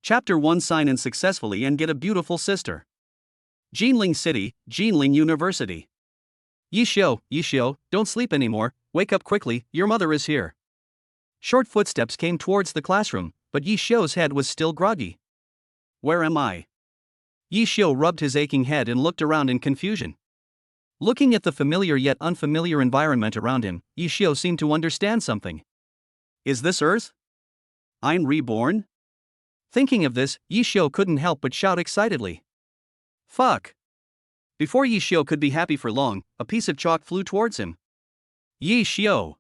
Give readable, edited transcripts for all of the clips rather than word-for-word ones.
Chapter 1 Sign in successfully and get a beautiful sister. Jinling City, Jinling University. Yishio, don't sleep anymore, wake up quickly, your mother is here. Short footsteps came towards the classroom, but Yishio's head was still groggy. Where am I? Yishio rubbed his aching head and looked around in confusion. Looking at the familiar yet unfamiliar environment around him, Yishio seemed to understand something. Is this Earth? I'm reborn? Thinking of this, Yishio couldn't help but shout excitedly. Fuck! Before Yishio could be happy for long, a piece of chalk flew towards him. Yishio!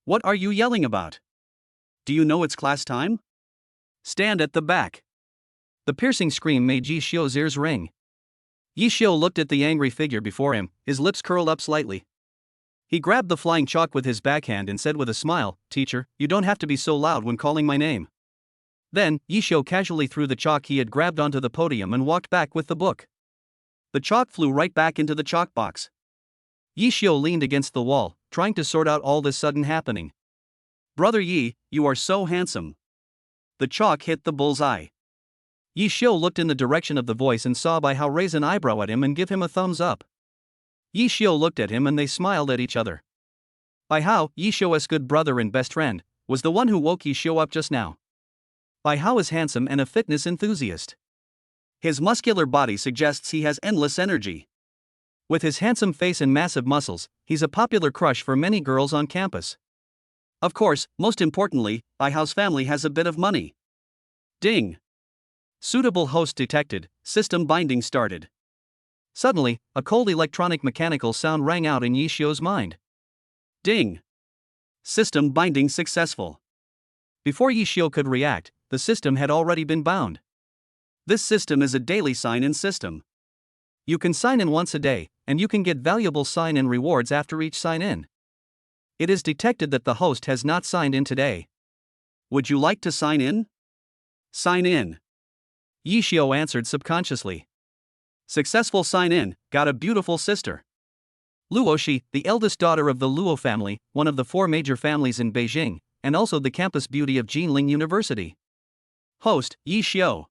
What are you yelling about? Do you know it's class time? Stand at the back. The piercing scream made Yishio's ears ring. Yishio looked at the angry figure before him, his lips curled up slightly. He grabbed the flying chalk with his backhand and said with a smile, "Teacher, you don't have to be so loud when calling my name." Then, Yishio casually threw the chalk he had grabbed onto the podium and walked back with the book. The chalk flew right back into the chalk box. Yishio leaned against the wall, trying to sort out all this sudden happening. Brother Yi, you are so handsome. The chalk hit the bullseye. Yishio looked in the direction of the voice and saw Bai Hao raise an eyebrow at him and give him a thumbs up. Yishio looked at him and they smiled at each other. Bai Hao, Yishio's good brother and best friend, was the one who woke Yishio up just now. Bai Hao is handsome and a fitness enthusiast. His muscular body suggests he has endless energy. With his handsome face and massive muscles, he's a popular crush for many girls on campus. Of course, most importantly, Bai Hao's family has a bit of money. Ding! Suitable host detected, system binding started. Suddenly, a cold electronic mechanical sound rang out in Yishio's mind. Ding! System binding successful. Before Yishio could react, the system had already been bound. This system is a daily sign-in system. You can sign in once a day, and you can get valuable sign-in rewards after each sign-in. It is detected that the host has not signed in today. Would you like to sign in? Sign in. Yishio answered subconsciously. Successful sign-in, got a beautiful sister. Luoshi, the eldest daughter of the Luo family, one of the 4 major families in Beijing, and also the campus beauty of Jinling University. Host, Yishio.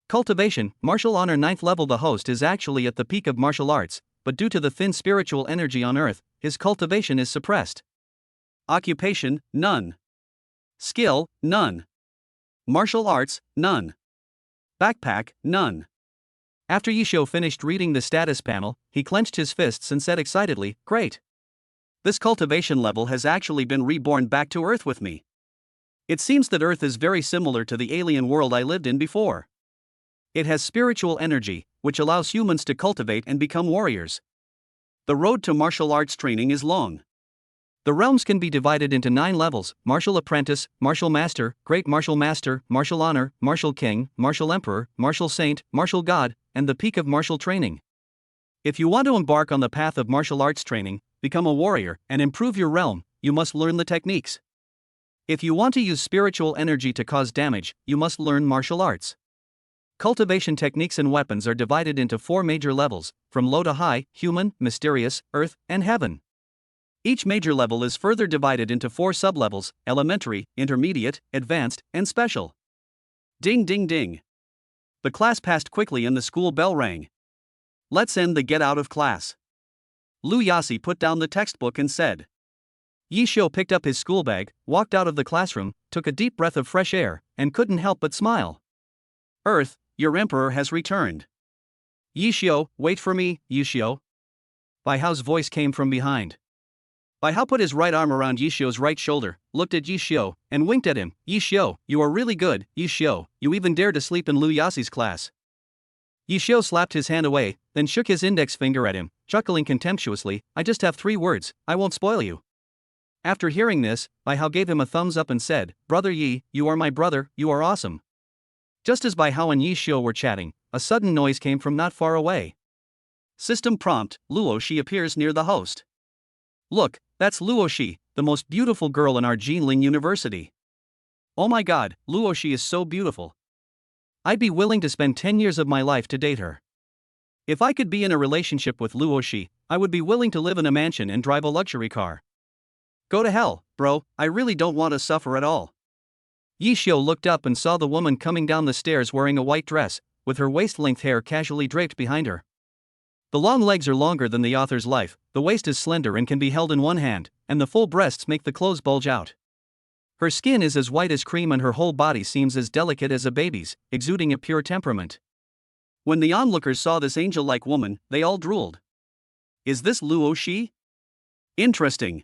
Cultivation, martial honor 9th level. The host is actually at the peak of martial arts, but due to the thin spiritual energy on earth, his cultivation is suppressed. Occupation, none. Skill, none. Martial arts, none. Backpack, none. After Yishio finished reading the status panel, he clenched his fists and said excitedly, "Great! This cultivation level has actually been reborn back to Earth with me. It seems that Earth is very similar to the alien world I lived in before. It has spiritual energy, which allows humans to cultivate and become warriors. The road to martial arts training is long. The realms can be divided into 9 levels: Martial Apprentice, Martial Master, Great Martial Master, Martial Honor, Martial King, Martial Emperor, Martial Saint, Martial God, and the peak of martial training. If you want to embark on the path of martial arts training, become a warrior, and improve your realm, you must learn the techniques. If you want to use spiritual energy to cause damage, you must learn martial arts. Cultivation techniques and weapons are divided into 4 major levels, from low to high: human, mysterious, earth, and heaven. Each major level is further divided into 4 sublevels: elementary, intermediate, advanced, and special. Ding ding ding. The class passed quickly and the school bell rang. Let's end the get out of class. Lu Yasi put down the textbook and said. Yishio picked up his school bag, walked out of the classroom, took a deep breath of fresh air, and couldn't help but smile. Earth, your emperor has returned. Yishio, wait for me, Yishio. Bai Hao's voice came from behind. Bai Hao put his right arm around Yishio's right shoulder, looked at Yishio, and winked at him. Yishio, you are really good, Yishio, you even dare to sleep in Lu Yasi's class. Yishio slapped his hand away, then shook his index finger at him, chuckling contemptuously. I just have 3 words, I won't spoil you. After hearing this, Bai Hao gave him a thumbs up and said, Brother Yi, you are my brother, you are awesome. Just as Bai Hao and Yishio were chatting, a sudden noise came from not far away. System prompt, Luoshi appears near the host. Look, that's Luoshi, the most beautiful girl in our Jinling University. Oh my god, Luoshi is so beautiful. I'd be willing to spend 10 years of my life to date her. If I could be in a relationship with Luoshi, I would be willing to live in a mansion and drive a luxury car. Go to hell, bro, I really don't want to suffer at all. Yi Xiu looked up and saw the woman coming down the stairs wearing a white dress, with her waist-length hair casually draped behind her. The long legs are longer than the author's life, the waist is slender and can be held in one hand, and the full breasts make the clothes bulge out. Her skin is as white as cream and her whole body seems as delicate as a baby's, exuding a pure temperament. When the onlookers saw this angel-like woman, they all drooled. Is this Luo Shi? Interesting.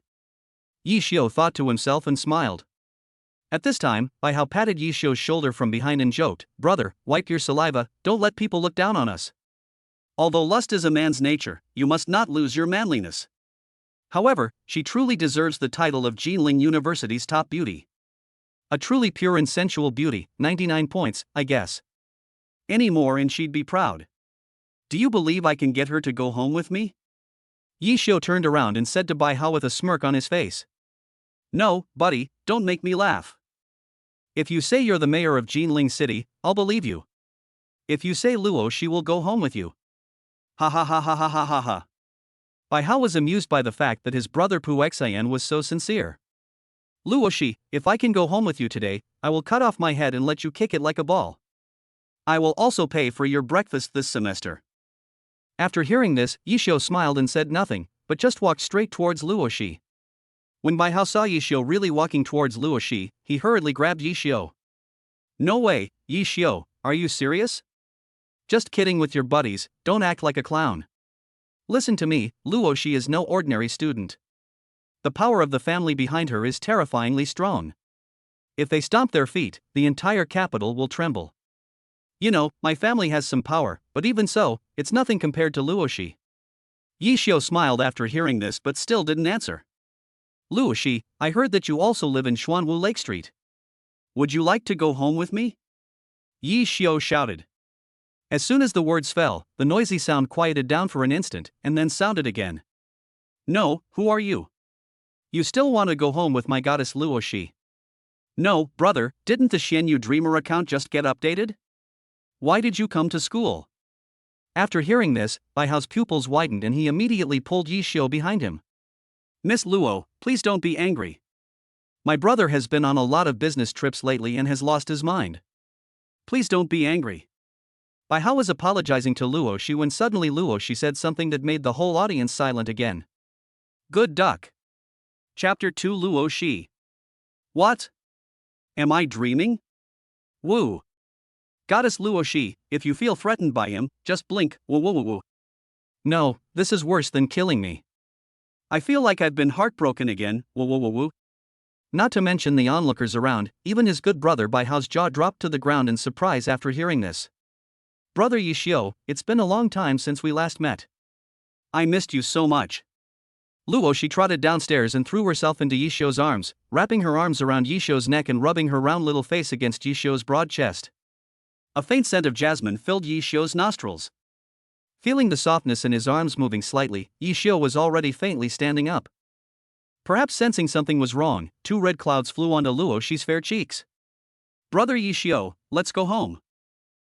Yi Xiu thought to himself and smiled. At this time, Bai Hao patted Yi Xiu's shoulder from behind and joked, "Brother, wipe your saliva, don't let people look down on us. Although lust is a man's nature, you must not lose your manliness. However, she truly deserves the title of Jinling University's top beauty. A truly pure and sensual beauty, 99 points, I guess. Any more and she'd be proud. Do you believe I can get her to go home with me?" Yi Xiu turned around and said to Bai Hao with a smirk on his face. "No, buddy, don't make me laugh. If you say you're the mayor of Jinling City, I'll believe you. If you say Luo she will go home with you." Ha ha ha ha ha ha ha ha. Bai Hao was amused by the fact that his brother Pu Xian was so sincere. "Luo Shi, if I can go home with you today, I will cut off my head and let you kick it like a ball. I will also pay for your breakfast this semester." After hearing this, Yi Xiu smiled and said nothing, but just walked straight towards Luo Shi. When Bai Hao saw Yi Xiu really walking towards Luo Shi, he hurriedly grabbed Yi Xiu. "No way, Yi Xiu, are you serious? Just kidding with your buddies, don't act like a clown. Listen to me, Luo Shi is no ordinary student. The power of the family behind her is terrifyingly strong. If they stomp their feet, the entire capital will tremble. You know, my family has some power, but even so, it's nothing compared to Luo Shi." Yi Xiu smiled after hearing this but still didn't answer. "Luo Shi, I heard that you also live in Xuanwu Lake Street. Would you like to go home with me?" Yi Xiu shouted. As soon as the words fell, the noisy sound quieted down for an instant, and then sounded again. "No, who are you? You still want to go home with my goddess Luo Shi?" "No, brother, didn't the Xianyu Dreamer account just get updated? Why did you come to school?" After hearing this, Bai Hao's pupils widened and he immediately pulled Yi Xiu behind him. "Miss Luo, please don't be angry. My brother has been on a lot of business trips lately and has lost his mind. Please don't be angry." Bai Hao was apologizing to Luo Shi when suddenly Luo Shi said something that made the whole audience silent again. "Good duck." Chapter 2 Luo Shi. What? Am I dreaming? Woo. Goddess Luo Shi, if you feel threatened by him, just blink, woo woo woo woo. No, this is worse than killing me. I feel like I've been heartbroken again, woo woo woo woo. Not to mention the onlookers around, even his good brother Bai Hao's jaw dropped to the ground in surprise after hearing this. "Brother Yi Xiu, it's been a long time since we last met. I missed you so much." Luo Shi trotted downstairs and threw herself into Yi Xiu's arms, wrapping her arms around Yi Xiu's neck and rubbing her round little face against Yi Xiu's broad chest. A faint scent of jasmine filled Yi Xiu's nostrils. Feeling the softness in his arms moving slightly, Yi Xiu was already faintly standing up. Perhaps sensing something was wrong, 2 red clouds flew onto Luo Shi's fair cheeks. "Brother Yi Xiu, let's go home.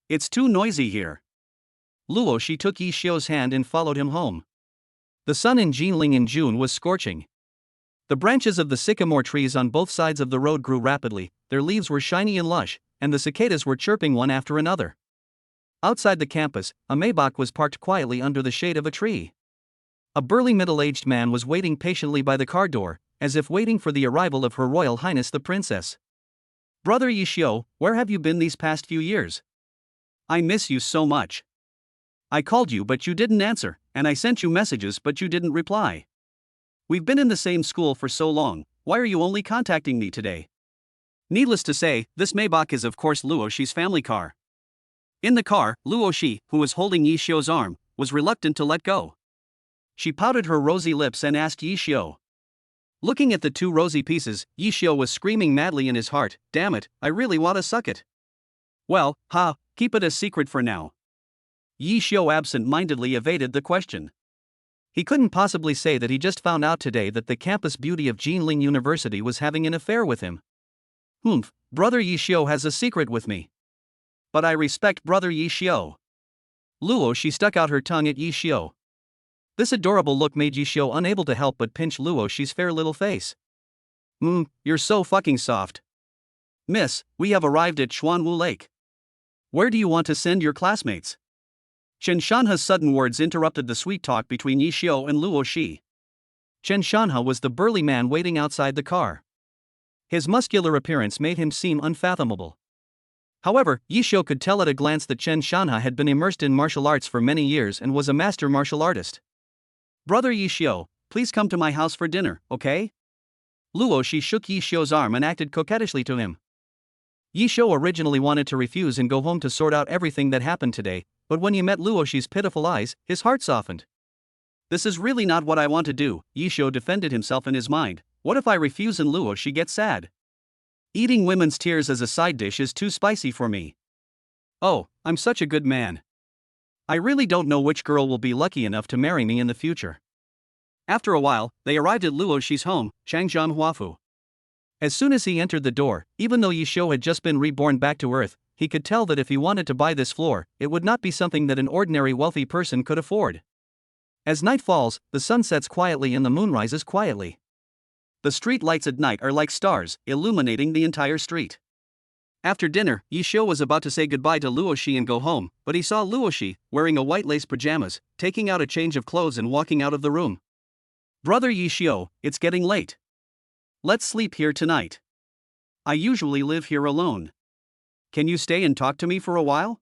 It's too noisy here." Luo Shi took Yi Xiu's hand and followed him home. The sun in Jinling in June was scorching. The branches of the sycamore trees on both sides of the road grew rapidly, their leaves were shiny and lush, and the cicadas were chirping one after another. Outside the campus, a Maybach was parked quietly under the shade of a tree. A burly middle-aged man was waiting patiently by the car door, as if waiting for the arrival of Her Royal Highness the Princess. "Brother Yi Xiu, where have you been these past few years? I miss you so much. I called you but you didn't answer, and I sent you messages but you didn't reply. We've been in the same school for so long, why are you only contacting me today?" Needless to say, this Maybach is of course Luo Shi's family car. In the car, Luo Shi, who was holding Yi Xiu's arm, was reluctant to let go. She pouted her rosy lips and asked Yi Xiu. Looking at the 2 rosy pieces, Yi Xiu was screaming madly in his heart, "Damn it, I really want to suck it." "Well, keep it a secret for now." Yi Xiu absent-mindedly evaded the question. He couldn't possibly say that he just found out today that the campus beauty of Jinling University was having an affair with him. Brother Yi Xiu has a secret with me. But I respect Brother Yi Xiu. Luo Shi stuck out her tongue at Yi Xiu. This adorable look made Yi Xiu unable to help but pinch Luo Shi's fair little face. You're so fucking soft. Miss, we have arrived at Xuanwu Lake. Where do you want to send your classmates? Chen Shanha's sudden words interrupted the sweet talk between Yi Xiu and Luo Shi. Chen Shanha was the burly man waiting outside the car. His muscular appearance made him seem unfathomable. However, Yi Xiu could tell at a glance that Chen Shanha had been immersed in martial arts for many years and was a master martial artist. Brother Yi Xiu, please come to my house for dinner, okay? Luo Shi shook Yi Xiu's arm and acted coquettishly to him. Yi Xiu originally wanted to refuse and go home to sort out everything that happened today, but when he met Luo Shi's pitiful eyes, his heart softened. This is really not what I want to do, Yi Xiu defended himself in his mind. What if I refuse and Luo Shi gets sad? Eating women's tears as a side dish is too spicy for me. Oh, I'm such a good man. I really don't know which girl will be lucky enough to marry me in the future. After a while, they arrived at Luo Shi's home, Changjiang Huafu. As soon as he entered the door, even though Yi Xiu had just been reborn back to Earth, he could tell that if he wanted to buy this floor, it would not be something that an ordinary wealthy person could afford. As night falls, the sun sets quietly and the moon rises quietly. The street lights at night are like stars, illuminating the entire street. After dinner, Yi Xiu was about to say goodbye to Luo Shi and go home, but he saw Luo Shi, wearing a white lace pajamas, taking out a change of clothes and walking out of the room. Brother Yi Xiu, it's getting late. Let's sleep here tonight. I usually live here alone. Can you stay and talk to me for a while?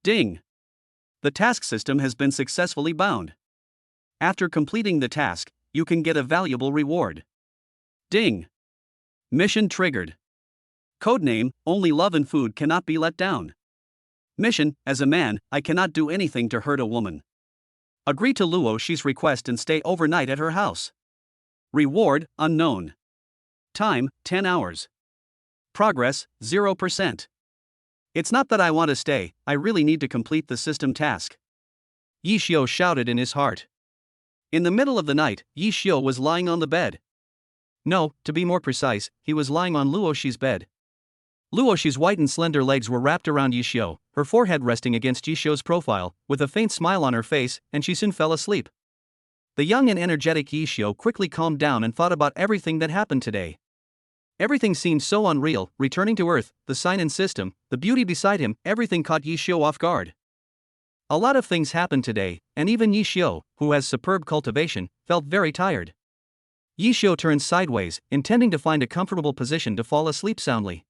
Ding. The task system has been successfully bound. After completing the task, you can get a valuable reward. Ding. Mission triggered. Codename, only love and food cannot be let down. Mission, as a man, I cannot do anything to hurt a woman. Agree to Luo Shi's request and stay overnight at her house. Reward, unknown. Time, 10 hours. Progress, 0%. It's not that I want to stay, I really need to complete the system task. Yi Xiu shouted in his heart. In the middle of the night, Yi Xiu was lying on the bed. No, to be more precise, he was lying on Luo Shi's bed. Luo Shi's white and slender legs were wrapped around Yi Xiu, her forehead resting against Yi Xiu's profile, with a faint smile on her face, and she soon fell asleep. The young and energetic Yi Xiu quickly calmed down and thought about everything that happened today. Everything seemed so unreal, returning to Earth, the sign and system, the beauty beside him, everything caught Yi Xiu off guard. A lot of things happened today, and even Yi Xiu, who has superb cultivation, felt very tired. Yi Xiu turned sideways, intending to find a comfortable position to fall asleep soundly.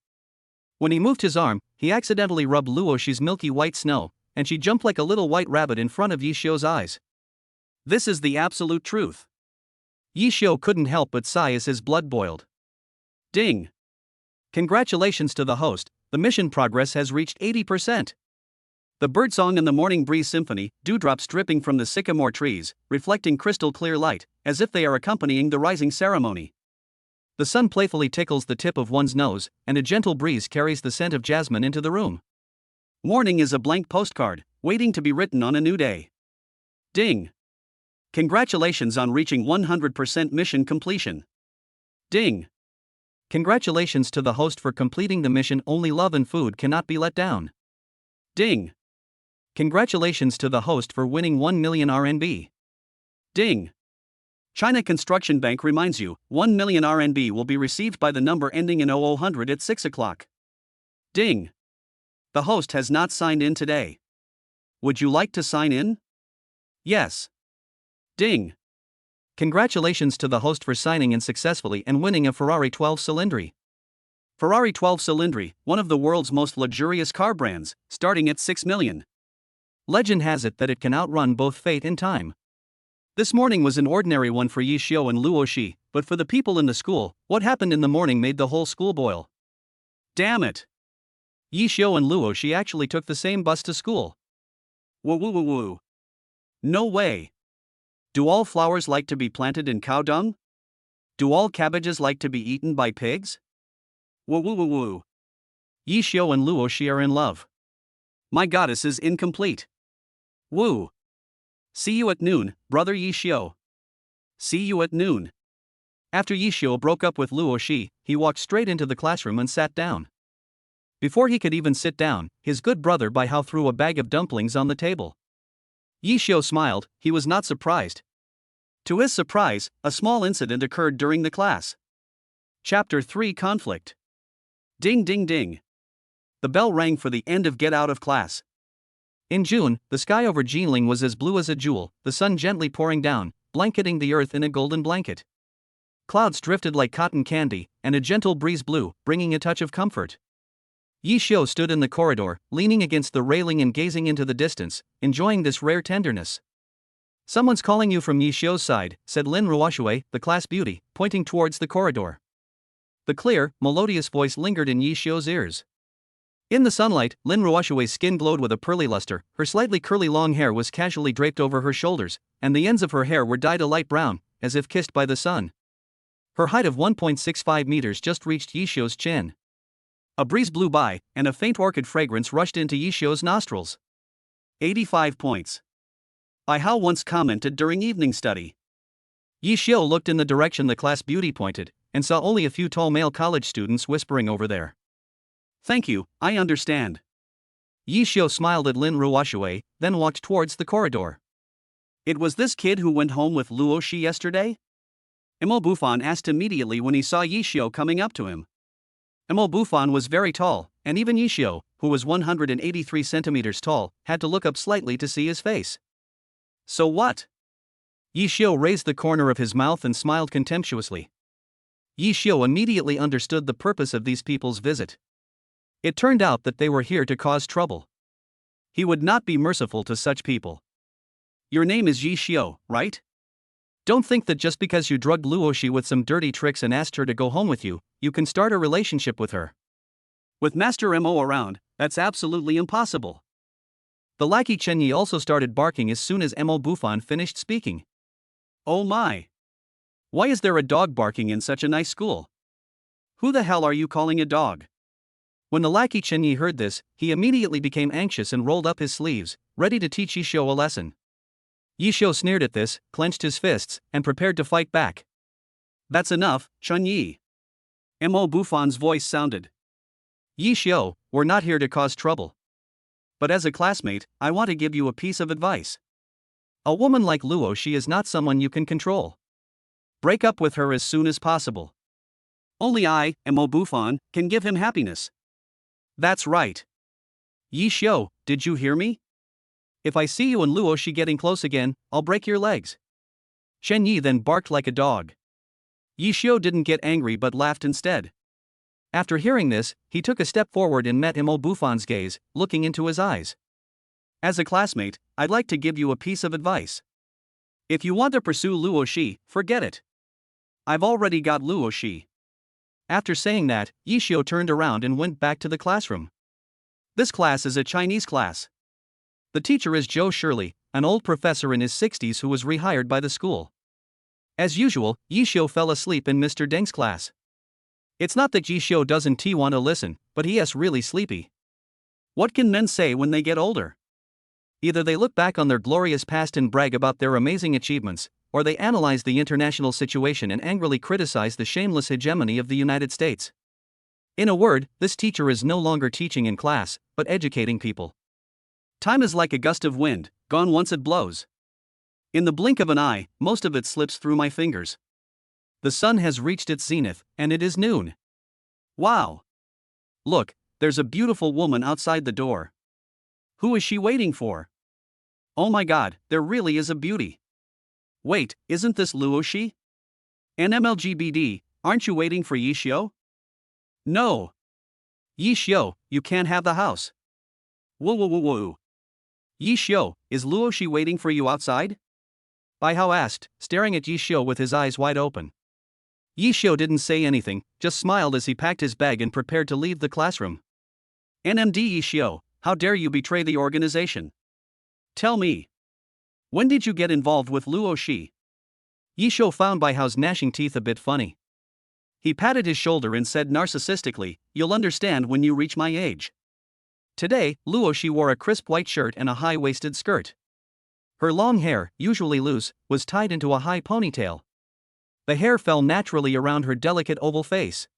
When he moved his arm, he accidentally rubbed Luo Shi's milky white snow, and she jumped like a little white rabbit in front of Yi Xiu's eyes. This is the absolute truth. Yi Xiu couldn't help but sigh as his blood boiled. Ding! Congratulations to the host, the mission progress has reached 80%. The birdsong and the morning breeze symphony, dewdrops dripping from the sycamore trees, reflecting crystal clear light, as if they are accompanying the rising ceremony. The sun playfully tickles the tip of one's nose, and a gentle breeze carries the scent of jasmine into the room. Morning is a blank postcard, waiting to be written on a new day. Ding! Congratulations on reaching 100% mission completion. Ding! Congratulations to the host for completing the mission. Only love and food cannot be let down. Ding! Congratulations to the host for winning 1 million RMB. Ding! China Construction Bank reminds you, 1 million RMB will be received by the number ending in 0000 at 6 o'clock. Ding! The host has not signed in today. Would you like to sign in? Yes. Ding! Congratulations to the host for signing in successfully and winning a Ferrari 12 Cilindri. Ferrari 12 Cilindri, one of the world's most luxurious car brands, starting at 6 million. Legend has it that it can outrun both fate and time. This morning was an ordinary one for Yi Xiu and Luo Shi, but for the people in the school, what happened in the morning made the whole school boil. Damn it! Yi Xiu and Luo Shi actually took the same bus to school. Woo woo woo woo. No way. Do all flowers like to be planted in cow dung? Do all cabbages like to be eaten by pigs? Woo woo woo woo. Yi Xiu and Luo Shi are in love. My goddess is incomplete. Woo. See you at noon, brother Yi Xiu. See you at noon. After Yi Xiu broke up with Luo Shi, he walked straight into the classroom and sat down. Before he could even sit down, his good brother Bai Hao threw a bag of dumplings on the table. Yi Xiu smiled, he was not surprised. To his surprise, a small incident occurred during the class. Chapter 3 Conflict. Ding ding ding. The bell rang for the end of get out of class. In June, the sky over Jinling was as blue as a jewel, the sun gently pouring down, blanketing the earth in a golden blanket. Clouds drifted like cotton candy, and a gentle breeze blew, bringing a touch of comfort. Yi Xiu stood in the corridor, leaning against the railing and gazing into the distance, enjoying this rare tenderness. Someone's calling you from Yi Xiu's side, said Lin Ruoshui, the class beauty, pointing towards the corridor. The clear, melodious voice lingered in Yi Xiu's ears. In the sunlight, Lin Ruoshui's skin glowed with a pearly luster, her slightly curly long hair was casually draped over her shoulders, and the ends of her hair were dyed a light brown, as if kissed by the sun. Her height of 1.65 meters just reached Yi Xiu's chin. A breeze blew by, and a faint orchid fragrance rushed into Yi Xiu's nostrils. 85 points. I Hao once commented during evening study. Yi Xiu looked in the direction the class beauty pointed, and saw only a few tall male college students whispering over there. Thank you, I understand. Yi Xiu smiled at Lin Ruoshui, then walked towards the corridor. It was this kid who went home with Luo Shi yesterday? Emo Bufan asked immediately when he saw Yi Xiu coming up to him. Emo Bufan was very tall, and even Yi Xiu, who was 183 centimeters tall, had to look up slightly to see his face. So what? Yi Xiu raised the corner of his mouth and smiled contemptuously. Yi Xiu immediately understood the purpose of these people's visit. It turned out that they were here to cause trouble. He would not be merciful to such people. Your name is Yi Xiu, right? Don't think that just because you drugged Luo Shi with some dirty tricks and asked her to go home with you, you can start a relationship with her. With Master Mo around, that's absolutely impossible. The lackey Chen Yi also started barking as soon as Mo Bufan finished speaking. Oh my! Why is there a dog barking in such a nice school? Who the hell are you calling a dog? When the lackey Chen Yi heard this, he immediately became anxious and rolled up his sleeves, ready to teach Yi Xiu a lesson. Yi Xiu sneered at this, clenched his fists, and prepared to fight back. That's enough, Chen Yi. Mo Bufan's voice sounded. Yi Xiu, we're not here to cause trouble. But as a classmate, I want to give you a piece of advice. A woman like Luo Shi is not someone you can control. Break up with her as soon as possible. Only I, Mo Bufan, can give him happiness. That's right. Yi Xiu, did you hear me? If I see you and Luo Shi getting close again, I'll break your legs. Chen Yi then barked like a dog. Yi Xiu didn't get angry but laughed instead. After hearing this, he took a step forward and met Mo Bufan's gaze, looking into his eyes. As a classmate, I'd like to give you a piece of advice. If you want to pursue Luo Shi, forget it. I've already got Luo Shi. After saying that, Yi Xiu turned around and went back to the classroom. This class is a Chinese class. The teacher is Zhou Shirley, an old professor in his 60s who was rehired by the school. As usual, Yi Xiu fell asleep in Mr. Deng's class. It's not that Yi Xiu doesn't want to listen, but he is really sleepy. What can men say when they get older? Either they look back on their glorious past and brag about their amazing achievements, or they analyze the international situation and angrily criticize the shameless hegemony of the United States. In a word, this teacher is no longer teaching in class, but educating people. Time is like a gust of wind, gone once it blows. In the blink of an eye, most of it slips through my fingers. The sun has reached its zenith, and it is noon. Wow! Look, there's a beautiful woman outside the door. Who is she waiting for? Oh my god, there really is a beauty. Wait, isn't this Luo Shi? NMLGBD, aren't you waiting for Yi Xiu? No. Yi Xiu, you can't have the house. Woo woo woo woo. Yi Xiu, is Luo Shi waiting for you outside? Bai Hao asked, staring at Yi Xiu with his eyes wide open. Yi Xiu didn't say anything, just smiled as he packed his bag and prepared to leave the classroom. NMD Yi Xiu, how dare you betray the organization? Tell me. When did you get involved with Luo Shi? Yi Xiu found Bai Hao's gnashing teeth a bit funny. He patted his shoulder and said narcissistically, you'll understand when you reach my age. Today, Luo Shi wore a crisp white shirt and a high-waisted skirt. Her long hair, usually loose, was tied into a high ponytail. The hair fell naturally around her delicate oval face.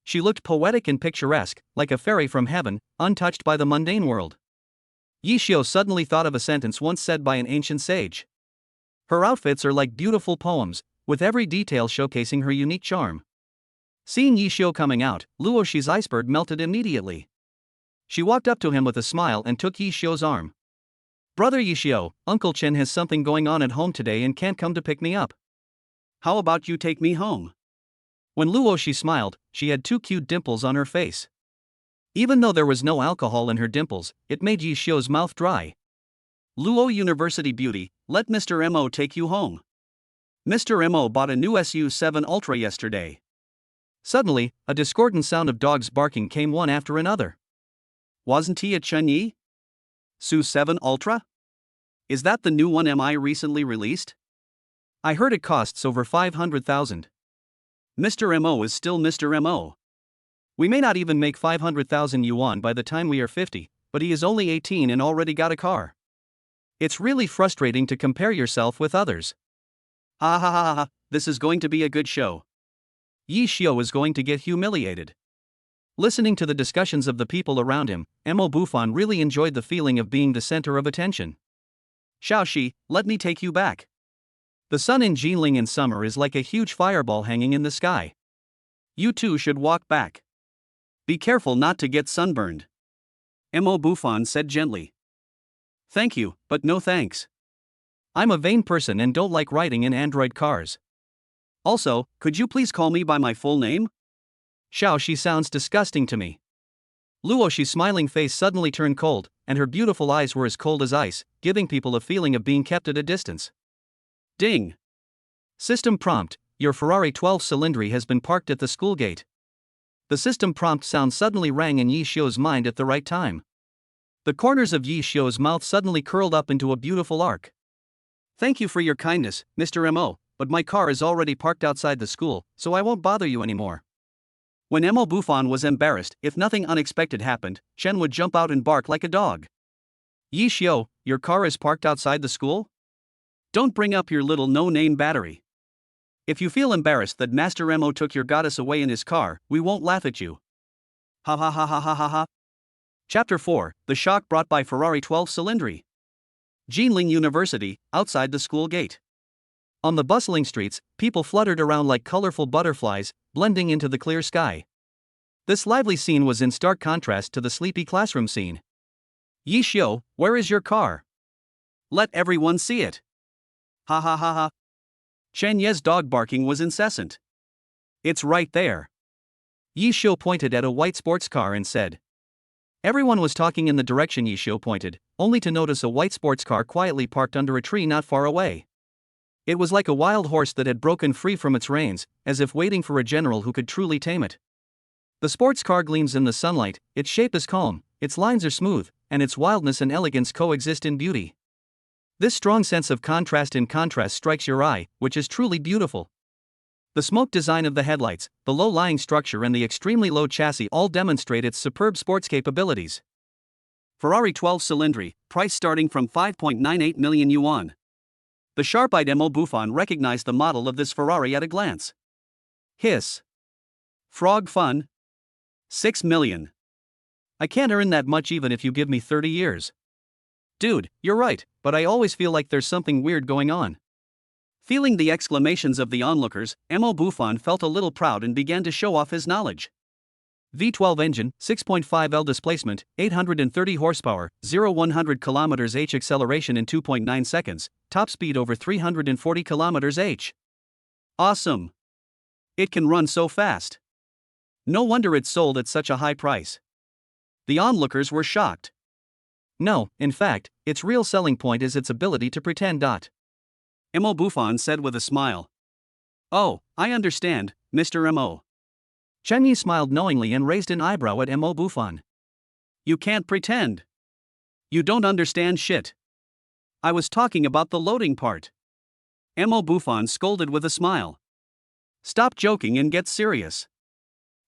She looked poetic and picturesque, like a fairy from heaven, untouched by the mundane world. Yi Xiu suddenly thought of a sentence once said by an ancient sage. Her outfits are like beautiful poems, with every detail showcasing her unique charm. Seeing Yishio coming out, Luoshi's iceberg melted immediately. She walked up to him with a smile and took Yishio's arm. Brother Yishio, Uncle Chen has something going on at home today and can't come to pick me up. How about you take me home? When Luoshi smiled, she had two cute dimples on her face. Even though there was no alcohol in her dimples, it made Yishio's mouth dry. Luo University Beauty, let Mr. Mo take you home. Mr. Mo bought a new SU-7 Ultra yesterday. Suddenly, a discordant sound of dogs barking came one after another. Wasn't he at Chunyi? Su-7 Ultra? Is that the new one MI recently released? I heard it costs over 500,000. Mr. Mo is still Mr. Mo. We may not even make 500,000 yuan by the time we are 50, but he is only 18 and already got a car. It's really frustrating to compare yourself with others. Ha ha ha ha, this is going to be a good show. Yishio is going to get humiliated. Listening to the discussions of the people around him, Mo Bufan really enjoyed the feeling of being the center of attention. Xiaoxi, let me take you back. The sun in Jinling in summer is like a huge fireball hanging in the sky. You too should walk back. Be careful not to get sunburned. Mo Bufan said gently. Thank you, but no thanks. I'm a vain person and don't like riding in android cars. Also, could you please call me by my full name? Xiaoxi sounds disgusting to me. Luoshi's smiling face suddenly turned cold, and her beautiful eyes were as cold as ice, giving people a feeling of being kept at a distance. Ding! System prompt, your Ferrari 12 Cylindri has been parked at the school gate. The system prompt sound suddenly rang in Yishio's mind at the right time. The corners of Yishio's mouth suddenly curled up into a beautiful arc. Thank you for your kindness, Mr. Mo, but my car is already parked outside the school, so I won't bother you anymore. When Mo Bufan was embarrassed, if nothing unexpected happened, Chen would jump out and bark like a dog. Yishio, your car is parked outside the school? Don't bring up your little no-name battery. If you feel embarrassed that Master Mo took your goddess away in his car, we won't laugh at you. Ha ha ha ha ha ha ha. Chapter 4, The Shock Brought by Ferrari 12 Cylindri. Jinling University, outside the school gate. On the bustling streets, people fluttered around like colorful butterflies, blending into the clear sky. This lively scene was in stark contrast to the sleepy classroom scene. Yishio, where is your car? Let everyone see it. Ha ha ha ha. Chen Ye's dog barking was incessant. It's right there. Yishio pointed at a white sports car and said. Everyone was talking in the direction Yishio pointed, only to notice a white sports car quietly parked under a tree not far away. It was like a wild horse that had broken free from its reins, as if waiting for a general who could truly tame it. The sports car gleams in the sunlight, its shape is calm, its lines are smooth, and its wildness and elegance coexist in beauty. This strong sense of contrast in contrast strikes your eye, which is truly beautiful. The smoke design of the headlights, the low-lying structure and the extremely low chassis all demonstrate its superb sports capabilities. Ferrari 12 Cylindri, price starting from 5.98 million yuan. The sharp-eyed Mo Bufan recognized the model of this Ferrari at a glance. Hiss. Frog fun. 6 million. I can't earn that much even if you give me 30 years. Dude, you're right, but I always feel like there's something weird going on. Feeling the exclamations of the onlookers, Mo Bufan felt a little proud and began to show off his knowledge. V12 engine, 6.5 L displacement, 830 horsepower, 0-100 km/h acceleration in 2.9 seconds, top speed over 340 km/h. Awesome! It can run so fast. No wonder it's sold at such a high price. The onlookers were shocked. No, in fact, its real selling point is its ability to pretend. Mo Bufan said with a smile. Oh, I understand, Mr. Mo. Chen Yi smiled knowingly and raised an eyebrow at Mo Bufan. You can't pretend. You don't understand shit. I was talking about the loading part. Mo Bufan scolded with a smile. Stop joking and get serious.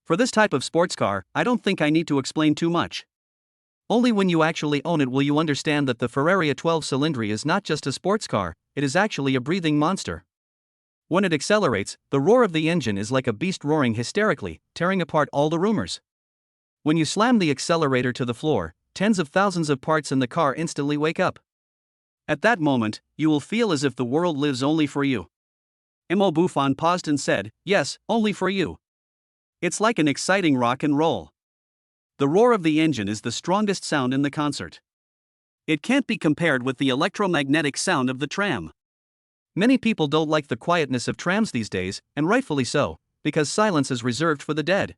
For this type of sports car, I don't think I need to explain too much. Only when you actually own it will you understand that the Ferrari 12 Cylindri is not just a sports car, it is actually a breathing monster. When it accelerates, the roar of the engine is like a beast roaring hysterically, tearing apart all the rumors. When you slam the accelerator to the floor, tens of thousands of parts in the car instantly wake up. At that moment, you will feel as if the world lives only for you. Mo Bufan paused and said, yes, only for you. It's like an exciting rock and roll. The roar of the engine is the strongest sound in the concert. It can't be compared with the electromagnetic sound of the tram. Many people don't like the quietness of trams these days, and rightfully so, because silence is reserved for the dead.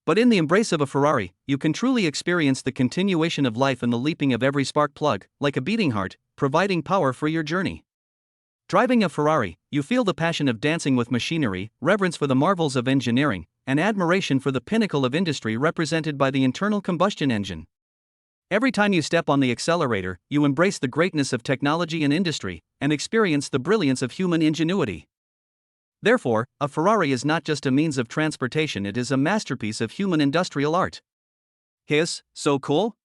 But in the embrace of a Ferrari, you can truly experience the continuation of life and the leaping of every spark plug, like a beating heart, providing power for your journey. Driving a Ferrari, you feel the passion of dancing with machinery, reverence for the marvels of engineering, and admiration for the pinnacle of industry represented by the internal combustion engine. Every time you step on the accelerator, you embrace the greatness of technology and industry, and experience the brilliance of human ingenuity. Therefore, a Ferrari is not just a means of transportation, it is a masterpiece of human industrial art. Hiss, so cool?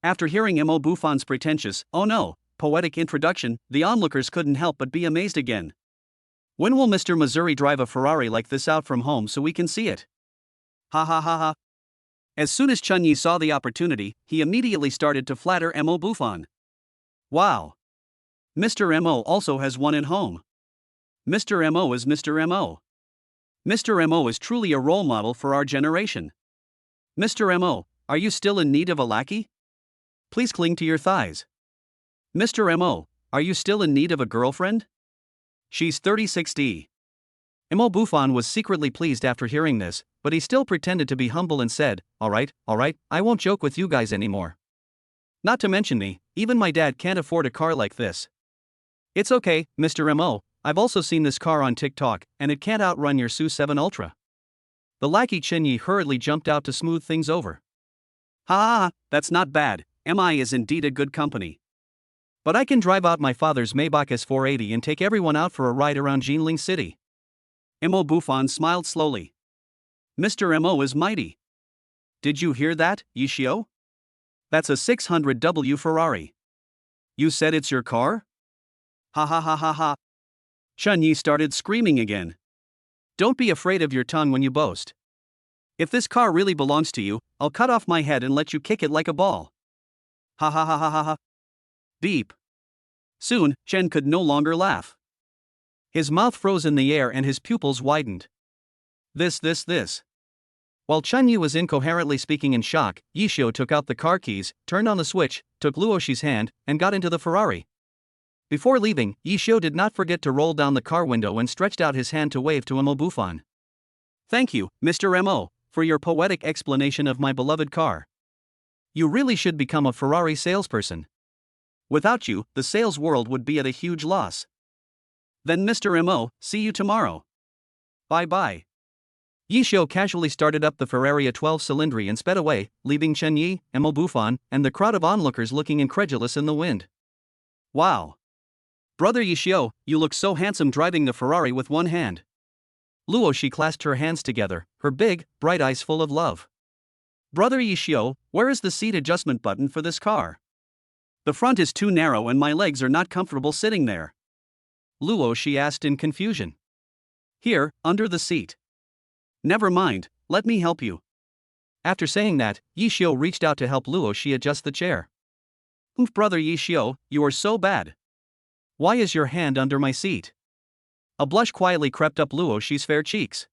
After hearing M.O. Buffon's pretentious, oh no, poetic introduction, the onlookers couldn't help but be amazed again. When will Mr. Missouri drive a Ferrari like this out from home so we can see it? Ha ha ha ha. As soon as Chun-Yi saw the opportunity, he immediately started to flatter M.O. Buffon. Wow! Mr. M.O. also has one at home. Mr. M.O. is Mr. M.O. Mr. M.O. is truly a role model for our generation. Mr. M.O., are you still in need of a lackey? Please cling to your thighs. Mr. M.O., are you still in need of a girlfriend? She's 36D. M.O. Buffon was secretly pleased after hearing this, but he still pretended to be humble and said, all right, I won't joke with you guys anymore. Not to mention me, even my dad can't afford a car like this. It's okay, Mr. M.O., I've also seen this car on TikTok, and it can't outrun your SU-7 Ultra. The lackey Chun-Yi hurriedly jumped out to smooth things over. Ha, that's not bad, MI is indeed a good company. But I can drive out my father's Maybach S480 and take everyone out for a ride around Jinling City. M.O. Buffon smiled slowly. Mr. M.O. is mighty. Did you hear that, Yishio? That's a 600W Ferrari. You said it's your car? Ha ha ha ha ha. Chun-Yi started screaming again. Don't be afraid of your tongue when you boast. If this car really belongs to you, I'll cut off my head and let you kick it like a ball. Ha ha ha ha ha ha. Beep. Soon, Chen could no longer laugh. His mouth froze in the air and his pupils widened. This. While Chun-Yi was incoherently speaking in shock, Yishio took out the car keys, turned on the switch, took Luoshi's hand, and got into the Ferrari. Before leaving, Yishio did not forget to roll down the car window and stretched out his hand to wave to M.O. Buffon. Thank you, Mr. M.O., for your poetic explanation of my beloved car. You really should become a Ferrari salesperson. Without you, the sales world would be at a huge loss. Then Mr. M.O., see you tomorrow. Bye-bye. Yishio casually started up the Ferrari a 12-cylindry and sped away, leaving Chun-Yi, M.O. Buffon, and the crowd of onlookers looking incredulous in the wind. Wow! Brother Yishio, you look so handsome driving the Ferrari with one hand. Luoshi clasped her hands together, her big, bright eyes full of love. Brother Yishio, where is the seat adjustment button for this car? The front is too narrow and my legs are not comfortable sitting there. Luoshi asked in confusion. Here, under the seat. Never mind, let me help you. After saying that, Yishio reached out to help Luoshi adjust the chair. Oof, brother Yishio, you are so bad. Why is your hand under my seat? A blush quietly crept up Luoshi's fair cheeks.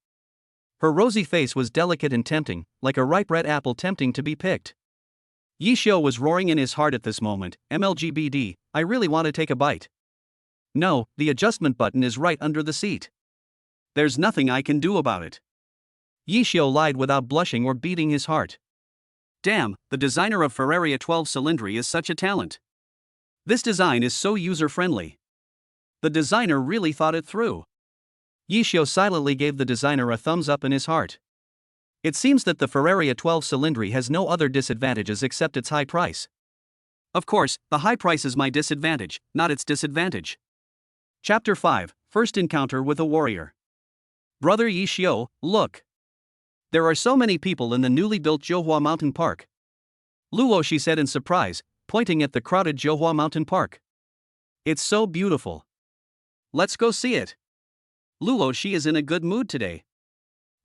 Her rosy face was delicate and tempting, like a ripe red apple tempting to be picked. Yishio was roaring in his heart at this moment, MLGBD, I really want to take a bite. No, the adjustment button is right under the seat. There's nothing I can do about it. Yishio lied without blushing or beating his heart. Damn, the designer of Ferrari a 12-cylindry is such a talent. This design is so user-friendly. The designer really thought it through. Yishio silently gave the designer a thumbs up in his heart. It seems that the Ferrari a 12-cylindry has no other disadvantages except its high price. Of course, the high price is my disadvantage, not its disadvantage. Chapter 5, First Encounter with a Warrior. Brother Yishio, look. There are so many people in the newly built Johua Mountain Park. Luoshi said in surprise, pointing at the crowded Johua Mountain Park. It's so beautiful. Let's go see it. Luoshi is in a good mood today.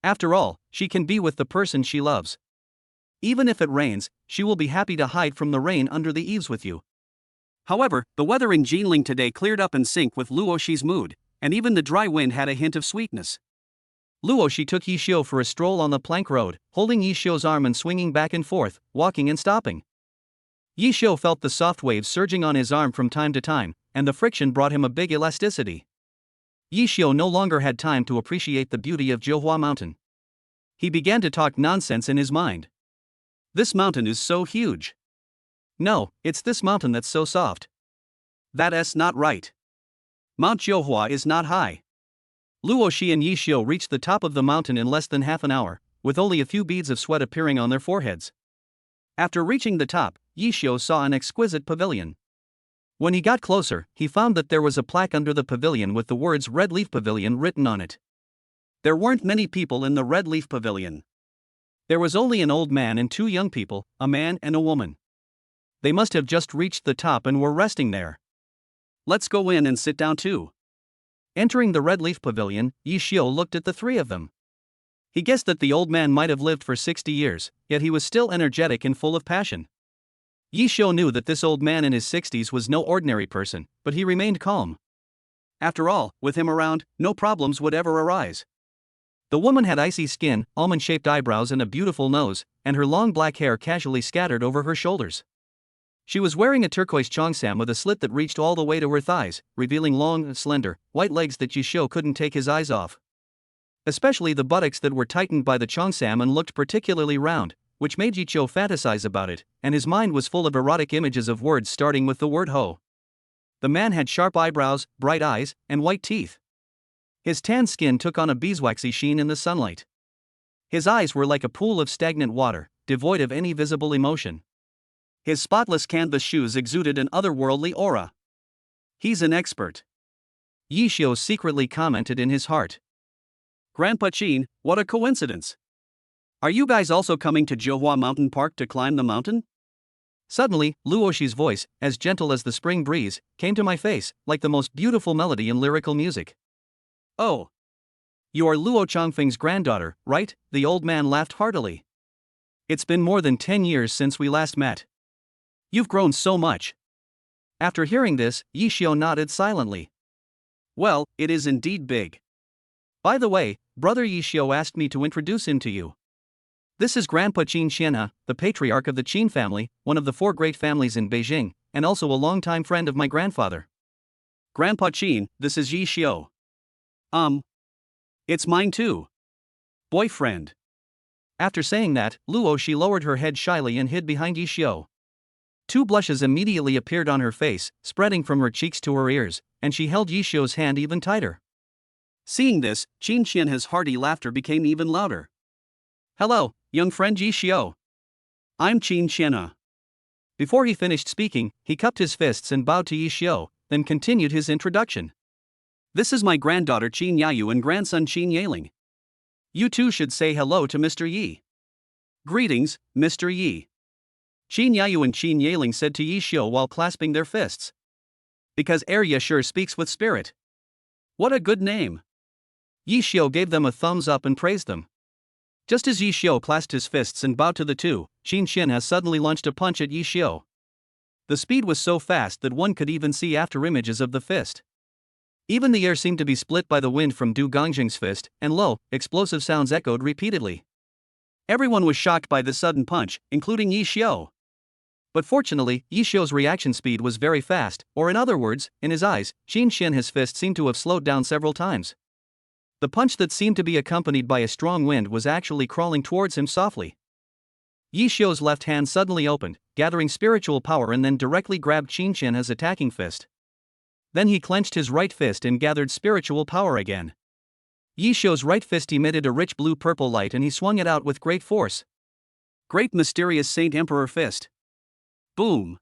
After all, she can be with the person she loves. Even if it rains, she will be happy to hide from the rain under the eaves with you. However, the weather in Jinling today cleared up in sync with Luoshi's mood, and even the dry wind had a hint of sweetness. Luoshi took Yishio for a stroll on the plank road, holding Yishio's arm and swinging back and forth, walking and stopping. Yishio felt the soft waves surging on his arm from time to time, and the friction brought him a big elasticity. Yishio no longer had time to appreciate the beauty of Johua Mountain. He began to talk nonsense in his mind. This mountain is so huge. No, it's this mountain that's so soft. That's not right. Mount Johua is not high. Luoshi and Yishio reached the top of the mountain in less than half an hour, with only a few beads of sweat appearing on their foreheads. After reaching the top, Yishio saw an exquisite pavilion. When he got closer, he found that there was a plaque under the pavilion with the words Red Leaf Pavilion written on it. There weren't many people in the Red Leaf Pavilion. There was only an old man and two young people, a man and a woman. They must have just reached the top and were resting there. Let's go in and sit down too. Entering the Red Leaf Pavilion, Yishio looked at the three of them. He guessed that the old man might have lived for 60 years, yet he was still energetic and full of passion. Yishio knew that this old man in his 60s was no ordinary person, but he remained calm. After all, with him around, no problems would ever arise. The woman had icy skin, almond-shaped eyebrows and a beautiful nose, and her long black hair casually scattered over her shoulders. She was wearing a turquoise cheongsam with a slit that reached all the way to her thighs, revealing long, slender, white legs that Yishio couldn't take his eyes off. Especially the buttocks that were tightened by the cheongsam and looked particularly round, which made Yishio fantasize about it, and his mind was full of erotic images of words starting with the word ho. The man had sharp eyebrows, bright eyes, and white teeth. His tan skin took on a beeswaxy sheen in the sunlight. His eyes were like a pool of stagnant water, devoid of any visible emotion. His spotless canvas shoes exuded an otherworldly aura. He's an expert. Yishio secretly commented in his heart. Grandpa Chin, what a coincidence. Are you guys also coming to Johua Mountain Park to climb the mountain? Suddenly, Luoshi's voice, as gentle as the spring breeze, came to my face, like the most beautiful melody in lyrical music. Oh. You are Luo Chongfeng's granddaughter, right? The old man laughed heartily. It's been more than 10 years since we last met. You've grown so much. After hearing this, Yishio nodded silently. Well, it is indeed big. By the way, Brother Yishio asked me to introduce him to you. This is Grandpa Qin Xianhe, the patriarch of the Qin family, one of the 4 great families in Beijing, and also a longtime friend of my grandfather. Grandpa Qin, this is Yishio. It's mine too. Boyfriend. After saying that, Luoshi lowered her head shyly and hid behind Yishio. 2 blushes immediately appeared on her face, spreading from her cheeks to her ears, and she held Yishio's hand even tighter. Seeing this, Qin Xianhe's hearty laughter became even louder. Hello, young friend Yishio. I'm Qin Xianhe. Before he finished speaking, he cupped his fists and bowed to Yishio, then continued his introduction. This is my granddaughter Qin Yayu and grandson Qin Yeling. You two should say hello to Mr. Yi. Greetings, Mr. Yi. Qin Yayu and Qin Yeling said to Yishio while clasping their fists. Because Arya sure speaks with spirit. What a good name. Yishio gave them a thumbs up and praised them. Just as Yishio clasped his fists and bowed to the two, Qin Xianhe suddenly launched a punch at Yishio. The speed was so fast that one could even see after images of the fist. Even the air seemed to be split by the wind from Du Gangjing's fist, and lo, explosive sounds echoed repeatedly. Everyone was shocked by the sudden punch, including Yishio. But fortunately, Yishio's reaction speed was very fast, or in other words, in his eyes, Qin Xianhe's fist seemed to have slowed down several times. The punch that seemed to be accompanied by a strong wind was actually crawling towards him softly. Yishio's left hand suddenly opened, gathering spiritual power, and then directly grabbed Qin Xianhe's attacking fist. Then he clenched his right fist and gathered spiritual power again. Yishio's right fist emitted a rich blue-purple light and he swung it out with great force. Great mysterious Saint Emperor fist. Boom!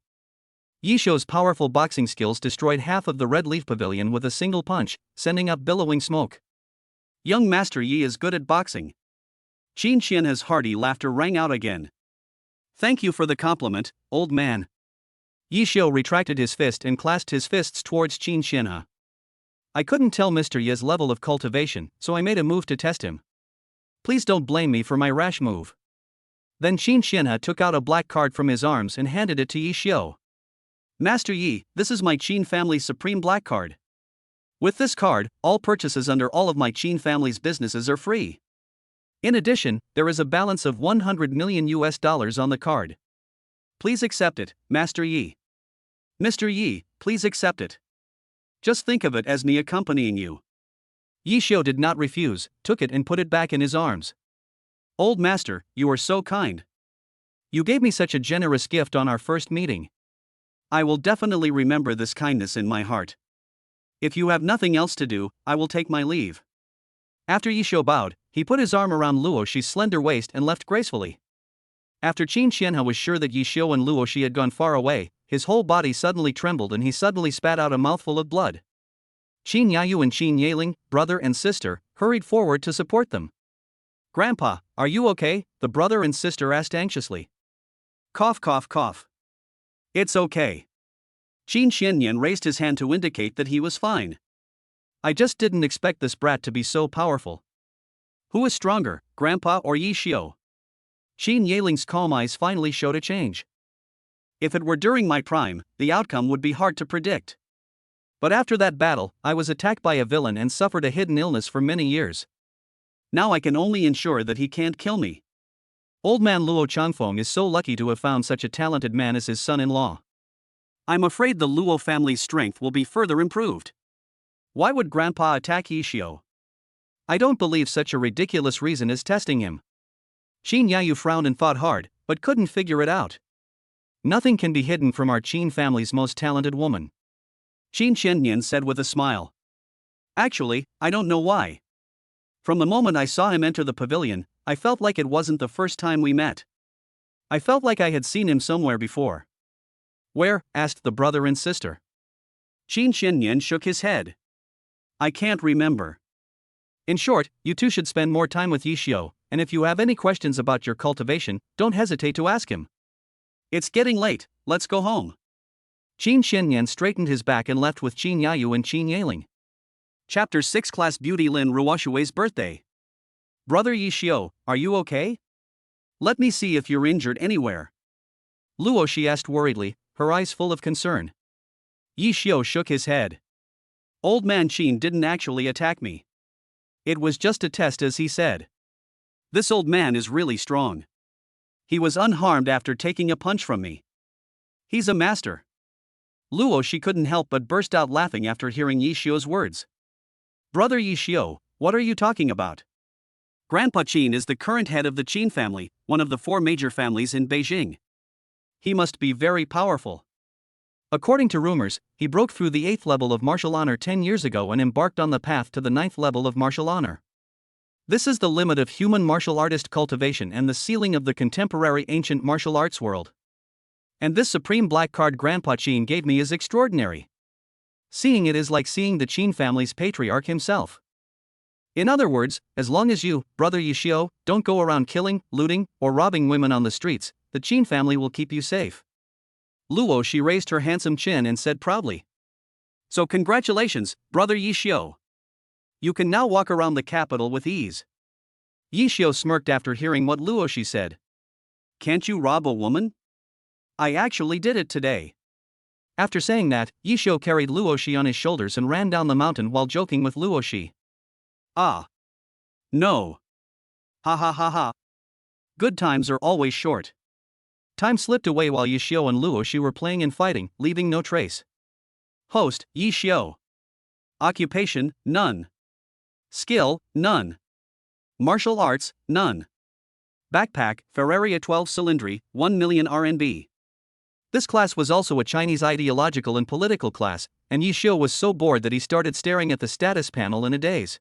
Yishio's powerful boxing skills destroyed half of the Red Leaf Pavilion with a single punch, sending up billowing smoke. Young Master Yi is good at boxing. Qin Xianhe's hearty laughter rang out again. Thank you for the compliment, old man. Yishio retracted his fist and clasped his fists towards Qin Xianhe. I couldn't tell Mr. Yi's level of cultivation, so I made a move to test him. Please don't blame me for my rash move. Then Qin Xianhe took out a black card from his arms and handed it to Yishio. Master Yi, this is my Qin family's supreme black card. With this card, all purchases under all of my Qin family's businesses are free. In addition, there is a balance of 100 million US dollars on the card. Please accept it, Master Yi. Mr. Yi, please accept it. Just think of it as me accompanying you. Yi Xiu did not refuse, took it and put it back in his arms. Old master, you are so kind. You gave me such a generous gift on our first meeting. I will definitely remember this kindness in my heart. If you have nothing else to do, I will take my leave. After Yi Xiu bowed, he put his arm around Luo Shi's slender waist and left gracefully. After Qin Xianhe was sure that Yi Xiu and Luo Shi had gone far away, his whole body suddenly trembled and he suddenly spat out a mouthful of blood. Qin Yayu and Qin Yeling, brother and sister, hurried forward to support them. Grandpa, are you okay? The brother and sister asked anxiously. Cough cough cough. It's okay. Qin Xianyan raised his hand to indicate that he was fine. I just didn't expect this brat to be so powerful. Who is stronger, Grandpa or Yi Xiu? Qin Yeling's calm eyes finally showed a change. If it were during my prime, the outcome would be hard to predict. But after that battle, I was attacked by a villain and suffered a hidden illness for many years. Now I can only ensure that he can't kill me. Old man Luo Changfeng is so lucky to have found such a talented man as his son-in-law. I'm afraid the Luo family's strength will be further improved. Why would Grandpa attack Yi Xiu? I don't believe such a ridiculous reason is testing him. Qin Yayu frowned and thought hard, but couldn't figure it out. Nothing can be hidden from our Qin family's most talented woman. Qin Xianyan said with a smile. Actually, I don't know why. From the moment I saw him enter the pavilion, I felt like it wasn't the first time we met. I felt like I had seen him somewhere before. Where? Asked the brother and sister. Qin Xianyan shook his head. I can't remember. In short, you two should spend more time with Yi Xiu, and if you have any questions about your cultivation, don't hesitate to ask him. It's getting late, let's go home. Qin Xianyan straightened his back and left with Qin Yayu and Qin Yeling. Chapter 6 Class Beauty Lin Ruoshui's birthday. Brother Yi Xiu, are you okay? Let me see if you're injured anywhere. Luo Shi asked worriedly, her eyes full of concern. Yi Xiu shook his head. Old man Qin didn't actually attack me. It was just a test, as he said. This old man is really strong. He was unharmed after taking a punch from me. He's a master. Luo Shi couldn't help but burst out laughing after hearing Yi Xiu's words. Brother Yi Xiu, what are you talking about? Grandpa Qin is the current head of the Qin family, one of the 4 major families in Beijing. He must be very powerful. According to rumors, he broke through the 8th level of martial honor 10 years ago and embarked on the path to the 9th level of martial honor. This is the limit of human martial artist cultivation and the ceiling of the contemporary ancient martial arts world. And this supreme black card Grandpa Qin gave me is extraordinary. Seeing it is like seeing the Qin family's patriarch himself. In other words, as long as you, Brother Yi Xiu, don't go around killing, looting, or robbing women on the streets, the Qin family will keep you safe. Luo Shi raised her handsome chin and said proudly. So congratulations, Brother Yi Xiu. You can now walk around the capital with ease. Yi Xiu smirked after hearing what Luo Shi said. Can't you rob a woman? I actually did it today. After saying that, Yi Xiu carried Luo Shi on his shoulders and ran down the mountain while joking with Luo Shi. Ah. No. Ha ha ha ha. Good times are always short. Time slipped away while Yi Xiu and Luo Shi were playing and fighting, leaving no trace. Host, Yi Xiu. Occupation, none. Skill, none. Martial arts, none. Backpack, Ferraria 12 Cylindri, 1 million RNB. This class was also a Chinese ideological and political class, and Yi Xiu was so bored that he started staring at the status panel in a daze.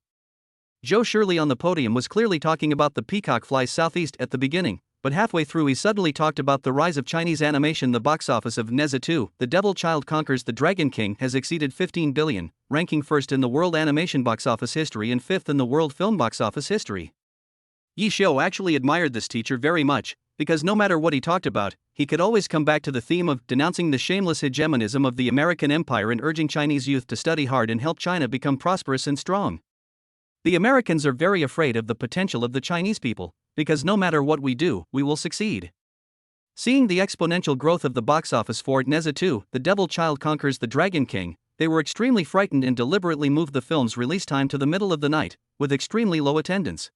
Zhou Shirley on the podium was clearly talking about the peacock flies southeast at the beginning, but halfway through he suddenly talked about the rise of Chinese animation. The box office of Neza 2, The Devil Child Conquers the Dragon King, has exceeded 15 billion, ranking first in the world animation box office history and 5th in the world film box office history. Yi Xiu actually admired this teacher very much, because no matter what he talked about, he could always come back to the theme of denouncing the shameless hegemonism of the American empire and urging Chinese youth to study hard and help China become prosperous and strong. The Americans are very afraid of the potential of the Chinese people, because no matter what we do, we will succeed. Seeing the exponential growth of the box office for Neza 2, The Devil Child Conquers the Dragon King, they were extremely frightened and deliberately moved the film's release time to the middle of the night, with extremely low attendance.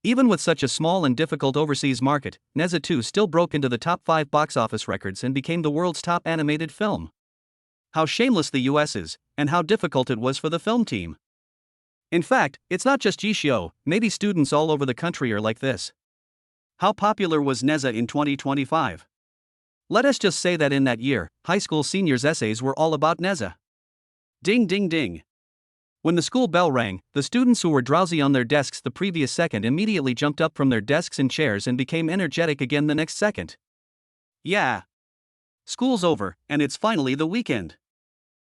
Even with such a small and difficult overseas market, Neza 2 still broke into the top 5 box office records and became the world's top animated film. How shameless the US is, and how difficult it was for the film team. In fact, it's not just Yishio, maybe students all over the country are like this. How popular was Neza in 2025? Let us just say that in that year, high school seniors' essays were all about Neza. Ding ding ding. When the school bell rang, the students who were drowsy on their desks the previous second immediately jumped up from their desks and chairs and became energetic again the next second. Yeah. School's over, and it's finally the weekend.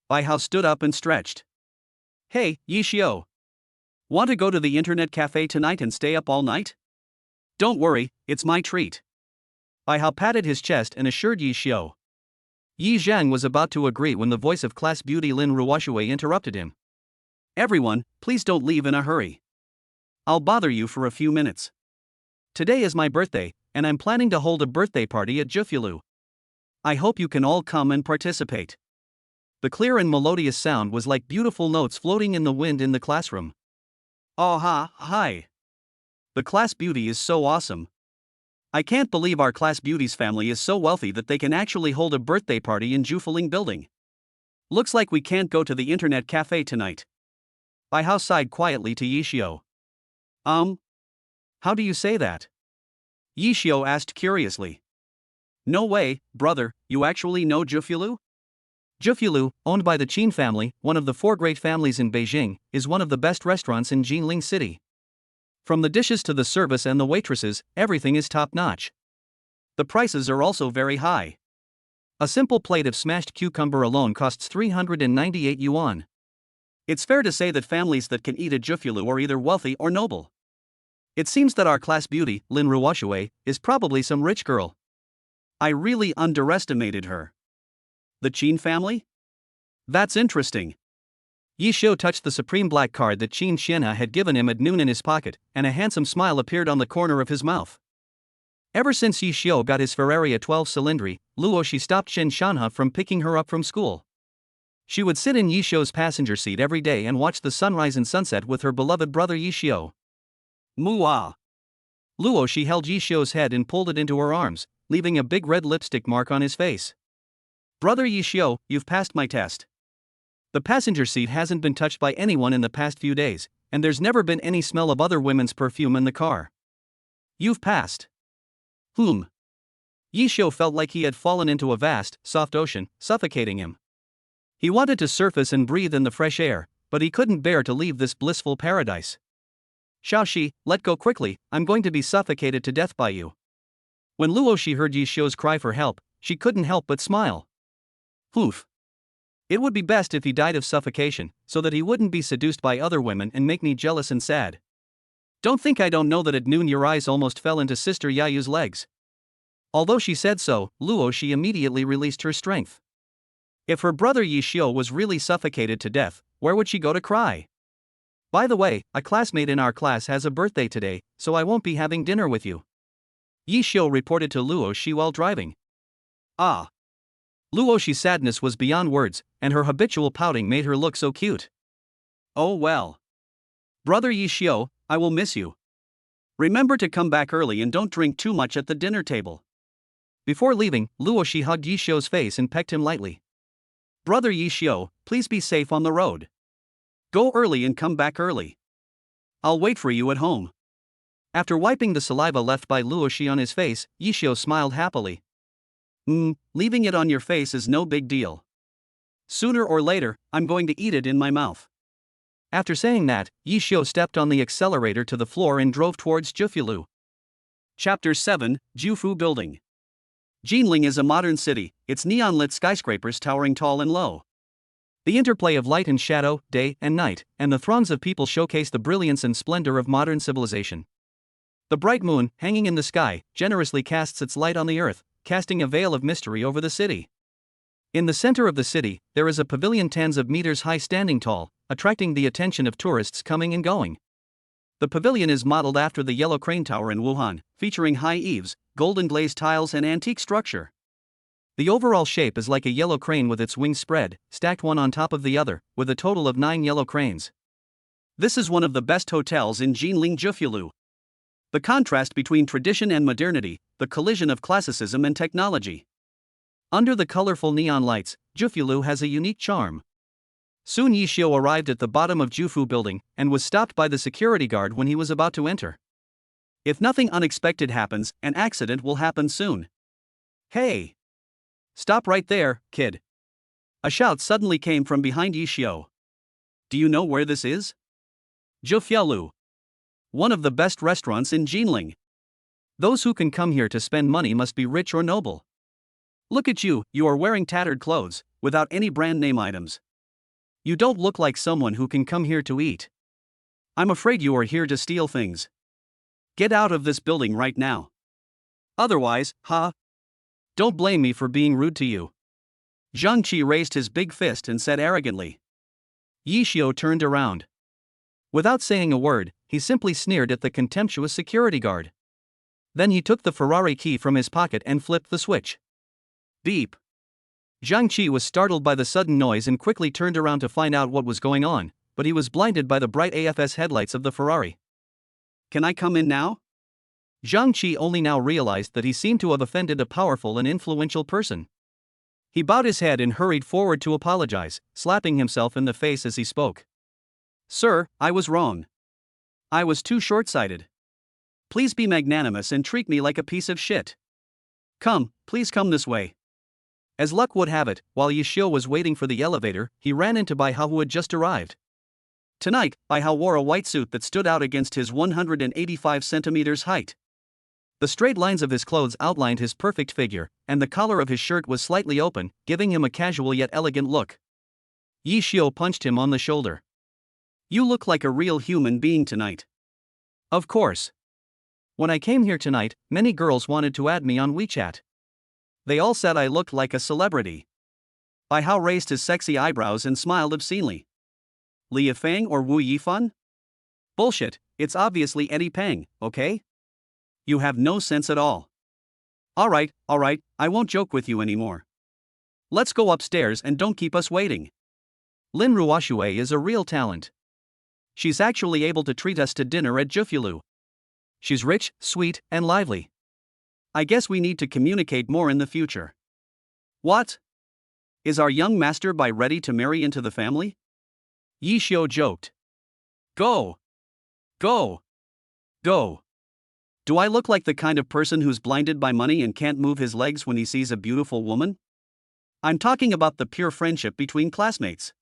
Baihao stood up and stretched. Hey, Yishio. Want to go to the internet cafe tonight and stay up all night? Don't worry, it's my treat. Baihao patted his chest and assured Yishio. Yi Zhang was about to agree when the voice of class beauty Lin Ruoshui interrupted him. Everyone, please don't leave in a hurry. I'll bother you for a few minutes. Today is my birthday, and I'm planning to hold a birthday party at Jufulu. I hope you can all come and participate. The clear and melodious sound was like beautiful notes floating in the wind in the classroom. Oh hi. The class beauty is so awesome. I can't believe our class beauty's family is so wealthy that they can actually hold a birthday party in Jufuling building. Looks like we can't go to the internet cafe tonight. Baihao sighed quietly to Yishio. How do you say that? Yishio asked curiously. No way, brother, you actually know Jufulu? Jufulu, owned by the Qin family, one of the 4 great families in Beijing, is one of the best restaurants in Jinling City. From the dishes to the service and the waitresses, everything is top-notch. The prices are also very high. A simple plate of smashed cucumber alone costs 398 yuan. It's fair to say that families that can eat at Jufulu are either wealthy or noble. It seems that our class beauty, Lin Ruoshui, is probably some rich girl. I really underestimated her. The Qin family? That's interesting. Yishio touched the supreme black card that Qin Xianha had given him at noon in his pocket, and a handsome smile appeared on the corner of his mouth. Ever since Yishio got his Ferrari 12 Cylindri, Luoshi stopped Qin Xianha from picking her up from school. She would sit in Yishio's passenger seat every day and watch the sunrise and sunset with her beloved brother Yishio. Mua! Luoshi held Yishio's head and pulled it into her arms, leaving a big red lipstick mark on his face. Brother Yishio, you've passed my test. The passenger seat hasn't been touched by anyone in the past few days, and there's never been any smell of other women's perfume in the car. You've passed. Yishio felt like he had fallen into a vast, soft ocean, suffocating him. He wanted to surface and breathe in the fresh air, but he couldn't bear to leave this blissful paradise. Xiaoxi, let go quickly, I'm going to be suffocated to death by you. When Luoshi heard Yishio's cry for help, she couldn't help but smile. It would be best if he died of suffocation, so that he wouldn't be seduced by other women and make me jealous and sad. Don't think I don't know that at noon your eyes almost fell into Sister Yayu's legs. Although she said so, Luoshi immediately released her strength. If her brother Yishio was really suffocated to death, where would she go to cry? By the way, a classmate in our class has a birthday today, so I won't be having dinner with you. Yishio reported to Luoshi while driving. Luoshi's sadness was beyond words, and her habitual pouting made her look so cute. Oh well. Brother Yishio, I will miss you. Remember to come back early and don't drink too much at the dinner table. Before leaving, Luoshi hugged Yishio's face and pecked him lightly. Brother Yishio, please be safe on the road. Go early and come back early. I'll wait for you at home. After wiping the saliva left by Luoshi on his face, Yishio smiled happily. Leaving it on your face is no big deal. Sooner or later, I'm going to eat it in my mouth. After saying that, Yishio stepped on the accelerator to the floor and drove towards Jufulu. Chapter 7, Jufu Building. Jinling is a modern city, its neon-lit skyscrapers towering tall and low. The interplay of light and shadow, day and night, and the throngs of people showcase the brilliance and splendor of modern civilization. The bright moon, hanging in the sky, generously casts its light on the earth, casting a veil of mystery over the city. In the center of the city, there is a pavilion tens of meters high standing tall, attracting the attention of tourists coming and going. The pavilion is modeled after the Yellow Crane Tower in Wuhan, featuring high eaves, golden glazed tiles and antique structure. The overall shape is like a yellow crane with its wings spread, stacked one on top of the other, with a total of 9 yellow cranes. This is one of the best hotels in Jinling Jufulu. The contrast between tradition and modernity, the collision of classicism and technology. Under the colorful neon lights, Jufulu has a unique charm. Soon Yishio arrived at the bottom of Jufu building and was stopped by the security guard when he was about to enter. If nothing unexpected happens, an accident will happen soon. Hey! Stop right there, kid. A shout suddenly came from behind Yishio. Do you know where this is? Jufyalu. One of the best restaurants in Jinling. Those who can come here to spend money must be rich or noble. Look at you, you are wearing tattered clothes, without any brand name items. You don't look like someone who can come here to eat. I'm afraid you are here to steal things. Get out of this building right now. Otherwise, don't blame me for being rude to you. Zhang Qi raised his big fist and said arrogantly. Yishio turned around. Without saying a word, he simply sneered at the contemptuous security guard. Then he took the Ferrari key from his pocket and flipped the switch. Beep. Zhang Qi was startled by the sudden noise and quickly turned around to find out what was going on, but he was blinded by the bright AFS headlights of the Ferrari. Can I come in now? Zhang Qi only now realized that he seemed to have offended a powerful and influential person. He bowed his head and hurried forward to apologize, slapping himself in the face as he spoke. Sir, I was wrong. I was too short-sighted. Please be magnanimous and treat me like a piece of shit. Please come this way. As luck would have it, while Yishio was waiting for the elevator, he ran into Bai Hao who had just arrived. Tonight, Bai Hao wore a white suit that stood out against his 185 centimeters height. The straight lines of his clothes outlined his perfect figure, and the collar of his shirt was slightly open, giving him a casual yet elegant look. Yishio punched him on the shoulder. You look like a real human being tonight. Of course. When I came here tonight, many girls wanted to add me on WeChat. They all said I looked like a celebrity. Bai Hao raised his sexy eyebrows and smiled obscenely. Li Yifang or Wu Yifan? Bullshit, it's obviously Eddie Peng, okay? You have no sense at all. Alright, I won't joke with you anymore. Let's go upstairs and don't keep us waiting. Lin Ruoxue is a real talent. She's actually able to treat us to dinner at Jufulu. She's rich, sweet, and lively. I guess we need to communicate more in the future. What? Is our young master Bai ready to marry into the family? Yishio joked. Go! Do I look like the kind of person who's blinded by money and can't move his legs when he sees a beautiful woman? I'm talking about the pure friendship between classmates.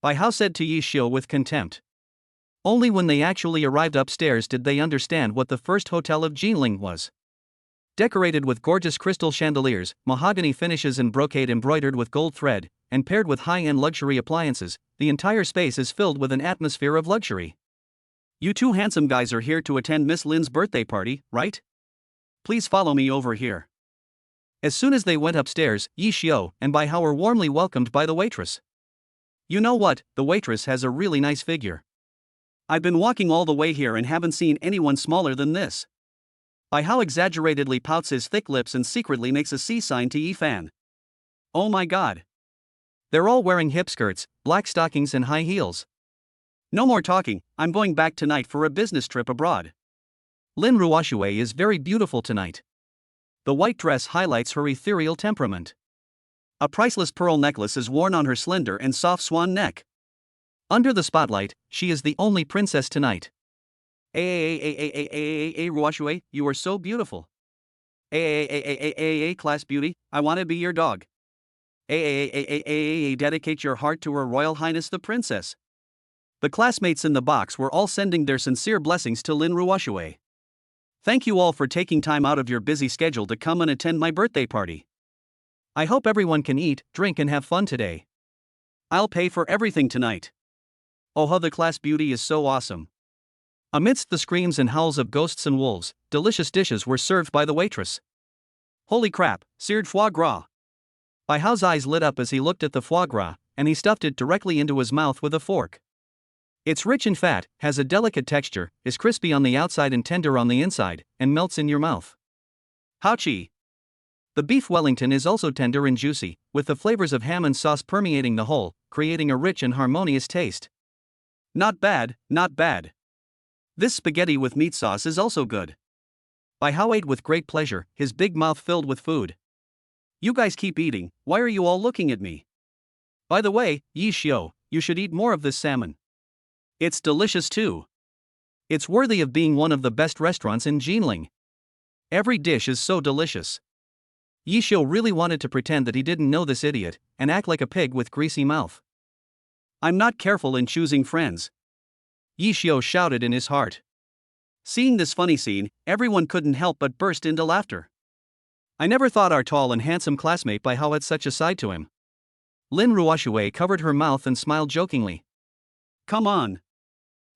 Bai Hao said to Yishio with contempt. Only when they actually arrived upstairs did they understand what the first hotel of Jinling was. Decorated with gorgeous crystal chandeliers, mahogany finishes and brocade embroidered with gold thread, and paired with high-end luxury appliances, the entire space is filled with an atmosphere of luxury. You two handsome guys are here to attend Miss Lin's birthday party, right? Please follow me over here. As soon as they went upstairs, Yishio and Bai Hao were warmly welcomed by the waitress. You know what, the waitress has a really nice figure. I've been walking all the way here and haven't seen anyone smaller than this. Bai Hao exaggeratedly pouts his thick lips and secretly makes a C sign to Yifan. Oh my god. They're all wearing hip skirts, black stockings and high heels. No more talking, I'm going back tonight for a business trip abroad. Lin Ruoxue is very beautiful tonight. The white dress highlights her ethereal temperament. A priceless pearl necklace is worn on her slender and soft swan neck. Under the spotlight, she is the only princess tonight. Ruoxue, you are so beautiful. Class beauty, I want to be your dog. Dedicate your heart to Her Royal Highness the Princess. The classmates in the box were all sending their sincere blessings to Lin Ruoxue. Thank you all for taking time out of your busy schedule to come and attend my birthday party. I hope everyone can eat, drink and have fun today. I'll pay for everything tonight. Oh, the class beauty is so awesome. Amidst the screams and howls of ghosts and wolves, delicious dishes were served by the waitress. Holy crap, seared foie gras. Bai Hao's eyes lit up as he looked at the foie gras, and he stuffed it directly into his mouth with a fork. It's rich in fat, has a delicate texture, is crispy on the outside and tender on the inside, and melts in your mouth. Haochi. The beef Wellington is also tender and juicy, with the flavors of ham and sauce permeating the whole, creating a rich and harmonious taste. Not bad, not bad. This spaghetti with meat sauce is also good. Bai Hao ate with great pleasure, his big mouth filled with food. You guys keep eating, why are you all looking at me? By the way, Yi Xiu, you should eat more of this salmon. It's delicious too. It's worthy of being one of the best restaurants in Jinling. Every dish is so delicious. Yi Xiu really wanted to pretend that he didn't know this idiot, and act like a pig with greasy mouth. I'm not careful in choosing friends. Yi Xiu shouted in his heart. Seeing this funny scene, everyone couldn't help but burst into laughter. I never thought our tall and handsome classmate Bai Hao had such a side to him. Lin Ruoshui covered her mouth and smiled jokingly. Come on.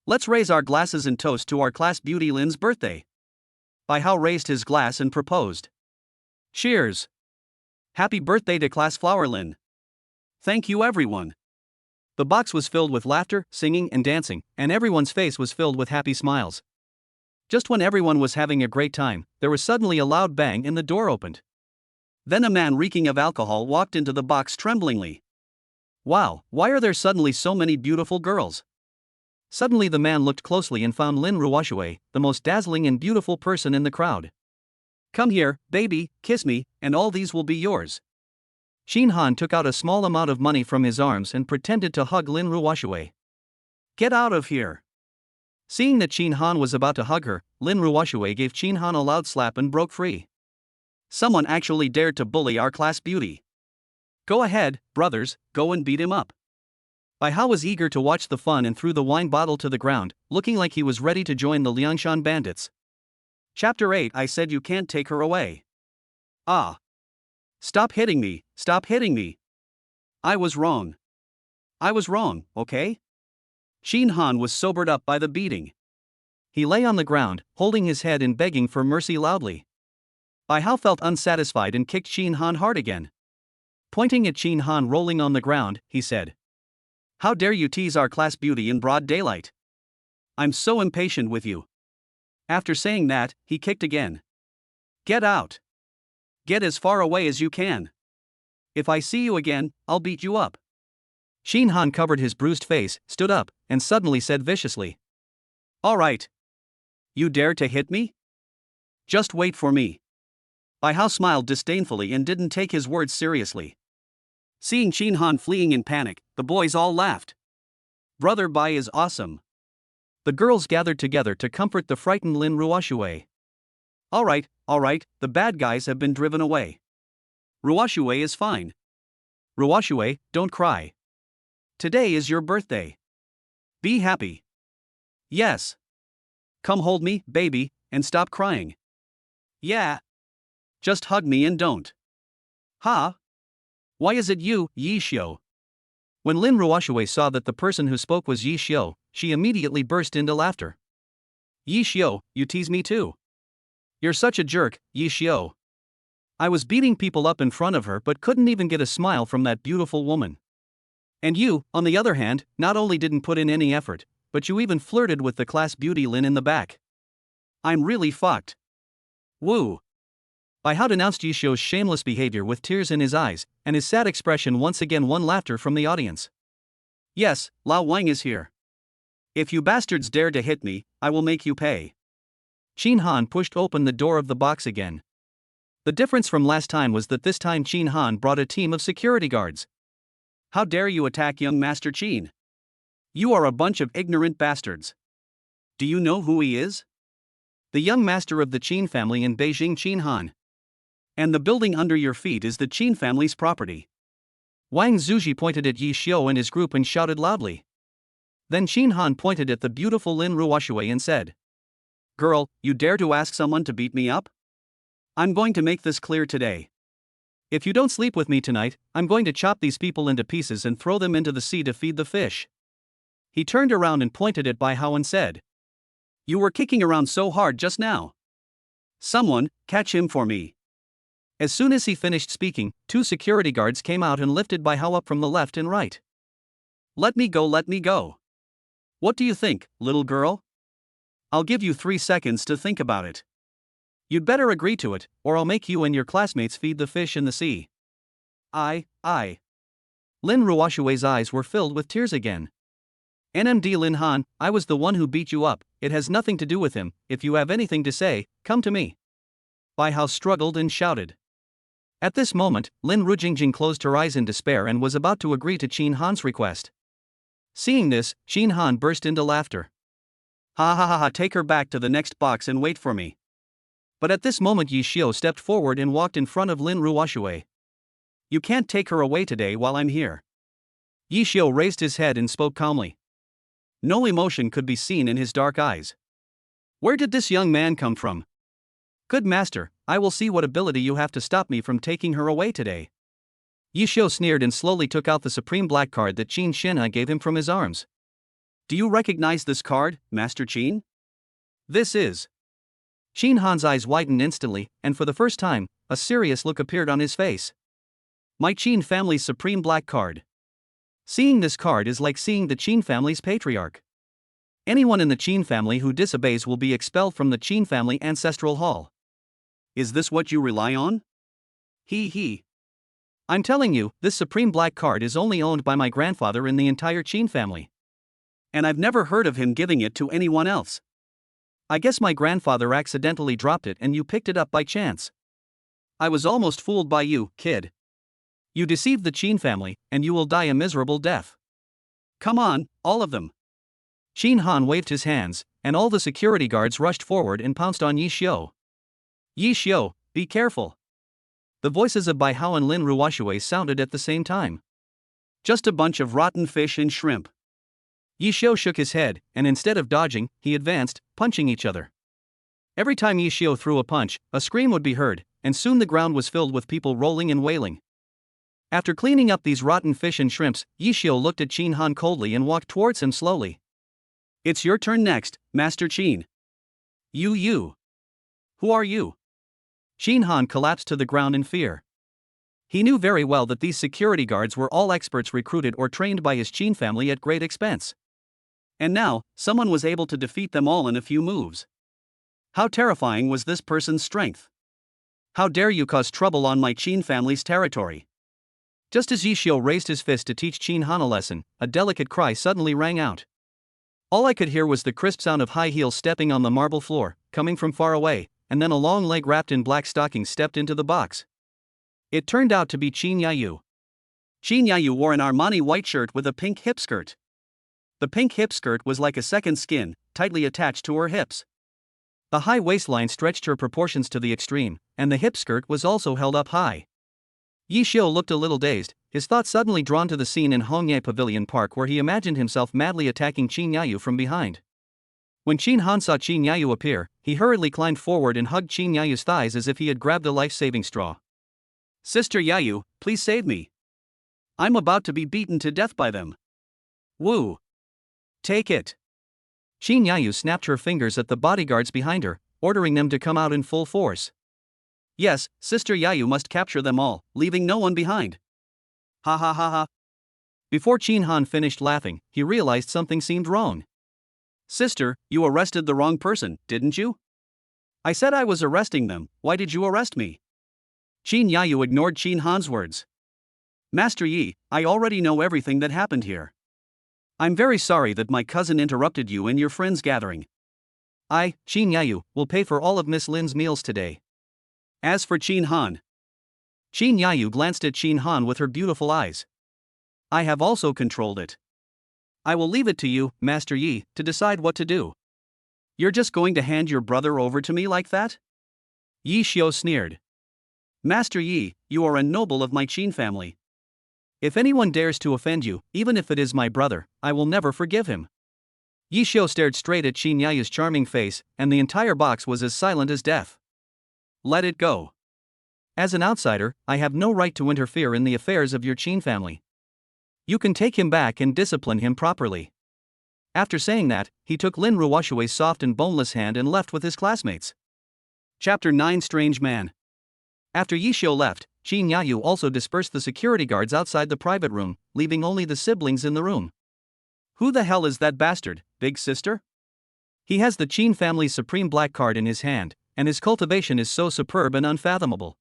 Let's raise our glasses and toast to our class beauty Lin's birthday. Bai Hao raised his glass and proposed. Cheers. Happy birthday to class flower Lin. Thank you everyone. The box was filled with laughter, singing and dancing, and everyone's face was filled with happy smiles. Just when everyone was having a great time, there was suddenly a loud bang and the door opened. Then a man reeking of alcohol walked into the box tremblingly. Wow, why are there suddenly so many beautiful girls? Suddenly the man looked closely and found Lin Ruoshui, the most dazzling and beautiful person in the crowd. Come here, baby, kiss me, and all these will be yours. Shin Han took out a small amount of money from his arms and pretended to hug Lin Ruoshui. Get out of here. Seeing that Shin Han was about to hug her, Lin Ruoshui gave Shin Han a loud slap and broke free. Someone actually dared to bully our class beauty. Go ahead, brothers, go and beat him up. Bai Hao was eager to watch the fun and threw the wine bottle to the ground, looking like he was ready to join the Liangshan bandits. Chapter 8 I said you can't take her away. Ah. Stop hitting me, stop hitting me. I was wrong. I was wrong, okay? Shin Han was sobered up by the beating. He lay on the ground, holding his head and begging for mercy loudly. Bai Hao felt unsatisfied and kicked Shin Han hard again. Pointing at Shin Han rolling on the ground, he said, How dare you tease our class beauty in broad daylight? I'm so impatient with you. After saying that, he kicked again. Get out. Get as far away as you can. If I see you again, I'll beat you up. Shin Han covered his bruised face, stood up, and suddenly said viciously. All right. You dare to hit me? Just wait for me. Bai Hao smiled disdainfully and didn't take his words seriously. Seeing Shin Han fleeing in panic, the boys all laughed. Brother Bai is awesome. The girls gathered together to comfort the frightened Lin Ruoshui. All right, the bad guys have been driven away. Ruoshui is fine. Ruoshui, don't cry. Today is your birthday. Be happy. Yes. Come hold me, baby, and stop crying. Yeah. Just hug me and don't. Ha? Why is it you, Yi Xiu? When Lin Ruoshui saw that the person who spoke was Yi Xiu, she immediately burst into laughter. Yi Xiu, you tease me too. You're such a jerk, Yi Xiu. I was beating people up in front of her but couldn't even get a smile from that beautiful woman. And you, on the other hand, not only didn't put in any effort, but you even flirted with the class beauty Lin in the back. I'm really fucked. Woo. Bai Hao denounced Yi Xiu's shameless behavior with tears in his eyes, and his sad expression once again won laughter from the audience. Yes, Lao Wang is here. If you bastards dare to hit me, I will make you pay. Shin Han pushed open the door of the box again. The difference from last time was that this time Shin Han brought a team of security guards. How dare you attack young Master Qin? You are a bunch of ignorant bastards. Do you know who he is? The young master of the Qin family in Beijing, Qin Han. And the building under your feet is the Qin family's property. Wang Zuji pointed at Yi Xiu and his group and shouted loudly. Then Qin Han pointed at the beautiful Lin Ruoshui and said, Girl, you dare to ask someone to beat me up? I'm going to make this clear today. If you don't sleep with me tonight, I'm going to chop these people into pieces and throw them into the sea to feed the fish. He turned around and pointed at Bai Hao and said, You were kicking around so hard just now. Someone, catch him for me. As soon as he finished speaking, 2 security guards came out and lifted Bai Hao up from the left and right. Let me go, let me go. What do you think, little girl? I'll give you 3 seconds to think about it. You'd better agree to it, or I'll make you and your classmates feed the fish in the sea. I. Lin Ruoshue's eyes were filled with tears again. NMD Lin Han, I was the one who beat you up, it has nothing to do with him, if you have anything to say, come to me. Bai Hao struggled and shouted. At this moment, Lin Rujingjing closed her eyes in despair and was about to agree to Qin Han's request. Seeing this, Qin Han burst into laughter. Ha ha ha ha, take her back to the next box and wait for me. But at this moment Yi Xiu stepped forward and walked in front of Lin Ruoshue. You can't take her away today while I'm here. Yi Xiu raised his head and spoke calmly. No emotion could be seen in his dark eyes. Where did this young man come from? Good master, I will see what ability you have to stop me from taking her away today. Yi Xiu sneered and slowly took out the supreme black card that Qin Shenhe gave him from his arms. Do you recognize this card, Master Qin? This is. Qin Han's eyes widened instantly, and for the first time, a serious look appeared on his face. My Qin family's supreme black card. Seeing this card is like seeing the Qin family's patriarch. Anyone in the Qin family who disobeys will be expelled from the Qin family ancestral hall. Is this what you rely on? He. I'm telling you, this supreme black card is only owned by my grandfather in the entire Qin family. And I've never heard of him giving it to anyone else. I guess my grandfather accidentally dropped it and you picked it up by chance. I was almost fooled by you, kid. You deceived the Qin family, and you will die a miserable death. Come on, all of them. Qin Han waved his hands, and all the security guards rushed forward and pounced on Yi Xiu. Yi Xiu, be careful. The voices of Bai Hao and Lin Ruoshue sounded at the same time. Just a bunch of rotten fish and shrimp. Yi Xiu shook his head, and instead of dodging, he advanced, punching each other. Every time Yi Xiu threw a punch, a scream would be heard, and soon the ground was filled with people rolling and wailing. After cleaning up these rotten fish and shrimps, Yi Xiu looked at Qin Han coldly and walked towards him slowly. It's your turn next, Master Qin. You. Who are you? Qin Han collapsed to the ground in fear. He knew very well that these security guards were all experts recruited or trained by his Qin family at great expense. And now, someone was able to defeat them all in a few moves. How terrifying was this person's strength? How dare you cause trouble on my Qin family's territory? Just as Yi Xiu raised his fist to teach Qin Han a lesson, a delicate cry suddenly rang out. All I could hear was the crisp sound of high heels stepping on the marble floor, coming from far away, and then a long leg wrapped in black stockings stepped into the box. It turned out to be Qin Yayu. Qin Yayu wore an Armani white shirt with a pink hip skirt. The pink hip skirt was like a second skin, tightly attached to her hips. The high waistline stretched her proportions to the extreme, and the hip skirt was also held up high. Yi Xiu looked a little dazed, his thoughts suddenly drawn to the scene in Hongye Pavilion Park where he imagined himself madly attacking Qin Yayu from behind. When Qin Han saw Qin Yayu appear, he hurriedly climbed forward and hugged Qin Yayu's thighs as if he had grabbed a life-saving straw. Sister Yayu, please save me. I'm about to be beaten to death by them. Woo! Take it! Qin Yayu snapped her fingers at the bodyguards behind her, ordering them to come out in full force. Yes, Sister Yayu must capture them all, leaving no one behind. Ha ha ha ha. Before Qin Han finished laughing, he realized something seemed wrong. Sister, you arrested the wrong person, didn't you? I said I was arresting them, why did you arrest me? Qin Yayu ignored Qin Han's words. Master Yi, I already know everything that happened here. I'm very sorry that my cousin interrupted you in your friend's gathering. I, Qin Yayu, will pay for all of Miss Lin's meals today. As for Qin Han. Qin Yayu glanced at Qin Han with her beautiful eyes. I have also controlled it. I will leave it to you, Master Yi, to decide what to do. You're just going to hand your brother over to me like that? Yi Xiu sneered. Master Yi, you are a noble of my Qin family. If anyone dares to offend you, even if it is my brother, I will never forgive him. Yi Xiu stared straight at Qin Yayu's charming face, and the entire box was as silent as death. Let it go. As an outsider, I have no right to interfere in the affairs of your Qin family. You can take him back and discipline him properly. After saying that, he took Lin Ruoshue's soft and boneless hand and left with his classmates. Chapter 9 Strange Man. After Yi Xiu left, Qin Yayu also dispersed the security guards outside the private room, leaving only the siblings in the room. Who the hell is that bastard, big sister? He has the Qin family's supreme black card in his hand, and his cultivation is so superb and unfathomable.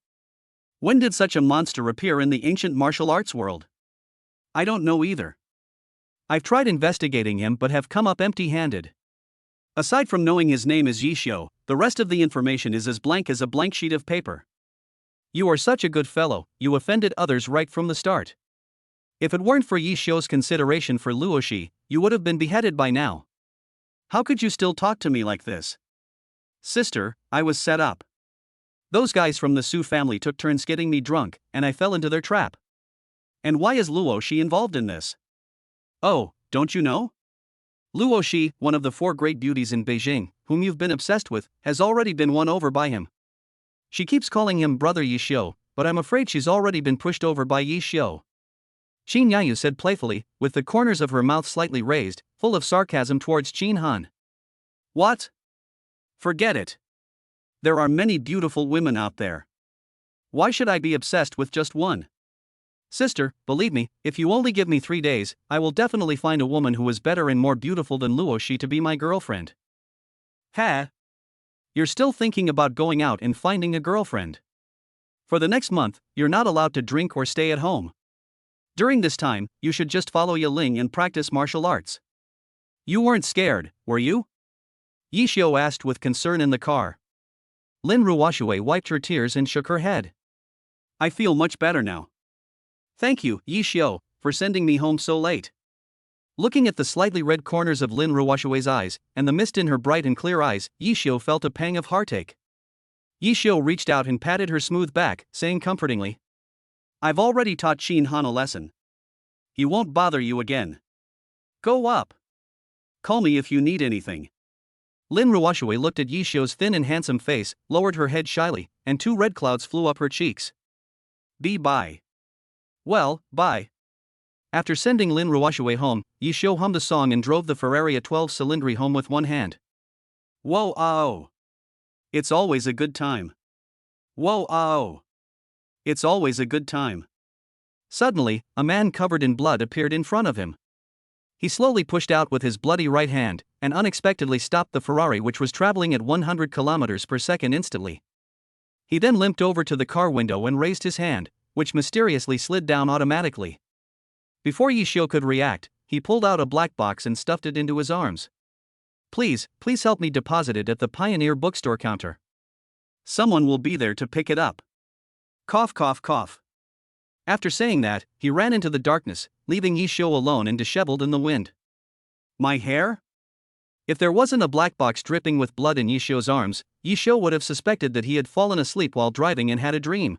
When did such a monster appear in the ancient martial arts world? I don't know either. I've tried investigating him but have come up empty-handed. Aside from knowing his name is Yishio, the rest of the information is as blank as a blank sheet of paper. You are such a good fellow, you offended others right from the start. If it weren't for Yishio's consideration for Luoshi, you would have been beheaded by now. How could you still talk to me like this? Sister, I was set up. Those guys from the Su family took turns getting me drunk, and I fell into their trap. And why is Luoshi involved in this? Oh, don't you know? Luoshi, one of the 4 great beauties in Beijing, whom you've been obsessed with, has already been won over by him. She keeps calling him Brother Yishio, but I'm afraid she's already been pushed over by Yishio. Qin Yayu said playfully, with the corners of her mouth slightly raised, full of sarcasm towards Qin Han. What? Forget it. There are many beautiful women out there. Why should I be obsessed with just one? Sister, believe me, if you only give me 3 days, I will definitely find a woman who is better and more beautiful than Luoshi to be my girlfriend. Ha! You're still thinking about going out and finding a girlfriend. For the next month, you're not allowed to drink or stay at home. During this time, you should just follow Yiling and practice martial arts. You weren't scared, were you? Yishio asked with concern in the car. Lin Ruoxue wiped her tears and shook her head. I feel much better now. Thank you, Yishio, for sending me home so late. Looking at the slightly red corners of Lin Ruoxue's eyes, and the mist in her bright and clear eyes, Yishio felt a pang of heartache. Yishio reached out and patted her smooth back, saying comfortingly, I've already taught Qin Han a lesson. He won't bother you again. Go up. Call me if you need anything. Lin Ruoxue looked at Yishio's thin and handsome face, lowered her head shyly, and 2 red clouds flew up her cheeks. Bye. Well, bye. After sending Lin Ruoxue home, Yishio hummed a song and drove the Ferrari 12 Cylindri home with one hand. Whoa, oh. It's always a good time. Whoa, oh. It's always a good time. Suddenly, a man covered in blood appeared in front of him. He slowly pushed out with his bloody right hand, and unexpectedly stopped the Ferrari, which was traveling at 100 kilometers per second instantly. He then limped over to the car window and raised his hand, which mysteriously slid down automatically. Before Yishio could react, he pulled out a black box and stuffed it into his arms. Please help me deposit it at the Pioneer bookstore counter. Someone will be there to pick it up. Cough, cough, cough. After saying that, he ran into the darkness, leaving Yishio alone and disheveled in the wind. My hair? If there wasn't a black box dripping with blood in Yishio's arms, Yishio would have suspected that he had fallen asleep while driving and had a dream.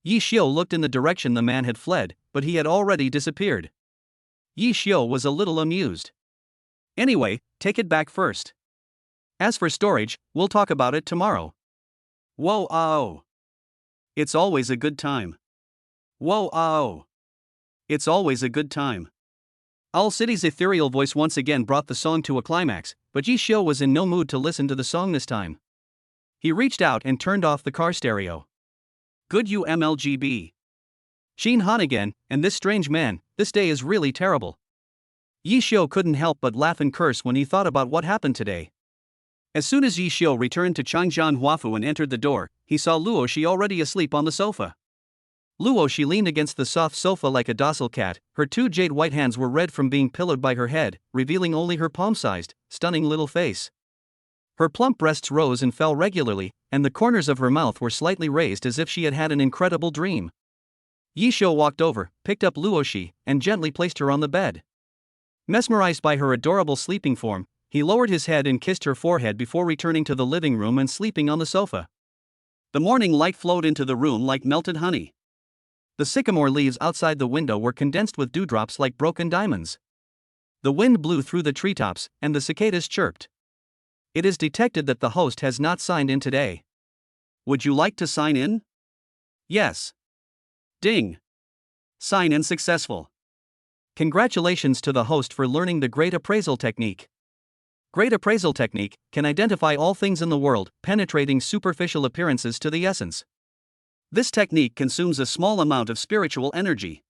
Yishio looked in the direction the man had fled, but he had already disappeared. Yishio was a little amused. Anyway, take it back first. As for storage, we'll talk about it tomorrow. Whoa, oh. It's always a good time. Whoa, oh. It's always a good time. Owl City's ethereal voice once again brought the song to a climax, but Yishio was in no mood to listen to the song this time. He reached out and turned off the car stereo. Good UMLGB. Qin Han again, and this strange man, this day is really terrible. Yishio couldn't help but laugh and curse when he thought about what happened today. As soon as Yishio returned to Changjian Huafu and entered the door, he saw Luoshi already asleep on the sofa. Luoshi leaned against the soft sofa like a docile cat, her 2 jade white hands were red from being pillowed by her head, revealing only her palm-sized, stunning little face. Her plump breasts rose and fell regularly, and the corners of her mouth were slightly raised as if she had had an incredible dream. Yishio walked over, picked up Luoshi, and gently placed her on the bed. Mesmerized by her adorable sleeping form, he lowered his head and kissed her forehead before returning to the living room and sleeping on the sofa. The morning light flowed into the room like melted honey. The sycamore leaves outside the window were condensed with dewdrops like broken diamonds. The wind blew through the treetops, and the cicadas chirped. It is detected that the host has not signed in today. Would you like to sign in? Yes. Ding. Sign in successful. Congratulations to the host for learning the Great Appraisal Technique. Great Appraisal Technique can identify all things in the world, penetrating superficial appearances to the essence. This technique consumes a small amount of spiritual energy.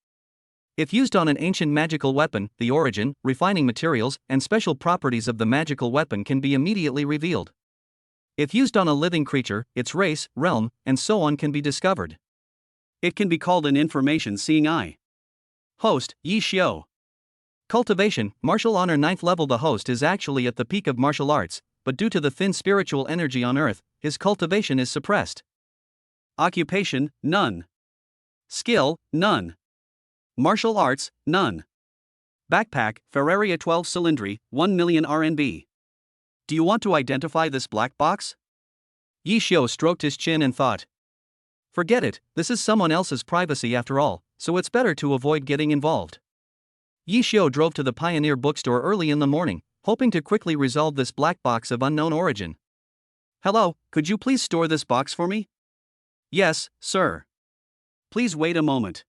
If used on an ancient magical weapon, the origin, refining materials, and special properties of the magical weapon can be immediately revealed. If used on a living creature, its race, realm, and so on can be discovered. It can be called an information seeing eye. Host, Yi Xiao. Cultivation, martial honor 9th level. The host is actually at the peak of martial arts, but due to the thin spiritual energy on earth, his cultivation is suppressed. Occupation, none. Skill, none. Martial arts, none. Backpack, Ferraria 12 cylindry, 1 million RNB. Do you want to identify this black box? Yi Xiao stroked his chin and thought. Forget it, this is someone else's privacy after all, so it's better to avoid getting involved. Yi Xiao drove to the Pioneer bookstore early in the morning, hoping to quickly resolve this black box of unknown origin. Hello, could you please store this box for me? Yes, sir. Please wait a moment.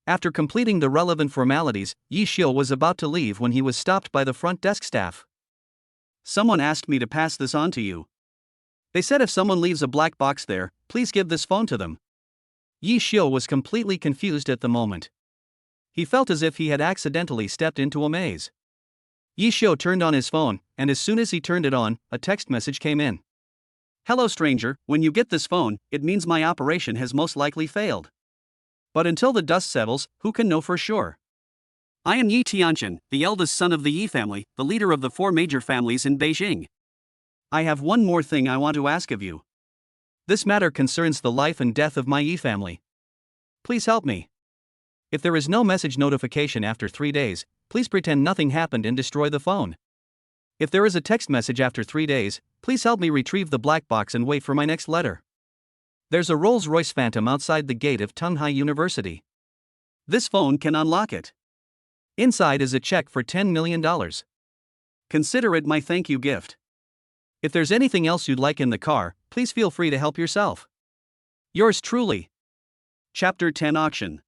After completing the relevant formalities, Yi Xiao was about to leave when he was stopped by the front desk staff. Someone asked me to pass this on to you. They said if someone leaves a black box there, please give this phone to them. Yi Xiao was completely confused at the moment. He felt as if he had accidentally stepped into a maze. Yi Xiao turned on his phone, and as soon as he turned it on, a text message came in. Hello stranger, when you get this phone, it means my operation has most likely failed. But until the dust settles, who can know for sure? I am Yi Tianqian, the eldest son of the Yi family, the leader of the 4 major families in Beijing. I have one more thing I want to ask of you. This matter concerns the life and death of my Yi family. Please help me. If there is no message notification after 3 days, please pretend nothing happened and destroy the phone. If there is a text message after 3 days, please help me retrieve the black box and wait for my next letter. There's a Rolls-Royce Phantom outside the gate of Tunghai University. This phone can unlock it. Inside is a check for $10 million. Consider it my thank you gift. If there's anything else you'd like in the car, please feel free to help yourself. Yours truly. Chapter 10 Auction.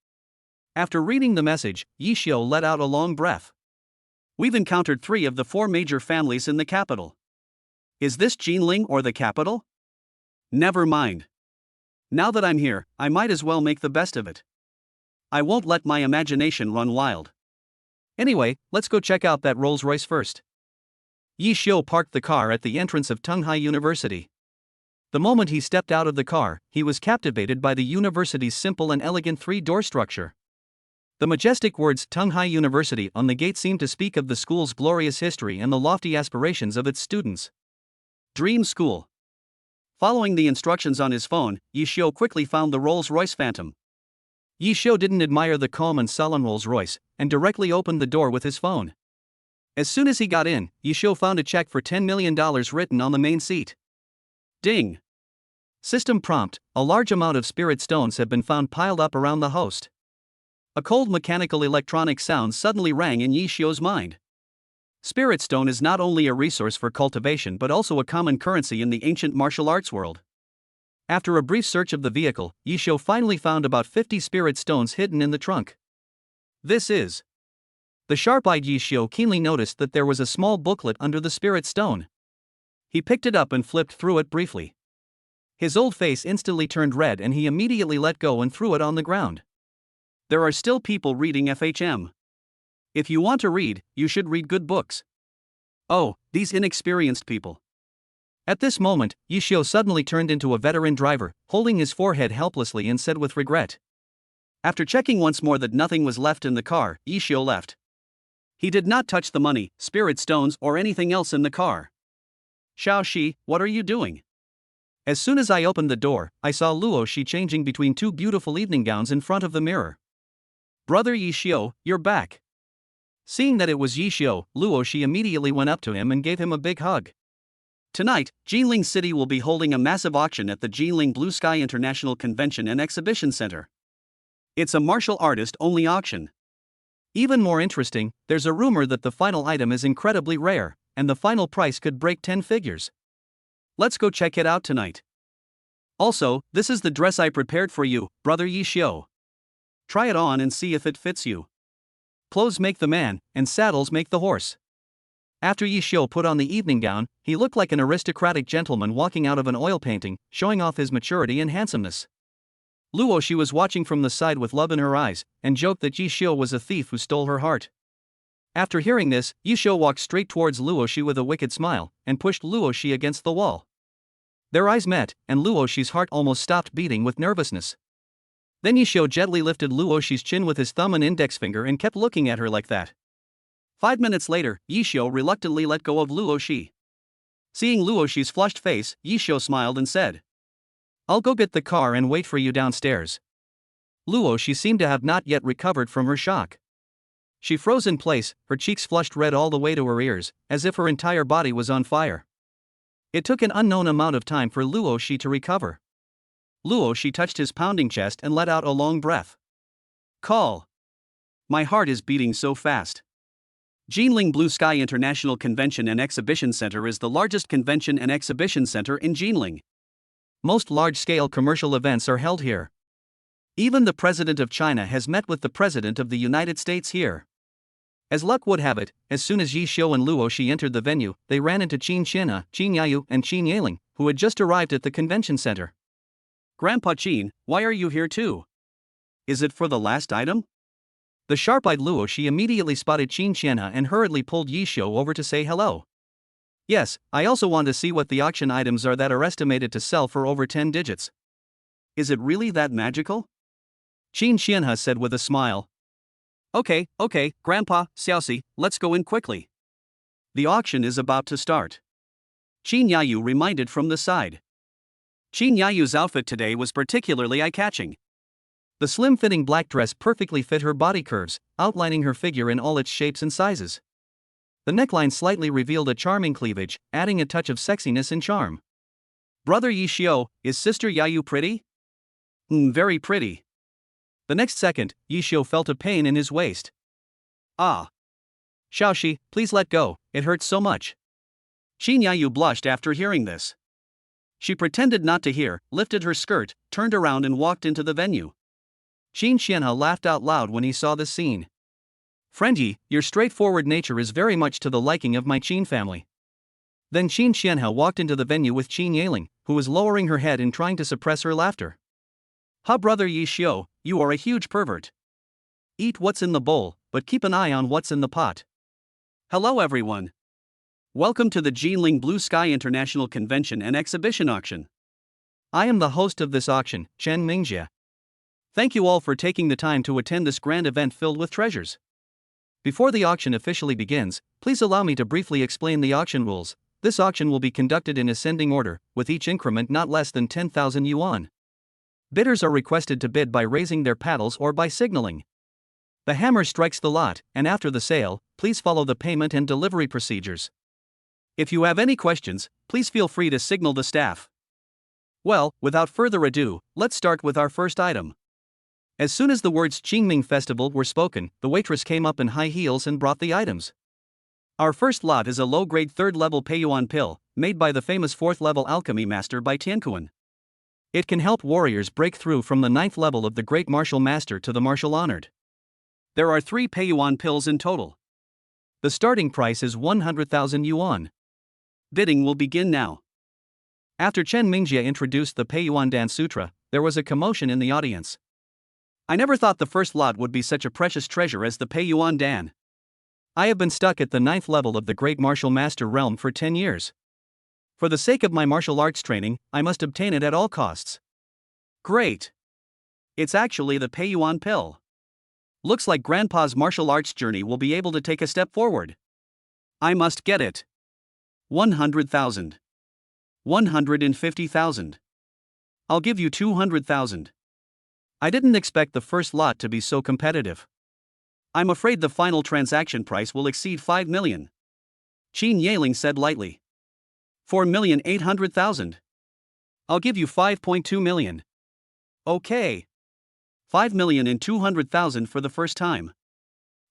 After reading the message, Yi Xiao let out a long breath. We've encountered 3 of the 4 major families in the capital. Is this Jinling or the capital? Never mind. Now that I'm here, I might as well make the best of it. I won't let my imagination run wild. Anyway, let's go check out that Rolls-Royce first. Yi Xiao parked the car at the entrance of Tunghai University. The moment he stepped out of the car, he was captivated by the university's simple and elegant 3-door structure. The majestic words Tunghai University on the gate seemed to speak of the school's glorious history and the lofty aspirations of its students. Dream School. Following the instructions on his phone, Yi Xiao quickly found the Rolls-Royce Phantom. Yi Xiao didn't admire the calm and sullen Rolls-Royce, and directly opened the door with his phone. As soon as he got in, Yi Xiao found a check for $10 million written on the main seat. Ding! System prompt: a large amount of spirit stones have been found piled up around the host. A cold mechanical electronic sound suddenly rang in Yi Xiao's mind. Spirit stone is not only a resource for cultivation but also a common currency in the ancient martial arts world. After a brief search of the vehicle, Yi Xiao finally found about 50 spirit stones hidden in the trunk. This is. The sharp-eyed Yi Xiao keenly noticed that there was a small booklet under the spirit stone. He picked it up and flipped through it briefly. His old face instantly turned red and he immediately let go and threw it on the ground. There are still people reading FHM. If you want to read, you should read good books. Oh, these inexperienced people. At this moment, Yi Xiao suddenly turned into a veteran driver, holding his forehead helplessly and said with regret. After checking once more that nothing was left in the car, Yi Xiao left. He did not touch the money, spirit stones, or anything else in the car. Xiao Shi, what are you doing? As soon as I opened the door, I saw Luo Shi changing between 2 beautiful evening gowns in front of the mirror. Brother Yi Xiao, you're back. Seeing that it was Yi Xiao, Luo Shi immediately went up to him and gave him a big hug. Tonight, Jinling City will be holding a massive auction at the Jinling Blue Sky International Convention and Exhibition Center. It's a martial artist-only auction. Even more interesting, there's a rumor that the final item is incredibly rare, and the final price could break 10 figures. Let's go check it out tonight. Also, this is the dress I prepared for you, Brother Yi Xiao. Try it on and see if it fits you. Clothes make the man, and saddles make the horse. After Yi Xiao put on the evening gown, he looked like an aristocratic gentleman walking out of an oil painting, showing off his maturity and handsomeness. Luo Shi was watching from the side with love in her eyes, and joked that Yi Xiao was a thief who stole her heart. After hearing this, Yi Xiao walked straight towards Luo Shi with a wicked smile, and pushed Luo Shi against the wall. Their eyes met, and Luo Shi's heart almost stopped beating with nervousness. Then Yishio gently lifted Luo Shi's chin with his thumb and index finger and kept looking at her like that. 5 minutes later, Yishio reluctantly let go of Luo Shi. Seeing Luo Shi's flushed face, Yishio smiled and said, "I'll go get the car and wait for you downstairs." Luo Shi seemed to have not yet recovered from her shock. She froze in place, her cheeks flushed red all the way to her ears, as if her entire body was on fire. It took an unknown amount of time for Luo Shi to recover. Luo Shi touched his pounding chest and let out a long breath. "Call. My heart is beating so fast." Jinling Blue Sky International Convention and Exhibition Center is the largest convention and exhibition center in Jinling. Most large-scale commercial events are held here. Even the President of China has met with the President of the United States here. As luck would have it, as soon as Yi Xiu and Luo Shi entered the venue, they ran into Qin Qianhe, Qin Yayu, and Qin Yeling, who had just arrived at the convention center. "Grandpa Qin, why are you here too? Is it for the last item?" The sharp-eyed Luo Shi immediately spotted Qin Qianhe and hurriedly pulled Yi Xiu over to say hello. "Yes, I also want to see what the auction items are that are estimated to sell for over 10 digits. Is it really that magical?" Qin Qianhe said with a smile. Okay, Grandpa, Xiaoxi, let's go in quickly. The auction is about to start." Qin Yayu reminded from the side. Qin Yayu's outfit today was particularly eye-catching. The slim-fitting black dress perfectly fit her body curves, outlining her figure in all its shapes and sizes. The neckline slightly revealed a charming cleavage, adding a touch of sexiness and charm. "Brother Yi Xiu, is Sister Yayu pretty?" Very pretty." The next second, Yi Xiu felt a pain in his waist. "Ah. Xiaoxi, please let go, it hurts so much." Qin Yayu blushed after hearing this. She pretended not to hear, lifted her skirt, turned around and walked into the venue. Qin Qianhe laughed out loud when he saw this scene. "Friend Yi, your straightforward nature is very much to the liking of my Qin family." Then Qin Qianhe walked into the venue with Qin Yeling, who was lowering her head and trying to suppress her laughter. "Ha, brother Yi Xiu, you are a huge pervert. Eat what's in the bowl, but keep an eye on what's in the pot." Hello everyone. Welcome to the Jinling Blue Sky International Convention and Exhibition Auction. I am the host of this auction, Chen Mingjie. Thank you all for taking the time to attend this grand event filled with treasures. Before the auction officially begins, please allow me to briefly explain the auction rules. This auction will be conducted in ascending order, with each increment not less than 10,000 yuan. Bidders are requested to bid by raising their paddles or by signaling. The hammer strikes the lot, and after the sale, please follow the payment and delivery procedures. If you have any questions, please feel free to signal the staff. Well, without further ado, let's start with our first item. As soon as the words Qingming Festival were spoken, the waitress came up in high heels and brought the items. Our first lot is a low-grade 3rd-level Peiyuan pill, made by the famous 4th-level alchemy master by Tiankuan. It can help warriors break through from the 9th level of the great martial master to the martial honored. There are 3 Peiyuan pills in total. The starting price is 100,000 yuan. Bidding will begin now. After Chen Mingjie introduced the Peiyuan Dan Sutra, there was a commotion in the audience. I never thought the first lot would be such a precious treasure as the Peiyuan Dan. I have been stuck at the 9th level of the great martial master realm for 10 years. For the sake of my martial arts training, I must obtain it at all costs. Great. It's actually the Peiyuan pill. Looks like Grandpa's martial arts journey will be able to take a step forward. I must get it. 100,000. 150,000. I'll give you 200,000. I didn't expect the first lot to be so competitive. I'm afraid the final transaction price will exceed 5 million. Qin Yeling said lightly. 4,800,000. I'll give you 5.2 million. Okay. 5,200,000 for the first time.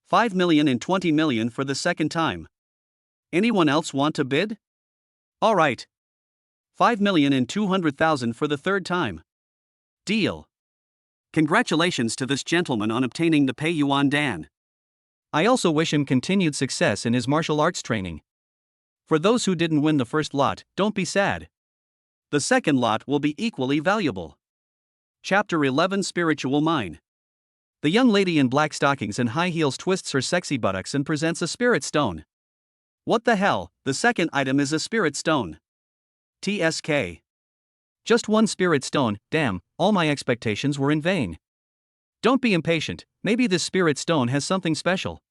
5,020 million for the second time. Anyone else want to bid? All right. 5,200,000 for the third time. Deal. Congratulations to this gentleman on obtaining the Peiyuan Dan. I also wish him continued success in his martial arts training. For those who didn't win the first lot, don't be sad. The second lot will be equally valuable. Chapter 11 Spiritual Mine. The young lady in black stockings and high heels twists her sexy buttocks and presents a spirit stone. What the hell, the second item is a spirit stone. TSK. Just one spirit stone, damn, all my expectations were in vain. Don't be impatient, maybe this spirit stone has something special.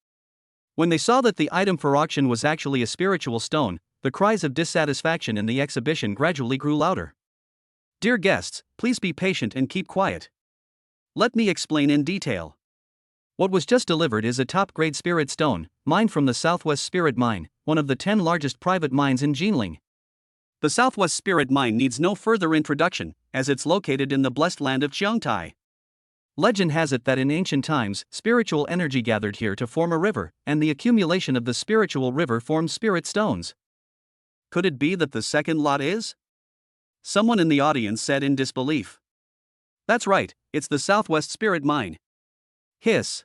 When they saw that the item for auction was actually a spiritual stone, the cries of dissatisfaction in the exhibition gradually grew louder. Dear guests, please be patient and keep quiet. Let me explain in detail. What was just delivered is a top-grade spirit stone, mined from the Southwest Spirit Mine, one of the 10 largest private mines in Jinling. The Southwest Spirit Mine needs no further introduction, as it's located in the blessed land of Cheongtai. Legend has it that in ancient times, spiritual energy gathered here to form a river, and the accumulation of the spiritual river formed spirit stones. Could it be that the second lot is? Someone in the audience said in disbelief. That's right, it's the Southwest Spirit Mine. Hiss.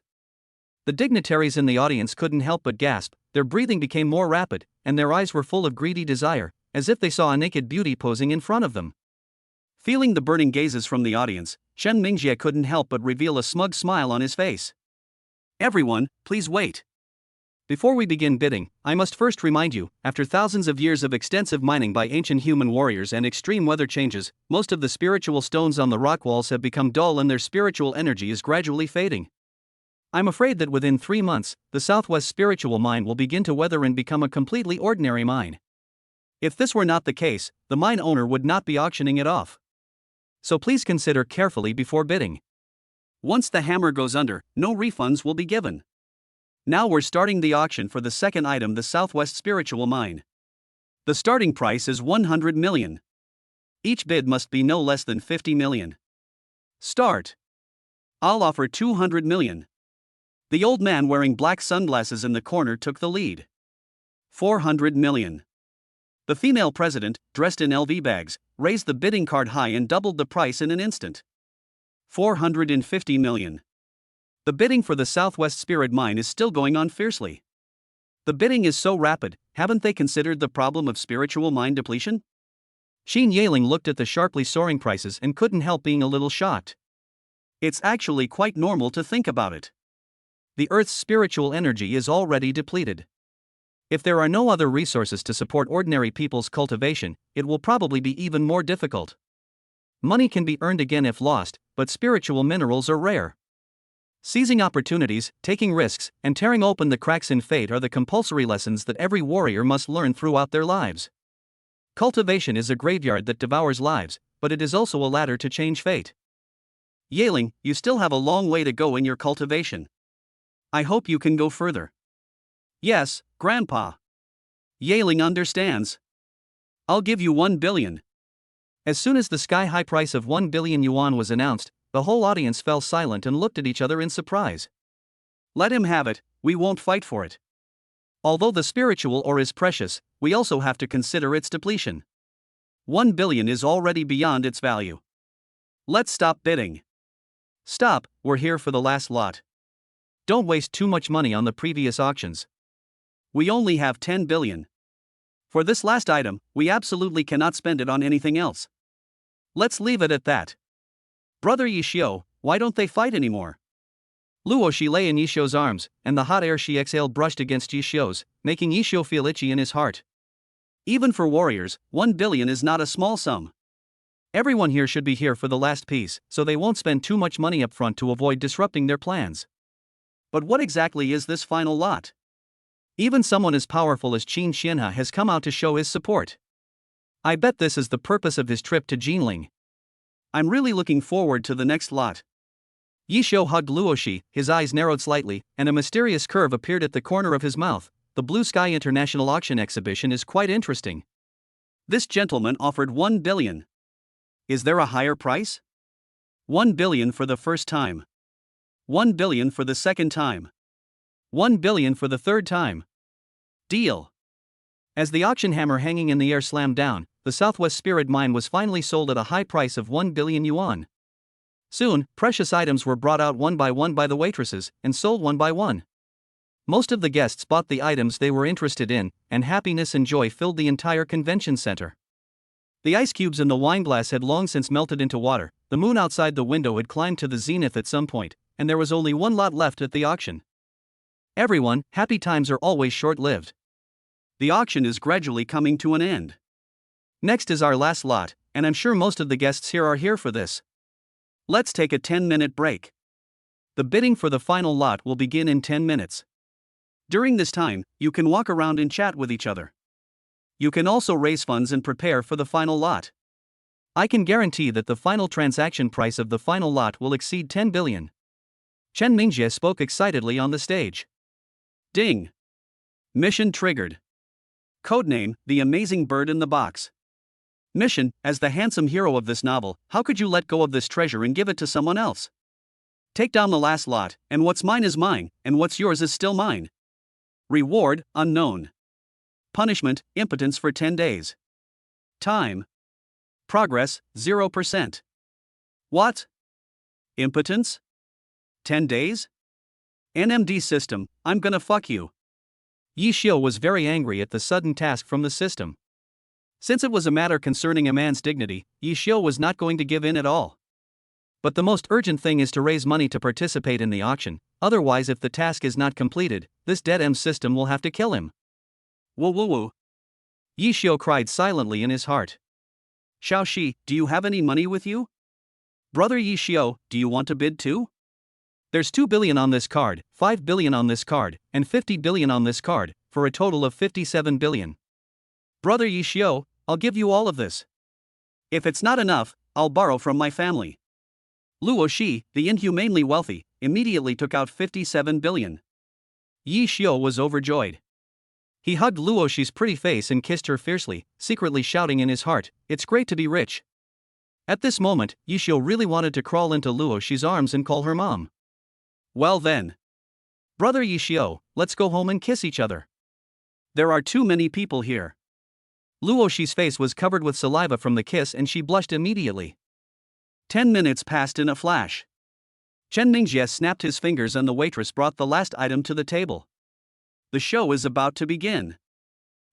The dignitaries in the audience couldn't help but gasp, their breathing became more rapid, and their eyes were full of greedy desire, as if they saw a naked beauty posing in front of them. Feeling the burning gazes from the audience, Chen Mingjie couldn't help but reveal a smug smile on his face. Everyone, please wait. Before we begin bidding, I must first remind you, after thousands of years of extensive mining by ancient human warriors and extreme weather changes, most of the spiritual stones on the rock walls have become dull and their spiritual energy is gradually fading. I'm afraid that within 3 months, the Southwest Spiritual Mine will begin to weather and become a completely ordinary mine. If this were not the case, the mine owner would not be auctioning it off. So please consider carefully before bidding. Once the hammer goes under, no refunds will be given. Now we're starting the auction for the second item, the Southwest Spiritual Mine. The starting price is 100 million. Each bid must be no less than 50 million. Start. I'll offer 200 million. The old man wearing black sunglasses in the corner took the lead. 400 million. The female president, dressed in LV bags, raised the bidding card high and doubled the price in an instant. 450 million. The bidding for the Southwest Spirit Mine is still going on fiercely. The bidding is so rapid, haven't they considered the problem of spiritual mine depletion? Xin Yeling looked at the sharply soaring prices and couldn't help being a little shocked. It's actually quite normal to think about it. The Earth's spiritual energy is already depleted. If there are no other resources to support ordinary people's cultivation, it will probably be even more difficult. Money can be earned again if lost, but spiritual minerals are rare. Seizing opportunities, taking risks, and tearing open the cracks in fate are the compulsory lessons that every warrior must learn throughout their lives. Cultivation is a graveyard that devours lives, but it is also a ladder to change fate. Yeling, you still have a long way to go in your cultivation. I hope you can go further. Yes, Grandpa. Yeling understands. I'll give you 1 billion. As soon as the sky-high price of 1 billion yuan was announced, the whole audience fell silent and looked at each other in surprise. Let him have it, we won't fight for it. Although the spiritual ore is precious, we also have to consider its depletion. 1 billion is already beyond its value. Let's stop bidding. Stop, we're here for the last lot. Don't waste too much money on the previous auctions. We only have 10 billion. For this last item, we absolutely cannot spend it on anything else. Let's leave it at that. Brother Yishio, why don't they fight anymore? Luoshi lay in Yishio's arms, and the hot air she exhaled brushed against Yishio's, making Yishio feel itchy in his heart. Even for warriors, 1 billion is not a small sum. Everyone here should be here for the last piece, so they won't spend too much money up front to avoid disrupting their plans. But what exactly is this final lot? Even someone as powerful as Qin Xianhe has come out to show his support. I bet this is the purpose of his trip to Jinling. I'm really looking forward to the next lot. Yishio hugged Luoshi, his eyes narrowed slightly, and a mysterious curve appeared at the corner of his mouth. The Blue Sky International Auction Exhibition is quite interesting. This gentleman offered 1 billion. Is there a higher price? 1 billion for the first time. 1 billion for the second time. 1 billion for the third time. Deal. As the auction hammer hanging in the air slammed down, the Southwest Spirit Mine was finally sold at a high price of 1 billion yuan. Soon, precious items were brought out one by one by the waitresses, and sold one by one. Most of the guests bought the items they were interested in, and happiness and joy filled the entire convention center. The ice cubes in the wineglass had long since melted into water, the moon outside the window had climbed to the zenith at some point, and there was only one lot left at the auction. Everyone, happy times are always short-lived. The auction is gradually coming to an end. Next is our last lot, and I'm sure most of the guests here are here for this. Let's take a 10-minute break. The bidding for the final lot will begin in 10 minutes. During this time, you can walk around and chat with each other. You can also raise funds and prepare for the final lot. I can guarantee that the final transaction price of the final lot will exceed 10 billion. Chen Mingjie spoke excitedly on the stage. Ding! Mission triggered. Codename, The Amazing Bird in the Box. Mission, as the handsome hero of this novel, how could you let go of this treasure and give it to someone else? Take down the last lot, and what's mine is mine, and what's yours is still mine. Reward, unknown. Punishment, impotence for 10 days. Time. Progress, 0%. What? Impotence? 10 days? NMD system, I'm gonna fuck you. Yi Xiu was very angry at the sudden task from the system. Since it was a matter concerning a man's dignity, Yi Xiu was not going to give in at all. But the most urgent thing is to raise money to participate in the auction, otherwise if the task is not completed, this dead-end system will have to kill him. Woo woo woo. Yi Xiu cried silently in his heart. Xiao Shi, do you have any money with you? Brother Yi Xiu, do you want to bid too? There's 2 billion on this card, 5 billion on this card, and 50 billion on this card, for a total of 57 billion. Brother Yi Xiu, I'll give you all of this. If it's not enough, I'll borrow from my family. Luo Shi, the inhumanely wealthy, immediately took out 57 billion. Yi Xiu was overjoyed. He hugged Luo Shi's pretty face and kissed her fiercely, secretly shouting in his heart, "It's great to be rich." At this moment, Yi Xiu really wanted to crawl into Luo Shi's arms and call her mom. Well then. Brother Yi Xiu, let's go home and kiss each other. There are too many people here. Luo Shi's face was covered with saliva from the kiss and she blushed immediately. 10 minutes passed in a flash. Chen Mingjie snapped his fingers and the waitress brought the last item to the table. The show is about to begin.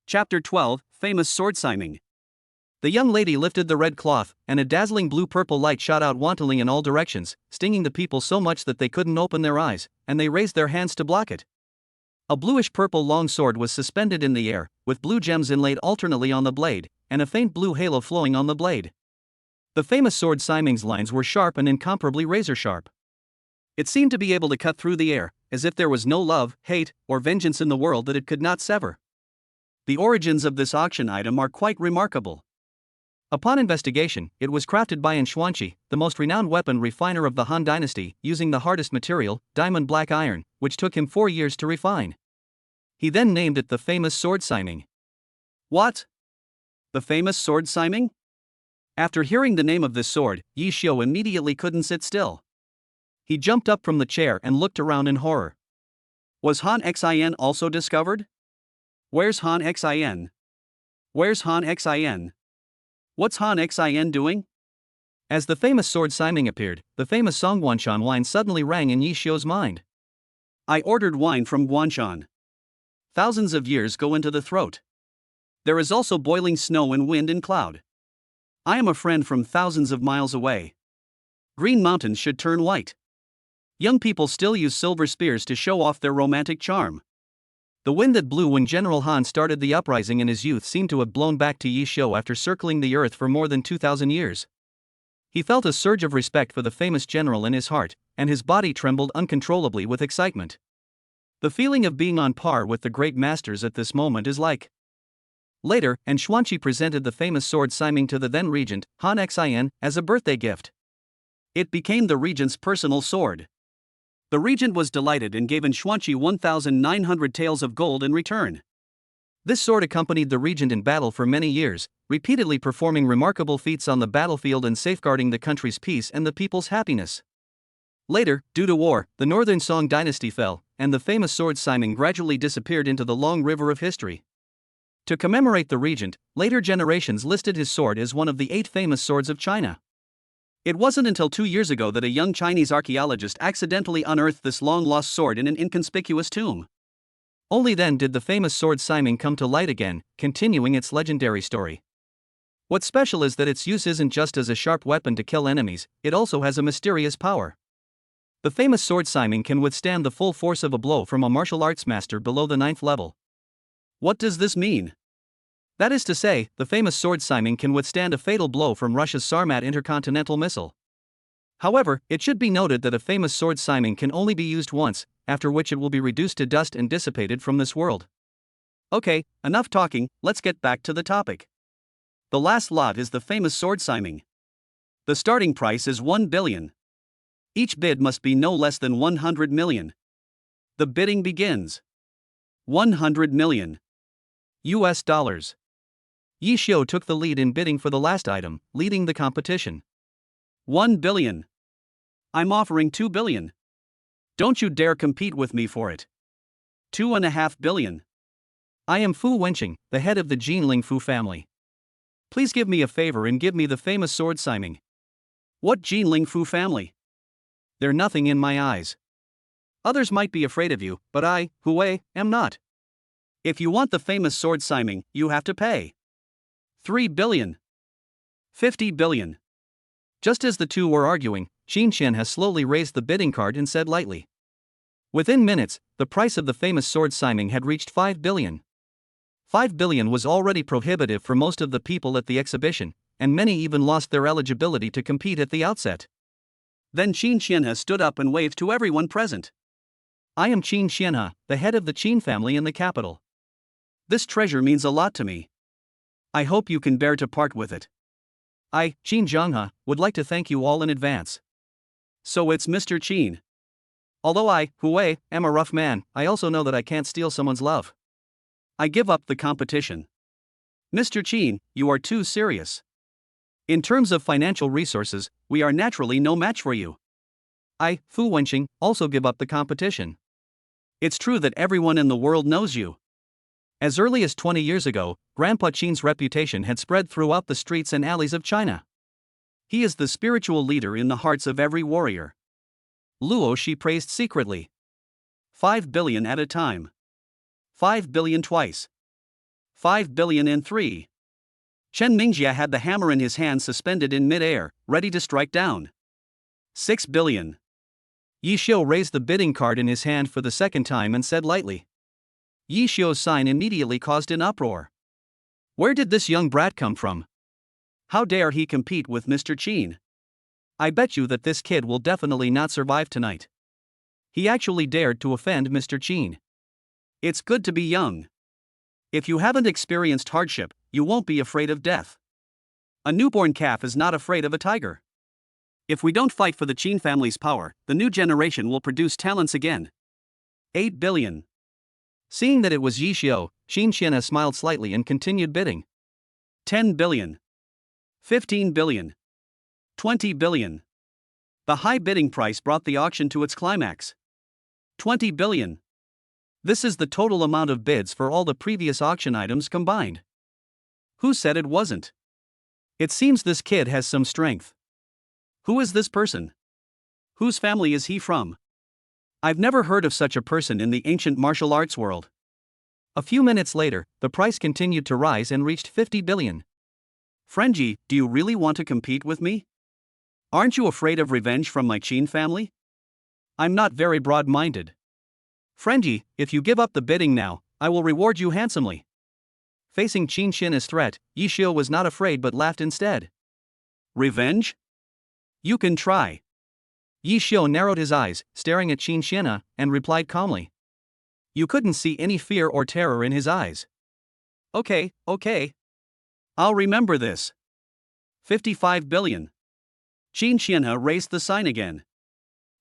Chapter 12, Famous Sword Siming. The young lady lifted the red cloth, and a dazzling blue-purple light shot out wantonly in all directions, stinging the people so much that they couldn't open their eyes, and they raised their hands to block it. A bluish-purple long sword was suspended in the air, with blue gems inlaid alternately on the blade, and a faint blue halo flowing on the blade. The famous sword Siming's lines were sharp and incomparably razor-sharp. It seemed to be able to cut through the air, as if there was no love, hate, or vengeance in the world that it could not sever. The origins of this auction item are quite remarkable. Upon investigation, it was crafted by Xuanqi, the most renowned weapon refiner of the Han Dynasty, using the hardest material, diamond black iron, which took him 4 years to refine. He then named it the famous sword Siming. What? The famous sword Siming? After hearing the name of this sword, Yi Xiu immediately couldn't sit still. He jumped up from the chair and looked around in horror. Was Han Xin also discovered? Where's Han Xin? Where's Han Xin? What's Han Xin doing? As the famous sword Siming appeared, the famous song Guanshan wine suddenly rang in Yi Xiu's mind. I ordered wine from Guanshan. Thousands of years go into the throat. There is also boiling snow and wind and cloud. I am a friend from thousands of miles away. Green mountains should turn white. Young people still use silver spears to show off their romantic charm. The wind that blew when General Han started the uprising in his youth seemed to have blown back to Yi Xiu after circling the earth for more than 2,000 years. He felt a surge of respect for the famous general in his heart, and his body trembled uncontrollably with excitement. The feeling of being on par with the great masters at this moment is like. Later, Xuanqi presented the famous sword Siming to the then regent, Han Xin, as a birthday gift. It became the regent's personal sword. The regent was delighted and gave Xuanqi 1,900 taels of gold in return. This sword accompanied the regent in battle for many years, repeatedly performing remarkable feats on the battlefield and safeguarding the country's peace and the people's happiness. Later, due to war, the northern Song dynasty fell, and the famous sword Siming gradually disappeared into the long river of history. To commemorate the regent, later generations listed his sword as one of the 8 famous swords of China. It wasn't until 2 years ago that a young Chinese archaeologist accidentally unearthed this long-lost sword in an inconspicuous tomb. Only then did the famous sword Siming come to light again, continuing its legendary story. What's special is that its use isn't just as a sharp weapon to kill enemies, it also has a mysterious power. The famous sword Siming can withstand the full force of a blow from a martial arts master below the 9th level. What does this mean? That is to say, the famous sword Siming can withstand a fatal blow from Russia's Sarmat intercontinental missile. However, it should be noted that a famous sword Siming can only be used once, after which it will be reduced to dust and dissipated from this world. Okay, enough talking, let's get back to the topic. The last lot is the famous sword Siming. The starting price is 1 billion. Each bid must be no less than 100 million. The bidding begins. 100 million US dollars. Yi Xiu took the lead in bidding for the last item, leading the competition. 1 billion. I'm offering 2 billion. Don't you dare compete with me for it. 2.5 billion. I am Fu Wenqing, the head of the Jinling Fu family. Please give me a favor and give me the famous sword Siming. What Jinling Fu family? They're nothing in my eyes. Others might be afraid of you, but I, Hu Wei, am not. If you want the famous sword Siming, you have to pay 3 billion. 50 billion. Just as the two were arguing, Qin Qian has slowly raised the bidding card and said lightly. Within minutes, the price of the famous sword Siming had reached 5 billion. 5 billion was already prohibitive for most of the people at the exhibition, and many even lost their eligibility to compete at the outset. Then Qin Qianhe stood up and waved to everyone present. I am Qin Qianhe, the head of the Qin family in the capital. This treasure means a lot to me. I hope you can bear to part with it. I, Qin Zhanghe, would like to thank you all in advance. So it's Mr. Qin. Although I, Hu Wei, am a rough man, I also know that I can't steal someone's love. I give up the competition. Mr. Qin, you are too serious. In terms of financial resources, we are naturally no match for you. I, Fu Wenqing, also give up the competition. It's true that everyone in the world knows you. As early as 20 years ago, Grandpa Qin's reputation had spread throughout the streets and alleys of China. He is the spiritual leader in the hearts of every warrior. Luo Shi praised secretly. 5 billion at a time. 5 billion twice. 5 billion in 3. Chen Mingjia had the hammer in his hand suspended in mid-air, ready to strike down. 6 billion. Yi Xiu raised the bidding card in his hand for the second time and said lightly. Yi Xiu's sign immediately caused an uproar. Where did this young brat come from? How dare he compete with Mr. Qin? I bet you that this kid will definitely not survive tonight. He actually dared to offend Mr. Qin. It's good to be young. If you haven't experienced hardship, you won't be afraid of death. A newborn calf is not afraid of a tiger. If we don't fight for the Qin family's power, the new generation will produce talents again. 8 billion. Seeing that it was Yi Xiu, Qin Qianhe smiled slightly and continued bidding. 10 billion. 15 billion. 20 billion. The high bidding price brought the auction to its climax. 20 billion. This is the total amount of bids for all the previous auction items combined. Who said it wasn't? It seems this kid has some strength. Who is this person? Whose family is he from? I've never heard of such a person in the ancient martial arts world. A few minutes later, the price continued to rise and reached 50 billion. Friendji, do you really want to compete with me? Aren't you afraid of revenge from my Qin family? I'm not very broad-minded. Friendji, if you give up the bidding now, I will reward you handsomely. Facing Qin Qianhe's threat, Yi Xiu was not afraid but laughed instead. Revenge? You can try. Yi Xiu narrowed his eyes, staring at Qin Qianhe, and replied calmly. You couldn't see any fear or terror in his eyes. Okay. I'll remember this. 55 billion. Qin Qianhe raised the sign again.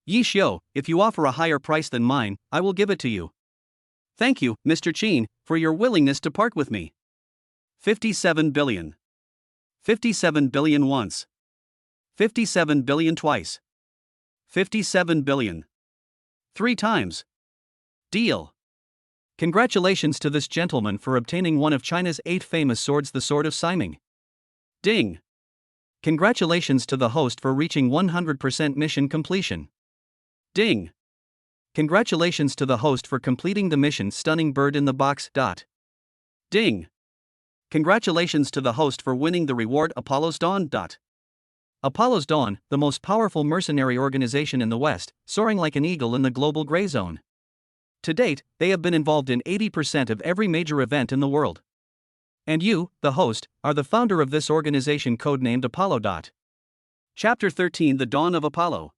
Yi Xiu, if you offer a higher price than mine, I will give it to you. Thank you, Mr. Qin, for your willingness to part with me. 57 billion. 57 billion once. 57 billion twice. 57 billion. 3 times. Deal. Congratulations to this gentleman for obtaining one of China's 8 famous swords, the Sword of Siming. Ding. Congratulations to the host for reaching 100% mission completion. Ding. Congratulations to the host for completing the mission Stunning Bird in the Box. Ding. Congratulations to the host for winning the reward Apollo's Dawn. Apollo's Dawn, the most powerful mercenary organization in the West, soaring like an eagle in the global gray zone. To date, they have been involved in 80% of every major event in the world. And you, the host, are the founder of this organization codenamed Apollo. Chapter 13: The Dawn of Apollo.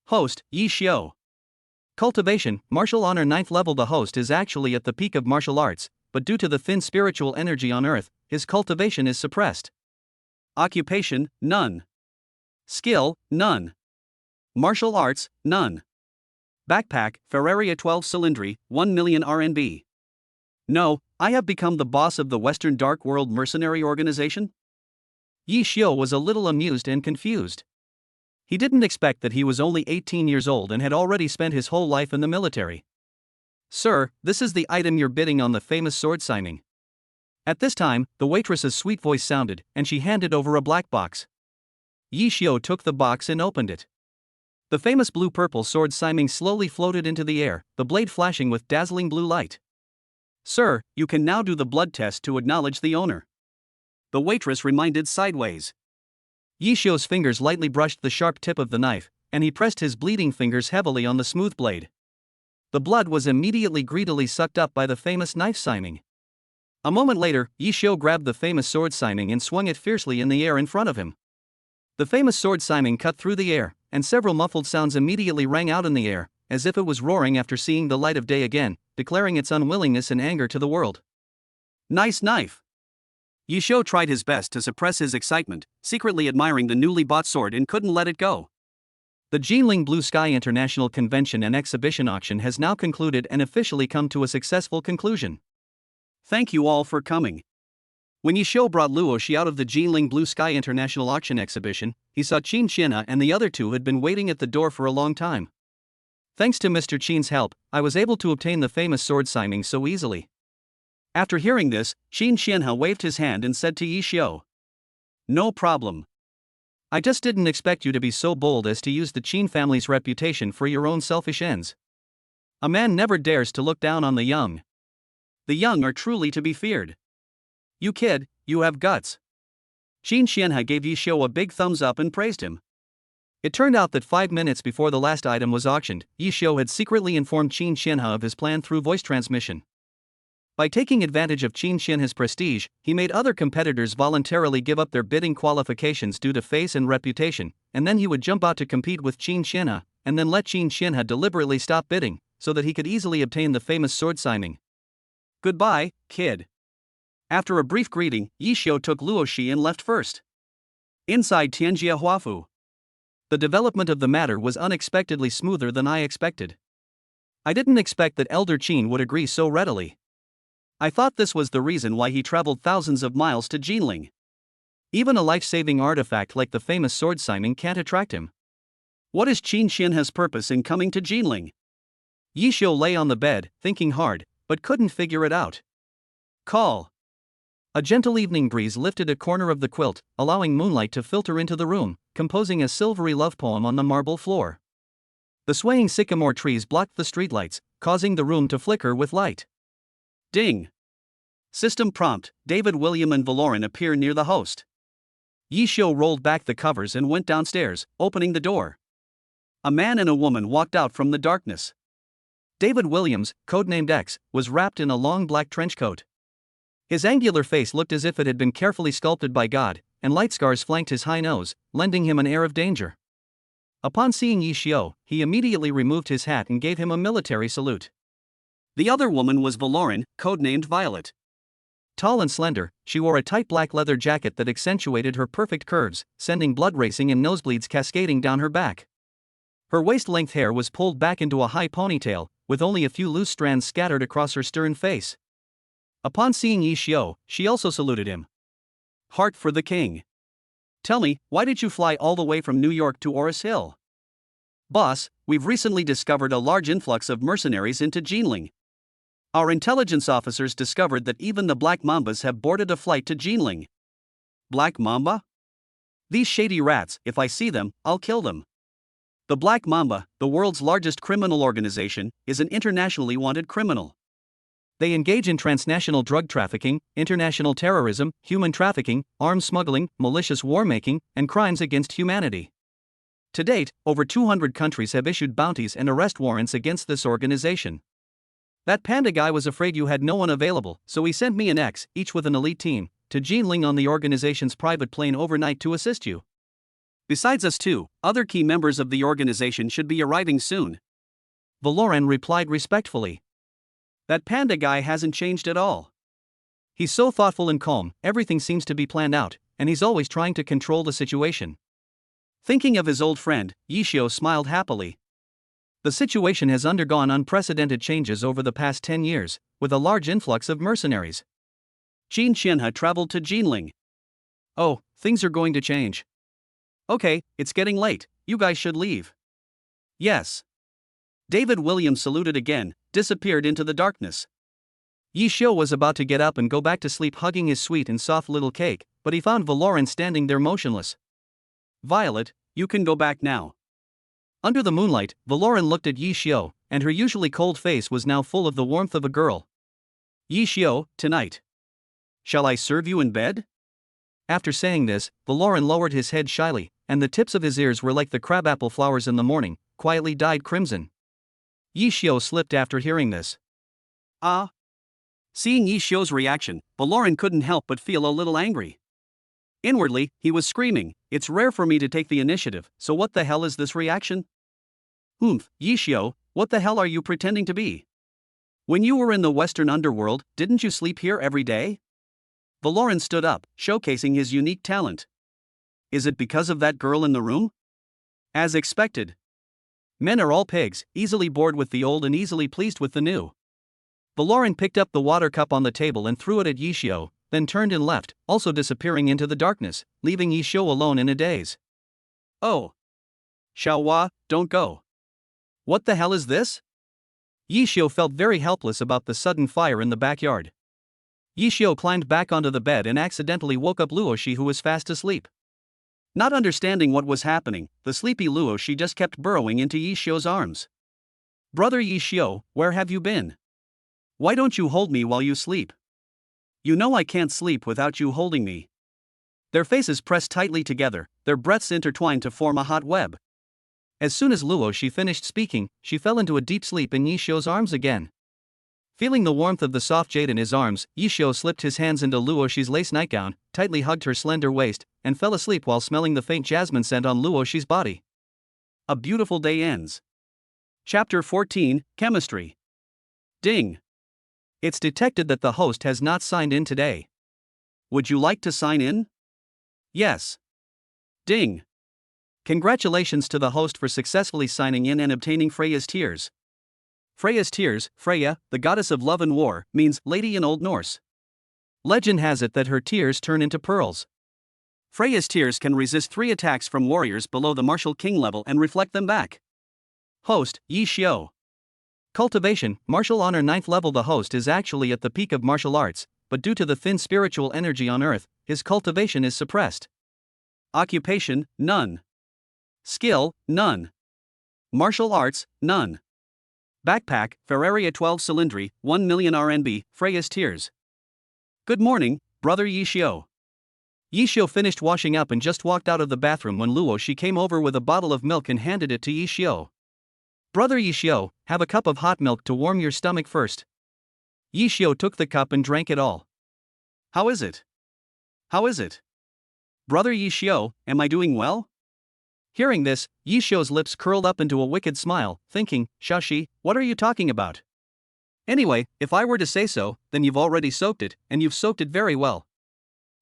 Host, Yi Xiao. Cultivation, martial honor 9th level. The host is actually at the peak of martial arts, but due to the thin spiritual energy on Earth, his cultivation is suppressed. Occupation, none. Skill, none. Martial arts, none. Backpack, Ferraria 12 Cylindri, 1 million RNB. No, I have become the boss of the Western Dark World Mercenary Organization? Yi Xiao was a little amused and confused. He didn't expect that he was only 18 years old and had already spent his whole life in the military. Sir, this is the item you're bidding on, the famous sword signing. At this time, the waitress's sweet voice sounded, and she handed over a black box. Yi Xiao took the box and opened it. The famous blue-purple sword signing slowly floated into the air, the blade flashing with dazzling blue light. Sir, you can now do the blood test to acknowledge the owner. The waitress reminded sideways. Yi Xiao's fingers lightly brushed the sharp tip of the knife, and he pressed his bleeding fingers heavily on the smooth blade. The blood was immediately greedily sucked up by the famous knife signing. A moment later, Yi Xiao grabbed the famous sword signing and swung it fiercely in the air in front of him. The famous sword signing cut through the air, and several muffled sounds immediately rang out in the air, as if it was roaring after seeing the light of day again, declaring its unwillingness and anger to the world. Nice knife! Yi Xiao tried his best to suppress his excitement, secretly admiring the newly bought sword, and couldn't let it go. The Jinling Blue Sky International Convention and Exhibition Auction has now concluded and officially come to a successful conclusion. Thank you all for coming. When Yi Xiao brought Luo Shi out of the Jinling Blue Sky International Auction Exhibition, he saw Qin Xianhe and the other two had been waiting at the door for a long time. Thanks to Mr. Qin's help, I was able to obtain the famous sword signing so easily. After hearing this, Qin Xianhe waved his hand and said to Yi Xiao, "No problem. I just didn't expect you to be so bold as to use the Qin family's reputation for your own selfish ends. A man never dares to look down on the young. The young are truly to be feared. You kid, you have guts." Qin Xianhe gave Yi Xiao a big thumbs up and praised him. It turned out that 5 minutes before the last item was auctioned, Yi Xiao had secretly informed Qin Xianhe of his plan through voice transmission. By taking advantage of Qin Xianhe's prestige, he made other competitors voluntarily give up their bidding qualifications due to face and reputation, and then he would jump out to compete with Qin Xianhe, and then let Qin Xianhe deliberately stop bidding, so that he could easily obtain the famous sword signing. Goodbye, kid. After a brief greeting, Yi Xiao took Luo Shi and left first. Inside Tianjia Huafu. The development of the matter was unexpectedly smoother than I expected. I didn't expect that Elder Qin would agree so readily. I thought this was the reason why he traveled thousands of miles to Jinling. Even a life-saving artifact like the famous sword signing can't attract him. What is Qin Xianhe's purpose in coming to Jinling? Yi Xiao lay on the bed, thinking hard, but couldn't figure it out. Call. A gentle evening breeze lifted a corner of the quilt, allowing moonlight to filter into the room, composing a silvery love poem on the marble floor. The swaying sycamore trees blocked the streetlights, causing the room to flicker with light. Ding. System prompt: David, William and Valoran appear near the host. Yi Xiao rolled back the covers and went downstairs, opening the door. A man and a woman walked out from the darkness. David Williams, codenamed X, was wrapped in a long black trench coat. His angular face looked as if it had been carefully sculpted by God, and light scars flanked his high nose, lending him an air of danger. Upon seeing Yi Xiao, he immediately removed his hat and gave him a military salute. The other woman was Valoran, codenamed Violet. Tall and slender, she wore a tight black leather jacket that accentuated her perfect curves, sending blood racing and nosebleeds cascading down her back. Her waist-length hair was pulled back into a high ponytail, with only a few loose strands scattered across her stern face. Upon seeing Yi Xiao, she also saluted him. Heart for the king. Tell me, why did you fly all the way from New York to Oris Hill? Boss, we've recently discovered a large influx of mercenaries into Jinling. Our intelligence officers discovered that even the Black Mambas have boarded a flight to Jinling. Black Mamba? These shady rats, if I see them, I'll kill them. The Black Mamba, the world's largest criminal organization, is an internationally wanted criminal. They engage in transnational drug trafficking, international terrorism, human trafficking, arms smuggling, malicious war-making, and crimes against humanity. To date, over 200 countries have issued bounties and arrest warrants against this organization. That panda guy was afraid you had no one available, so he sent me and X, each with an elite team, to Jinling on the organization's private plane overnight to assist you. Besides us two, other key members of the organization should be arriving soon. Valoran replied respectfully. That panda guy hasn't changed at all. He's so thoughtful and calm, everything seems to be planned out, and he's always trying to control the situation. Thinking of his old friend, Yishio smiled happily. The situation has undergone unprecedented changes over the past 10 years, with a large influx of mercenaries. Jin Qianhe traveled to Jinling. Oh, things are going to change. Okay, it's getting late, you guys should leave. Yes. David Williams saluted again, disappeared into the darkness. Yishio was about to get up and go back to sleep hugging his sweet and soft little cake, but he found Valoran standing there motionless. Violet, you can go back now. Under the moonlight, Valoran looked at Yishio, and her usually cold face was now full of the warmth of a girl. Yishio, tonight. Shall I serve you in bed? After saying this, Valoran lowered his head shyly, and the tips of his ears were like the crabapple flowers in the morning, quietly dyed crimson. Yishio slipped after hearing this. Ah. Seeing Yishio's reaction, Valoran couldn't help but feel a little angry. Inwardly, he was screaming, "It's rare for me to take the initiative, so what the hell is this reaction?" Yishio, what the hell are you pretending to be? When you were in the Western underworld, didn't you sleep here every day? Valoran stood up, showcasing his unique talent. Is it because of that girl in the room? As expected. Men are all pigs, easily bored with the old and easily pleased with the new. Valoran picked up the water cup on the table and threw it at Yishio, then turned and left, also disappearing into the darkness, leaving Yishio alone in a daze. Oh. Xiaohua, don't go. What the hell is this? Yishio felt very helpless about the sudden fire in the backyard. Yishio climbed back onto the bed and accidentally woke up Luoshi, who was fast asleep. Not understanding what was happening, the sleepy Luoshi just kept burrowing into Yishio's arms. Brother Yishio, where have you been? Why don't you hold me while you sleep? You know I can't sleep without you holding me. Their faces pressed tightly together, their breaths intertwined to form a hot web. As soon as Luoshi finished speaking, she fell into a deep sleep in Yishio's arms again. Feeling the warmth of the soft jade in his arms, Yishio slipped his hands into Luoshi's lace nightgown, tightly hugged her slender waist, and fell asleep while smelling the faint jasmine scent on Luoshi's body. A beautiful day ends. Chapter 14, Chemistry. Ding. It's detected that the host has not signed in today. Would you like to sign in? Yes. Ding. Congratulations to the host for successfully signing in and obtaining Freya's tears. Freya's tears, Freya, the goddess of love and war, means lady in Old Norse. Legend has it that her tears turn into pearls. Freya's tears can resist 3 attacks from warriors below the martial king level and reflect them back. Host, Yishio. Cultivation, martial honor 9th level. The host is actually at the peak of martial arts, but due to the thin spiritual energy on earth, his cultivation is suppressed. Occupation, none. Skill, none. Martial arts, none. Backpack, Ferraria 12 Cylindri, 1 million RNB, Freya's tears. Good morning, brother Yishio. Yishio finished washing up and just walked out of the bathroom when Luoshi came over with a bottle of milk and handed it to Yishio. Brother Yishio, have a cup of hot milk to warm your stomach first. Yishio took the cup and drank it all. How is it? How is it? Brother Yishio, am I doing well? Hearing this, Yishio's lips curled up into a wicked smile, thinking, Shashi, what are you talking about? Anyway, if I were to say so, then you've already soaked it, and you've soaked it very well.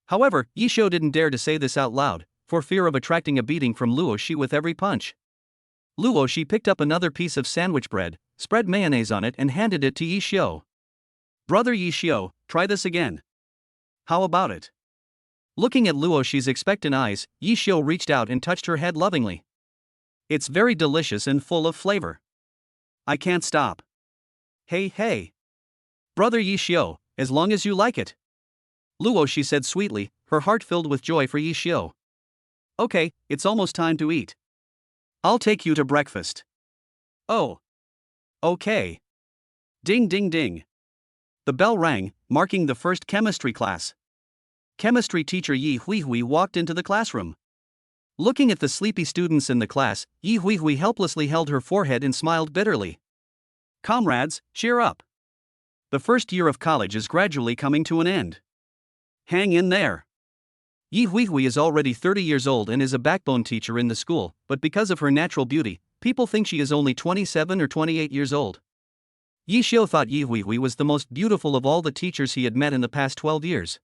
However, Yishio didn't dare to say this out loud, for fear of attracting a beating from Luoshi with every punch. Luoshi picked up another piece of sandwich bread, spread mayonnaise on it and handed it to Yishio. Brother Yishio, try this again. How about it? Looking at Luoshi's expectant eyes, Yishio reached out and touched her head lovingly. It's very delicious and full of flavor. I can't stop. Hey. Brother Yishio, as long as you like it. Luoshi said sweetly, her heart filled with joy for Yishio. Okay, it's almost time to eat. I'll take you to breakfast. Oh. Okay. Ding ding ding. The bell rang, marking the first chemistry class. Chemistry teacher Yi Huihui walked into the classroom. Looking at the sleepy students in the class, Yi Huihui helplessly held her forehead and smiled bitterly. Comrades, cheer up. The first year of college is gradually coming to an end. Hang in there. Yi Huihui is already 30 years old and is a backbone teacher in the school, but because of her natural beauty, people think she is only 27 or 28 years old. Yi Xiu thought Yi Huihui was the most beautiful of all the teachers he had met in the past 12 years.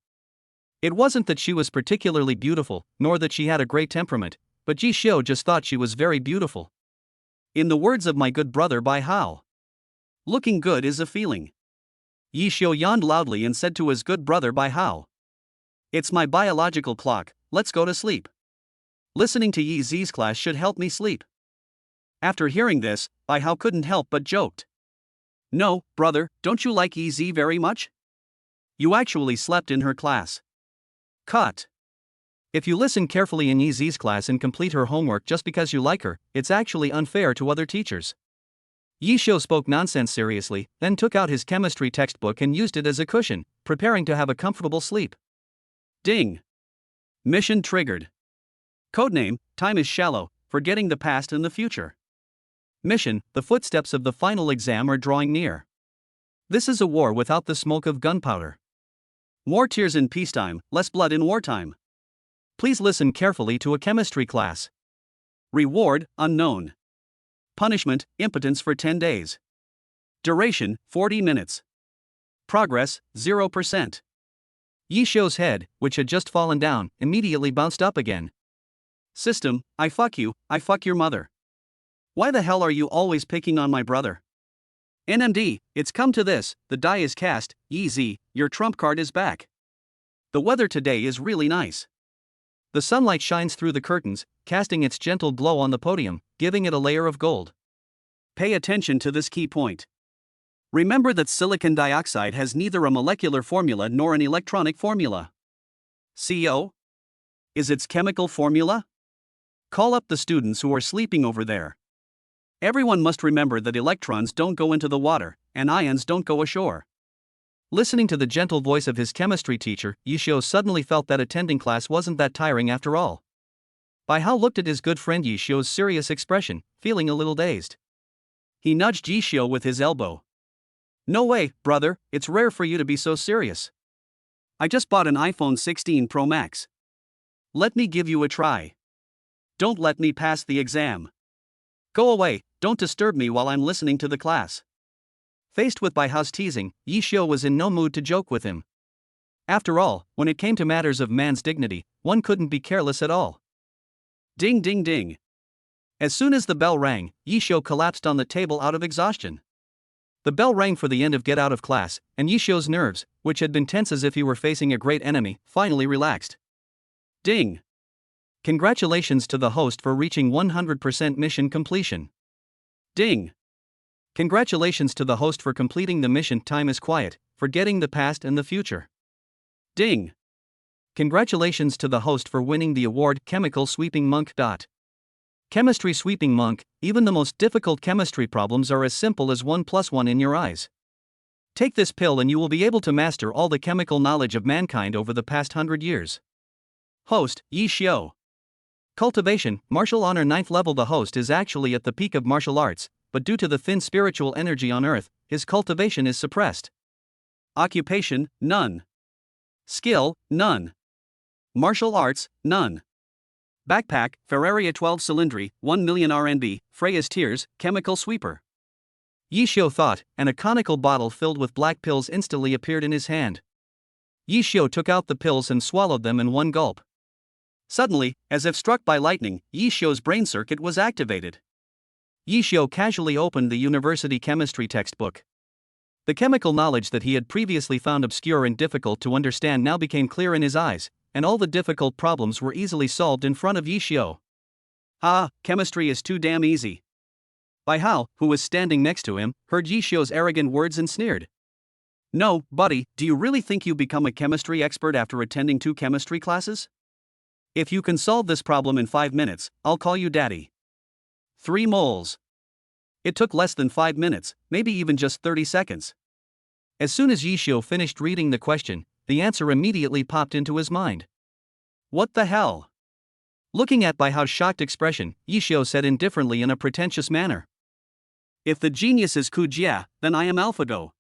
It wasn't that she was particularly beautiful, nor that she had a great temperament, but Yi Xiu just thought she was very beautiful. In the words of my good brother Bai Hao, looking good is a feeling. Yi Xiu yawned loudly and said to his good brother Bai Hao, "It's my biological clock, let's go to sleep. Listening to Yi Zi's class should help me sleep." After hearing this, Bai Hao couldn't help but joked. "No, brother, don't you like Yi Zi very much? You actually slept in her class." Cut. If you listen carefully in Yi Zi's class and complete her homework just because you like her, it's actually unfair to other teachers. Yi Xiu spoke nonsense seriously, then took out his chemistry textbook and used it as a cushion, preparing to have a comfortable sleep. Ding. Mission triggered. Codename, time is shallow, forgetting the past and the future. Mission, the footsteps of the final exam are drawing near. This is a war without the smoke of gunpowder. More tears in peacetime, less blood in wartime. Please listen carefully to a chemistry class. Reward, unknown. Punishment, impotence for 10 days. Duration, 40 minutes. Progress, 0%. Yi Xiu's head, which had just fallen down, immediately bounced up again. System, I fuck you, I fuck your mother. Why the hell are you always picking on my brother? NMD, it's come to this, the die is cast, Yi Zi, your trump card is back. The weather today is really nice. The sunlight shines through the curtains, casting its gentle glow on the podium, giving it a layer of gold. Pay attention to this key point. Remember that silicon dioxide has neither a molecular formula nor an electronic formula. CO? Is its chemical formula? Call up the students who are sleeping over there. Everyone must remember that electrons don't go into the water, and ions don't go ashore. Listening to the gentle voice of his chemistry teacher, Yi Xiu suddenly felt that attending class wasn't that tiring after all. Bai Hao looked at his good friend Yi Xiu's serious expression, feeling a little dazed. He nudged Yi Xiu with his elbow. "No way, brother, it's rare for you to be so serious. I just bought an iPhone 16 Pro Max. Let me give you a try. Don't let me pass the exam. Go away, don't disturb me while I'm listening to the class." Faced with Bai Hao's teasing, Yi Xiu was in no mood to joke with him. After all, when it came to matters of man's dignity, one couldn't be careless at all. Ding ding ding. As soon as the bell rang, Yi Xiu collapsed on the table out of exhaustion. The bell rang for the end of get out of class, and Yi Xiu's nerves, which had been tense as if he were facing a great enemy, finally relaxed. Ding. Congratulations to the host for reaching 100% mission completion. Ding. Congratulations to the host for completing the mission Time is Quiet, forgetting the past and the future. Ding. Congratulations to the host for winning the award Chemical Sweeping Monk. Chemistry Sweeping Monk, even the most difficult chemistry problems are as simple as 1 + 1 in your eyes. Take this pill and you will be able to master all the chemical knowledge of mankind over the past 100 years. Host, Yi Xiu. Cultivation, martial honor 9th level. The host is actually at the peak of martial arts, but due to the thin spiritual energy on earth, his cultivation is suppressed. Occupation, none. Skill, none. Martial arts, none. Backpack, Ferraria 12 Cylindri, 1 million RNB, Freya's Tears, Chemical Sweeper. Yi Xiu thought, and a conical bottle filled with black pills instantly appeared in his hand. Yi Xiu took out the pills and swallowed them in one gulp. Suddenly, as if struck by lightning, Yi Xiu's brain circuit was activated. Yi Xiu casually opened the university chemistry textbook. The chemical knowledge that he had previously found obscure and difficult to understand now became clear in his eyes, and all the difficult problems were easily solved in front of Yi Xiu. Ah, chemistry is too damn easy. Bai Hao, who was standing next to him, heard Yi Xiu's arrogant words and sneered. No, buddy, do you really think you become a chemistry expert after attending 2 chemistry classes? If you can solve this problem in 5 minutes, I'll call you daddy. 3 moles. It took less than 5 minutes, maybe even just 30 seconds. As soon as Yi Xiu finished reading the question, the answer immediately popped into his mind. What the hell? Looking at Bai Hao's shocked expression, Yi Xiu said indifferently in a pretentious manner. If the genius is Ku Jia, then I am AlphaGo.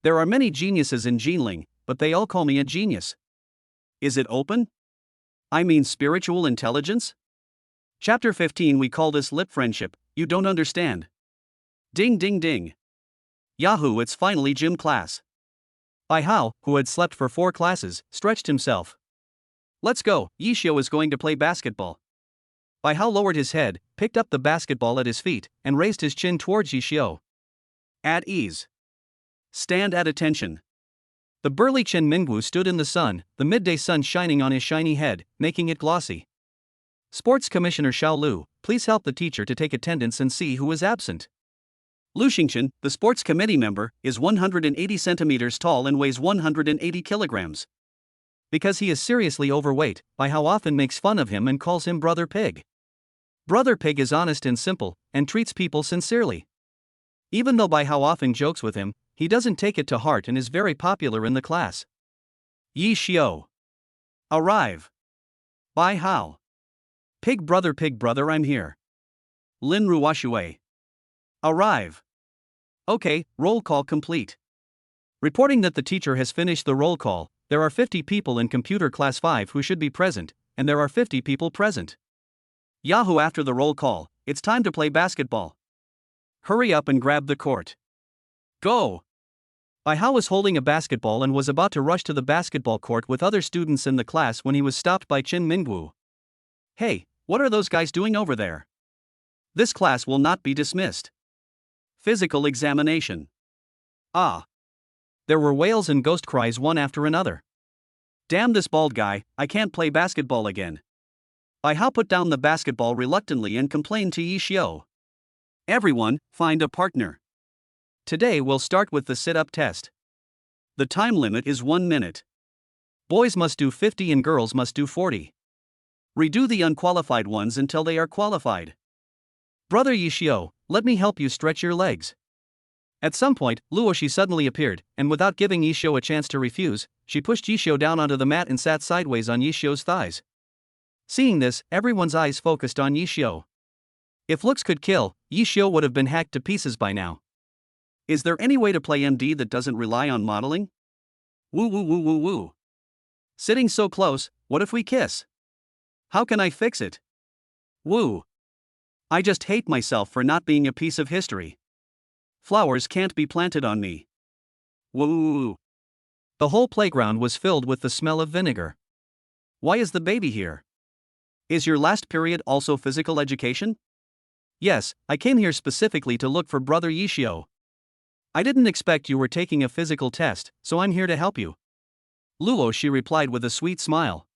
There are many geniuses in Jinling, but they all call me a genius. Is it open? I mean spiritual intelligence? Chapter 15. We call this lip friendship. You don't understand. Ding ding ding. Yahoo! It's finally gym class. Bai Hao, who had slept for 4 classes, stretched himself. Let's go, Yishio is going to play basketball. Bai Hao lowered his head, picked up the basketball at his feet, and raised his chin towards Yishio. At ease. Stand at attention. The burly Chen Mingwu stood in the sun, the midday sun shining on his shiny head, making it glossy. Sports Commissioner Xiao Lu, please help the teacher to take attendance and see who is absent. Lu Xingchen, the sports committee member, is 180 centimeters tall and weighs 180 kilograms. Because he is seriously overweight, Bai Hao often makes fun of him and calls him Brother Pig. Brother Pig is honest and simple, and treats people sincerely. Even though Bai Hao often jokes with him, he doesn't take it to heart and is very popular in the class. Yi Xiao. Arrive. Bai Hao. Pig brother, I'm here. Lin Ruoxue. Arrive. Okay, roll call complete. Reporting that the teacher has finished the roll call, there are 50 people in computer class 5 who should be present, and there are 50 people present. Yahoo! After the roll call, it's time to play basketball. Hurry up and grab the court. Go! Bai Hao was holding a basketball and was about to rush to the basketball court with other students in the class when he was stopped by Chen Mingwu. Hey, what are those guys doing over there? This class will not be dismissed. Physical examination. Ah. There were wails and ghost cries one after another. Damn this bald guy, I can't play basketball again. Bai Hao put down the basketball reluctantly and complained to Yi Xiao. Everyone, find a partner. Today we'll start with the sit-up test. The time limit is 1 minute. Boys must do 50 and girls must do 40. Redo the unqualified ones until they are qualified. Brother Yi Xiao, let me help you stretch your legs. At some point, Luoxi suddenly appeared, and without giving Yi Xiao a chance to refuse, she pushed Yi Xiao down onto the mat and sat sideways on Yi Xiao's thighs. Seeing this, everyone's eyes focused on Yi Xiao. If looks could kill, Yi Xiao would have been hacked to pieces by now. Is there any way to play MD that doesn't rely on modeling? Woo woo woo woo woo. Sitting so close, what if we kiss? How can I fix it? Woo. I just hate myself for not being a piece of history. Flowers can't be planted on me. Woo. The whole playground was filled with the smell of vinegar. Why is the baby here? Is your last period also physical education? Yes, I came here specifically to look for Brother Yi Xiao. I didn't expect you were taking a physical test, so I'm here to help you. Luo, she replied with a sweet smile.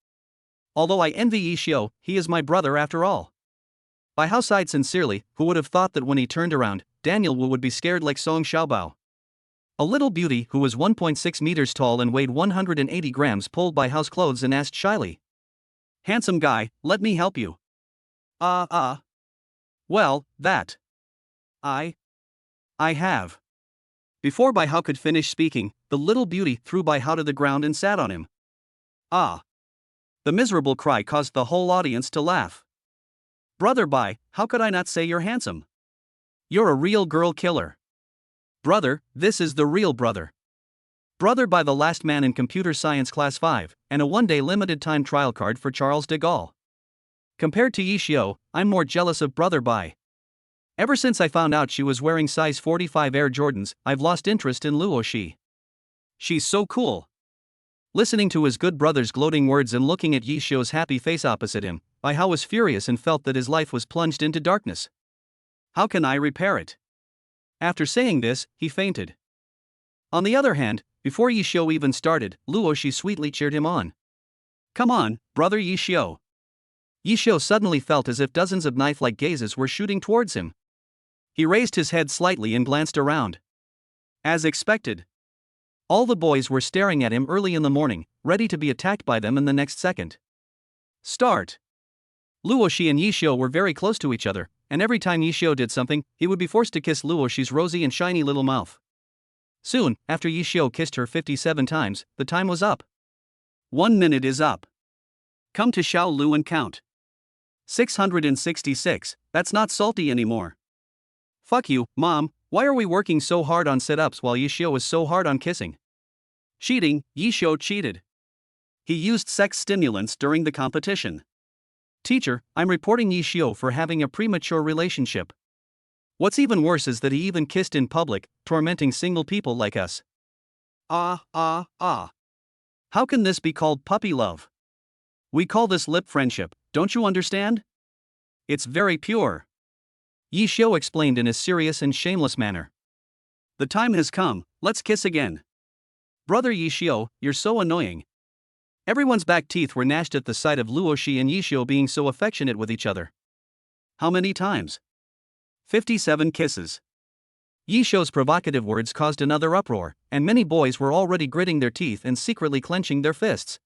Although I envy Yi Xiao, he is my brother after all. Bai Hao sighed sincerely, who would have thought that when he turned around, Daniel Wu would be scared like Song Xiaobao. A little beauty who was 1.6 meters tall and weighed 180 grams pulled Bai Hao's clothes and asked shyly. Handsome guy, let me help you. Well, that. I have. Before Bai Hao could finish speaking, the little beauty threw Bai Hao to the ground and sat on him. Ah. The miserable cry caused the whole audience to laugh. Brother Bai, how could I not say you're handsome? You're a real girl killer. Brother, this is the real brother. Brother Bai, the last man in computer science class 5, and a one-day limited time trial card for Charles de Gaulle. Compared to Yi Xiao, I'm more jealous of Brother Bai. Ever since I found out she was wearing size 45 Air Jordans, I've lost interest in Luoxi. She's so cool. Listening to his good brother's gloating words and looking at Yi Xiao's happy face opposite him, Bai Hao was furious and felt that his life was plunged into darkness. How can I repair it? After saying this, he fainted. On the other hand, before Yi Xiao even started, Luoxi sweetly cheered him on. Come on, brother Yi Xiao. Yi Xiao suddenly felt as if dozens of knife-like gazes were shooting towards him. He raised his head slightly and glanced around. As expected. All the boys were staring at him early in the morning, ready to be attacked by them in the next second. Start. Luoxi and Yi Xiao were very close to each other, and every time Yi Xiao did something, he would be forced to kiss Luoxi's rosy and shiny little mouth. Soon, after Yi Xiao kissed her 57 times, the time was up. 1 minute is up. Come to Xiao Lu and count. 666, that's not salty anymore. Fuck you, Mom, Why are we working so hard on sit-ups while Yishio is so hard on kissing? Cheating, Yishio cheated. He used sex stimulants during the competition. Teacher, I'm reporting Yishio for having a premature relationship. What's even worse is that he even kissed in public, tormenting single people like us. Ah. How can this be called puppy love? We call this lip friendship, don't you understand? It's very pure. Yishio explained in a serious and shameless manner. The time has come, let's kiss again. Brother Yishio, you're so annoying. Everyone's back teeth were gnashed at the sight of Luoshi and Yishio being so affectionate with each other. How many times? 57 kisses. Yishio's provocative words caused another uproar, and many boys were already gritting their teeth and secretly clenching their fists.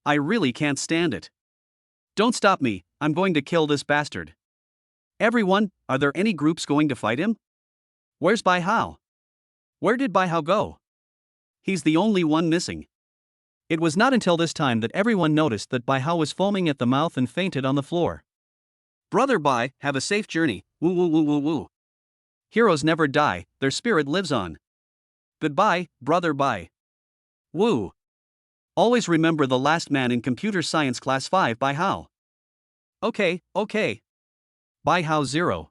I really can't stand it. Don't stop me, I'm going to kill this bastard. Everyone, are there any groups going to fight him? Where's Bai Hao? Where did Bai Hao go? He's the only one missing. It was not until this time that everyone noticed that Bai Hao was foaming at the mouth and fainted on the floor. Brother Bai, have a safe journey, woo woo woo woo woo. Heroes never die, their spirit lives on. Goodbye, brother Bai. Woo. Always remember the last man in computer science class 5 Bai Hao. Okay. Bai Hao 0.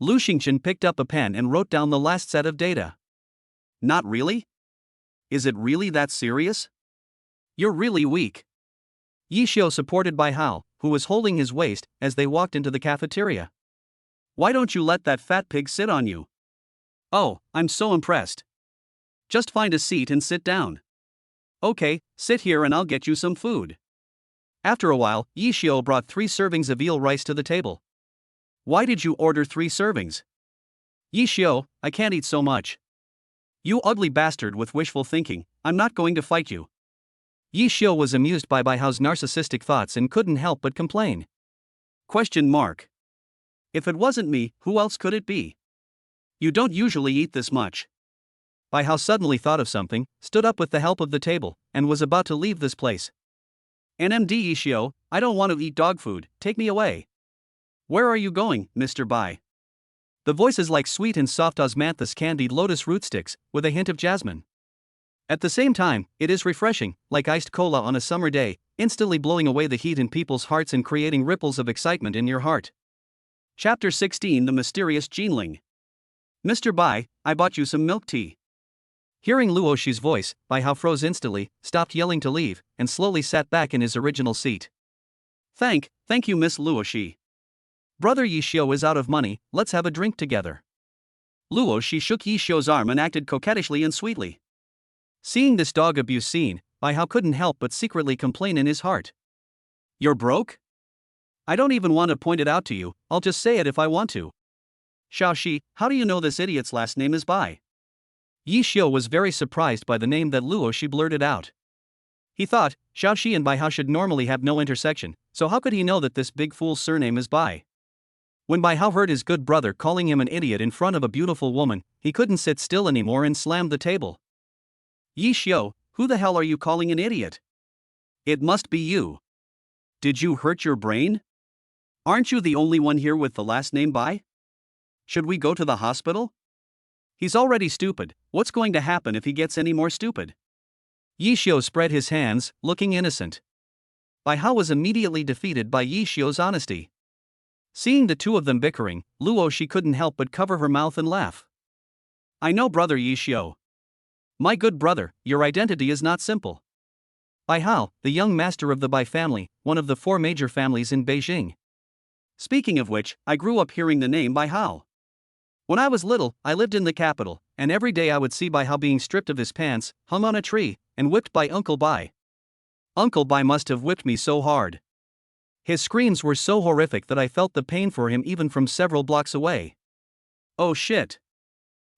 Lu Xingchen picked up a pen and wrote down the last set of data. Not really? Is it really that serious? You're really weak. Yishio supported Bai Hao, who was holding his waist, as they walked into the cafeteria. Why don't you let that fat pig sit on you? Oh, I'm so impressed. Just find a seat and sit down. Okay, sit here and I'll get you some food. After a while, Yishio brought 3 servings of eel rice to the table. Why did you order 3 servings? Yishio, I can't eat so much. You ugly bastard with wishful thinking, I'm not going to fight you. Yishio was amused by Bai Hao's narcissistic thoughts and couldn't help but complain. Question mark. If it wasn't me, who else could it be? You don't usually eat this much. Bai Hao suddenly thought of something, stood up with the help of the table, and was about to leave this place. NMD Yishio, I don't want to eat dog food, take me away. Where are you going, Mr. Bai? The voice is like sweet and soft osmanthus candied lotus root sticks, with a hint of jasmine. At the same time, it is refreshing, like iced cola on a summer day, instantly blowing away the heat in people's hearts and creating ripples of excitement in your heart. Chapter 16 The Mysterious Jinling. Mr. Bai, I bought you some milk tea. Hearing Luoshi's voice, Bai Hao froze instantly, stopped yelling to leave, and slowly sat back in his original seat. Thank you Miss Luoshi. Brother Yishio is out of money, let's have a drink together. Luoshi shook Yishio's arm and acted coquettishly and sweetly. Seeing this dog abuse scene, Bai Hao couldn't help but secretly complain in his heart. You're broke? I don't even want to point it out to you, I'll just say it if I want to. Xiaoxi, how do you know this idiot's last name is Bai? Yishio was very surprised by the name that Luoshi blurted out. He thought, Xiaoxi and Bai Hao should normally have no intersection, so how could he know that this big fool's surname is Bai? When Bai Hao heard his good brother calling him an idiot in front of a beautiful woman, he couldn't sit still anymore and slammed the table. Yishio, who the hell are you calling an idiot? It must be you. Did you hurt your brain? Aren't you the only one here with the last name Bai? Should we go to the hospital? He's already stupid, what's going to happen if he gets any more stupid? Yishio spread his hands, looking innocent. Bai Hao was immediately defeated by Yishio's honesty. Seeing the two of them bickering, Luoshi couldn't help but cover her mouth and laugh. I know brother Yishio. My good brother, your identity is not simple. Bai Hao, the young master of the Bai family, one of the 4 major families in Beijing. Speaking of which, I grew up hearing the name Bai Hao. When I was little, I lived in the capital, and every day I would see Bai Hao being stripped of his pants, hung on a tree, and whipped by Uncle Bai. Uncle Bai must have whipped me so hard. His screams were so horrific that I felt the pain for him even from several blocks away. Oh shit.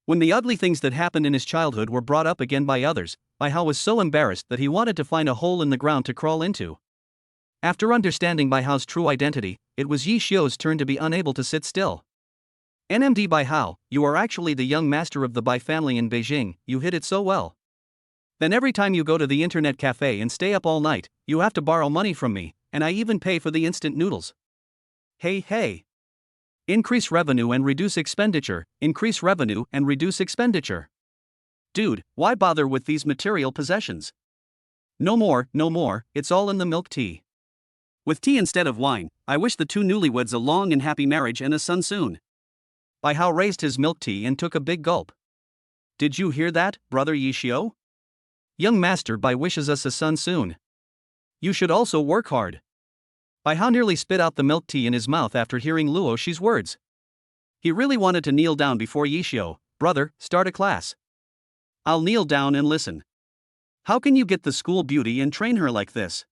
When the ugly things that happened in his childhood were brought up again by others, Bai Hao was so embarrassed that he wanted to find a hole in the ground to crawl into. After understanding Bai Hao's true identity, it was Yishio's turn to be unable to sit still. NMD Bai Hao, you are actually the young master of the Bai family in Beijing, you hid it so well. Then every time you go to the internet cafe and stay up all night, you have to borrow money from me, and I even pay for the instant noodles. Hey. Increase revenue and reduce expenditure, increase revenue and reduce expenditure. Dude, why bother with these material possessions? No more, no more, it's all in the milk tea. With tea instead of wine, I wish the two newlyweds a long and happy marriage and a son soon. Bai Hao raised his milk tea and took a big gulp. Did you hear that, brother Yishio? Young master Bai wishes us a son soon. You should also work hard. Bai Hao nearly spit out the milk tea in his mouth after hearing Luo Shi's words. He really wanted to kneel down before Yishio. Brother, start a class. I'll kneel down and listen. How can you get the school beauty and train her like this?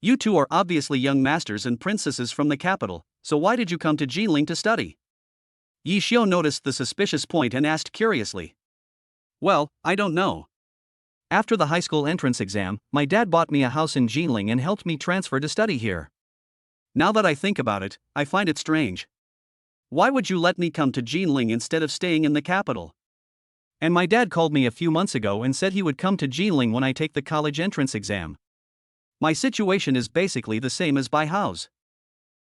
You two are obviously young masters and princesses from the capital, so why did you come to Jinling to study? Yishio noticed the suspicious point and asked curiously. Well, I don't know. After the high school entrance exam, my dad bought me a house in Jinling and helped me transfer to study here. Now that I think about it, I find it strange. Why would you let me come to Jinling instead of staying in the capital? And my dad called me a few months ago and said he would come to Jinling when I take the college entrance exam. My situation is basically the same as Bai Hao's.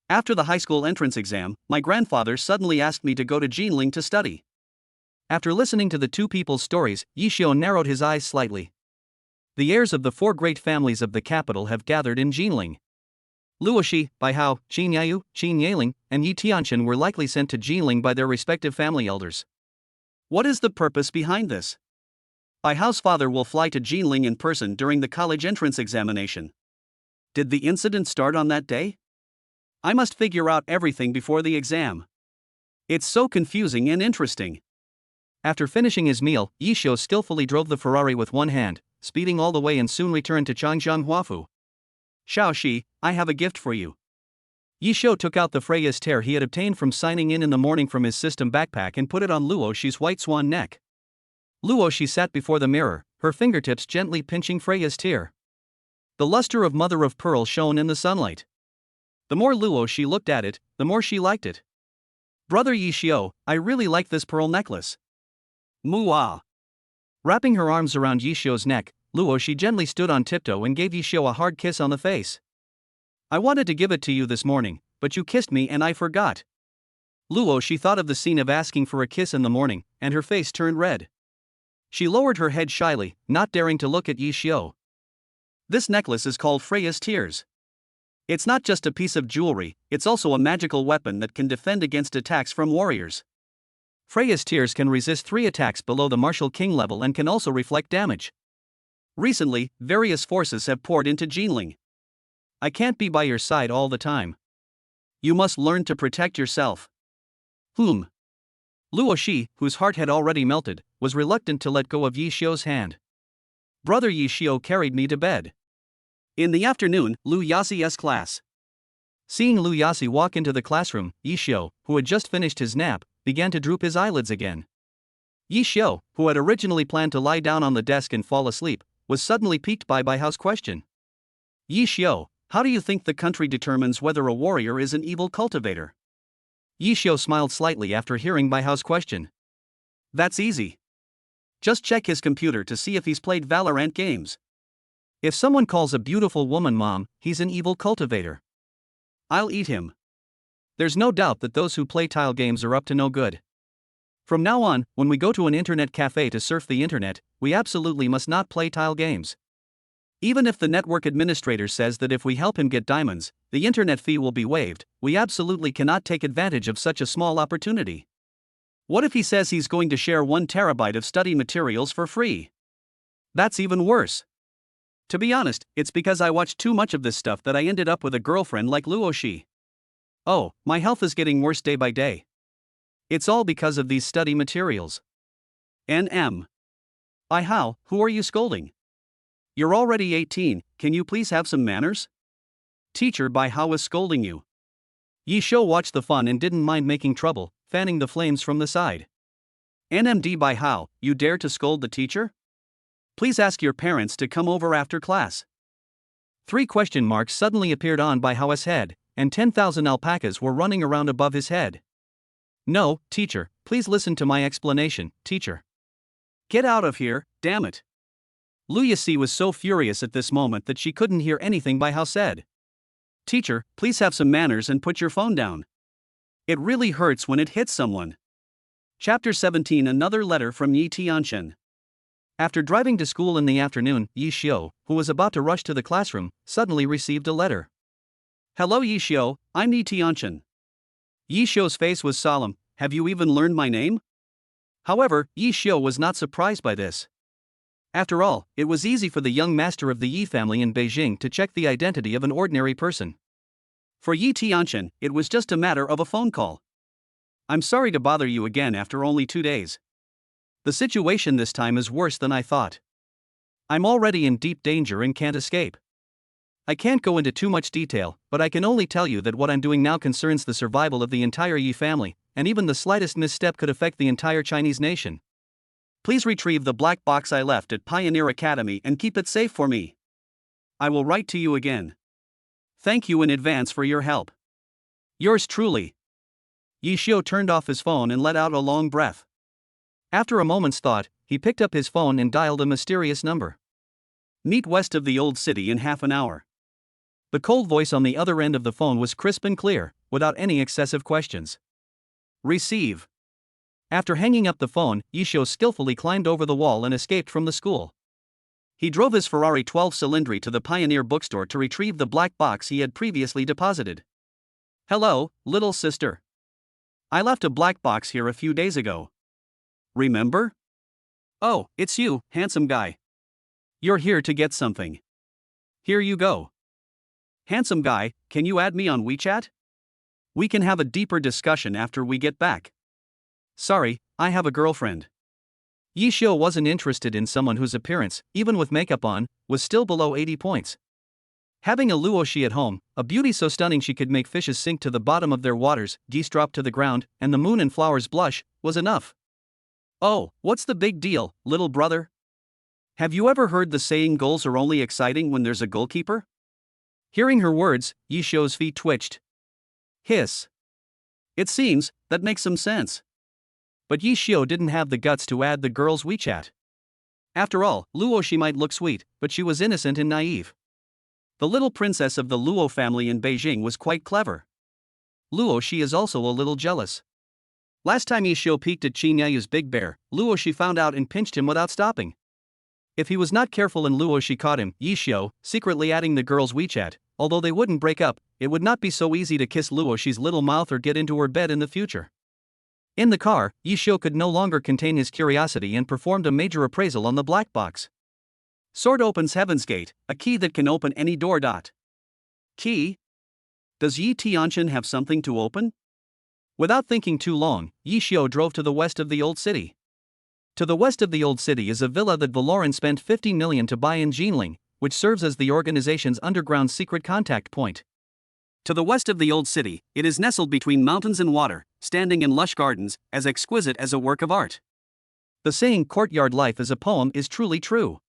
After the high school entrance exam, my grandfather suddenly asked me to go to Jinling to study. After listening to the two people's stories, Yishio narrowed his eyes slightly. The heirs of the four great families of the capital have gathered in Jinling. Luo Shi, Bai Hao, Qin Yayu, Qin Yaling, and Yi Tianchen were likely sent to Jinling by their respective family elders. What is the purpose behind this? Bai Hao's father will fly to Jinling in person during the college entrance examination. Did the incident start on that day? I must figure out everything before the exam. It's so confusing and interesting. After finishing his meal, Yishio skillfully drove the Ferrari with one hand, speeding all the way and soon returned to Changjiang Huafu. Xiaoxi, I have a gift for you. Yishio took out the Freya's tear he had obtained from signing in the morning from his system backpack and put it on Luo Shi's white swan neck. Luo Shi sat before the mirror, her fingertips gently pinching Freya's tear. The luster of mother of pearl shone in the sunlight. The more Luo Shi looked at it, the more she liked it. Brother Yishio, I really like this pearl necklace. Muah. Wrapping her arms around Yishio's neck, Luo Shi gently stood on tiptoe and gave Yishio a hard kiss on the face. I wanted to give it to you this morning, but you kissed me and I forgot. Luo Shi thought of the scene of asking for a kiss in the morning, and her face turned red. She lowered her head shyly, not daring to look at Yishio. This necklace is called Freya's Tears. It's not just a piece of jewelry, it's also a magical weapon that can defend against attacks from warriors. Freya's Tears can resist 3 attacks below the Martial King level and can also reflect damage. Recently, various forces have poured into Jinling. I can't be by your side all the time. You must learn to protect yourself. Luo Shi, whose heart had already melted, was reluctant to let go of Yishio's hand. Brother Yishio carried me to bed. In the afternoon, Lu Yasi's class. Seeing Lu Yasi walk into the classroom, Yishio, who had just finished his nap, began to droop his eyelids again. Yishio, who had originally planned to lie down on the desk and fall asleep, was suddenly piqued by Bai Hao's question. Yishio, how do you think the country determines whether a warrior is an evil cultivator? Yishio smiled slightly after hearing Bai Hao's question. That's easy. Just check his computer to see if he's played Valorant games. If someone calls a beautiful woman mom, he's an evil cultivator. I'll eat him. There's no doubt that those who play tile games are up to no good. From now on, when we go to an internet cafe to surf the internet, we absolutely must not play tile games. Even if the network administrator says that if we help him get diamonds, the internet fee will be waived, we absolutely cannot take advantage of such a small opportunity. What if he says he's going to share 1 terabyte of study materials for free? That's even worse. To be honest, it's because I watched too much of this stuff that I ended up with a girlfriend like Luo Shi. Oh, my health is getting worse day by day. It's all because of these study materials. NM. Bai Hao, who are you scolding? You're already 18, can you please have some manners? Teacher, Bai Hao is scolding you. Yishio watched the fun and didn't mind making trouble, fanning the flames from the side. NMD Bai Hao, you dare to scold the teacher? Please ask your parents to come over after class. 3 question marks suddenly appeared on Bai Hao's head, and 10,000 alpacas were running around above his head. No, teacher, please listen to my explanation, teacher. Get out of here, damn it. Lu Yasi was so furious at this moment that she couldn't hear anything Bai Hao said. Teacher, please have some manners and put your phone down. It really hurts when it hits someone. Chapter 17. Another letter from Yi Tianchen. After driving to school in the afternoon, Yi Xiu, who was about to rush to the classroom, suddenly received a letter. Hello Yi Xiu, I'm Yi Tianchen. Yi Xiu's face was solemn. Have you even learned my name? However, Yi Xiu was not surprised by this. After all, it was easy for the young master of the Yi family in Beijing to check the identity of an ordinary person. For Yi Tianchen, it was just a matter of a phone call. I'm sorry to bother you again after only 2 days. The situation this time is worse than I thought. I'm already in deep danger and can't escape. I can't go into too much detail, but I can only tell you that what I'm doing now concerns the survival of the entire Yi family, and even the slightest misstep could affect the entire Chinese nation. Please retrieve the black box I left at Pioneer Academy and keep it safe for me. I will write to you again. Thank you in advance for your help. Yours truly. Yi Xiu turned off his phone and let out a long breath. After a moment's thought, he picked up his phone and dialed a mysterious number. Meet west of the old city in half an hour. The cold voice on the other end of the phone was crisp and clear, without any excessive questions. Receive. After hanging up the phone, Yi Xiu skillfully climbed over the wall and escaped from the school. He drove his Ferrari 12 Cylindri to the Pioneer bookstore to retrieve the black box he had previously deposited. Hello, little sister. I left a black box here a few days ago. Remember? Oh, it's you, handsome guy. You're here to get something. Here you go. Handsome guy, can you add me on WeChat? We can have a deeper discussion after we get back. Sorry, I have a girlfriend. Yi Xiu wasn't interested in someone whose appearance, even with makeup on, was still below 80 points. Having a luoshi at home, a beauty so stunning she could make fishes sink to the bottom of their waters, geese drop to the ground, and the moon and flowers blush, was enough. Oh, what's the big deal, little brother? Have you ever heard the saying goals are only exciting when there's a goalkeeper? Hearing her words, Yi Xiu's feet twitched. Hiss. It seems, that makes some sense. But Yi Xiu didn't have the guts to add the girl's WeChat. After all, Luo she might look sweet, but she was innocent and naive. The little princess of the Luo family in Beijing was quite clever. Luo she is also a little jealous. Last time Yi Xiu peeked at Qin Yayu's big bear, Luo she found out and pinched him without stopping. If he was not careful and Luo she caught him, Yi Xiu, secretly adding the girl's WeChat, although they wouldn't break up, it would not be so easy to kiss Luo she's little mouth or get into her bed in the future. In the car, Yi Xiu could no longer contain his curiosity and performed a major appraisal on the black box. Sword opens Heaven's Gate, a key that can open any door. Key? Does Yi Tianchen have something to open? Without thinking too long, Yi Xiu drove to the west of the old city. To the west of the old city is a villa that Valoran spent 50 million to buy in Jinling, which serves as the organization's underground secret contact point. To the west of the old city, it is nestled between mountains and water, standing in lush gardens, as exquisite as a work of art. The saying courtyard life is a poem is truly true.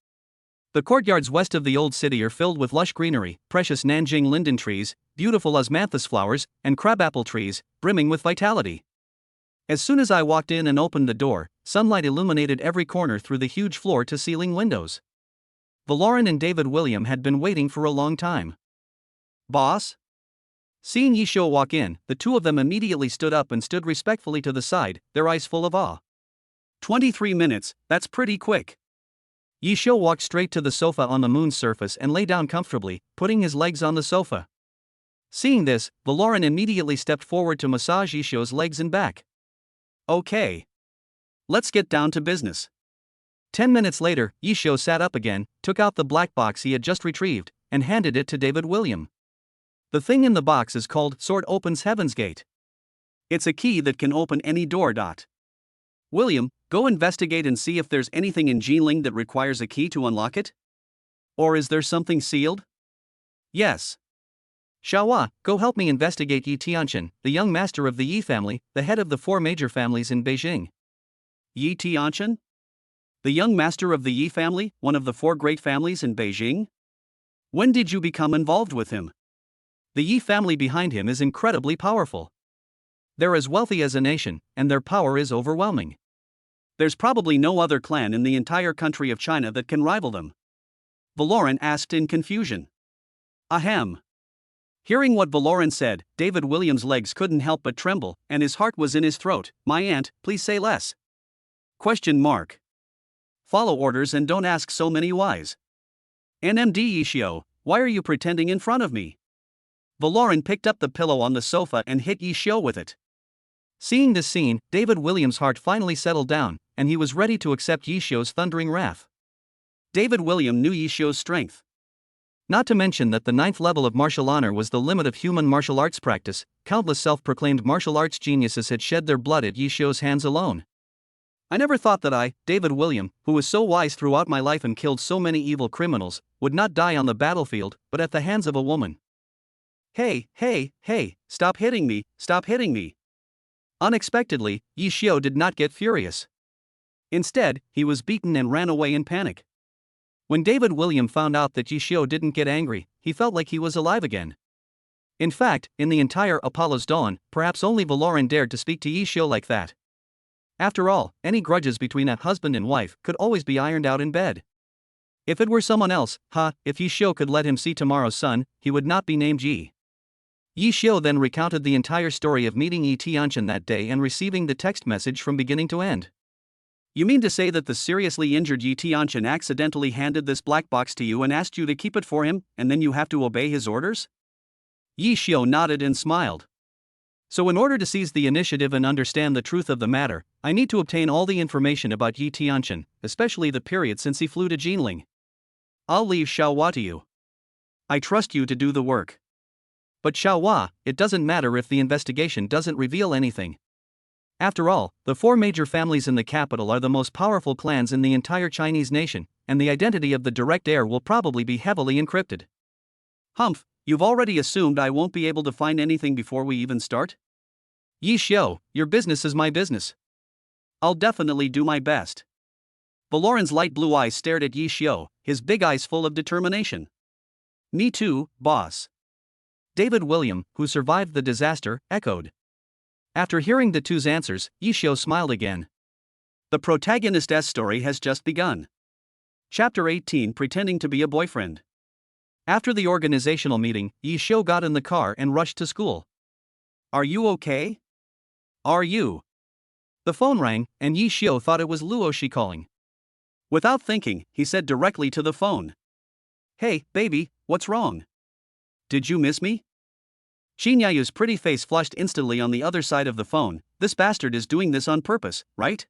The courtyards west of the old city are filled with lush greenery, precious Nanjing linden trees, beautiful osmanthus flowers, and crabapple trees, brimming with vitality. As soon as I walked in and opened the door, sunlight illuminated every corner through the huge floor-to-ceiling windows. Valoran and David William had been waiting for a long time. Boss? Seeing Yi Xiu walk in, the two of them immediately stood up and stood respectfully to the side, their eyes full of awe. 23 minutes, that's pretty quick. Yi Xiu walked straight to the sofa on the moon's surface and lay down comfortably, putting his legs on the sofa. Seeing this, Valoran immediately stepped forward to massage Yi Xiu's legs and back. Okay. Let's get down to business. 10 minutes later, Yi Xiu sat up again, took out the black box he had just retrieved, and handed it to David William. The thing in the box is called Sword Opens Heaven's Gate. It's a key that can open any door. William, go investigate and see if there's anything in Jinling that requires a key to unlock it? Or is there something sealed? Yes. Xiaohua, go help me investigate Yi Tianchen, the young master of the Yi family, the head of the 4 major families in Beijing. Yi Tianchen? The young master of the Yi family, one of the 4 great families in Beijing? When did you become involved with him? The Yi family behind him is incredibly powerful. They're as wealthy as a nation, and their power is overwhelming. There's probably no other clan in the entire country of China that can rival them. Valoran asked in confusion. Ahem. Hearing what Valoran said, David Williams' legs couldn't help but tremble, and his heart was in his throat. My aunt, please say less. Question mark. Follow orders and don't ask so many whys. NMD Yishio, why are you pretending in front of me? Valoran picked up the pillow on the sofa and hit Yishio with it. Seeing this scene, David Williams' heart finally settled down, and he was ready to accept Yishio's thundering wrath. David Williams knew Yishio's strength. Not to mention that the 9th level of martial honor was the limit of human martial arts practice. Countless self-proclaimed martial arts geniuses had shed their blood at Yishio's hands alone. I never thought that I, David Williams, who was so wise throughout my life and killed so many evil criminals, would not die on the battlefield, but at the hands of a woman. Hey, stop hitting me, stop hitting me. Unexpectedly, Yishio did not get furious. Instead, he was beaten and ran away in panic. When David Williams found out that Yishio didn't get angry, he felt like he was alive again. In fact, in the entire Apollo's Dawn, perhaps only Valoran dared to speak to Yishio like that. After all, any grudges between a husband and wife could always be ironed out in bed. If it were someone else, if Yishio could let him see tomorrow's sun, he would not be named Yi. Yishio then recounted the entire story of meeting Yi Tianchen that day and receiving the text message from beginning to end. You mean to say that the seriously injured Yi Tianchen accidentally handed this black box to you and asked you to keep it for him, and then you have to obey his orders? Yishio nodded and smiled. So in order to seize the initiative and understand the truth of the matter, I need to obtain all the information about Yi Tianchen, especially the period since he flew to Jinling. I'll leave Xiaohua to you. I trust you to do the work. But Xiaohua, it doesn't matter if the investigation doesn't reveal anything. After all, the 4 major families in the capital are the most powerful clans in the entire Chinese nation, and the identity of the direct heir will probably be heavily encrypted. Humph, you've already assumed I won't be able to find anything before we even start? Yishio, your business is my business. I'll definitely do my best. Valoran's light blue eyes stared at Yishio, his big eyes full of determination. Me too, boss. David Williams, who survived the disaster, echoed. After hearing the two's answers, Yishio smiled again. The protagonist's story has just begun. Chapter 18, Pretending to be a Boyfriend. After the organizational meeting, Yishio got in the car and rushed to school. Are you okay? Are you? The phone rang, and Yishio thought it was Luoshi calling. Without thinking, he said directly to the phone. Hey, baby, what's wrong? Did you miss me? Qinyayu's pretty face flushed instantly on the other side of the phone. This bastard is doing this on purpose, right?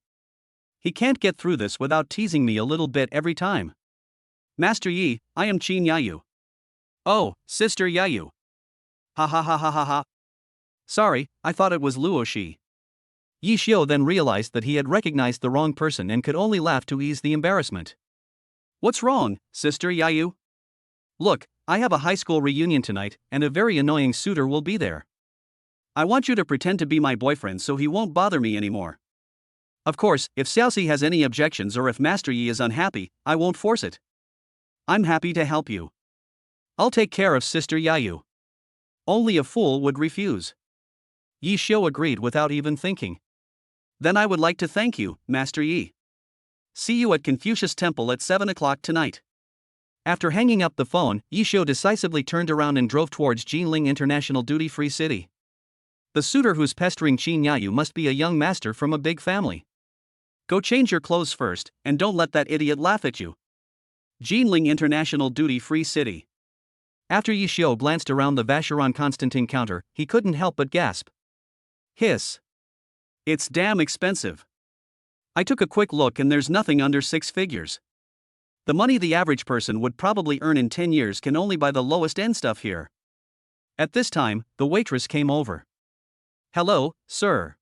He can't get through this without teasing me a little bit every time. Master Yi, I am Qinyayu. Oh, Sister Yayu. Ha ha ha ha ha ha. Sorry, I thought it was Luoshi. Yishio then realized that he had recognized the wrong person and could only laugh to ease the embarrassment. What's wrong, Sister Yayu? Look, I have a high school reunion tonight, and a very annoying suitor will be there. I want you to pretend to be my boyfriend so he won't bother me anymore. Of course, if Xiaoxi has any objections or if Master Yi is unhappy, I won't force it. I'm happy to help you. I'll take care of Sister Yayu. Only a fool would refuse. Yishio agreed without even thinking. Then I would like to thank you, Master Yi. See you at Confucius Temple at 7 o'clock tonight. After hanging up the phone, Yishio decisively turned around and drove towards Jinling International Duty-Free City. The suitor who's pestering Qinyayu must be a young master from a big family. Go change your clothes first, and don't let that idiot laugh at you. Jinling International Duty-Free City. After Yishio glanced around the Vacheron Constantin counter, he couldn't help but gasp. Hiss. It's damn expensive. I took a quick look and there's nothing under 6 figures. The money the average person would probably earn in 10 years can only buy the lowest end stuff here. At this time, the waitress came over. Hello, sir.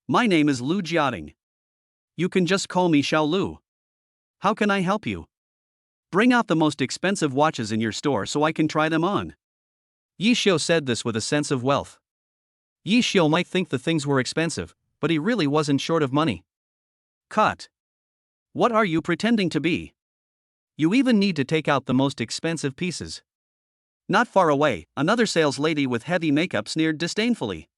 My name is Lu Jiating. You can just call me Xiao Lu. How can I help you? Bring out the most expensive watches in your store so I can try them on. Yishio said this with a sense of wealth. Yishio might think the things were expensive, but he really wasn't short of money. Cut. What are you pretending to be? You even need to take out the most expensive pieces. Not far away, another sales lady with heavy makeup sneered disdainfully.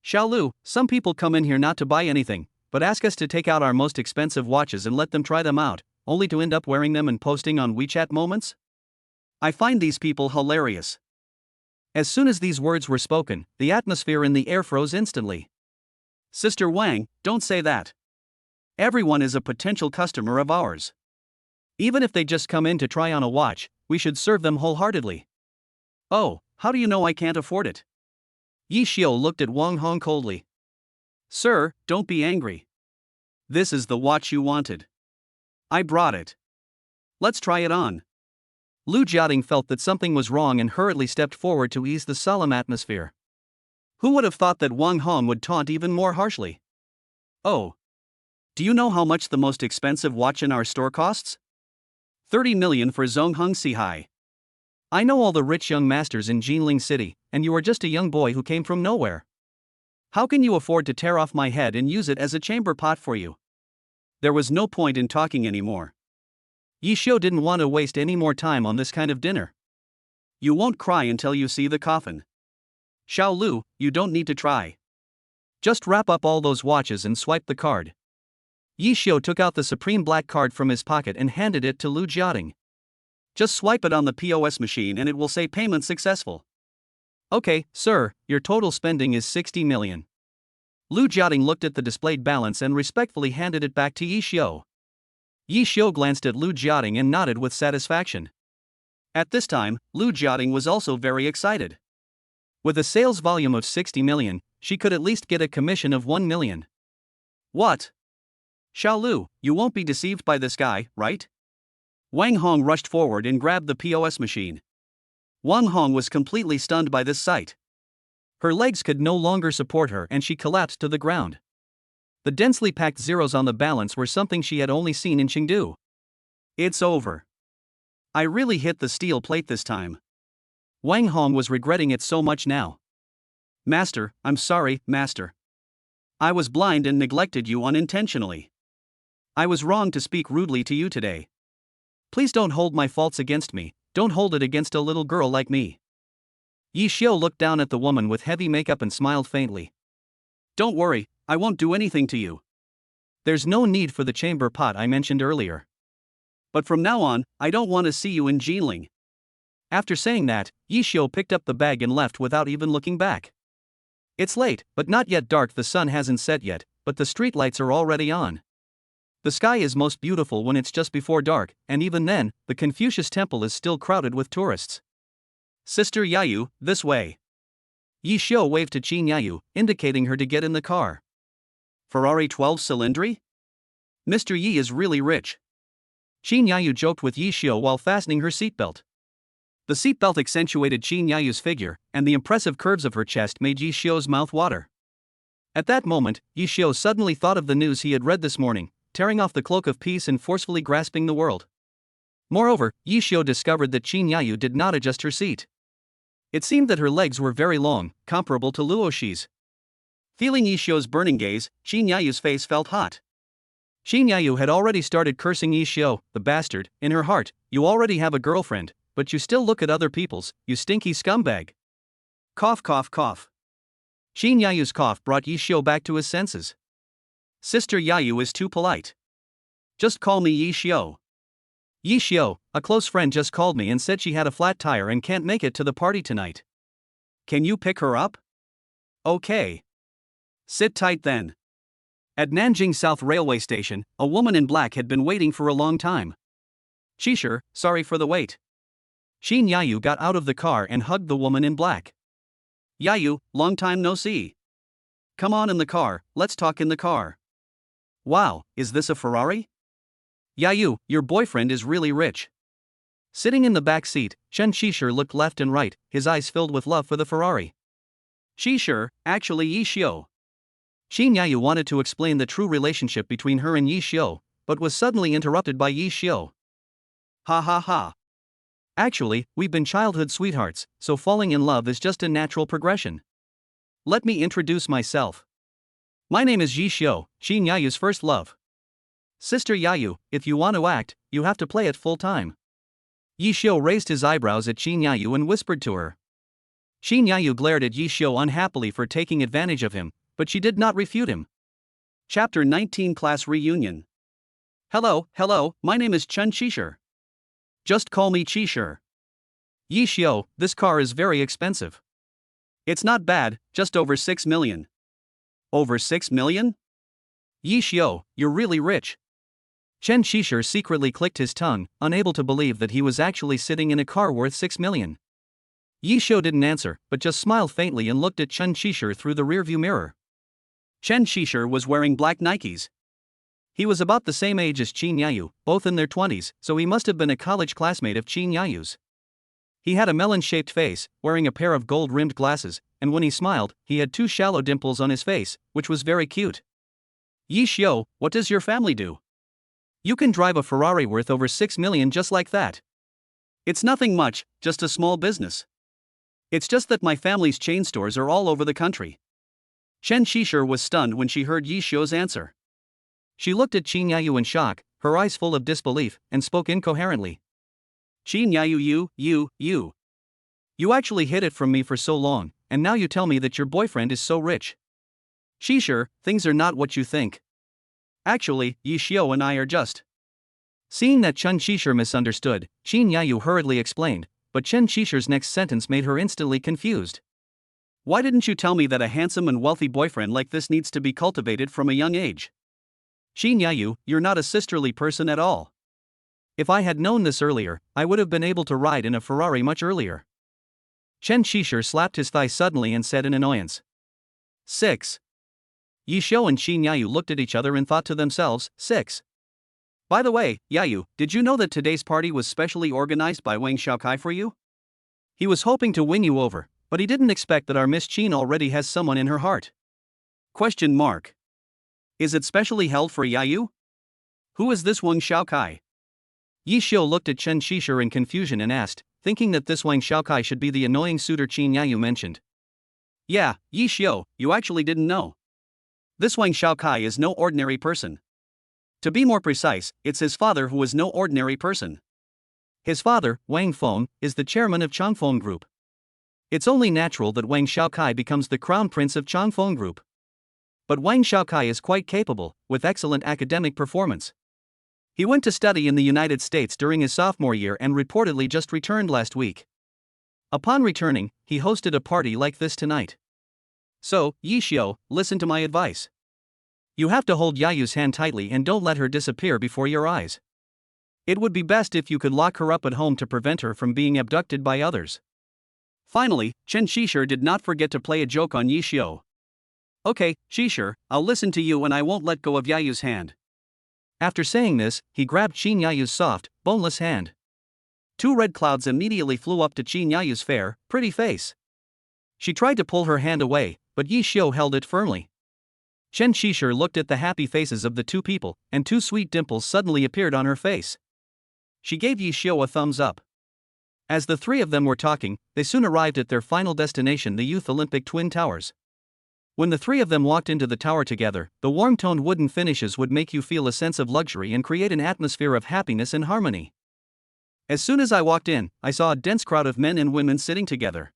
Xiaolu, some people come in here not to buy anything, but ask us to take out our most expensive watches and let them try them out, only to end up wearing them and posting on WeChat moments? I find these people hilarious. As soon as these words were spoken, the atmosphere in the air froze instantly. Sister Wang, don't say that. Everyone is a potential customer of ours. Even if they just come in to try on a watch, we should serve them wholeheartedly. Oh, how do you know I can't afford it? Yi Xiu looked at Wang Hong coldly. Sir, don't be angry. This is the watch you wanted. I brought it. Let's try it on. Lu Jiating felt that something was wrong and hurriedly stepped forward to ease the solemn atmosphere. Who would have thought that Wang Hong would taunt even more harshly? Oh. Do you know how much the most expensive watch in our store costs? 30 million for Zongheng Sihai. I know all the rich young masters in Jinling City, and you are just a young boy who came from nowhere. How can you afford to tear off my head and use it as a chamber pot for you? There was no point in talking anymore. Yi Xiu didn't want to waste any more time on this kind of dinner. You won't cry until you see the coffin. Xiao Lu, you don't need to try. Just wrap up all those watches and swipe the card. Yi Xiu took out the supreme black card from his pocket and handed it to Lu Jiating. Just swipe it on the POS machine and it will say payment successful. Okay, sir, your total spending is 60 million. Lu Jiating looked at the displayed balance and respectfully handed it back to Yi Xiu. Yi Xiu glanced at Lu Jiating and nodded with satisfaction. At this time, Lu Jiating was also very excited. With a sales volume of 60 million, she could at least get a commission of 1 million. What? Xiao Lu, you won't be deceived by this guy, right? Wang Hong rushed forward and grabbed the POS machine. Wang Hong was completely stunned by this sight. Her legs could no longer support her and she collapsed to the ground. The densely packed zeros on the balance were something she had only seen in Chengdu. It's over. I really hit the steel plate this time. Wang Hong was regretting it so much now. Master, I'm sorry, Master. I was blind and neglected you unintentionally. I was wrong to speak rudely to you today. Please don't hold my faults against me, don't hold it against a little girl like me. Yi Xiu looked down at the woman with heavy makeup and smiled faintly. Don't worry, I won't do anything to you. There's no need for the chamber pot I mentioned earlier. But from now on, I don't want to see you in Jinling. After saying that, Yi Xiu picked up the bag and left without even looking back. It's late, but not yet dark. The sun hasn't set yet, but the streetlights are already on. The sky is most beautiful when it's just before dark, and even then, the Confucius Temple is still crowded with tourists. Sister Yayu, this way. Yi Xiu waved to Qin Yayu, indicating her to get in the car. Ferrari 12 cylindry? Mr. Yi is really rich. Qin Yayu joked with Yi Xiu while fastening her seatbelt. The seatbelt accentuated Qin Yayu's figure, and the impressive curves of her chest made Yi Xiu's mouth water. At that moment, Yi Xiu suddenly thought of the news he had read this morning, tearing off the cloak of peace and forcefully grasping the world. Moreover, Yi Xiu discovered that Qin Yayu did not adjust her seat. It seemed that her legs were very long, comparable to Luo Shi's. Feeling Yi Xiu's burning gaze, Qin Yayu's face felt hot. Qin Yayu had already started cursing Yi Xiu, the bastard, in her heart. You already have a girlfriend, but you still look at other people's, you stinky scumbag. Cough cough cough. Qin Yayu's cough brought Yi Xiu back to his senses. Sister Yayu is too polite. Just call me Yi Xiu. Yi Xiu, a close friend just called me and said she had a flat tire and can't make it to the party tonight. Can you pick her up? Okay. Sit tight then. At Nanjing South Railway Station, a woman in black had been waiting for a long time. Qishir, sorry for the wait. Qin Yayu got out of the car and hugged the woman in black. Yayu, long time no see. Come on in the car, let's talk in the car. Wow, is this a Ferrari? Yayu, your boyfriend is really rich. Sitting in the back seat, Chen Qishir looked left and right, his eyes filled with love for the Ferrari. Qishir, actually Yi Xiu. Qin Yayu wanted to explain the true relationship between her and Yi Xiu, but was suddenly interrupted by Yi Xiu. Ha ha ha. Actually, we've been childhood sweethearts, so falling in love is just a natural progression. Let me introduce myself. My name is Yi Xiu, Qin Yayu's first love. Sister Yayu, if you want to act, you have to play it full time. Yi Xiu raised his eyebrows at Qin Yayu and whispered to her. Qin Yayu glared at Yi Xiu unhappily for taking advantage of him, but she did not refute him. Chapter 19 Class Reunion. Hello, my name is Chen Qishir. Just call me Qishir. Yi Xiu, this car is very expensive. It's not bad, just over 6 million. Over 6 million? Yi Xiao, you're really rich. Chen Qishir secretly clicked his tongue, unable to believe that he was actually sitting in a car worth 6 million. Yi Xiao didn't answer, but just smiled faintly and looked at Chen Qishir through the rearview mirror. Chen Qishir was wearing black Nikes. He was about the same age as Qin Yayu, both in their 20s, so he must have been a college classmate of Qin Yayu's. He had a melon-shaped face, wearing a pair of gold-rimmed glasses, and when he smiled, he had 2 shallow dimples on his face, which was very cute. Yi Xiao, what does your family do? You can drive a Ferrari worth over 6 million just like that. It's nothing much, just a small business. It's just that my family's chain stores are all over the country. Chen Qishir was stunned when she heard Yi Xiao's answer. She looked at Qin Yayu in shock, her eyes full of disbelief, and spoke incoherently. Qin Yayu, you. You actually hid it from me for so long, and now you tell me that your boyfriend is so rich. Qishir, things are not what you think. Actually, Yi Xiao and I are just. Seeing that Chen Qishir misunderstood, Qin Yayu hurriedly explained, but Chen Qishir's next sentence made her instantly confused. Why didn't you tell me that a handsome and wealthy boyfriend like this needs to be cultivated from a young age? Qin Yayu, you're not a sisterly person at all. If I had known this earlier, I would have been able to ride in a Ferrari much earlier. Chen Qishir slapped his thigh suddenly and said in annoyance. 6. Yi Xiao and Qin Yayu looked at each other and thought to themselves, 6. By the way, Yayu, did you know that today's party was specially organized by Wang Xiaokai for you? He was hoping to win you over, but he didn't expect that our Miss Qin already has someone in her heart. Question mark. Is it specially held for Yayu? Who is this Wang Xiaokai? Yi Xiao looked at Chen Qishir in confusion and asked, thinking that this Wang Xiaokai should be the annoying suitor Qin Yayu mentioned. Yeah, Yi Xiao, you actually didn't know. This Wang Xiaokai is no ordinary person. To be more precise, it's his father who is no ordinary person. His father, Wang Feng, is the chairman of Changfeng Group. It's only natural that Wang Xiaokai becomes the crown prince of Changfeng Group. But Wang Xiaokai is quite capable, with excellent academic performance. He went to study in the United States during his sophomore year and reportedly just returned last week. Upon returning, he hosted a party like this tonight. So, Yi Xiao, listen to my advice. You have to hold Yayu's hand tightly and don't let her disappear before your eyes. It would be best if you could lock her up at home to prevent her from being abducted by others. Finally, Chen Qishir did not forget to play a joke on Yi Xiao. Okay, Qishir, I'll listen to you and I won't let go of Yayu's hand. After saying this, he grabbed Qin Yayu's soft, boneless hand. 2 red clouds immediately flew up to Qin Yayu's fair, pretty face. She tried to pull her hand away, but Yi Xiao held it firmly. Chen Qishir looked at the happy faces of the 2 people, and 2 sweet dimples suddenly appeared on her face. She gave Yi Xiao a thumbs up. As the 3 of them were talking, they soon arrived at their final destination, the Youth Olympic Twin Towers. When the 3 of them walked into the tower together, the warm-toned wooden finishes would make you feel a sense of luxury and create an atmosphere of happiness and harmony. As soon as I walked in, I saw a dense crowd of men and women sitting together.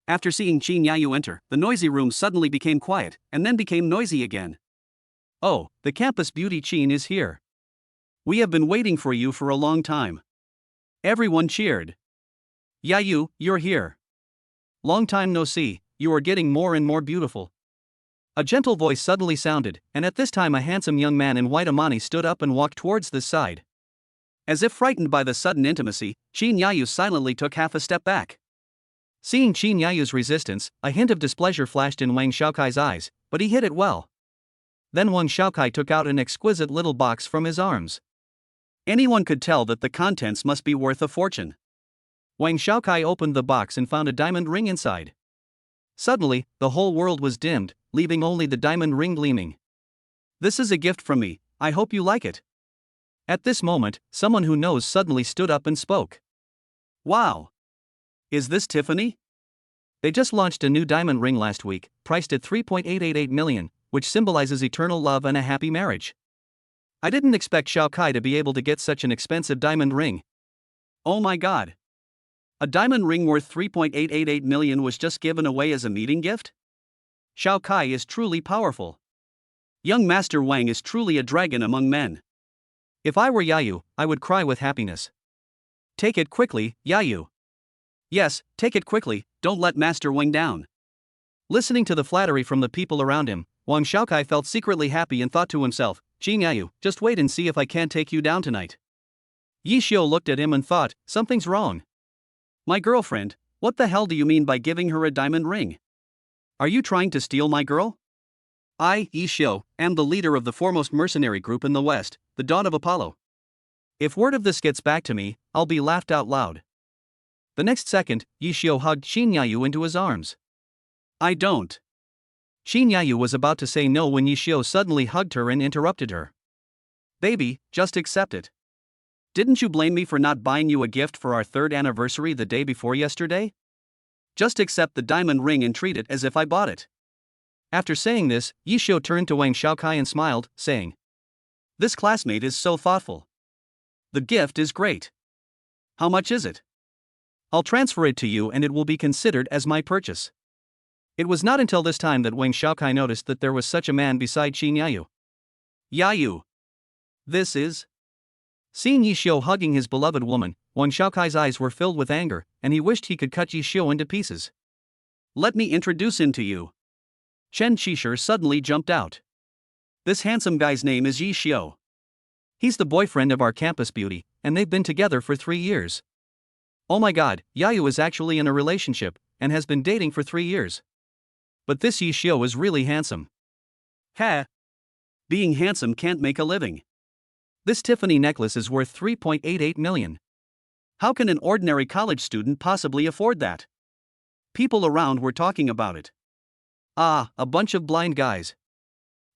After seeing Qin Yayu enter, the noisy room suddenly became quiet, and then became noisy again. Oh, the campus beauty Qin is here. We have been waiting for you for a long time. Everyone cheered. Yayu, you're here. Long time no see, you are getting more and more beautiful. A gentle voice suddenly sounded, and at this time a handsome young man in white amani stood up and walked towards this side. As if frightened by the sudden intimacy, Qin Yayu silently took half a step back. Seeing Qin Yayu's resistance, a hint of displeasure flashed in Wang Xiaokai's eyes, but he hid it well. Then Wang Xiaokai took out an exquisite little box from his arms. Anyone could tell that the contents must be worth a fortune. Wang Xiaokai opened the box and found a diamond ring inside. Suddenly, the whole world was dimmed, leaving only the diamond ring gleaming. This is a gift from me, I hope you like it. At this moment, someone who knows suddenly stood up and spoke. Wow! Is this Tiffany? They just launched a new diamond ring last week, priced at 3.888 million, which symbolizes eternal love and a happy marriage. I didn't expect Xiaokai to be able to get such an expensive diamond ring. Oh my god! A diamond ring worth 3.888 million was just given away as a meeting gift? Xiaokai is truly powerful. Young Master Wang is truly a dragon among men. If I were Yayu, I would cry with happiness. Take it quickly, Yayu. Yes, take it quickly, don't let Master Wang down. Listening to the flattery from the people around him, Wang Xiaokai felt secretly happy and thought to himself, Jin Yayu, just wait and see if I can't take you down tonight. Yi Xiu looked at him and thought, something's wrong. My girlfriend, what the hell do you mean by giving her a diamond ring? Are you trying to steal my girl? I, Yi Xiu, am the leader of the foremost mercenary group in the West, the Dawn of Apollo. If word of this gets back to me, I'll be laughed out loud. The next second, Yi Xiu hugged Qin Yayu into his arms. I don't. Qin Yayu was about to say no when Yi Xiu suddenly hugged her and interrupted her. Baby, just accept it. Didn't you blame me for not buying you a gift for our 3rd anniversary the day before yesterday? Just accept the diamond ring and treat it as if I bought it. After saying this, Yi Xiu turned to Wang Xiaokai and smiled, saying, This classmate is so thoughtful. The gift is great. How much is it? I'll transfer it to you and it will be considered as my purchase. It was not until this time that Wang Xiaokai noticed that there was such a man beside Qin Yayu. Yayu. This is. Seeing Yi Xiu hugging his beloved woman, Wang Xiaokai's eyes were filled with anger, and he wished he could cut Yi Xiu into pieces. Let me introduce him to you. Chen Qishir suddenly jumped out. This handsome guy's name is Yi Xiu. He's the boyfriend of our campus beauty, and they've been together for 3 years. Oh my god, Yayu is actually in a relationship, and has been dating for 3 years. But this Yi Xiu is really handsome. Ha! Being handsome can't make a living. This Tiffany necklace is worth 3.88 million. How can an ordinary college student possibly afford that? People around were talking about it. Ah, a bunch of blind guys.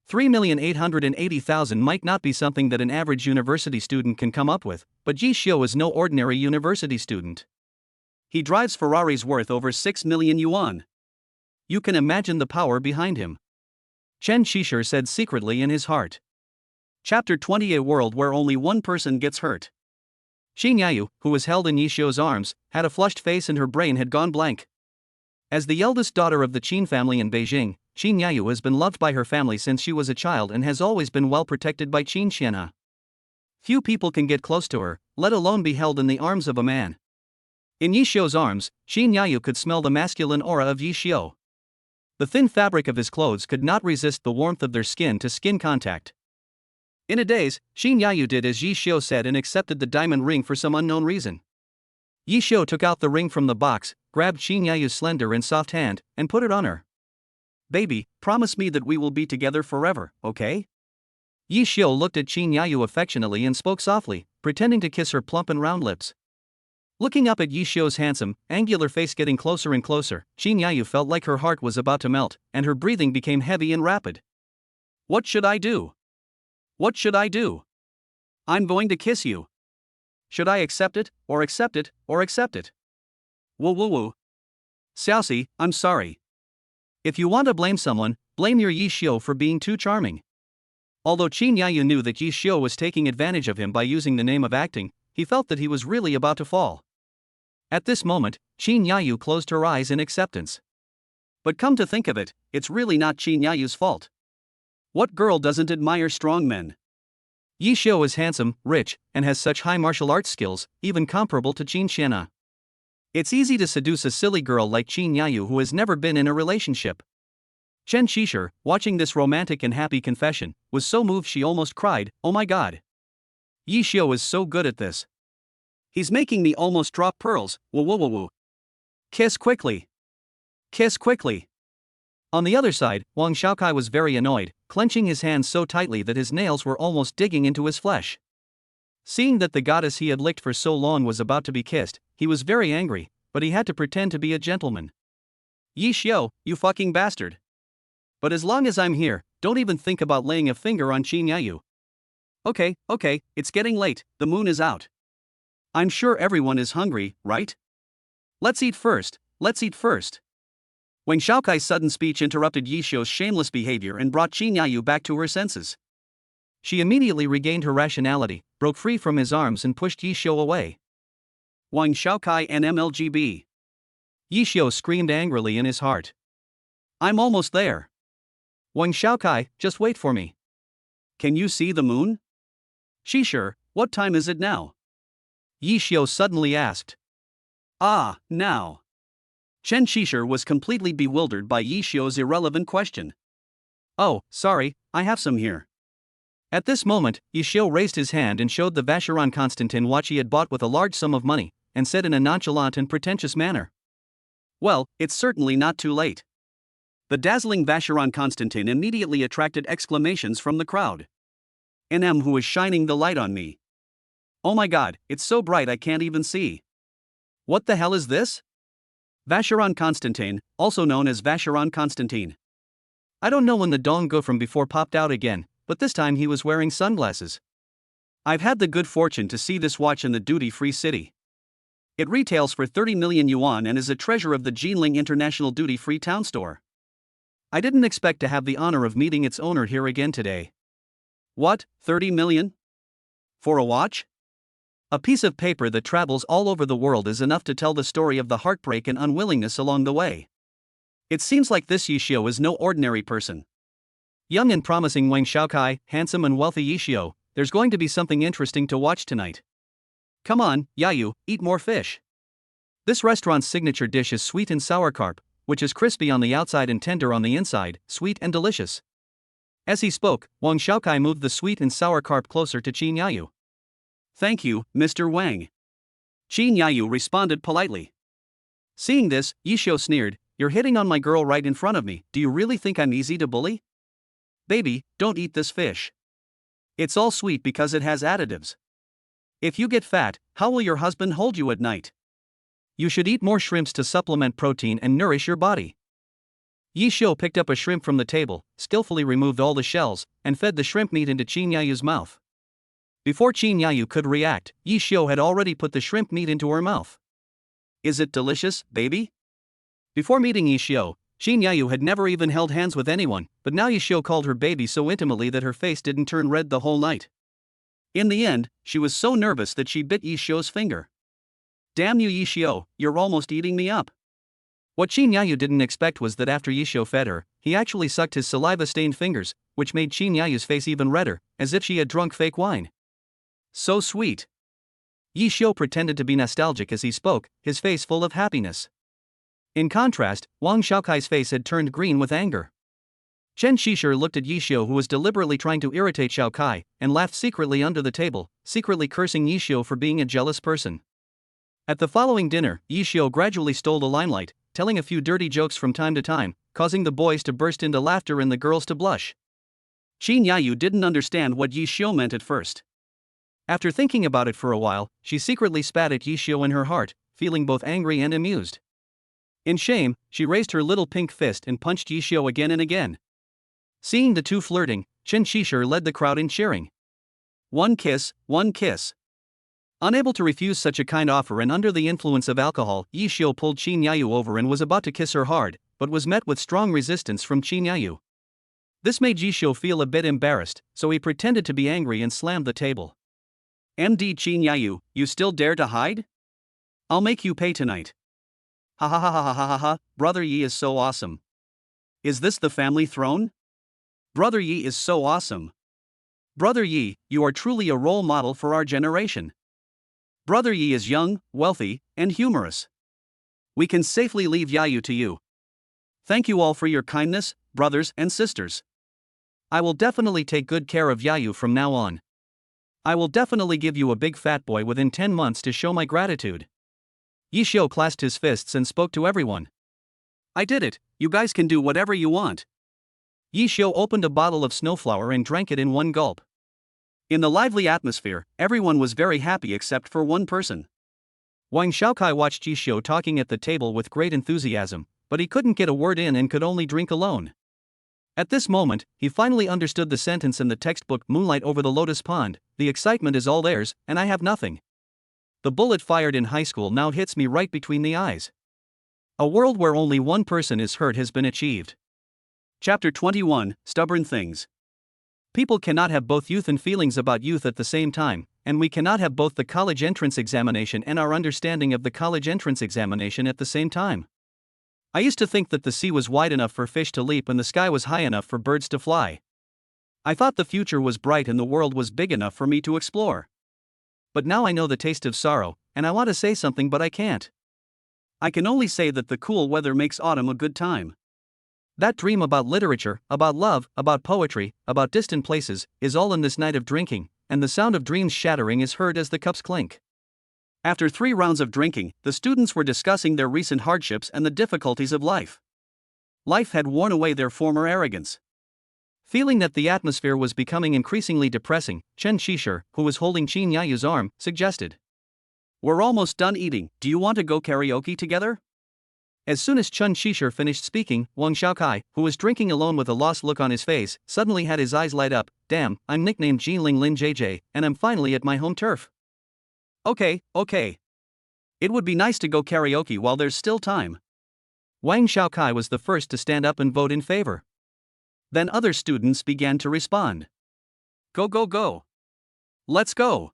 3,880,000 might not be something that an average university student can come up with, but Yi Xiu is no ordinary university student. He drives Ferraris worth over 6 million yuan. You can imagine the power behind him. Chen Qishir said secretly in his heart. Chapter 20. A world where only one person gets hurt. Qin Yayu, who was held in Yi Xiu's arms, had a flushed face and her brain had gone blank. As the eldest daughter of the Qin family in Beijing, Qin Yayu has been loved by her family since she was a child and has always been well protected by Qin Xian'e. Few people can get close to her, let alone be held in the arms of a man. In Yi Xiu's arms, Qin Yayu could smell the masculine aura of Yi Xiu. The thin fabric of his clothes could not resist the warmth of their skin-to-skin contact. In a daze, Qin Yayu did as Yi Xiu said and accepted the diamond ring for some unknown reason. Yi Xiu took out the ring from the box, grabbed Qin Yayu's slender and soft hand, and put it on her. Baby, promise me that we will be together forever, okay? Yi Xiu looked at Qin Yayu affectionately and spoke softly, pretending to kiss her plump and round lips. Looking up at Yi Xiu's handsome, angular face getting closer and closer, Qin Yayu felt like her heart was about to melt, and her breathing became heavy and rapid. What should I do? What should I do? I'm going to kiss you. Should I accept it, or accept it, or accept it? Woo woo woo. Xiaoxi, I'm sorry. If you want to blame someone, blame your Yi Xiu for being too charming. Although Qin Yayu knew that Yi Xiu was taking advantage of him by using the name of acting, he felt that he was really about to fall. At this moment, Qin Yayu closed her eyes in acceptance. But come to think of it, it's really not Qin Yayu's fault. What girl doesn't admire strong men? Yi Xiu is handsome, rich, and has such high martial arts skills, even comparable to Qin Xian'e. It's easy to seduce a silly girl like Qin Yayu who has never been in a relationship. Chen Qishir, watching this romantic and happy confession, was so moved she almost cried, oh my god. Yi Xiu is so good at this. He's making me almost drop pearls, woo woo woo woo. Kiss quickly. Kiss quickly. On the other side, Wang Xiaokai was very annoyed, clenching his hands so tightly that his nails were almost digging into his flesh. Seeing that the goddess he had licked for so long was about to be kissed, he was very angry, but he had to pretend to be a gentleman. Yi Xiu, you fucking bastard. But as long as I'm here, don't even think about laying a finger on Qin Yayu. Okay, it's getting late, the moon is out. I'm sure everyone is hungry, right? Let's eat first, let's eat first. Wang Xiaokai's sudden speech interrupted Yi Xiu's shameless behavior and brought Qin Yayu back to her senses. She immediately regained her rationality, broke free from his arms and pushed Yi Xiu away. Wang Xiaokai and MLGB. Yi Xiu screamed angrily in his heart. I'm almost there. Wang Xiaokai, just wait for me. Can you see the moon? Qishir, what time is it now? Yi Xiu suddenly asked. Ah, now. Chen Qishir was completely bewildered by Yi Xiu's irrelevant question. Oh, sorry, I have some here. At this moment, Yi Xiu raised his hand and showed the Vacheron Constantin watch he had bought with a large sum of money, and said in a nonchalant and pretentious manner. Well, it's certainly not too late. The dazzling Vacheron Constantin immediately attracted exclamations from the crowd. NM, who is shining the light on me. Oh my god, it's so bright I can't even see. What the hell is this? Vacheron Constantin, also known as Vacheron Constantine. I don't know when the Dong Go from before popped out again, but this time he was wearing sunglasses. I've had the good fortune to see this watch in the duty-free city. It retails for 30 million yuan and is a treasure of the Jinling International Duty-Free Town Store. I didn't expect to have the honor of meeting its owner here again today. What, 30 million? For a watch? A piece of paper that travels all over the world is enough to tell the story of the heartbreak and unwillingness along the way. It seems like this Yi Xiu is no ordinary person. Young and promising Wang Xiaokai, handsome and wealthy Yi Xiu, there's going to be something interesting to watch tonight. Come on, Yayu, eat more fish. This restaurant's signature dish is sweet and sour carp, which is crispy on the outside and tender on the inside, sweet and delicious. As he spoke, Wang Xiaokai moved the sweet and sour carp closer to Qin Yayu. Thank you, Mr. Wang. Qin Yayu responded politely. Seeing this, Yi Xiu sneered, You're hitting on my girl right in front of me, do you really think I'm easy to bully? Baby, don't eat this fish. It's all sweet because it has additives. If you get fat, how will your husband hold you at night? You should eat more shrimps to supplement protein and nourish your body. Yi Xiu picked up a shrimp from the table, skillfully removed all the shells, and fed the shrimp meat into Qin Yayu's mouth. Before Qin Yayu could react, Yi Xiu had already put the shrimp meat into her mouth. Is it delicious, baby? Before meeting Yi Xiu, Qin Yayu had never even held hands with anyone, but now Yi Xiu called her baby so intimately that her face didn't turn red the whole night. In the end, she was so nervous that she bit Yi Xiu's finger. Damn you, Yi Xiu, you're almost eating me up. What Qin Yayu didn't expect was that after Yi Xiu fed her, he actually sucked his saliva-stained fingers, which made Qin Yayu's face even redder, as if she had drunk fake wine. So sweet. Yi Xiu pretended to be nostalgic as he spoke, his face full of happiness. In contrast, Wang Xiaokai's face had turned green with anger. Chen Qishir looked at Yi Xiu, who was deliberately trying to irritate Xiaokai, and laughed secretly under the table, secretly cursing Yi Xiu for being a jealous person. At the following dinner, Yi Xiu gradually stole the limelight, telling a few dirty jokes from time to time, causing the boys to burst into laughter and the girls to blush. Qin Yayu didn't understand what Yi Xiu meant at first. After thinking about it for a while, she secretly spat at Yi Xiu in her heart, feeling both angry and amused. In shame, she raised her little pink fist and punched Yi Xiu again and again. Seeing the two flirting, Chen Qishir led the crowd in cheering. One kiss, one kiss. Unable to refuse such a kind offer and under the influence of alcohol, Yi Xiu pulled Qin Yayu over and was about to kiss her hard, but was met with strong resistance from Qin Yayu. This made Yi Xiu feel a bit embarrassed, so he pretended to be angry and slammed the table. MD Qin Yayu, you still dare to hide? I'll make you pay tonight. Ha ha ha ha ha ha ha, Brother Yi is so awesome. Is this the family throne? Brother Yi is so awesome. Brother Yi, you are truly a role model for our generation. Brother Yi is young, wealthy, and humorous. We can safely leave Yayu to you. Thank you all for your kindness, brothers and sisters. I will definitely take good care of Yayu from now on. I will definitely give you a big fat boy within 10 months to show my gratitude. Yi Xiu clasped his fists and spoke to everyone. I did it, you guys can do whatever you want. Yi Xiu opened a bottle of snowflower and drank it in one gulp. In the lively atmosphere, everyone was very happy except for one person. Wang Xiaokai watched Yi Xiu talking at the table with great enthusiasm, but he couldn't get a word in and could only drink alone. At this moment, he finally understood the sentence in the textbook Moonlight over the Lotus Pond, the excitement is all theirs, and I have nothing. The bullet fired in high school now hits me right between the eyes. A world where only one person is hurt has been achieved. Chapter 21, Stubborn Things. People cannot have both youth and feelings about youth at the same time, and we cannot have both the college entrance examination and our understanding of the college entrance examination at the same time. I used to think that the sea was wide enough for fish to leap and the sky was high enough for birds to fly. I thought the future was bright and the world was big enough for me to explore. But now I know the taste of sorrow, and I want to say something but I can't. I can only say that the cool weather makes autumn a good time. That dream about literature, about love, about poetry, about distant places, is all in this night of drinking, and the sound of dreams shattering is heard as the cups clink. After 3 rounds of drinking, the students were discussing their recent hardships and the difficulties of life. Life had worn away their former arrogance. Feeling that the atmosphere was becoming increasingly depressing, Chen Shishir, who was holding Qin Yayu's arm, suggested, "We're almost done eating, do you want to go karaoke together?" As soon as Chen Shishir finished speaking, Wang Xiaokai, who was drinking alone with a lost look on his face, suddenly had his eyes light up. "Damn, I'm nicknamed Jinling Lin JJ, and I'm finally at my home turf. Okay. It would be nice to go karaoke while there's still time." Wang Xiaokai was the first to stand up and vote in favor. Then other students began to respond. Go. Let's go.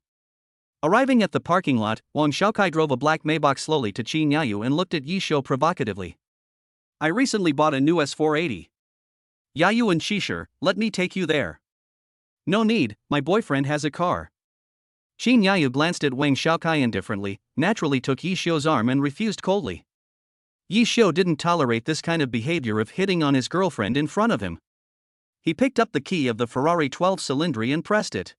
Arriving at the parking lot, Wang Xiaokai drove a black Maybach slowly to Qin Yayu and looked at Yishou provocatively. "I recently bought a new S480. Yayu and Shishir, let me take you there." "No need, my boyfriend has a car." Qin Yayu glanced at Wang Xiaokai indifferently, naturally took Yishou's arm and refused coldly. Yishou didn't tolerate this kind of behavior of hitting on his girlfriend in front of him. He picked up the key of the Ferrari 12 Cylindri and pressed it.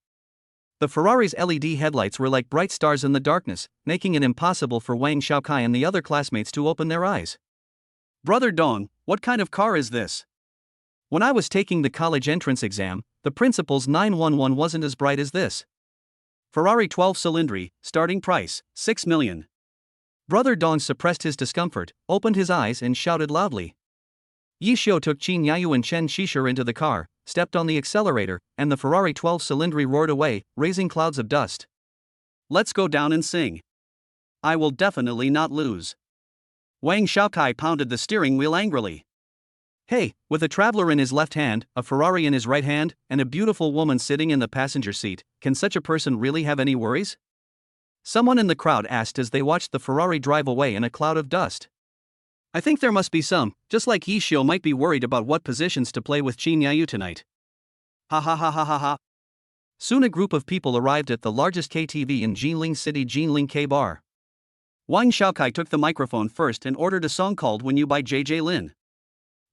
The Ferrari's LED headlights were like bright stars in the darkness, making it impossible for Wang Xiaokai and the other classmates to open their eyes. "Brother Dong, what kind of car is this? When I was taking the college entrance exam, the principal's 911 wasn't as bright as this. Ferrari 12 Cylindri, starting price, 6 million. Brother Dong suppressed his discomfort, opened his eyes and shouted loudly. Yishou took Qin Yayu and Chen Shishir into the car, stepped on the accelerator, and the Ferrari 12 Cylindri roared away, raising clouds of dust. "Let's go down and sing. I will definitely not lose." Wang Xiaokai pounded the steering wheel angrily. Hey, with a traveler in his left hand, a Ferrari in his right hand, and a beautiful woman sitting in the passenger seat, can such a person really have any worries? Someone in the crowd asked as they watched the Ferrari drive away in a cloud of dust. "I think there must be some, just like Yishio might be worried about what positions to play with Qin Yayu tonight." Ha. Soon a group of people arrived at the largest KTV in Jinling City, Jinling K Bar. Wang Xiaokai took the microphone first and ordered a song called When You by JJ Lin.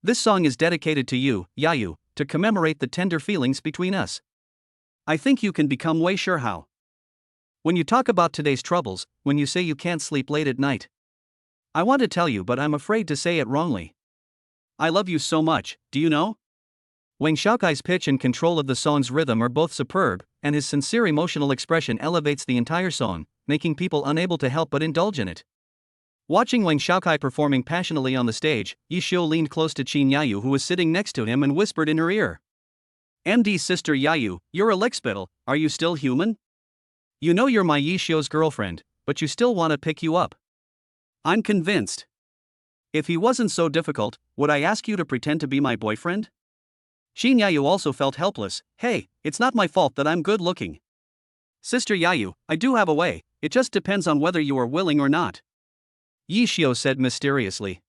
"This song is dedicated to you, Yayu, to commemorate the tender feelings between us. I think you can become Wei Shihao. When you talk about today's troubles, when you say you can't sleep late at night. I want to tell you, but I'm afraid to say it wrongly. I love you so much, do you know?" Wang Xiaokai's pitch and control of the song's rhythm are both superb, and his sincere emotional expression elevates the entire song, making people unable to help but indulge in it. Watching Wang Xiaokai performing passionately on the stage, Yishou leaned close to Qin Yayu, who was sitting next to him, and whispered in her ear. "MD sister Yayu, you're a lickspittle, are you still human? You know you're my Yishou's girlfriend, but you still want to pick you up. I'm convinced. If he wasn't so difficult, would I ask you to pretend to be my boyfriend?" Qin Yayu also felt helpless. "Hey, it's not my fault that I'm good looking. Sister Yayu, I do have a way, it just depends on whether you are willing or not," Yishio said mysteriously.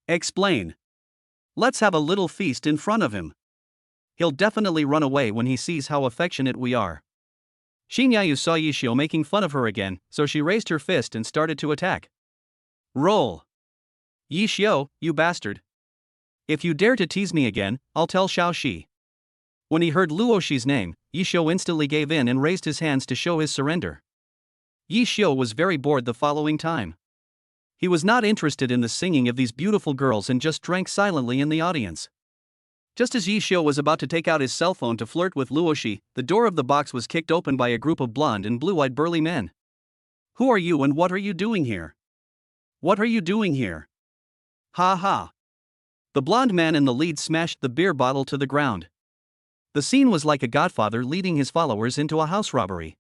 "Explain. Let's have a little feast in front of him. He'll definitely run away when he sees how affectionate we are." Qin Yayu saw Yishio making fun of her again, so she raised her fist and started to attack. "Roll. Yishio, you bastard. If you dare to tease me again, I'll tell Xiao Shi." When he heard Luoshi's name, Yishio instantly gave in and raised his hands to show his surrender. Yishio was very bored the following time. He was not interested in the singing of these beautiful girls and just drank silently in the audience. Just as Yishio was about to take out his cell phone to flirt with Luoshi, the door of the box was kicked open by a group of blonde and blue-eyed burly men. "Who are you and what are you doing here? What are you doing here? Ha. The blonde man in the lead smashed the beer bottle to the ground. The scene was like a godfather leading his followers into a house robbery.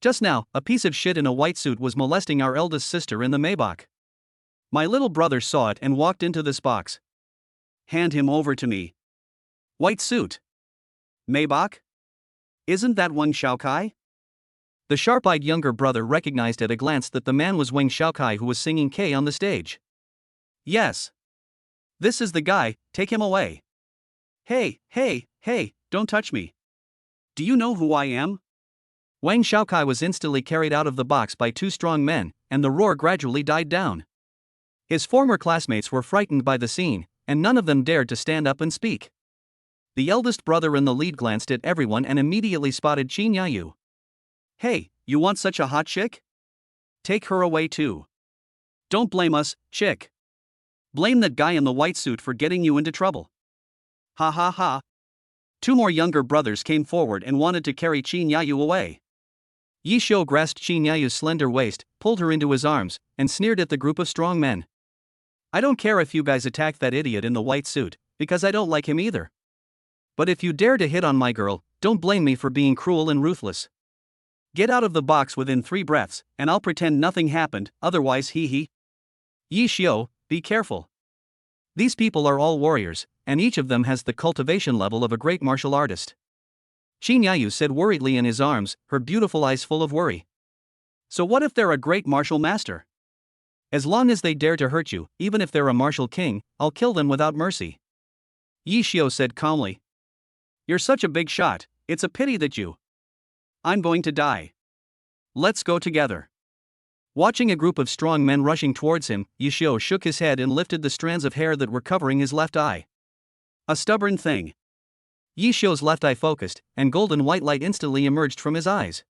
Just now, a piece of shit in a white suit was molesting our eldest sister in the Maybach. My little brother saw it and walked into this box. Hand him over to me." "White suit? Maybach? Isn't that Wang Xiaokai?" The sharp-eyed younger brother recognized at a glance that the man was Wang Xiaokai, who was singing K on the stage. "Yes. This is the guy, take him away." Hey, don't touch me. Do you know who I am?" Wang Xiaokai was instantly carried out of the box by two strong men, and the roar gradually died down. His former classmates were frightened by the scene, and none of them dared to stand up and speak. The eldest brother in the lead glanced at everyone and immediately spotted Chin Yayu. "Hey, you want such a hot chick? Take her away too. Don't blame us, chick. Blame that guy in the white suit for getting you into trouble." Ha ha ha. Two more younger brothers came forward and wanted to carry Chin Yayu away. Yi Xiu grasped Chin Yayu's slender waist, pulled her into his arms, and sneered at the group of strong men. "I don't care if you guys attack that idiot in the white suit, because I don't like him either. But if you dare to hit on my girl, don't blame me for being cruel and ruthless. Get out of the box within 3 breaths, and I'll pretend nothing happened, otherwise hee. Yi Xiu, be careful. These people are all warriors, and each of them has the cultivation level of a great martial artist." Chin Yayu said worriedly in his arms, her beautiful eyes full of worry. "So what if they're a great martial master? As long as they dare to hurt you, even if they're a martial king, I'll kill them without mercy." Yi Xiu said calmly. "You're such a big shot, it's a pity that you. I'm going to die. Let's go together." Watching a group of strong men rushing towards him, Yi Xiu shook his head and lifted the strands of hair that were covering his left eye. "A stubborn thing." Yi Xiu's left eye focused, and golden white light instantly emerged from his eyes.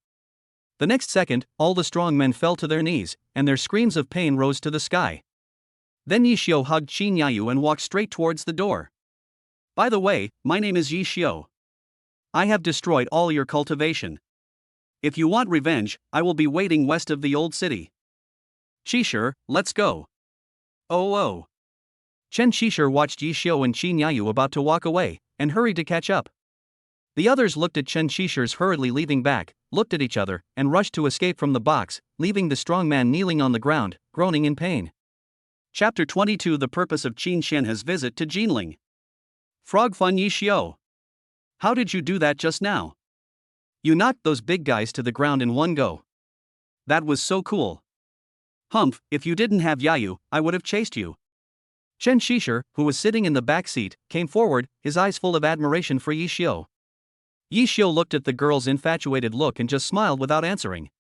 The next second, all the strong men fell to their knees, and their screams of pain rose to the sky. Then Yi Xiu hugged Chin Yayu and walked straight towards the door. "By the way, my name is Yi Xiu. I have destroyed all your cultivation. If you want revenge, I will be waiting west of the old city. Shishir, let's go." Oh. Chen Shishir watched Yi Xiu and Chin Yayu about to walk away, and hurried to catch up. The others looked at Chen Shishir's hurriedly leaving back, looked at each other, and rushed to escape from the box, leaving the strong man kneeling on the ground, groaning in pain. Chapter 22: The purpose of Qin Shenhe's visit to Jinling. Frog Fun. Yi Xiu. How did you do that just now? You knocked those big guys to the ground in one go. That was so cool. Humph, if you didn't have Yayu, I would have chased you. Chen Shishir, who was sitting in the back seat, came forward, his eyes full of admiration for Yi Xiu. Yi Xiu looked at the girl's infatuated look and just smiled without answering.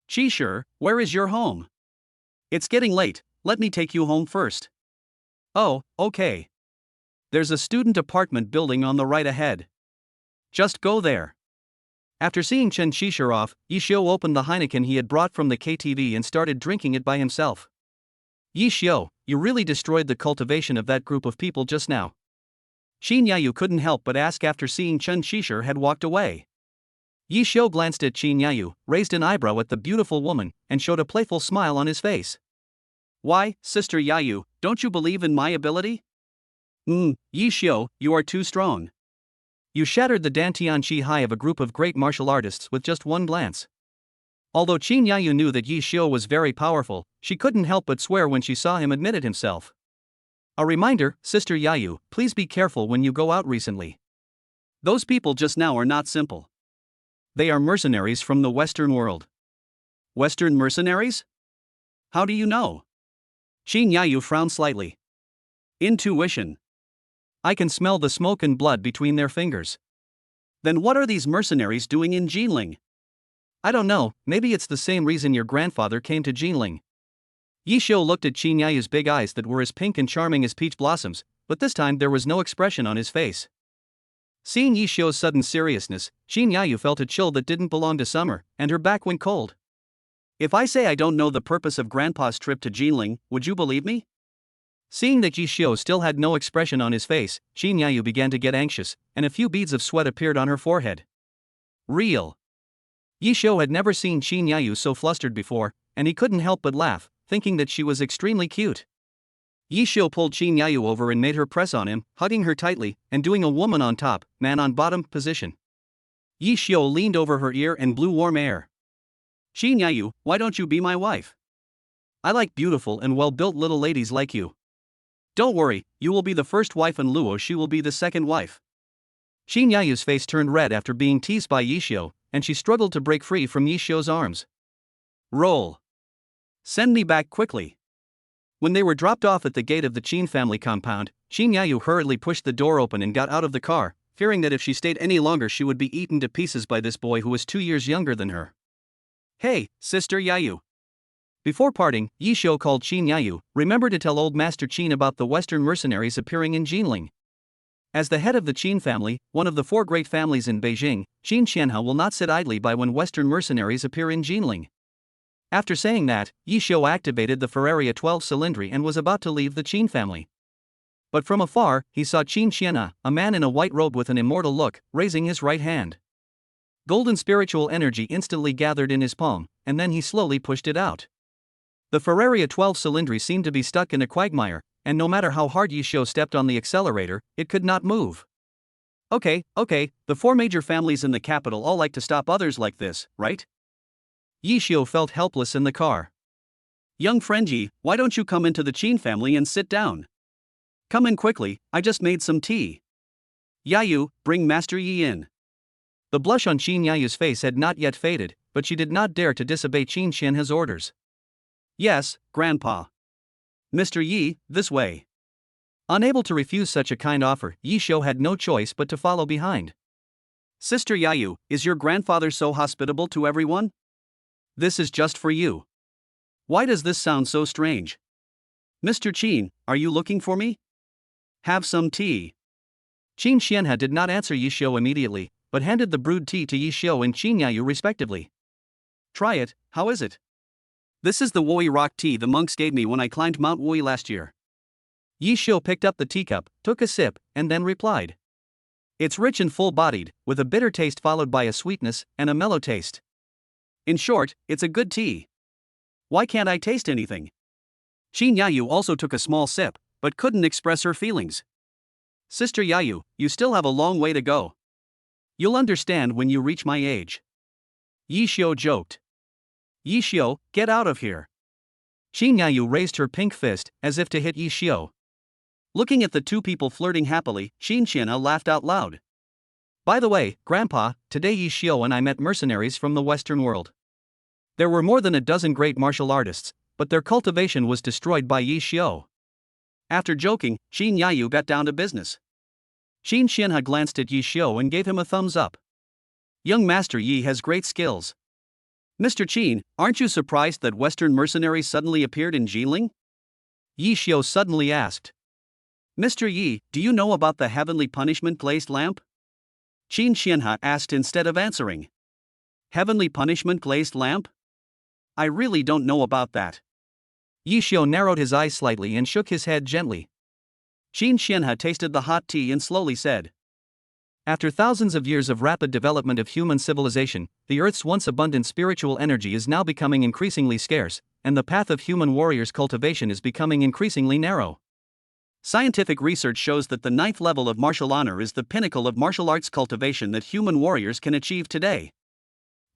"Shishir, where is your home? It's getting late, let me take you home first." "Oh, okay. There's a student apartment building on the right ahead. Just go there." After seeing Chen Shishir off, Yi Xiu opened the Heineken he had brought from the KTV and started drinking it by himself. "Yi Xiu, you really destroyed the cultivation of that group of people just now." Chin Yayu couldn't help but ask after seeing Chen Shishir had walked away. Yi Xiu glanced at Chin Yayu, raised an eyebrow at the beautiful woman, and showed a playful smile on his face. "Why, Sister Yayu, don't you believe in my ability?" Yi Xiu, you are too strong. You shattered the Dantian Chi Hai of a group of great martial artists with just one glance." Although Chin Yayu knew that Yi Xiu was very powerful, she couldn't help but swear when she saw him admit it himself. "A reminder, Sister Yayu, please be careful when you go out recently. Those people just now are not simple. They are mercenaries from the Western world." "Western mercenaries? How do you know?" Chin Yayu frowned slightly. "Intuition. I can smell the smoke and blood between their fingers." "Then what are these mercenaries doing in Jinling?" "I don't know, maybe it's the same reason your grandfather came to Jinling." Yi Xiu looked at Chin Yayu's big eyes that were as pink and charming as peach blossoms, but this time there was no expression on his face. Seeing Yi Xiu's sudden seriousness, Chin Yayu felt a chill that didn't belong to summer, and her back went cold. "If I say I don't know the purpose of Grandpa's trip to Jinling, would you believe me?" Seeing that Yi Xiu still had no expression on his face, Chin Yayu began to get anxious, and a few beads of sweat appeared on her forehead. Real. Yi Xiu had never seen Chin Yayu so flustered before, and he couldn't help but laugh, thinking that she was extremely cute. Yi Xiu pulled Chin Yayu over and made her press on him, hugging her tightly, and doing a woman on top, man on bottom position. Yi Xiu leaned over her ear and blew warm air. "Chin Yayu, why don't you be my wife? I like beautiful and well-built little ladies like you. Don't worry, you will be the first wife and Luo she will be the second wife." Chin Yayu's face turned red after being teased by Yi Xiu, and she struggled to break free from Yi Xiu's arms. "Roll. Send me back quickly." When they were dropped off at the gate of the Qin family compound, Chin Yayu hurriedly pushed the door open and got out of the car, fearing that if she stayed any longer she would be eaten to pieces by this boy who was 2 years younger than her. "Hey, Sister Yayu. Before parting, Yi Xiu called Qin Yayu, remember to tell old Master Qin about the Western mercenaries appearing in Jinling. As the head of the Qin family, one of the four great families in Beijing, Qin Xianhe will not sit idly by when Western mercenaries appear in Jinling. After saying that, Yi Xiu activated the Ferraria 12 cylindri and was about to leave the Qin family. But from afar, he saw Qin Xianhe, a man in a white robe with an immortal look, raising his right hand. Golden spiritual energy instantly gathered in his palm, and then he slowly pushed it out. The Ferraria 12 cylindri seemed to be stuck in a quagmire, and no matter how hard Yi Xiu stepped on the accelerator, it could not move. Okay, the four major families in the capital all like to stop others like this, right? Yi Xiu felt helpless in the car. Young friend Yi, why don't you come into the Qin family and sit down? Come in quickly, I just made some tea. Yayu, bring Master Yi in. The blush on Qin Yayu's face had not yet faded, but she did not dare to disobey Qin Xianhe's orders. Yes, Grandpa. Mr. Yi, this way. Unable to refuse such a kind offer, Yi Xiu had no choice but to follow behind. Sister Yayu, is your grandfather so hospitable to everyone? This is just for you. Why does this sound so strange? Mr. Qin, are you looking for me? Have some tea. Qin Xianhe did not answer Yi Xiu immediately, but handed the brewed tea to Yi Xiu and Qin Yayu respectively. Try it, how is it? This is the Wui rock tea the monks gave me when I climbed Mount Wui last year. Yi Xiu picked up the teacup, took a sip, and then replied. It's rich and full-bodied, with a bitter taste followed by a sweetness and a mellow taste. In short, it's a good tea. Why can't I taste anything? Qin Yayu also took a small sip, but couldn't express her feelings. Sister Yayu, you still have a long way to go. You'll understand when you reach my age. Yi Xiu joked. Yi Xiu, get out of here. Qin Yayu raised her pink fist, as if to hit Yi Xiu. Looking at the two people flirting happily, Qin Xianhe laughed out loud. By the way, Grandpa, today Yi Xiu and I met mercenaries from the Western world. There were more than a dozen great martial artists, but their cultivation was destroyed by Yi Xiu. After joking, Qin Yayu got down to business. Qin Xianhe glanced at Yi Xiu and gave him a thumbs up. Young Master Yi has great skills. Mr. Qin, aren't you surprised that Western mercenaries suddenly appeared in Jinling? Yi Xiu suddenly asked. Mr. Yi, do you know about the heavenly punishment glazed lamp? Qin Xianhe asked instead of answering. Heavenly punishment glazed lamp? I really don't know about that. Yi Xiu narrowed his eyes slightly and shook his head gently. Qin Xianhe tasted the hot tea and slowly said. After thousands of years of rapid development of human civilization, the Earth's once abundant spiritual energy is now becoming increasingly scarce, and the path of human warriors' cultivation is becoming increasingly narrow. Scientific research shows that the 9th level of martial honor is the pinnacle of martial arts cultivation that human warriors can achieve today.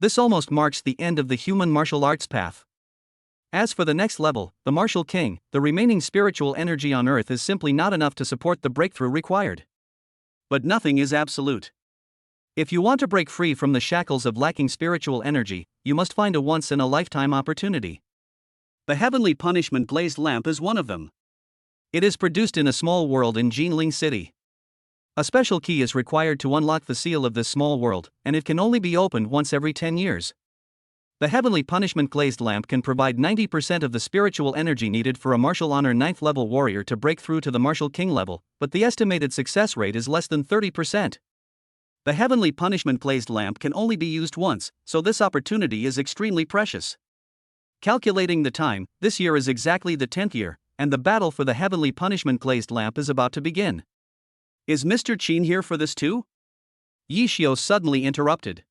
This almost marks the end of the human martial arts path. As for the next level, the martial king, the remaining spiritual energy on Earth is simply not enough to support the breakthrough required. But nothing is absolute. If you want to break free from the shackles of lacking spiritual energy, you must find a once-in-a-lifetime opportunity. The heavenly punishment glazed lamp is one of them. It is produced in a small world in Jinling City. A special key is required to unlock the seal of this small world, and it can only be opened once every 10 years. The heavenly punishment glazed lamp can provide 90% of the spiritual energy needed for a martial honor 9th level warrior to break through to the martial king level, but the estimated success rate is less than 30%. The heavenly punishment glazed lamp can only be used once, so this opportunity is extremely precious. Calculating the time, this year is exactly the 10th year, and the battle for the heavenly punishment glazed lamp is about to begin. Is Mr. Qin here for this too? Yi Xiu suddenly interrupted.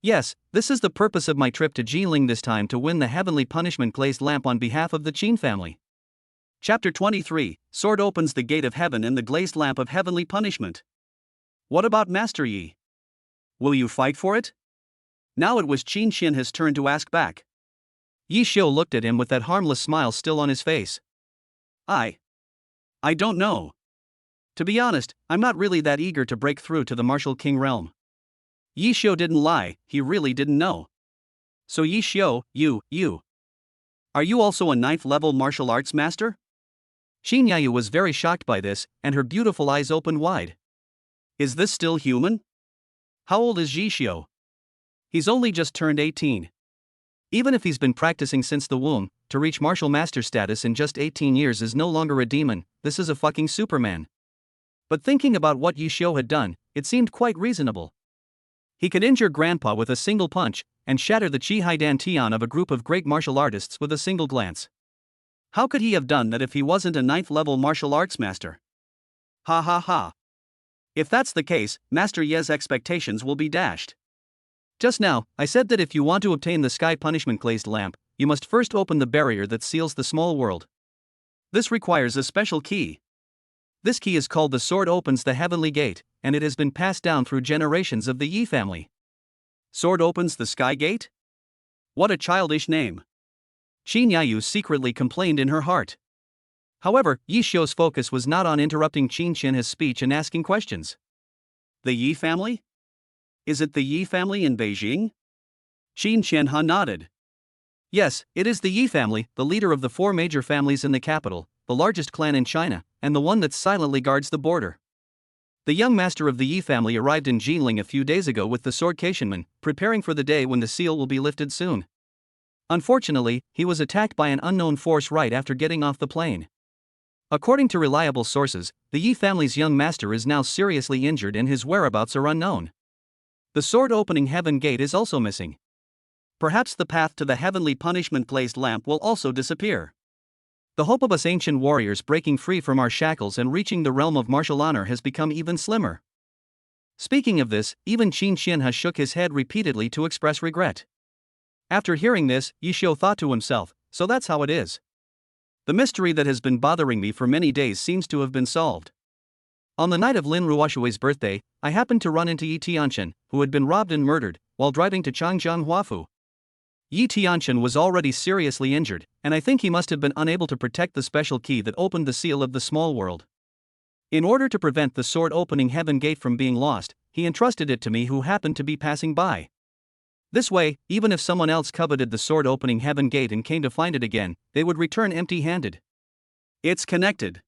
Yes, this is the purpose of my trip to Jinling this time, to win the heavenly punishment glazed lamp on behalf of the Qin family. Chapter 23, Sword opens the gate of heaven and the glazed lamp of heavenly punishment. What about Master Yi? Will you fight for it? Now it was Qin Xianhe's turn to ask back. Yi Xiu looked at him with that harmless smile still on his face. I don't know. To be honest, I'm not really that eager to break through to the martial king realm. Yi Xiu didn't lie, he really didn't know. So Yi Xiu, you. Are you also a 9th level martial arts master? Qin Yayu was very shocked by this, and her beautiful eyes opened wide. Is this still human? How old is Yi Xiu? He's only just turned 18. Even if he's been practicing since the womb, to reach martial master status in just 18 years is no longer a demon, this is a fucking Superman. But thinking about what Yi Xiu had done, it seemed quite reasonable. He could injure Grandpa with a single punch, and shatter the Qi Haidan Tian of a group of great martial artists with a single glance. How could he have done that if he wasn't a 9th-level martial arts master? Ha ha ha. If that's the case, Master Ye's expectations will be dashed. Just now, I said that if you want to obtain the sky punishment glazed lamp, you must first open the barrier that seals the small world. This requires a special key. This key is called the Sword Opens the Heavenly Gate, and it has been passed down through generations of the Yi family. Sword Opens the Sky Gate? What a childish name. Qin Yayu secretly complained in her heart. However, Yi Xiu's focus was not on interrupting Qin Qianha's speech and asking questions. The Yi family? Is it the Yi family in Beijing? Qin Qianha nodded. Yes, it is the Yi family, the leader of the 4 major families in the capital, the largest clan in China, and the one that silently guards the border. The young master of the Yi family arrived in Jinling a few days ago with the sword Keishanman, preparing for the day when the seal will be lifted soon. Unfortunately, he was attacked by an unknown force right after getting off the plane. According to reliable sources, the Yi family's young master is now seriously injured and his whereabouts are unknown. The sword-opening heaven gate is also missing. Perhaps the path to the heavenly punishment glazed lamp will also disappear. The hope of us ancient warriors breaking free from our shackles and reaching the realm of martial honor has become even slimmer. Speaking of this, even Qin Qianha shook his head repeatedly to express regret. After hearing this, Yi Xiu thought to himself, so that's how it is. The mystery that has been bothering me for many days seems to have been solved. On the night of Lin Ruoshui's birthday, I happened to run into Yi Tianchen, who had been robbed and murdered, while driving to Changjiang Huafu. Yi Tianchen was already seriously injured, and I think he must have been unable to protect the special key that opened the seal of the small world. In order to prevent the sword-opening heaven gate from being lost, he entrusted it to me who happened to be passing by. This way, even if someone else coveted the sword-opening heaven gate and came to find it again, they would return empty-handed. It's connected.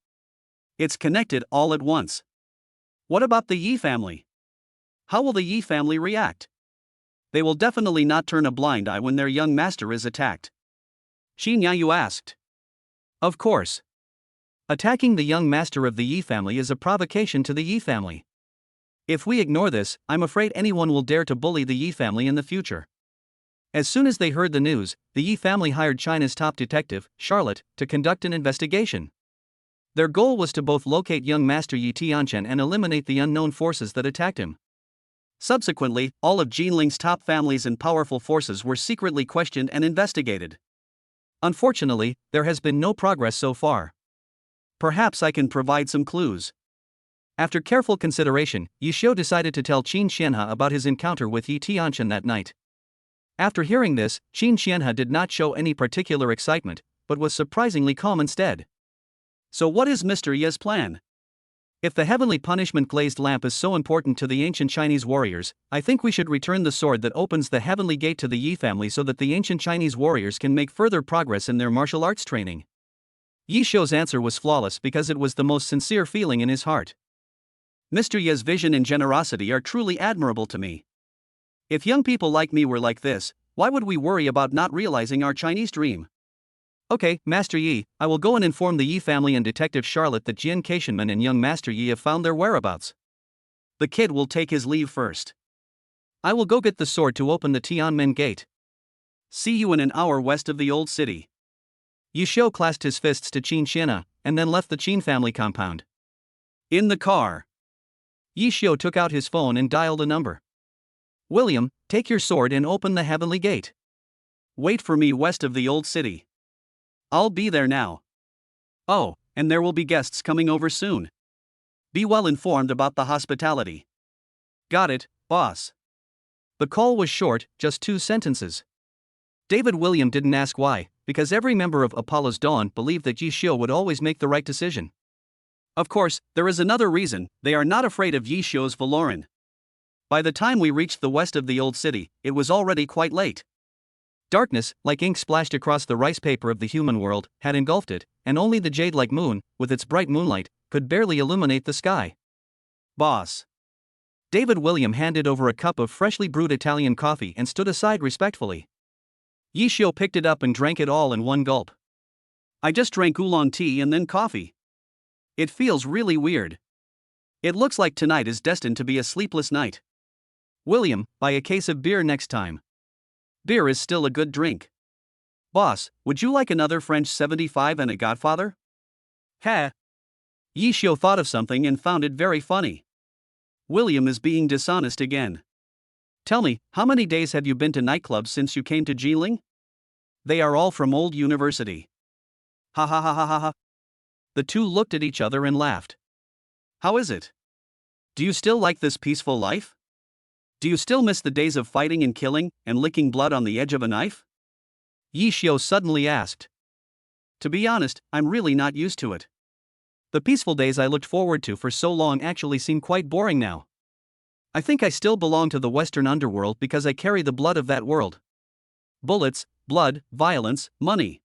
It's connected all at once. What about the Yi family? How will the Yi family react? They will definitely not turn a blind eye when their young master is attacked. Qin Yayu asked. Of course. Attacking the young master of the Yi family is a provocation to the Yi family. If we ignore this, I'm afraid anyone will dare to bully the Yi family in the future. As soon as they heard the news, the Yi family hired China's top detective, Charlotte, to conduct an investigation. Their goal was to both locate young master Yi Tianchen and eliminate the unknown forces that attacked him. Subsequently, all of Jinling's top families and powerful forces were secretly questioned and investigated. Unfortunately, there has been no progress so far. Perhaps I can provide some clues. After careful consideration, Yi Xiu decided to tell Qin Qianha about his encounter with Yi Tianchen that night. After hearing this, Qin Qianha did not show any particular excitement, but was surprisingly calm instead. So what is Mr. Ye's plan? If the heavenly punishment glazed lamp is so important to the ancient Chinese warriors, I think we should return the sword that opens the heavenly gate to the Yi family so that the ancient Chinese warriors can make further progress in their martial arts training. Yi Xiu's answer was flawless because it was the most sincere feeling in his heart. Mr. Ye's vision and generosity are truly admirable to me. If young people like me were like this, why would we worry about not realizing our Chinese dream? Okay, Master Yi, I will go and inform the Yi family and Detective Charlotte that Jian Keishanman and young Master Yi have found their whereabouts. The kid will take his leave first. I will go get the sword to open the Tianmen gate. See you in an hour west of the old city. Yi Xiu clasped his fists to Qin Qianha, and then left the Qin family compound. In the car, Yi Xiu took out his phone and dialed a number. William, take your sword and open the heavenly gate. Wait for me west of the old city. I'll be there now. Oh, and there will be guests coming over soon. Be well informed about the hospitality. Got it, boss. The call was short, just 2 sentences. David William didn't ask why, because every member of Apollo's Dawn believed that Yi Xiu would always make the right decision. Of course, there is another reason: they are not afraid of Yi Xiu's Valoran. By the time we reached the west of the old city, it was already quite late. Darkness, like ink splashed across the rice paper of the human world, had engulfed it, and only the jade-like moon, with its bright moonlight, could barely illuminate the sky. Boss. David William handed over a cup of freshly brewed Italian coffee and stood aside respectfully. Yi Xiu picked it up and drank it all in one gulp. I just drank oolong tea and then coffee. It feels really weird. It looks like tonight is destined to be a sleepless night. William, buy a case of beer next time. Beer is still a good drink. Boss, would you like another French 75 and a Godfather? Ha! Yi Xiu thought of something and found it very funny. William is being dishonest again. Tell me, how many days have you been to nightclubs since you came to Jiling? They are all from old university. Ha ha ha ha ha ha. The two looked at each other and laughed. How is it? Do you still like this peaceful life? Do you still miss the days of fighting and killing, and licking blood on the edge of a knife? Yi Xiu suddenly asked. To be honest, I'm really not used to it. The peaceful days I looked forward to for so long actually seem quite boring now. I think I still belong to the Western underworld because I carry the blood of that world. Bullets, blood, violence, money.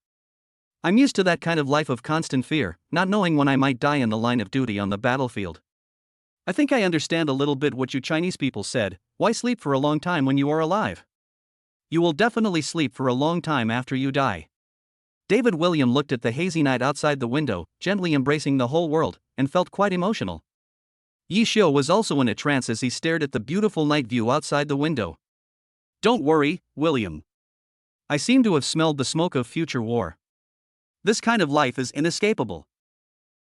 I'm used to that kind of life of constant fear, not knowing when I might die in the line of duty on the battlefield. I think I understand a little bit what you Chinese people said, why sleep for a long time when you are alive? You will definitely sleep for a long time after you die. David William looked at the hazy night outside the window, gently embracing the whole world, and felt quite emotional. Yi Xiu was also in a trance as he stared at the beautiful night view outside the window. Don't worry, William. I seem to have smelled the smoke of future war. This kind of life is inescapable.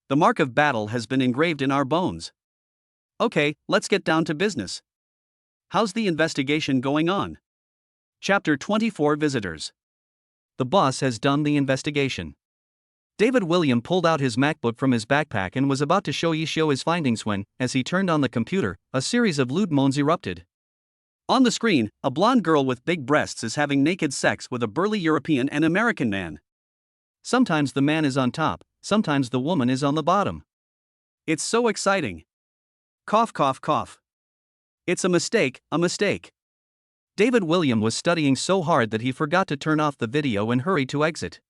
The mark of battle has been engraved in our bones. Okay, let's get down to business. How's the investigation going on? Chapter 24 Visitors. The boss has done the investigation. David William pulled out his MacBook from his backpack and was about to show Yi Xiu his findings when, as he turned on the computer, a series of lewd moans erupted. On the screen, a blonde girl with big breasts is having naked sex with a burly European and American man. Sometimes the man is on top, sometimes the woman is on the bottom. It's so exciting. Cough cough cough. It's a mistake, a mistake. David William was studying so hard that he forgot to turn off the video and hurried to exit.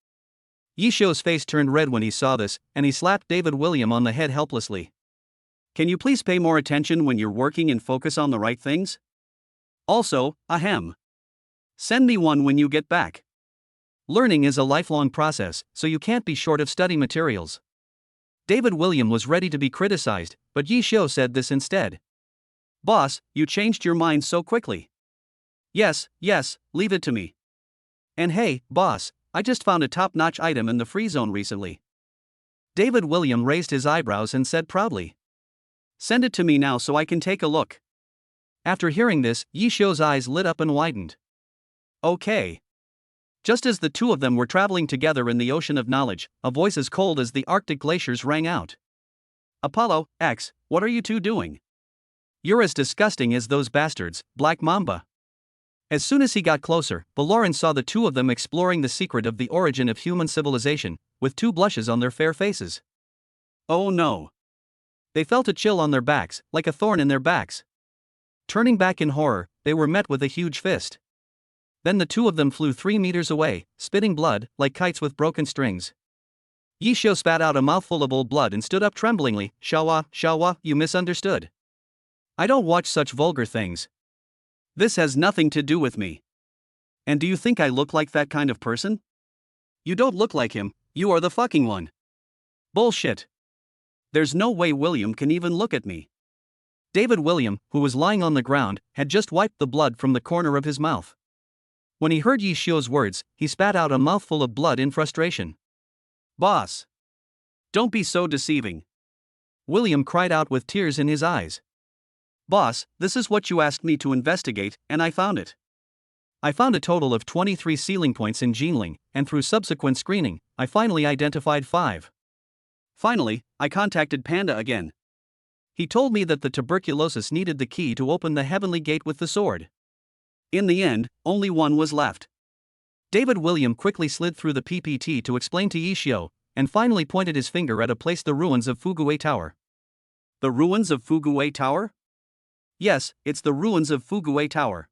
Yi Xiu's face turned red when he saw this, and he slapped David William on the head helplessly. Can you please pay more attention when you're working and focus on the right things? Also, ahem. Send me one when you get back. Learning is a lifelong process, so you can't be short of study materials. David William was ready to be criticized, but Yi Xiu said this instead. Boss, you changed your mind so quickly. Yes, leave it to me. And hey, boss, I just found a top-notch item in the free zone recently. David William raised his eyebrows and said proudly. Send it to me now so I can take a look. After hearing this, Yi Xiu's eyes lit up and widened. Okay. Just as the two of them were traveling together in the ocean of knowledge, a voice as cold as the Arctic glaciers rang out. Apollo, X, what are you two doing? You're as disgusting as those bastards, Black Mamba. As soon as he got closer, Baloran saw the two of them exploring the secret of the origin of human civilization, with two blushes on their fair faces. Oh no. They felt a chill on their backs, like a thorn in their backs. Turning back in horror, they were met with a huge fist. Then the two of them flew 3 meters away, spitting blood, like kites with broken strings. Yi Xiu spat out a mouthful of old blood and stood up tremblingly. Shawa, you misunderstood. I don't watch such vulgar things. This has nothing to do with me. And do you think I look like that kind of person? You don't look like him, you are the fucking one. Bullshit. There's no way William can even look at me. David William, who was lying on the ground, had just wiped the blood from the corner of his mouth. When he heard Yi Xiu's words, he spat out a mouthful of blood in frustration. Boss. Don't be so deceiving. William cried out with tears in his eyes. Boss, this is what you asked me to investigate, and I found it. I found a total of 23 sealing points in Jiling, and through subsequent screening, I finally identified 5. Finally, I contacted Panda again. He told me that the tuberculosis needed the key to open the heavenly gate with the sword. In the end, only one was left. David William quickly slid through the PPT to explain to Yi Xiu, and finally pointed his finger at a place: the ruins of Fuguei Tower. The ruins of Fuguei Tower? Yes, it's the ruins of Fuguei Tower.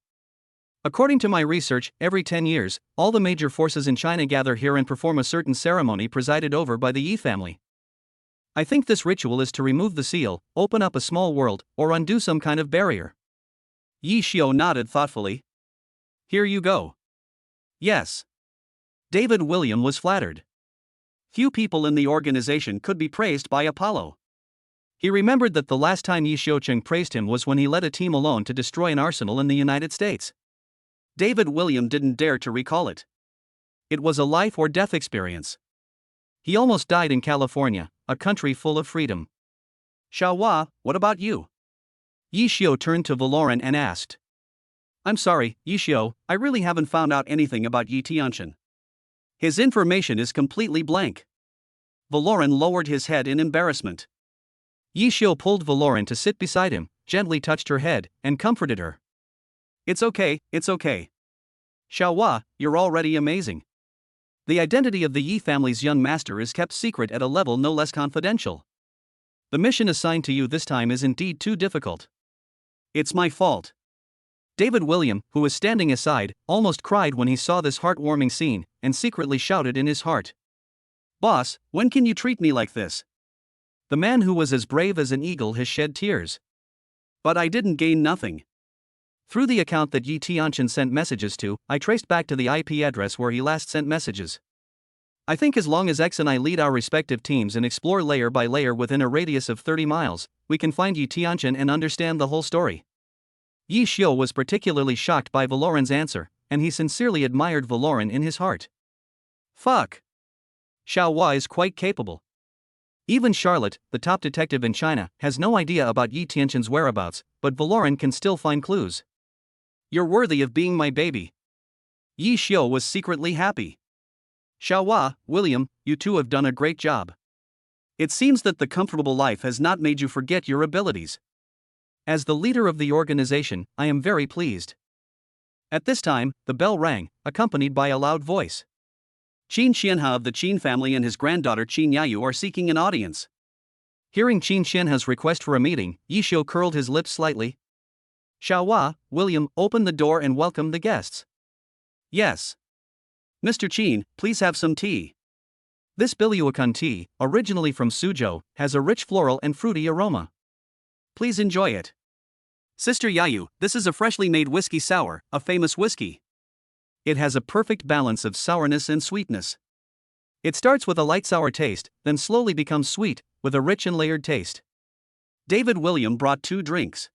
According to my research, every 10 years, all the major forces in China gather here and perform a certain ceremony presided over by the Yi family. I think this ritual is to remove the seal, open up a small world, or undo some kind of barrier. Yi Xiu nodded thoughtfully. Here you go. Yes. David William was flattered. Few people in the organization could be praised by Apollo. He remembered that the last time Yi Xiucheng praised him was when he led a team alone to destroy an arsenal in the United States. David William didn't dare to recall it. It was a life or death experience. He almost died in California, a country full of freedom. Xiaohua, what about you? Yi Xiu turned to Valoran and asked. I'm sorry, Yi Xiu, I really haven't found out anything about Yi Tianchen. His information is completely blank. Valoran lowered his head in embarrassment. Yi Xiu pulled Valoran to sit beside him, gently touched her head, and comforted her. It's okay, it's okay. Xiaohua, you're already amazing. The identity of the Yi family's young master is kept secret at a level no less confidential. The mission assigned to you this time is indeed too difficult. It's my fault. David William, who was standing aside, almost cried when he saw this heartwarming scene, and secretly shouted in his heart. Boss, when can you treat me like this? The man who was as brave as an eagle has shed tears. But I didn't gain nothing. Through the account that Yi Tianchen sent messages to, I traced back to the IP address where he last sent messages. I think as long as X and I lead our respective teams and explore layer by layer within a radius of 30 miles, we can find Yi Tianchen and understand the whole story. Yi Xiu was particularly shocked by Valoran's answer, and he sincerely admired Valoran in his heart. Fuck. Xiaohua is quite capable. Even Charlotte, the top detective in China, has no idea about Yi Tianchen's whereabouts, but Valoran can still find clues. You're worthy of being my baby. Yi Xiu was secretly happy. Xiaohua, William, you two have done a great job. It seems that the comfortable life has not made you forget your abilities. As the leader of the organization, I am very pleased. At this time, the bell rang, accompanied by a loud voice. Qin Xianha of the Qin family and his granddaughter Qin Yayu are seeking an audience. Hearing Qin Xianha's request for a meeting, Yi Xiu curled his lips slightly. Xiaohua, William, open the door and welcome the guests. Yes. Mr. Qin, please have some tea. This Biluakan tea, originally from Suzhou, has a rich floral and fruity aroma. Please enjoy it. Sister Yayu, this is a freshly made whiskey sour, a famous whiskey. It has a perfect balance of sourness and sweetness. It starts with a light sour taste, then slowly becomes sweet, with a rich and layered taste. David William brought 2 drinks.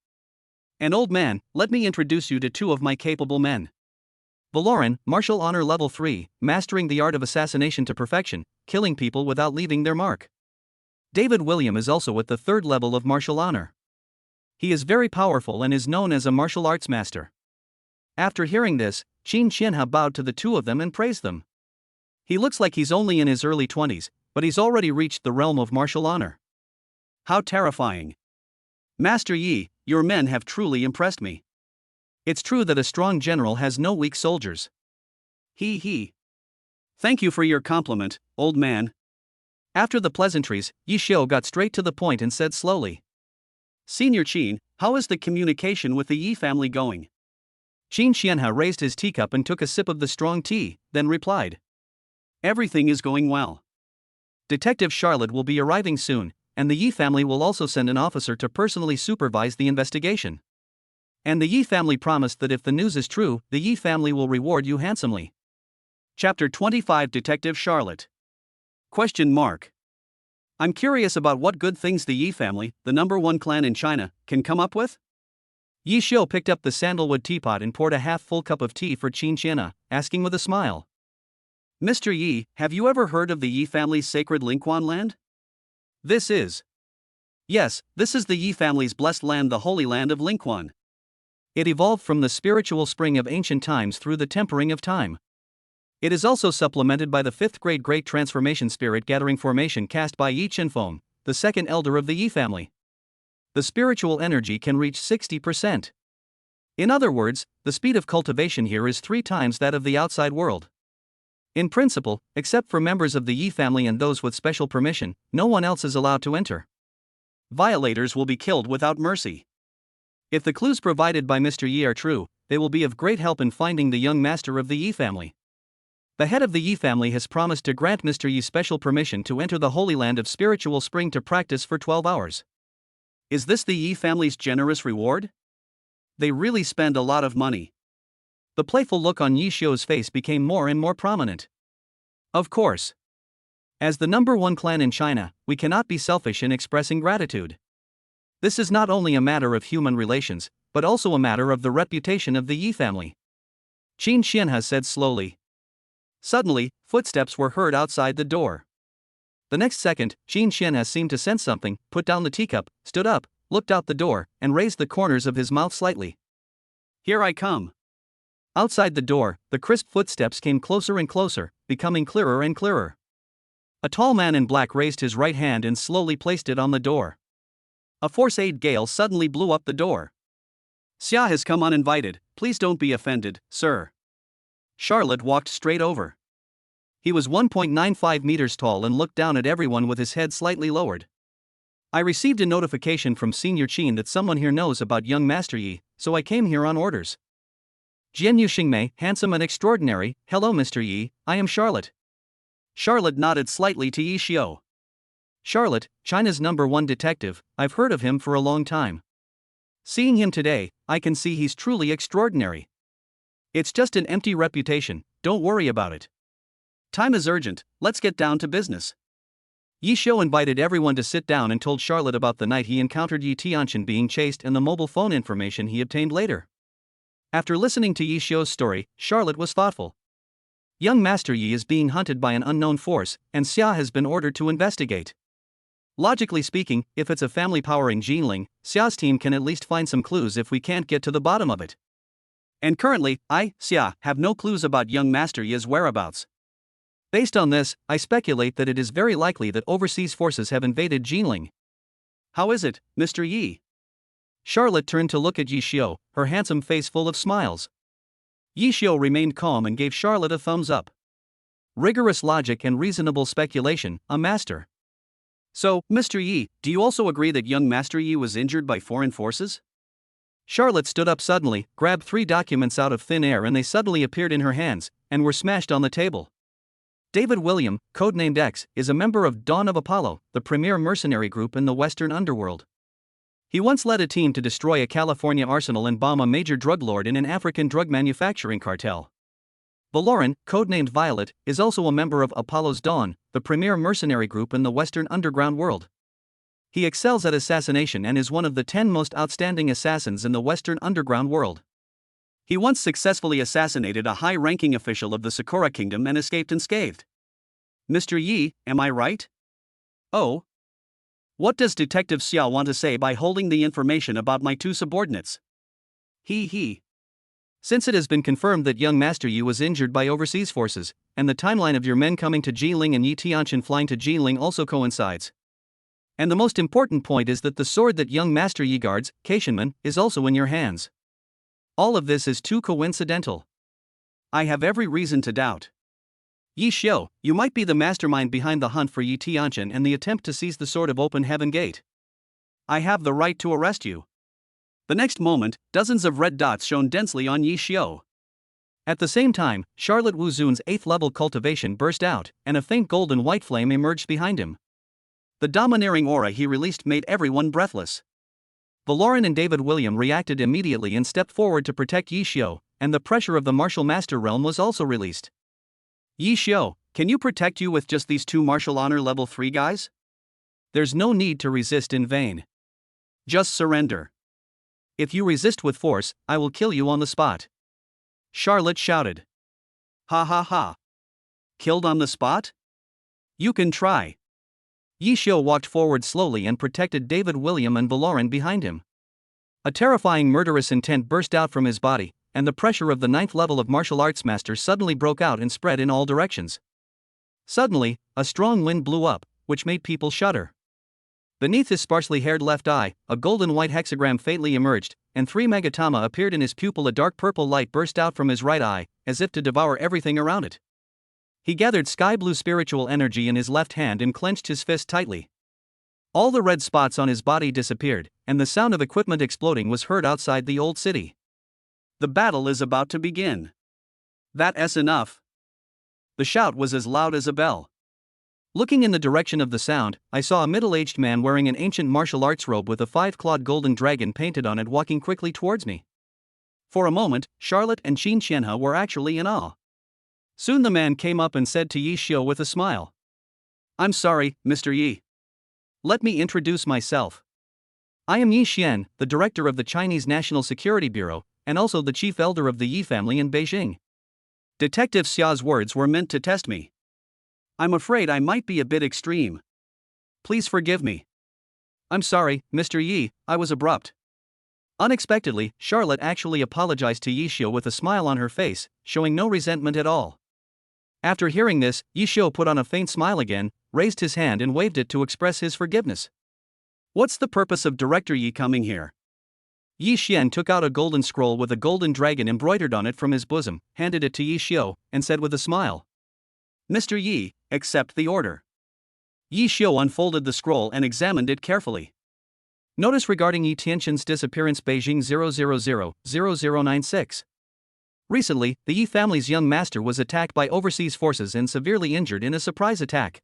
An old man, let me introduce you to 2 of my capable men. Valoran, martial honor level 3, mastering the art of assassination to perfection, killing people without leaving their mark. David William is also at the 3rd level of martial honor. He is very powerful and is known as a martial arts master. After hearing this, Qin Xianha bowed to the 2 of them and praised them. He looks like he's only in his early 20s, but he's already reached the realm of martial honor. How terrifying. Master Yi, your men have truly impressed me. It's true that a strong general has no weak soldiers. He. Thank you for your compliment, old man. After the pleasantries, Yi Xiu got straight to the point and said slowly. Senior Qin, how is the communication with the Yi family going? Qin Xianha raised his teacup and took a sip of the strong tea, then replied. Everything is going well. Detective Charlotte will be arriving soon, and the Yi family will also send an officer to personally supervise the investigation. And the Yi family promised that if the news is true, the Yi family will reward you handsomely. Chapter 25 Detective Charlotte. Question mark. I'm curious about what good things the Yi family, the #1 clan in China, can come up with? Yi Xiu picked up the sandalwood teapot and poured a half-full cup of tea for Qin Xianha, asking with a smile. Mr. Yi, have you ever heard of the Yi family's sacred Lingquan land? Yes, this is the Yi family's blessed land, the holy land of Lingquan. It evolved from the spiritual spring of ancient times through the tempering of time. It is also supplemented by the 5th grade Great Transformation Spirit Gathering formation cast by Yi Chenfeng, the 2nd elder of the Yi family. The spiritual energy can reach 60%. In other words, the speed of cultivation here is 3 times that of the outside world. In principle, except for members of the Yi family and those with special permission, no one else is allowed to enter. Violators will be killed without mercy. If the clues provided by Mr. Yi are true, they will be of great help in finding the young master of the Yi family. The head of the Yi family has promised to grant Mr. Yi special permission to enter the Holy Land of Spiritual Spring to practice for 12 hours. Is this the Yi family's generous reward? They really spend a lot of money. The playful look on Yi Xiu's face became more and more prominent. Of course. As the #1 clan in China, we cannot be selfish in expressing gratitude. This is not only a matter of human relations, but also a matter of the reputation of the Yi family. Qin Xianhe said slowly. Suddenly, footsteps were heard outside the door. The next second, Qin Xianhe seemed to sense something, put down the teacup, stood up, looked out the door, and raised the corners of his mouth slightly. Here I come. Outside the door, the crisp footsteps came closer and closer, becoming clearer and clearer. A tall man in black raised his right hand and slowly placed it on the door. A force-aid gale suddenly blew up the door. Xia has come uninvited, please don't be offended, sir. Charlotte walked straight over. He was 1.95 meters tall and looked down at everyone with his head slightly lowered. I received a notification from Senior Qin that someone here knows about young Master Yi, so I came here on orders. Jianyu Xingmei, handsome and extraordinary, hello Mr. Yi, I am Charlotte. Charlotte nodded slightly to Yi Xiu. Charlotte, China's #1 detective, I've heard of him for a long time. Seeing him today, I can see he's truly extraordinary. It's just an empty reputation, don't worry about it. Time is urgent, let's get down to business. Yi Xiu invited everyone to sit down and told Charlotte about the night he encountered Yi Tianqian being chased and the mobile phone information he obtained later. After listening to Yi Xiu's story, Charlotte was thoughtful. Young Master Yi is being hunted by an unknown force, and Xia has been ordered to investigate. Logically speaking, if it's a family powering Jinling, Xia's team can at least find some clues if we can't get to the bottom of it. And currently, I, Xia, have no clues about young Master Yi's whereabouts. Based on this, I speculate that it is very likely that overseas forces have invaded Jinling. How is it, Mr. Yi? Charlotte turned to look at Yi Xiu, her handsome face full of smiles. Yi Xiu remained calm and gave Charlotte a thumbs up. Rigorous logic and reasonable speculation, a master. So, Mr. Yi, do you also agree that young Master Yi was injured by foreign forces? Charlotte stood up suddenly, grabbed 3 documents out of thin air and they suddenly appeared in her hands, and were smashed on the table. David William, codenamed X, is a member of Dawn of Apollo, the premier mercenary group in the Western underworld. He once led a team to destroy a California arsenal and bomb a major drug lord in an African drug manufacturing cartel. Valoran, codenamed Violet, is also a member of Apollo's Dawn, the premier mercenary group in the Western underground world. He excels at assassination and is one of the 10 most outstanding assassins in the Western underground world. He once successfully assassinated a high-ranking official of the Sakura Kingdom and escaped unscathed. Mr. Yi, am I right? Oh. What does Detective Xia want to say by holding the information about my 2 subordinates? He. Since it has been confirmed that young Master Yi was injured by overseas forces, and the timeline of your men coming to Jiling and Yi Tianqian flying to Jiling also coincides. And the most important point is that the sword that young Master Yi guards, Keishinman, is also in your hands. All of this is too coincidental. I have every reason to doubt. Yi Xiu, you might be the mastermind behind the hunt for Yi Tianqian and the attempt to seize the sword of Open Heaven Gate. I have the right to arrest you. The next moment, dozens of red dots shone densely on Yi Xiu. At the same time, Charlotte Wuzun's 8th level cultivation burst out, and a faint golden white flame emerged behind him. The domineering aura he released made everyone breathless. Valoran and David William reacted immediately and stepped forward to protect Yi Xiu, and the pressure of the martial master realm was also released. Yi Xiu, can you protect you with just these 2 martial honor level 3 guys? There's no need to resist in vain. Just surrender. If you resist with force, I will kill you on the spot. Charlotte shouted. Ha ha ha. Killed on the spot? You can try. Yi Xiu walked forward slowly and protected David William and Valoran behind him. A terrifying murderous intent burst out from his body, and the pressure of the 9th level of martial arts master suddenly broke out and spread in all directions. Suddenly, a strong wind blew up, which made people shudder. Beneath his sparsely haired left eye, a golden white hexagram faintly emerged, and 3 megatama appeared in his pupil. A dark purple light burst out from his right eye, as if to devour everything around it. He gathered sky blue spiritual energy in his left hand and clenched his fist tightly. All the red spots on his body disappeared, and the sound of equipment exploding was heard outside the old city. The battle is about to begin. That's enough. The shout was as loud as a bell. Looking in the direction of the sound, I saw a middle-aged man wearing an ancient martial arts robe with a 5-clawed golden dragon painted on it walking quickly towards me. For a moment, Charlotte and Qin Qianhe were actually in awe. Soon the man came up and said to Yi Xiu with a smile, "I'm sorry, Mr. Yi. Let me introduce myself. I am Yi Xian, the director of the Chinese National Security Bureau, and also the chief elder of the Yi family in Beijing." Detective Xia's words were meant to test me. I'm afraid I might be a bit extreme. Please forgive me. I'm sorry, Mr. Yi, I was abrupt. Unexpectedly, Charlotte actually apologized to Yi Xiu with a smile on her face, showing no resentment at all. After hearing this, Yi Xiu put on a faint smile again, raised his hand and waved it to express his forgiveness. What's the purpose of Director Yi coming here? Yi Xian took out a golden scroll with a golden dragon embroidered on it from his bosom, handed it to Yi Xiu, and said with a smile, "Mr. Yi, accept the order." Yi Xiu unfolded the scroll and examined it carefully. Notice regarding Yi Tianxin's disappearance Beijing 0000096. Recently, the Yi family's young master was attacked by overseas forces and severely injured in a surprise attack.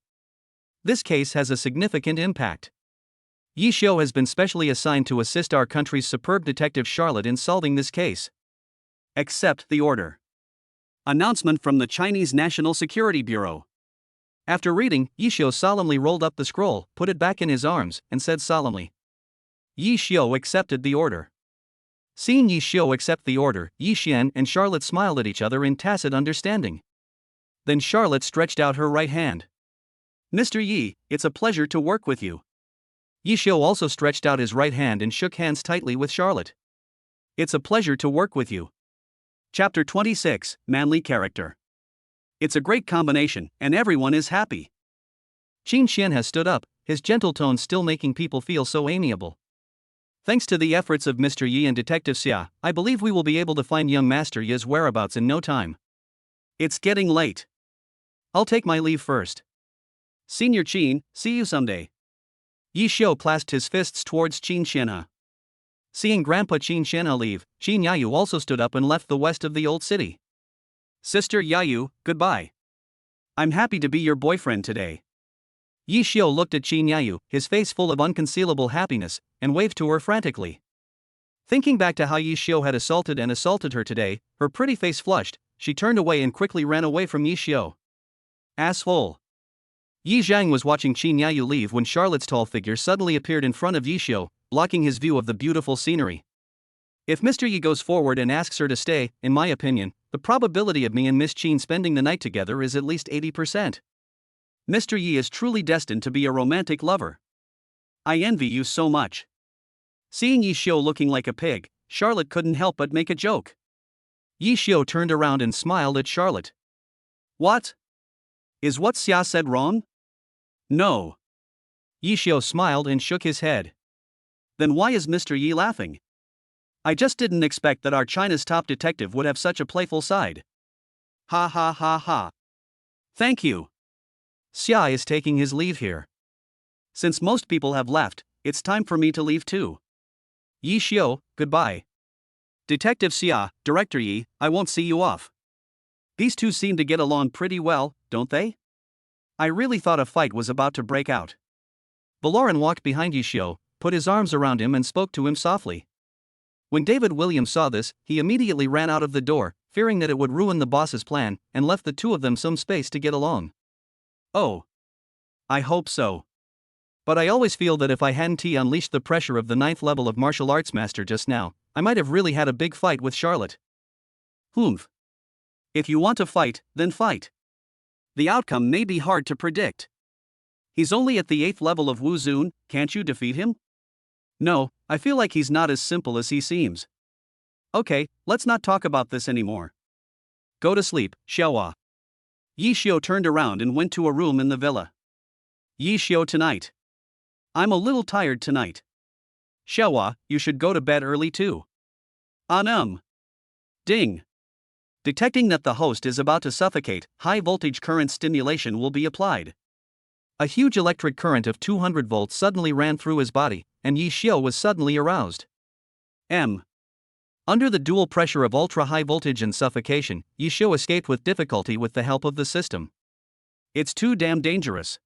This case has a significant impact. Yi Xiu has been specially assigned to assist our country's superb detective Charlotte in solving this case. Accept the order. Announcement from the Chinese National Security Bureau. After reading, Yi Xiu solemnly rolled up the scroll, put it back in his arms, and said solemnly, "Yi Xiu accepted the order." Seeing Yi Xiu accept the order, Yi Xian and Charlotte smiled at each other in tacit understanding. Then Charlotte stretched out her right hand. "Mr. Yi, it's a pleasure to work with you." Yi Xiu also stretched out his right hand and shook hands tightly with Charlotte. "It's a pleasure to work with you." Chapter 26, Manly Character. It's a great combination, and everyone is happy. Qin Qian has stood up, his gentle tone still making people feel so amiable. Thanks to the efforts of Mr. Yi and Detective Xia, I believe we will be able to find young Master Yi's whereabouts in no time. It's getting late. I'll take my leave first. Senior Qin, see you someday. Yi Xiu clasped his fists towards Qin Qianhe. Seeing Grandpa Qin Qianhe leave, Qin Yayu also stood up and left the west of the old city. Sister Yayu, goodbye. I'm happy to be your boyfriend today. Yi Xiu looked at Qin Yayu, his face full of unconcealable happiness, and waved to her frantically. Thinking back to how Yi Xiu had assaulted her today, her pretty face flushed. She turned away and quickly ran away from Yi Xiu. Asshole. Yi Zhang was watching Qin Yayu leave when Charlotte's tall figure suddenly appeared in front of Yi Xiu, blocking his view of the beautiful scenery. If Mr. Yi goes forward and asks her to stay, in my opinion, the probability of me and Miss Qin spending the night together is at least 80%. Mr. Yi is truly destined to be a romantic lover. I envy you so much. Seeing Yi Xiu looking like a pig, Charlotte couldn't help but make a joke. Yi Xiu turned around and smiled at Charlotte. What? Is what Xia said wrong? No. Yi Xiu smiled and shook his head. Then why is Mr. Yi laughing? I just didn't expect that our China's top detective would have such a playful side. Ha ha ha ha. Thank you. Xia is taking his leave here. Since most people have left, it's time for me to leave too. Yi Xiu, goodbye. Detective Xia, Director Yi, I won't see you off. These two seem to get along pretty well, don't they? I really thought a fight was about to break out. Valoran walked behind Yi Xiu, put his arms around him and spoke to him softly. When David Williams saw this, he immediately ran out of the door, fearing that it would ruin the boss's plan, and left the two of them some space to get along. Oh. I hope so. But I always feel that if I hadn't unleashed the pressure of the 9th level of martial arts master just now, I might have really had a big fight with Charlotte. Humph. If you want to fight, then fight. The outcome may be hard to predict. He's only at the 8th level of Wu Zun, can't you defeat him? No, I feel like he's not as simple as he seems. Okay, let's not talk about this anymore. Go to sleep, Xiaohua. Yi Xiu turned around and went to a room in the villa. Yi Xiu tonight. I'm a little tired tonight. Xiaohua, you should go to bed early too. Ding. Detecting that the host is about to suffocate, high voltage current stimulation will be applied. A huge electric current of 200 volts suddenly ran through his body, and Yi Xiu was suddenly aroused. Under the dual pressure of ultra-high voltage and suffocation, Yi Xiu escaped with difficulty with the help of the system. It's too damn dangerous.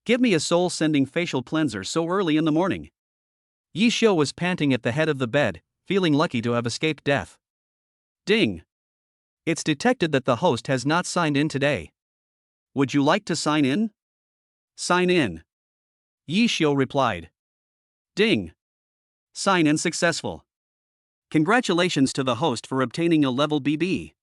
Give me a soul-sending facial cleanser so early in the morning. Yi Xiu was panting at the head of the bed, feeling lucky to have escaped death. Ding. It's detected that the host has not signed in today. Would you like to sign in? Sign in. Yi Xiu replied. Ding. Sign in successful. Congratulations to the host for obtaining a level BB.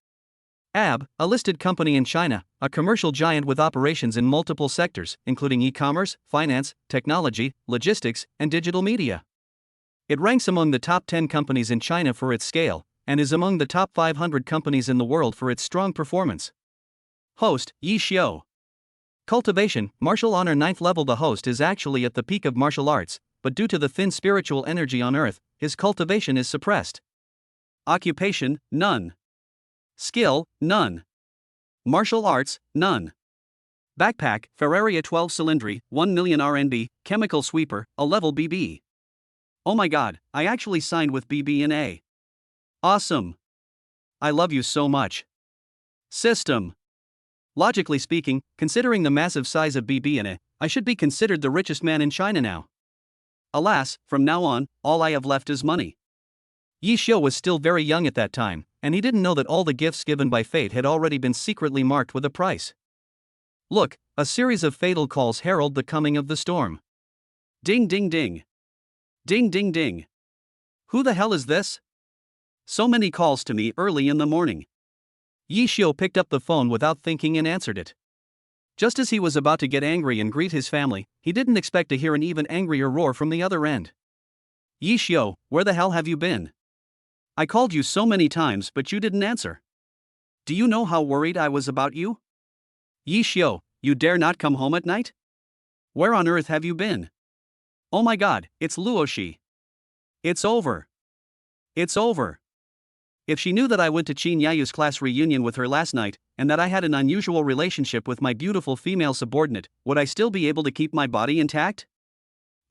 AB, a listed company in China, a commercial giant with operations in multiple sectors, including e-commerce, finance, technology, logistics, and digital media. It ranks among the top 10 companies in China for its scale, and is among the top 500 companies in the world for its strong performance. Host, Yi Xiu. Cultivation, martial honor 9th level. The host is actually at the peak of martial arts, but due to the thin spiritual energy on earth, his cultivation is suppressed. Occupation, none. Skill, none. Martial arts, none. Backpack, Ferraria 12 Cylindri, 1 million RNB, Chemical Sweeper, a level BB. Oh my god, I actually signed with BB in A. Awesome. I love you so much. System. Logically speaking, considering the massive size of BB in A, I should be considered the richest man in China now. Alas, from now on, all I have left is money. Yi Xiu was still very young at that time, and he didn't know that all the gifts given by fate had already been secretly marked with a price. Look, a series of fatal calls herald the coming of the storm. Ding ding ding. Ding ding ding. Who the hell is this? So many calls to me early in the morning. Yi Xiu picked up the phone without thinking and answered it. Just as he was about to get angry and greet his family, he didn't expect to hear an even angrier roar from the other end. Yi Xiu, where the hell have you been? I called you so many times but you didn't answer. Do you know how worried I was about you? Yi Xiu, you dare not come home at night? Where on earth have you been? Oh my god, it's Luoshi. It's over. It's over. If she knew that I went to Qin Yayu's class reunion with her last night, and that I had an unusual relationship with my beautiful female subordinate, would I still be able to keep my body intact?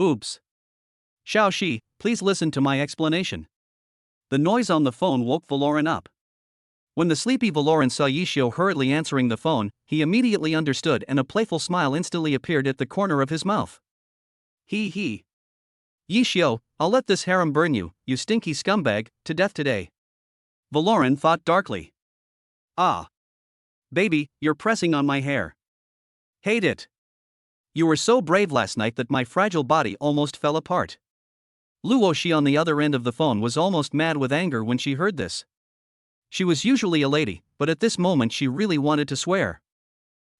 Oops. Xiao Shi, please listen to my explanation. The noise on the phone woke Valoran up. When the sleepy Valoran saw Yi Xiu hurriedly answering the phone, he immediately understood and a playful smile instantly appeared at the corner of his mouth. He. Yi Xiu, I'll let this harem burn you, you stinky scumbag, to death today. Valoran thought darkly. Ah. Baby, you're pressing on my hair. Hate it. You were so brave last night that my fragile body almost fell apart. Luoshi on the other end of the phone was almost mad with anger when she heard this. She was usually a lady, but at this moment she really wanted to swear.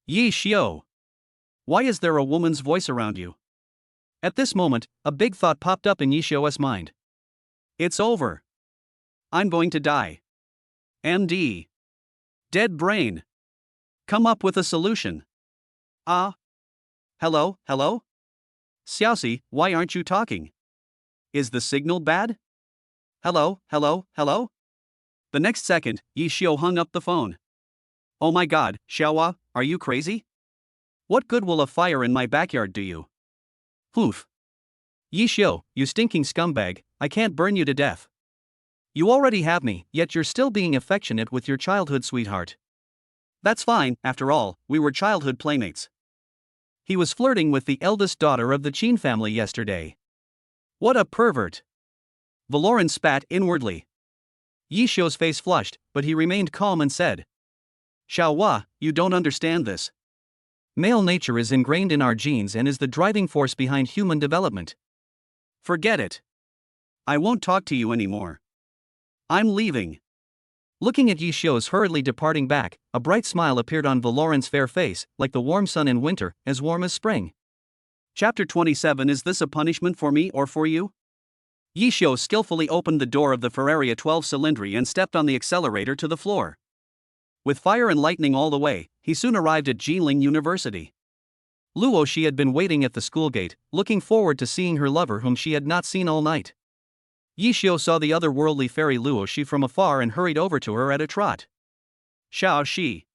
Yi Xiu. Why is there a woman's voice around you? At this moment, a big thought popped up in Yi Xiu's mind. It's over. I'm going to die. MD. Dead brain. Come up with a solution. Ah. Hello? Xiaoxi, why aren't you talking? Is the signal bad? Hello? The next second, Yi Xiu hung up the phone. Oh my god, Xiaohua, are you crazy? What good will a fire in my backyard do you? Poof. Yi Xiu, you stinking scumbag, I can't burn you to death. You already have me, yet you're still being affectionate with your childhood sweetheart. That's fine, after all, we were childhood playmates. He was flirting with the eldest daughter of the Qin family yesterday. What a pervert. Valoran spat inwardly. Yi Xiu's face flushed, but he remained calm and said. Xiaohua, you don't understand this. Male nature is ingrained in our genes and is the driving force behind human development. Forget it. I won't talk to you anymore. I'm leaving. Looking at Yi Xiu's hurriedly departing back, a bright smile appeared on Valoran's fair face, like the warm sun in winter, as warm as spring. Chapter 27. Is this a punishment for me or for you? Yi Xiu skillfully opened the door of the Ferraria 12 Cylindri and stepped on the accelerator to the floor. With fire and lightning all the way, he soon arrived at Jinling University. Luoshi had been waiting at the school gate, looking forward to seeing her lover whom she had not seen all night. Yi Xiu saw the otherworldly fairy Luoshi from afar and hurried over to her at a trot. Xiao Shi.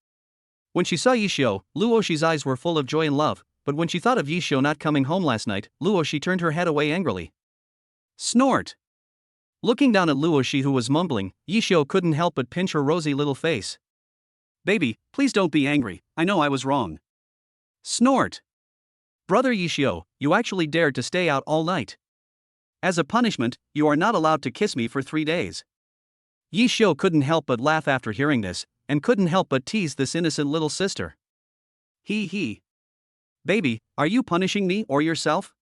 When she saw Yi Xiu, Luoshi's eyes were full of joy and love, but when she thought of Yi Xiu not coming home last night, Luoshi turned her head away angrily. Snort! Looking down at Luoshi who was mumbling, Yi Xiu couldn't help but pinch her rosy little face. Baby, please don't be angry, I know I was wrong. Snort! Brother Yi Xiu, you actually dared to stay out all night. As a punishment, you are not allowed to kiss me for 3 days. Yi Xiu couldn't help but laugh after hearing this, and couldn't help but tease this innocent little sister. He. Baby, are you punishing me or yourself?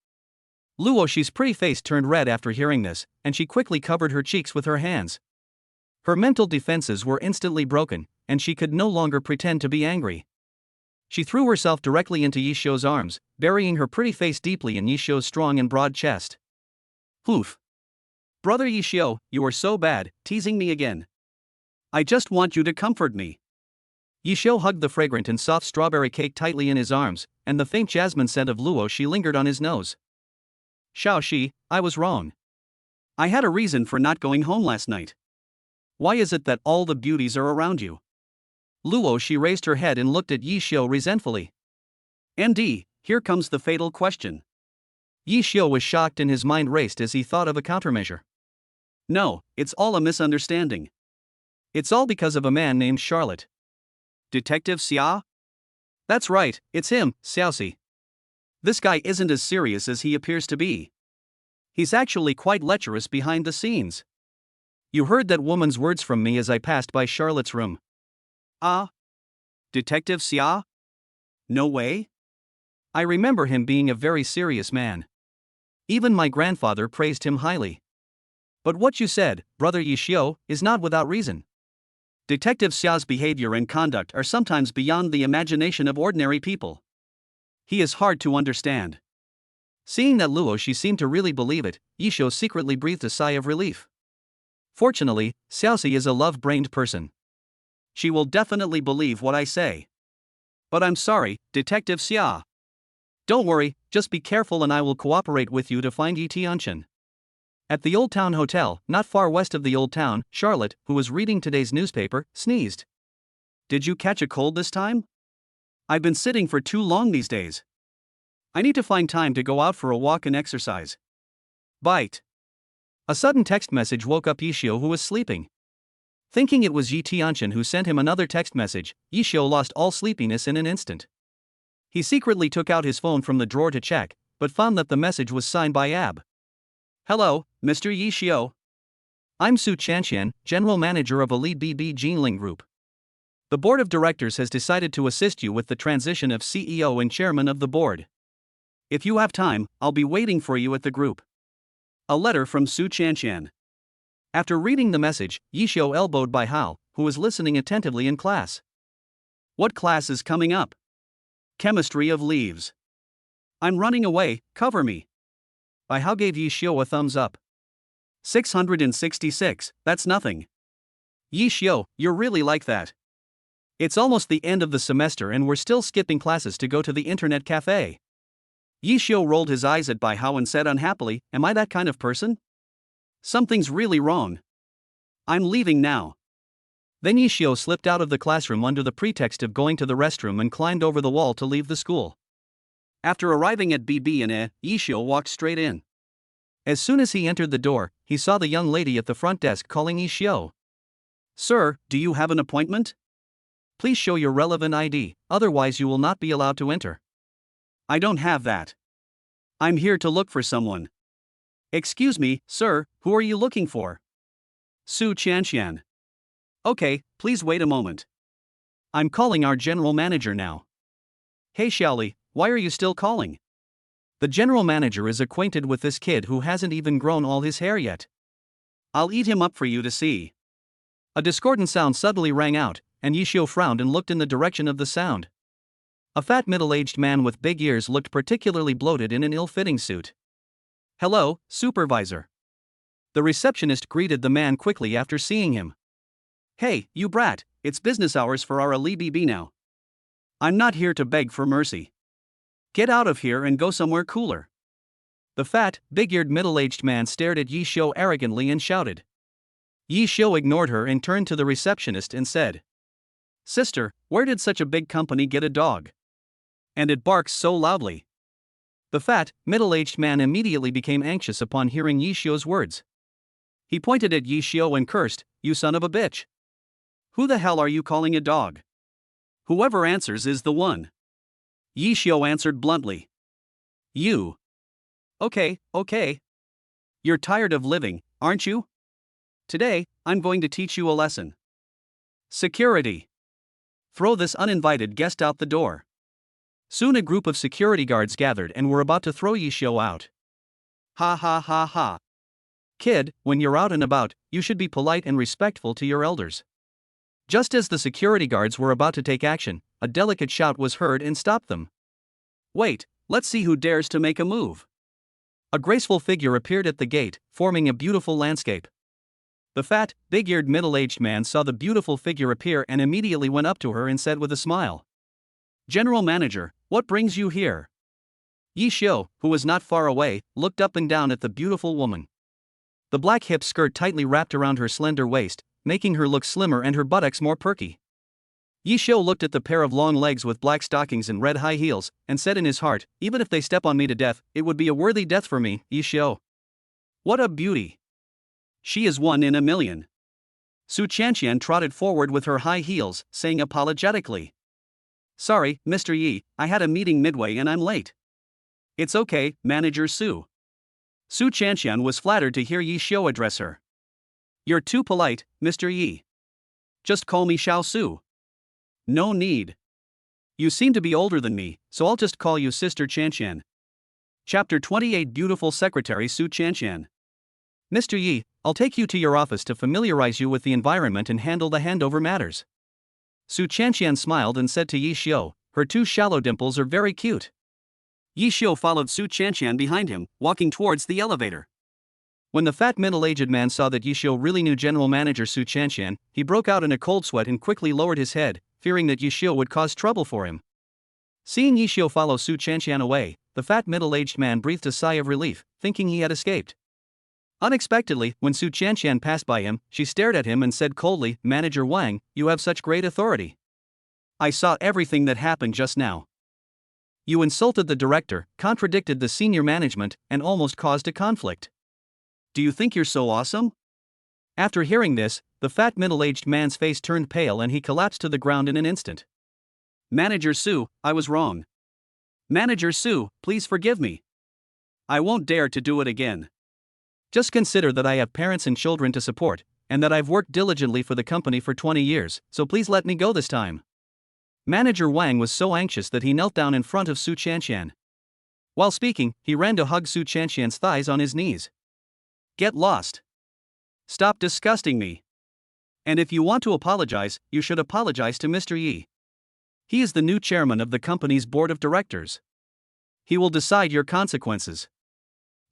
Luoxi's pretty face turned red after hearing this, and she quickly covered her cheeks with her hands. Her mental defenses were instantly broken, and she could no longer pretend to be angry. She threw herself directly into Yi Xiu's arms, burying her pretty face deeply in Yi Xiu's strong and broad chest. Oof. Brother Yi Xiu, you are so bad, teasing me again. I just want you to comfort me. Yi Xiu hugged the fragrant and soft strawberry cake tightly in his arms, and the faint jasmine scent of Luoxi lingered on his nose. Xiaoxi, I was wrong. I had a reason for not going home last night. Why is it that all the beauties are around you? Luoxi raised her head and looked at Yi Xiu resentfully. "And here comes the fatal question." Yi Xiu was shocked and his mind raced as he thought of a countermeasure. No, it's all a misunderstanding. It's all because of a man named Charlotte. Detective Xia? That's right, it's him, Xiaoxi. This guy isn't as serious as he appears to be. He's actually quite lecherous behind the scenes. You heard that woman's words from me as I passed by Charlotte's room. Ah? Detective Xia? No way? I remember him being a very serious man. Even my grandfather praised him highly. But what you said, Brother Yi Xiu, is not without reason. Detective Xiao's behavior and conduct are sometimes beyond the imagination of ordinary people. He is hard to understand. Seeing that Luoxi seemed to really believe it, Yi Xiu secretly breathed a sigh of relief. Fortunately, Xiaoxi is a love-brained person. She will definitely believe what I say. But I'm sorry, Detective Xia. Don't worry, just be careful and I will cooperate with you to find Yi Tianchen. At the Old Town Hotel, not far west of the Old Town, Charlotte, who was reading today's newspaper, sneezed. Did you catch a cold this time? I've been sitting for too long these days. I need to find time to go out for a walk and exercise. Bite. A sudden text message woke up Yi Xiu, who was sleeping. Thinking it was Yi Tianchen who sent him another text message, Yi Xiu lost all sleepiness in an instant. He secretly took out his phone from the drawer to check, but found that the message was signed by Ab. Hello, Mr. Yi Xiu. I'm Su Chanxian, General Manager of Elite BB Jinling Group. The Board of Directors has decided to assist you with the transition of CEO and Chairman of the Board. If you have time, I'll be waiting for you at the group. A letter from Su Chanxian. After reading the message, Yi Xiu elbowed Bai Hao, who was listening attentively in class. What class is coming up? Chemistry of leaves. I'm running away, cover me. Bai Hao gave Yi Xiu a thumbs up. 666, that's nothing. Yi Xiu, you're really like that. It's almost the end of the semester and we're still skipping classes to go to the internet cafe. Yi Xiu rolled his eyes at Bai Hao and said unhappily, am I that kind of person? Something's really wrong. I'm leaving now. Then Yi Xiu slipped out of the classroom under the pretext of going to the restroom and climbed over the wall to leave the school. After arriving at BB&E, Yi Xiu walked straight in. As soon as he entered the door, he saw the young lady at the front desk calling Yi Xiu. Sir, do you have an appointment? Please show your relevant ID, otherwise you will not be allowed to enter. I don't have that. I'm here to look for someone. Excuse me, sir, who are you looking for? Su Chanxian. Okay, please wait a moment. I'm calling our general manager now. Hey Xiaoli, why are you still calling? The general manager is acquainted with this kid who hasn't even grown all his hair yet. I'll eat him up for you to see. A discordant sound suddenly rang out, and Yi Xiu frowned and looked in the direction of the sound. A fat middle-aged man with big ears looked particularly bloated in an ill-fitting suit. Hello, supervisor. The receptionist greeted the man quickly after seeing him. Hey, you brat, it's business hours for our Ali BB now. I'm not here to beg for mercy. Get out of here and go somewhere cooler. The fat, big-eared middle-aged man stared at Yi Xiu arrogantly and shouted. Yi Xiu ignored her and turned to the receptionist and said, Sister, where did such a big company get a dog? And it barks so loudly. The fat, middle-aged man immediately became anxious upon hearing Yi Xiu's words. He pointed at Yi Xiu and cursed, You son of a bitch. Who the hell are you calling a dog? Whoever answers is the one. Yi Xiu answered bluntly. You. Okay. You're tired of living, aren't you? Today, I'm going to teach you a lesson. Security. Throw this uninvited guest out the door. Soon a group of security guards gathered and were about to throw Yishio out. Ha ha ha ha. Kid, when you're out and about, you should be polite and respectful to your elders. Just as the security guards were about to take action, a delicate shout was heard and stopped them. Wait, let's see who dares to make a move. A graceful figure appeared at the gate, forming a beautiful landscape. The fat, big-eared middle-aged man saw the beautiful figure appear and immediately went up to her and said with a smile, "General Manager, what brings you here?" Yi Xiu, who was not far away, looked up and down at the beautiful woman. The black hip skirt tightly wrapped around her slender waist, making her look slimmer and her buttocks more perky. Yi Xiu looked at the pair of long legs with black stockings and red high heels, and said in his heart, "Even if they step on me to death, it would be a worthy death for me, Yi Xiu. What a beauty! She is one in a million." Su Chanqian trotted forward with her high heels, saying apologetically, "Sorry, Mr. Yi, I had a meeting midway and I'm late." "It's okay, Manager Su." Su Chanqian was flattered to hear Yi Xiu address her. "You're too polite, Mr. Yi. Just call me Xiao Su." "No need. You seem to be older than me, so I'll just call you Sister Chanqian." Chapter 28 Beautiful Secretary Su Chanqian. "Mr. Yi, I'll take you to your office to familiarize you with the environment and handle the handover matters." Su Chanqian smiled and said to Yi Xiu, "Her two shallow dimples are very cute." Yi Xiu followed Su Chanqian behind him, walking towards the elevator. When the fat middle-aged man saw that Yi Xiu really knew General Manager Su Chanqian, he broke out in a cold sweat and quickly lowered his head, fearing that Yi Xiu would cause trouble for him. Seeing Yi Xiu follow Su Chanqian away, the fat middle-aged man breathed a sigh of relief, thinking he had escaped. Unexpectedly, when Su Chanqian passed by him, she stared at him and said coldly, "Manager Wang, you have such great authority. I saw everything that happened just now. You insulted the director, contradicted the senior management, and almost caused a conflict. Do you think you're so awesome?" After hearing this, the fat middle-aged man's face turned pale and he collapsed to the ground in an instant. "Manager Su, I was wrong. Manager Su, please forgive me. I won't dare to do it again. Just consider that I have parents and children to support, and that I've worked diligently for the company for 20 years, so please let me go this time." Manager Wang was so anxious that he knelt down in front of Su Chanqian. While speaking, he ran to hug Su Chanqian's thighs on his knees. "Get lost. Stop disgusting me. And if you want to apologize, you should apologize to Mr. Yi. He is the new chairman of the company's board of directors. He will decide your consequences."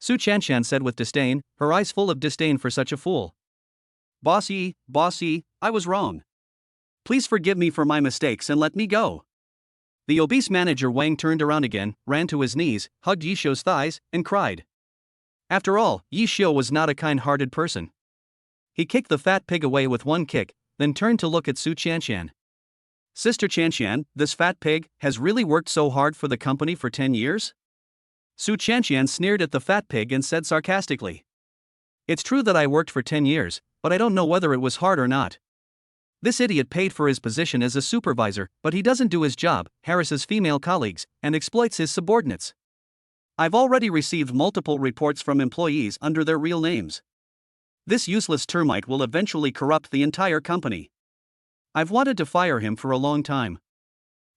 Su Chanqian said with disdain, her eyes full of disdain for such a fool. Boss Yi, I was wrong. Please forgive me for my mistakes and let me go." The obese manager Wang turned around again, ran to his knees, hugged Yi Xiu's thighs, and cried. After all, Yi Xiu was not a kind-hearted person. He kicked the fat pig away with one kick, then turned to look at Su Chanqian. "Sister Chanqian, this fat pig has really worked so hard for the company for 10 years? Su Chanqian sneered at the fat pig and said sarcastically, "It's true that I worked for 10 years, but I don't know whether it was hard or not. This idiot paid for his position as a supervisor, but he doesn't do his job, harasses female colleagues, and exploits his subordinates. I've already received multiple reports from employees under their real names. This useless termite will eventually corrupt the entire company. I've wanted to fire him for a long time.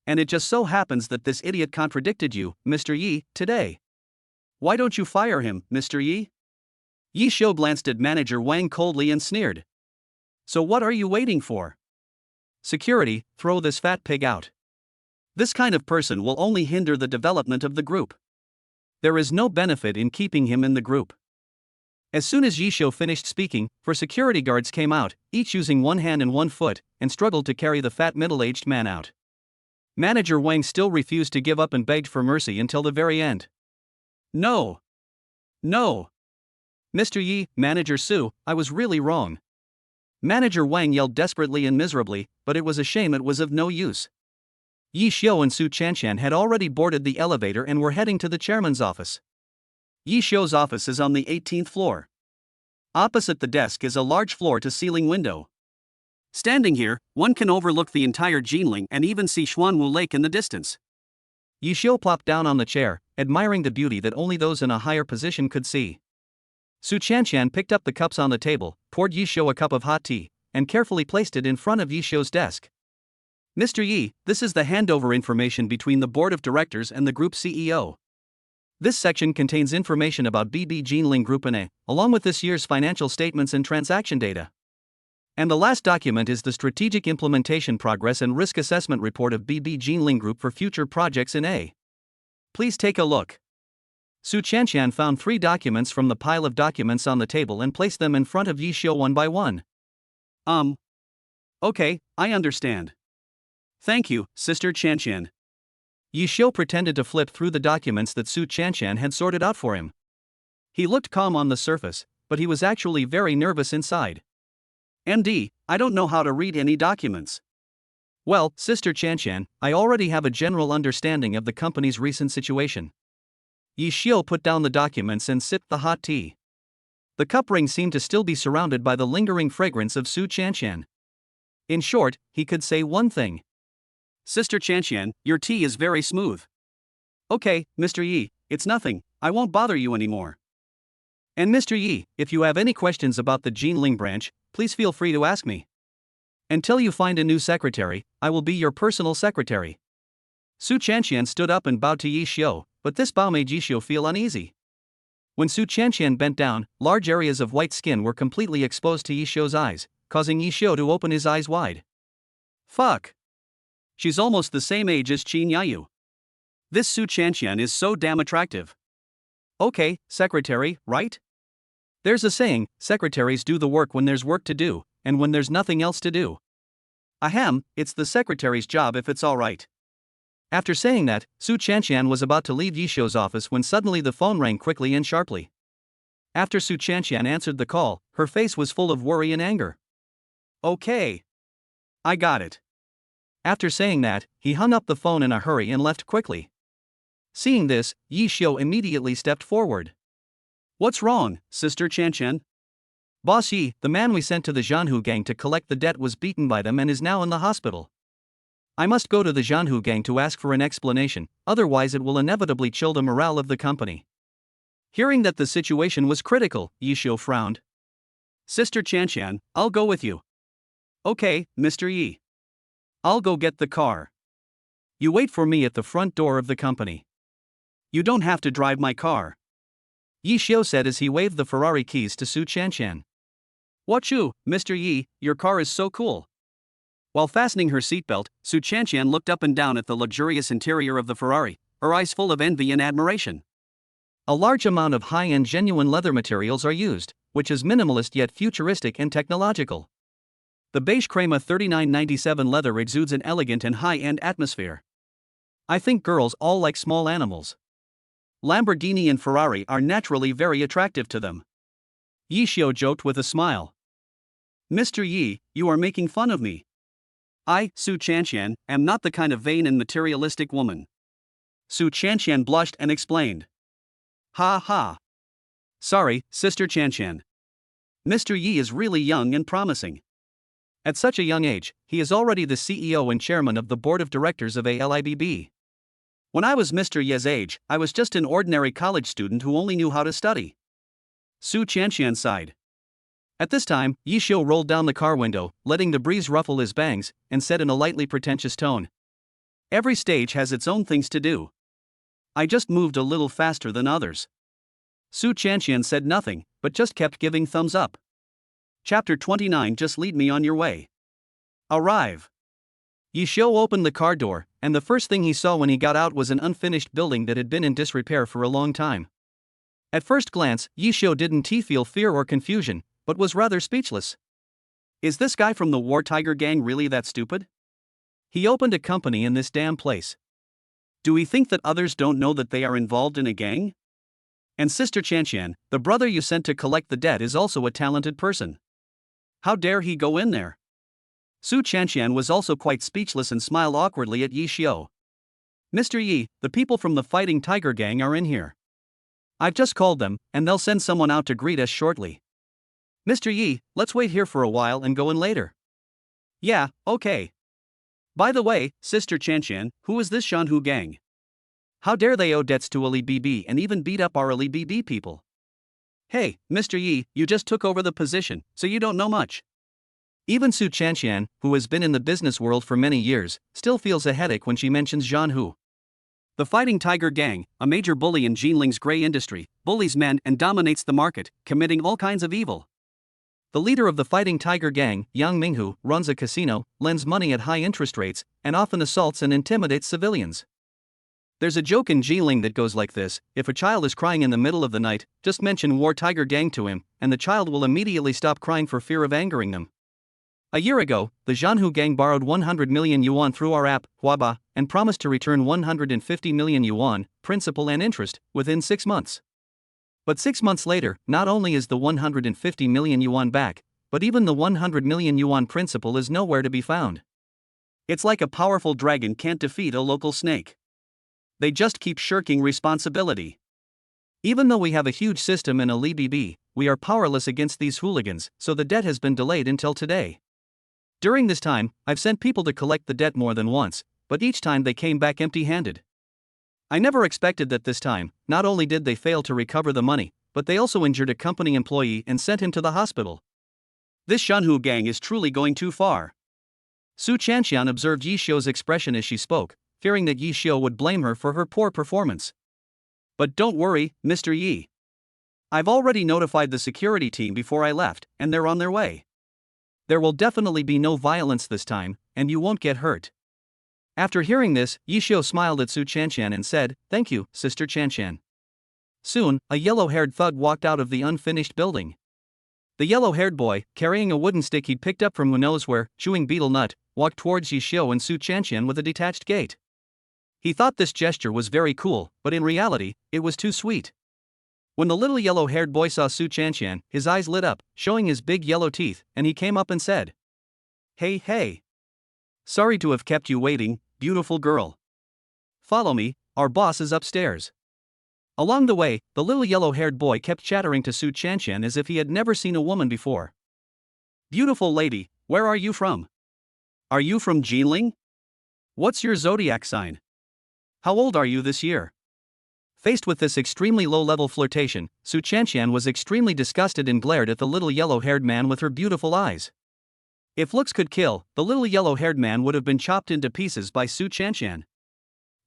And it just so happens that this idiot contradicted you, Mr. Yi, today. Why don't you fire him, Mr. Yi?" Yi Xiu glanced at manager Wang coldly and sneered. "So what are you waiting for? Security, throw this fat pig out. This kind of person will only hinder the development of the group. There is no benefit in keeping him in the group." As soon as Yi Xiu finished speaking, 4 security guards came out, each using one hand and one foot, and struggled to carry the fat middle-aged man out. Manager Wang still refused to give up and begged for mercy until the very end. "No. No. Mr. Yi, Manager Su, I was really wrong." Manager Wang yelled desperately and miserably, but it was a shame it was of no use. Yi Xiu and Su Chanqian had already boarded the elevator and were heading to the chairman's office. Yi Xiu's office is on the 18th floor. Opposite the desk is a large floor-to-ceiling window. Standing here, one can overlook the entire Jinling and even see Xuanwu Lake in the distance. Yi Xiu plopped down on the chair, admiring the beauty that only those in a higher position could see. Su Chanshan picked up the cups on the table, poured Yishio a cup of hot tea, and carefully placed it in front of Yishio's desk. Mr. Yi, this is the handover information between the board of directors and the group CEO. This section contains information about BB Jinling Group NA, along with this year's financial statements and transaction data. And the last document is the Strategic Implementation Progress and Risk Assessment Report of BB Jinling Group for future projects in A. Please take a look. Su Chanshan found 3 documents from the pile of documents on the table and placed them in front of Yishio one by one. Okay, I understand. Thank you, Sister Chanshan. Yishio pretended to flip through the documents that Su Chanshan had sorted out for him. He looked calm on the surface, but he was actually very nervous inside. MD, I don't know how to read any documents. Well, Sister Chanshan, I already have a general understanding of the company's recent situation. Yishio put down the documents and sipped the hot tea. The cup ring seemed to still be surrounded by the lingering fragrance of Su Chanshan. In short, he could say one thing. Sister Chanshan, your tea is very smooth. Okay, Mr. Yi, it's nothing, I won't bother you anymore. And Mr. Yi, if you have any questions about the Jinling branch, please feel free to ask me. Until you find a new secretary, I will be your personal secretary. Su Chanshan stood up and bowed to Yishio, but this bow made Yishio feel uneasy. When Su Chanshan bent down, large areas of white skin were completely exposed to Yishio's eyes, causing Yishio to open his eyes wide. Fuck. She's almost the same age as Qin Yayu. This Su Chanshan is so damn attractive. Okay, secretary, right? There's a saying, secretaries do the work when there's work to do, and when there's nothing else to do. Ahem, it's the secretary's job if it's alright. After saying that, Su Chanshan was about to leave Yishio's office when suddenly the phone rang quickly and sharply. After Su Chanshan answered the call, her face was full of worry and anger. Okay. I got it. After saying that, he hung up the phone in a hurry and left quickly. Seeing this, Yishio immediately stepped forward. What's wrong, Sister Chanshan? Boss Yi, the man we sent to the Jianhu gang to collect the debt was beaten by them and is now in the hospital. I must go to the Jianhu gang to ask for an explanation, otherwise it will inevitably chill the morale of the company. Hearing that the situation was critical, Yishio frowned. Sister Chanshan, I'll go with you. Okay, Mr. Yi. I'll go get the car. You wait for me at the front door of the company. You don't have to drive my car. Yishio said as he waved the Ferrari keys to Su Chanshan. Wachu, Mr. Yi, your car is so cool. While fastening her seatbelt, Su Chanshan looked up and down at the luxurious interior of the Ferrari, her eyes full of envy and admiration. A large amount of high-end genuine leather materials are used, which is minimalist yet futuristic and technological. The beige Crema 3997 leather exudes an elegant and high-end atmosphere. I think girls all like small animals. Lamborghini and Ferrari are naturally very attractive to them. Yishio joked with a smile. Mr. Yi, you are making fun of me. I, Su Chanshan, am not the kind of vain and materialistic woman. Su Chanshan blushed and explained. Ha ha. Sorry, Sister Chanshan. Mr. Yi is really young and promising. At such a young age, he is already the CEO and chairman of the board of directors of ALIBB. When I was Mr. Ye's age, I was just an ordinary college student who only knew how to study. Su Chanshan sighed. At this time, Yishio rolled down the car window, letting the breeze ruffle his bangs, and said in a lightly pretentious tone. Every stage has its own things to do. I just moved a little faster than others. Su Chanshan said nothing, but just kept giving thumbs up. Chapter 29. Just lead me on your way. Arrive. Yishio opened the car door, and the first thing he saw when he got out was an unfinished building that had been in disrepair for a long time. At first glance, Yishio didn't feel fear or confusion, but was rather speechless. Is this guy from the War Tiger gang really that stupid? He opened a company in this damn place. Do we think that others don't know that they are involved in a gang? And Sister Chanshan, the brother you sent to collect the debt, is also a talented person. How dare he go in there? Su Chanshan was also quite speechless and smiled awkwardly at Yishio. Mr. Yi, the people from the Fighting Tiger gang are in here. I've just called them, and they'll send someone out to greet us shortly. Mr. Yi, let's wait here for a while and go in later. Yeah, okay. By the way, Sister Chanshan, who is this Jianhu gang? How dare they owe debts to Ali BB and even beat up our Ali BB people? Hey, Mr. Yi, you just took over the position, so you don't know much. Even Su Chanxian, who has been in the business world for many years, still feels a headache when she mentions Zhan Hu. The Fighting Tiger Gang, a major bully in Jinling's gray industry, bullies men and dominates the market, committing all kinds of evil. The leader of the Fighting Tiger Gang, Yang Minghu, runs a casino, lends money at high interest rates, and often assaults and intimidates civilians. There's a joke in Jinling that goes like this: if a child is crying in the middle of the night, just mention War Tiger Gang to him, and the child will immediately stop crying for fear of angering them. A year ago, the Zhanhu gang borrowed 100 million yuan through our app, Huaba, and promised to return 150 million yuan, principal and interest, within 6 months. But 6 months later, not only is the 150 million yuan back, but even the 100 million yuan principal is nowhere to be found. It's like a powerful dragon can't defeat a local snake. They just keep shirking responsibility. Even though we have a huge system in Ali BB, we are powerless against these hooligans, so the debt has been delayed until today. During this time, I've sent people to collect the debt more than once, but each time they came back empty-handed. I never expected that this time, not only did they fail to recover the money, but they also injured a company employee and sent him to the hospital. This Shanhu gang is truly going too far. Su Chanxian observed Yi Xiu's expression as she spoke, fearing that Yi Xiu would blame her for her poor performance. But don't worry, Mr. Yi. I've already notified the security team before I left, and they're on their way. There will definitely be no violence this time, and you won't get hurt. After hearing this, Yi Xiu smiled at Su Chanxian and said, "Thank you, Sister Chanxian." Soon, a yellow-haired thug walked out of the unfinished building. The yellow-haired boy, carrying a wooden stick he'd picked up from who knows where, chewing beetle nut, walked towards Yi Xiu and Su Chanxian with a detached gait. He thought this gesture was very cool, but in reality, it was too sweet. When the little yellow-haired boy saw Su Chanxian, his eyes lit up, showing his big yellow teeth, and he came up and said, "Hey, hey. Sorry to have kept you waiting, beautiful girl. Follow me, our boss is upstairs." Along the way, the little yellow-haired boy kept chattering to Su Chanxian as if he had never seen a woman before. "Beautiful lady, where are you from? Are you from Jinling? What's your zodiac sign? How old are you this year?" Faced with this extremely low-level flirtation, Su Chanxian was extremely disgusted and glared at the little yellow-haired man with her beautiful eyes. If looks could kill, the little yellow-haired man would have been chopped into pieces by Su Chanxian.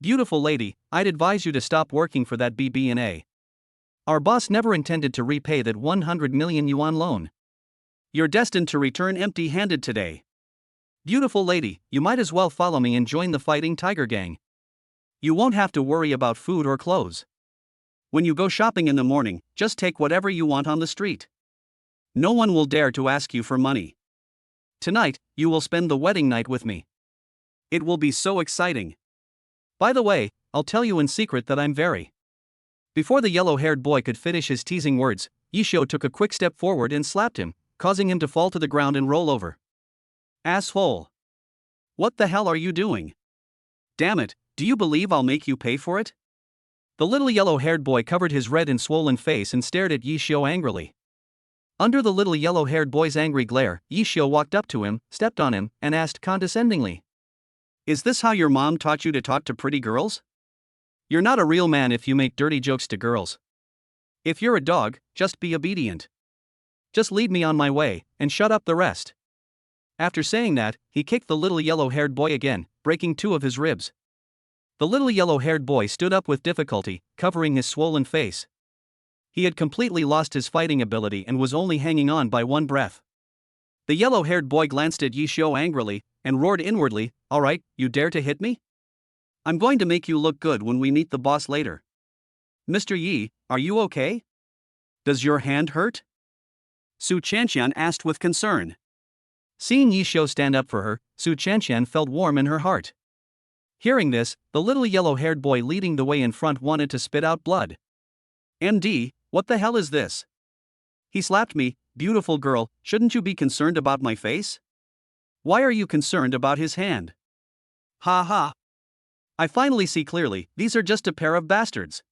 "Beautiful lady, I'd advise you to stop working for that BB&A. Our boss never intended to repay that 100 million yuan loan. You're destined to return empty-handed today. Beautiful lady, you might as well follow me and join the Fighting Tiger Gang. You won't have to worry about food or clothes. When you go shopping in the morning, just take whatever you want on the street. No one will dare to ask you for money. Tonight, you will spend the wedding night with me. It will be so exciting. By the way, I'll tell you in secret that I'm very..." Before the yellow-haired boy could finish his teasing words, Yi Xiu took a quick step forward and slapped him, causing him to fall to the ground and roll over. "Asshole. What the hell are you doing? Damn it, do you believe I'll make you pay for it?" The little yellow-haired boy covered his red and swollen face and stared at Yi Xiu angrily. Under the little yellow-haired boy's angry glare, Yi Xiu walked up to him, stepped on him, and asked condescendingly, "Is this how your mom taught you to talk to pretty girls? You're not a real man if you make dirty jokes to girls. If you're a dog, just be obedient. Just lead me on my way, and shut up the rest." After saying that, he kicked the little yellow-haired boy again, breaking 2 of his ribs. The little yellow-haired boy stood up with difficulty, covering his swollen face. He had completely lost his fighting ability and was only hanging on by one breath. The yellow-haired boy glanced at Yi Xiu angrily, and roared inwardly, "All right, you dare to hit me? I'm going to make you look good when we meet the boss later. Mr. Yi, are you okay? Does your hand hurt?" Su Chanxian asked with concern. Seeing Yi Xiu stand up for her, Su Chanxian felt warm in her heart. Hearing this, the little yellow-haired boy leading the way in front wanted to spit out blood. "MD, what the hell is this? He slapped me, beautiful girl, shouldn't you be concerned about my face? Why are you concerned about his hand? Ha ha. I finally see clearly, these are just a pair of bastards."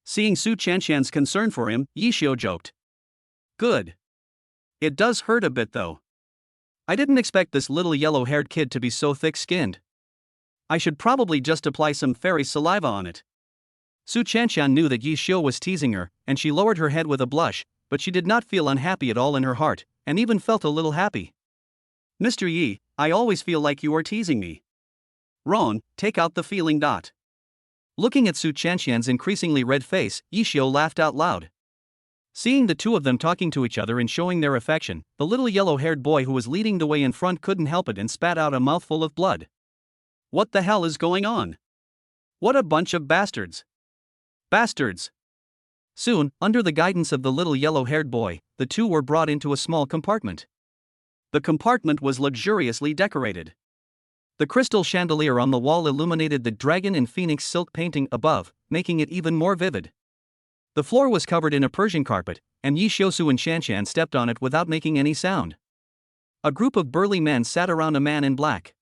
Seeing Su Chanxian's concern for him, Yi Xiu joked. "Good. It does hurt a bit though. I didn't expect this little yellow-haired kid to be so thick-skinned. I should probably just apply some fairy saliva on it." Su Chanshan knew that Yi Xiu was teasing her, and she lowered her head with a blush, but she did not feel unhappy at all in her heart, and even felt a little happy. Mr. Yi, I always feel like you are teasing me. Ron, take out the feeling. Looking at Su Chanshan's increasingly red face, Yi Xiu laughed out loud. Seeing the two of them talking to each other and showing their affection, the little yellow-haired boy who was leading the way in front couldn't help it and spat out a mouthful of blood. What the hell is going on? What a bunch of bastards! Bastards! Soon, under the guidance of the little yellow-haired boy, the two were brought into a small compartment. The compartment was luxuriously decorated. The crystal chandelier on the wall illuminated the dragon and phoenix silk painting above, making it even more vivid. The floor was covered in a Persian carpet, and Yi Xiu and Shanshan stepped on it without making any sound. A group of burly men sat around a man in black.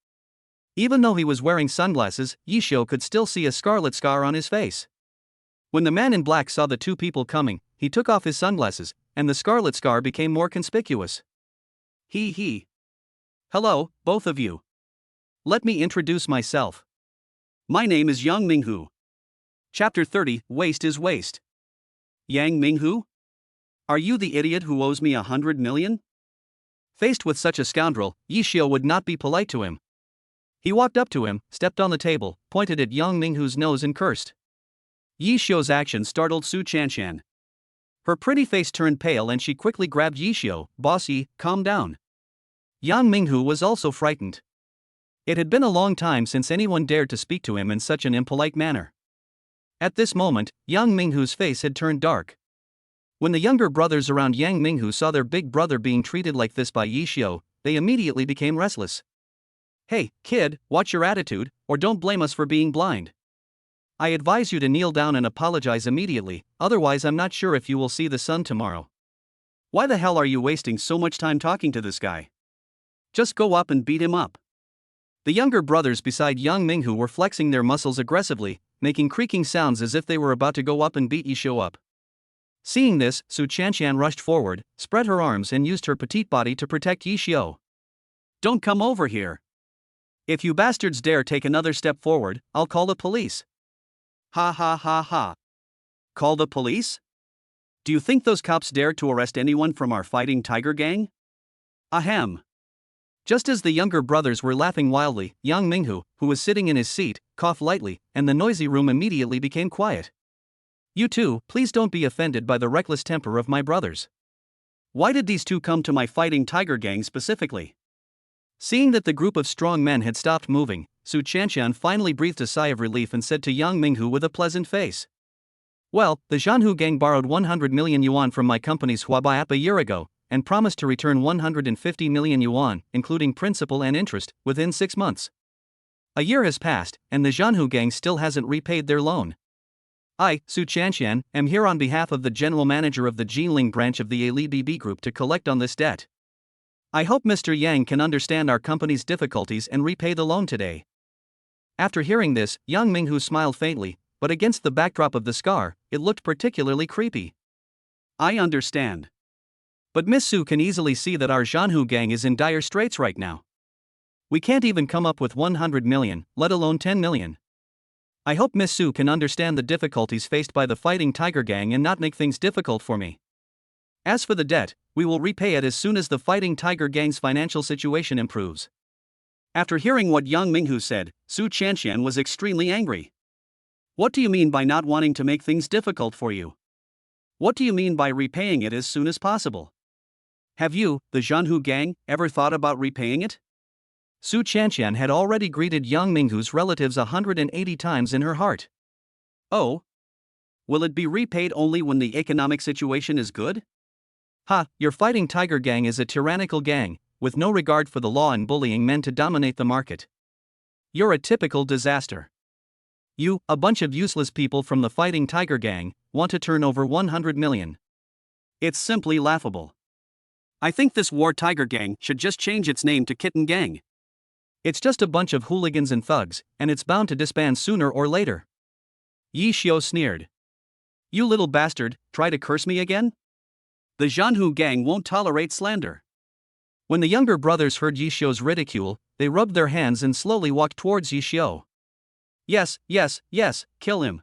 Even though he was wearing sunglasses, Yi Xiu could still see a scarlet scar on his face. When the man in black saw the two people coming, he took off his sunglasses, and the scarlet scar became more conspicuous. He. Hello, both of you. Let me introduce myself. My name is Yang Minghu. Chapter 30, Waste is Waste. Yang Minghu? Are you the idiot who owes me 100 million? Faced with such a scoundrel, Yi Xiu would not be polite to him. He walked up to him, stepped on the table, pointed at Yang Minghu's nose and cursed. Yi Xiu's action startled Su Chanshan. Her pretty face turned pale and she quickly grabbed Yi Xiu. Boss Yi, calm down. Yang Minghu was also frightened. It had been a long time since anyone dared to speak to him in such an impolite manner. At this moment, Yang Minghu's face had turned dark. When the younger brothers around Yang Minghu saw their big brother being treated like this by Yi Xiu, they immediately became restless. Hey, kid, watch your attitude, or don't blame us for being blind. I advise you to kneel down and apologize immediately, otherwise I'm not sure if you will see the sun tomorrow. Why the hell are you wasting so much time talking to this guy? Just go up and beat him up. The younger brothers beside Yang Minghu were flexing their muscles aggressively, making creaking sounds as if they were about to go up and beat Yi Xiu up. Seeing this, Su Chanshan rushed forward, spread her arms and used her petite body to protect Yi Xiu. Don't come over here. If you bastards dare take another step forward, I'll call the police. Ha ha ha ha. Call the police? Do you think those cops dare to arrest anyone from our fighting tiger gang? Ahem. Just as the younger brothers were laughing wildly, Yang Minghu, who was sitting in his seat, coughed lightly, and the noisy room immediately became quiet. You two, please don't be offended by the reckless temper of my brothers. Why did these two come to my fighting tiger gang specifically? Seeing that the group of strong men had stopped moving, Su Chanshan finally breathed a sigh of relief and said to Yang Minghu with a pleasant face. Well, the Zhanhu gang borrowed 100 million yuan from my company's Huabai app a year ago, and promised to return 150 million yuan, including principal and interest, within 6 months. A year has passed, and the Zhanhu gang still hasn't repaid their loan. I, Su Chanshan, am here on behalf of the general manager of the Jinling branch of the AliBB group to collect on this debt. I hope Mr. Yang can understand our company's difficulties and repay the loan today. After hearing this, Yang Minghu smiled faintly, but against the backdrop of the scar, it looked particularly creepy. I understand. But Miss Su can easily see that our Zhanhu gang is in dire straits right now. We can't even come up with 100 million, let alone 10 million. I hope Miss Su can understand the difficulties faced by the fighting tiger gang and not make things difficult for me. As for the debt, we will repay it as soon as the fighting tiger gang's financial situation improves. After hearing what Yang Minghu said, Su Chanshan was extremely angry. What do you mean by not wanting to make things difficult for you? What do you mean by repaying it as soon as possible? Have you, the Zhanhu gang, ever thought about repaying it? Su Chanshan had already greeted Yang Minghu's relatives 180 times in her heart. Oh? Will it be repaid only when the economic situation is good? Ha, your fighting tiger gang is a tyrannical gang, with no regard for the law and bullying men to dominate the market. You're a typical disaster. You, a bunch of useless people from the fighting tiger gang, want to turn over 100 million. It's simply laughable. I think this war tiger gang should just change its name to Kitten Gang. It's just a bunch of hooligans and thugs, and it's bound to disband sooner or later. Yi Xiu sneered. You little bastard, try to curse me again? The Zhanhu gang won't tolerate slander. When the younger brothers heard Yi Xiu's ridicule, they rubbed their hands and slowly walked towards Yi Xiu. Yes, kill him.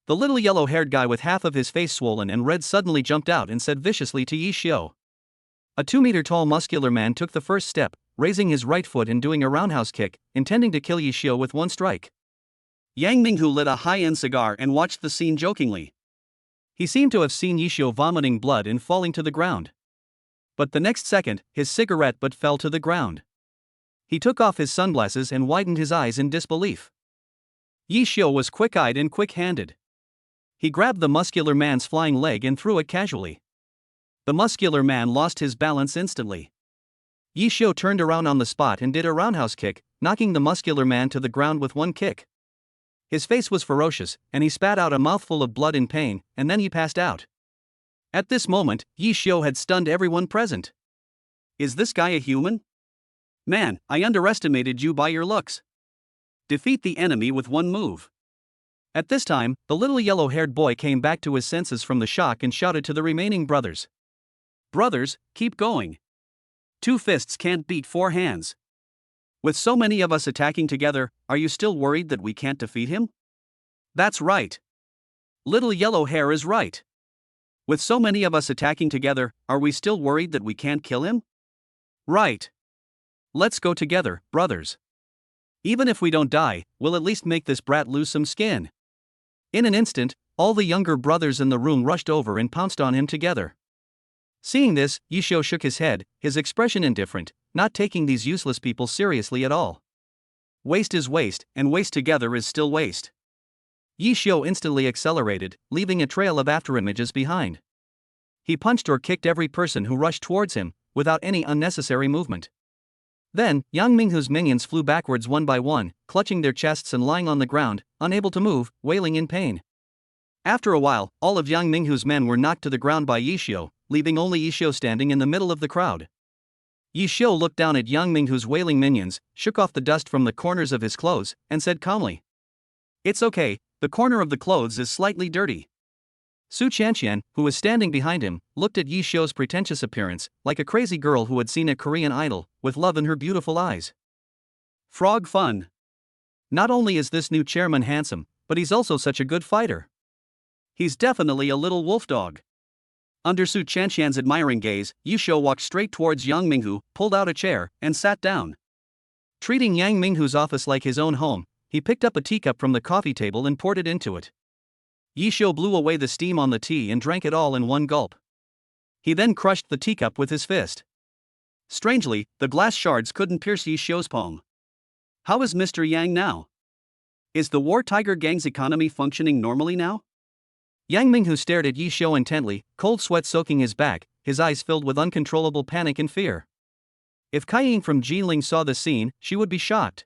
The little yellow-haired guy with half of his face swollen and red suddenly jumped out and said viciously to Yi Xiu. A 2-meter-tall muscular man took the first step, raising his right foot and doing a roundhouse kick, intending to kill Yi Xiu with one strike. Yang Minghu lit a high-end cigar and watched the scene jokingly. He seemed to have seen Yi Xiu vomiting blood and falling to the ground. But the next second, his cigarette butt fell to the ground. He took off his sunglasses and widened his eyes in disbelief. Yi Xiu was quick-eyed and quick-handed. He grabbed the muscular man's flying leg and threw it casually. The muscular man lost his balance instantly. Yi Xiu turned around on the spot and did a roundhouse kick, knocking the muscular man to the ground with one kick. His face was ferocious, and he spat out a mouthful of blood in pain, and then he passed out. At this moment, Yi Xiu had stunned everyone present. Is this guy a human? Man, I underestimated you by your looks. Defeat the enemy with one move. At this time, the little yellow-haired boy came back to his senses from the shock and shouted to the remaining brothers. Brothers, keep going. 2 fists can't beat 4 hands. With so many of us attacking together, are you still worried that we can't defeat him? That's right. Little yellow hair is right. With so many of us attacking together, are we still worried that we can't kill him? Right. Let's go together, brothers. Even if we don't die, we'll at least make this brat lose some skin. In an instant, all the younger brothers in the room rushed over and pounced on him together. Seeing this, Yi Xiu shook his head, his expression indifferent, not taking these useless people seriously at all. Waste is waste, and waste together is still waste. Yi Xiu instantly accelerated, leaving a trail of afterimages behind. He punched or kicked every person who rushed towards him, without any unnecessary movement. Then, Yang Minghu's minions flew backwards one by one, clutching their chests and lying on the ground, unable to move, wailing in pain. After a while, all of Yang Minghu's men were knocked to the ground by Yi Xiu, leaving only Yi Xiu standing in the middle of the crowd. Yi Xiu looked down at Yang Minghu's wailing minions, shook off the dust from the corners of his clothes, and said calmly, "It's okay, the corner of the clothes is slightly dirty." Su Qianqian, who was standing behind him, looked at Yi Xiu's pretentious appearance, like a crazy girl who had seen a Korean idol, with love in her beautiful eyes. Frog fun. Not only is this new chairman handsome, but he's also such a good fighter. He's definitely a little wolf dog. Under Su Qianqian's admiring gaze, Yi Xiu walked straight towards Yang Minghu, pulled out a chair, and sat down. Treating Yang Minghu's office like his own home, he picked up a teacup from the coffee table and poured it into it. Yi Xiu blew away the steam on the tea and drank it all in one gulp. He then crushed the teacup with his fist. Strangely, the glass shards couldn't pierce Yi Xiu's palm. How is Mr. Yang now? Is the War Tiger Gang's economy functioning normally now? Yang Minghu stared at Yi Xiu intently, cold sweat soaking his back, his eyes filled with uncontrollable panic and fear. If Kaiying from Jinling saw the scene, she would be shocked.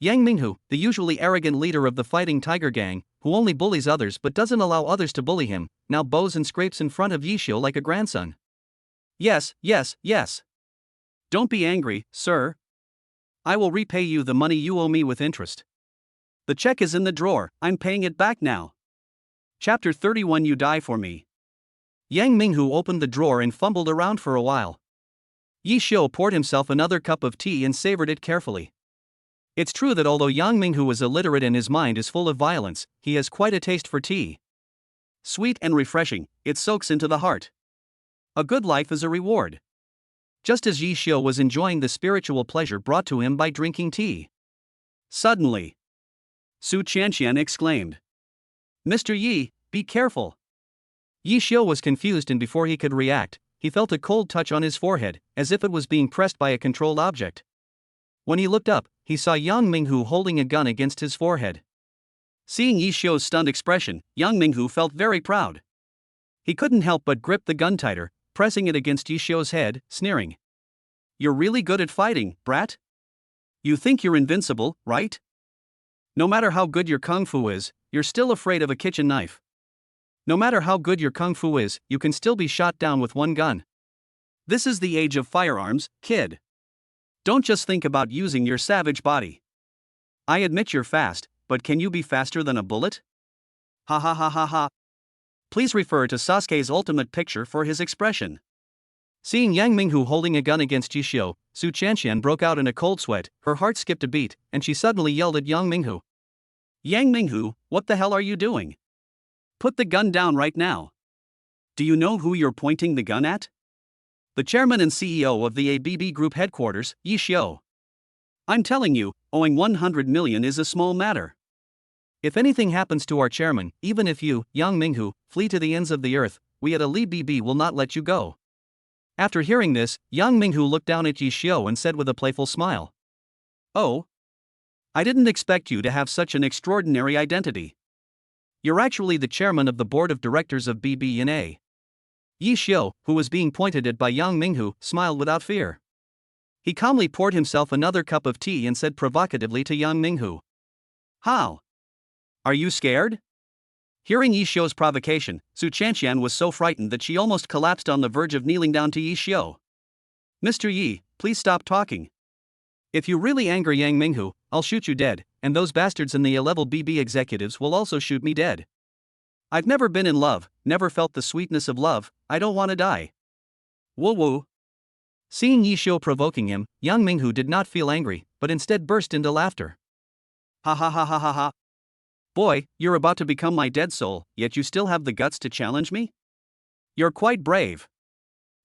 Yang Minghu, the usually arrogant leader of the Fighting Tiger Gang, who only bullies others but doesn't allow others to bully him, now bows and scrapes in front of Yi Xiu like a grandson. Yes. Don't be angry, sir. I will repay you the money you owe me with interest. The check is in the drawer, I'm paying it back now. Chapter 31. You die for me. Yang Minghu opened the drawer and fumbled around for a while. Yi Xiu poured himself another cup of tea and savored it carefully. It's true that although Yang Minghu is illiterate and his mind is full of violence, he has quite a taste for tea. Sweet and refreshing, it soaks into the heart. A good life is a reward. Just as Yi Xiu was enjoying the spiritual pleasure brought to him by drinking tea. Suddenly, Su Qianqian exclaimed, "Mr. Yi, be careful." Yi Xiu was confused, and before he could react, he felt a cold touch on his forehead, as if it was being pressed by a controlled object. When he looked up, he saw Yang Minghu holding a gun against his forehead. Seeing Yi Xiu's stunned expression, Yang Minghu felt very proud. He couldn't help but grip the gun tighter, pressing it against Yi Xiu's head, sneering. "You're really good at fighting, brat. You think you're invincible, right? No matter how good your kung fu is, you're still afraid of a kitchen knife. No matter how good your kung fu is, you can still be shot down with one gun. This is the age of firearms, kid. Don't just think about using your savage body. I admit you're fast, but can you be faster than a bullet? Ha ha ha ha ha." Please refer to Sasuke's ultimate picture for his expression. Seeing Yang Minghu holding a gun against Yi Xiu, Su Qianqian broke out in a cold sweat, her heart skipped a beat, and she suddenly yelled at Yang Minghu. "Yang Minghu, what the hell are you doing? Put the gun down right now. Do you know who you're pointing the gun at? The chairman and CEO of the ABB Group headquarters, Yi Xiao. I'm telling you, owing 100 million is a small matter. If anything happens to our chairman, even if you, Yang Minghu, flee to the ends of the earth, we at ABB will not let you go. After hearing this, Yang Minghu looked down at Yi Xiao and said with a playful smile. Oh? I didn't expect you to have such an extraordinary identity. You're actually the chairman of the board of directors of BB&A. Yi Xiao, who was being pointed at by Yang Minghu, smiled without fear. He calmly poured himself another cup of tea and said provocatively to Yang Minghu. How? Are you scared? Hearing Yi Xiao's provocation, Su Chanxian was so frightened that she almost collapsed on the verge of kneeling down to Yi Xiao. Mr. Yi, please stop talking. If you really anger Yang Minghu, I'll shoot you dead, and those bastards in the A-level BB executives will also shoot me dead. I've never been in love, never felt the sweetness of love, I don't want to die. Woo woo. Seeing Yi Xiao provoking him, Yang Minghu did not feel angry, but instead burst into laughter. Ha ha ha ha ha ha. Boy, you're about to become my dead soul, yet you still have the guts to challenge me? You're quite brave.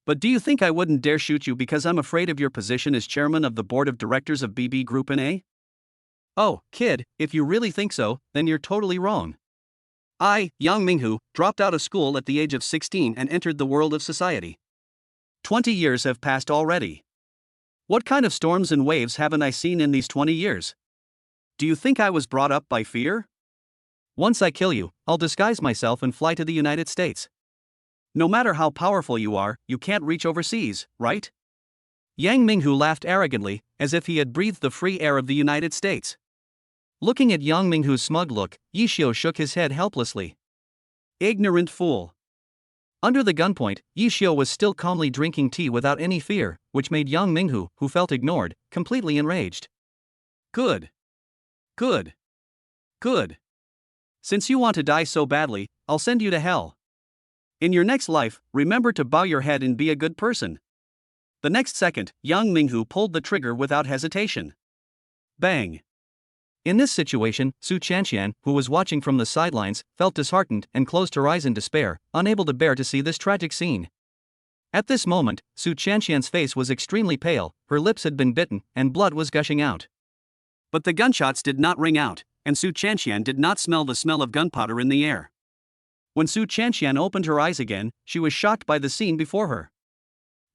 But do you think I wouldn't dare shoot you because I'm afraid of your position as chairman of the board of directors of BB Group NA? Oh, kid, if you really think so, then you're totally wrong. I, Yang Minghu, dropped out of school at the age of 16 and entered the world of society. 20 years have passed already. What kind of storms and waves haven't I seen in these 20 years? Do you think I was brought up by fear? Once I kill you, I'll disguise myself and fly to the United States. No matter how powerful you are, you can't reach overseas, right? Yang Minghu laughed arrogantly, as if he had breathed the free air of the United States. Looking at Yang Minghu's smug look, Yi Xiao shook his head helplessly. Ignorant fool. Under the gunpoint, Yi Xiao was still calmly drinking tea without any fear, which made Yang Minghu, who felt ignored, completely enraged. Good. Good. Good. Since you want to die so badly, I'll send you to hell. In your next life, remember to bow your head and be a good person. The next second, Yang Minghu pulled the trigger without hesitation. Bang. In this situation, Su Chanxian, who was watching from the sidelines, felt disheartened and closed her eyes in despair, unable to bear to see this tragic scene. At this moment, Su Chanxian's face was extremely pale, her lips had been bitten, and blood was gushing out. But the gunshots did not ring out, and Su Chanxian did not smell the smell of gunpowder in the air. When Su Chanxian opened her eyes again, she was shocked by the scene before her.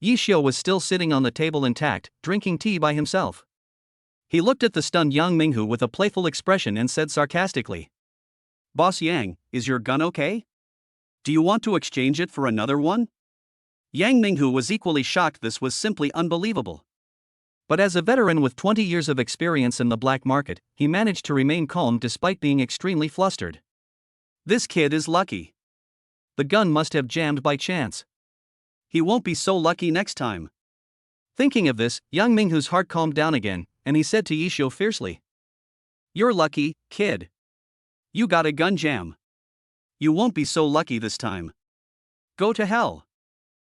Yi Xiao was still sitting on the table intact, drinking tea by himself. He looked at the stunned Yang Minghu with a playful expression and said sarcastically, Boss Yang, is your gun okay? Do you want to exchange it for another one? Yang Minghu was equally shocked. This was simply unbelievable. But as a veteran with 20 years of experience in the black market, he managed to remain calm despite being extremely flustered. This kid is lucky. The gun must have jammed by chance. He won't be so lucky next time. Thinking of this, Yang Minghu's heart calmed down again, and he said to Yi Xiao fiercely, You're lucky, kid. You got a gun jam. You won't be so lucky this time. Go to hell.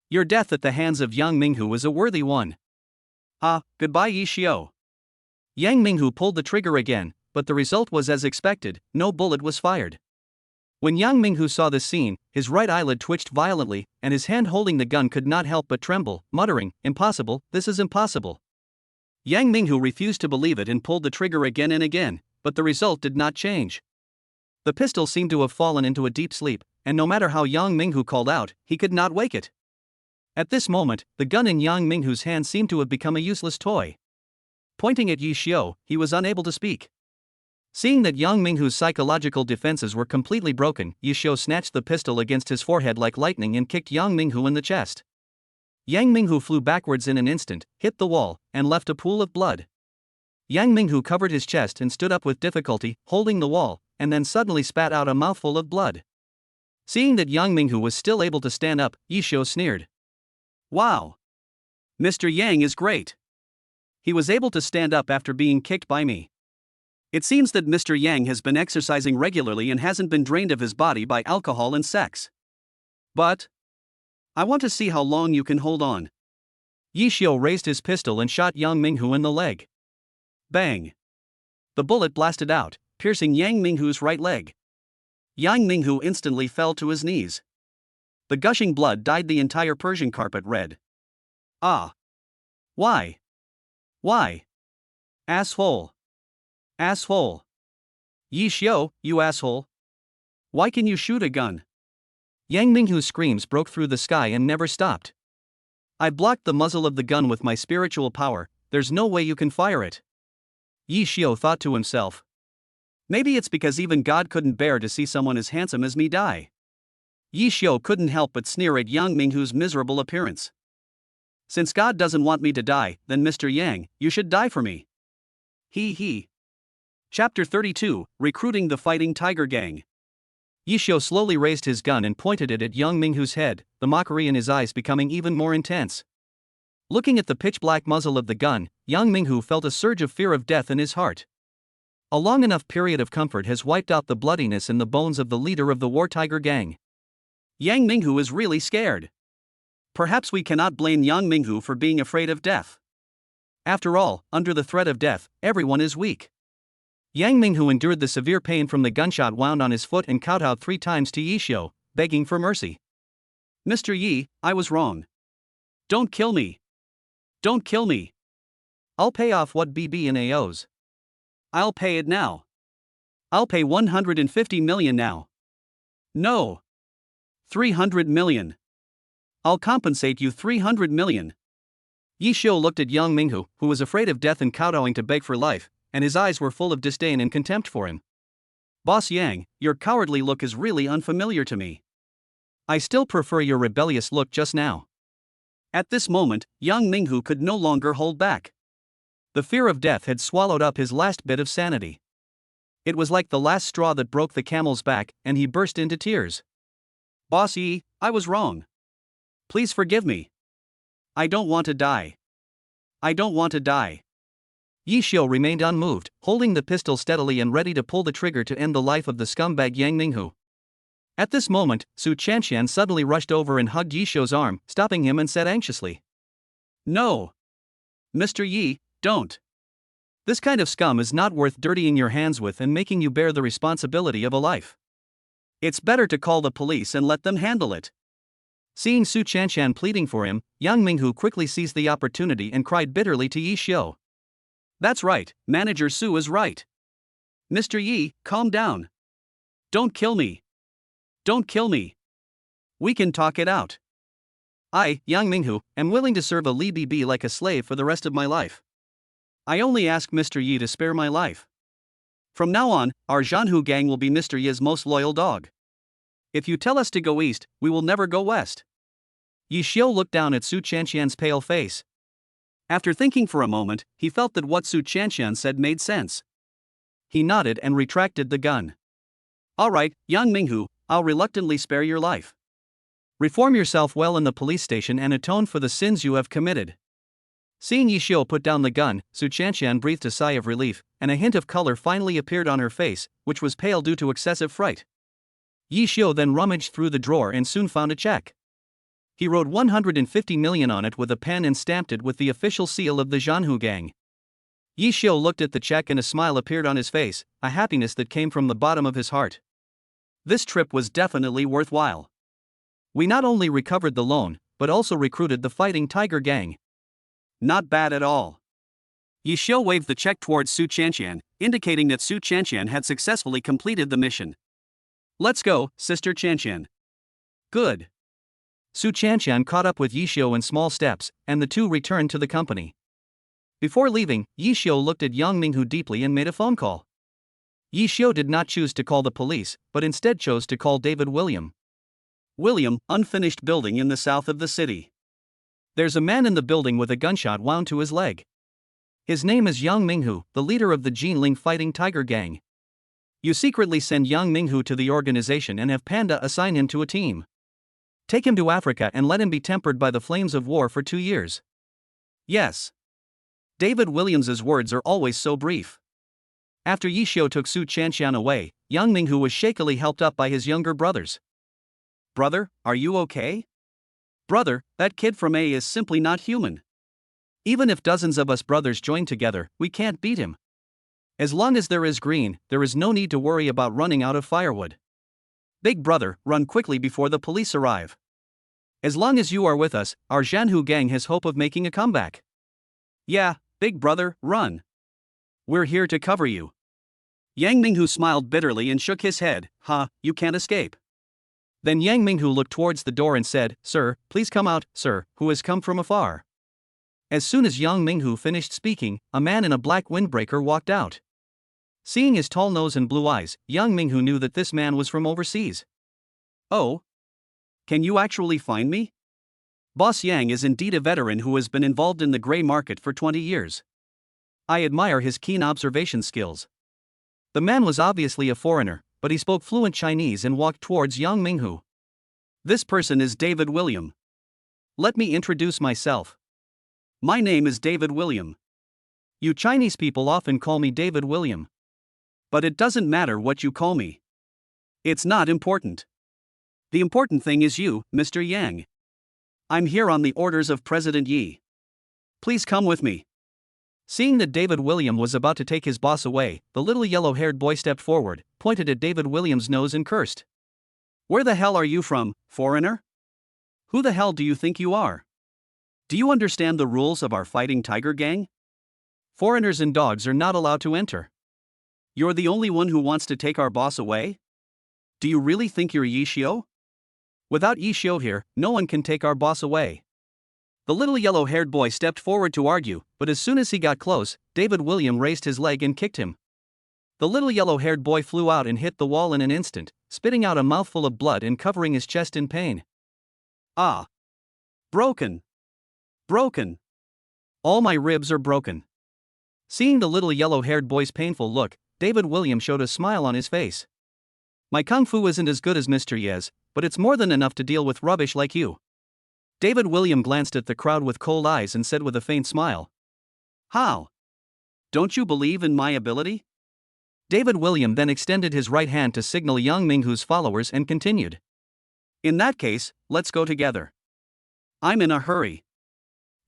Your death at the hands of Yang Minghu is a worthy one. Goodbye Yi Xiao. Yang Minghu pulled the trigger again, but the result was as expected, no bullet was fired. When Yang Minghu saw this scene, his right eyelid twitched violently, and his hand holding the gun could not help but tremble, muttering, Impossible, this is impossible. Yang Minghu refused to believe it and pulled the trigger again and again, but the result did not change. The pistol seemed to have fallen into a deep sleep, and no matter how Yang Minghu called out, he could not wake it. At this moment, the gun in Yang Minghu's hand seemed to have become a useless toy. Pointing at Yi Xiao, he was unable to speak. Seeing that Yang Minghu's psychological defenses were completely broken, Yi Xiao snatched the pistol against his forehead like lightning and kicked Yang Minghu in the chest. Yang Minghu flew backwards in an instant, hit the wall, and left a pool of blood. Yang Minghu covered his chest and stood up with difficulty, holding the wall, and then suddenly spat out a mouthful of blood. Seeing that Yang Minghu was still able to stand up, Yi Xiao sneered. Wow! Mr. Yang is great. He was able to stand up after being kicked by me. It seems that Mr. Yang has been exercising regularly and hasn't been drained of his body by alcohol and sex. But I want to see how long you can hold on. Yi Xiao raised his pistol and shot Yang Minghu in the leg. Bang! The bullet blasted out, piercing Yang Minghu's right leg. Yang Minghu instantly fell to his knees. The gushing blood dyed the entire Persian carpet red. Ah! Why? Why? Asshole! Asshole! Yi Xiu, you asshole! Why can you shoot a gun? Yang Minghu's screams broke through the sky and never stopped. I blocked the muzzle of the gun with my spiritual power, there's no way you can fire it. Yi Xiu thought to himself. Maybe it's because even God couldn't bear to see someone as handsome as me die. Yi Xiu couldn't help but sneer at Yang Minghu's miserable appearance. Since God doesn't want me to die, then Mr. Yang, you should die for me. He he. Chapter 32, Recruiting the Fighting Tiger Gang. Yi Xiu slowly raised his gun and pointed it at Yang Minghu's head, the mockery in his eyes becoming even more intense. Looking at the pitch-black muzzle of the gun, Yang Minghu felt a surge of fear of death in his heart. A long enough period of comfort has wiped out the bloodiness in the bones of the leader of the War Tiger Gang. Yang Minghu is really scared. Perhaps we cannot blame Yang Minghu for being afraid of death. After all, under the threat of death, everyone is weak. Yang Minghu endured the severe pain from the gunshot wound on his foot and kowtowed 3 times to Yi Xiu, begging for mercy. Mr. Yi, I was wrong. Don't kill me. Don't kill me. I'll pay off what BB&A owes. I'll pay it now. I'll pay 150 million now. No. 300 million. I'll compensate you 300 million. Yi Xiu looked at Yang Minghu, who was afraid of death and kowtowing to beg for life, and his eyes were full of disdain and contempt for him. Boss Yang, your cowardly look is really unfamiliar to me. I still prefer your rebellious look just now. At this moment, Yang Minghu could no longer hold back. The fear of death had swallowed up his last bit of sanity. It was like the last straw that broke the camel's back, and he burst into tears. Boss Yi, I was wrong. Please forgive me. I don't want to die. I don't want to die. Yi Xiu remained unmoved, holding the pistol steadily and ready to pull the trigger to end the life of the scumbag Yang Minghu. At this moment, Su Chanshan suddenly rushed over and hugged Yi Xiu's arm, stopping him and said anxiously. No. Mr. Yi, don't. This kind of scum is not worth dirtying your hands with and making you bear the responsibility of a life. It's better to call the police and let them handle it. Seeing Su Chanshan pleading for him, Yang Minghu quickly seized the opportunity and cried bitterly to Yi Xiu. That's right, Manager Su is right. Mr. Yi, calm down. Don't kill me. Don't kill me. We can talk it out. I, Yang Minghu, am willing to serve a Li BB like a slave for the rest of my life. I only ask Mr. Yi to spare my life. From now on, our Zhanhu gang will be Mr. Yi's most loyal dog. If you tell us to go east, we will never go west. Yi Xiu looked down at Su Chanshan's pale face. After thinking for a moment, he felt that what Su Chanshan said made sense. He nodded and retracted the gun. All right, Yang Minghu, I'll reluctantly spare your life. Reform yourself well in the police station and atone for the sins you have committed. Seeing Yi Xiu put down the gun, Su Chanshan breathed a sigh of relief, and a hint of color finally appeared on her face, which was pale due to excessive fright. Yi Xiu then rummaged through the drawer and soon found a check. He wrote 150 million on it with a pen and stamped it with the official seal of the Zhanhu gang. Yi Xiu looked at the check and a smile appeared on his face, a happiness that came from the bottom of his heart. This trip was definitely worthwhile. We not only recovered the loan, but also recruited the fighting tiger gang. Not bad at all. Yi Xiu waved the check towards Su Chanshan, indicating that Su Chanshan had successfully completed the mission. Let's go, Sister Chanshan. Good. Su Chanshan caught up with Yi Xiu in small steps, and the two returned to the company. Before leaving, Yi Xiu looked at Yang Minghu deeply and made a phone call. Yi Xiu did not choose to call the police, but instead chose to call David William. William, unfinished building in the south of the city. There's a man in the building with a gunshot wound to his leg. His name is Yang Minghu, the leader of the Jinling fighting tiger gang. You secretly send Yang Minghu to the organization and have Panda assign him to a team. Take him to Africa and let him be tempered by the flames of war for 2 years. Yes. David Williams's words are always so brief. After Yi Xiu took Su Chanshan away, Yang Minghu was shakily helped up by his younger brothers. Brother, are you okay? Brother, that kid from A is simply not human. Even if dozens of us brothers join together, we can't beat him. As long as there is green, there is no need to worry about running out of firewood. Big brother, run quickly before the police arrive. As long as you are with us, our Zhanhu gang has hope of making a comeback. Yeah, big brother, run. We're here to cover you. Yang Minghu smiled bitterly and shook his head. You can't escape. Then Yang Minghu looked towards the door and said, Sir, please come out, sir, who has come from afar. As soon as Yang Minghu finished speaking, a man in a black windbreaker walked out. Seeing his tall nose and blue eyes, Yang Minghu knew that this man was from overseas. Oh? Can you actually find me? Boss Yang is indeed a veteran who has been involved in the grey market for 20 years. I admire his keen observation skills. The man was obviously a foreigner, but he spoke fluent Chinese and walked towards Yang Minghu. This person is David William. Let me introduce myself. My name is David William. You Chinese people often call me David William. But it doesn't matter what you call me. It's not important. The important thing is you, Mr. Yang. I'm here on the orders of President Yi. Please come with me. Seeing that David William was about to take his boss away, the little yellow-haired boy stepped forward, pointed at David William's nose and cursed. Where the hell are you from, foreigner? Who the hell do you think you are? Do you understand the rules of our fighting tiger gang? Foreigners and dogs are not allowed to enter. You're the only one who wants to take our boss away? Do you really think you're Yi Xiu? Without Yi Xiu here, no one can take our boss away. The little yellow-haired boy stepped forward to argue, but as soon as he got close, David William raised his leg and kicked him. The little yellow-haired boy flew out and hit the wall in an instant, spitting out a mouthful of blood and covering his chest in pain. Ah! Broken! Broken! All my ribs are broken. Seeing the little yellow-haired boy's painful look, David William showed a smile on his face. My kung fu isn't as good as Mr. Ye's, but it's more than enough to deal with rubbish like you. David William glanced at the crowd with cold eyes and said with a faint smile. How? Don't you believe in my ability? David William then extended his right hand to signal Yang Minghu's followers and continued. In that case, let's go together. I'm in a hurry.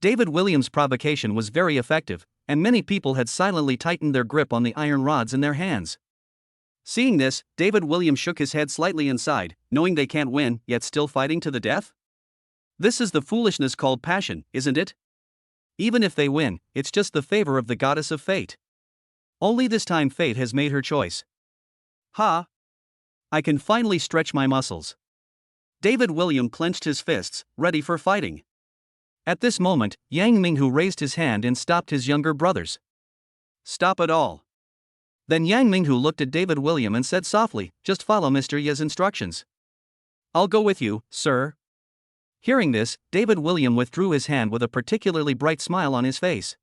David William's provocation was very effective, and many people had silently tightened their grip on the iron rods in their hands. Seeing this, David William shook his head slightly and sighed, knowing they can't win, yet still fighting to the death? This is the foolishness called passion, isn't it? Even if they win, it's just the favor of the goddess of fate. Only this time fate has made her choice. I can finally stretch my muscles. David William clenched his fists, ready for fighting. At this moment, Yang Minghu raised his hand and stopped his younger brothers. Stop it all. Then Yang Minghu looked at David William and said softly, just follow Mr. Ye's instructions. I'll go with you, sir. Hearing this, David William withdrew his hand with a particularly bright smile on his face.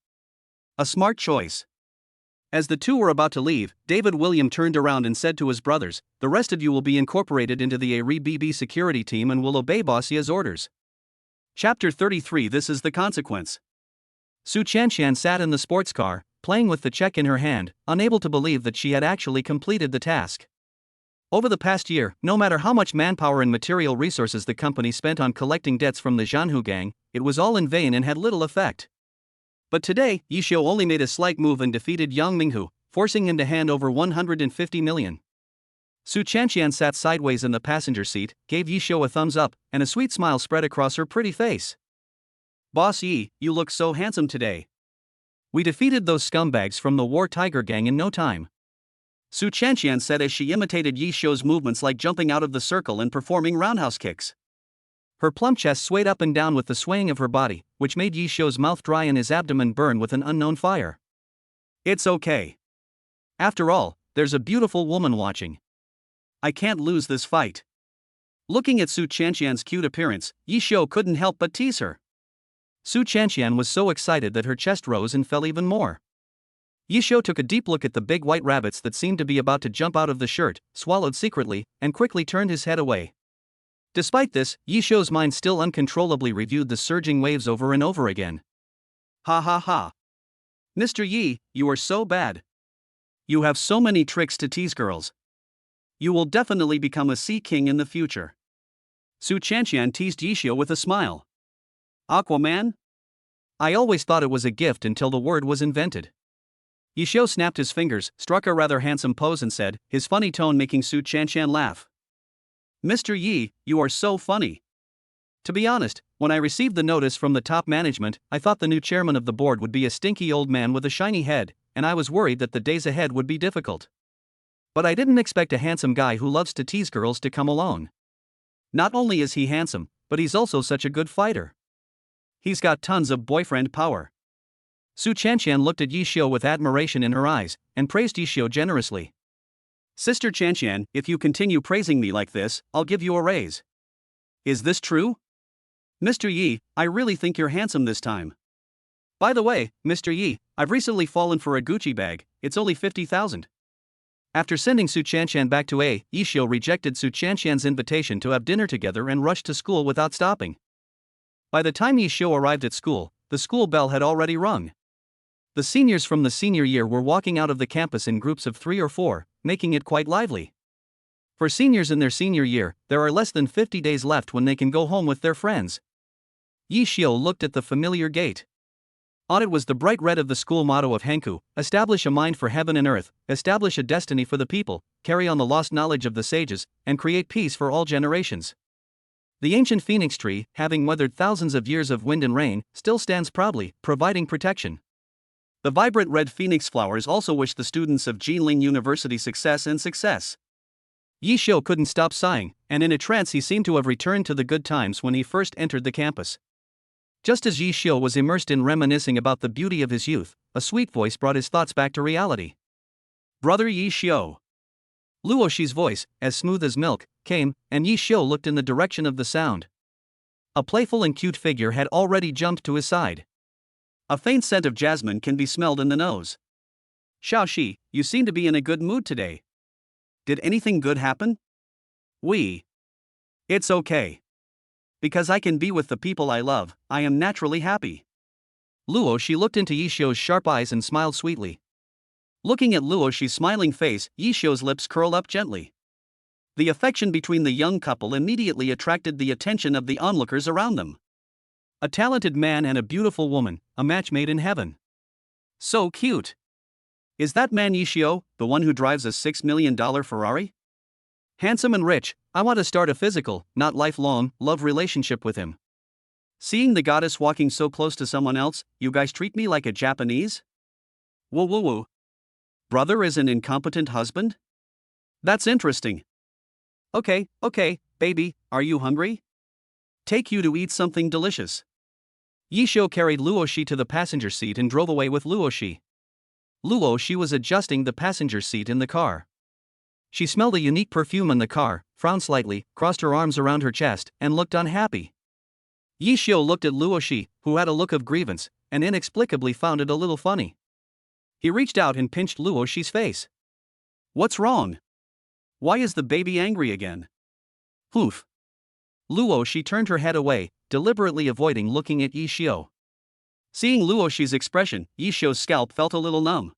A smart choice. As the two were about to leave, David William turned around and said to his brothers, the rest of you will be incorporated into the ARI BB security team and will obey Boss Ye's orders. Chapter 33 This is the consequence. Su Chanshan sat in the sports car, playing with the check in her hand, unable to believe that she had actually completed the task. Over the past year, no matter how much manpower and material resources the company spent on collecting debts from the Zhanhu gang, it was all in vain and had little effect. But today, Yi Xiu only made a slight move and defeated Yang Minghu, forcing him to hand over 150 million. Su Chanshan sat sideways in the passenger seat, gave Yi Xiu a thumbs up, and a sweet smile spread across her pretty face. Boss Yi, you look so handsome today. We defeated those scumbags from the War Tiger gang in no time. Su Chanshan said as she imitated Yi Xiu's movements like jumping out of the circle and performing roundhouse kicks. Her plump chest swayed up and down with the swaying of her body, which made Yi Xiu's mouth dry and his abdomen burn with an unknown fire. It's okay. After all, there's a beautiful woman watching. I can't lose this fight. Looking at Su Chanshan's cute appearance, Yi Xiu couldn't help but tease her. Su Chanshan was so excited that her chest rose and fell even more. Yi Xiu took a deep look at the big white rabbits that seemed to be about to jump out of the shirt, swallowed secretly, and quickly turned his head away. Despite this, Yi Xiu's mind still uncontrollably reviewed the surging waves over and over again. Ha ha ha. Mr. Yi, you are so bad. You have so many tricks to tease girls. You will definitely become a sea king in the future. Su Chanshan teased Yi Xiu with a smile. Aquaman? I always thought it was a gift until the word was invented. Yi Xiu snapped his fingers, struck a rather handsome pose and said, his funny tone making Su Chanshan laugh. Mr. Yi, you are so funny. To be honest, when I received the notice from the top management, I thought the new chairman of the board would be a stinky old man with a shiny head, and I was worried that the days ahead would be difficult. But I didn't expect a handsome guy who loves to tease girls to come along. Not only is he handsome, but he's also such a good fighter. He's got tons of boyfriend power. Su Chanshan looked at Yishio with admiration in her eyes, and praised Yishio generously. Sister Chanshan, if you continue praising me like this, I'll give you a raise. Is this true? Mr. Yi, I really think you're handsome this time. By the way, Mr. Yi, I've recently fallen for a Gucci bag, it's only 50,000. After sending Su Chanshan back to A, Yishio rejected Su Chanshan's invitation to have dinner together and rushed to school without stopping. By the time Yishio arrived at school, the school bell had already rung. The seniors from the senior year were walking out of the campus in groups of 3 or 4, making it quite lively. For seniors in their senior year, there are less than 50 days left when they can go home with their friends. Yishio looked at the familiar gate. On it was the bright red of the school motto of Henku: establish a mind for heaven and earth, establish a destiny for the people, carry on the lost knowledge of the sages, and create peace for all generations. The ancient phoenix tree, having weathered thousands of years of wind and rain, still stands proudly, providing protection. The vibrant red phoenix flowers also wish the students of Jinling University success and success. Yishio couldn't stop sighing, and in a trance he seemed to have returned to the good times when he first entered the campus. Just as Yishio was immersed in reminiscing about the beauty of his youth, a sweet voice brought his thoughts back to reality. Brother Yishio. Luoshi's voice, as smooth as milk, came, and Yishio looked in the direction of the sound. A playful and cute figure had already jumped to his side. A faint scent of jasmine can be smelled in the nose. Xiaoxi, you seem to be in a good mood today. Did anything good happen? It's okay. Because I can be with the people I love, I am naturally happy. Luoshi looked into Yishio's sharp eyes and smiled sweetly. Looking at Luoshi's smiling face, Yishio's lips curled up gently. The affection between the young couple immediately attracted the attention of the onlookers around them. A talented man and a beautiful woman, a match made in heaven. So cute. Is that man Yishio, the one who drives a $6 million Ferrari? Handsome and rich, I want to start a physical, not lifelong, love relationship with him. Seeing the goddess walking so close to someone else, you guys treat me like a Japanese? Woo woo woo. Brother is an incompetent husband? That's interesting. Okay, baby, are you hungry? Take you to eat something delicious. Yishio carried Luoshi to the passenger seat and drove away with Luoshi. Luoshi was adjusting the passenger seat in the car. She smelled a unique perfume in the car, frowned slightly, crossed her arms around her chest, and looked unhappy. Yishio looked at Luoshi, who had a look of grievance, and inexplicably found it a little funny. He reached out and pinched Luoshi's face. What's wrong? Why is the baby angry again? Poof. Luoshi turned her head away, deliberately avoiding looking at Yishio. Seeing Luoshi's expression, Yishio's scalp felt a little numb.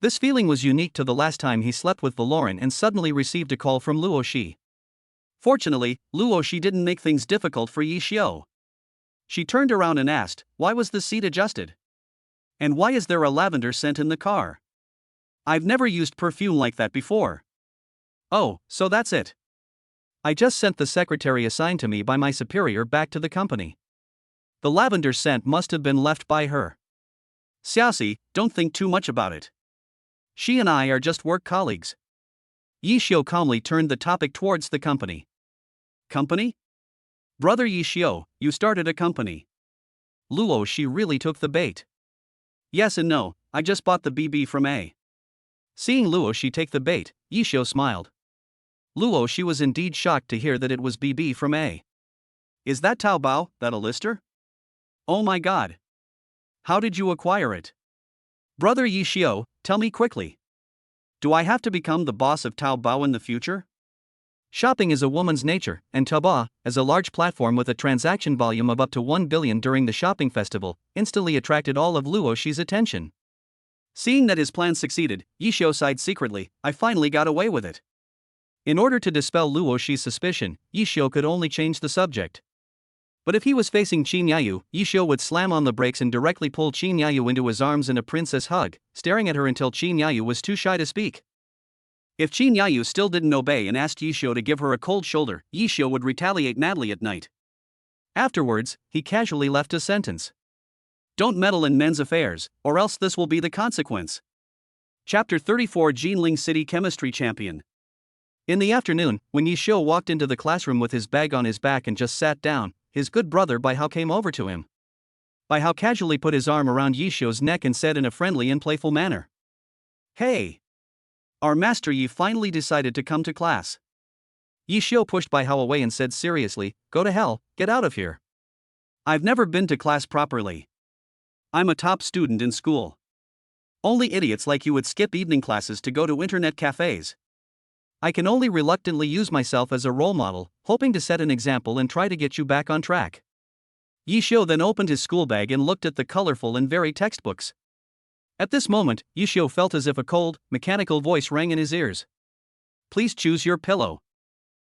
This feeling was unique to the last time he slept with Valoran and suddenly received a call from Luoshi. Fortunately, Luoshi didn't make things difficult for Yishio. She turned around and asked, why was the seat adjusted? And why is there a lavender scent in the car? I've never used perfume like that before. Oh, so that's it. I just sent the secretary assigned to me by my superior back to the company. The lavender scent must have been left by her. Xiaoxi, don't think too much about it. She and I are just work colleagues. Yishio calmly turned the topic towards the company. Company? Brother Yishio, you started a company. Luoshi really took the bait. Yes and no, I just bought the BB from A. Seeing Luoshi take the bait, Yishio smiled. Luoshi was indeed shocked to hear that it was BB from A. Is that Taobao, that a lister? Oh my god. How did you acquire it? Brother Yishio, tell me quickly. Do I have to become the boss of Taobao in the future? Shopping is a woman's nature, and Taobao, as a large platform with a transaction volume of up to 1 billion during the shopping festival, instantly attracted all of Luoshi's attention. Seeing that his plan succeeded, Yishio sighed secretly, I finally got away with it. In order to dispel Luoshi's suspicion, Yishio could only change the subject. But if he was facing Qin Yayu, Yishio would slam on the brakes and directly pull Qin Yayu into his arms in a princess hug, staring at her until Qin Yayu was too shy to speak. If Qin Yayu still didn't obey and asked Yishio to give her a cold shoulder, Yishio would retaliate madly at night. Afterwards, he casually left a sentence. Don't meddle in men's affairs, or else this will be the consequence. Chapter 34 Jinling City Chemistry Champion. In the afternoon, when Yishio walked into the classroom with his bag on his back and just sat down, his good brother Bai Hao came over to him. Bai Hao casually put his arm around Yishio's neck and said in a friendly and playful manner, "Hey! Our master Yi finally decided to come to class." Yishio pushed Bai Hao away and said seriously, "Go to hell, get out of here. I've never been to class properly. I'm a top student in school. Only idiots like you would skip evening classes to go to internet cafes. I can only reluctantly use myself as a role model, hoping to set an example and try to get you back on track." Yishio then opened his school bag and looked at the colorful and varied textbooks. At this moment, Yishio felt as if a cold, mechanical voice rang in his ears. "Please choose your pillow."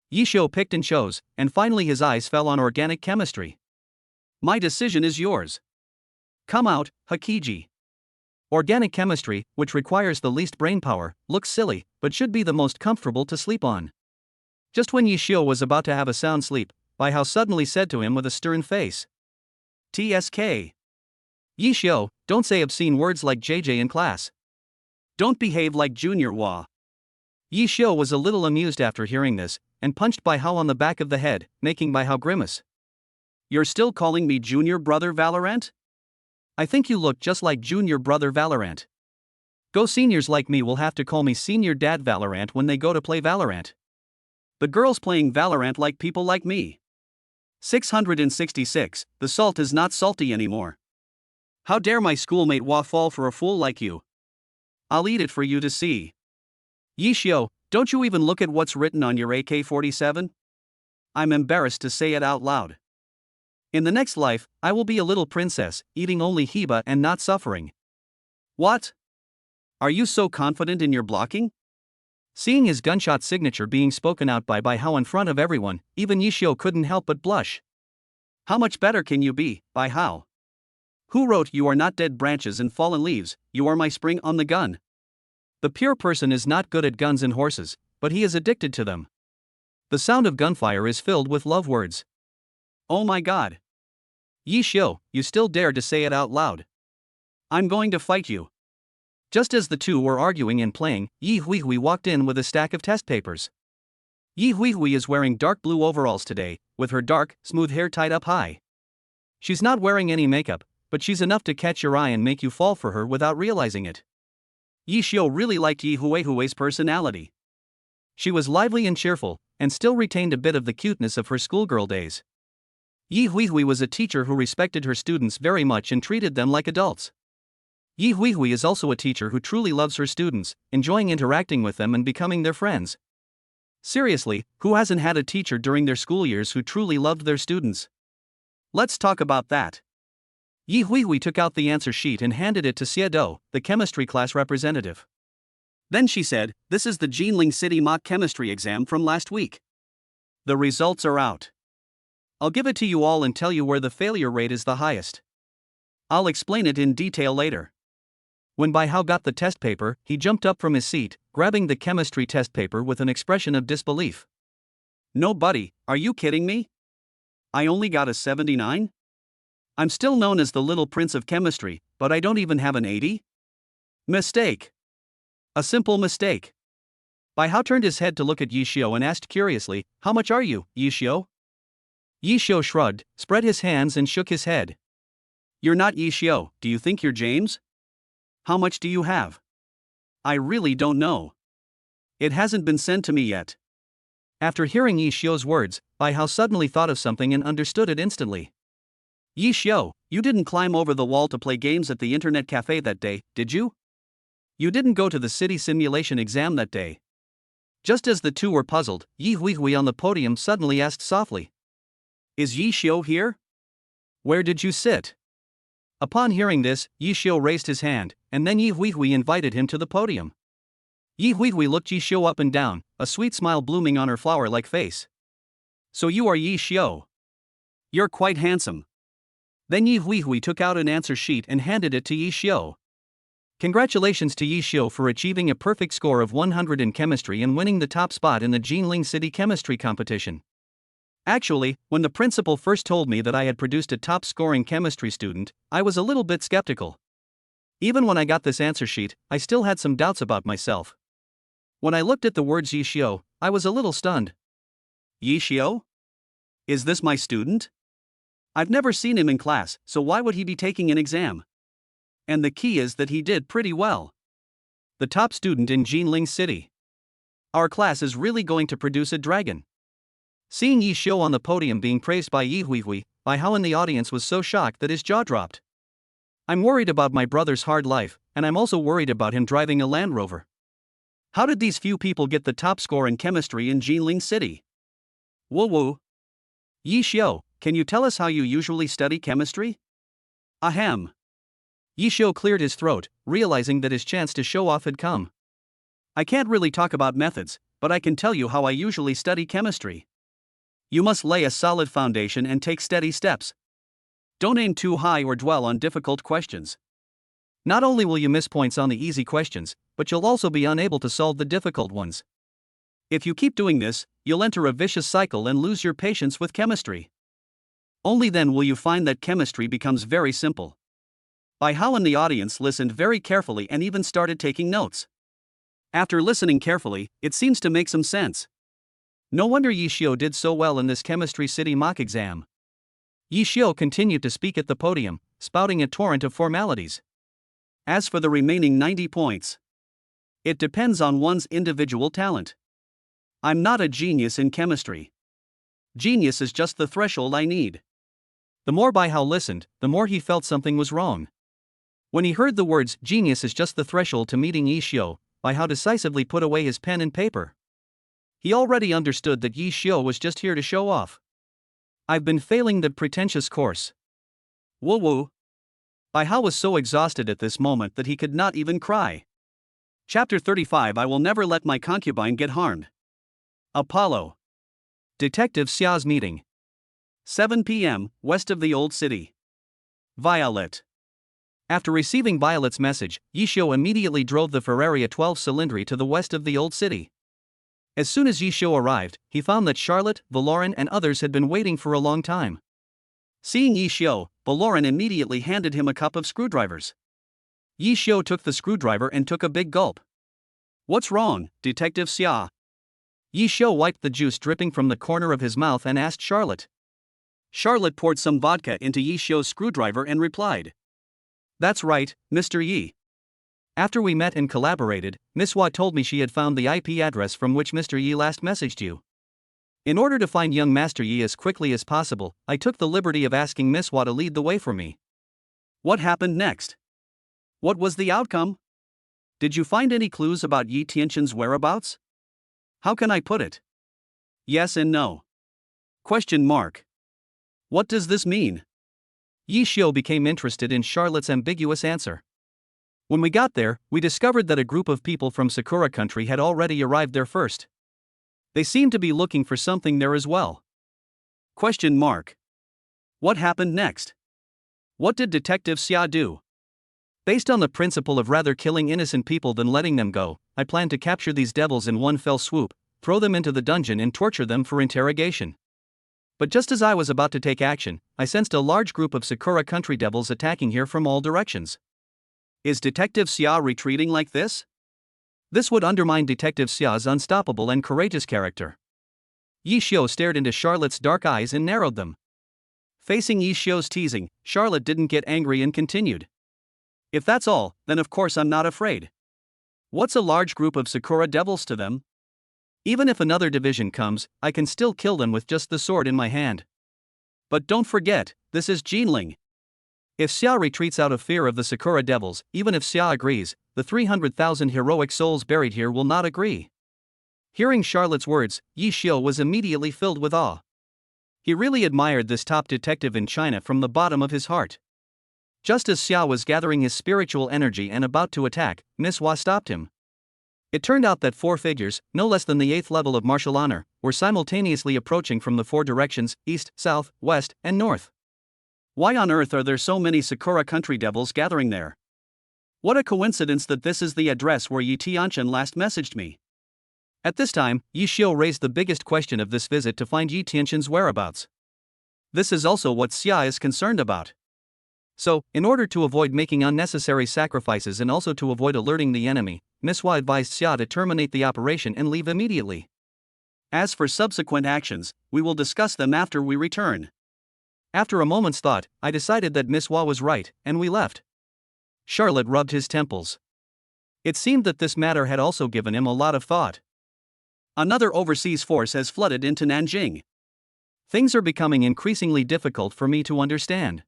Yishio picked and chose, and finally his eyes fell on organic chemistry. "My decision is yours. Come out, Hakiji." Organic chemistry, which requires the least brainpower, looks silly, but should be the most comfortable to sleep on. Just when Yishio was about to have a sound sleep, Bai Hao suddenly said to him with a stern face, "TSK. Yishio, don't say obscene words like JJ in class. Don't behave like Junior Hua." Yishio was a little amused after hearing this, and punched Bai Hao on the back of the head, making Bai Hao grimace. "You're still calling me Junior Brother Valorant? I think you look just like Junior Brother Valorant. Go seniors like me will have to call me Senior Dad Valorant when they go to play Valorant. The girls playing Valorant like people like me." 666, the salt is not salty anymore. How dare my schoolmate Hua fall for a fool like you? I'll eat it for you to see. Yishio, don't you even look at what's written on your AK-47? I'm embarrassed to say it out loud. In the next life, I will be a little princess, eating only hiba and not suffering. What? Are you so confident in your blocking? Seeing his gunshot signature being spoken out by Bai Hao in front of everyone, even Yishio couldn't help but blush. How much better can you be, Bai Hao? Who wrote "You are not dead branches and fallen leaves, you are my spring" on the gun? The pure person is not good at guns and horses, but he is addicted to them. The sound of gunfire is filled with love words. Oh my god. Yishio, you still dare to say it out loud. I'm going to fight you. Just as the two were arguing and playing, Yi Huihui walked in with a stack of test papers. Yi Huihui is wearing dark blue overalls today, with her dark, smooth hair tied up high. She's not wearing any makeup, but she's enough to catch your eye and make you fall for her without realizing it. Yishio really liked Yi Huihui's personality. She was lively and cheerful, and still retained a bit of the cuteness of her schoolgirl days. Yi Huihui was a teacher who respected her students very much and treated them like adults. Yi Huihui is also a teacher who truly loves her students, enjoying interacting with them and becoming their friends. Seriously, who hasn't had a teacher during their school years who truly loved their students? Let's talk about that. Yi Huihui took out the answer sheet and handed it to Xie Do, the chemistry class representative. Then she said, "This is the Jinling City mock chemistry exam from last week. The results are out. I'll give it to you all and tell you where the failure rate is the highest. I'll explain it in detail later." When Bai Hao got the test paper, he jumped up from his seat, grabbing the chemistry test paper with an expression of disbelief. "No buddy, are you kidding me? I only got a 79? I'm still known as the little prince of chemistry, but I don't even have an 80? Mistake. A simple mistake." Bai Hao turned his head to look at Yishio and asked curiously, "How much are you, Yishio?" Yishio shrugged, spread his hands and shook his head. "You're not Yishio, do you think you're James? How much do you have?" "I really don't know. It hasn't been sent to me yet." After hearing Yishio's words, Bai Hao suddenly thought of something and understood it instantly. "Yishio, you didn't climb over the wall to play games at the internet cafe that day, did you? You didn't go to the city simulation exam that day." Just as the two were puzzled, Yi Huihui on the podium suddenly asked softly, "Is Yishio here? Where did you sit?" Upon hearing this, Yishio raised his hand, and then Yi Huihui invited him to the podium. Yi Huihui looked Yishio up and down, a sweet smile blooming on her flower-like face. "So you are Yishio. You're quite handsome." Then Yi Huihui took out an answer sheet and handed it to Yishio. Congratulations to Yi Xiu for achieving a perfect score of 100 in chemistry and winning the top spot in the Jinling City chemistry competition. Actually, when the principal first told me that I had produced a top-scoring chemistry student, I was a little bit skeptical. Even when I got this answer sheet, I still had some doubts about myself. When I looked at the words Yi Xiu, I was a little stunned. Yi Xiu? Is this my student? I've never seen him in class, so why would he be taking an exam? And the key is that he did pretty well. The top student in Jinling City. Our class is really going to produce a dragon. Seeing Yi Xiu on the podium being praised by Yi Huihui, Bai Hao in the audience was so shocked that his jaw dropped. I'm worried about my brother's hard life, and I'm also worried about him driving a Land Rover. How did these few people get the top score in chemistry in Jinling City? Woo woo. Yi Xiu, can you tell us how you usually study chemistry? Ahem. Yi Xiu cleared his throat, realizing that his chance to show off had come. I can't really talk about methods, but I can tell you how I usually study chemistry. You must lay a solid foundation and take steady steps. Don't aim too high or dwell on difficult questions. Not only will you miss points on the easy questions, but you'll also be unable to solve the difficult ones. If you keep doing this, you'll enter a vicious cycle and lose your patience with chemistry. Only then will you find that chemistry becomes very simple. Bai Hao and the audience listened very carefully and even started taking notes. After listening carefully, it seems to make some sense. No wonder Yi Xiu did so well in this Chemistry City mock exam. Yi Xiu continued to speak at the podium, spouting a torrent of formalities. As for the remaining 90 points, it depends on one's individual talent. I'm not a genius in chemistry. Genius is just the threshold I need. The more Bai Hao listened, the more he felt something was wrong. When he heard the words "genius is just the threshold to meeting Yi Xiu," Bai Hao decisively put away his pen and paper. He already understood that Yi Xiu was just here to show off. I've been failing the pretentious course. Woo woo. Bai Hao was so exhausted at this moment that he could not even cry. Chapter 35 I will never let my concubine get harmed. Apollo. Detective Xia's meeting. 7 p.m., west of the old city. Violet. After receiving Violet's message, Yi Xiu immediately drove the Ferrari 12 Cylindri to the west of the old city. As soon as Yi Xiu arrived, he found that Charlotte, Valoran and others had been waiting for a long time. Seeing Yi Xiu, Valoran immediately handed him a cup of screwdrivers. Yi Xiu took the screwdriver and took a big gulp. What's wrong, Detective Xia? Yi Xiu wiped the juice dripping from the corner of his mouth and asked Charlotte. Charlotte poured some vodka into Yi Xiu's screwdriver and replied. That's right, Mr. Yi. After we met and collaborated, Miss Hua told me she had found the IP address from which Mr. Yi last messaged you. In order to find young Master Yi as quickly as possible, I took the liberty of asking Miss Hua to lead the way for me. What happened next? What was the outcome? Did you find any clues about Yi Tianxin's whereabouts? How can I put it? Yes and no. Question mark. What does this mean? Yi Xiu became interested in Charlotte's ambiguous answer. When we got there, we discovered that a group of people from Sakura country had already arrived there first. They seemed to be looking for something there as well. Question mark. What happened next? What did Detective Xia do? Based on the principle of rather killing innocent people than letting them go, I planned to capture these devils in one fell swoop, throw them into the dungeon and torture them for interrogation. But just as I was about to take action, I sensed a large group of Sakura country devils attacking here from all directions. Is Detective Xia retreating like this? This would undermine Detective Xia's unstoppable and courageous character. Yi Xiu stared into Charlotte's dark eyes and narrowed them. Facing Yi Xiu's teasing, Charlotte didn't get angry and continued. If that's all, then of course I'm not afraid. What's a large group of Sakura devils to them? Even if another division comes, I can still kill them with just the sword in my hand. But don't forget, this is Jinling. If Xia retreats out of fear of the Sakura devils, even if Xia agrees, the 300,000 heroic souls buried here will not agree. Hearing Charlotte's words, Yi Xiu was immediately filled with awe. He really admired this top detective in China from the bottom of his heart. Just as Xia was gathering his spiritual energy and about to attack, Miss Hua stopped him. It turned out that 4 figures, no less than the 8th level of martial honor, were simultaneously approaching from the 4 directions, east, south, west, and north. Why on earth are there so many Sakura country devils gathering there? What a coincidence that this is the address where Yi Tianchen last messaged me. At this time, Yi Xiu raised the biggest question of this visit to find Yi Tianchen's whereabouts. This is also what Xia is concerned about. So, in order to avoid making unnecessary sacrifices and also to avoid alerting the enemy, Miss Hua advised Xia to terminate the operation and leave immediately. As for subsequent actions, we will discuss them after we return. After a moment's thought, I decided that Miss Hua was right, and we left. Charlotte rubbed his temples. It seemed that this matter had also given him a lot of thought. Another overseas force has flooded into Nanjing. Things are becoming increasingly difficult for me to understand.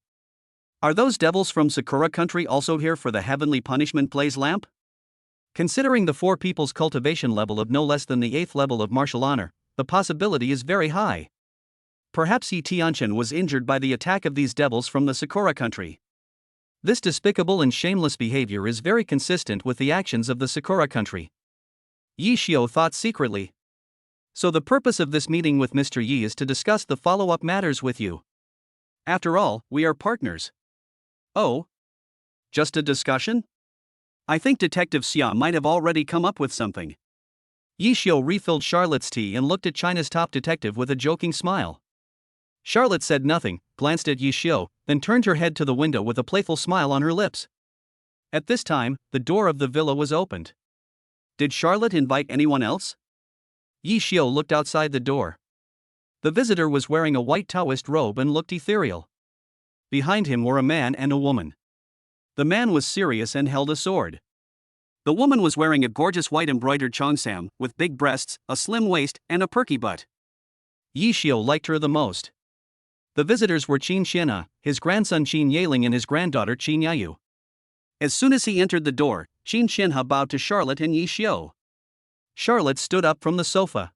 Are those devils from Sakura country also here for the heavenly punishment blaze lamp? Considering the four people's cultivation level of no less than the 8th level of martial honor, the possibility is very high. Perhaps Yi Tianchen was injured by the attack of these devils from the Sakura country. This despicable and shameless behavior is very consistent with the actions of the Sakura country. Yi Xiu thought secretly. So the purpose of this meeting with Mr. Yi is to discuss the follow-up matters with you. After all, we are partners. Oh? Just a discussion? I think Detective Xia might have already come up with something. Yi Xiu refilled Charlotte's tea and looked at China's top detective with a joking smile. Charlotte said nothing, glanced at Yi Xiu, then turned her head to the window with a playful smile on her lips. At this time, the door of the villa was opened. Did Charlotte invite anyone else? Yi Xiu looked outside the door. The visitor was wearing a white Taoist robe and looked ethereal. Behind him were a man and a woman. The man was serious and held a sword. The woman was wearing a gorgeous white embroidered cheongsam, with big breasts, a slim waist, and a perky butt. Yi Xiu liked her the most. The visitors were Qin Xianhe, his grandson Qin Yeling and his granddaughter Qin Yayu. As soon as he entered the door, Qin Xianhe bowed to Charlotte and Yi Xiu. Charlotte stood up from the sofa.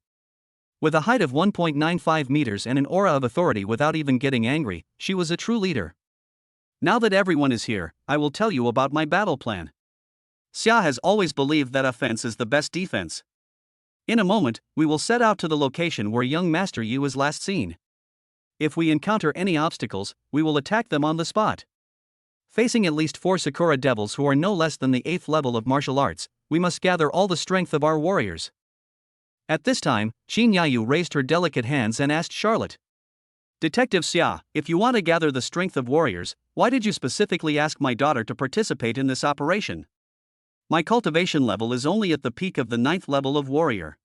With a height of 1.95 meters and an aura of authority without even getting angry, she was a true leader. Now that everyone is here, I will tell you about my battle plan. Xia has always believed that offense is the best defense. In a moment, we will set out to the location where young Master Yi was last seen. If we encounter any obstacles, we will attack them on the spot. Facing at least 4 Sakura devils who are no less than the 8th level of martial arts, we must gather all the strength of our warriors. At this time, Qin Yayu raised her delicate hands and asked Charlotte. Detective Xia, if you want to gather the strength of warriors, why did you specifically ask my daughter to participate in this operation? My cultivation level is only at the peak of the 9th level of warrior.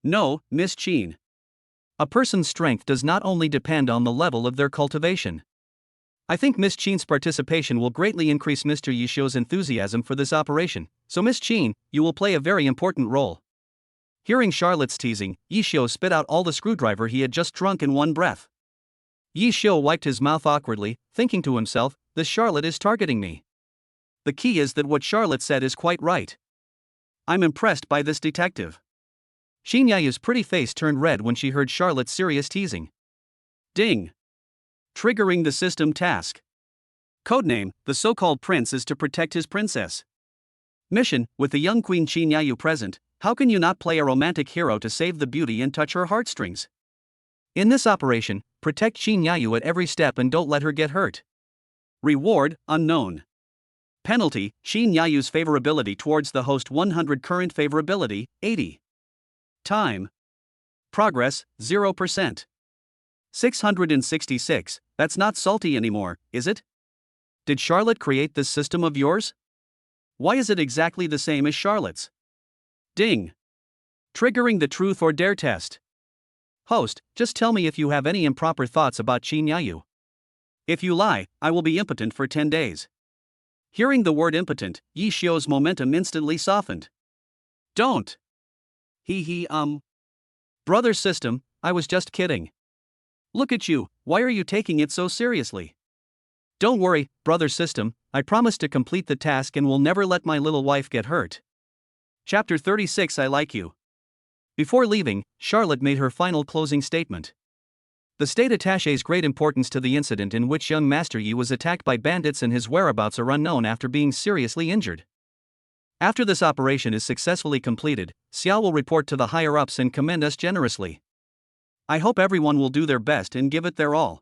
No, Miss Qin. A person's strength does not only depend on the level of their cultivation. I think Miss Qin's participation will greatly increase Mr. Yi Xiu's enthusiasm for this operation, so Miss Qin, you will play a very important role. Hearing Charlotte's teasing, Yi Xiu spit out all the screwdriver he had just drunk in one breath. Yi Xiu wiped his mouth awkwardly, thinking to himself, this Charlotte is targeting me. The key is that what Charlotte said is quite right. I'm impressed by this detective. Qin Yayu's pretty face turned red when she heard Charlotte's serious teasing. Ding! Triggering the system task. Codename, the so-called prince is to protect his princess. Mission, with the young queen Qin Yayu present, how can you not play a romantic hero to save the beauty and touch her heartstrings? In this operation, protect Qin Yayu at every step and don't let her get hurt. Reward, unknown. Penalty, Qin Yayu's favorability towards the host 100 current favorability, 80. Time. Progress, 0%. 666, that's not salty anymore, is it? Did Charlotte create this system of yours? Why is it exactly the same as Charlotte's? Ding. Triggering the truth or dare test. Host, just tell me if you have any improper thoughts about Qin Yayu. If you lie, I will be impotent for 10 days. Hearing the word impotent, Yi Xiu's momentum instantly softened. Don't. Brother system, I was just kidding. Look at you, why are you taking it so seriously? Don't worry, brother system, I promise to complete the task and will never let my little wife get hurt. Chapter 36 I like you. Before leaving, Charlotte made her final closing statement. The state attache's great importance to the incident in which young Master Yi was attacked by bandits and his whereabouts are unknown after being seriously injured. After this operation is successfully completed, Xia will report to the higher-ups and commend us generously. I hope everyone will do their best and give it their all.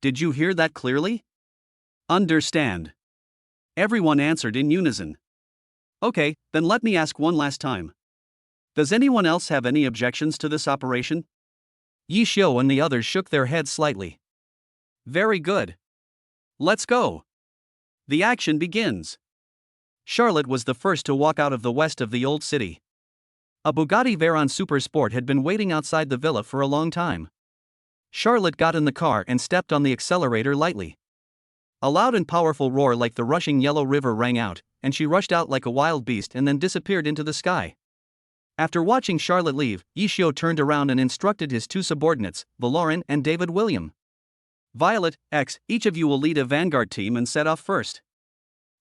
Did you hear that clearly? Understand. Everyone answered in unison. Okay, then let me ask one last time. Does anyone else have any objections to this operation? Yi Xiu and the others shook their heads slightly. Very good. Let's go. The action begins. Charlotte was the first to walk out of the west of the old city. A Bugatti Veyron Super Sport had been waiting outside the villa for a long time. Charlotte got in the car and stepped on the accelerator lightly. A loud and powerful roar like the rushing Yellow River rang out, and she rushed out like a wild beast and then disappeared into the sky. After watching Charlotte leave, Yi Xiu turned around and instructed his two subordinates, Valoran and David William. Violet, X, each of you will lead a vanguard team and set off first.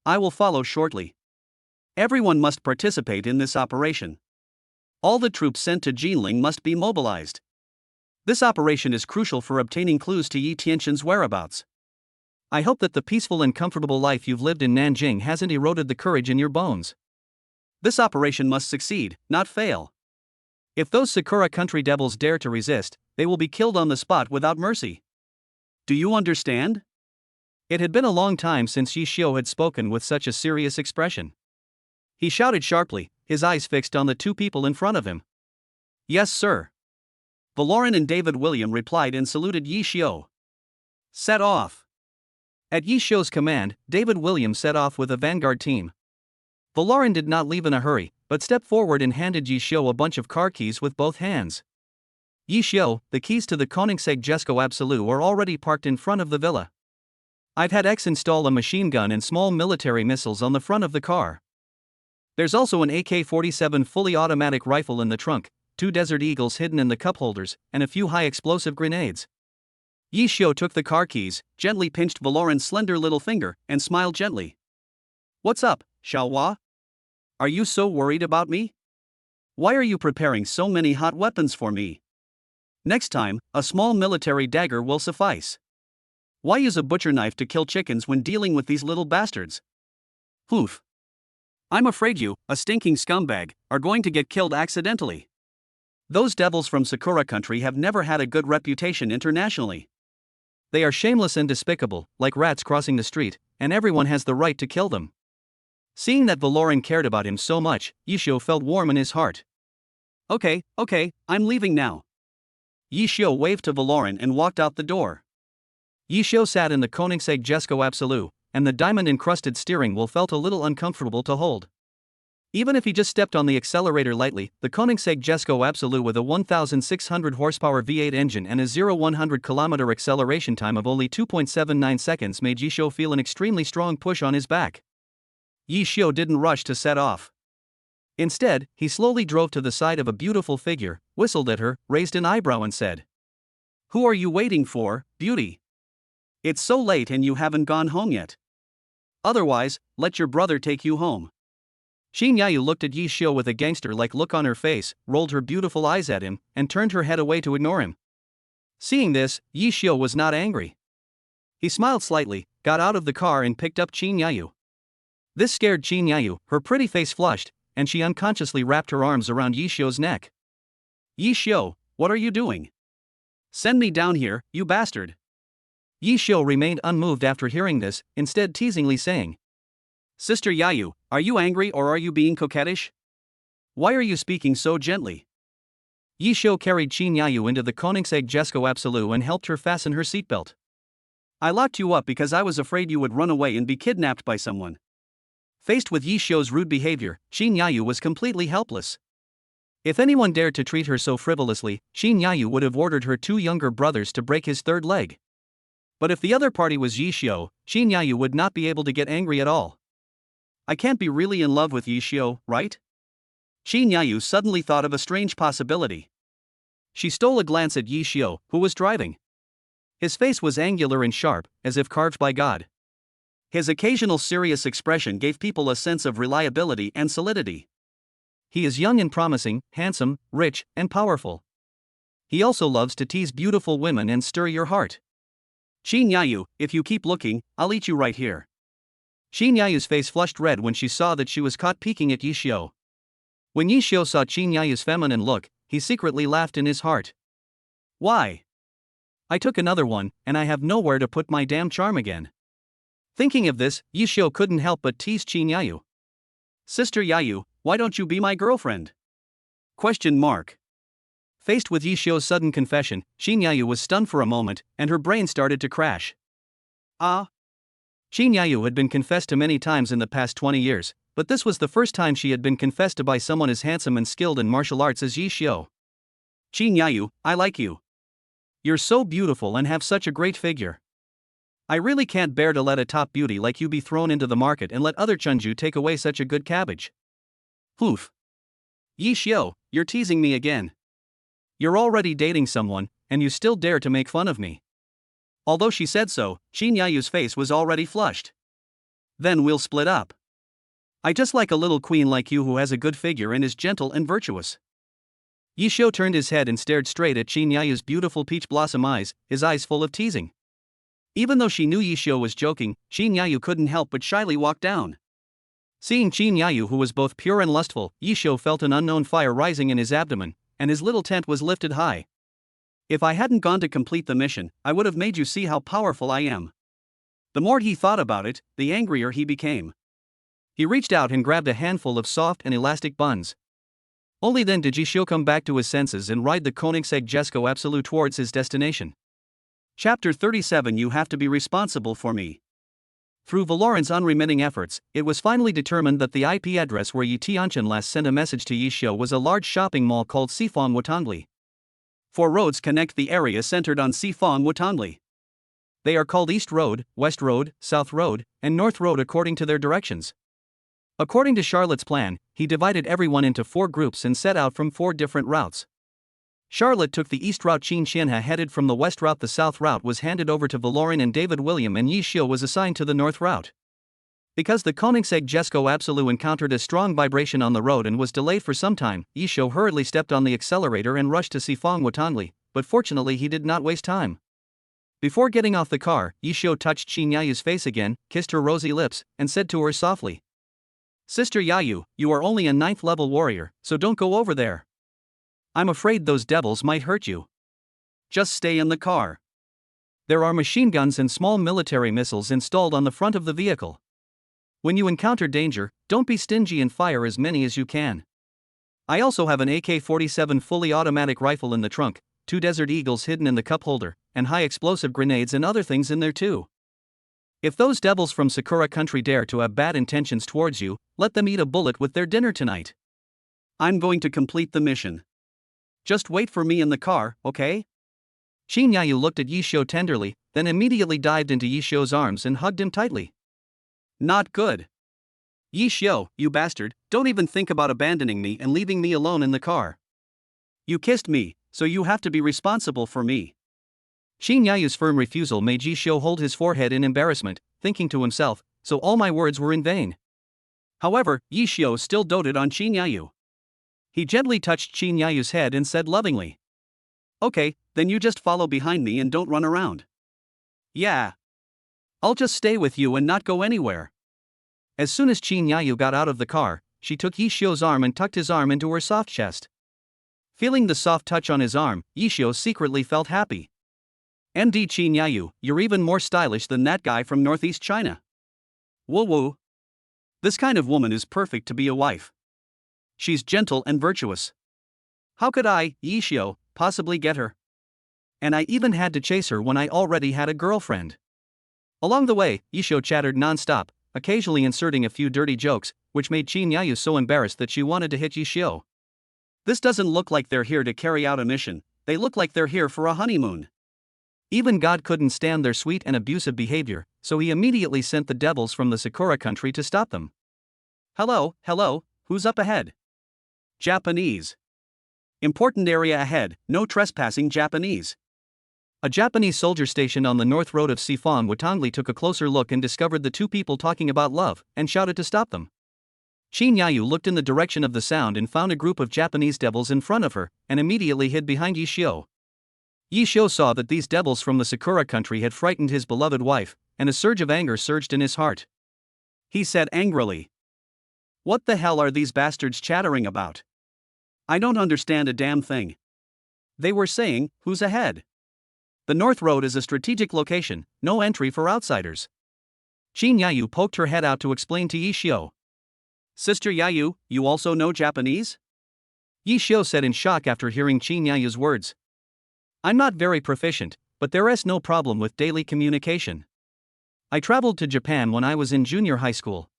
I will follow shortly. Everyone must participate in this operation. All the troops sent to Jinling must be mobilized. This operation is crucial for obtaining clues to Yi Tianxin's whereabouts. I hope that the peaceful and comfortable life you've lived in Nanjing hasn't eroded the courage in your bones. This operation must succeed, not fail. If those Sakura country devils dare to resist, they will be killed on the spot without mercy. Do you understand? It had been a long time since Yi Xiu had spoken with such a serious expression. He shouted sharply, his eyes fixed on the two people in front of him. Yes, sir. Valoran and David William replied and saluted Yi Xiu. Set off. At Yi Xiu's command, David William set off with a vanguard team. Valoran did not leave in a hurry, but stepped forward and handed Yi Xiu a bunch of car keys with both hands. Yi Xiu, the keys to the Koenigsegg Jesko Absolute are already parked in front of the villa. I've had X install a machine gun and small military missiles on the front of the car. There's also an AK-47 fully automatic rifle in the trunk, 2 Desert Eagles hidden in the cup holders, and a few high-explosive grenades. Yi Xiu took the car keys, gently pinched Valoran's slender little finger, and smiled gently. What's up, Xiaohua? Are you so worried about me? Why are you preparing so many hot weapons for me? Next time, a small military dagger will suffice. Why use a butcher knife to kill chickens when dealing with these little bastards? Oof. I'm afraid you, a stinking scumbag, are going to get killed accidentally. Those devils from Sakura country have never had a good reputation internationally. They are shameless and despicable, like rats crossing the street, and everyone has the right to kill them. Seeing that Valoran cared about him so much, Yi Xiu felt warm in his heart. Okay, I'm leaving now. Yi Xiu waved to Valoran and walked out the door. Yi Xiu sat in the Koenigsegg Jesko Absolute, and the diamond-encrusted steering wheel felt a little uncomfortable to hold. Even if he just stepped on the accelerator lightly, the Koenigsegg Jesko Absolute with a 1,600 horsepower V8 engine and a 0-100 km acceleration time of only 2.79 seconds made Yi Xiu feel an extremely strong push on his back. Yi Xiu didn't rush to set off. Instead, he slowly drove to the side of a beautiful figure, whistled at her, raised an eyebrow and said, "Who are you waiting for, beauty? It's so late and you haven't gone home yet. Otherwise, let your brother take you home." Xin Yayu looked at Yi Xiu with a gangster-like look on her face, rolled her beautiful eyes at him, and turned her head away to ignore him. Seeing this, Yi Xiu was not angry. He smiled slightly, got out of the car and picked up Xin Yayu. This scared Xin Yayu, her pretty face flushed, and she unconsciously wrapped her arms around Yi Xiu's neck. Yi Xiu, what are you doing? Send me down here, you bastard. Yi Xiu remained unmoved after hearing this, instead teasingly saying, Sister Yayu, are you angry or are you being coquettish? Why are you speaking so gently? Yi Xiu carried Xin Yayu into the Koenigsegg Jesko Absolute and helped her fasten her seatbelt. I locked you up because I was afraid you would run away and be kidnapped by someone. Faced with Yi Xiu's rude behavior, Xin Yayu was completely helpless. If anyone dared to treat her so frivolously, Xin Yayu would have ordered her two younger brothers to break his third leg. But if the other party was Yi Xiu, Xin Yayu would not be able to get angry at all. I can't be really in love with Yi Xiu, right? Xin Yayu suddenly thought of a strange possibility. She stole a glance at Yi Xiu, who was driving. His face was angular and sharp, as if carved by God. His occasional serious expression gave people a sense of reliability and solidity. He is young and promising, handsome, rich, and powerful. He also loves to tease beautiful women and stir your heart. Xin Yayu, if you keep looking, I'll eat you right here. Xin Yayu's face flushed red when she saw that she was caught peeking at Yi Xiu. When Yi Xiu saw Xin Yayu's feminine look, he secretly laughed in his heart. Why? I took another one, and I have nowhere to put my damn charm again. Thinking of this, Yishio couldn't help but tease Qin Yayu. Sister Yayu, why don't you be my girlfriend? Question mark. Faced with Yishio's sudden confession, Qin Yayu was stunned for a moment, and her brain started to crash. Ah. Qin Yayu had been confessed to many times in the past 20 years, but this was the first time she had been confessed to by someone as handsome and skilled in martial arts as Yishio. Qin Yayu, I like you. You're so beautiful and have such a great figure. I really can't bear to let a top beauty like you be thrown into the market and let other chunju take away such a good cabbage. Poof. Yishio, you're teasing me again. You're already dating someone, and you still dare to make fun of me. Although she said so, Qin Yayu's face was already flushed. Then we'll split up. I just like a little queen like you who has a good figure and is gentle and virtuous. Yishio turned his head and stared straight at Qin Yayu's beautiful peach blossom eyes, his eyes full of teasing. Even though she knew Yishio was joking, Qin Yayu couldn't help but shyly walk down. Seeing Qin Yayu, who was both pure and lustful, Yishio felt an unknown fire rising in his abdomen, and his little tent was lifted high. If I hadn't gone to complete the mission, I would have made you see how powerful I am. The more he thought about it, the angrier he became. He reached out and grabbed a handful of soft and elastic buns. Only then did Yishio come back to his senses and ride the Koenigsegg Jesko Absolute towards his destination. Chapter 37. You have to be responsible for me. Through Valoran's unremitting efforts, it was finally determined that the IP address where Yi Tianchen last sent a message to Yishio was a large shopping mall called Sifong Watangli. 4 roads connect the area centered on Sifong Watangli. They are called East Road, West Road, South Road, and North Road according to their directions. According to Charlotte's plan, he divided everyone into 4 groups and set out from 4 different routes. Charlotte took the east route. Qin Xianhe headed from the west route. The south route was handed over to Valoran and David William, and Yishio was assigned to the north route. Because the Koenigsegg Jesko Absolute encountered a strong vibration on the road and was delayed for some time, Yishio hurriedly stepped on the accelerator and rushed to Sifong Watangli, but fortunately he did not waste time. Before getting off the car, Yishio touched Qin Yayu's face again, kissed her rosy lips, and said to her softly, Sister Yayu, you are only a 9th level warrior, so don't go over there. I'm afraid those devils might hurt you. Just stay in the car. There are machine guns and small military missiles installed on the front of the vehicle. When you encounter danger, don't be stingy and fire as many as you can. I also have an AK-47 fully automatic rifle in the trunk, 2 Desert Eagles hidden in the cup holder, and high explosive grenades and other things in there too. If those devils from Sakura country dare to have bad intentions towards you, let them eat a bullet with their dinner tonight. I'm going to complete the mission. Just wait for me in the car, okay? Qin Yayu looked at Yishio tenderly, then immediately dived into Yishio's arms and hugged him tightly. Not good. Yishio, you bastard, don't even think about abandoning me and leaving me alone in the car. You kissed me, so you have to be responsible for me. Qin Yayu's firm refusal made Yishio hold his forehead in embarrassment, thinking to himself, so all my words were in vain. However, Yishio still doted on Qin Yayu. He gently touched Qin Yayu's head and said lovingly, Okay, then you just follow behind me and don't run around. Yeah. I'll just stay with you and not go anywhere. As soon as Qin Yayu got out of the car, she took Yishio's arm and tucked his arm into her soft chest. Feeling the soft touch on his arm, Yishio secretly felt happy. MD Qin Yayu, you're even more stylish than that guy from Northeast China. Woo woo. This kind of woman is perfect to be a wife. She's gentle and virtuous. How could I, Yishio, possibly get her? And I even had to chase her when I already had a girlfriend. Along the way, Yishio chattered non-stop, occasionally inserting a few dirty jokes, which made Qin Yayu so embarrassed that she wanted to hit Yishio. This doesn't look like they're here to carry out a mission, they look like they're here for a honeymoon. Even God couldn't stand their sweet and abusive behavior, so he immediately sent the devils from the Sakura country to stop them. Hello, who's up ahead? Japanese. Important area ahead, no trespassing Japanese. A Japanese soldier stationed on the north road of Sifong Watangli took a closer look and discovered the 2 people talking about love, and shouted to stop them. Qin Yayu looked in the direction of the sound and found a group of Japanese devils in front of her, and immediately hid behind Yishio. Yishio saw that these devils from the Sakura country had frightened his beloved wife, and a surge of anger surged in his heart. He said angrily, What the hell are these bastards chattering about? I don't understand a damn thing. They were saying, who's ahead? The North Road is a strategic location, no entry for outsiders. Shin Yayu poked her head out to explain to Yishio. Sister Yayu, you also know Japanese? Yishio said in shock after hearing Shin Yayu's words. I'm not very proficient, but there is no problem with daily communication. I traveled to Japan when I was in junior high school.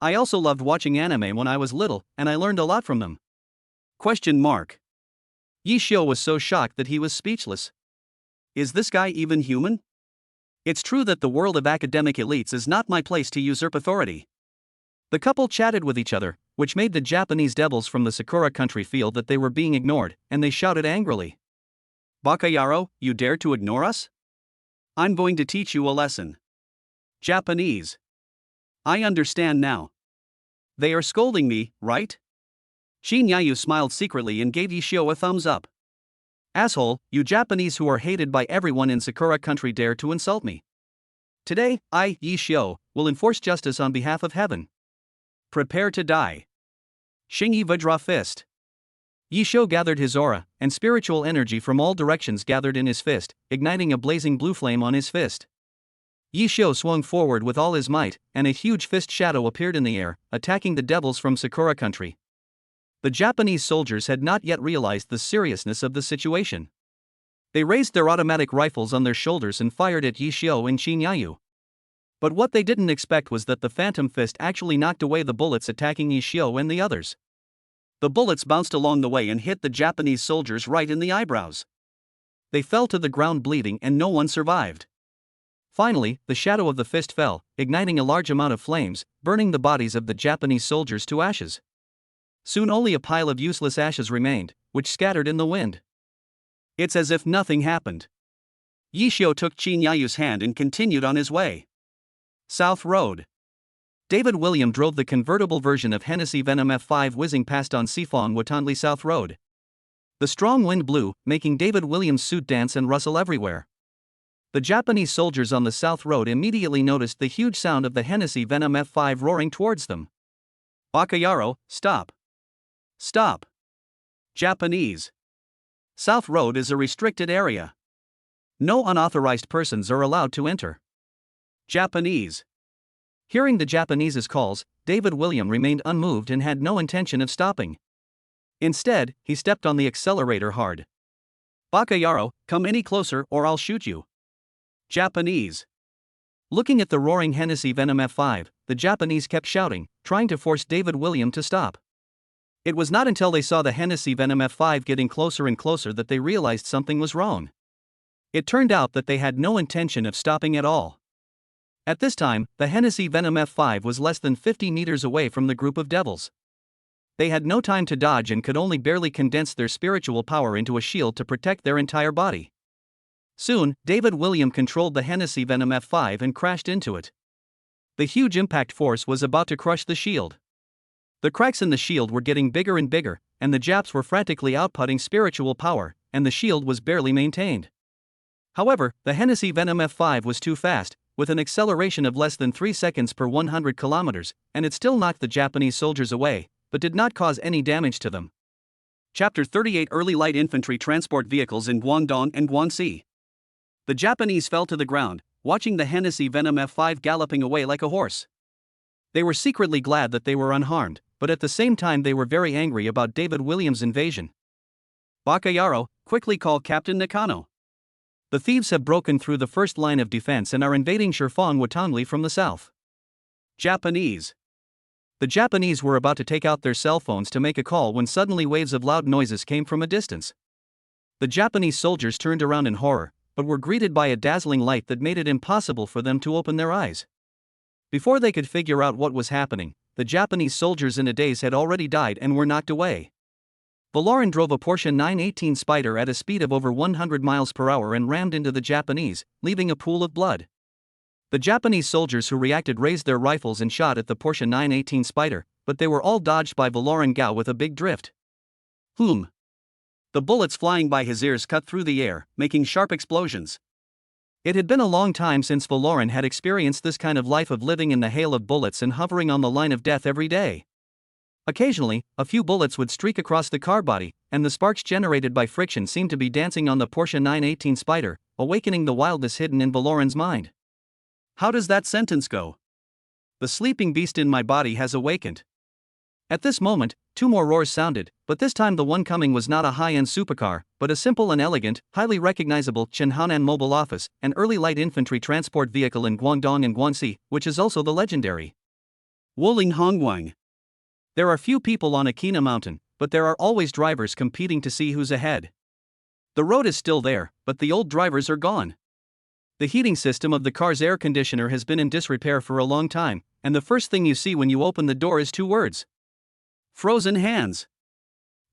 I also loved watching anime when I was little, and I learned a lot from them. Yishio was so shocked that he was speechless. Is this guy even human? It's true that the world of academic elites is not my place to usurp authority. The couple chatted with each other, which made the Japanese devils from the Sakura country feel that they were being ignored, and they shouted angrily. Bakayaro, you dare to ignore us? I'm going to teach you a lesson. Japanese. I understand now. They are scolding me, right? Shin Yayu smiled secretly and gave Yishio a thumbs up. Asshole, you Japanese who are hated by everyone in Sakura country dare to insult me. Today, I, Yishio, will enforce justice on behalf of heaven. Prepare to die. Shingi Vajra fist. Yishio gathered his aura, and spiritual energy from all directions gathered in his fist, igniting a blazing blue flame on his fist. Yishio swung forward with all his might, and a huge fist shadow appeared in the air, attacking the devils from Sakura country. The Japanese soldiers had not yet realized the seriousness of the situation. They raised their automatic rifles on their shoulders and fired at Yishio and Shin Yayu. But what they didn't expect was that the phantom fist actually knocked away the bullets attacking Yishio and the others. The bullets bounced along the way and hit the Japanese soldiers right in the eyebrows. They fell to the ground bleeding and no one survived. Finally, the shadow of the fist fell, igniting a large amount of flames, burning the bodies of the Japanese soldiers to ashes. Soon only a pile of useless ashes remained, which scattered in the wind. It's as if nothing happened. Yishio took Shin Yayu's hand and continued on his way. South Road. David William drove the convertible version of Hennessy Venom F5 whizzing past on Sifong Watanli South Road. The strong wind blew, making David Williams' suit dance and rustle everywhere. The Japanese soldiers on the South Road immediately noticed the huge sound of the Hennessy Venom F5 roaring towards them. Bakayaro, stop. Stop. Japanese. South Road is a restricted area. No unauthorized persons are allowed to enter. Japanese. Hearing the Japanese's calls, David William remained unmoved and had no intention of stopping. Instead, he stepped on the accelerator hard. Bakayaro, come any closer or I'll shoot you. Japanese. Looking at the roaring Hennessy Venom F5, the Japanese kept shouting, trying to force David William to stop. It was not until they saw the Hennessy Venom F5 getting closer and closer that they realized something was wrong. It turned out that they had no intention of stopping at all. At this time, the Hennessy Venom F5 was less than 50 meters away from the group of devils. They had no time to dodge and could only barely condense their spiritual power into a shield to protect their entire body. Soon, David William controlled the Hennessy Venom F5 and crashed into it. The huge impact force was about to crush the shield. The cracks in the shield were getting bigger and bigger, and the Japs were frantically outputting spiritual power, and the shield was barely maintained. However, the Hennessy Venom F5 was too fast, with an acceleration of less than 3 seconds per 100 kilometers, and it still knocked the Japanese soldiers away, but did not cause any damage to them. Chapter 38 Early Light Infantry Transport Vehicles in Guangdong and Guangxi. The Japanese fell to the ground, watching the Hennessy Venom F5 galloping away like a horse. They were secretly glad that they were unharmed, but at the same time they were very angry about David Williams' invasion. Bakayaro, quickly call Captain Nakano. The thieves have broken through the first line of defense and are invading Shifong Watangli from the south. Japanese. The Japanese were about to take out their cell phones to make a call when suddenly waves of loud noises came from a distance. The Japanese soldiers turned around in horror, but were greeted by a dazzling light that made it impossible for them to open their eyes. Before they could figure out what was happening, the Japanese soldiers in a daze had already died and were knocked away. Valoran drove a Porsche 918 Spider at a speed of over 100 miles per hour and rammed into the Japanese, leaving a pool of blood. The Japanese soldiers who reacted raised their rifles and shot at the Porsche 918 Spider, but they were all dodged by Valoran Gao with a big drift. The bullets flying by his ears cut through the air, making sharp explosions. It had been a long time since Valoran had experienced this kind of life of living in the hail of bullets and hovering on the line of death every day. Occasionally, a few bullets would streak across the car body, and the sparks generated by friction seemed to be dancing on the Porsche 918 Spider, awakening the wildness hidden in Valoran's mind. How does that sentence go? The sleeping beast in my body has awakened. At this moment, two more roars sounded, but this time the one coming was not a high-end supercar, but a simple and elegant, highly recognizable Chenhaonan Mobile Office, an early light infantry transport vehicle in Guangdong and Guangxi, which is also the legendary Wuling Hongguang. There are few people on Akina Mountain, but there are always drivers competing to see who's ahead. The road is still there, but the old drivers are gone. The heating system of the car's air conditioner has been in disrepair for a long time, and the first thing you see when you open the door is two words: frozen hands.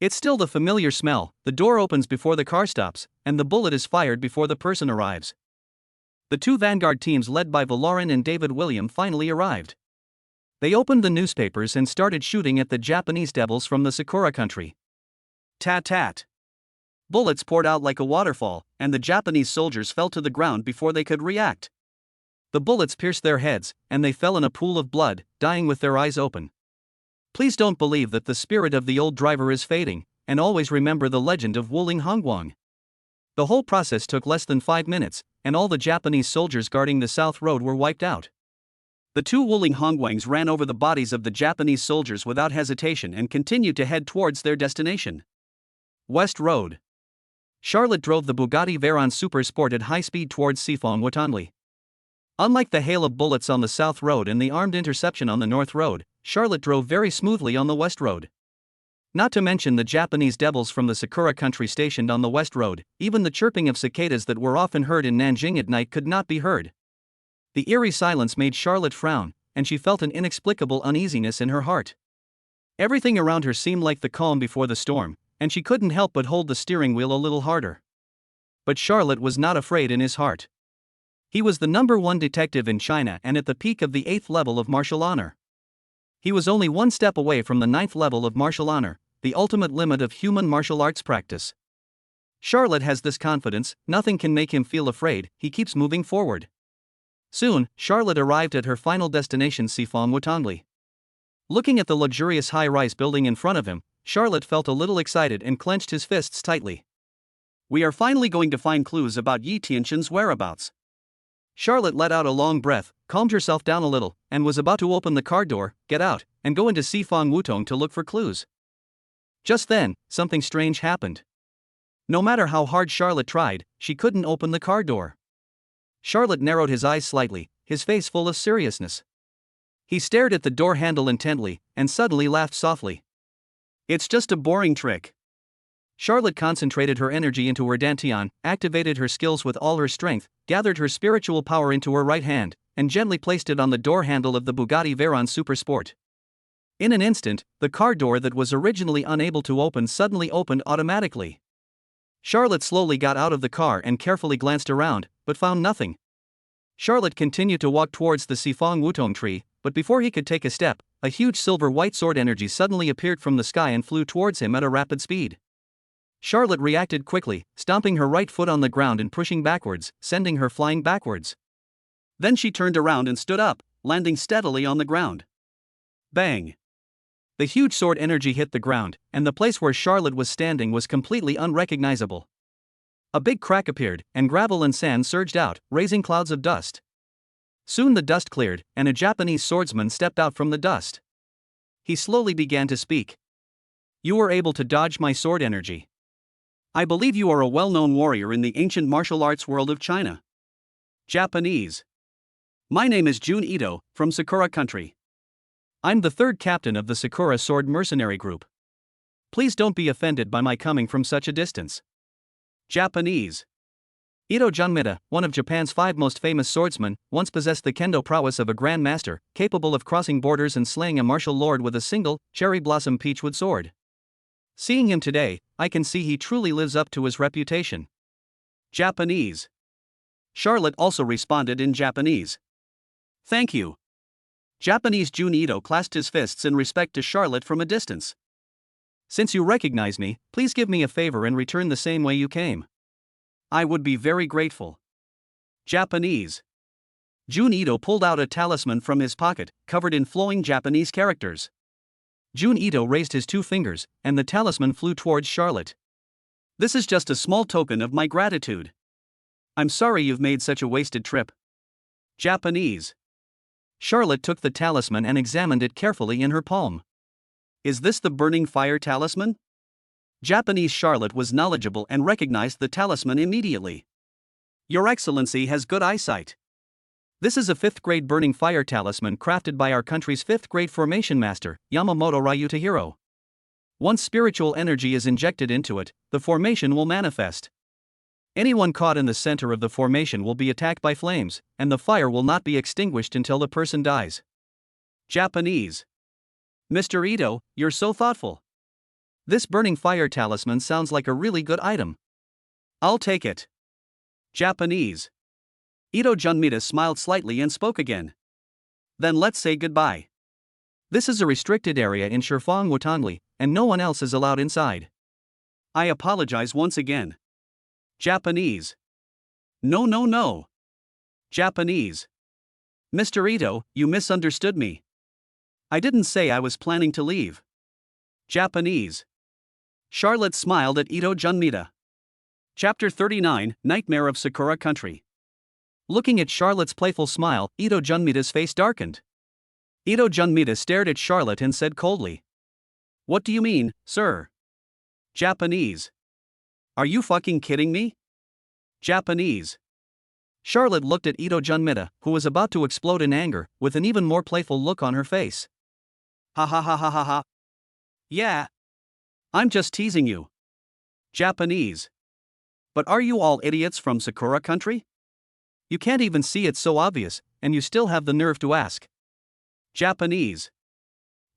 It's still the familiar smell. The door opens before the car stops, and the bullet is fired before the person arrives. The two vanguard teams led by Valoran and David William finally arrived. They opened the newspapers and started shooting at the Japanese devils from the Sakura country. Tat-tat. Bullets poured out like a waterfall, and the Japanese soldiers fell to the ground before they could react. The bullets pierced their heads, and they fell in a pool of blood, dying with their eyes open. Please don't believe that the spirit of the old driver is fading, and always remember the legend of Wuling Hongguang. The whole process took less than 5 minutes, and all the Japanese soldiers guarding the South Road were wiped out. The two Wuling Hongguangs ran over the bodies of the Japanese soldiers without hesitation and continued to head towards their destination. West Road. Charlotte drove the Bugatti Veyron Super Sport at high speed towards Sifong Watanli. Unlike the hail of bullets on the South Road and the armed interception on the North Road, Charlotte drove very smoothly on the West Road. Not to mention the Japanese devils from the Sakura country stationed on the West Road, even the chirping of cicadas that were often heard in Nanjing at night could not be heard. The eerie silence made Charlotte frown, and she felt an inexplicable uneasiness in her heart. Everything around her seemed like the calm before the storm, and she couldn't help but hold the steering wheel a little harder. But Charlotte was not afraid in his heart. He was the #1 detective in China and at the peak of the 8th level of martial honor. He was only one step away from the 9th level of martial honor, the ultimate limit of human martial arts practice. Charlotte has this confidence, nothing can make him feel afraid, he keeps moving forward. Soon, Charlotte arrived at her final destination, Sifong Watanli. Looking at the luxurious high-rise building in front of him, Charlotte felt a little excited and clenched his fists tightly. We are finally going to find clues about Yi Tianxin's whereabouts. Charlotte let out a long breath, calmed herself down a little, and was about to open the car door, get out, and go into Sifong Wutong to look for clues. Just then, something strange happened. No matter how hard Charlotte tried, she couldn't open the car door. Charlotte narrowed his eyes slightly, his face full of seriousness. He stared at the door handle intently, and suddenly laughed softly. It's just a boring trick. Charlotte concentrated her energy into her dantian, activated her skills with all her strength, gathered her spiritual power into her right hand, and gently placed it on the door handle of the Bugatti Veyron Super Sport. In an instant, the car door that was originally unable to open suddenly opened automatically. Charlotte slowly got out of the car and carefully glanced around, but found nothing. Charlotte continued to walk towards the Sifong Wutong tree, but before he could take a step, a huge silver-white sword energy suddenly appeared from the sky and flew towards him at a rapid speed. Charlotte reacted quickly, stomping her right foot on the ground and pushing backwards, sending her flying backwards. Then she turned around and stood up, landing steadily on the ground. Bang! The huge sword energy hit the ground, and the place where Charlotte was standing was completely unrecognizable. A big crack appeared, and gravel and sand surged out, raising clouds of dust. Soon the dust cleared, and a Japanese swordsman stepped out from the dust. He slowly began to speak. You were able to dodge my sword energy. I believe you are a well-known warrior in the ancient martial arts world of China. Japanese. My name is Jun Ito, from Sakura country. I'm the third captain of the Sakura Sword Mercenary Group. Please don't be offended by my coming from such a distance. Japanese. Ito Junmita, one of Japan's 5 most famous swordsmen, once possessed the kendo prowess of a grand master, capable of crossing borders and slaying a martial lord with a single, cherry blossom peachwood sword. Seeing him today, I can see he truly lives up to his reputation. Japanese. Charlotte also responded in Japanese. Thank you. Japanese Jun Ito clasped his fists in respect to Charlotte from a distance. Since you recognize me, please give me a favor and return the same way you came. I would be very grateful. Japanese. Jun Ito pulled out a talisman from his pocket, covered in flowing Japanese characters. Jun Ito raised his 2 fingers, and the talisman flew towards Charlotte. This is just a small token of my gratitude. I'm sorry you've made such a wasted trip. Japanese. Charlotte took the talisman and examined it carefully in her palm. Is this the burning fire talisman? Japanese Charlotte was knowledgeable and recognized the talisman immediately. Your Excellency has good eyesight. This is a 5th grade burning fire talisman crafted by our country's 5th grade formation master, Yamamoto Ryutahiro. Once spiritual energy is injected into it, the formation will manifest. Anyone caught in the center of the formation will be attacked by flames, and the fire will not be extinguished until the person dies. Japanese. Mr. Ito, you're so thoughtful. This burning fire talisman sounds like a really good item. I'll take it. Japanese. Ito Junmita smiled slightly and spoke again. Then let's say goodbye. This is a restricted area in Shifang Watangli, and no one else is allowed inside. I apologize once again. Japanese. No. Japanese. Mr. Ito, you misunderstood me. I didn't say I was planning to leave. Japanese. Charlotte smiled at Ito Junmita. Chapter 39, Nightmare of Sakura Country. Looking at Charlotte's playful smile, Ito Junmita's face darkened. Ito Junmita stared at Charlotte and said coldly. What do you mean, sir? Japanese. Are you fucking kidding me? Japanese. Charlotte looked at Ito Junmita, who was about to explode in anger, with an even more playful look on her face. Ha. Yeah. I'm just teasing you. Japanese. But are you all idiots from Sakura Country? You can't even see it's so obvious, and you still have the nerve to ask. Japanese.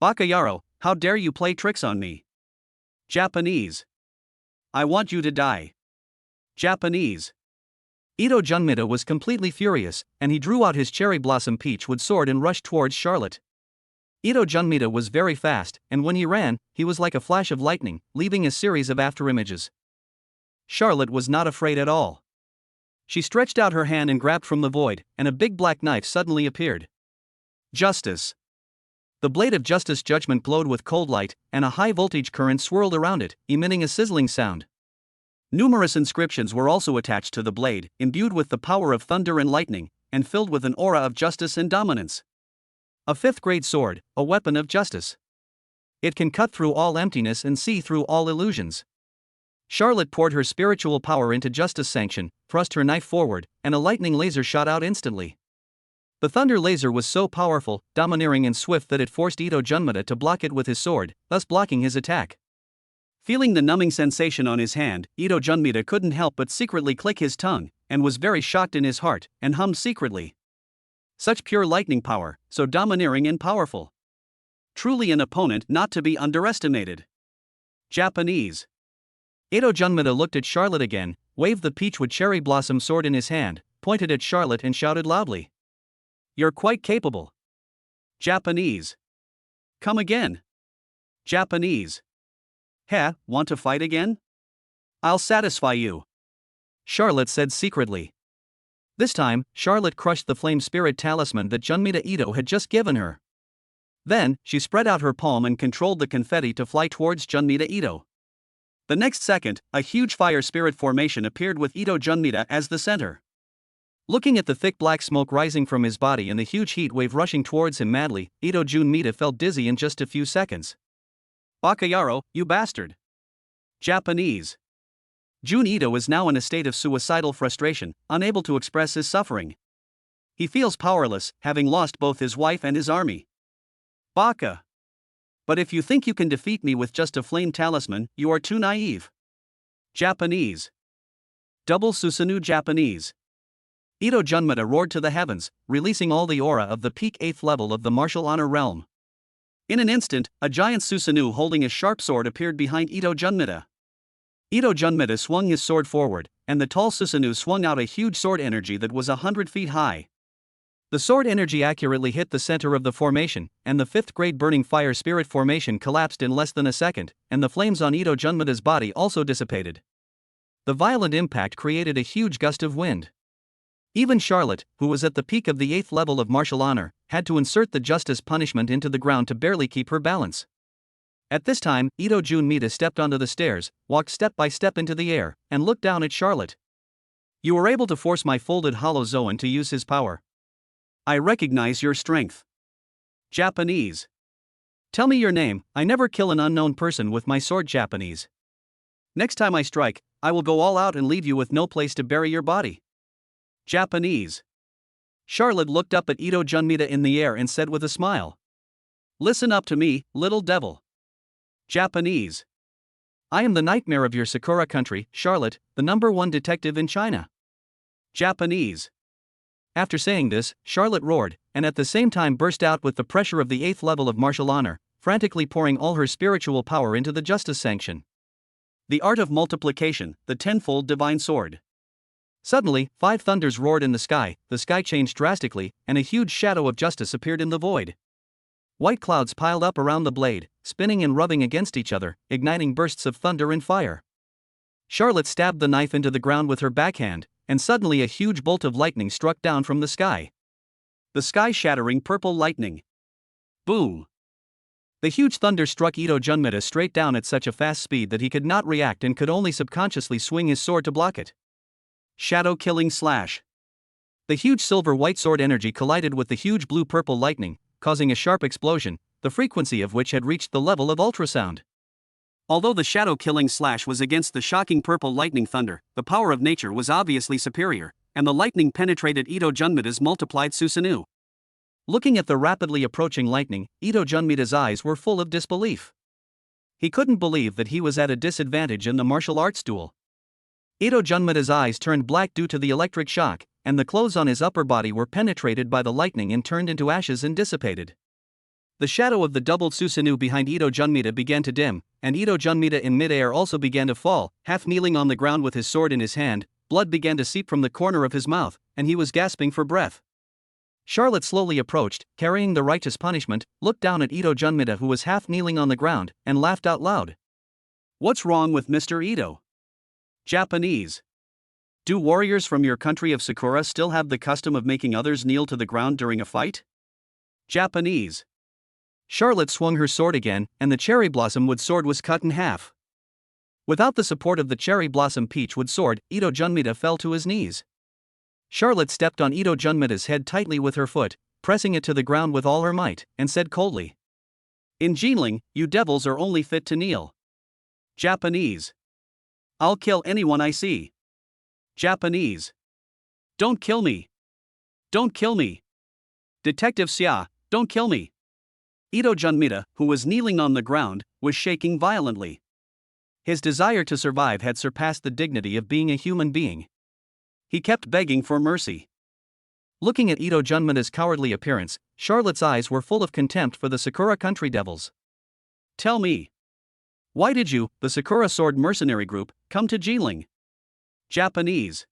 Bakayaro, how dare you play tricks on me? Japanese. I want you to die. Japanese. Ito Junmita was completely furious, and he drew out his cherry blossom peachwood sword and rushed towards Charlotte. Ito Junmita was very fast, and when he ran, he was like a flash of lightning, leaving a series of afterimages. Charlotte was not afraid at all. She stretched out her hand and grabbed from the void, and a big black knife suddenly appeared. Justice. The blade of Justice Judgment glowed with cold light, and a high-voltage current swirled around it, emitting a sizzling sound. Numerous inscriptions were also attached to the blade, imbued with the power of thunder and lightning, and filled with an aura of justice and dominance. A 5th grade sword, a weapon of justice. It can cut through all emptiness and see through all illusions. Charlotte poured her spiritual power into Justice Sanction, thrust her knife forward, and a lightning laser shot out instantly. The thunder laser was so powerful, domineering and swift that it forced Ito Junmita to block it with his sword, thus blocking his attack. Feeling the numbing sensation on his hand, Ito Junmita couldn't help but secretly click his tongue, and was very shocked in his heart, and hummed secretly. Such pure lightning power, so domineering and powerful. Truly an opponent not to be underestimated. Japanese. Ito Junmita looked at Charlotte again, waved the peachwood cherry blossom sword in his hand, pointed at Charlotte and shouted loudly. You're quite capable. Japanese. Come again. Japanese. Heh, want to fight again? I'll satisfy you. Charlotte said secretly. This time, Charlotte crushed the flame spirit talisman that Junmita Ito had just given her. Then, she spread out her palm and controlled the confetti to fly towards Junmita Ito. The next second, a huge fire spirit formation appeared with Ito Junmita as the center. Looking at the thick black smoke rising from his body and the huge heat wave rushing towards him madly, Ito Junmita felt dizzy in just a few seconds. Bakayaro, you bastard. Japanese. Jun Ito is now in a state of suicidal frustration, unable to express his suffering. He feels powerless, having lost both his wife and his army. Baka. But if you think you can defeat me with just a flame talisman, you are too naive. Japanese. Double Susanoo Japanese. Ito Junmita roared to the heavens, releasing all the aura of the peak 8th level of the martial honor realm. In an instant, a giant Susanoo holding a sharp sword appeared behind Ito Junmita. Ito Junmita swung his sword forward, and the tall Susanoo swung out a huge sword energy that was 100 feet high. The sword energy accurately hit the center of the formation, and the 5th grade burning fire spirit formation collapsed in less than a second, and the flames on Ito Junmita's body also dissipated. The violent impact created a huge gust of wind. Even Charlotte, who was at the peak of the 8th level of martial honor, had to insert the justice punishment into the ground to barely keep her balance. At this time, Ito Junmita stepped onto the stairs, walked step by step into the air, and looked down at Charlotte. You were able to force my folded hollow Zoan to use his power. I recognize your strength. Japanese. Tell me your name. I never kill an unknown person with my sword. Japanese. Next time I strike, I will go all out and leave you with no place to bury your body. Japanese. Charlotte looked up at Ito Junmita in the air and said with a smile. Listen up to me, little devil. Japanese. I am the nightmare of your Sakura country, Charlotte, the #1 detective in China. Japanese. After saying this, Charlotte roared, and at the same time burst out with the pressure of the 8th level of martial honor, frantically pouring all her spiritual power into the justice sanction. The art of multiplication, the tenfold divine sword. Suddenly, 5 thunders roared in the sky changed drastically, and a huge shadow of justice appeared in the void. White clouds piled up around the blade, spinning and rubbing against each other, igniting bursts of thunder and fire. Charlotte stabbed the knife into the ground with her backhand, and suddenly a huge bolt of lightning struck down from the sky. The sky-shattering purple lightning. Boom! The huge thunder struck Ito Junmita straight down at such a fast speed that he could not react and could only subconsciously swing his sword to block it. Shadow-killing slash. The huge silver-white sword energy collided with the huge blue-purple lightning, causing a sharp explosion, the frequency of which had reached the level of ultrasound. Although the shadow-killing slash was against the shocking purple lightning thunder, the power of nature was obviously superior, and the lightning penetrated Ito Junmita's multiplied Susanoo. Looking at the rapidly approaching lightning, Ito Junmita's eyes were full of disbelief. He couldn't believe that he was at a disadvantage in the martial arts duel. Ito Junmita's eyes turned black due to the electric shock, and the clothes on his upper body were penetrated by the lightning and turned into ashes and dissipated. The shadow of the doubled Susanoo behind Ito Junmita began to dim, and Ito Junmita in midair also began to fall, half kneeling on the ground with his sword in his hand. Blood began to seep from the corner of his mouth, and he was gasping for breath. Charlotte slowly approached, carrying the righteous punishment, looked down at Ito Junmita who was half kneeling on the ground, and laughed out loud. What's wrong with Mr. Ito? Japanese. Do warriors from your country of Sakura still have the custom of making others kneel to the ground during a fight? Japanese. Charlotte swung her sword again, and the cherry blossom wood sword was cut in half. Without the support of the cherry blossom peach wood sword, Ito Junmita fell to his knees. Charlotte stepped on Ito Junmita's head tightly with her foot, pressing it to the ground with all her might, and said coldly. In Jinling, you devils are only fit to kneel. Japanese. I'll kill anyone I see. Japanese. Don't kill me. Don't kill me. Detective Xia, don't kill me. Ito Junmita, who was kneeling on the ground, was shaking violently. His desire to survive had surpassed the dignity of being a human being. He kept begging for mercy. Looking at Ito Junmita's cowardly appearance, Charlotte's eyes were full of contempt for the Sakura country devils. Tell me. Why did you, the Sakura Sword Mercenary Group, come to Jinling? Japanese.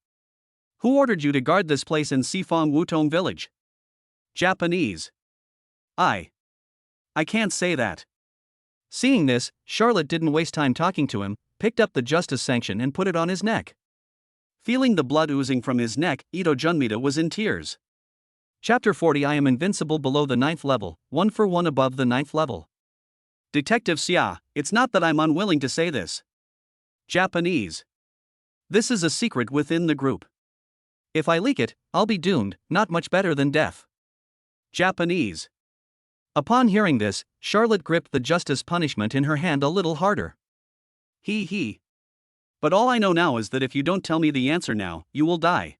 Who ordered you to guard this place in Sifong Wutong village? Japanese. I can't say that. Seeing this, Charlotte didn't waste time talking to him, picked up the justice sanction and put it on his neck. Feeling the blood oozing from his neck, Ito Junmita was in tears. Chapter 40 I am invincible below the 9th level, 1 for 1 above the 9th level. Detective Xia, it's not that I'm unwilling to say this. Japanese. This is a secret within the group. If I leak it, I'll be doomed, not much better than death. Japanese. Upon hearing this, Charlotte gripped the justice punishment in her hand a little harder. He. But all I know now is that if you don't tell me the answer now, you will die.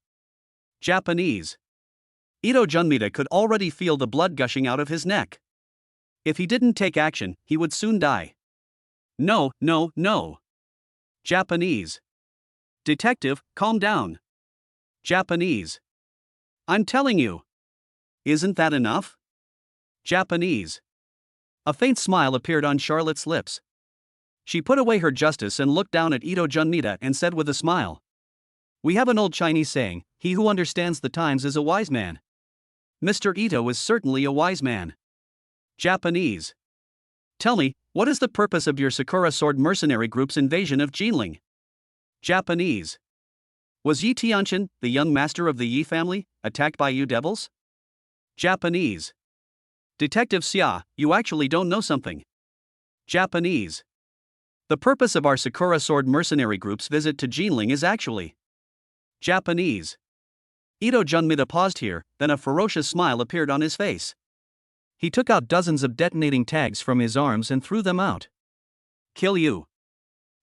Japanese. Ito Junmita could already feel the blood gushing out of his neck. If he didn't take action, he would soon die. No. Japanese. Detective, calm down. Japanese. I'm telling you. Isn't that enough? Japanese. A faint smile appeared on Charlotte's lips. She put away her justice and looked down at Ito Junmita and said with a smile. We have an old Chinese saying, he who understands the times is a wise man. Mr. Ito is certainly a wise man. Japanese. Tell me, what is the purpose of your Sakura Sword Mercenary Group's invasion of Jinling? Japanese. Was Yi Tianqian, the young master of the Yi family, attacked by you devils? Japanese. Detective Xia, you actually don't know something. Japanese. The purpose of our Sakura Sword Mercenary Group's visit to Jinling is actually. Japanese. Ito Junmida paused here, then a ferocious smile appeared on his face. He took out dozens of detonating tags from his arms and threw them out. Kill you.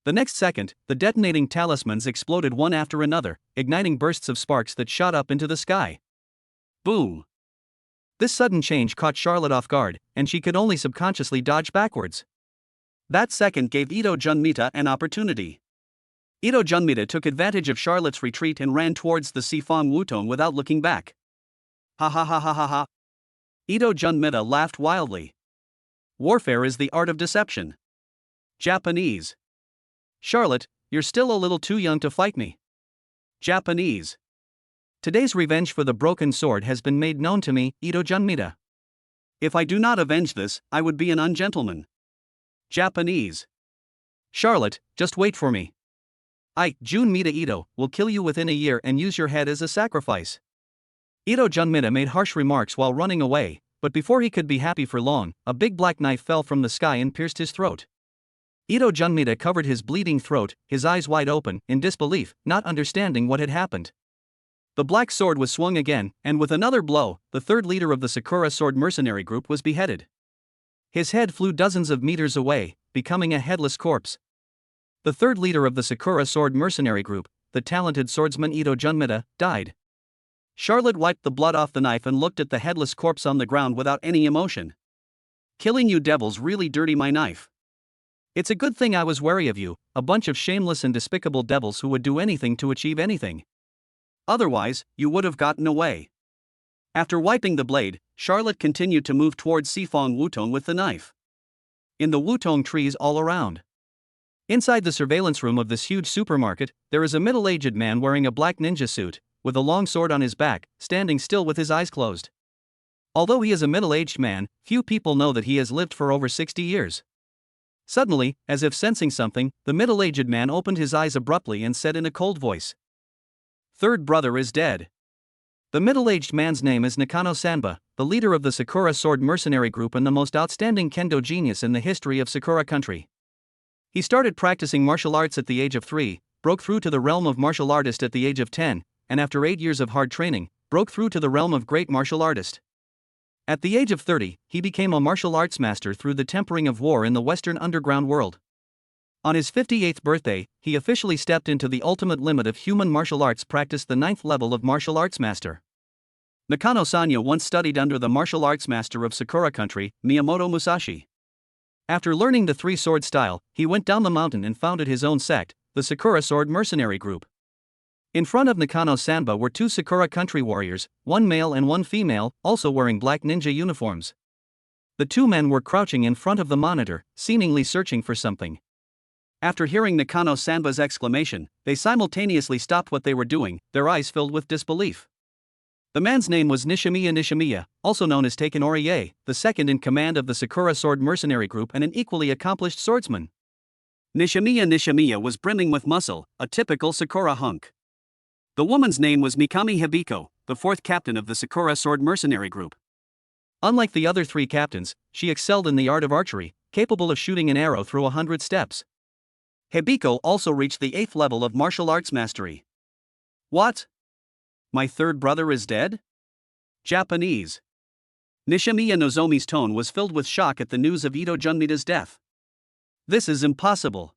The next second, the detonating talismans exploded one after another, igniting bursts of sparks that shot up into the sky. Boom. This sudden change caught Charlotte off guard, and she could only subconsciously dodge backwards. That second gave Ito Junmida an opportunity. Ito Junmida took advantage of Charlotte's retreat and ran towards the Sifong Wutong without looking back. Ha ha ha ha ha ha. Ito Junmida laughed wildly. Warfare is the art of deception. Japanese. Charlotte, you're still a little too young to fight me. Japanese. Today's revenge for the broken sword has been made known to me, Ito Junmida. If I do not avenge this, I would be an ungentleman. Japanese. Charlotte, just wait for me. I, Junmida Ito, will kill you within a year and use your head as a sacrifice. Ito Junmida made harsh remarks while running away, but before he could be happy for long, a big black knife fell from the sky and pierced his throat. Ito Junmida covered his bleeding throat, his eyes wide open, in disbelief, not understanding what had happened. The black sword was swung again, and with another blow, the third leader of the Sakura Sword Mercenary Group was beheaded. His head flew dozens of meters away, becoming a headless corpse. The third leader of the Sakura Sword Mercenary Group, the talented swordsman Ito Junmida, died. Charlotte wiped the blood off the knife and looked at the headless corpse on the ground without any emotion. Killing you devils really dirty my knife. It's a good thing I was wary of you, a bunch of shameless and despicable devils who would do anything to achieve anything. Otherwise, you would have gotten away. After wiping the blade, Charlotte continued to move towards Sifong Wutong with the knife. In the Wutong trees all around. Inside the surveillance room of this huge supermarket, there is a middle-aged man wearing a black ninja suit, with a long sword on his back, standing still with his eyes closed. Although he is a middle-aged man, few people know that he has lived for over 60 years. Suddenly, as if sensing something, the middle-aged man opened his eyes abruptly and said in a cold voice, "Third brother is dead." The middle-aged man's name is Nakano Sanba, the leader of the Sakura Sword Mercenary Group and the most outstanding kendo genius in the history of Sakura country. He started practicing martial arts at the age of 3, broke through to the realm of martial artist at the age of 10, and after 8 years of hard training, broke through to the realm of great martial artist. At the age of 30, he became a martial arts master through the tempering of war in the Western underground world. On his 58th birthday, he officially stepped into the ultimate limit of human martial arts practice, the 9th level of martial arts master. Nakano Sanya once studied under the martial arts master of Sakura country, Miyamoto Musashi. After learning the three-sword style, he went down the mountain and founded his own sect, the Sakura Sword Mercenary Group. In front of Nakano Sanba were 2 Sakura country warriors, one male and one female, also wearing black ninja uniforms. The 2 men were crouching in front of the monitor, seemingly searching for something. After hearing Nakano Sanba's exclamation, they simultaneously stopped what they were doing, their eyes filled with disbelief. The man's name was Nishimiya, also known as Takenori, the second in command of the Sakura Sword Mercenary Group and an equally accomplished swordsman. Nishimiya was brimming with muscle, a typical Sakura hunk. The woman's name was Mikami Hibiko, the 4th captain of the Sakura Sword Mercenary Group. Unlike the other 3 captains, she excelled in the art of archery, capable of shooting an arrow through 100 steps. Hibiko also reached the 8th level of martial arts mastery. What? My third brother is dead? Japanese. Nishimiya Nozomi's tone was filled with shock at the news of Ito Junmida's death. This is impossible.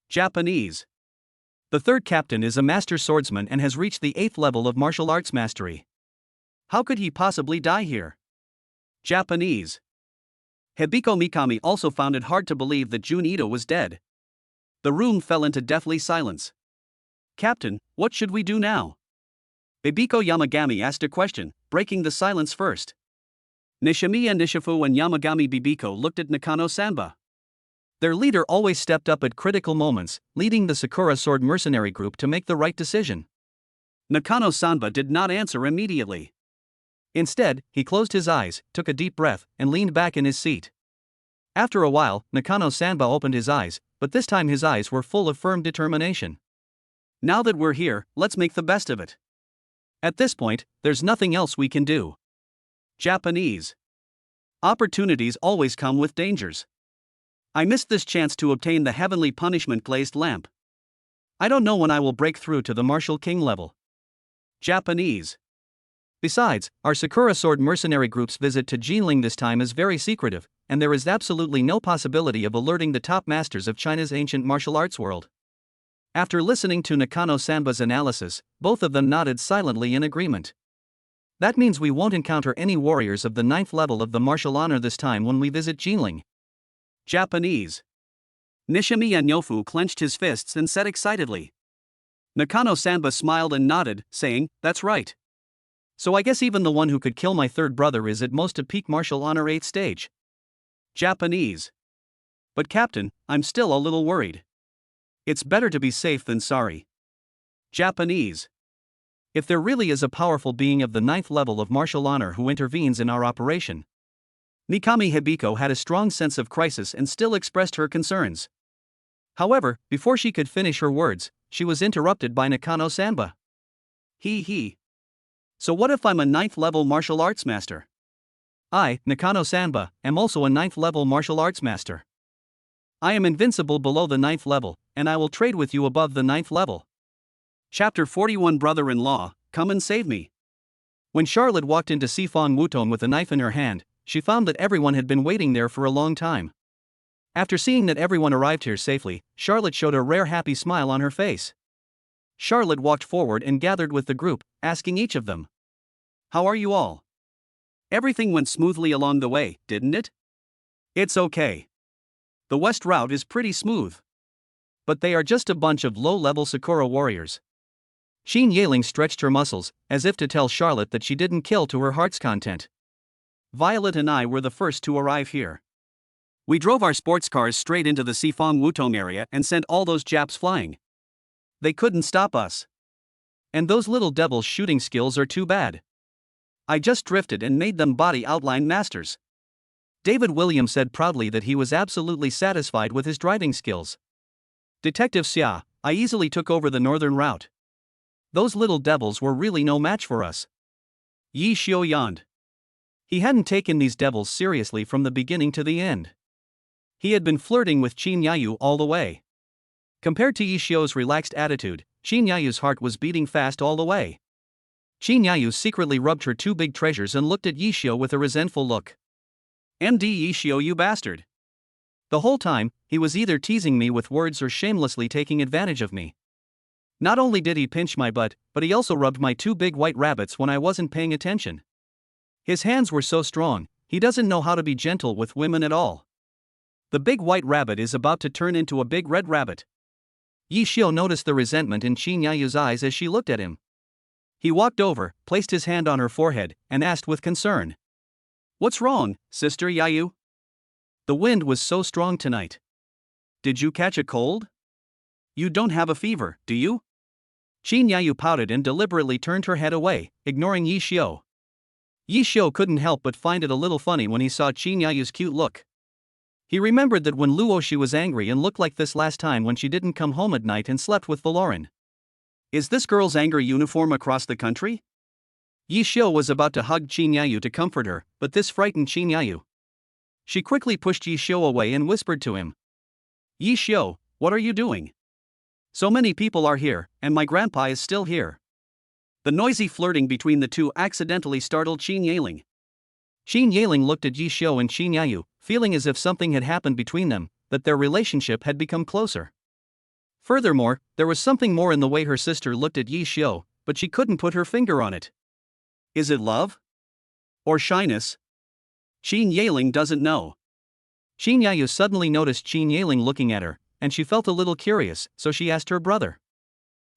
Japanese. The 3rd captain is a master swordsman and has reached the 8th level of martial arts mastery. How could he possibly die here? Japanese. Hibiko Mikami also found it hard to believe that Jun Ito was dead. The room fell into deathly silence. Captain, what should we do now? Hibiko Yamagami asked a question, breaking the silence first. Nishimiya Nishifu and Yamagami Bibiko looked at Nakano Sanba. Their leader always stepped up at critical moments, leading the Sakura Sword Mercenary Group to make the right decision. Nakano Sanba did not answer immediately. Instead, he closed his eyes, took a deep breath, and leaned back in his seat. After a while, Nakano Sanba opened his eyes, but this time his eyes were full of firm determination. Now that we're here, let's make the best of it. At this point, there's nothing else we can do. Japanese. Opportunities always come with dangers. I missed this chance to obtain the heavenly punishment glazed lamp. I don't know when I will break through to the Martial King level. Japanese. Besides, our Sakura Sword mercenary group's visit to Jinling this time is very secretive, and there is absolutely no possibility of alerting the top masters of China's ancient martial arts world. After listening to Nakano-sanba's analysis, both of them nodded silently in agreement. That means we won't encounter any warriors of the 9th level of the martial honor this time when we visit Jinling. Japanese. Nishimi Anyofu clenched his fists and said excitedly. Nakano-sanba smiled and nodded, saying, "That's right. So I guess even the one who could kill my third brother is at most a peak martial honor 8th stage. Japanese. But Captain, I'm still a little worried. It's better to be safe than sorry. Japanese. If there really is a powerful being of the 9th level of martial honor who intervenes in our operation. Nikami Hibiko had a strong sense of crisis and still expressed her concerns. However, before she could finish her words, she was interrupted by Nakano-sanba. He. So what if I'm a 9th level martial arts master? I, Nakano-sanba, am also a 9th level martial arts master. I am invincible below the 9th level, and I will trade with you above the 9th level. Chapter 41 Brother-in-law, come and save me. When Charlotte walked into Sifong Wutong with a knife in her hand, she found that everyone had been waiting there for a long time. After seeing that everyone arrived here safely, Charlotte showed a rare happy smile on her face. Charlotte walked forward and gathered with the group, asking each of them, "How are you all? Everything went smoothly along the way, didn't it?" "It's okay. The west route is pretty smooth. But they are just a bunch of low-level Sakura warriors." Xin Yaling stretched her muscles, as if to tell Charlotte that she didn't kill to her heart's content. "Violet and I were the first to arrive here. We drove our sports cars straight into the Sifong Wutong area and sent all those Japs flying. They couldn't stop us. And those little devils' shooting skills are too bad. I just drifted and made them body outline masters." David Williams said proudly that he was absolutely satisfied with his driving skills. "Detective Xia, I easily took over the northern route. Those little devils were really no match for us." Yi Xiu yawned. He hadn't taken these devils seriously from the beginning to the end. He had been flirting with Qin Yayu all the way. Compared to Yi Xiu's relaxed attitude, Qin Yayu's heart was beating fast all the way. Qin Yayu secretly rubbed her two big treasures and looked at Yi Xiu with a resentful look. "MD Yi Xiu, you bastard. The whole time, he was either teasing me with words or shamelessly taking advantage of me. Not only did he pinch my butt, but he also rubbed my two big white rabbits when I wasn't paying attention. His hands were so strong, he doesn't know how to be gentle with women at all. The big white rabbit is about to turn into a big red rabbit." Yi Xiu noticed the resentment in Qin Yayu's eyes as she looked at him. He walked over, placed his hand on her forehead, and asked with concern, "What's wrong, Sister Yayu? The wind was so strong tonight. Did you catch a cold? You don't have a fever, do you?" Qin Yayu pouted and deliberately turned her head away, ignoring Yi Xiu. Yi Xiu couldn't help but find it a little funny when he saw Qin Yayu's cute luok. He remembered that when Luoshi was angry and looked like this last time when she didn't come home at night and slept with Valoran. Is this girl's anger uniform across the country? Yi Xiu was about to hug Qin Yayu to comfort her, but this frightened Qin Yayu. She quickly pushed Yi Xiu away and whispered to him, "Yi Xiu, what are you doing? So many people are here, and my grandpa is still here." The noisy flirting between the two accidentally startled Qin Yaling. Qin Yaling looked at Yi Xiu and Qin Yayu, feeling as if something had happened between them, that their relationship had become closer. Furthermore, there was something more in the way her sister looked at Yi Xiu, but she couldn't put her finger on it. Is it love? Or shyness? Qin Yaling doesn't know. Qin Yayu suddenly noticed Qin Yaling looking at her, and she felt a little curious, so she asked her brother.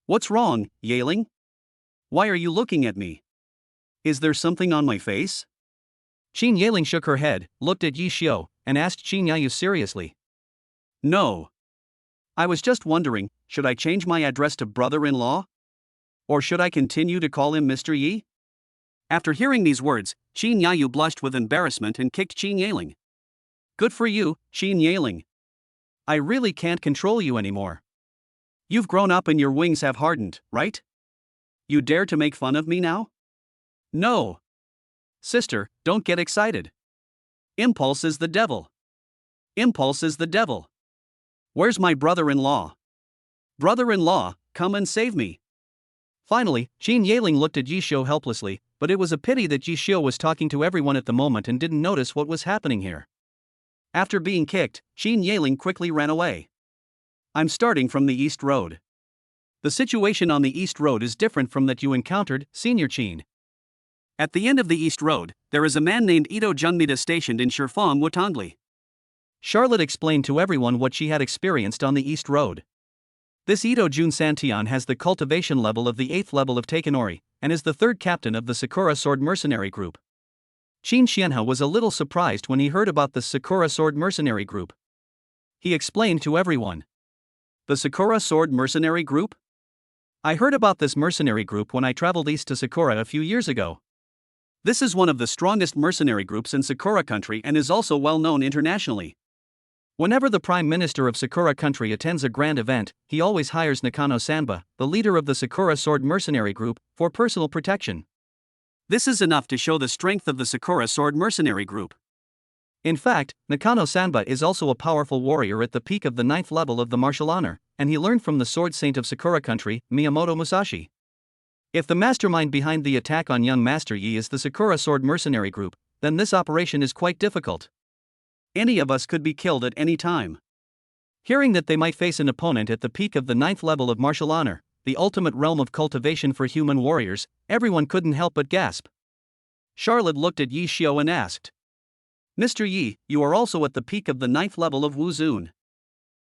"What's wrong, Yaling? Why are you looking at me? Is there something on my face?" Qin Yaling shook her head, looked at Yi Xiu, and asked Qin Yayu seriously. "No. I was just wondering, should I change my address to brother-in-law? Or should I continue to call him Mr. Yi?" After hearing these words, Qin Yayu blushed with embarrassment and kicked Qin Yaling. "Good for you, Qin Yaling. I really can't control you anymore. You've grown up and your wings have hardened, right? You dare to make fun of me now? No. Sister, don't get excited. Impulse is the devil. Impulse is the devil. Where's my brother-in-law? Brother-in-law, come and save me." Finally, Jin Yaling looked at Yi Xiu helplessly, but it was a pity that Yi Xiu was talking to everyone at the moment and didn't notice what was happening here. After being kicked, Jin Yaling quickly ran away. I'm starting from the East Road. The situation on the East Road is different from that you encountered, Senior Qin. At the end of the East Road, there is a man named Ito Jungmida stationed in Shifang Wutongli. Charlotte explained to everyone what she had experienced on the East Road. This Ito Jun Santian has the cultivation level of the 8th level of Takenori, and is the 3rd captain of the Sakura Sword Mercenary Group. Qin Xianhe was a little surprised when he heard about the Sakura Sword Mercenary Group. He explained to everyone. The Sakura Sword Mercenary Group? I heard about this mercenary group when I traveled east to Sakura a few years ago. This is one of the strongest mercenary groups in Sakura country and is also well known internationally. Whenever the Prime Minister of Sakura country attends a grand event, he always hires Nakano Sanba, the leader of the Sakura Sword Mercenary Group, for personal protection. This is enough to show the strength of the Sakura Sword Mercenary Group. In fact, Nakano Sanba is also a powerful warrior at the peak of the 9th level of the martial honor, and he learned from the Sword Saint of Sakura country, Miyamoto Musashi. If the mastermind behind the attack on young Master Yi is the Sakura Sword Mercenary Group, then this operation is quite difficult. Any of us could be killed at any time. Hearing that they might face an opponent at the peak of the 9th level of martial honor, the ultimate realm of cultivation for human warriors, everyone couldn't help but gasp. Charlotte looked at Yi Xiu and asked, Mr. Yi, you are also at the peak of the 9th level of Wuzun.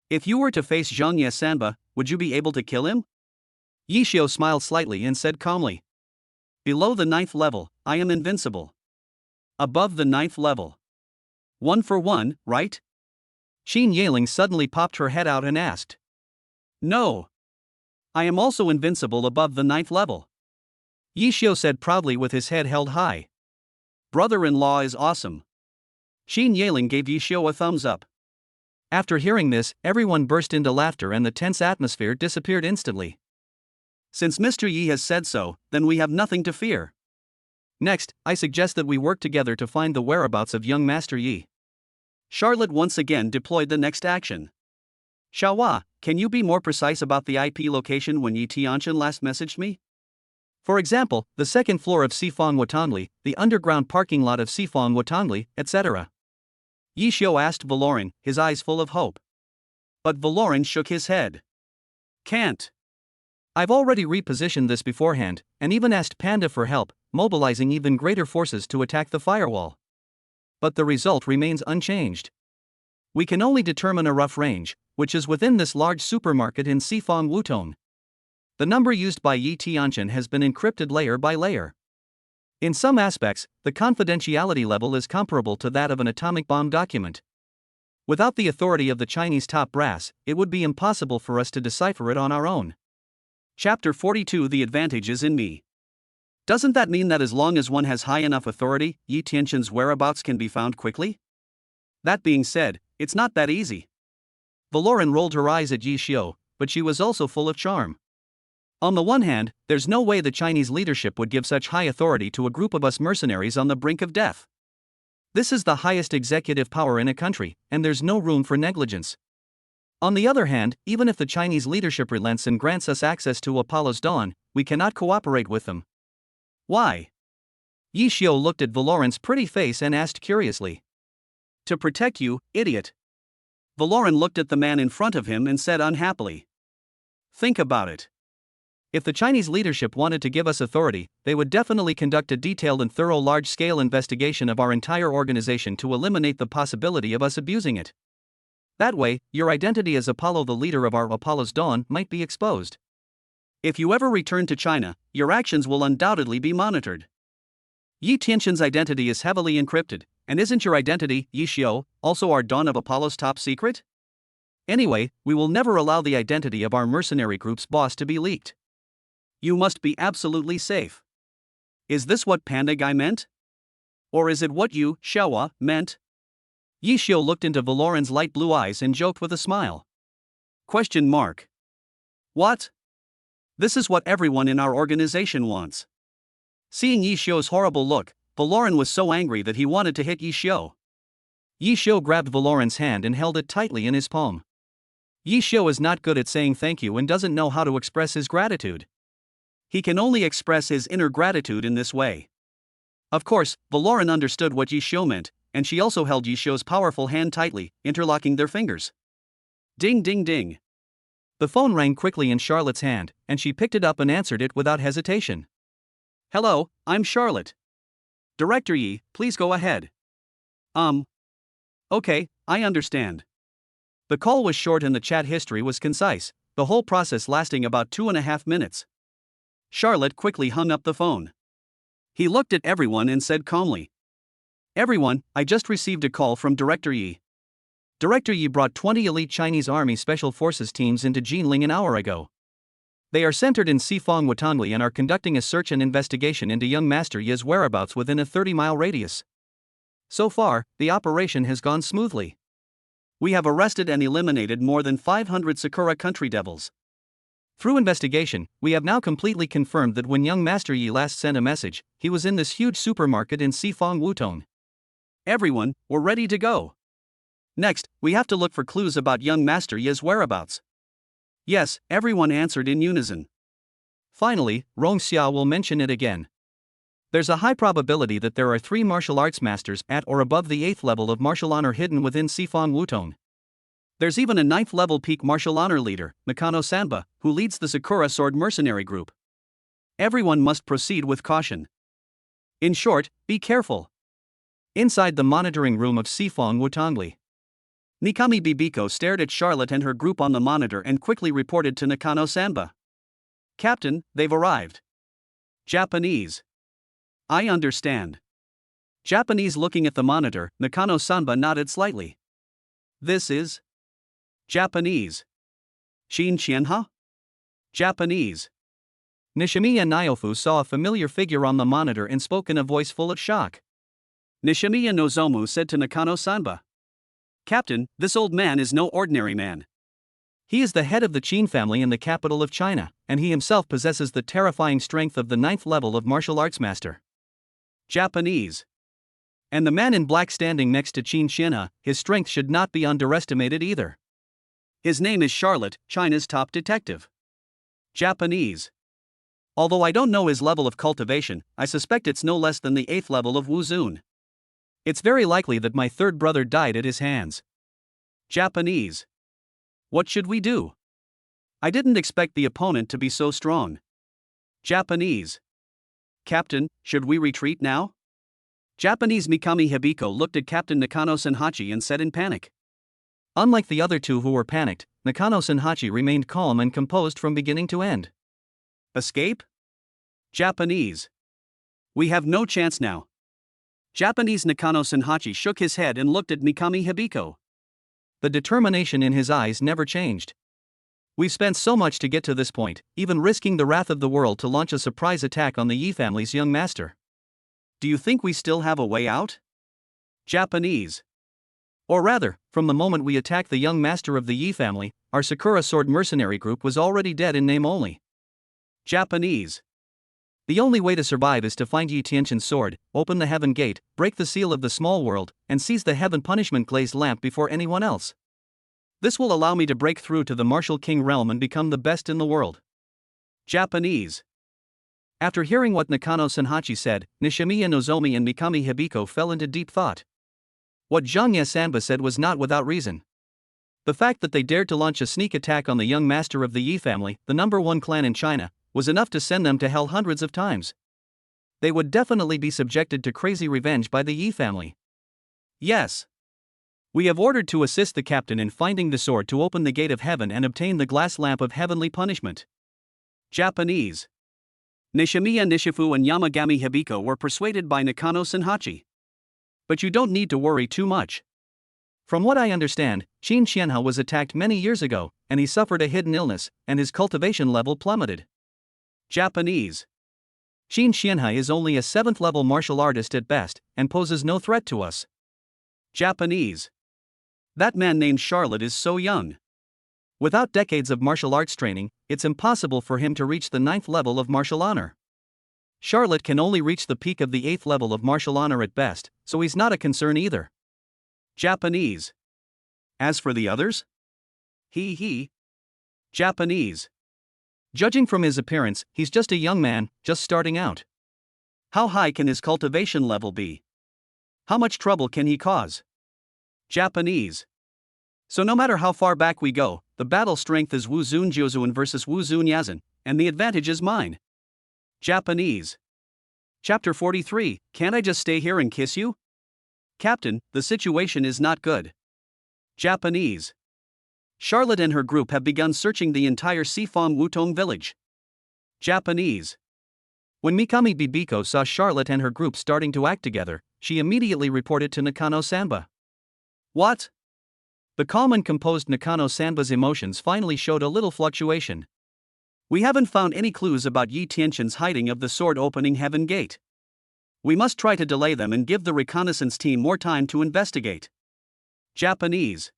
If you were to face Zhangye Sanba, would you be able to kill him? Yi Xiu smiled slightly and said calmly. Below the 9th level, I am invincible. Above the 9th level. 1 for 1, right? Qin Yaling suddenly popped her head out and asked. No. I am also invincible above the 9th level. Yi Xiu said proudly with his head held high. Brother-in-law is awesome. Qin Yaling gave Yi Xiu a thumbs up. After hearing this, everyone burst into laughter and the tense atmosphere disappeared instantly. Since Mr. Yi has said so, then we have nothing to fear. Next, I suggest that we work together to find the whereabouts of young Master Yi. Charlotte once again deployed the next action. Xiaohua, can you be more precise about the IP location when Yi Tianchen last messaged me? For example, the 2nd floor of Sifang Wutongli, the underground parking lot of Sifang Wutongli, etc. Yi Xiu asked Valoran, his eyes full of hope. But Valoran shook his head. Can't. I've already repositioned this beforehand, and even asked Panda for help, mobilizing even greater forces to attack the firewall. But the result remains unchanged. We can only determine a rough range, which is within this large supermarket in Sifang Wutong. The number used by Yi Tianchen has been encrypted layer by layer. In some aspects, the confidentiality level is comparable to that of an atomic bomb document. Without the authority of the Chinese top brass, it would be impossible for us to decipher it on our own. Chapter 42 The Advantage is in Me. Doesn't that mean that as long as one has high enough authority, Yi Tianchen's whereabouts can be found quickly? That being said, it's not that easy. Valoran rolled her eyes at Yi Xiu, but she was also full of charm. On the one hand, there's no way the Chinese leadership would give such high authority to a group of us mercenaries on the brink of death. This is the highest executive power in a country, and there's no room for negligence. On the other hand, even if the Chinese leadership relents and grants us access to Apollo's dawn, we cannot cooperate with them. Why? Yi Xiu looked at Valoran's pretty face and asked curiously. To protect you, idiot. Valoran looked at the man in front of him and said unhappily. Think about it. If the Chinese leadership wanted to give us authority, they would definitely conduct a detailed and thorough large-scale investigation of our entire organization to eliminate the possibility of us abusing it. That way, your identity as Apollo, the leader of our Apollo's dawn, might be exposed. If you ever return to China, your actions will undoubtedly be monitored. Yi Tianchen's identity is heavily encrypted, and isn't your identity, Yi Xiu, also our dawn of Apollo's top secret? Anyway, we will never allow the identity of our mercenary group's boss to be leaked. You must be absolutely safe. Is this what Panda Guy meant? Or is it what you, Xiaohua, meant? Yi Xiu looked into Valoran's light blue eyes and joked with a smile. Question mark. What? This is what everyone in our organization wants. Seeing Yi Xiu's horrible look, Valoran was so angry that he wanted to hit Yi Xiu. Yi Xiu grabbed Valoran's hand and held it tightly in his palm. Yi Xiu is not good at saying thank you and doesn't know how to express his gratitude. He can only express his inner gratitude in this way. Of course, Valoran understood what Yishio meant, and she also held Yishio's powerful hand tightly, interlocking their fingers. Ding ding ding. The phone rang quickly in Charlotte's hand, and she picked it up and answered it without hesitation. Hello, I'm Charlotte. Director Yi, please go ahead. Okay, I understand. The call was short and the chat history was concise, the whole process lasting about 2.5 minutes. Charlotte quickly hung up the phone. He looked at everyone and said calmly, Everyone, I just received a call from Director Yi. Director Yi brought 20 elite Chinese Army Special Forces teams into Jinling an hour ago. They are centered in Sifong Watangli and are conducting a search and investigation into young Master Yi's whereabouts within a 30-mile radius. So far, the operation has gone smoothly. We have arrested and eliminated more than 500 Sakura country devils. Through investigation, we have now completely confirmed that when young Master Yi last sent a message, he was in this huge supermarket in Sifong Wutong. Everyone, we're ready to go. Next, we have to look for clues about young Master Yi's whereabouts. Yes, everyone answered in unison. Finally, Rong Xia will mention it again. There's a high probability that there are 3 martial arts masters at or above the 8th level of martial honor hidden within Sifong Wutong. There's even a 9th level peak martial honor leader, Mikano Sanba, who leads the Sakura Sword Mercenary Group. Everyone must proceed with caution. In short, be careful. Inside the monitoring room of Sifong Wutangli, Nikami Bibiko stared at Charlotte and her group on the monitor and quickly reported to Nakano Sanba. Captain, they've arrived. Japanese. I understand. Japanese. Looking at the monitor, Nakano Sanba nodded slightly. This is Japanese. Shin Qianha? Japanese. Nishimiya Nyofu saw a familiar figure on the monitor and spoke in a voice full of shock. Nishimiya Nozomu said to Nakano Sanba, Captain, this old man is no ordinary man. He is the head of the Qin family in the capital of China, and he himself possesses the terrifying strength of the 9th level of martial arts master. Japanese. And the man in black standing next to Qin Qianha, his strength should not be underestimated either. His name is Charlotte, China's top detective. Japanese. Although I don't know his level of cultivation, I suspect it's no less than the 8th level of Wuzun. It's very likely that my third brother died at his hands. Japanese. What should we do? I didn't expect the opponent to be so strong. Japanese. Captain, should we retreat now? Japanese. Mikami Hibiko looked at Captain Nakano Senhachi and said in panic. Unlike the other two who were panicked, Nakano Senhachi remained calm and composed from beginning to end. Escape? Japanese. We have no chance now. Japanese. Nakano Senhachi shook his head and looked at Mikami Hibiko. The determination in his eyes never changed. We've spent so much to get to this point, even risking the wrath of the world to launch a surprise attack on the Yi family's young master. Do you think we still have a way out? Japanese. Or rather, from the moment we attacked the young master of the Yi family, our Sakura Sword Mercenary Group was already dead in name only. Japanese. The only way to survive is to find Yi Tianqian's sword, open the heaven gate, break the seal of the small world, and seize the heaven punishment glazed lamp before anyone else. This will allow me to break through to the martial king realm and become the best in the world. Japanese. After hearing what Nakano Senhachi said, Nishimiya Nozomi and Mikami Hibiko fell into deep thought. What Zhang Ye Sanba said was not without reason. The fact that they dared to launch a sneak attack on the young master of the Yi family, the #1 clan in China, was enough to send them to hell hundreds of times. They would definitely be subjected to crazy revenge by the Yi family. Yes. We have ordered to assist the captain in finding the sword to open the gate of heaven and obtain the glass lamp of heavenly punishment. Japanese. Nishimiya Nishifu and Yamagami Hibiko were persuaded by Nakano Senhachi. But you don't need to worry too much. From what I understand, Qin Qianha was attacked many years ago, and he suffered a hidden illness, and his cultivation level plummeted. Japanese. Qin Qianha is only a 7th level martial artist at best, and poses no threat to us. Japanese. That man named Charlotte is so young. Without decades of martial arts training, it's impossible for him to reach the 9th level of martial honor. Charlotte can only reach the peak of the 8th level of martial honor at best, so he's not a concern either. Japanese. As for the others? Japanese. Judging from his appearance, he's just a young man, just starting out. How high can his cultivation level be? How much trouble can he cause? Japanese. So no matter how far back we go, the battle strength is Wu Zun Jiuzun versus Wu Zun Yazan, and the advantage is mine. Japanese. Chapter 43, Can't I just stay here and kiss you? Captain, the situation is not good. Japanese. Charlotte and her group have begun searching the entire Sifong Wutong village. Japanese. When Mikami Bibiko saw Charlotte and her group starting to act together, she immediately reported to Nakano-sanba. What? The calm and composed Nakano-sanba's emotions finally showed a little fluctuation. We haven't found any clues about Yi Tianqian's hiding of the sword opening Heaven Gate. We must try to delay them and give the reconnaissance team more time to investigate. Japanese.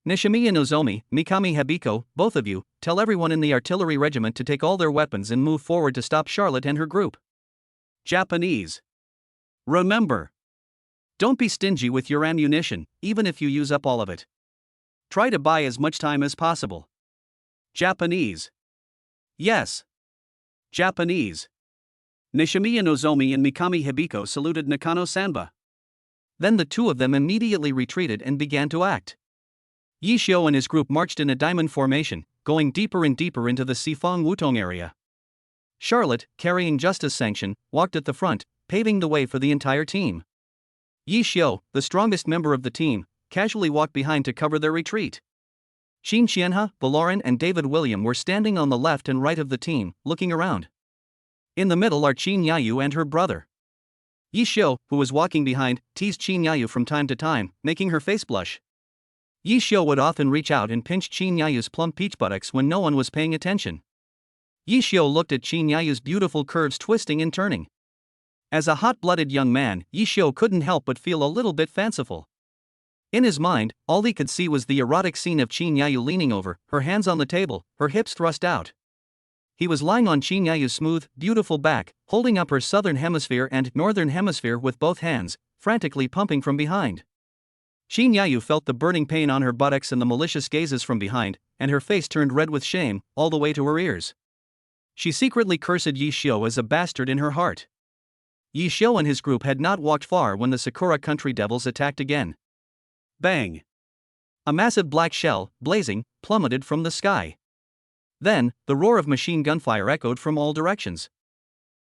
Nishimiya Nozomi, Mikami Hibiko, both of you, tell everyone in the artillery regiment to take all their weapons and move forward to stop Charlotte and her group. Japanese. Remember. Don't be stingy with your ammunition, even if you use up all of it. Try to buy as much time as possible. Japanese. Yes. Japanese. Nishimiya Nozomi and Mikami Hibiko saluted Nakano-sanba. Then the two of them immediately retreated and began to act. Yi Xiu and his group marched in a diamond formation, going deeper and deeper into the Sifong Wutong area. Charlotte, carrying Justice Sanction, walked at the front, paving the way for the entire team. Yi Xiu, the strongest member of the team, casually walked behind to cover their retreat. Qin Xianhe, Valoran and David William were standing on the left and right of the team, looking around. In the middle are Qin Yayu and her brother. Yi Xiu, who was walking behind, teased Qin Yayu from time to time, making her face blush. Yi Xiu would often reach out and pinch Qin Yayu's plump peach buttocks when no one was paying attention. Yi Xiu looked at Qin Yayu's beautiful curves twisting and turning. As a hot-blooded young man, Yi Xiu couldn't help but feel a little bit fanciful. In his mind, all he could see was the erotic scene of Qin Yayu leaning over, her hands on the table, her hips thrust out. He was lying on Qin Yayu's smooth, beautiful back, holding up her southern hemisphere and northern hemisphere with both hands, frantically pumping from behind. Qin Yayu felt the burning pain on her buttocks and the malicious gazes from behind, and her face turned red with shame, all the way to her ears. She secretly cursed Yi Xiu as a bastard in her heart. Yi Xiu and his group had not walked far when the Sakura Country Devils attacked again. Bang! A massive black shell, blazing, plummeted from the sky. Then, the roar of machine gun fire echoed from all directions.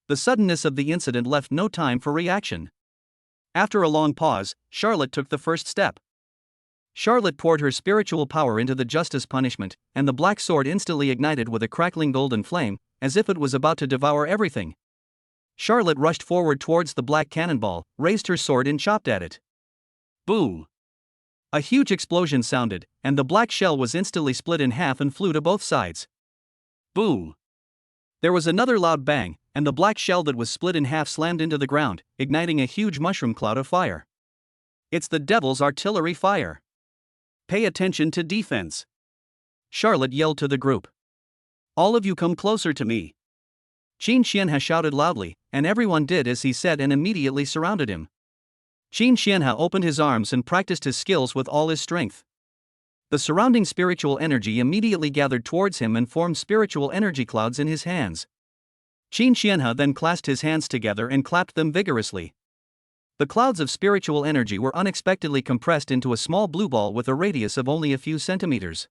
The suddenness of the incident left no time for reaction. After a long pause, Charlotte took the first step. Charlotte poured her spiritual power into the justice punishment, and the black sword instantly ignited with a crackling golden flame, as if it was about to devour everything. Charlotte rushed forward towards the black cannonball, raised her sword and chopped at it. Boom! A huge explosion sounded, and the black shell was instantly split in half and flew to both sides. Boom! There was another loud bang, and the black shell that was split in half slammed into the ground, igniting a huge mushroom cloud of fire. It's the devil's artillery fire. Pay attention to defense. Charlotte yelled to the group. All of you come closer to me. Qin Xianhe shouted loudly, and everyone did as he said and immediately surrounded him. Qin Xianhe opened his arms and practiced his skills with all his strength. The surrounding spiritual energy immediately gathered towards him and formed spiritual energy clouds in his hands. Qin Xianhe then clasped his hands together and clapped them vigorously. The clouds of spiritual energy were unexpectedly compressed into a small blue ball with a radius of only a few centimeters.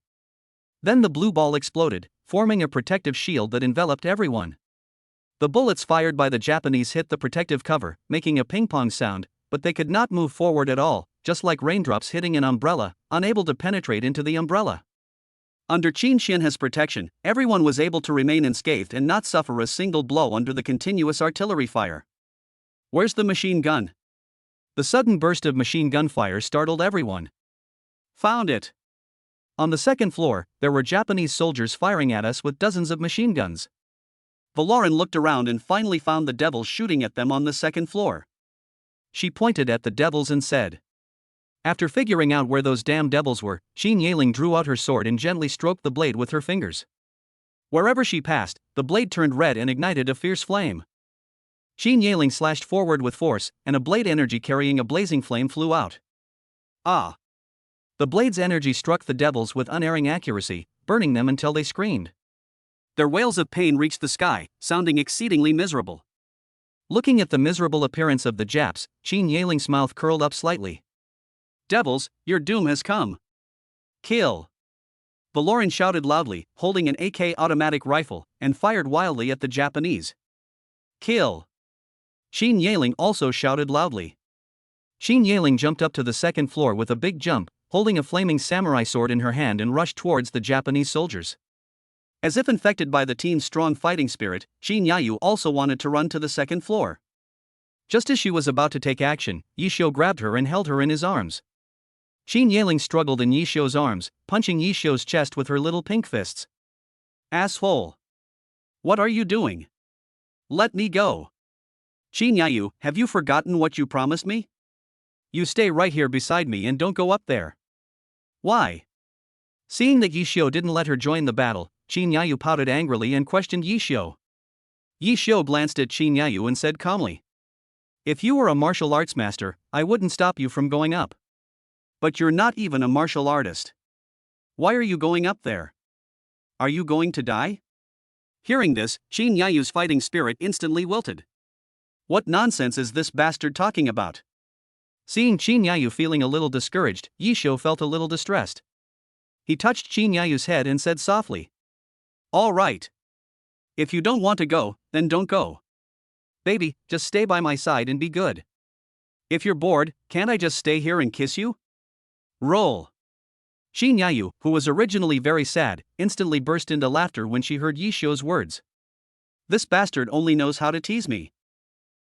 Then the blue ball exploded, forming a protective shield that enveloped everyone. The bullets fired by the Japanese hit the protective cover, making a ping-pong sound, but they could not move forward at all, just like raindrops hitting an umbrella, unable to penetrate into the umbrella. Under Qin Xianhe's protection, everyone was able to remain unscathed and not suffer a single blow under the continuous artillery fire. Where's the machine gun? The sudden burst of machine gun fire startled everyone. Found it! On the second floor, there were Japanese soldiers firing at us with dozens of machine guns. Valoran looked around and finally found the devils shooting at them on the second floor. She pointed at the devils and said. After figuring out where those damn devils were, Qin Yaling drew out her sword and gently stroked the blade with her fingers. Wherever she passed, the blade turned red and ignited a fierce flame. Qin Yaling slashed forward with force, and a blade energy carrying a blazing flame flew out. Ah! The blade's energy struck the devils with unerring accuracy, burning them until they screamed. Their wails of pain reached the sky, sounding exceedingly miserable. Looking at the miserable appearance of the Japs, Qin Yeling's mouth curled up slightly. Devils, your doom has come. Kill! Valoran shouted loudly, holding an AK automatic rifle, and fired wildly at the Japanese. Kill! Qin Yeling also shouted loudly. Qin Yeling jumped up to the second floor with a big jump, holding a flaming samurai sword in her hand, and rushed towards the Japanese soldiers. As if infected by the team's strong fighting spirit, Qin Yayu also wanted to run to the second floor. Just as she was about to take action, Yishio grabbed her and held her in his arms. Qin Yeling struggled in Yishio's arms, punching Yishio's chest with her little pink fists. Asshole! What are you doing? Let me go! Qin Yayu, have you forgotten what you promised me? You stay right here beside me and don't go up there. Why? Seeing that Yishio didn't let her join the battle, Qin Yayu pouted angrily and questioned Yishio. Yishio glanced at Qin Yayu and said calmly, "If you were a martial arts master, I wouldn't stop you from going up. But you're not even a martial artist. Why are you going up there? Are you going to die?" Hearing this, Qin Yayu's fighting spirit instantly wilted. What nonsense is this bastard talking about? Seeing Qin Yayu feeling a little discouraged, Yishio felt a little distressed. He touched Qin Yayu's head and said softly, "All right. If you don't want to go, then don't go. Baby, just stay by my side and be good. If you're bored, can't I just stay here and kiss you?" Roll. Qin Yayu, who was originally very sad, instantly burst into laughter when she heard Yishio's words. This bastard only knows how to tease me.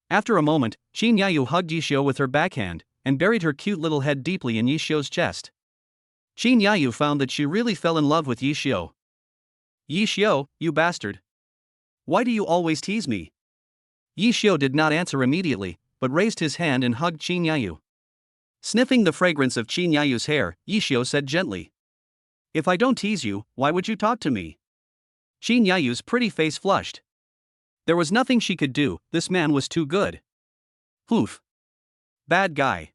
After a moment, Qin Yayu hugged Yishio with her backhand, and buried her cute little head deeply in Yishio's chest. Qin Yayu found that she really fell in love with Yishio. "Yishio, you bastard. Why do you always tease me?" Yishio did not answer immediately, but raised his hand and hugged Qin Yayu. Sniffing the fragrance of Qin Yayu's hair, Yishio said gently, "If I don't tease you, why would you talk to me?" Qin Yayu's pretty face flushed. There was nothing she could do, this man was too good. Oof. Bad guy.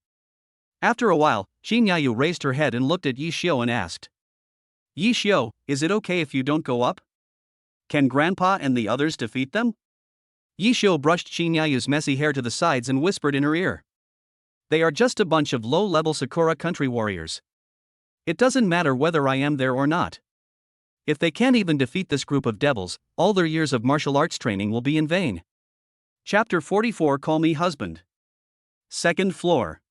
After a while, Qin Yayu raised her head and looked at Yishio and asked, "Yishio, is it okay if you don't go up? Can Grandpa and the others defeat them?" Yishio brushed Qin Yayu's messy hair to the sides and whispered in her ear, "They are just a bunch of low-level Sakura country warriors. It doesn't matter whether I am there or not. If they can't even defeat this group of devils, all their years of martial arts training will be in vain." Chapter 44 Call Me Husband. Second floor.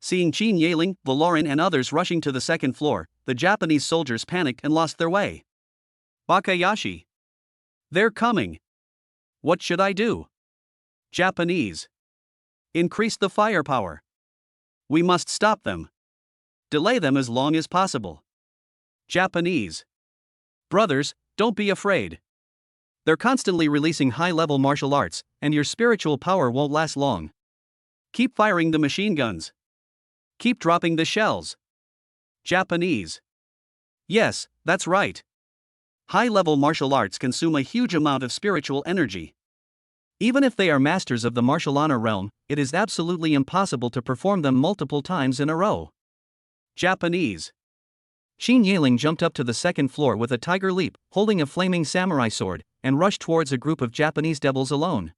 Seeing Qin Yeling, Valoran and others rushing to the second floor, the Japanese soldiers panicked and lost their way. "Bakayashi! They're coming! What should I do?" Japanese. "Increase the firepower. We must stop them. Delay them as long as possible." Japanese. "Brothers, don't be afraid. They're constantly releasing high-level martial arts, and your spiritual power won't last long. Keep firing the machine guns. Keep dropping the shells." Japanese. "Yes, that's right. High-level martial arts consume a huge amount of spiritual energy. Even if they are masters of the martial honor realm, it is absolutely impossible to perform them multiple times in a row." Japanese. Qin Yeling jumped up to the second floor with a tiger leap, holding a flaming samurai sword, and rushed towards a group of Japanese devils alone.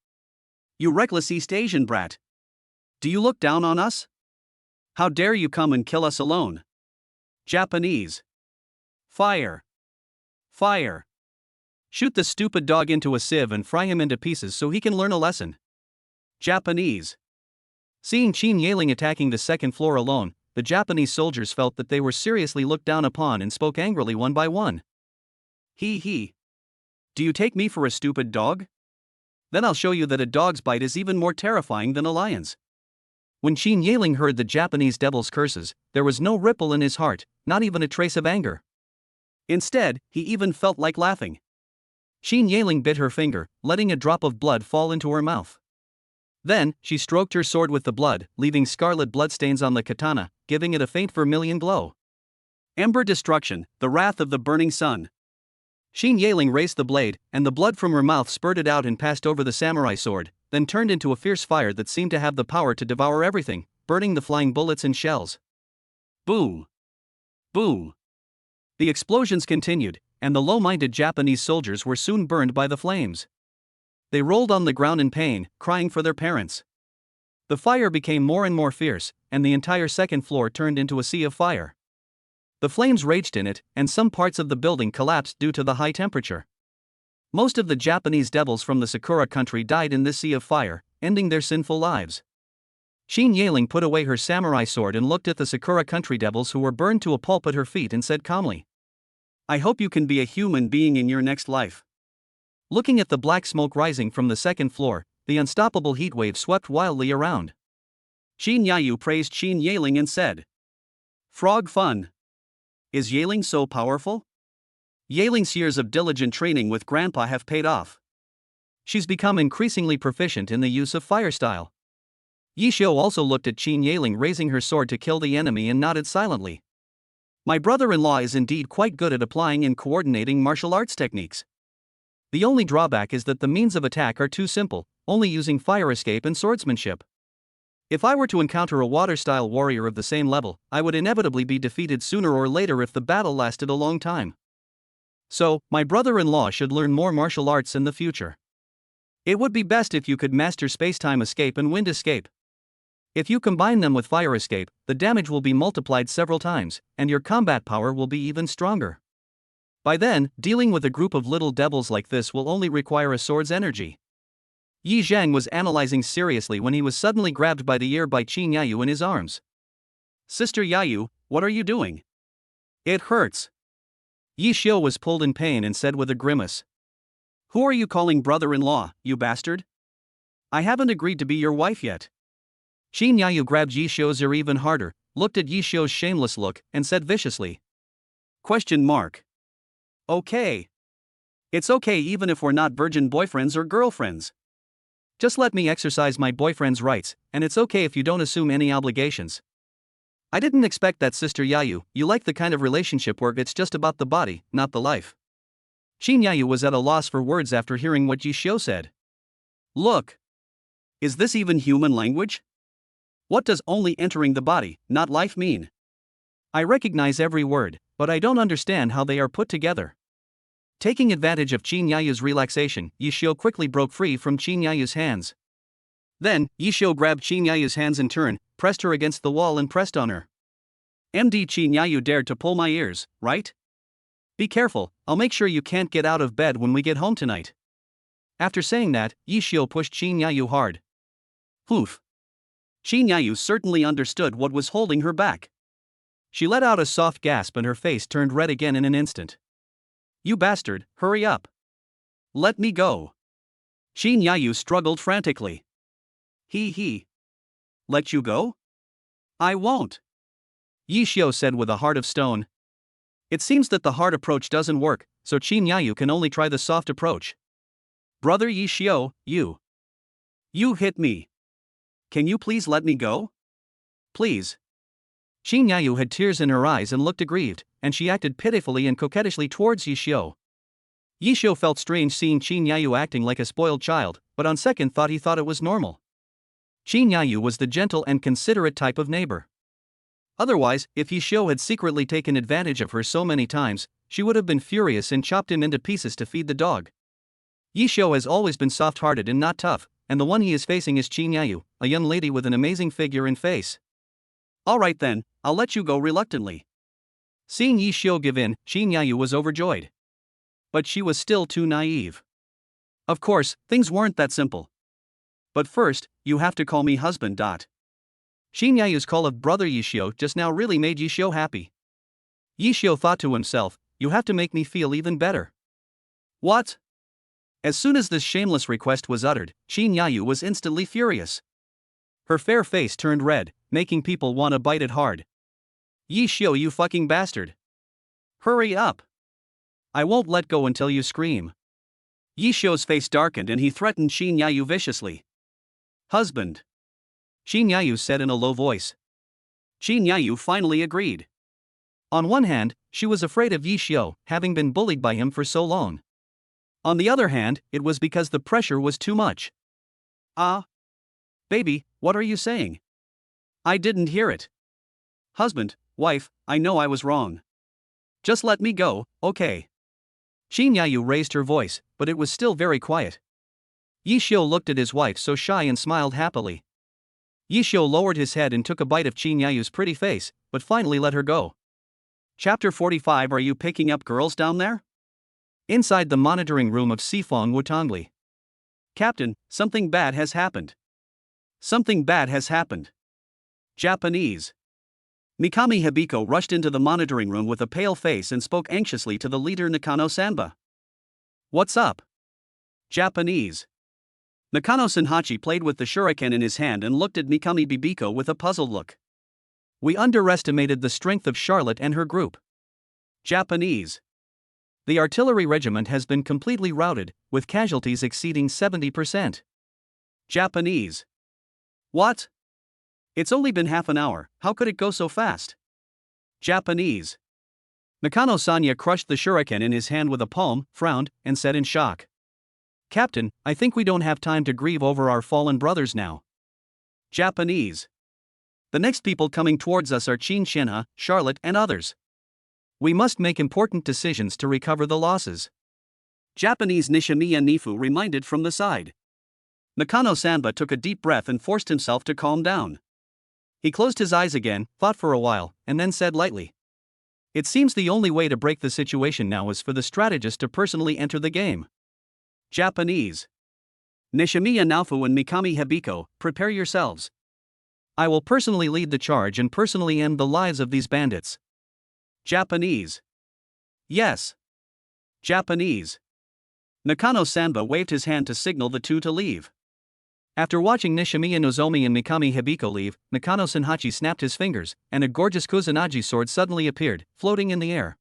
"You reckless East Asian brat! Do you look down on us? How dare you come and kill us alone?" Japanese. "Fire! Fire! Shoot the stupid dog into a sieve and fry him into pieces so he can learn a lesson." Japanese. Seeing Qin Yeling attacking the second floor alone, the Japanese soldiers felt that they were seriously looked down upon and spoke angrily one by one. He. Do you take me for a stupid dog? Then I'll show you that a dog's bite is even more terrifying than a lion's." When Qin Yeling heard the Japanese devil's curses, there was no ripple in his heart, not even a trace of anger. Instead, he even felt like laughing. Qin Yeling bit her finger, letting a drop of blood fall into her mouth. Then, she stroked her sword with the blood, leaving scarlet bloodstains on the katana, giving it a faint vermilion glow. Ember destruction, the wrath of the burning sun. Qin Yeling raised the blade, and the blood from her mouth spurted out and passed over the samurai sword, then turned into a fierce fire that seemed to have the power to devour everything, burning the flying bullets and shells. Boom! Boom! The explosions continued, and the low-minded Japanese soldiers were soon burned by the flames. They rolled on the ground in pain, crying for their parents. The fire became more and more fierce, and the entire second floor turned into a sea of fire. The flames raged in it, and some parts of the building collapsed due to the high temperature. Most of the Japanese devils from the Sakura country died in this sea of fire, ending their sinful lives. Shin Yaling put away her samurai sword and looked at the Sakura country devils who were burned to a pulp at her feet and said calmly, "I hope you can be a human being in your next life." Looking at the black smoke rising from the second floor, the unstoppable heat wave swept wildly around. Shin Yayu praised Shin Yaling and said, "Frog fun. Is Yaling so powerful?" Yaling's years of diligent training with Grandpa have paid off. She's become increasingly proficient in the use of fire style. Yishio also looked at Shin Yaling raising her sword to kill the enemy and nodded silently. "My brother-in-law is indeed quite good at applying and coordinating martial arts techniques. The only drawback is that the means of attack are too simple, only using fire escape and swordsmanship. If I were to encounter a water-style warrior of the same level, I would inevitably be defeated sooner or later if the battle lasted a long time. So, my brother-in-law should learn more martial arts in the future. It would be best if you could master space-time escape and wind escape. If you combine them with fire escape, the damage will be multiplied several times, and your combat power will be even stronger. By then, dealing with a group of little devils like this will only require a sword's energy." Yi Zhang was analyzing seriously when he was suddenly grabbed by the ear by Qin Yayu in his arms. "Sister Yayu, what are you doing? It hurts." Yi Xiu was pulled in pain and said with a grimace, "Who are you calling brother-in-law, you bastard? I haven't agreed to be your wife yet." Qin Yayu grabbed Yi Xiu's ear even harder, looked at Yi Xiu's shameless look, and said viciously, "Okay. It's okay even if we're not virgin boyfriends or girlfriends. Just let me exercise my boyfriend's rights, and it's okay if you don't assume any obligations. I didn't expect that, Sister Yayu. You like the kind of relationship where it's just about the body, not the life." Qin Yayu was at a loss for words after hearing what Yi Xiu said. "Look. Is this even human language? What does only entering the body, not life mean? I recognize every word, but I don't understand how they are put together." Taking advantage of Qin Yayu's relaxation, Yi Xiu quickly broke free from Qin Yayu's hands. Then, Yi Xiu grabbed Qin Yayu's hands in turn, pressed her against the wall and pressed on her. "MD Qin Yayu dared to pull my ears, right? Be careful, I'll make sure you can't get out of bed when we get home tonight." After saying that, Yi Xiu pushed Qin Yayu hard. Poof. Qin Yayu certainly understood what was holding her back. She let out a soft gasp and her face turned red again in an instant. "You bastard, hurry up. Let me go." Qin Yayu struggled frantically. He. Let you go? I won't. Yi Xiu said with a heart of stone. It seems that the hard approach doesn't work, so Qin Yayu can only try the soft approach. "Brother Yi Xiu, you hit me. Can you please let me go? Please." Qin Yayu had tears in her eyes and looked aggrieved, and she acted pitifully and coquettishly towards Yi Xiu. Yi Xiu felt strange seeing Qin Yayu acting like a spoiled child, but on second thought he thought it was normal. Qin Yayu was the gentle and considerate type of neighbor. Otherwise, if Yi Xiu had secretly taken advantage of her so many times, she would have been furious and chopped him into pieces to feed the dog. Yi Xiu has always been soft-hearted and not tough, and the one he is facing is Qin Yayu, a young lady with an amazing figure and face. "Alright then, I'll let you go reluctantly." Seeing Yi Xiu give in, Qin Yayu was overjoyed. But she was still too naive. Of course, things weren't that simple. "But first, you have to call me husband. Qin Yayu's call of brother Yi Xiu just now really made Yi Xiu happy. Yi Xiu thought to himself, "You have to make me feel even better." What? As soon as this shameless request was uttered, Qin Yayu was instantly furious. Her fair face turned red, making people want to bite it hard. "Yi Xiu, you fucking bastard. Hurry up. I won't let go until you scream." Yi Xiu's face darkened and he threatened Qin Yayu viciously. "Husband," Qin Yayu said in a low voice. Qin Yayu finally agreed. On one hand, she was afraid of Yi Xiu, having been bullied by him for so long. On the other hand, it was because the pressure was too much. Baby, what are you saying? I didn't hear it." "Husband, wife, I know I was wrong. Just let me go, okay? Jin Yayu raised her voice, but it was still very quiet. Yi Xiu looked at his wife so shy and smiled happily. Yi Xiu lowered his head and took a bite of Jin Yayu's pretty face, but finally let her go. Chapter 45. Are you picking up girls down there? Inside the monitoring room of Sifong Wutongli. Captain, something bad has happened. Something bad has happened. Japanese. Mikami Hibiko rushed into the monitoring room with a pale face and spoke anxiously to the leader Nakano-sanba. What's up? Japanese. Nakano Senhachi played with the shuriken in his hand and looked at Mikami Hibiko with a puzzled look. We underestimated the strength of Charlotte and her group. Japanese. The artillery regiment has been completely routed, with casualties exceeding 70%. Japanese. What? It's only been half an hour, how could it go so fast? Japanese. Nakano Sanya crushed the shuriken in his hand with a palm, frowned, and said in shock. Captain, I think we don't have time to grieve over our fallen brothers now. Japanese. The next people coming towards us are Qin Shenhe, Charlotte, and others. We must make important decisions to recover the losses. Japanese Nishimiya Nifu reminded from the side. Nakano-sanba took a deep breath and forced himself to calm down. He closed his eyes again, thought for a while, and then said lightly. It seems the only way to break the situation now is for the strategist to personally enter the game. Japanese. Nishimiya Naofu and Mikami Hibiko, prepare yourselves. I will personally lead the charge and personally end the lives of these bandits. Japanese. Yes. Japanese. Nakano-sanba waved his hand to signal the two to leave. After watching Nishimiya Nozomi and Mikami Hibiko leave, Nakano Senhachi snapped his fingers, and a gorgeous Kusanagi sword suddenly appeared, floating in the air.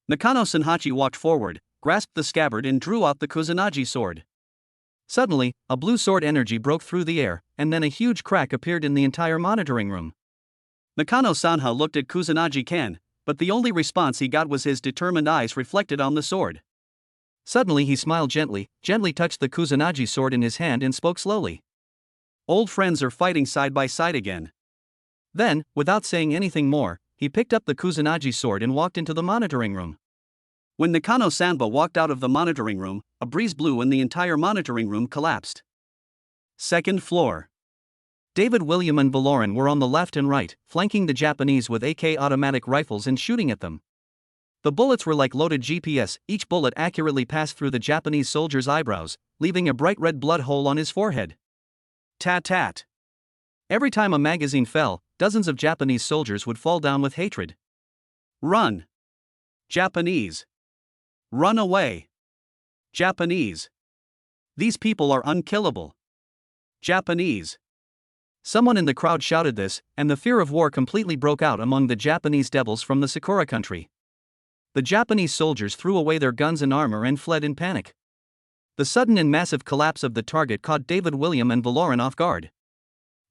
Nakano Senhachi walked forward, grasped the scabbard and drew out the Kusanagi sword. Suddenly, a blue sword energy broke through the air, and then a huge crack appeared in the entire monitoring room. Nakano-sanha looked at Kusanagi-ken, but the only response he got was his determined eyes reflected on the sword. Suddenly he smiled gently touched the Kusanagi sword in his hand and spoke slowly. Old friends are fighting side by side again. Then, without saying anything more, he picked up the Kusanagi sword and walked into the monitoring room. When Nakano-sanba walked out of the monitoring room, a breeze blew and the entire monitoring room collapsed. Second floor. David William and Valoran were on the left and right, flanking the Japanese with AK automatic rifles and shooting at them. The bullets were like loaded GPS, each bullet accurately passed through the Japanese soldier's eyebrows, leaving a bright red blood hole on his forehead. Tat-tat. Every time a magazine fell, dozens of Japanese soldiers would fall down with hatred. Run. Japanese. Run away. Japanese. These people are unkillable. Japanese. Someone in the crowd shouted this, and the fear of war completely broke out among the Japanese devils from the Sakura country. The Japanese soldiers threw away their guns and armor and fled in panic. The sudden and massive collapse of the target caught David William and Valoran off guard.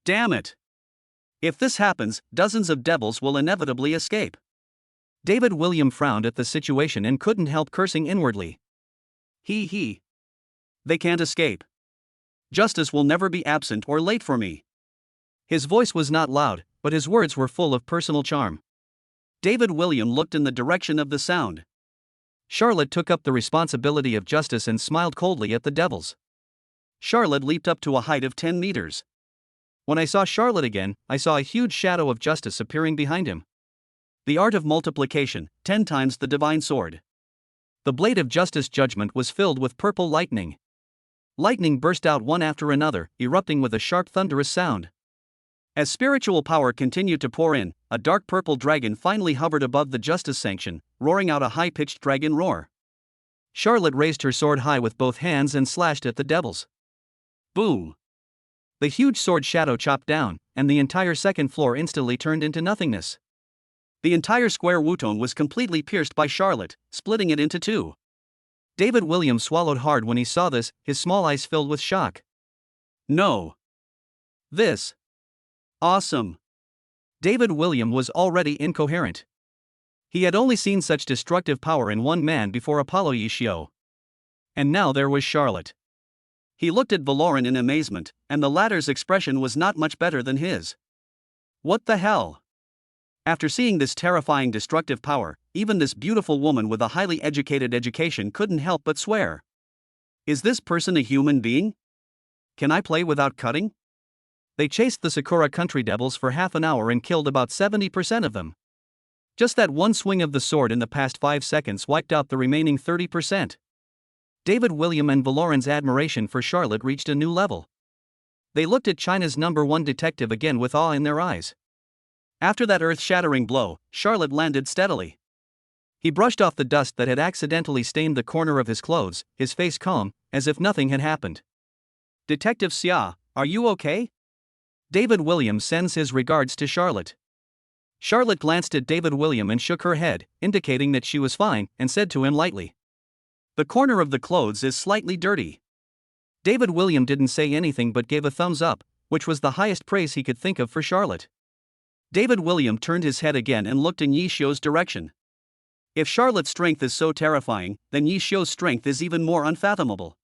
Damn it! If this happens, dozens of devils will inevitably escape. David William frowned at the situation and couldn't help cursing inwardly. He. They can't escape. Justice will never be absent or late for me. His voice was not loud, but his words were full of personal charm. David William looked in the direction of the sound. Charlotte took up the responsibility of justice and smiled coldly at the devils. Charlotte leaped up to a height of 10 meters. When I saw Charlotte again, I saw a huge shadow of justice appearing behind him. The art of multiplication, 10 times the divine sword. The blade of justice judgment was filled with purple lightning. Lightning burst out one after another, erupting with a sharp thunderous sound. As spiritual power continued to pour in, a dark purple dragon finally hovered above the justice sanction, roaring out a high-pitched dragon roar. Charlotte raised her sword high with both hands and slashed at the devils. Boom! The huge sword shadow chopped down, and the entire second floor instantly turned into nothingness. The entire square Wuton was completely pierced by Charlotte, splitting it into two. David Williams swallowed hard when he saw this, his small eyes filled with shock. No. This. Awesome. David William was already incoherent. He had only seen such destructive power in one man before Apollo Yishio. And now there was Charlotte. He looked at Valoran in amazement, and the latter's expression was not much better than his. What the hell? After seeing this terrifying destructive power, even this beautiful woman with a highly educated education couldn't help but swear. Is this person a human being? Can I play without cutting? They chased the Sakura country devils for half an hour and killed about 70% of them. Just that one swing of the sword in the past 5 seconds wiped out the remaining 30%. David William and Valoran's admiration for Charlotte reached a new level. They looked at China's #1 detective again with awe in their eyes. After that earth-shattering blow, Charlotte landed steadily. He brushed off the dust that had accidentally stained the corner of his clothes, his face calm, as if nothing had happened. Detective Xia, are you okay? David William sends his regards to Charlotte. Charlotte glanced at David William and shook her head, indicating that she was fine, and said to him lightly, "The corner of the clothes is slightly dirty." David William didn't say anything but gave a thumbs up, which was the highest praise he could think of for Charlotte. David William turned his head again and looked in Yi Xiu's direction. If Charlotte's strength is so terrifying, then Yi Xiu's strength is even more unfathomable.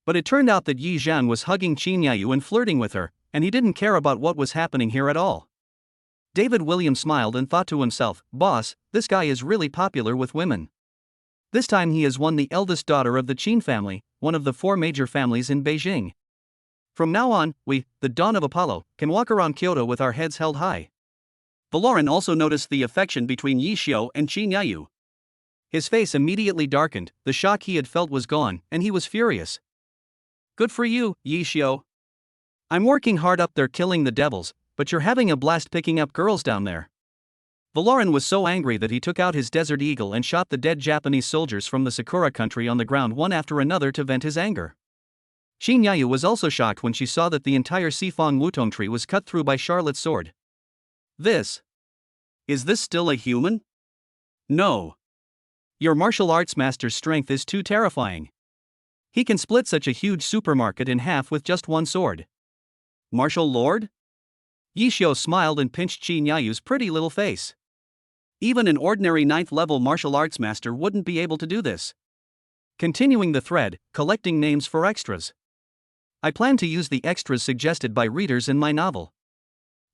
But it turned out that Yi Zhan was hugging Qin Yayu and flirting with her, and he didn't care about what was happening here at all. David William smiled and thought to himself, "Boss, this guy is really popular with women." This time he has won the eldest daughter of the Qin family, one of the 4 major families in Beijing. From now on, we, the Dawn of Apollo, can walk around Kyoto with our heads held high. Valoran also noticed the affection between Yi Xiu and Qin Yayu. His face immediately darkened, the shock he had felt was gone, and he was furious. "Good for you, Yi Xiu. I'm working hard up there killing the devils, but you're having a blast picking up girls down there." Valoran was so angry that he took out his Desert Eagle and shot the dead Japanese soldiers from the Sakura country on the ground one after another to vent his anger. Qin Yayu was also shocked when she saw that the entire Sifang Wutong tree was cut through by Charlotte's sword. Is this still a human? No. Your martial arts master's strength is too terrifying. He can split such a huge supermarket in half with just one sword. Martial lord? Yi Xiu smiled and pinched Qin Yayu's pretty little face. Even an ordinary 9th level martial arts master wouldn't be able to do this. Continuing the thread, collecting names for extras. I plan to use the extras suggested by readers in my novel.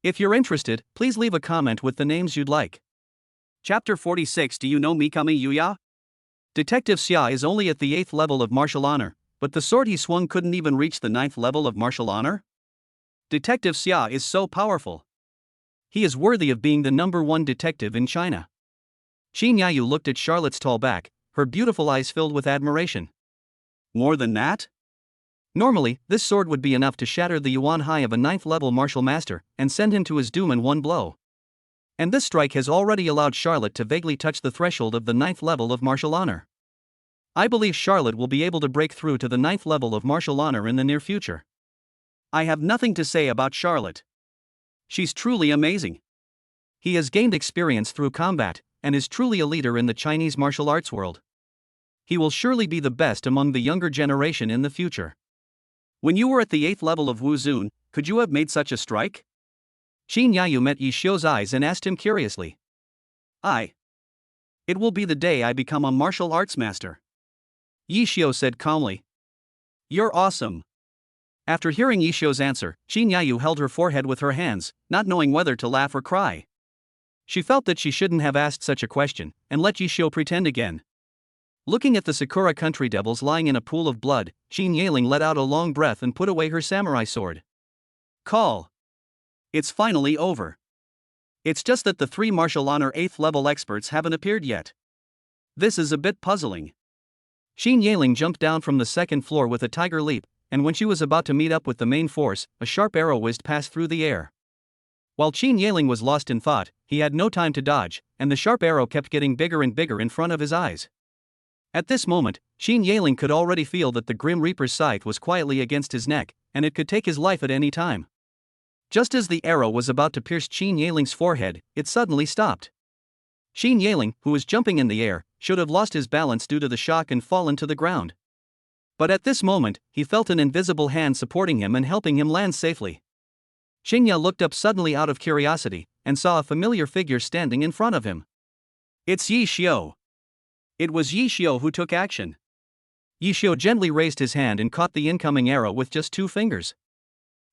If you're interested, please leave a comment with the names you'd like. Chapter 46. Do you know Mikami Yuya? Detective Xia is only at the 8th level of martial honor, but the sword he swung couldn't even reach the 9th level of martial honor? Detective Xia is so powerful. He is worthy of being the #1 detective in China. Qin Yayu looked at Charlotte's tall back, her beautiful eyes filled with admiration. More than that? Normally, this sword would be enough to shatter the yuan high of a 9th level martial master and send him to his doom in one blow. And this strike has already allowed Charlotte to vaguely touch the threshold of the 9th level of martial honor. I believe Charlotte will be able to break through to the 9th level of martial honor in the near future. I have nothing to say about Charlotte. She's truly amazing. He has gained experience through combat and is truly a leader in the Chinese martial arts world. He will surely be the best among the younger generation in the future. When you were at the 8th level of Wuzun, could you have made such a strike? Qin Yayu met Yi Xiu's eyes and asked him curiously. It will be the day I become a martial arts master. Yi Xiu said calmly. You're awesome. After hearing Yi Xiu's answer, Qin Yayu held her forehead with her hands, not knowing whether to laugh or cry. She felt that she shouldn't have asked such a question, and let Yi Xiu pretend again. Looking at the Sakura country devils lying in a pool of blood, Qin Yaling let out a long breath and put away her samurai sword. Call. It's finally over. It's just that the 3 martial honor 8th level experts haven't appeared yet. This is a bit puzzling. Qin Yaling jumped down from the 2nd floor with a tiger leap, and when she was about to meet up with the main force, a sharp arrow whizzed past through the air. While Qin Yaling was lost in thought, he had no time to dodge, and the sharp arrow kept getting bigger and bigger in front of his eyes. At this moment, Qin Yaling could already feel that the Grim Reaper's scythe was quietly against his neck, and it could take his life at any time. Just as the arrow was about to pierce Qin Yaling's forehead, it suddenly stopped. Qin Yaling, who was jumping in the air, should have lost his balance due to the shock and fallen to the ground. But at this moment, he felt an invisible hand supporting him and helping him land safely. Xinya looked up suddenly out of curiosity, and saw a familiar figure standing in front of him. It's Yi Xiu. It was Yi Xiu who took action. Yi Xiu gently raised his hand and caught the incoming arrow with just 2 fingers.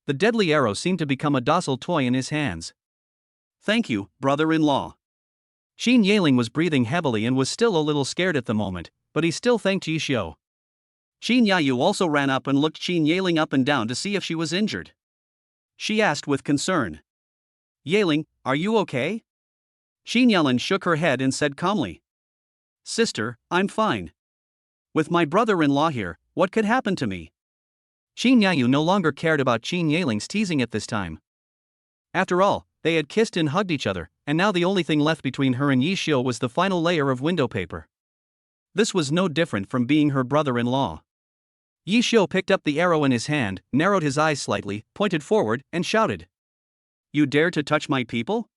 The deadly arrow seemed to become a docile toy in his hands. Thank you, brother-in-law. Qin Yeling was breathing heavily and was still a little scared at the moment, but he still thanked Yishio. Qin Yayu also ran up and looked Qin Yeling up and down to see if she was injured. She asked with concern. Yeling, are you okay? Qin Yelin shook her head and said calmly. Sister, I'm fine. With my brother-in-law here, what could happen to me? Qin Yayu no longer cared about Qin Yeling's teasing at this time. After all, they had kissed and hugged each other, and now the only thing left between her and Yishio was the final layer of window paper. This was no different from being her brother-in-law. Yishio picked up the arrow in his hand, narrowed his eyes slightly, pointed forward, and shouted. You dare to touch my people?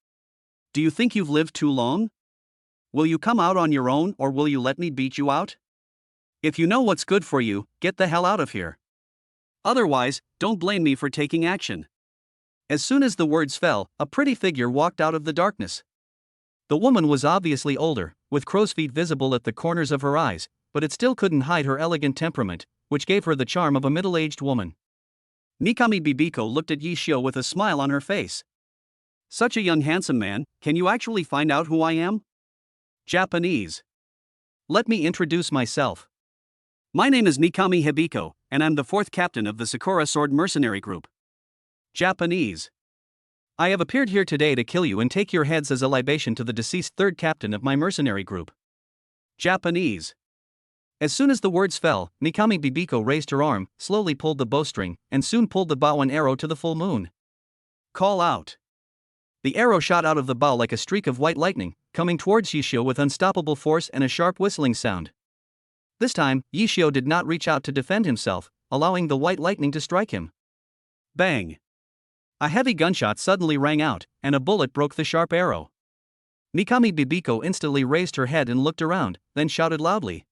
Do you think you've lived too long? Will you come out on your own or will you let me beat you out? If you know what's good for you, get the hell out of here. Otherwise, don't blame me for taking action. As soon as the words fell, a pretty figure walked out of the darkness. The woman was obviously older, with crow's feet visible at the corners of her eyes, but it still couldn't hide her elegant temperament, which gave her the charm of a middle-aged woman. Mikami Bibiko looked at Yishio with a smile on her face. Such a young handsome man, can you actually find out who I am? Japanese. Let me introduce myself. My name is Mikami Hibiko, and I'm the 4th captain of the Sakura Sword Mercenary Group. Japanese. I have appeared here today to kill you and take your heads as a libation to the deceased 3rd captain of my mercenary group. Japanese. As soon as the words fell, Mikami Bibiko raised her arm, slowly pulled the bowstring, and soon pulled the bow and arrow to the full moon. Call out. The arrow shot out of the bow like a streak of white lightning, coming towards Yishio with unstoppable force and a sharp whistling sound. This time, Yishio did not reach out to defend himself, allowing the white lightning to strike him. Bang! A heavy gunshot suddenly rang out, and a bullet broke the sharp arrow. Mikami Bibiko instantly raised her head and looked around, then shouted loudly.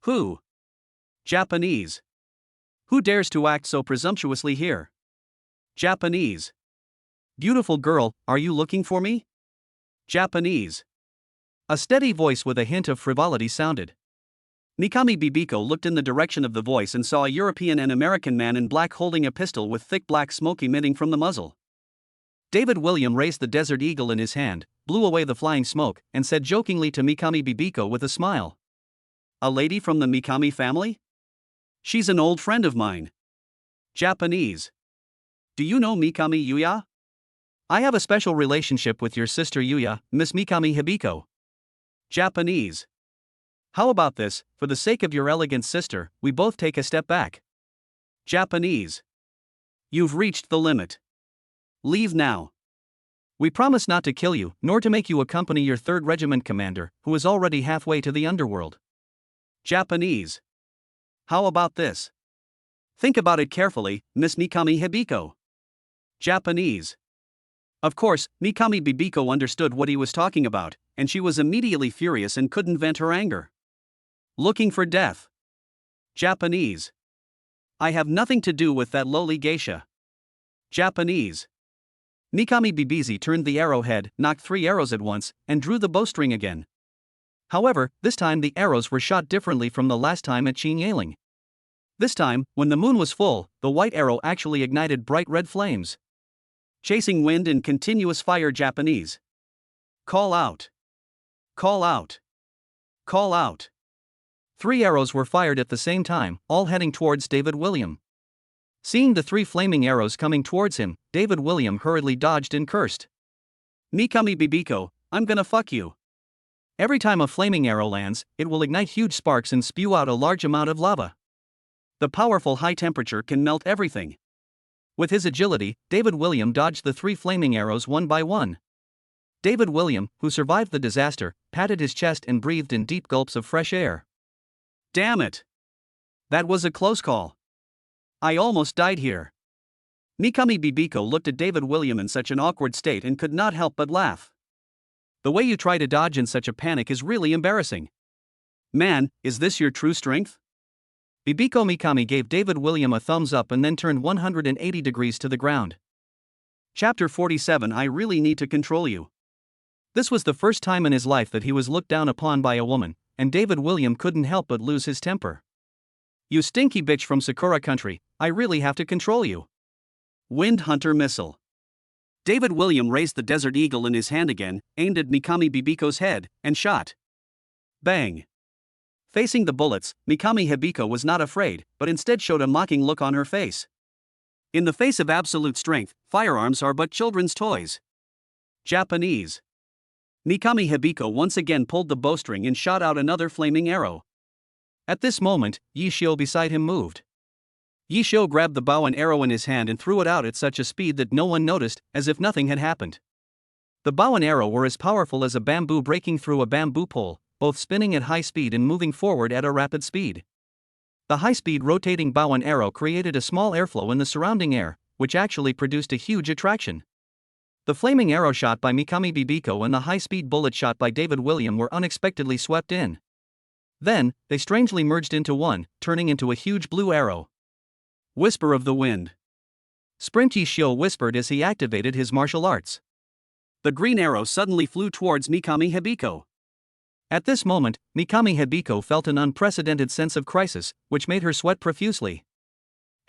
Who? Japanese. Who dares to act so presumptuously here? Japanese. Beautiful girl, are you looking for me? Japanese. A steady voice with a hint of frivolity sounded. Mikami Bibiko looked in the direction of the voice and saw a European and American man in black holding a pistol with thick black smoke emitting from the muzzle. David William raised the Desert Eagle in his hand, blew away the flying smoke, and said jokingly to Mikami Bibiko with a smile. A lady from the Mikami family? She's an old friend of mine. Japanese. Do you know Mikami Yuya? I have a special relationship with your sister Yuya, Miss Mikami Hibiko. Japanese. How about this, for the sake of your elegant sister, we both take a step back. Japanese. You've reached the limit. Leave now. We promise not to kill you, nor to make you accompany your 3rd Regiment commander, who is already halfway to the underworld. Japanese. How about this? Think about it carefully, Miss Mikami Hibiko. Japanese. Of course, Mikami Bibiko understood what he was talking about, and she was immediately furious and couldn't vent her anger. Looking for death. Japanese. I have nothing to do with that lowly geisha. Japanese. Mikami Bibizi turned the arrowhead, knocked 3 arrows at once, and drew the bowstring again. However, this time the arrows were shot differently from the last time at Qin Yeling. This time, when the moon was full, the white arrow actually ignited bright red flames. Chasing wind in continuous fire. Japanese. Call out. Call out. Call out. 3 arrows were fired at the same time, all heading towards David William. Seeing the 3 flaming arrows coming towards him, David William hurriedly dodged and cursed. Mikami Bibiko, I'm gonna fuck you. Every time a flaming arrow lands, it will ignite huge sparks and spew out a large amount of lava. The powerful high temperature can melt everything. With his agility, David William dodged the 3 flaming arrows one by one. David William, who survived the disaster, patted his chest and breathed in deep gulps of fresh air. Damn it! That was a close call. I almost died here. Mikami Bibiko looked at David William in such an awkward state and could not help but laugh. The way you try to dodge in such a panic is really embarrassing. Man, is this your true strength? Bibiko Mikami gave David William a thumbs up and then turned 180 degrees to the ground. Chapter 47. I really need to control you. This was the first time in his life that he was looked down upon by a woman, and David William couldn't help but lose his temper. You stinky bitch from Sakura country, I really have to control you. Wind Hunter Missile. David William raised the Desert Eagle in his hand again, aimed at Mikami Bibiko's head, and shot. Bang! Facing the bullets, Mikami Hibiko was not afraid, but instead showed a mocking look on her face. In the face of absolute strength, firearms are but children's toys. Japanese. Mikami Hibiko once again pulled the bowstring and shot out another flaming arrow. At this moment, Yishio beside him moved. Yishio grabbed the bow and arrow in his hand and threw it out at such a speed that no one noticed, as if nothing had happened. The bow and arrow were as powerful as a bamboo breaking through a bamboo pole, both spinning at high speed and moving forward at a rapid speed. The high-speed rotating bow and arrow created a small airflow in the surrounding air, which actually produced a huge attraction. The flaming arrow shot by Mikami Bibiko and the high-speed bullet shot by David William were unexpectedly swept in. Then, they strangely merged into one, turning into a huge blue arrow. Whisper of the Wind. Sprint Yishio whispered as he activated his martial arts. The green arrow suddenly flew towards Mikami Hibiko. At this moment, Mikami Hibiko felt an unprecedented sense of crisis, which made her sweat profusely.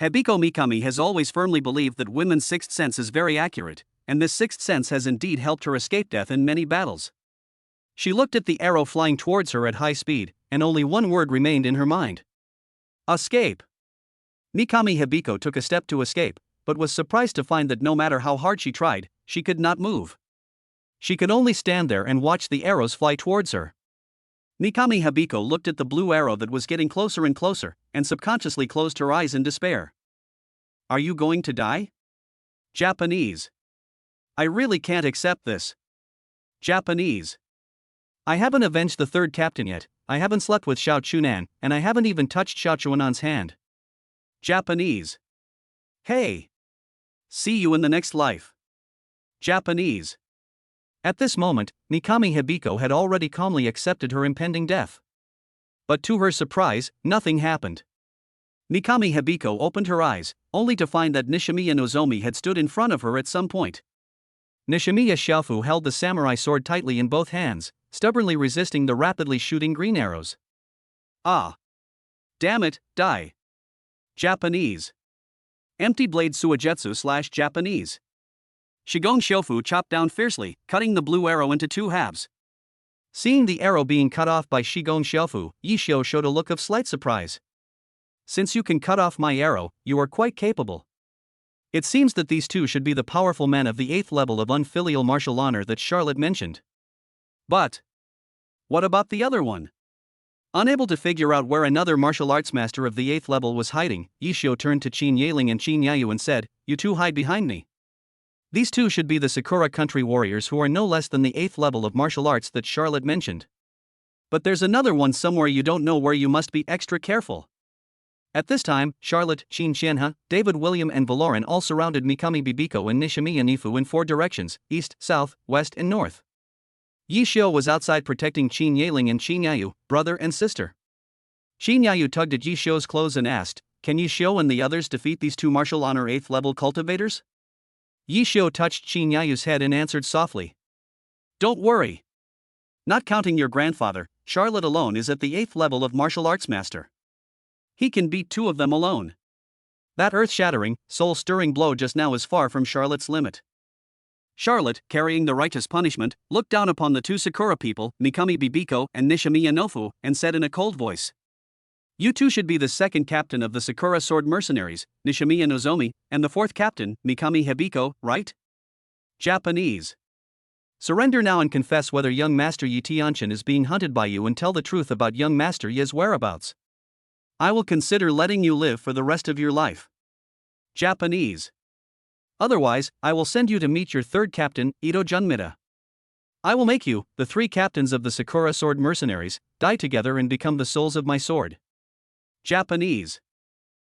Hibiko Mikami has always firmly believed that women's sixth sense is very accurate, and this sixth sense has indeed helped her escape death in many battles. She looked at the arrow flying towards her at high speed, and only one word remained in her mind. Escape! Mikami Hibiko took a step to escape, but was surprised to find that no matter how hard she tried, she could not move. She could only stand there and watch the arrows fly towards her. Mikami Hibiko looked at the blue arrow that was getting closer and closer, and subconsciously closed her eyes in despair. Are you going to die? Japanese. I really can't accept this. Japanese. I haven't avenged the third captain yet, I haven't slept with Xiao Chunan, and I haven't even touched Xiao Chuanan's hand. Japanese. Hey! See you in the next life. Japanese. At this moment, Mikami Hibiko had already calmly accepted her impending death. But to her surprise, nothing happened. Mikami Hibiko opened her eyes, only to find that Nishimiya Nozomi had stood in front of her at some point. Nishimiya Xiaofu held the samurai sword tightly in both hands, stubbornly resisting the rapidly shooting green arrows. Ah! Damn it, die! Japanese. Empty blade suijetsu / Japanese. Shigon Shofu chopped down fiercely, cutting the blue arrow into two halves. Seeing the arrow being cut off by Shigon Shofu, Yishio showed a look of slight surprise. Since you can cut off my arrow, you are quite capable. It seems that these two should be the powerful men of the 8th level of unfilial martial honor that Charlotte mentioned. But what about the other one? Unable to figure out where another martial arts master of the 8th level was hiding, Yishio turned to Qin Yeling and Qin Yayu and said, "You two hide behind me." These two should be the Sakura country warriors who are no less than the 8th level of martial arts that Charlotte mentioned. But there's another one somewhere you don't know where you must be extra careful. At this time, Charlotte, Qin Xianhe, David William and Valoran all surrounded Mikami Bibiko and Nishimiya Nifu in 4 directions, east, south, west and north. Yishio was outside protecting Qin Yeling and Qin Yayu, brother and sister. Qin Yayu tugged at Yishio's clothes and asked, "Can Yishio and the others defeat these two martial honor 8th level cultivators?" Yishio touched Qin Yayu's head and answered softly, "Don't worry. Not counting your grandfather, Charlotte alone is at the 8th level of martial arts master. He can beat 2 of them alone. That earth-shattering, soul-stirring blow just now is far from Charlotte's limit." Charlotte, carrying the righteous punishment, looked down upon the 2 Sakura people, Mikami Bibiko and Nishimiya Nofu, and said in a cold voice, "You two should be the 2nd captain of the Sakura Sword Mercenaries, Nishimiya Nozomi, and the 4th captain, Mikami Hibiko, right?" Japanese. Surrender now and confess whether young Master Yi Tianqian is being hunted by you and tell the truth about young Master Yi's whereabouts. I will consider letting you live for the rest of your life. Japanese. Otherwise, I will send you to meet your 3rd captain, Ito Junmita. I will make you, the 3 captains of the Sakura Sword Mercenaries, die together and become the souls of my sword. Japanese.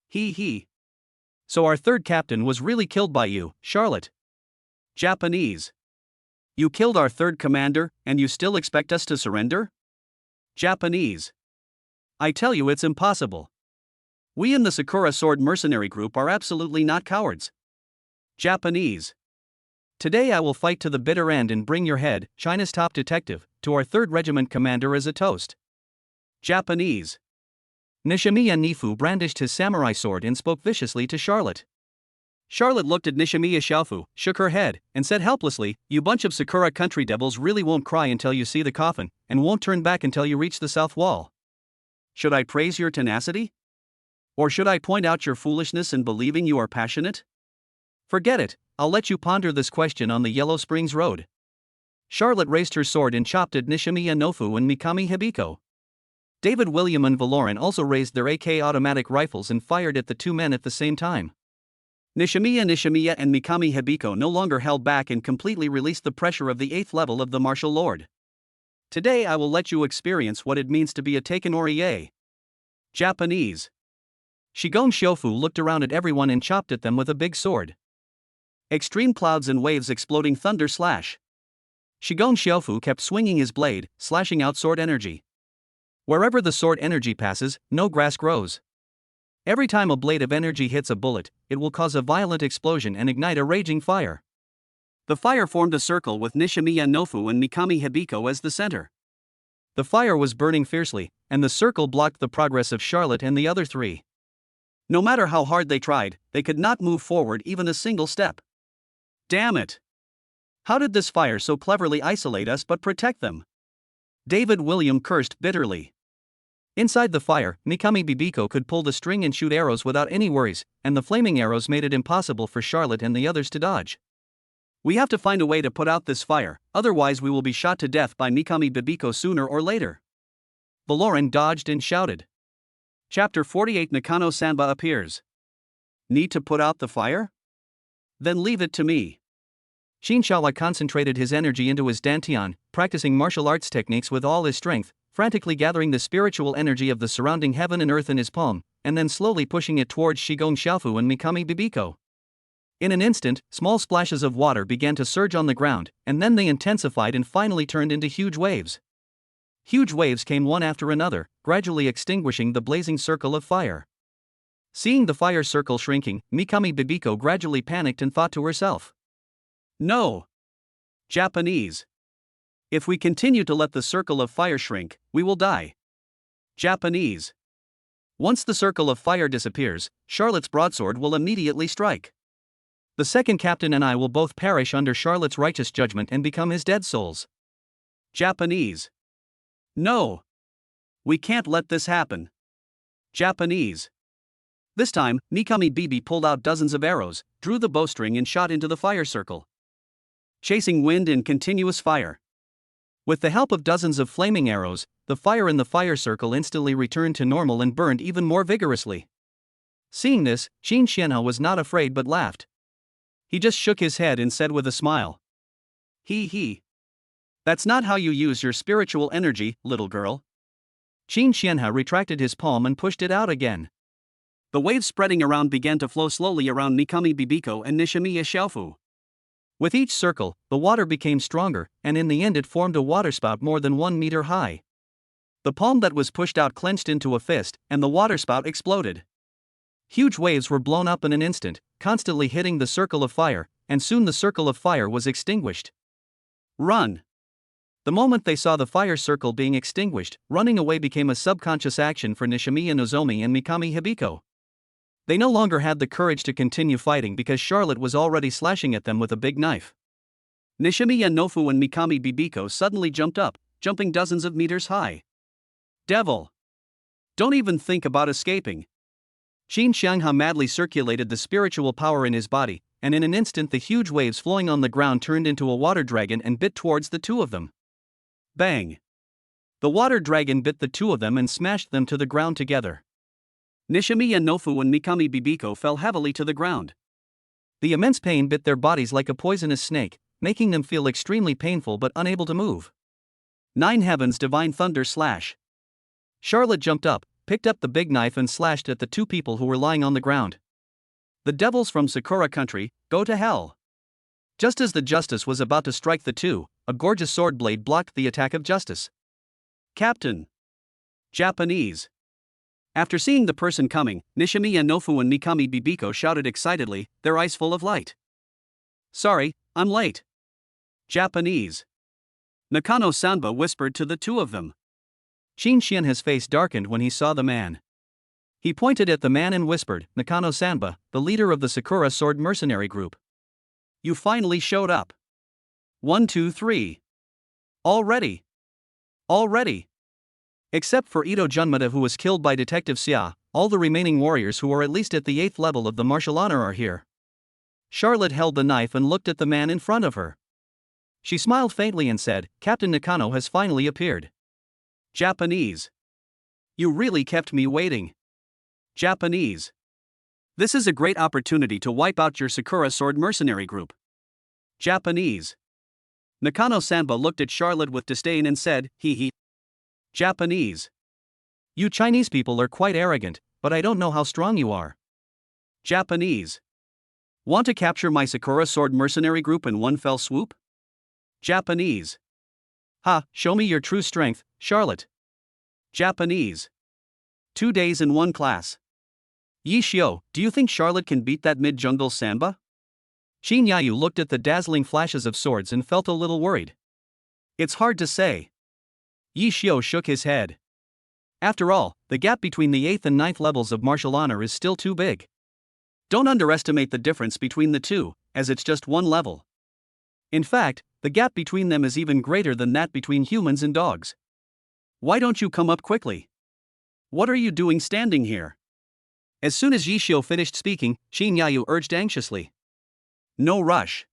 He. So our 3rd captain was really killed by you, Charlotte. Japanese. You killed our 3rd commander, and you still expect us to surrender? Japanese. I tell you it's impossible. We in the Sakura Sword Mercenary Group are absolutely not cowards. Japanese. Today I will fight to the bitter end and bring your head, China's top detective, to our 3rd Regiment commander as a toast. Japanese. Nishimiya Nifu brandished his samurai sword and spoke viciously to Charlotte. Charlotte looked at Nishimiya Xiaofu, shook her head, and said helplessly, "You bunch of Sakura country devils really won't cry until you see the coffin, and won't turn back until you reach the south wall. Should I praise your tenacity? Or should I point out your foolishness in believing you are passionate? Forget it, I'll let you ponder this question on the Yellow Springs Road." Charlotte raised her sword and chopped at Nishimiya Nofu and Mikami Hibiko. David William and Valoran also raised their AK automatic rifles and fired at the two men at the same time. Nishimiya and Mikami Hibiko no longer held back and completely released the pressure of the 8th level of the martial lord. Today I will let you experience what it means to be a Takenori-A. Japanese. Shigon Shofu looked around at everyone and chopped at them with a big sword. Extreme clouds and waves exploding thunder slash. Shigon Shofu kept swinging his blade, slashing out sword energy. Wherever the sword energy passes, no grass grows. Every time a blade of energy hits a bullet, it will cause a violent explosion and ignite a raging fire. The fire formed a circle with Nishimiya Nofu and Mikami Hibiko as the center. The fire was burning fiercely, and the circle blocked the progress of Charlotte and the other three. No matter how hard they tried, they could not move forward even a single step. Damn it! How did this fire so cleverly isolate us but protect them? David William cursed bitterly. Inside the fire, Mikami Hibiko could pull the string and shoot arrows without any worries, and the flaming arrows made it impossible for Charlotte and the others to dodge. We have to find a way to put out this fire, otherwise we will be shot to death by Mikami Hibiko sooner or later. Valoran dodged and shouted. Chapter 48 Nakano Sanba appears. Need to put out the fire? Then leave it to me. Shinshawa concentrated his energy into his dantian, practicing martial arts techniques with all his strength, frantically gathering the spiritual energy of the surrounding heaven and earth in his palm, and then slowly pushing it towards Shigon Xiaofu and Mikami Hibiko. In an instant, small splashes of water began to surge on the ground, and then they intensified and finally turned into huge waves. Huge waves came one after another, gradually extinguishing the blazing circle of fire. Seeing the fire circle shrinking, Mikami Hibiko gradually panicked and thought to herself. No! Japanese. If we continue to let the circle of fire shrink, we will die. Japanese. Once the circle of fire disappears, Charlotte's broadsword will immediately strike. The second captain and I will both perish under Charlotte's righteous judgment and become his dead souls. Japanese. No! We can't let this happen. Japanese. This time, Mikami Bibi pulled out dozens of arrows, drew the bowstring and shot into the fire circle. Chasing wind in continuous fire. With the help of dozens of flaming arrows, the fire in the fire circle instantly returned to normal and burned even more vigorously. Seeing this, Qin Xianhao was not afraid but laughed. He just shook his head and said with a smile. He. That's not how you use your spiritual energy, little girl. Qin Xianhao retracted his palm and pushed it out again. The waves spreading around began to flow slowly around Mikami Hibiko and Nishimiya Xiaofu. With each circle, the water became stronger, and in the end it formed a waterspout more than 1 meter high. The palm that was pushed out clenched into a fist, and the waterspout exploded. Huge waves were blown up in an instant, constantly hitting the circle of fire, and soon the circle of fire was extinguished. Run! The moment they saw the fire circle being extinguished, running away became a subconscious action for Nishimiya Nozomi and Mikami Hibiko. They no longer had the courage to continue fighting because Charlotte was already slashing at them with a big knife. Nishimiya Nofu and Mikami Hibiko suddenly jumped up, jumping dozens of meters high. Devil! Don't even think about escaping. Qin Xianghao madly circulated the spiritual power in his body, and in an instant the huge waves flowing on the ground turned into a water dragon and bit towards the two of them. Bang! The water dragon bit the two of them and smashed them to the ground together. Nishimiya Nofu and Mikami Hibiko fell heavily to the ground. The immense pain bit their bodies like a poisonous snake, making them feel extremely painful but unable to move. 9 heavens divine thunder slash. Charlotte jumped up, picked up the big knife and slashed at the two people who were lying on the ground. The devils from Sakura country, go to hell. Just as the justice was about to strike the two, a gorgeous sword blade blocked the attack of justice. Captain. Japanese. After seeing the person coming, Nishimiya Nofu and Mikami Hibiko shouted excitedly, their eyes full of light. Sorry, I'm late. Japanese. Nakano Sanba whispered to the two of them. Qin Xian's face darkened when he saw the man. He pointed at the man and whispered, Nakano-sanba, the leader of the Sakura Sword Mercenary Group. You finally showed up. 1, 2, 3. Already. Except for Ito Junmata, who was killed by Detective Xia, all the remaining warriors who are at least at the 8th level of the martial honor are here. Charlotte held the knife and looked at the man in front of her. She smiled faintly and said, Captain Nakano has finally appeared. Japanese. You really kept me waiting. Japanese. This is a great opportunity to wipe out your Sakura Sword Mercenary Group. Japanese. Nakano-sanba looked at Charlotte with disdain and said, hee hee. Japanese. You Chinese people are quite arrogant, but I don't know how strong you are. Japanese. Want to capture my Sakura Sword Mercenary Group in one fell swoop? Japanese. Ha, show me your true strength, Charlotte. Japanese. 2 days in one class. Yi Xiao, do you think Charlotte can beat that mid-jungle Sanba? Shin Yayu looked at the dazzling flashes of swords and felt a little worried. It's hard to say. Yi Xiao shook his head. After all, the gap between the 8th and 9th levels of martial honor is still too big. Don't underestimate the difference between the two, as it's just one level. In fact, the gap between them is even greater than that between humans and dogs. Why don't you come up quickly? What are you doing standing here? As soon as Yi Xiao finished speaking, Shin Yayu urged anxiously. No rush.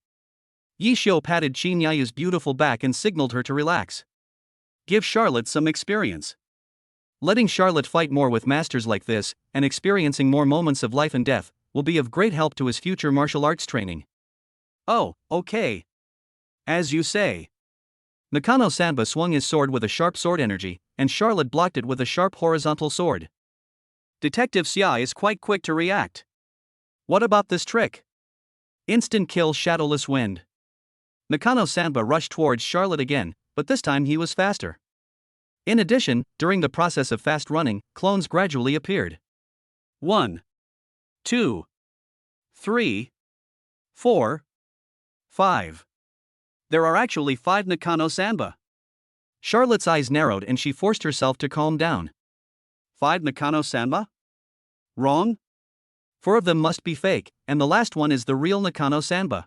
Yi Xiao patted Shin Yayu's beautiful back and signaled her to relax. Give Charlotte some experience. Letting Charlotte fight more with masters like this, and experiencing more moments of life and death, will be of great help to his future martial arts training. Oh, okay. As you say. Nakano-sanba swung his sword with a sharp sword energy, and Charlotte blocked it with a sharp horizontal sword. Detective Xia is quite quick to react. What about this trick? Instant kill, shadowless wind. Nakano-sanba rushed towards Charlotte again, but this time he was faster. In addition, during the process of fast running, clones gradually appeared. 1, 2, 3, 4, 5. There are actually 5 Nakano-sanba. Charlotte's eyes narrowed and she forced herself to calm down. 5 Nakano-sanba? Wrong? 4 of them must be fake, and the last one is the real Nakano-sanba.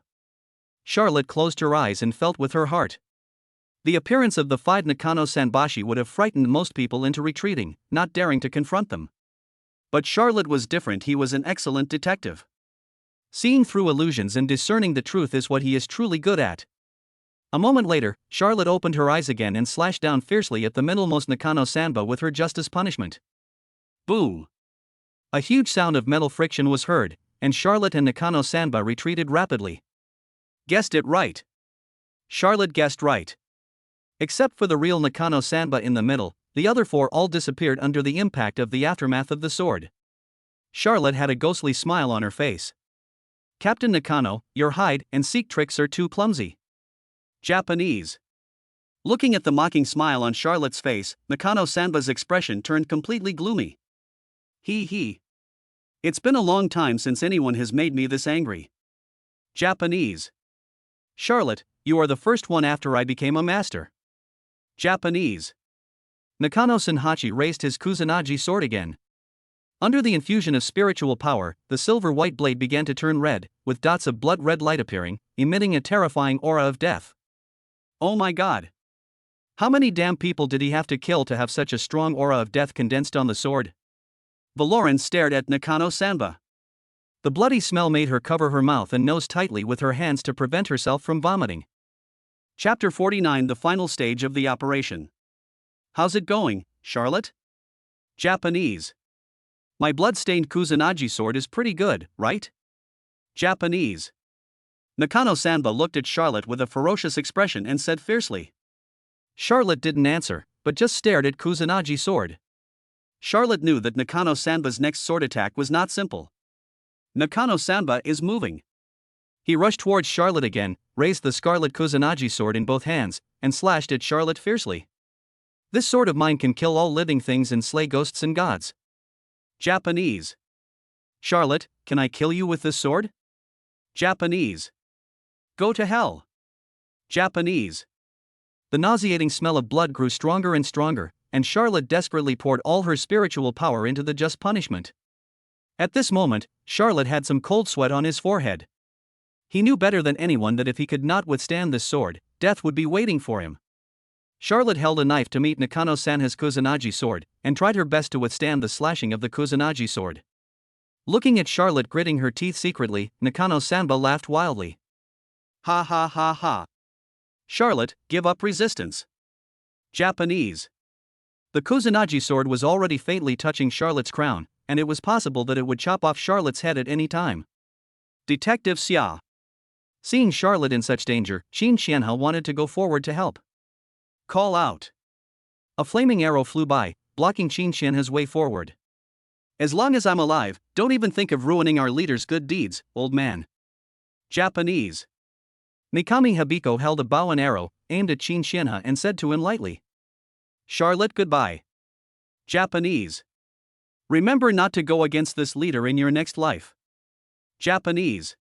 Charlotte closed her eyes and felt with her heart. The appearance of the 5 Nakano-sanbashi would have frightened most people into retreating, not daring to confront them. But Charlotte was different. He was an excellent detective. Seeing through illusions and discerning the truth is what he is truly good at. A moment later, Charlotte opened her eyes again and slashed down fiercely at the middlemost Nakano-sanba with her just as punishment. Boom! A huge sound of metal friction was heard, and Charlotte and Nakano-sanba retreated rapidly. Guessed it right. Charlotte guessed right. Except for the real Nakano-sanba in the middle, the other 4 all disappeared under the impact of the aftermath of the sword. Charlotte had a ghostly smile on her face. Captain Nakano, your hide and seek tricks are too clumsy. Japanese. Looking at the mocking smile on Charlotte's face, Nakano-sanba's expression turned completely gloomy. Hee hee. It's been a long time since anyone has made me this angry. Japanese. Charlotte, you are the first one after I became a master. Japanese. Nakano-sanhachi raised his Kusanagi sword again. Under the infusion of spiritual power, the silver-white blade began to turn red, with dots of blood-red light appearing, emitting a terrifying aura of death. Oh my god! How many damn people did he have to kill to have such a strong aura of death condensed on the sword? Valoran stared at Nakano-sanba. The bloody smell made her cover her mouth and nose tightly with her hands to prevent herself from vomiting. Chapter 49, the final stage of the operation. How's it going, Charlotte? Japanese. My blood-stained Kusanagi sword is pretty good, right? Japanese. Nakano-sanba looked at Charlotte with a ferocious expression and said fiercely. Charlotte didn't answer, but just stared at Kusanagi sword. Charlotte knew that Nakano-sanba's next sword attack was not simple. Nakano-sanba is moving. He rushed towards Charlotte again, raised the scarlet Kusanagi sword in both hands, and slashed at Charlotte fiercely. This sword of mine can kill all living things and slay ghosts and gods. Japanese. Charlotte, can I kill you with this sword? Japanese. Go to hell. Japanese. The nauseating smell of blood grew stronger and stronger, and Charlotte desperately poured all her spiritual power into the just punishment. At this moment, Charlotte had some cold sweat on his forehead. He knew better than anyone that if he could not withstand this sword, death would be waiting for him. Charlotte held a knife to meet Nakano-san's Kusanagi sword, and tried her best to withstand the slashing of the Kusanagi sword. Looking at Charlotte gritting her teeth secretly, Nakano-sanba laughed wildly. Ha ha ha ha. Charlotte, give up resistance. Japanese. The Kusanagi sword was already faintly touching Charlotte's crown, and it was possible that it would chop off Charlotte's head at any time. Detective Xia. Seeing Charlotte in such danger, Qin Xianhe wanted to go forward to help. Call out. A flaming arrow flew by, blocking Qin Xianhe's way forward. As long as I'm alive, don't even think of ruining our leader's good deeds, old man. Japanese. Mikami Hibiko held a bow and arrow, aimed at Qin Xianhe and said to him lightly. Charlotte, goodbye. Japanese. Remember not to go against this leader in your next life. Japanese.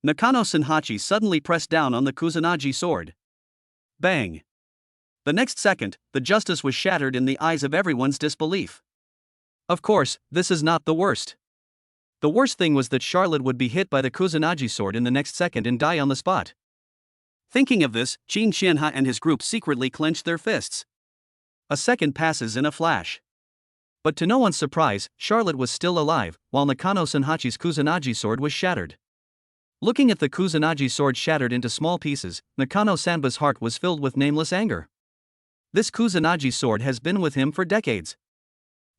Nakano Senhachi suddenly pressed down on the Kusanagi sword. Bang. The next second, the justice was shattered in the eyes of everyone's disbelief. Of course, this is not the worst. The worst thing was that Charlotte would be hit by the Kusanagi sword in the next second and die on the spot. Thinking of this, Qin Xianhe and his group secretly clenched their fists. A second passes in a flash. But to no one's surprise, Charlotte was still alive, while Nakano Senhachi's Kusanagi sword was shattered. Looking at the Kusanagi sword shattered into small pieces, Nakano-sanba's heart was filled with nameless anger. This Kusanagi sword has been with him for decades.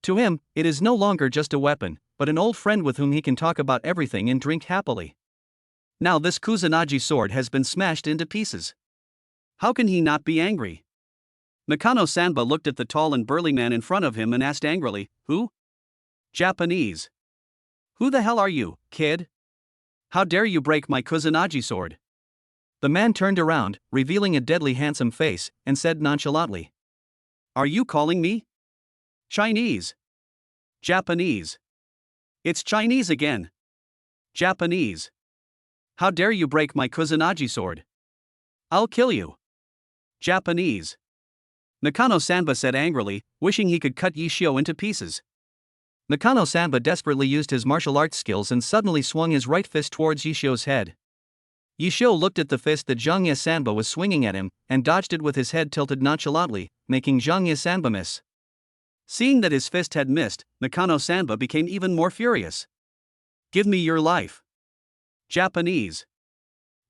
To him, it is no longer just a weapon, but an old friend with whom he can talk about everything and drink happily. Now this Kusanagi sword has been smashed into pieces. How can he not be angry? Nakano-sanba looked at the tall and burly man in front of him and asked angrily, Who? Japanese. Who the hell are you, kid? How dare you break my Kusanagi sword? The man turned around, revealing a deadly handsome face, and said nonchalantly. Are you calling me Chinese? Japanese. It's Chinese again. Japanese. How dare you break my Kusanagi sword? I'll kill you. Japanese. Nakano-sanba said angrily, wishing he could cut Yishio into pieces. Nakano-sanba desperately used his martial arts skills and suddenly swung his right fist towards Yishio's head. Yishio looked at the fist that Zhang Ye-sanba was swinging at him, and dodged it with his head tilted nonchalantly, making Zhang Ye-sanba miss. Seeing that his fist had missed, Nakano-sanba became even more furious. Give me your life. Japanese.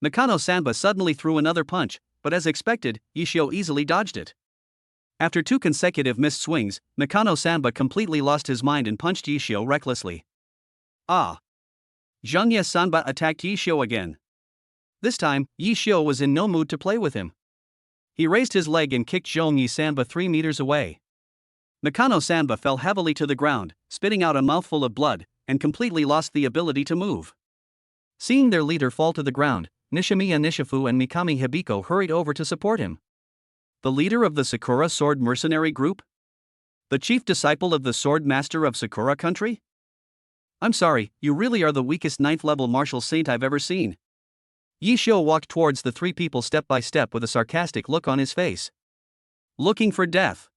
Nakano-sanba suddenly threw another punch, but as expected, Yishio easily dodged it. After two consecutive missed swings, Nakano-sanba completely lost his mind and punched Yishio recklessly. Ah! Zhang Ye-sanba attacked Yishio again. This time, Yishio was in no mood to play with him. He raised his leg and kicked Zhang Ye-sanba 3 meters away. Nakano-sanba fell heavily to the ground, spitting out a mouthful of blood, and completely lost the ability to move. Seeing their leader fall to the ground, Nishimiya Nishifu and Mikami Hibiko hurried over to support him. The leader of the Sakura Sword Mercenary Group? The chief disciple of the Sword Master of Sakura Country? I'm sorry, you really are the weakest 9th-level martial saint I've ever seen. Yishio walked towards the 3 people step by step with a sarcastic look on his face. Looking for death.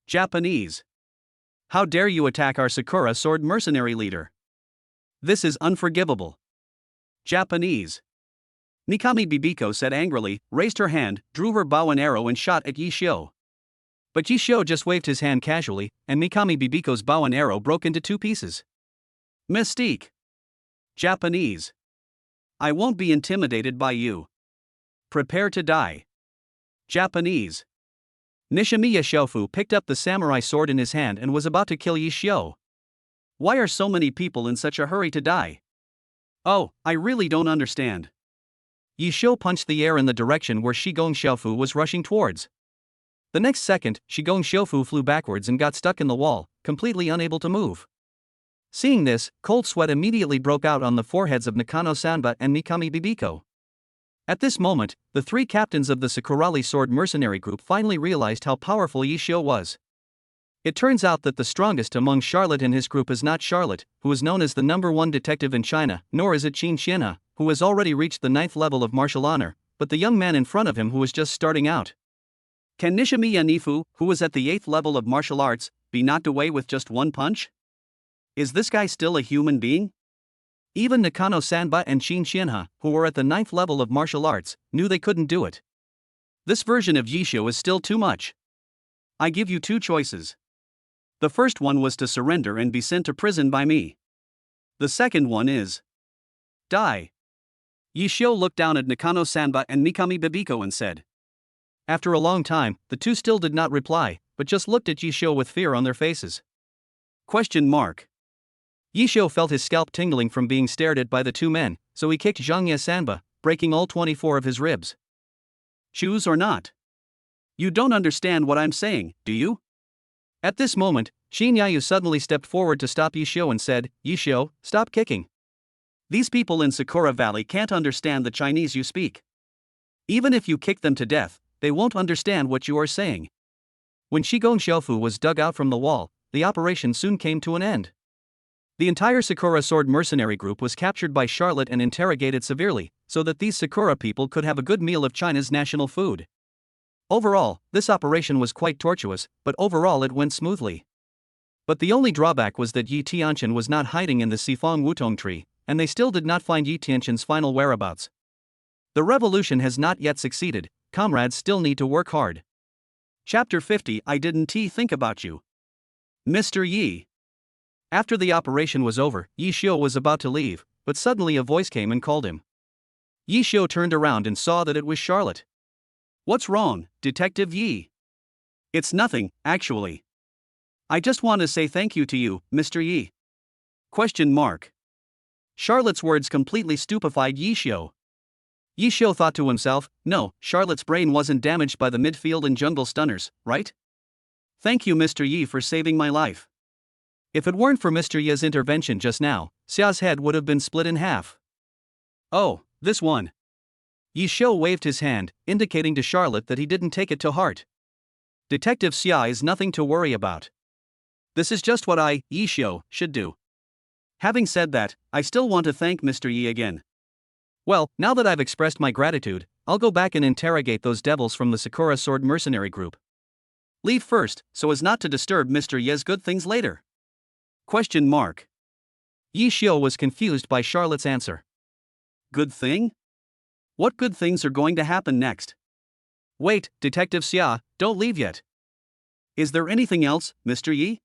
Japanese. How dare you attack our Sakura Sword Mercenary leader? This is unforgivable. Japanese. Mikami Bibiko said angrily, raised her hand, drew her bow and arrow and shot at Yishio. But Yishio just waved his hand casually, and Mikami Bibiko's bow and arrow broke into 2 pieces. Mystique. Japanese. I won't be intimidated by you. Prepare to die. Japanese. Nishimiya Shofu picked up the samurai sword in his hand and was about to kill Yishio. Why are so many people in such a hurry to die? Oh, I really don't understand. Yishio punched the air in the direction where Shigong Shofu was rushing towards. The next second, Shigong Shofu flew backwards and got stuck in the wall, completely unable to move. Seeing this, cold sweat immediately broke out on the foreheads of Nakano-sanba and Mikami Bibiko. At this moment, the 3 captains of the Sakurali Sword Mercenary Group finally realized how powerful Yishio was. It turns out that the strongest among Charlotte and his group is not Charlotte, who is known as the #1 detective in China, nor is it Qin Xianhe, who has already reached the 9th level of martial honor, but the young man in front of him who was just starting out. Can Nishimiya Nifu, who was at the 8th level of martial arts, be knocked away with just one punch? Is this guy still a human being? Even Nakano Sanba and Shin Shinha, who were at the 9th level of martial arts, knew they couldn't do it. This version of Yishio is still too much. I give you two choices. The first one was to surrender and be sent to prison by me. The second one is die. Yishio looked down at Nakano Sanba and Mikami Bibiko and said. After a long time, the two still did not reply, but just looked at Yishio with fear on their faces. Question mark. Yishio felt his scalp tingling from being stared at by the two men, so he kicked Zhangye Sanba, breaking all 24 of his ribs. Choose or not? You don't understand what I'm saying, do you? At this moment, Shin Yayu suddenly stepped forward to stop Yishio and said, Yishio, stop kicking. These people in Sakura Valley can't understand the Chinese you speak. Even if you kick them to death, they won't understand what you are saying. When Shigong Xiaofu was dug out from the wall, the operation soon came to an end. The entire Sakura Sword mercenary group was captured by Charlotte and interrogated severely, so that these Sakura people could have a good meal of China's national food. Overall, this operation was quite tortuous, but overall it went smoothly. But the only drawback was that Yi Tianqian was not hiding in the Sifong Wutong tree, and they still did not find Yi Tianqian's final whereabouts. The revolution has not yet succeeded, comrades still need to work hard. Chapter 50. I didn't think about you. Mr. Yi. After the operation was over, Yishio was about to leave, but suddenly a voice came and called him. Yishio turned around and saw that it was Charlotte. What's wrong, Detective Yi? It's nothing, actually. I just want to say thank you to you, Mr. Yi. Question mark. Charlotte's words completely stupefied Yishio. Yishio thought to himself, no, Charlotte's brain wasn't damaged by the midfield and jungle stunners, right? Thank you, Mr. Yi, for saving my life. If it weren't for Mr. Yi's intervention just now, Xia's head would have been split in half. Oh, this one. Yishio waved his hand, indicating to Charlotte that he didn't take it to heart. Detective Xia is nothing to worry about. This is just what I, Yishio, should do. Having said that, I still want to thank Mr. Yi again. Well, now that I've expressed my gratitude, I'll go back and interrogate those devils from the Sakura Sword mercenary group. Leave first, so as not to disturb Mr. Yi's good things later. Question mark. Yishio was confused by Charlotte's answer. Good thing? What good things are going to happen next? Wait, Detective Xia, don't leave yet. Is there anything else, Mr. Yi?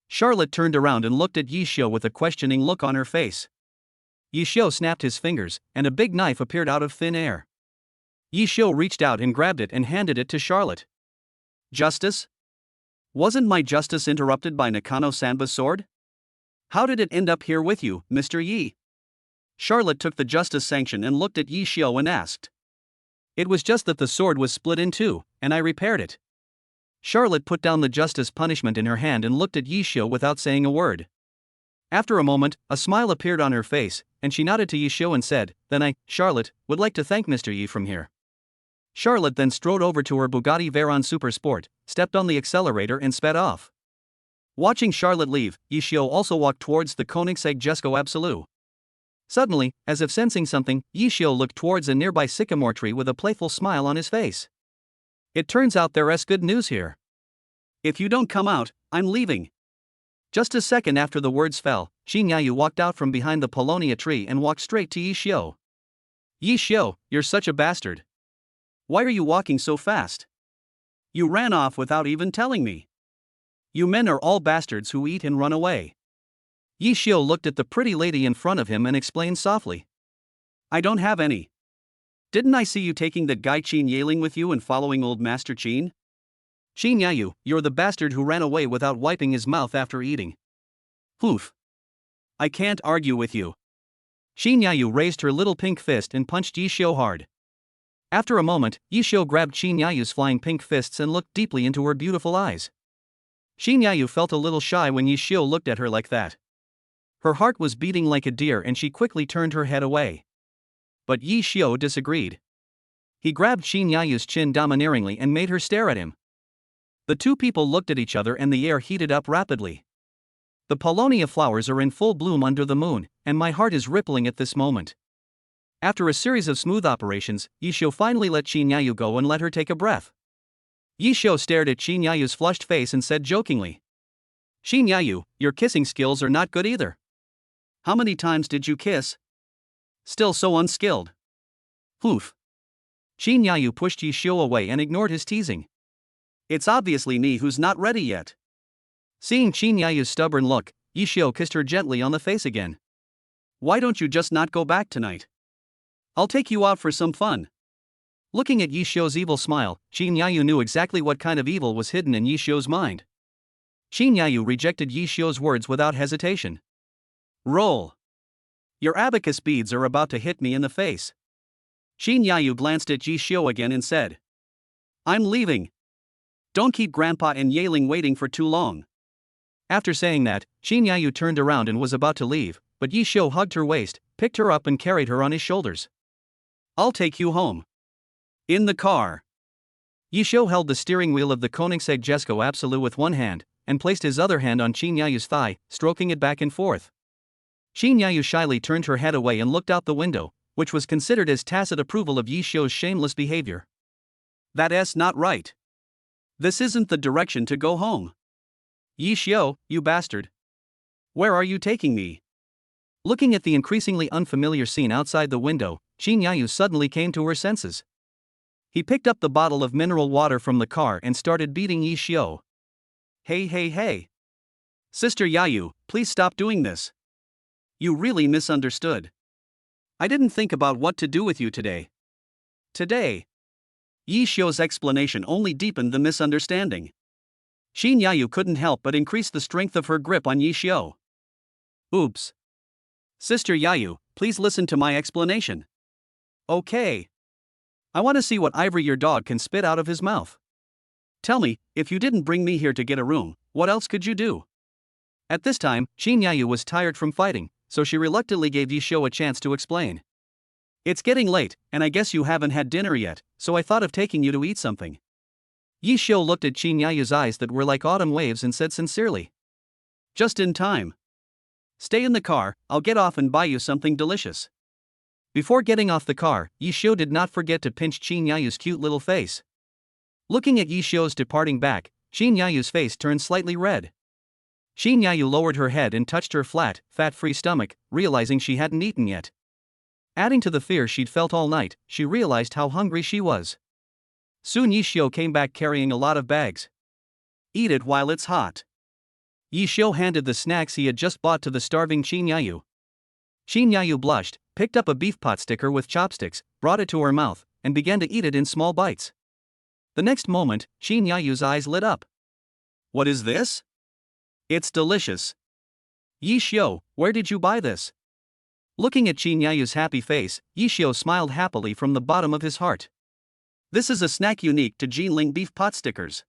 Charlotte turned around and looked at Yishio with a questioning look on her face. Yishio snapped his fingers, and a big knife appeared out of thin air. Yishio reached out and grabbed it and handed it to Charlotte. Justice? Wasn't my justice interrupted by Nakano Sanba's sword? How did it end up here with you, Mr. Yi? Charlotte took the justice sanction and looked at Yishio and asked. It was just that the sword was split in two, and I repaired it. Charlotte put down the justice punishment in her hand and looked at Yishio without saying a word. After a moment, a smile appeared on her face, and she nodded to Yishio and said, then I, Charlotte, would like to thank Mr. Yi from here. Charlotte then strode over to her Bugatti Veyron Super Sport, stepped on the accelerator and sped off. Watching Charlotte leave, Yishio also walked towards the Koenigsegg Jesko Absolute. Suddenly, as if sensing something, Yishio looked towards a nearby sycamore tree with a playful smile on his face. It turns out there's good news here. If you don't come out, I'm leaving. Just a second after the words fell, Shin Yayu walked out from behind the Polonia tree and walked straight to Yishio. Yishio, you're such a bastard. Why are you walking so fast? You ran off without even telling me. You men are all bastards who eat and run away. Yishio looked at the pretty lady in front of him and explained softly. I don't have any. Didn't I see you taking that guy Qin Yaling with you and following old Master Qin? Shin Yayu, you're the bastard who ran away without wiping his mouth after eating. Poof. I can't argue with you. Shin Yayu raised her little pink fist and punched Yishio hard. After a moment, Yishio grabbed Shin Yayu's flying pink fists and looked deeply into her beautiful eyes. Shin Yayu felt a little shy when Yishio looked at her like that. Her heart was beating like a deer and she quickly turned her head away. But Yishio disagreed. He grabbed Shin Yayu's chin domineeringly and made her stare at him. The two people looked at each other and the air heated up rapidly. The Polonia flowers are in full bloom under the moon, and my heart is rippling at this moment. After a series of smooth operations, Yishio finally let Shin Yayu go and let her take a breath. Yi Xiu stared at Qin Yayu's flushed face and said jokingly. Qin Yayu, your kissing skills are not good either. How many times did you kiss? Still so unskilled. Oof. Qin Yayu pushed Yi Xiu away and ignored his teasing. It's obviously me who's not ready yet. Seeing Qin Yayu's stubborn look, Yi Xiu kissed her gently on the face again. Why don't you just not go back tonight? I'll take you out for some fun. Looking at Yi Xiu's evil smile, Qin Yayu knew exactly what kind of evil was hidden in Yi Xiu's mind. Qin Yayu rejected Yi Xiu's words without hesitation. Roll. Your abacus beads are about to hit me in the face. Qin Yayu glanced at Yi Xiu again and said. I'm leaving. Don't keep Grandpa and Yeling waiting for too long. After saying that, Qin Yayu turned around and was about to leave, but Yi Xiu hugged her waist, picked her up and carried her on his shoulders. I'll take you home. In the car. Yi Xiu held the steering wheel of the Koenigsegg Jesko Absolute with one hand, and placed his other hand on Qin Yayu's thigh, stroking it back and forth. Qin Yayu shyly turned her head away and looked out the window, which was considered as tacit approval of Yi Xiu's shameless behavior. That's not right. This isn't the direction to go home. Yi Xiu, you bastard. Where are you taking me? Looking at the increasingly unfamiliar scene outside the window, Qin Yayu suddenly came to her senses. He picked up the bottle of mineral water from the car and started beating Yi Xiu. Hey. Sister Yayu, please stop doing this. You really misunderstood. I didn't think about what to do with you today. Today? Yi Xiu's explanation only deepened the misunderstanding. Qin Yayu couldn't help but increase the strength of her grip on Yi Xiu. Oops. Sister Yayu, please listen to my explanation. Okay. I want to see what ivory your dog can spit out of his mouth. Tell me, if you didn't bring me here to get a room, what else could you do? At this time, Qin Yayu was tired from fighting, so she reluctantly gave Yi Xiu a chance to explain. It's getting late, and I guess you haven't had dinner yet, so I thought of taking you to eat something. Yi Xiu looked at Qin Yayu's eyes that were like autumn waves and said sincerely. Just in time. Stay in the car, I'll get off and buy you something delicious. Before getting off the car, Yi Xiu did not forget to pinch Qin Yayu's cute little face. Looking at Yi Xiu's departing back, Qin Yayu's face turned slightly red. Qin Yayu lowered her head and touched her flat, fat-free stomach, realizing she hadn't eaten yet. Adding to the fear she'd felt all night, she realized how hungry she was. Soon Yi Xiu came back carrying a lot of bags. Eat it while it's hot. Yi Xiu handed the snacks he had just bought to the starving Qin Yayu. Qin Yayu blushed, picked up a beef pot sticker with chopsticks, brought it to her mouth, and began to eat it in small bites. The next moment, Qin Yayu's eyes lit up. What is this? It's delicious. Yi Xiu, where did you buy this? Looking at Qin Yayu's happy face, Yi Xiu smiled happily from the bottom of his heart. This is a snack unique to Jinling beef pot stickers.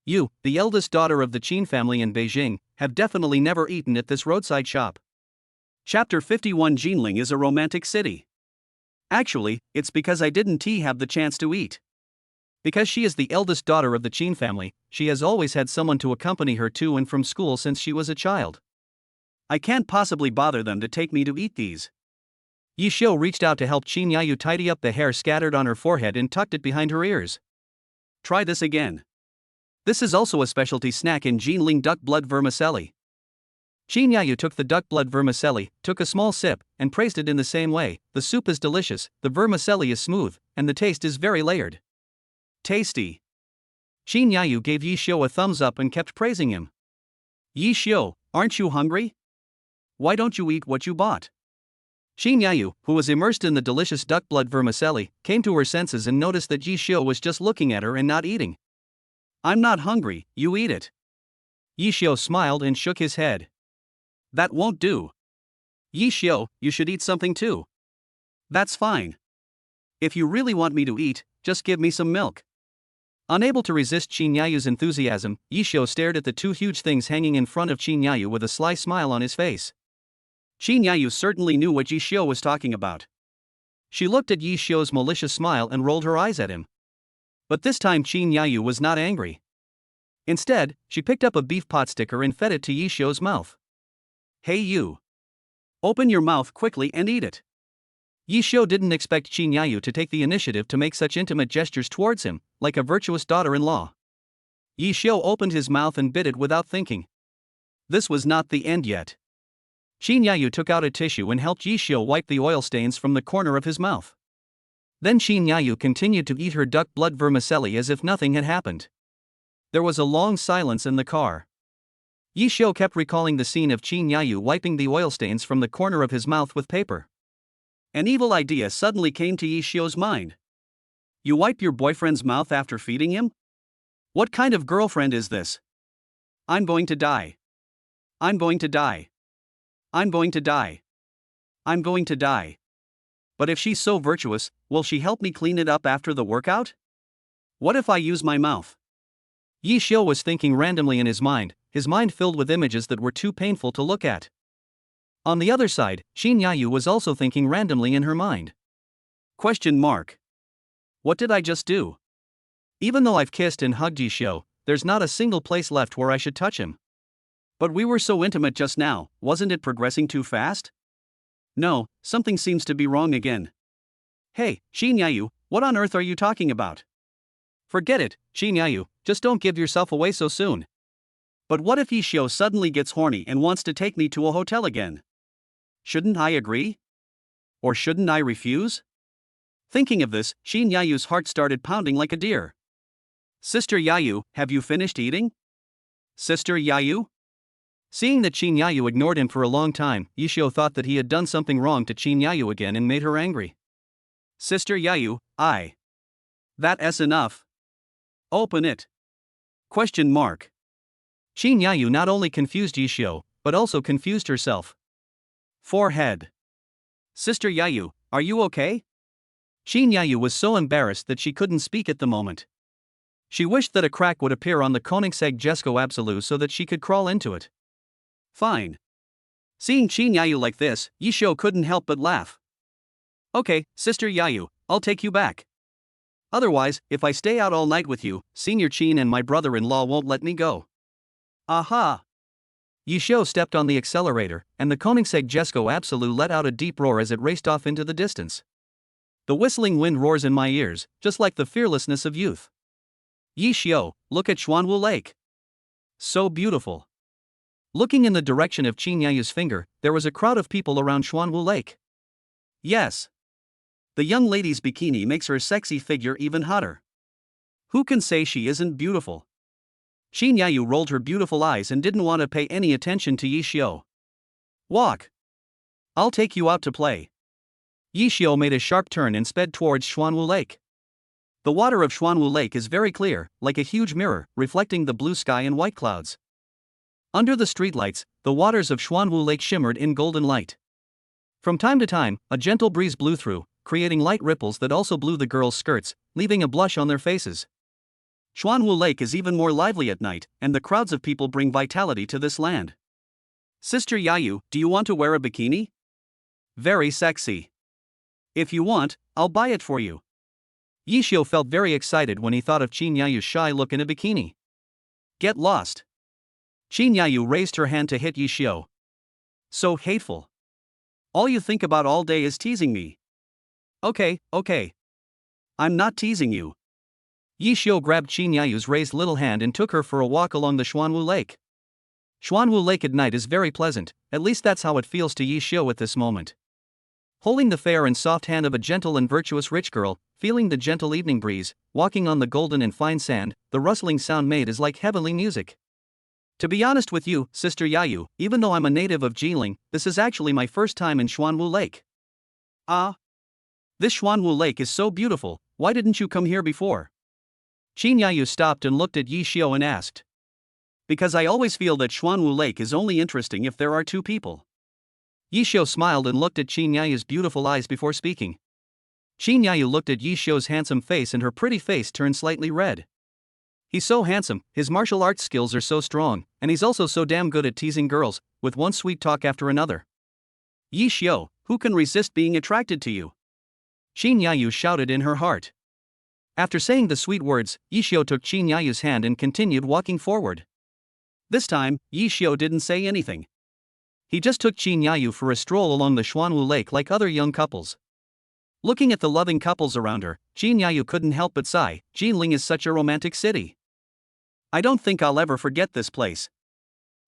You, the eldest daughter of the Qin family in Beijing, have definitely never eaten at this roadside shop. Chapter 51 Jinling is a romantic city. Actually, it's because I didn't have the chance to eat. Because she is the eldest daughter of the Qin family, she has always had someone to accompany her to and from school since she was a child. I can't possibly bother them to take me to eat these. Yi Xiu reached out to help Qin Yayu tidy up the hair scattered on her forehead and tucked it behind her ears. Try this again. This is also a specialty snack in Jinling duck blood vermicelli. Qin Yayu took the duck blood vermicelli, took a small sip, and praised it in the same way. The soup is delicious, the vermicelli is smooth, and the taste is very layered. Tasty. Qin Yayu gave Yi Xiu a thumbs up and kept praising him. Yi Xiu, aren't you hungry? Why don't you eat what you bought? Qin Yayu, who was immersed in the delicious duck blood vermicelli, came to her senses and noticed that Yi Xiu was just looking at her and not eating. I'm not hungry, you eat it. Yi Xiu smiled and shook his head. That won't do. Yi Xiu, you should eat something too. That's fine. If you really want me to eat, just give me some milk. Unable to resist Qin Yayu's enthusiasm, Yi Xiu stared at the two huge things hanging in front of Qin Yayu with a sly smile on his face. Qin Yayu certainly knew what Yi Xiu was talking about. She looked at Yi Xiu's malicious smile and rolled her eyes at him. But this time Qin Yayu was not angry. Instead, she picked up a beef pot sticker and fed it to Yi Xiu's mouth. Hey you! Open your mouth quickly and eat it. Yi Xiu didn't expect Qin Yayu to take the initiative to make such intimate gestures towards him, like a virtuous daughter-in-law. Yi Xiu opened his mouth and bit it without thinking. This was not the end yet. Qin Yayu took out a tissue and helped Yi Xiu wipe the oil stains from the corner of his mouth. Then Qin Yayu continued to eat her duck blood vermicelli as if nothing had happened. There was a long silence in the car. Yi Xiu kept recalling the scene of Qin Yayu wiping the oil stains from the corner of his mouth with paper. An evil idea suddenly came to Yi Xiu's mind. You wipe your boyfriend's mouth after feeding him? What kind of girlfriend is this? I'm going to die. I'm going to die. I'm going to die. I'm going to die. But if she's so virtuous, will she help me clean it up after the workout? What if I use my mouth? Yi Xiu was thinking randomly in his mind filled with images that were too painful to look at. On the other side, Qin Yayu was also thinking randomly in her mind. Question mark. What did I just do? Even though I've kissed and hugged Yi Xiu, there's not a single place left where I should touch him. But we were so intimate just now, wasn't it progressing too fast? No, something seems to be wrong again. Hey, Qin Yayu, what on earth are you talking about? Forget it, Qin Yayu, just don't give yourself away so soon. But what if Yi Xiu suddenly gets horny and wants to take me to a hotel again? Shouldn't I agree? Or shouldn't I refuse? Thinking of this, Qin Yayu's heart started pounding like a deer. Sister Yayu, have you finished eating? Sister Yayu? Seeing that Qin Yayu ignored him for a long time, Yi Xiu thought that he had done something wrong to Qin Yayu again and made her angry. Sister Yayu, That's enough. Open it. Question mark. Qin Yayu not only confused Yi Xiu, but also confused herself. Forehead. Sister Yayu, are you okay? Qin Yayu was so embarrassed that she couldn't speak at the moment. She wished that a crack would appear on the Koenigsegg Jesko Absolu so that she could crawl into it. Fine. Seeing Qin Yayu like this, Yi Xiu couldn't help but laugh. Okay, Sister Yayu, I'll take you back. Otherwise, if I stay out all night with you, Senior Qin and my brother-in-law won't let me go. Aha! Yi Xiu stepped on the accelerator, and the Koenigsegg Jesko Absolu let out a deep roar as it raced off into the distance. The whistling wind roars in my ears, just like the fearlessness of youth. Yi Xiu, look at Xuanwu Lake. So beautiful. Looking in the direction of Qin Yayu's finger, there was a crowd of people around Xuanwu Lake. Yes. The young lady's bikini makes her sexy figure even hotter. Who can say she isn't beautiful? Qin Yayu rolled her beautiful eyes and didn't want to pay any attention to Yi Xiu. Walk. I'll take you out to play. Yi Xiu made a sharp turn and sped towards Xuanwu Lake. The water of Xuanwu Lake is very clear, like a huge mirror, reflecting the blue sky and white clouds. Under the streetlights, the waters of Xuanwu Lake shimmered in golden light. From time to time, a gentle breeze blew through, creating light ripples that also blew the girls' skirts, leaving a blush on their faces. Xuanwu Lake is even more lively at night, and the crowds of people bring vitality to this land. Sister Yayu, do you want to wear a bikini? Very sexy. If you want, I'll buy it for you. Yi Xiu felt very excited when he thought of Qin Yayu's shy look in a bikini. Get lost. Qin Yayu raised her hand to hit Yi Xiu. So hateful. All you think about all day is teasing me. Okay. I'm not teasing you. Yi Xiu grabbed Qin Yayu's raised little hand and took her for a walk along the Xuanwu Lake. Xuanwu Lake at night is very pleasant, at least that's how it feels to Yi Xiu at this moment. Holding the fair and soft hand of a gentle and virtuous rich girl, feeling the gentle evening breeze, walking on the golden and fine sand, the rustling sound made is like heavenly music. To be honest with you, Sister Yayu, even though I'm a native of Jinling, this is actually my first time in Xuanwu Lake. This Xuanwu Lake is so beautiful, why didn't you come here before? Qin Yayu stopped and looked at Yi Xiu and asked. Because I always feel that Xuanwu Lake is only interesting if there are two people. Yi Xiu smiled and looked at Qin Yayu's beautiful eyes before speaking. Qin Yayu looked at Yi Xiu's handsome face and her pretty face turned slightly red. He's so handsome, his martial arts skills are so strong, and he's also so damn good at teasing girls, with one sweet talk after another. Yi Xiu, who can resist being attracted to you? Qin Yayu shouted in her heart. After saying the sweet words, Yi Xiu took Qin Yayu's hand and continued walking forward. This time, Yi Xiu didn't say anything. He just took Qin Yayu for a stroll along the Xuanwu Lake like other young couples. Looking at the loving couples around her, Jin Yayu couldn't help but sigh. Jinling is such a romantic city. I don't think I'll ever forget this place.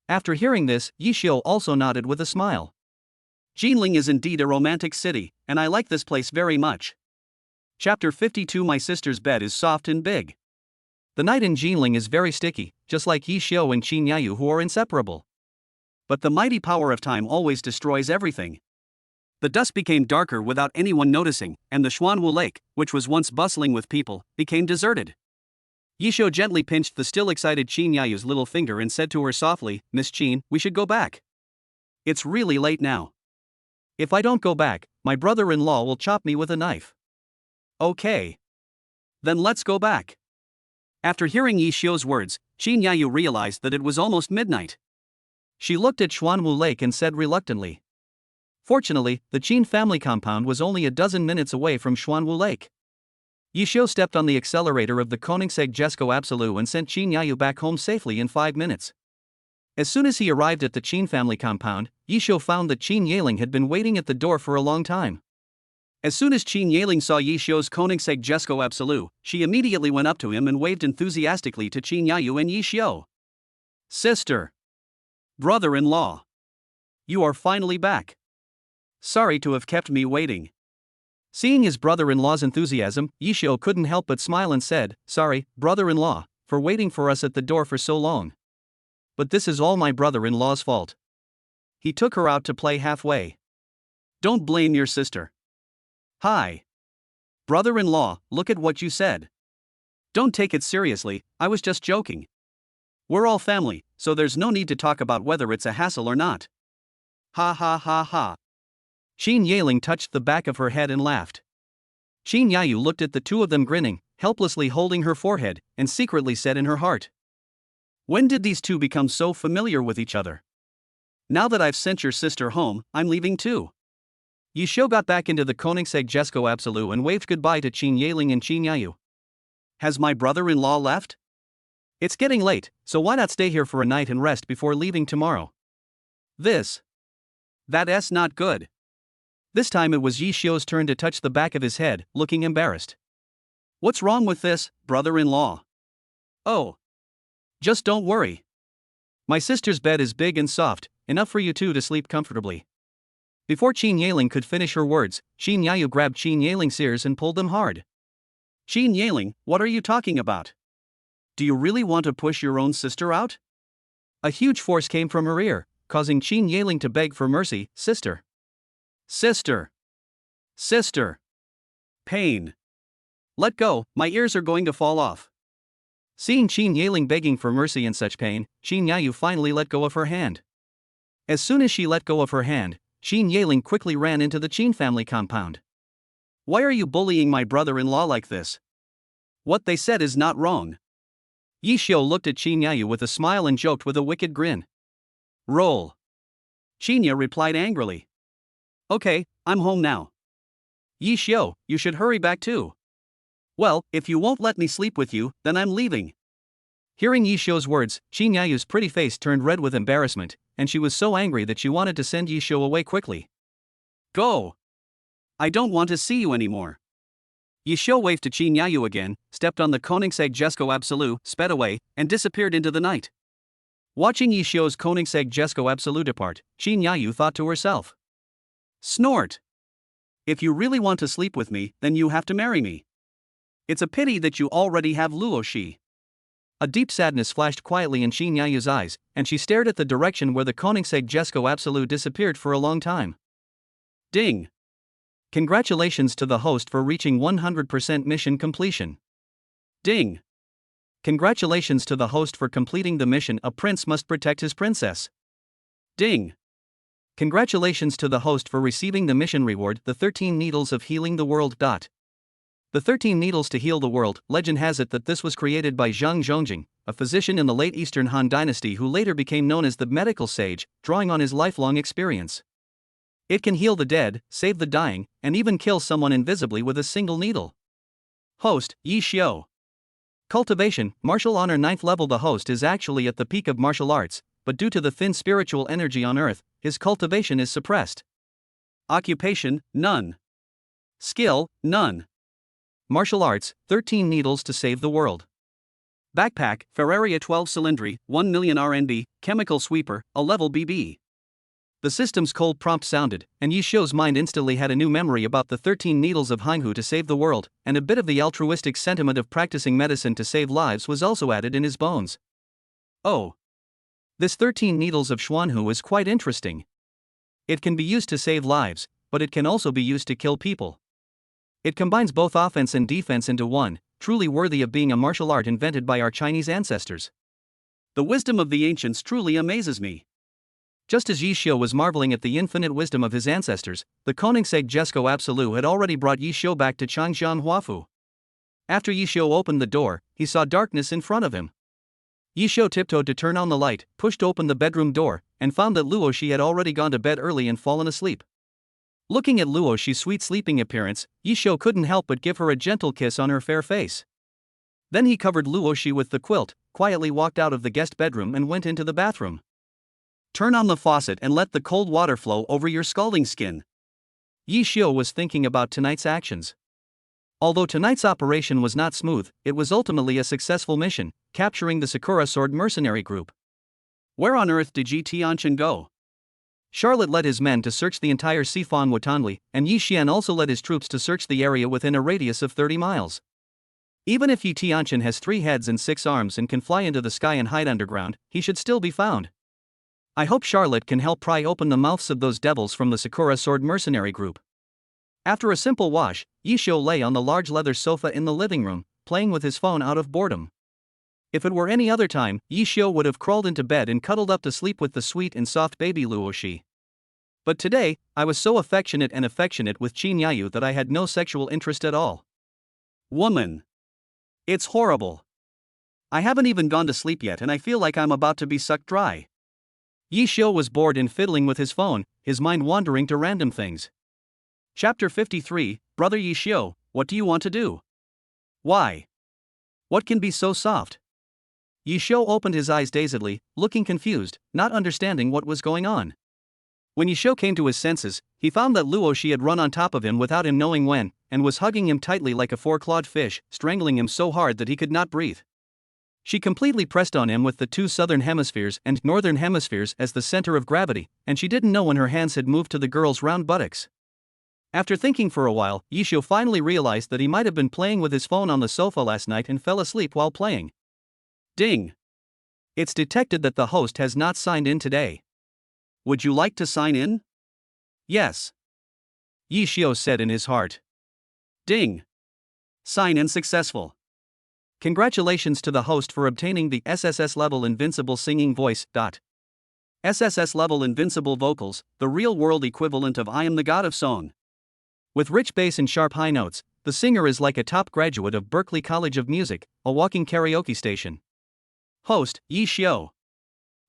After hearing this, Yishio also nodded with a smile. Jinling is indeed a romantic city, and I like this place very much. Chapter 52. My sister's bed is soft and big. The night in Jinling is very sticky, just like Yishio and Qin Yayu, who are inseparable. But the mighty power of time always destroys everything. The dusk became darker without anyone noticing, and the Xuanwu Lake, which was once bustling with people, became deserted. Yishio gently pinched the still excited Qin Yayu's little finger and said to her softly, "Miss Qin, we should go back. It's really late now. If I don't go back, my brother-in-law will chop me with a knife." "Okay. Then let's go back." After hearing Yishio's words, Qin Yayu realized that it was almost midnight. She looked at Xuanwu Lake and said reluctantly. Fortunately, the Qin family compound was only a dozen minutes away from Xuanwu Lake. Yishio stepped on the accelerator of the Koenigsegg Jesko Absolute and sent Qin Yayu back home safely in 5 minutes. As soon as he arrived at the Qin family compound, Yishio found that Qin Yaling had been waiting at the door for a long time. As soon as Qin Yaling saw Yishio's Koenigsegg Jesko Absolute, she immediately went up to him and waved enthusiastically to Qin Yayu and Yishio. "Sister! Brother-in-law! You are finally back. Sorry to have kept me waiting." Seeing his brother-in-law's enthusiasm, Yishio couldn't help but smile and said, "Sorry, brother-in-law, for waiting for us at the door for so long. But this is all my brother-in-law's fault. He took her out to play halfway. Don't blame your sister." "Hi. Brother-in-law, look at what you said. Don't take it seriously, I was just joking. We're all family, so there's no need to talk about whether it's a hassle or not." "Ha ha ha ha." Qin Yaling touched the back of her head and laughed. Qin Yayu looked at the two of them grinning, helplessly holding her forehead, and secretly said in her heart, "When did these two become so familiar with each other? Now that I've sent your sister home, I'm leaving too." Yishio got back into the Koenigsegg Jesko Absolute and waved goodbye to Qin Yaling and Qin Yayu. "Has my brother-in-law left? It's getting late, so why not stay here for a night and rest before leaving tomorrow?" That's not good. This time it was Yishio's turn to touch the back of his head, looking embarrassed. "What's wrong with this, brother-in-law?" "Oh. Just don't worry. My sister's bed is big and soft, enough for you two to sleep comfortably." Before Qin Yaling could finish her words, Qin Yayu grabbed Qin Yaling's ears and pulled them hard. "Qin Yaling, what are you talking about? Do you really want to push your own sister out?" A huge force came from her ear, causing Qin Yaling to beg for mercy. "Sister. Sister. Sister. Pain. Let go, my ears are going to fall off." Seeing Qin Yaling begging for mercy in such pain, Qin Yayu finally let go of her hand. As soon as she let go of her hand, Qin Yaling quickly ran into the Qin family compound. "Why are you bullying my brother-in-law like this? What they said is not wrong." Yishio looked at Qin Yayu with a smile and joked with a wicked grin. "Roll." Qinya replied angrily. "Okay, I'm home now." "Yishio, you should hurry back too." "Well, if you won't let me sleep with you, then I'm leaving." Hearing Yishio's words, Qin Yayu's pretty face turned red with embarrassment, and she was so angry that she wanted to send Yishio away quickly. "Go! I don't want to see you anymore." Yishio waved to Qin Yayu again, stepped on the Koenigsegg Jesko Absolute, sped away, and disappeared into the night. Watching Yishio's Koenigsegg Jesko Absolute depart, Qin Yayu thought to herself. "Snort! If you really want to sleep with me, then you have to marry me. It's a pity that you already have Luoshi." A deep sadness flashed quietly in Qin Yayu's eyes, and she stared at the direction where the Koenigsegg Jesko Absolute disappeared for a long time. Ding! Congratulations to the host for reaching 100% mission completion. Ding! Congratulations to the host for completing the mission A Prince Must Protect His Princess. Ding! Congratulations to the host for receiving the mission reward The 13 Needles of Healing the World. The 13 Needles to Heal the World. Legend has it that this was created by Zhang Zhongjing, a physician in the late Eastern Han Dynasty who later became known as the medical sage, drawing on his lifelong experience. It can heal the dead, save the dying, and even kill someone invisibly with a single needle. Host, Yi Xiao. Cultivation, martial honor 9th level. The host is actually at the peak of martial arts, but due to the thin spiritual energy on earth, his cultivation is suppressed. Occupation, none. Skill, none. Martial arts, 13 needles to save the world. Backpack, Ferraria 12 cylindry, 1 million RNB, chemical sweeper, a level BB. The system's cold prompt sounded, and Yi Xiu's mind instantly had a new memory about the 13 needles of Heinhu to save the world, and a bit of the altruistic sentiment of practicing medicine to save lives was also added in his bones. Oh. This 13 needles of Xuanhu is quite interesting. It can be used to save lives, but it can also be used to kill people. It combines both offense and defense into one, truly worthy of being a martial art invented by our Chinese ancestors. The wisdom of the ancients truly amazes me. Just as Yi Xiu was marveling at the infinite wisdom of his ancestors, the Koenigsegg Jesko Absolu had already brought Yi Xiu back to Changjiang Huafu. After Yi Xiu opened the door, he saw darkness in front of him. Yi Xiu tiptoed to turn on the light, pushed open the bedroom door, and found that Luo Shi had already gone to bed early and fallen asleep. Looking at Luo Shi's sweet sleeping appearance, Yi Xiu couldn't help but give her a gentle kiss on her fair face. Then he covered Luo Shi with the quilt, quietly walked out of the guest bedroom and went into the bathroom. Turn on the faucet and let the cold water flow over your scalding skin. Yi Xiu was thinking about tonight's actions. Although tonight's operation was not smooth, it was ultimately a successful mission, capturing the Sakura Sword mercenary group. Where on earth did Yi Tianchen go? Charlotte led his men to search the entire Sifan Watanli, and Yi Xian also led his troops to search the area within a radius of 30 miles. Even if Yi Tianchen has 3 heads and 6 arms and can fly into the sky and hide underground, he should still be found. I hope Charlotte can help pry open the mouths of those devils from the Sakura Sword mercenary group. After a simple wash, Yi Xiu lay on the large leather sofa in the living room, playing with his phone out of boredom. If it were any other time, Yi Xiu would have crawled into bed and cuddled up to sleep with the sweet and soft baby Luo Shi. But today, I was so affectionate with Qin Yayu that I had no sexual interest at all. Woman. It's horrible. I haven't even gone to sleep yet and I feel like I'm about to be sucked dry. Yi Xiu was bored and fiddling with his phone, his mind wandering to random things. Chapter 53, Brother Yi Xiu, what do you want to do? Why? What can be so soft? Yi Xiu opened his eyes dazedly, looking confused, not understanding what was going on. When Yi Xiu came to his senses, he found that Luo Shi had run on top of him without him knowing when, and was hugging him tightly like a 4-clawed fish, strangling him so hard that he could not breathe. She completely pressed on him with the 2 southern hemispheres and northern hemispheres as the center of gravity, and she didn't know when her hands had moved to the girl's round buttocks. After thinking for a while, Yi Xiu finally realized that he might have been playing with his phone on the sofa last night and fell asleep while playing. Ding! It's detected that the host has not signed in today. Would you like to sign in? Yes. Yi Xiu said in his heart. Ding! Sign in successful. Congratulations to the host for obtaining the SSS level invincible singing voice. SSS level invincible vocals, the real-world equivalent of I am the god of song. With rich bass and sharp high notes, the singer is like a top graduate of Berklee College of Music, a walking karaoke station. Host, Yi Xiu.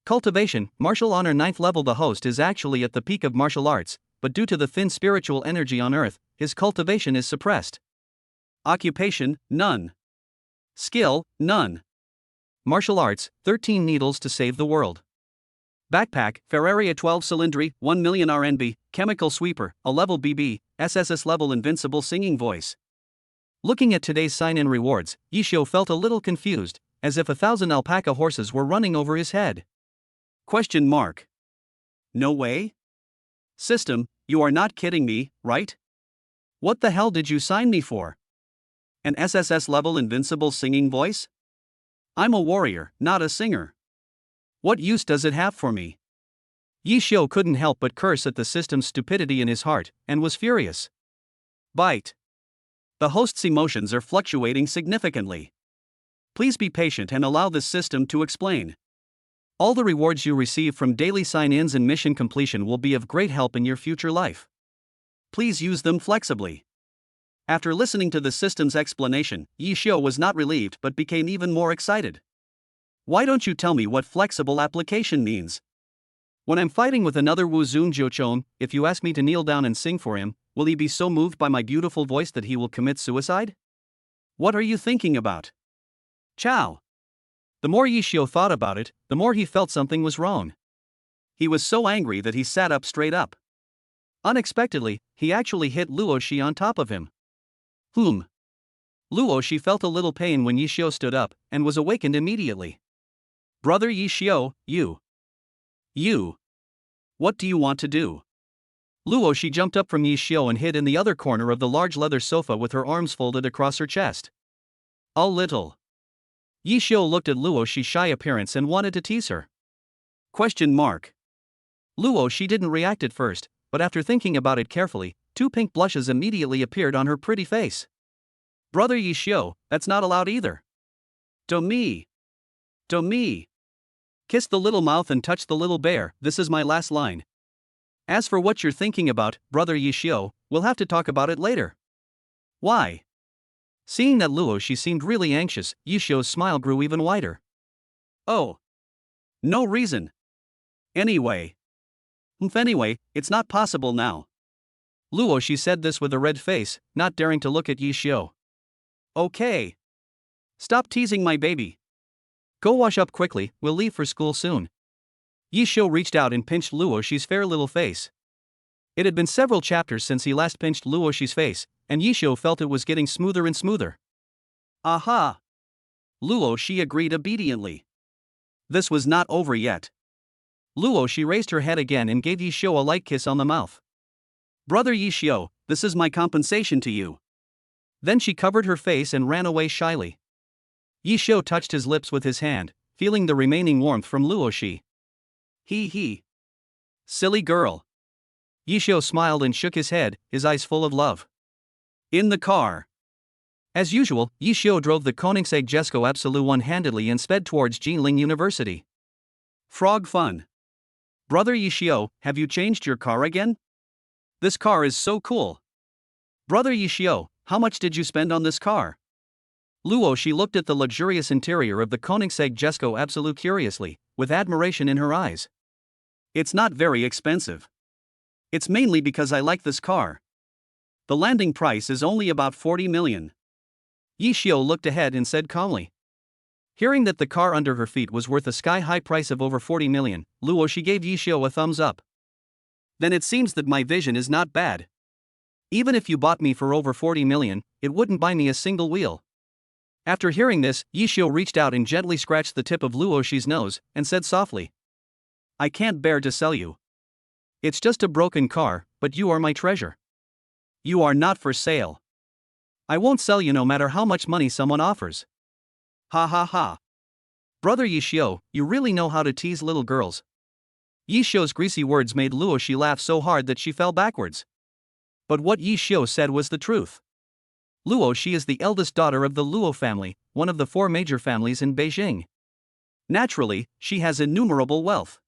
Cultivation, martial honor 9th level. The host is actually at the peak of martial arts, but due to the thin spiritual energy on earth, his cultivation is suppressed. Occupation, none. Skill, none. Martial arts, 13 needles to save the world. Backpack, Ferraria 12 cylindry, 1 million RNB, chemical sweeper, a level BB, SSS level invincible singing voice. Looking at today's sign-in rewards, Yi Xiu felt a little confused, as if 1,000 alpaca horses were running over his head. Question mark. No way? System, you are not kidding me, right? What the hell did you sign me for? An SSS level invincible singing voice? I'm a warrior, not a singer. What use does it have for me? Yi Xiu couldn't help but curse at the system's stupidity in his heart, and was furious. Bite. The host's emotions are fluctuating significantly. Please be patient and allow this system to explain. All the rewards you receive from daily sign-ins and mission completion will be of great help in your future life. Please use them flexibly. After listening to the system's explanation, Yi Xiu was not relieved but became even more excited. Why don't you tell me what flexible application means? When I'm fighting with another Wu Zun Jiuchong, if you ask me to kneel down and sing for him, will he be so moved by my beautiful voice that he will commit suicide? What are you thinking about? Chow. The more Yi Xiu thought about it, the more he felt something was wrong. He was so angry that he sat up straight up. Unexpectedly, he actually hit Luo Shi on top of him. Whom? Luo Shi felt a little pain when Yi Xiu stood up, and was awakened immediately. Brother Yi Xiu, you. What do you want to do? Luo Shi jumped up from Yi Xiu and hid in the other corner of the large leather sofa with her arms folded across her chest. A little. Yi Xiu looked at Luo Shi's shy appearance and wanted to tease her. Question mark. Luo Shi didn't react at first, but after thinking about it carefully, 2 pink blushes immediately appeared on her pretty face. Brother Yi Xiu, that's not allowed either. To me. Kiss the little mouth and touch the little bear, this is my last line. As for what you're thinking about, Brother Yi Xiu, we'll have to talk about it later. Why? Seeing that Luo Shi seemed really anxious, Yi Xiu's smile grew even wider. Oh. No reason. Anyway, it's not possible now. Luo Shi said this with a red face, not daring to look at Yi Xiu. Okay. Stop teasing my baby. Go wash up quickly, we'll leave for school soon. Yi Xiu reached out and pinched Luo Shi's fair little face. It had been several chapters since he last pinched Luo Shi's face, and Yi Xiu felt it was getting smoother and smoother. Aha! Luo Shi agreed obediently. This was not over yet. Luo Shi raised her head again and gave Yi Xiu a light kiss on the mouth. Brother Yi Xiu, this is my compensation to you. Then she covered her face and ran away shyly. Yi Xiu touched his lips with his hand, feeling the remaining warmth from Luo Shi. He. Silly girl. Yi Xiu smiled and shook his head, his eyes full of love. In the car. As usual, Yi Xiu drove the Koenigsegg Jesko Absolute one-handedly and sped towards Jinling University. Frog fun. Brother Yi Xiu, have you changed your car again? This car is so cool. Brother Yi Xiu, how much did you spend on this car? Luo Shi looked at the luxurious interior of the Koenigsegg Jesko Absolute curiously, with admiration in her eyes. It's not very expensive. It's mainly because I like this car. The landing price is only about 40 million. Yi Xiu looked ahead and said calmly. Hearing that the car under her feet was worth a sky-high price of over 40 million, Luo Shi gave Yi Xiu a thumbs up. Then it seems that my vision is not bad. Even if you bought me for over 40 million, it wouldn't buy me a single wheel. After hearing this, Yi Xiu reached out and gently scratched the tip of Luo Shi's nose, and said softly. I can't bear to sell you. It's just a broken car, but you are my treasure. You are not for sale. I won't sell you no matter how much money someone offers. Ha ha ha. Brother Yi Xiu, you really know how to tease little girls. Yi Xiu's greasy words made Luo Shi laugh so hard that she fell backwards. But what Yi Xiu said was the truth. Luo Shi is the eldest daughter of the Luo family, one of the 4 major families in Beijing. Naturally, she has innumerable wealth.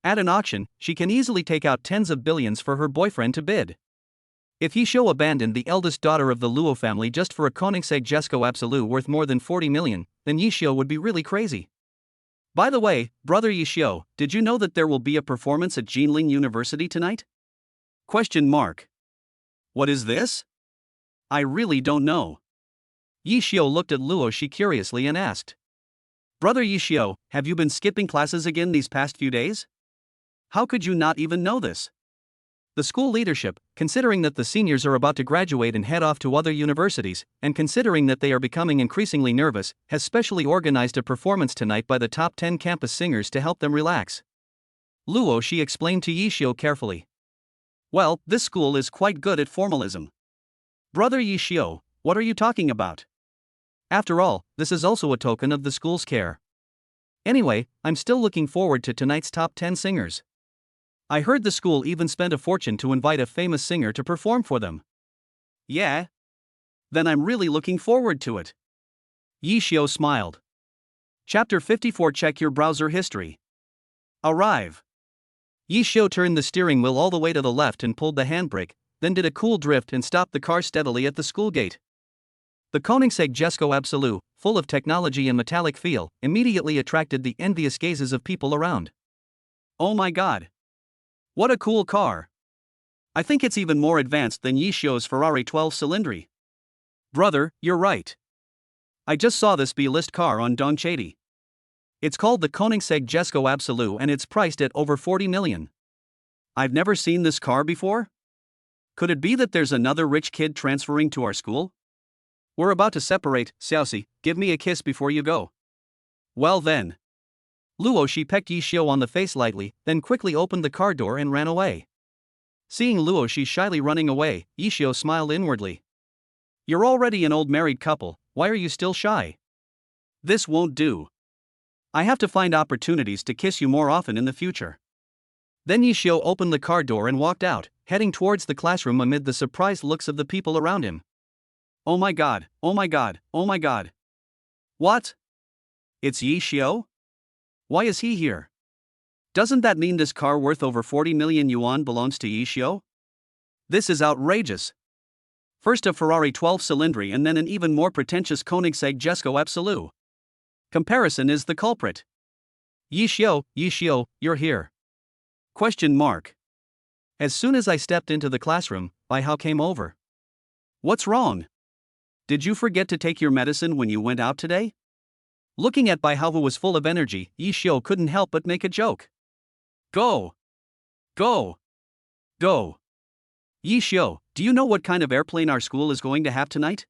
At an auction, she can easily take out tens of billions for her boyfriend to bid. If Yi Xiu abandoned the eldest daughter of the Luo family just for a Koenigsegg Jesko Absolute worth more than 40 million, then Yi Xiu would be really crazy. By the way, Brother Yi Xiu, did you know that there will be a performance at Jinling University tonight? Question mark. What is this? I really don't know. Yi Xiu looked at Luo Shi curiously and asked. Brother Yi Xiu, have you been skipping classes again these past few days? How could you not even know this? The school leadership, considering that the seniors are about to graduate and head off to other universities, and considering that they are becoming increasingly nervous, has specially organized a performance tonight by the top 10 campus singers to help them relax. Luo Shi explained to Yi Xiu carefully. Well, this school is quite good at formalism. Brother Yi Xiu, what are you talking about? After all, this is also a token of the school's care. Anyway, I'm still looking forward to tonight's top 10 singers. I heard the school even spent a fortune to invite a famous singer to perform for them. Yeah? Then I'm really looking forward to it. Yi Xiu smiled. Chapter 54. Check your browser history. Arrive. Yi Xiu turned the steering wheel all the way to the left and pulled the handbrake, then did a cool drift and stopped the car steadily at the school gate. The Koenigsegg Jesko Absolute, full of technology and metallic feel, immediately attracted the envious gazes of people around. Oh my god. What a cool car. I think it's even more advanced than Yi Xiu's Ferrari 12 Cylindri. Brother, you're right. I just saw this B-list car on Dongchadi. It's called the Koenigsegg Jesko Absolute and it's priced at over 40 million. I've never seen this car before? Could it be that there's another rich kid transferring to our school? We're about to separate, Xiaoxi, give me a kiss before you go. Well then. Luo Shi pecked Yi Xiu on the face lightly, then quickly opened the car door and ran away. Seeing Luo Shi shyly running away, Yi Xiu smiled inwardly. You're already an old married couple, why are you still shy? This won't do. I have to find opportunities to kiss you more often in the future. Then Yi Xiu opened the car door and walked out, heading towards the classroom amid the surprised looks of the people around him. Oh my god, oh my god, oh my god. What? It's Yi Xiu? Why is he here? Doesn't that mean this car worth over 40 million yuan belongs to Yi Xiu? This is outrageous. First a Ferrari 12 Cylindri and then an even more pretentious Koenigsegg Jesko Absolute. Comparison is the culprit. Yi Xiu, you're here. Question mark. As soon as I stepped into the classroom, Bai Hao came over. What's wrong? Did you forget to take your medicine when you went out today? Looking at Bai Hao, who was full of energy, Yi Xiu couldn't help but make a joke. Go! Go! Go! Yi Xiu, do you know what kind of airplane our school is going to have tonight?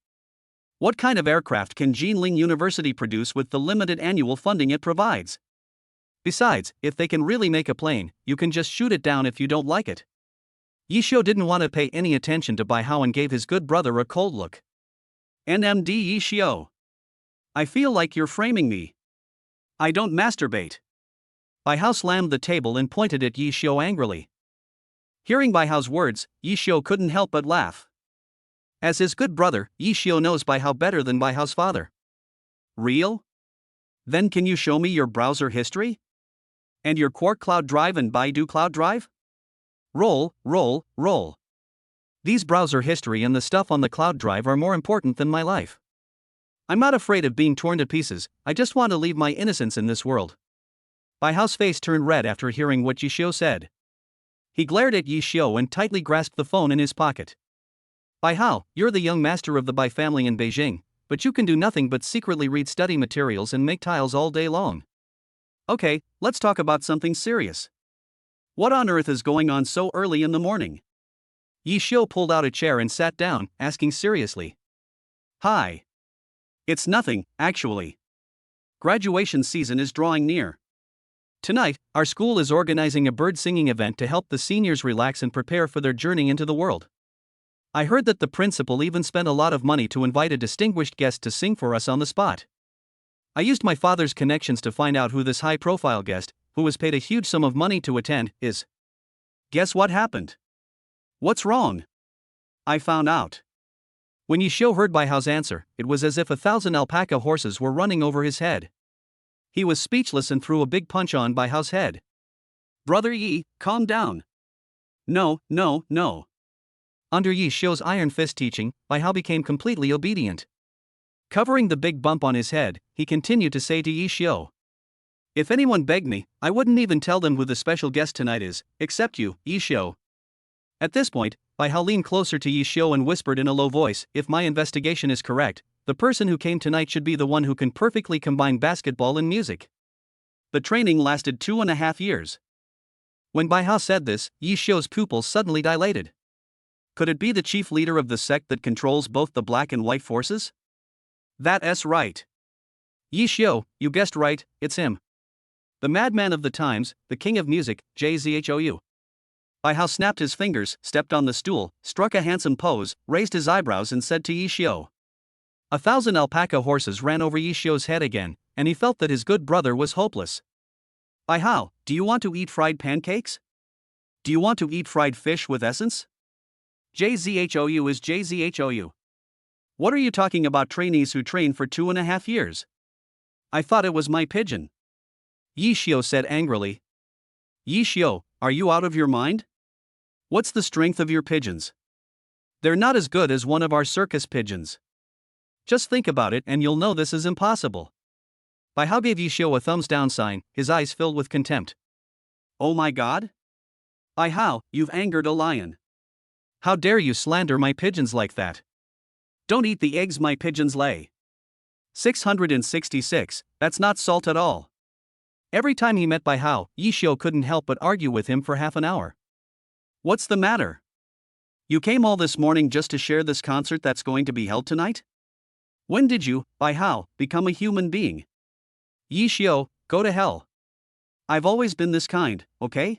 What kind of aircraft can Jinling University produce with the limited annual funding it provides? Besides, if they can really make a plane, you can just shoot it down if you don't like it. Yi Xiu didn't want to pay any attention to Bai Hao and gave his good brother a cold look. NMD Yi Xiu. I feel like you're framing me. I don't masturbate. Bai Hao slammed the table and pointed at Yi Xiu angrily. Hearing Bai Hao's words, Yi Xiu couldn't help but laugh. As his good brother, Yi Xiu knows Bai Hao better than Bai Hao's father. Real? Then can you show me your browser history? And your Quark Cloud Drive and Baidu Cloud Drive? Roll. These browser history and the stuff on the cloud drive are more important than my life. I'm not afraid of being torn to pieces, I just want to leave my innocence in this world. Bai Hao's face turned red after hearing what Yi Xiu said. He glared at Yi Xiu and tightly grasped the phone in his pocket. Bai Hao, you're the young master of the Bai family in Beijing, but you can do nothing but secretly read study materials and make tiles all day long. Okay, let's talk about something serious. What on earth is going on so early in the morning? Yi Xiu pulled out a chair and sat down, asking seriously. Hi. It's nothing, actually. Graduation season is drawing near. Tonight, our school is organizing a bird singing event to help the seniors relax and prepare for their journey into the world. I heard that the principal even spent a lot of money to invite a distinguished guest to sing for us on the spot. I used my father's connections to find out who this high-profile guest, who was paid a huge sum of money to attend, is. Guess what happened? What's wrong? I found out. When Yi Xiu heard Bai Hao's answer, it was as if 1,000 alpaca horses were running over his head. He was speechless and threw a big punch on Bai Hao's head. Brother Yi, calm down. No. Under Yi Xiu's iron fist teaching, Bai Hao became completely obedient. Covering the big bump on his head, he continued to say to Yi Xiu. If anyone begged me, I wouldn't even tell them who the special guest tonight is, except you, Yi Xiu. At this point, Bai Hao leaned closer to Yi Xiu and whispered in a low voice, if my investigation is correct, the person who came tonight should be the one who can perfectly combine basketball and music. The training lasted 2.5 years. When Bai Hao said this, Yi Xiu's pupils suddenly dilated. Could it be the chief leader of the sect that controls both the black and white forces? That's right. Yi Xiu, you guessed right, it's him. The madman of the times, the king of music, JZHOU. Bai Hao snapped his fingers, stepped on the stool, struck a handsome pose, raised his eyebrows and said to Yi Xiu. 1,000 alpaca horses ran over Yi Xiu's head again, and he felt that his good brother was hopeless. Bai Hao, do you want to eat fried pancakes? Do you want to eat fried fish with essence? JZHOU is JZHOU. What are you talking about trainees who train for 2.5 years? I thought it was my pigeon. Yi Xiu said angrily. Yi Xiu, are you out of your mind? What's the strength of your pigeons? They're not as good as one of our circus pigeons. Just think about it and you'll know this is impossible. Bai Hao gave Yi Xiu a thumbs down sign, his eyes filled with contempt. Oh my god? Bai Hao, you've angered a lion. How dare you slander my pigeons like that? Don't eat the eggs my pigeons lay. 666, that's not salt at all. Every time he met Bai Hao, Yi Xiu couldn't help but argue with him for half an hour. What's the matter? You came all this morning just to share this concert that's going to be held tonight? When did you, by how, become a human being? Yi Xiao, go to hell. I've always been this kind, okay?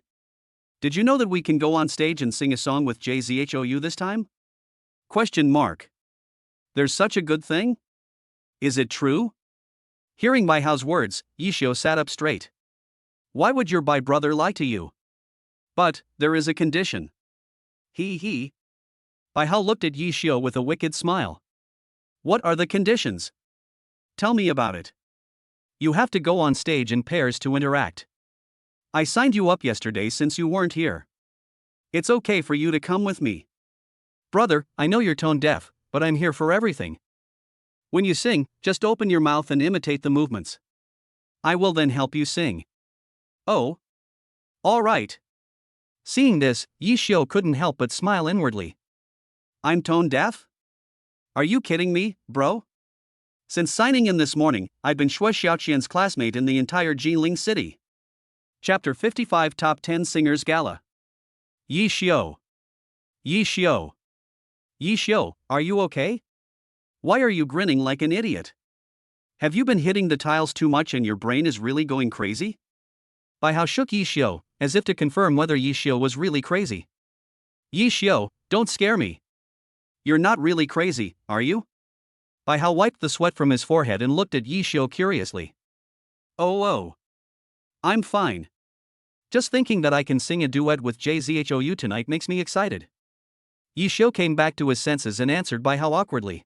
Did you know that we can go on stage and sing a song with JZHOU this time? Question mark. There's such a good thing? Is it true? Hearing Bai Hao's words, Yi Xiao sat up straight. Why would your Bai brother lie to you? But, there is a condition. He. Bai Hao looked at Yi Xiao with a wicked smile. What are the conditions? Tell me about it. You have to go on stage in pairs to interact. I signed you up yesterday since you weren't here. It's okay for you to come with me. Brother, I know you're tone deaf, but I'm here for everything. When you sing, just open your mouth and imitate the movements. I will then help you sing. Oh. All right. Seeing this, Yi Xiao couldn't help but smile inwardly. I'm tone deaf? Are you kidding me, bro? Since signing in this morning, I've been Shui Xiaoqian's classmate in the entire Jinling city. Chapter 55 Top 10 Singers Gala. Yi Xiao. Yi Xiao. Yi Xiao, are you okay? Why are you grinning like an idiot? Have you been hitting the tiles too much and your brain is really going crazy? Bai Hao shook Yi Xiao, as if to confirm whether Yi Xiao was really crazy. Yi Xiao, don't scare me. You're not really crazy, are you? Bai Hao wiped the sweat from his forehead and looked at Yi Xiao curiously. Oh. I'm fine. Just thinking that I can sing a duet with JZHOU tonight makes me excited. Yi Xiao came back to his senses and answered Bai Hao awkwardly.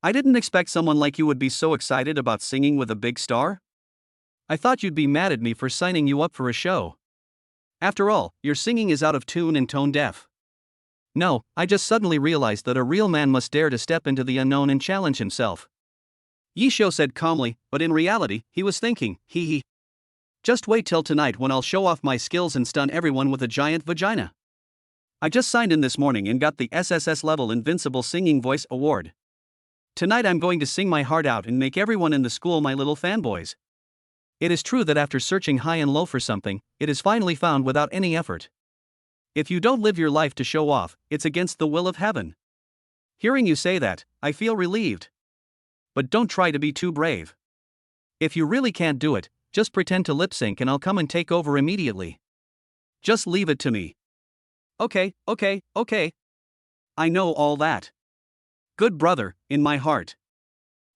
I didn't expect someone like you would be so excited about singing with a big star. I thought you'd be mad at me for signing you up for a show. After all, your singing is out of tune and tone deaf. No, I just suddenly realized that a real man must dare to step into the unknown and challenge himself. Yi Xiao said calmly, but in reality, he was thinking, hee. Just wait till tonight when I'll show off my skills and stun everyone with a giant vagina. I just signed in this morning and got the SSS level Invincible Singing Voice Award. Tonight I'm going to sing my heart out and make everyone in the school my little fanboys. It is true that after searching high and low for something, it is finally found without any effort. If you don't live your life to show off, it's against the will of heaven. Hearing you say that, I feel relieved. But don't try to be too brave. If you really can't do it, just pretend to lip sync and I'll come and take over immediately. Just leave it to me. Okay. I know all that. Good brother, in my heart.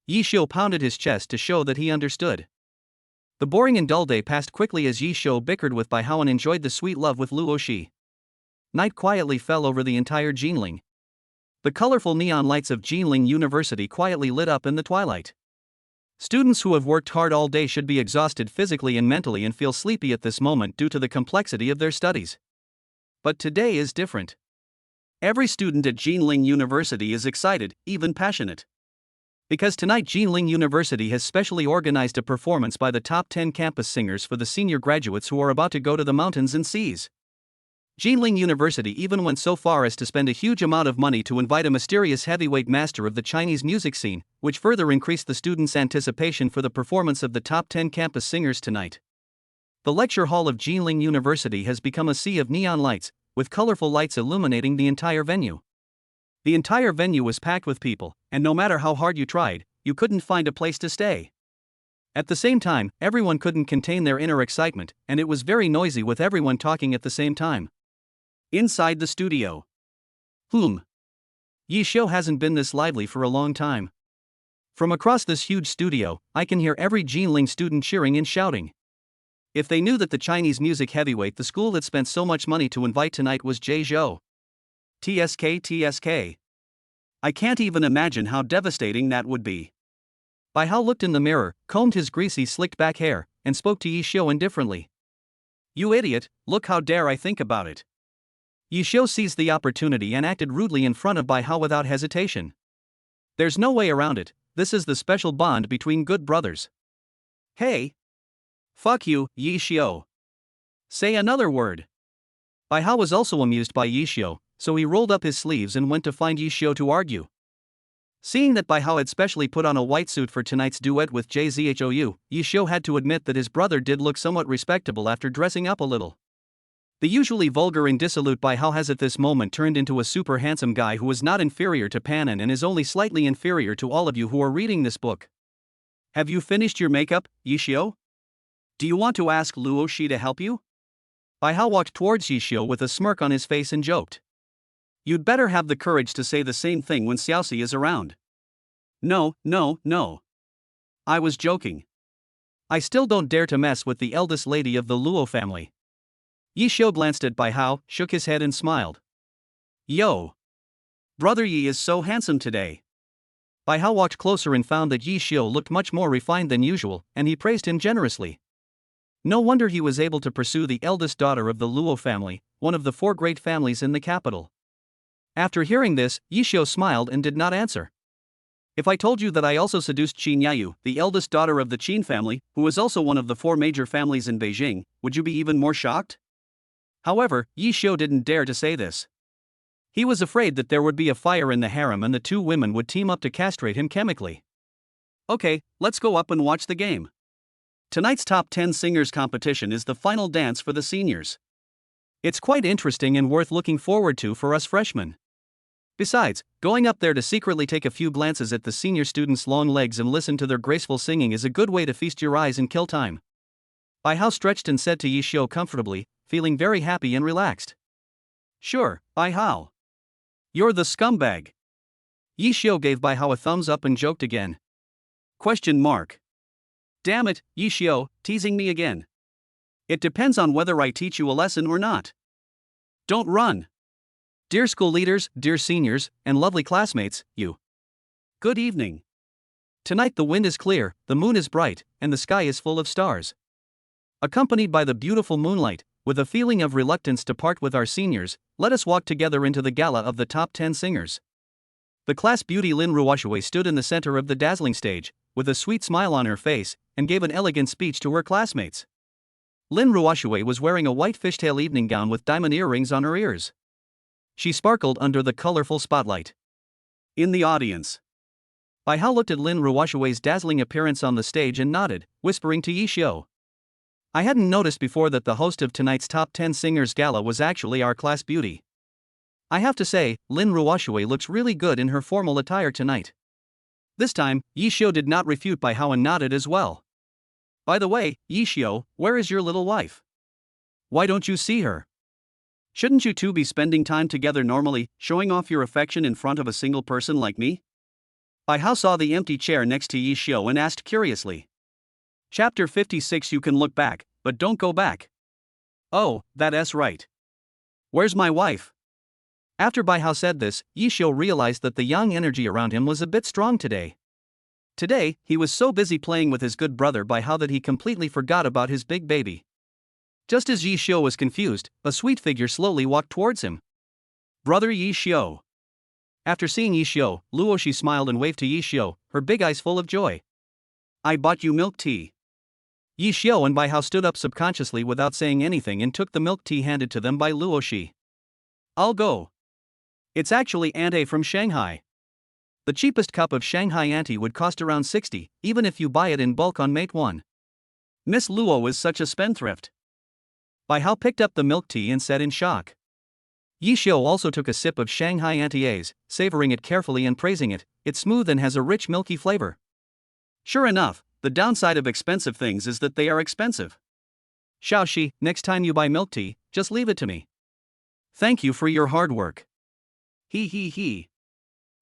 Yi Xiao pounded his chest to show that he understood. The boring and dull day passed quickly as Yi Xiao bickered with Bai Hao and enjoyed the sweet love with Luo Shi. Night quietly fell over the entire Jinling. The colorful neon lights of Jinling University quietly lit up in the twilight. Students who have worked hard all day should be exhausted physically and mentally and feel sleepy at this moment due to the complexity of their studies. But today is different. Every student at Jinling University is excited, even passionate. Because tonight Jinling University has specially organized a performance by the top 10 campus singers for the senior graduates who are about to go to the mountains and seas. Jinling University even went so far as to spend a huge amount of money to invite a mysterious heavyweight master of the Chinese music scene, which further increased the students' anticipation for the performance of the top 10 campus singers tonight. The lecture hall of Jinling University has become a sea of neon lights, with colorful lights illuminating the entire venue. The entire venue was packed with people, and no matter how hard you tried, you couldn't find a place to stay. At the same time, everyone couldn't contain their inner excitement, and it was very noisy with everyone talking at the same time. Inside the studio. Yi Xiao hasn't been this lively for a long time. From across this huge studio, I can hear every Jinling student cheering and shouting. If they knew that the Chinese music heavyweight the school had spent so much money to invite tonight was Jie Zhou. TSK. I can't even imagine how devastating that would be. Bai Hao looked in the mirror, combed his greasy slicked back hair, and spoke to Yi Xiao indifferently. You idiot, look how dare I think about it. Yi Xiao seized the opportunity and acted rudely in front of Bai Hao without hesitation. There's no way around it, this is the special bond between good brothers. Hey! Fuck you, Yi Xiao. Say another word. Bai Hao was also amused by Yi Xiao, so he rolled up his sleeves and went to find Yi Xiao to argue. Seeing that Bai Hao had specially put on a white suit for tonight's duet with JZHOU, Yi Xiao had to admit that his brother did look somewhat respectable after dressing up a little. The usually vulgar and dissolute Bai Hao has at this moment turned into a super handsome guy who is not inferior to Panan and is only slightly inferior to all of you who are reading this book. Have you finished your makeup, Yishio? Do you want to ask Luo Shi to help you? Bai Hao walked towards Yishio with a smirk on his face and joked. You'd better have the courage to say the same thing when Xiaoxi is around. No. I was joking. I still don't dare to mess with the eldest lady of the Luo family. Yishio glanced at Bai Hao, shook his head and smiled. Yo! Brother Yi is so handsome today. Bai Hao walked closer and found that Yishio looked much more refined than usual, and he praised him generously. No wonder he was able to pursue the eldest daughter of the Luo family, one of the 4 great families in the capital. After hearing this, Yishio smiled and did not answer. If I told you that I also seduced Qin Yayu, the eldest daughter of the Qin family, who is also one of the 4 major families in Beijing, would you be even more shocked? However, Yishio didn't dare to say this. He was afraid that there would be a fire in the harem and the 2 women would team up to castrate him chemically. Okay, let's go up and watch the game. Tonight's top 10 singers competition is the final dance for the seniors. It's quite interesting and worth looking forward to for us freshmen. Besides, going up there to secretly take a few glances at the senior students' long legs and listen to their graceful singing is a good way to feast your eyes and kill time. Bai Hao stretched and said to Yishio comfortably, feeling very happy and relaxed. Sure, Bai Hao. You're the scumbag. Yishio gave Bai Hao a thumbs up and joked again. Question mark. Damn it, Yishio, teasing me again. It depends on whether I teach you a lesson or not. Don't run. Dear school leaders, dear seniors, and lovely classmates, Good evening. Tonight the wind is clear, the moon is bright, and the sky is full of stars. Accompanied by the beautiful moonlight, with a feeling of reluctance to part with our seniors, let us walk together into the gala of the top 10 singers. The class beauty Lin Ruoshui stood in the center of the dazzling stage, with a sweet smile on her face, and gave an elegant speech to her classmates. Lin Ruoshui was wearing a white fishtail evening gown with diamond earrings on her ears. She sparkled under the colorful spotlight. In the audience, Bai Hao looked at Lin Ruoshui's dazzling appearance on the stage and nodded, whispering to Yishio. I hadn't noticed before that the host of tonight's top 10 singers gala was actually our class beauty. I have to say, Lin Ruoshui looks really good in her formal attire tonight. This time, Yishio did not refute Bai Hao and nodded as well. By the way, Yishio, where is your little wife? Why don't you see her? Shouldn't you two be spending time together normally, showing off your affection in front of a single person like me? Bai Hao saw the empty chair next to Yishio and asked curiously. Chapter 56. You can look back, but don't go back. Oh, that's right. Where's my wife? After Bai Hao said this, Yishio realized that the yang energy around him was a bit strong today. Today, he was so busy playing with his good brother Bai Hao that he completely forgot about his big baby. Just as Yishio was confused, a sweet figure slowly walked towards him. Brother Yishio. After seeing Yishio, Luoshi smiled and waved to Yishio, her big eyes full of joy. I bought you milk tea. Yishio and Bai Hao stood up subconsciously without saying anything and took the milk tea handed to them by Luoshi. I'll go. It's actually ante from Shanghai. The cheapest cup of Shanghai ante would cost around 60, even if you buy it in bulk on Mate 1. Miss Luo is such a spendthrift. Bai Hao picked up the milk tea and said in shock. Yishio also took a sip of Shanghai ante, savoring it carefully and praising it. It's smooth and has a rich milky flavor. Sure enough, the downside of expensive things is that they are expensive. Xiaoxi, next time you buy milk tea, just leave it to me. Thank you for your hard work. He.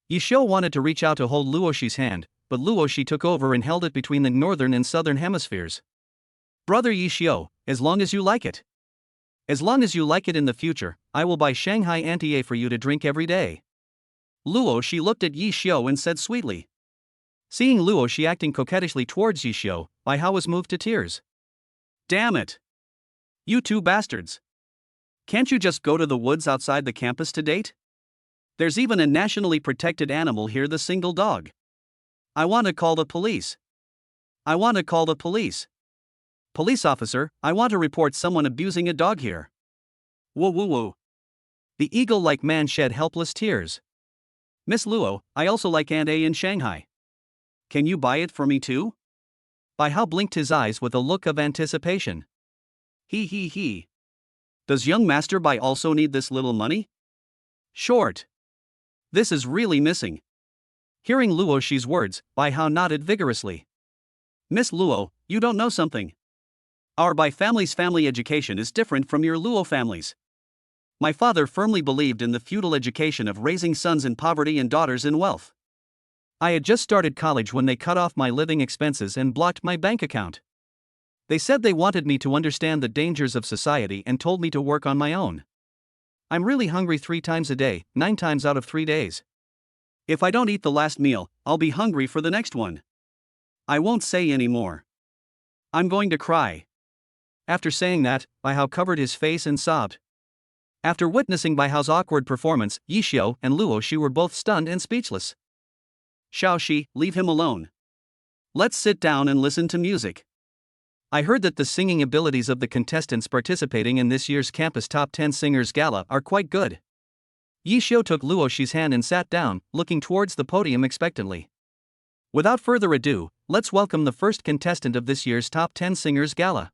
Yishio wanted to reach out to hold Luoshi's hand, but Luoshi took over and held it between the northern and southern hemispheres. Brother Yishio, as long as you like it. As long as you like it in the future, I will buy Shanghai ante for you to drink every day. Luoshi looked at Yishio and said sweetly. Seeing Luoshi acting coquettishly towards Yishio, Bai Hao was moved to tears. Damn it! You two bastards! Can't you just go to the woods outside the campus to date? There's even a nationally protected animal here, the single dog. I want to call the police. Police officer, I want to report someone abusing a dog here. Whoa. The eagle-like man shed helpless tears. Miss Luo, I also like ante in Shanghai. Can you buy it for me too? Bai Hao blinked his eyes with a look of anticipation. He. Does young Master Bai also need this little money? Short. This is really missing. Hearing Luo Shi's words, Bai Hao nodded vigorously. Miss Luo, you don't know something. Our Bai family's family education is different from your Luo family's. My father firmly believed in the feudal education of raising sons in poverty and daughters in wealth. I had just started college when they cut off my living expenses and blocked my bank account. They said they wanted me to understand the dangers of society and told me to work on my own. I'm really hungry 3 times a day, 9 times out of 3 days. If I don't eat the last meal, I'll be hungry for the next one. I won't say any more. I'm going to cry. After saying that, Bai Hao covered his face and sobbed. After witnessing Bai Hao's awkward performance, Yi Xiu and Luo Shi were both stunned and speechless. Xiao Shi, leave him alone. Let's sit down and listen to music. I heard that the singing abilities of the contestants participating in this year's Campus Top 10 Singers Gala are quite good. Yi Xiu took Luo Shi's hand and sat down, looking towards the podium expectantly. Without further ado, let's welcome the first contestant of this year's Top 10 Singers Gala.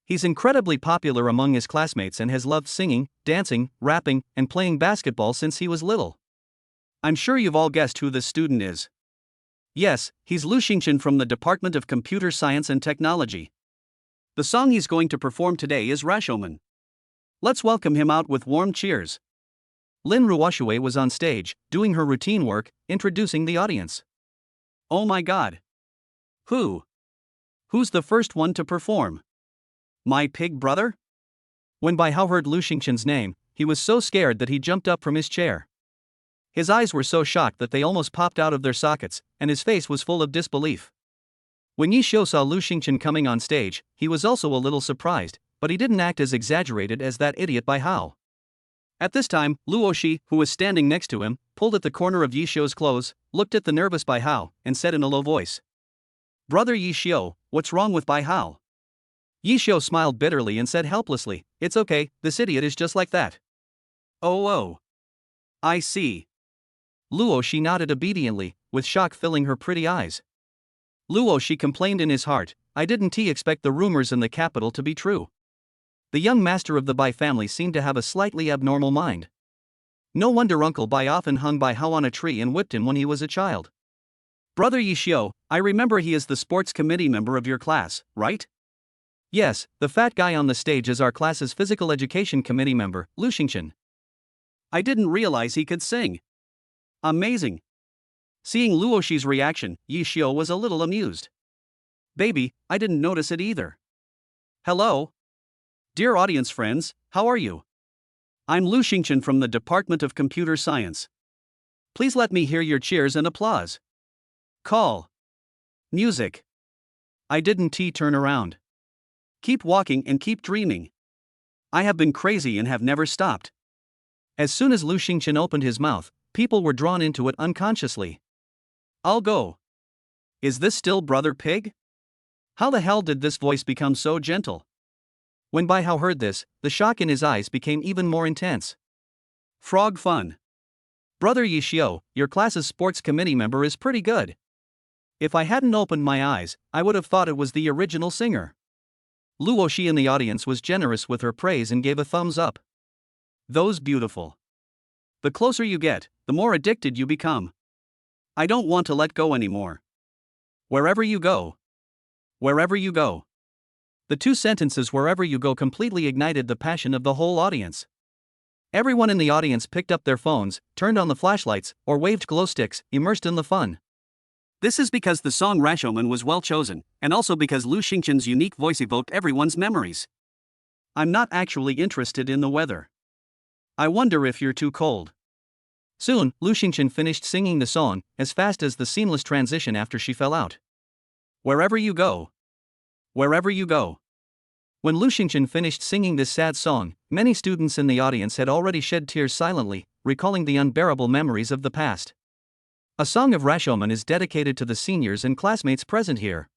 He's incredibly popular among his classmates and has loved singing, dancing, rapping, and playing basketball since he was little. I'm sure you've all guessed who this student is. Yes, he's Lu Xingchen from the Department of Computer Science and Technology. The song he's going to perform today is Rashomon. Let's welcome him out with warm cheers. Lin Ruoxue was on stage, doing her routine work, introducing the audience. Oh my god. Who's the first one to perform? My pig brother? When Bai Hao heard Lu Xingchen's name, he was so scared that he jumped up from his chair. His eyes were so shocked that they almost popped out of their sockets, and his face was full of disbelief. When Yi Xiu saw Lu Xingchen coming on stage, he was also a little surprised, but he didn't act as exaggerated as that idiot Bai Hao. At this time, Luo Shi, who was standing next to him, pulled at the corner of Yi Xiu's clothes, looked at the nervous Bai Hao, and said in a low voice, "Brother Yi Xiu, what's wrong with Bai Hao?" Yi Xiu smiled bitterly and said helplessly, "It's okay, this idiot is just like that." Oh. I see. Luo Shi nodded obediently, with shock filling her pretty eyes. Luo Shi complained in his heart, "I didn't expect the rumors in the capital to be true." The young master of the Bai family seemed to have a slightly abnormal mind. No wonder Uncle Bai often hung Bai Hao on a tree and whipped him when he was a child. "Brother Yi Xiu, I remember he is the sports committee member of your class, right?" "Yes, the fat guy on the stage is our class's physical education committee member, Lu Xingchen." "I didn't realize he could sing." "Amazing." Seeing Luo Shi's reaction, Yi Xiu was a little amused. "Baby, I didn't notice it either." "Hello? Dear audience friends, how are you? I'm Lu Xingchen from the Department of Computer Science. Please let me hear your cheers and applause. Call. Music. I didn't turn around. Keep walking and keep dreaming. I have been crazy and have never stopped." As soon as Lu Xingchen opened his mouth, people were drawn into it unconsciously. "I'll go." Is this still Brother Pig? How the hell did this voice become so gentle? When Bai Hao heard this, the shock in his eyes became even more intense. Frog fun. "Brother Yi Xiu, your class's sports committee member is pretty good. If I hadn't opened my eyes, I would have thought it was the original singer." Luo Shi in the audience was generous with her praise and gave a thumbs up. "Those beautiful. The closer you get, the more addicted you become. I don't want to let go anymore. Wherever you go. Wherever you go." The 2 sentences "wherever you go" completely ignited the passion of the whole audience. Everyone in the audience picked up their phones, turned on the flashlights, or waved glow sticks, immersed in the fun. This is because the song Rashomon was well chosen, and also because Lu Xingchen's unique voice evoked everyone's memories. I'm not actually interested in the weather. I wonder if you're too cold. Soon, Lu Xingchen finished singing the song, as fast as the seamless transition after she fell out. Wherever you go. Wherever you go. When Lu Xingchen finished singing this sad song, many students in the audience had already shed tears silently, recalling the unbearable memories of the past. A song of Rashomon is dedicated to the seniors and classmates present here.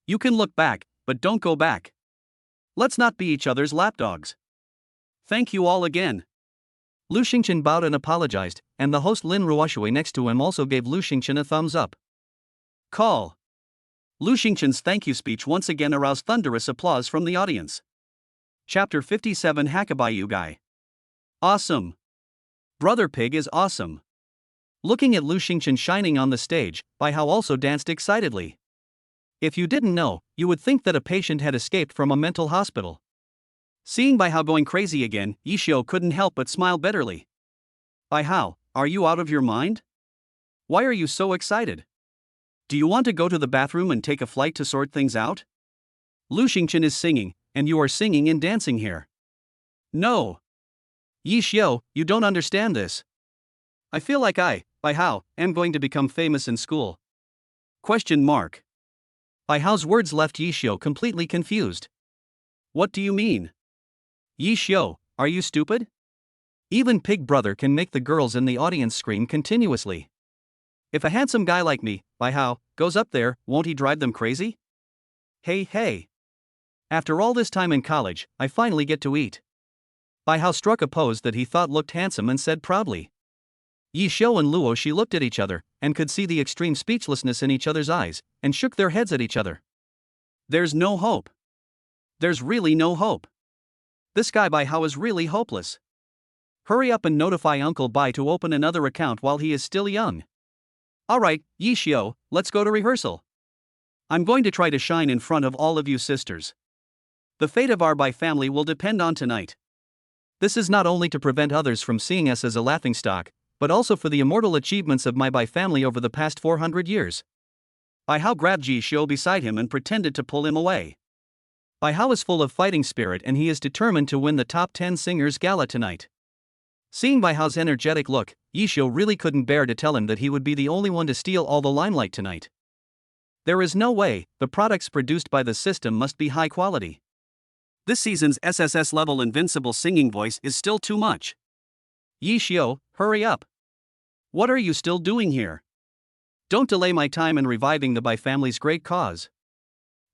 You can look back, but don't go back. Let's not be each other's lapdogs. Thank you all again. Lu Xingchen bowed and apologized, and the host Lin Ruoxue next to him also gave Lu Xingchen a thumbs up. Call. Lu Xingchen's thank you speech once again aroused thunderous applause from the audience. Chapter 57 Hakabayu Guy. Awesome. Brother Pig is awesome. Looking at Lu Xingchen shining on the stage, Bai Hao also danced excitedly. If you didn't know, you would think that a patient had escaped from a mental hospital. Seeing Bai Hao going crazy again, Yishio couldn't help but smile bitterly. Bai Hao, are you out of your mind? Why are you so excited? Do you want to go to the bathroom and take a flight to sort things out? Lu Xingchen is singing, and you are singing and dancing here. No. Yishio, you don't understand this. I feel like Bai Hao, am going to become famous in school. Question mark. Bai Hao's words left Yishio completely confused. What do you mean? Yishio, are you stupid? Even Pig Brother can make the girls in the audience scream continuously. If a handsome guy like me, Bai Hao, goes up there, won't he drive them crazy? Hey. After all this time in college, I finally get to eat. Bai Hao struck a pose that he thought looked handsome and said proudly. Yishio and Luo Shi looked at each other, and could see the extreme speechlessness in each other's eyes, and shook their heads at each other. There's no hope. There's really no hope. This guy Bai Hao is really hopeless. Hurry up and notify Uncle Bai to open another account while he is still young. Alright, Yishio, let's go to rehearsal. I'm going to try to shine in front of all of you sisters. The fate of our Bai family will depend on tonight. This is not only to prevent others from seeing us as a laughingstock, but also for the immortal achievements of my Bai family over the past 400 years. Bai Hao grabbed Yishio beside him and pretended to pull him away. Bai Hao is full of fighting spirit and he is determined to win the top 10 singers gala tonight. Seeing Bai Hao's energetic look, Yishio really couldn't bear to tell him that he would be the only one to steal all the limelight tonight. There is no way, the products produced by the system must be high quality. This season's SSS level invincible singing voice is still too much. Yishio, hurry up. What are you still doing here? Don't delay my time in reviving the Bai family's great cause.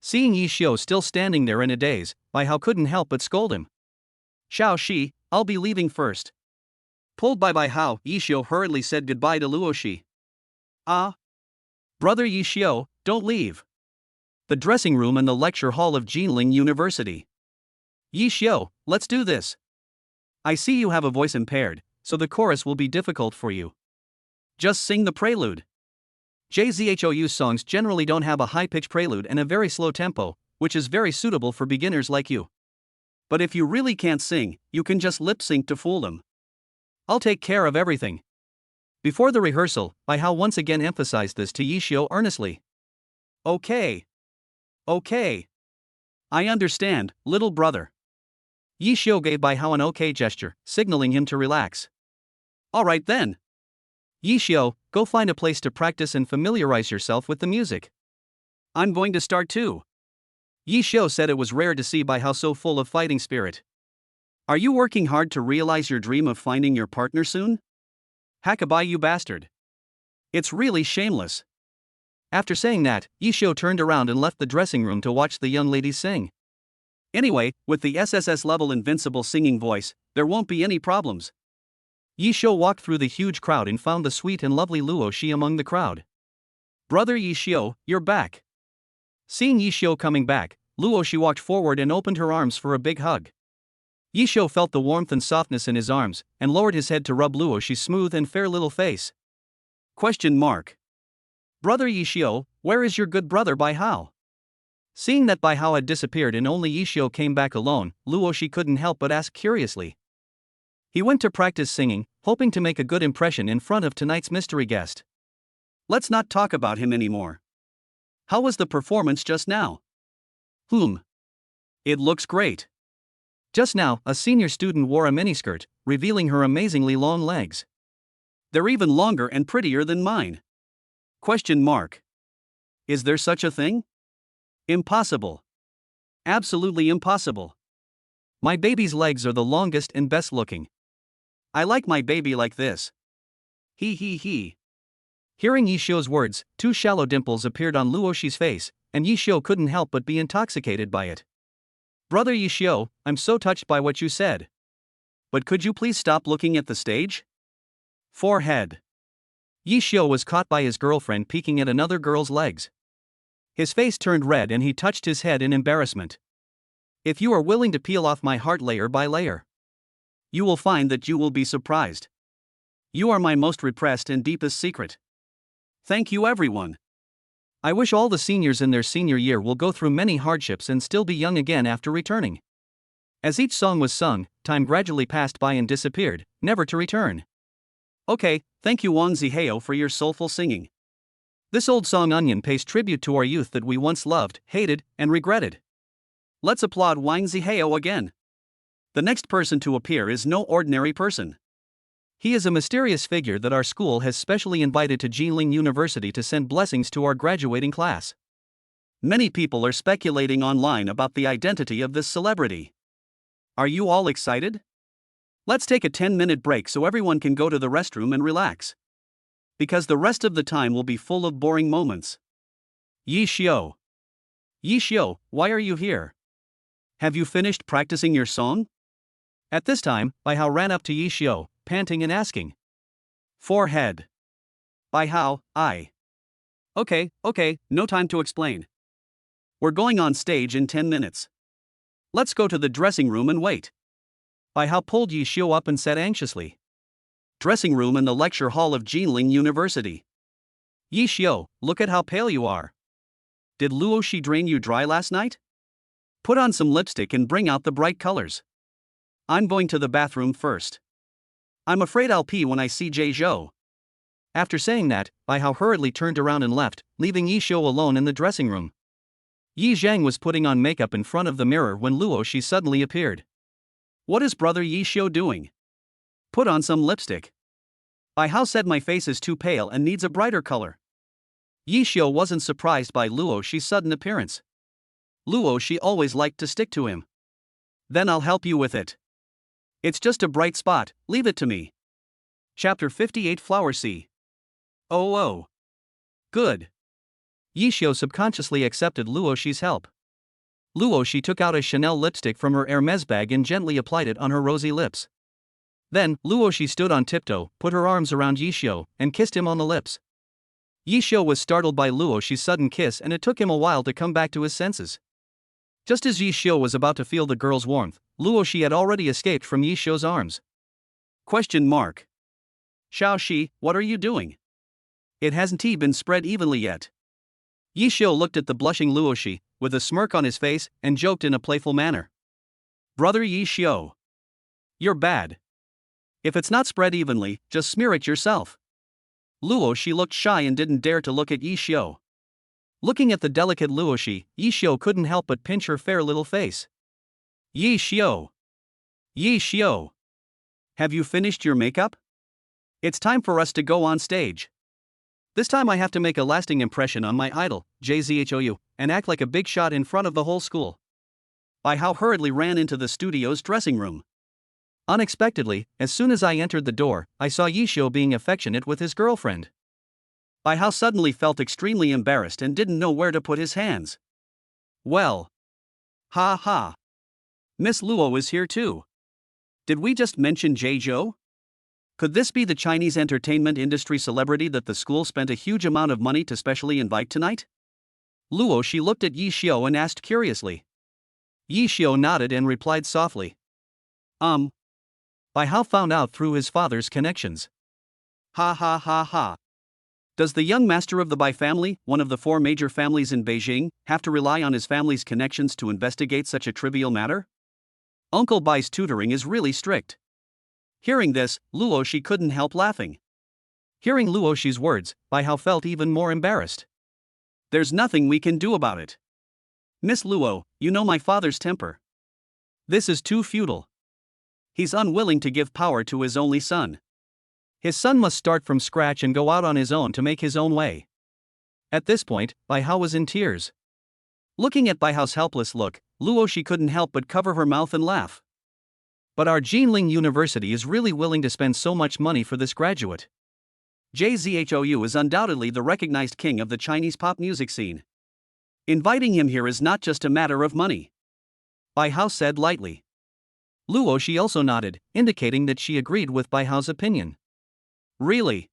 Seeing Yishio still standing there in a daze, Bai Hao couldn't help but scold him. Xiao Shi, I'll be leaving first. Pulled by Bai Hao, Yishio hurriedly said goodbye to Luo Shi. Brother Yishio, don't leave. The dressing room and the lecture hall of Jinling University. Yishio, let's do this. I see you have a voice impaired, so the chorus will be difficult for you. Just sing the prelude. JZHOU songs generally don't have a high-pitched prelude and a very slow tempo, which is very suitable for beginners like you. But if you really can't sing, you can just lip-sync to fool them. I'll take care of everything. Before the rehearsal, Bai Hao once again emphasized this to Yishio earnestly. Okay. I understand, little brother. Yishio gave Bai Hao an okay gesture, signaling him to relax. Alright then. Yishio, go find a place to practice and familiarize yourself with the music. I'm going to start too. Yishio said it was rare to see Bai Hao so full of fighting spirit. Are you working hard to realize your dream of finding your partner soon? Hakabai, you bastard. It's really shameless. After saying that, Yishio turned around and left the dressing room to watch the young ladies sing. Anyway, with the SSS level invincible singing voice, there won't be any problems. Yishio walked through the huge crowd and found the sweet and lovely Luo Shi among the crowd. Brother Yishio, you're back. Seeing Yishio coming back, Luo Shi walked forward and opened her arms for a big hug. Yishio felt the warmth and softness in his arms, and lowered his head to rub Luo Shi's smooth and fair little face. Question mark. Brother Yishio, where is your good brother Bai Hao? Seeing that Bai Hao had disappeared and only Yishio came back alone, Luo Shi couldn't help but ask curiously. He went to practice singing, hoping to make a good impression in front of tonight's mystery guest. Let's not talk about him anymore. How was the performance just now? It looks great. Just now, a senior student wore a miniskirt, revealing her amazingly long legs. They're even longer and prettier than mine. Question mark. Is there such a thing? Impossible. Absolutely impossible. My baby's legs are the longest and best looking. I like my baby like this. He. Hearing Yishio's words, two shallow dimples appeared on Luo Shi's face, and Yishio couldn't help but be intoxicated by it. Brother Yishio, I'm so touched by what you said. But could you please stop looking at the stage? Forehead. Yishio was caught by his girlfriend peeking at another girl's legs. His face turned red and he touched his head in embarrassment. If you are willing to peel off my heart layer by layer, you will find that you will be surprised. You are my most repressed and deepest secret. Thank you, everyone. I wish all the seniors in their senior year will go through many hardships and still be young again after returning. As each song was sung, time gradually passed by and disappeared, never to return. Okay, thank you Wang Zihao for your soulful singing. This old song Onion pays tribute to our youth that we once loved, hated, and regretted. Let's applaud Wang Zihao again. The next person to appear is no ordinary person. He is a mysterious figure that our school has specially invited to Jinling University to send blessings to our graduating class. Many people are speculating online about the identity of this celebrity. Are you all excited? Let's take a 10-minute break so everyone can go to the restroom and relax. Because the rest of the time will be full of boring moments. Yi Xiao. Yi Xiao, why are you here? Have you finished practicing your song? At this time, Bai Hao ran up to Yi Xiao, panting and asking. Forehead. Bai Hao, I. Okay, no time to explain. We're going on stage in 10 minutes. Let's go to the dressing room and wait. Bai Hao pulled Yi Xiao up and said anxiously. Dressing room in the lecture hall of Jinling University. Yi Xiao, look at how pale you are. Did Luo Shi drain you dry last night? Put on some lipstick and bring out the bright colors. I'm going to the bathroom first. I'm afraid I'll pee when I see Jay Zhou. After saying that, Bai Hao hurriedly turned around and left, leaving Yi Xiao alone in the dressing room. Yi Zhang was putting on makeup in front of the mirror when Luo Shi suddenly appeared. What is brother Yi Xiao doing? Put on some lipstick. Bai Hao said my face is too pale and needs a brighter color. Yi Xiao wasn't surprised by Luo Shi's sudden appearance. Luo Shi always liked to stick to him. Then I'll help you with it. It's just a bright spot, leave it to me. Chapter 58 Flower Sea. Oh. Good. Yi Xiao subconsciously accepted Luo Shi's help. Luo Shi took out a Chanel lipstick from her Hermes bag and gently applied it on her rosy lips. Then, Luo Shi stood on tiptoe, put her arms around Yi Xiao, and kissed him on the lips. Yi Xiao was startled by Luo Shi's sudden kiss and it took him a while to come back to his senses. Just as Yi Xiao was about to feel the girl's warmth, Luo Shi had already escaped from Yi Xiao's arms. Question mark. Xiao Shi, what are you doing? It hasn't been spread evenly yet. Yi Xiao looked at the blushing Luo Shi, with a smirk on his face, and joked in a playful manner. Brother Yi Xiao. You're bad. If it's not spread evenly, just smear it yourself. Luo Shi looked shy and didn't dare to look at Yi Xiao. Looking at the delicate Luo Shi, Yi Xiao couldn't help but pinch her fair little face. Yi Xiao. Yi Xiao. Have you finished your makeup? It's time for us to go on stage. This time I have to make a lasting impression on my idol, JZHOU, and act like a big shot in front of the whole school. Bai Hao hurriedly ran into the studio's dressing room. Unexpectedly, as soon as I entered the door, I saw Yi Xiao being affectionate with his girlfriend. Bai Hao suddenly felt extremely embarrassed and didn't know where to put his hands. Well. Ha. Miss Luo is here too. Did we just mention Jay Zhou? Could this be the Chinese entertainment industry celebrity that the school spent a huge amount of money to specially invite tonight? Luo Shi looked at Yi Xiao and asked curiously. Yi Xiao nodded and replied softly. Bai Hao found out through his father's connections. Ha. Does the young master of the Bai family, one of the 4 major families in Beijing, have to rely on his family's connections to investigate such a trivial matter? Uncle Bai's tutoring is really strict. Hearing this, Luo Shi couldn't help laughing. Hearing Luo Shi's words, Bai Hao felt even more embarrassed. There's nothing we can do about it. Miss Luo, you know my father's temper. This is too futile. He's unwilling to give power to his only son. His son must start from scratch and go out on his own to make his own way. At this point, Bai Hao was in tears. Looking at Bai Hao's helpless look, Luo Shi couldn't help but cover her mouth and laugh. But our Jinling University is really willing to spend so much money for this graduate. JZHOU is undoubtedly the recognized king of the Chinese pop music scene. Inviting him here is not just a matter of money. Bai Hao said lightly. Luo Shi also nodded, indicating that she agreed with Bai Hao's opinion. Really?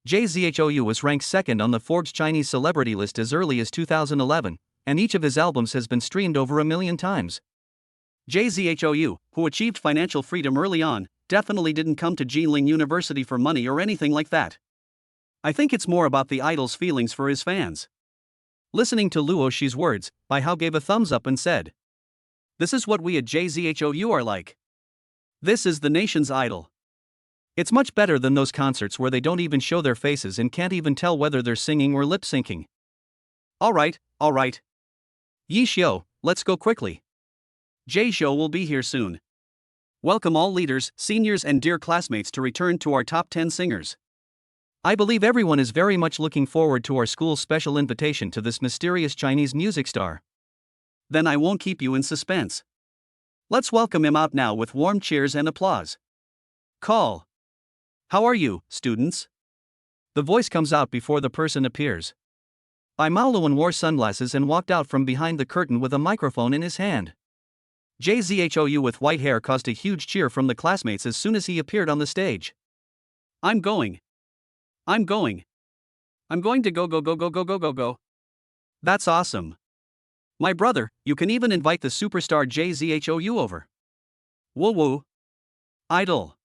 JZHOU was ranked second on the Forbes Chinese celebrity list as early as 2011, and each of his albums has been streamed over 1 million times. JZHOU, who achieved financial freedom early on, definitely didn't come to Jinling University for money or anything like that. I think it's more about the idol's feelings for his fans. Listening to Luo Shi's words, Bai Hao gave a thumbs up and said, "This is what we at JZHOU are like. This is the nation's idol. It's much better than those concerts where they don't even show their faces and can't even tell whether they're singing or lip syncing. Alright. Yi Xiu, let's go quickly. Jay Zhou will be here soon. Welcome all leaders, seniors and dear classmates to return to our top 10 singers. I believe everyone is very much looking forward to our school's special invitation to this mysterious Chinese music star. Then I won't keep you in suspense. Let's welcome him out now with warm cheers and applause. Call. How are you, students?" The voice comes out before the person appears. Bai Maoluan wore sunglasses and walked out from behind the curtain with a microphone in his hand. JZHOU with white hair caused a huge cheer from the classmates as soon as he appeared on the stage. I'm going to go. That's awesome. My brother, you can even invite the superstar JZHOU over. Woo. Idol.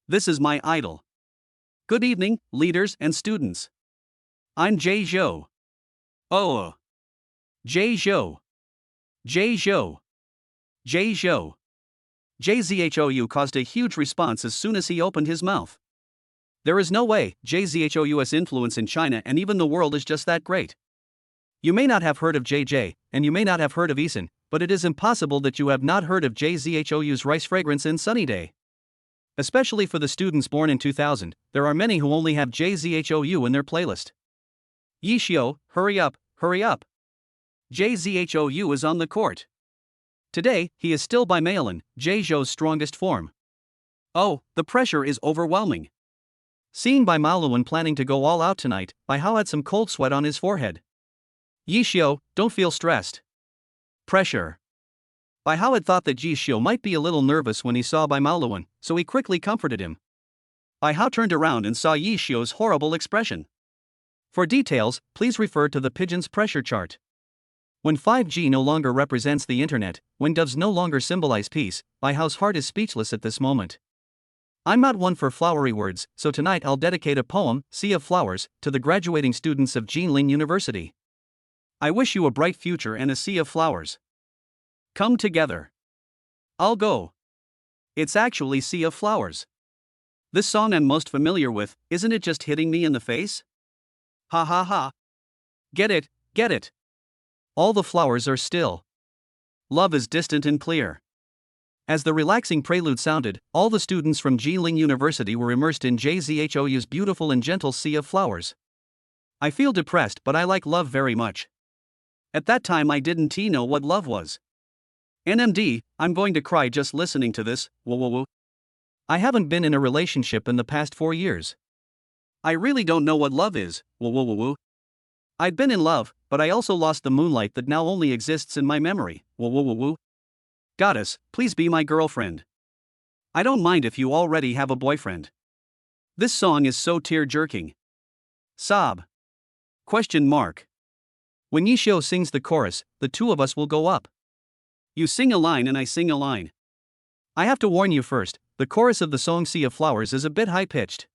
This is my idol. Good evening, leaders and students. I'm Jay Zhou. Oh. Jay Zhou. JZHOU caused a huge response as soon as he opened his mouth. There is no way JZHOU's influence in China and even the world is just that great. You may not have heard of JJ, and you may not have heard of Eason, but it is impossible that you have not heard of JZHOU's Rice Fragrance in Sunny Day. Especially for the students born in 2000, there are many who only have JZHOU in their playlist. Yi Xiu, hurry up. JZHOU is on the court. Today, he is still Bai Maoluan, Jay Zhou's strongest form. Oh, the pressure is overwhelming. Seeing Bai Maoluan planning to go all out tonight, Bai Hao had some cold sweat on his forehead. Yi Xiu, don't feel stressed. Pressure. Bai Hao had thought that Yi Xiu might be a little nervous when he saw Bai Maoluan, so he quickly comforted him. Bai Hao turned around and saw Yi Xiu's horrible expression. For details, please refer to the pigeon's pressure chart. When 5G no longer represents the internet, when doves no longer symbolize peace, Bai Hao's heart is speechless at this moment. I'm not one for flowery words, so tonight I'll dedicate a poem, Sea of Flowers, to the graduating students of Jinling University. I wish you a bright future and a sea of flowers. Come together. I'll go. It's actually Sea of Flowers. This song I'm most familiar with, isn't it just hitting me in the face? Ha. Get it. All the flowers are still. Love is distant and clear. As the relaxing prelude sounded, all the students from Jinling University were immersed in JZHOU's beautiful and gentle Sea of Flowers. I feel depressed, but I like love very much. At that time I didn't know what love was. NMD, I'm going to cry just listening to this. Woo. I haven't been in a relationship in the past 4 years. I really don't know what love is. Woo. I'd been in love, but I also lost the moonlight that now only exists in my memory. Woo. Goddess, please be my girlfriend. I don't mind if you already have a boyfriend. This song is so tear-jerking. Sob. ? When Yi Xiu sings the chorus, the two of us will go up. You sing a line and I sing a line. I have to warn you first, the chorus of the song Sea of Flowers is a bit high-pitched.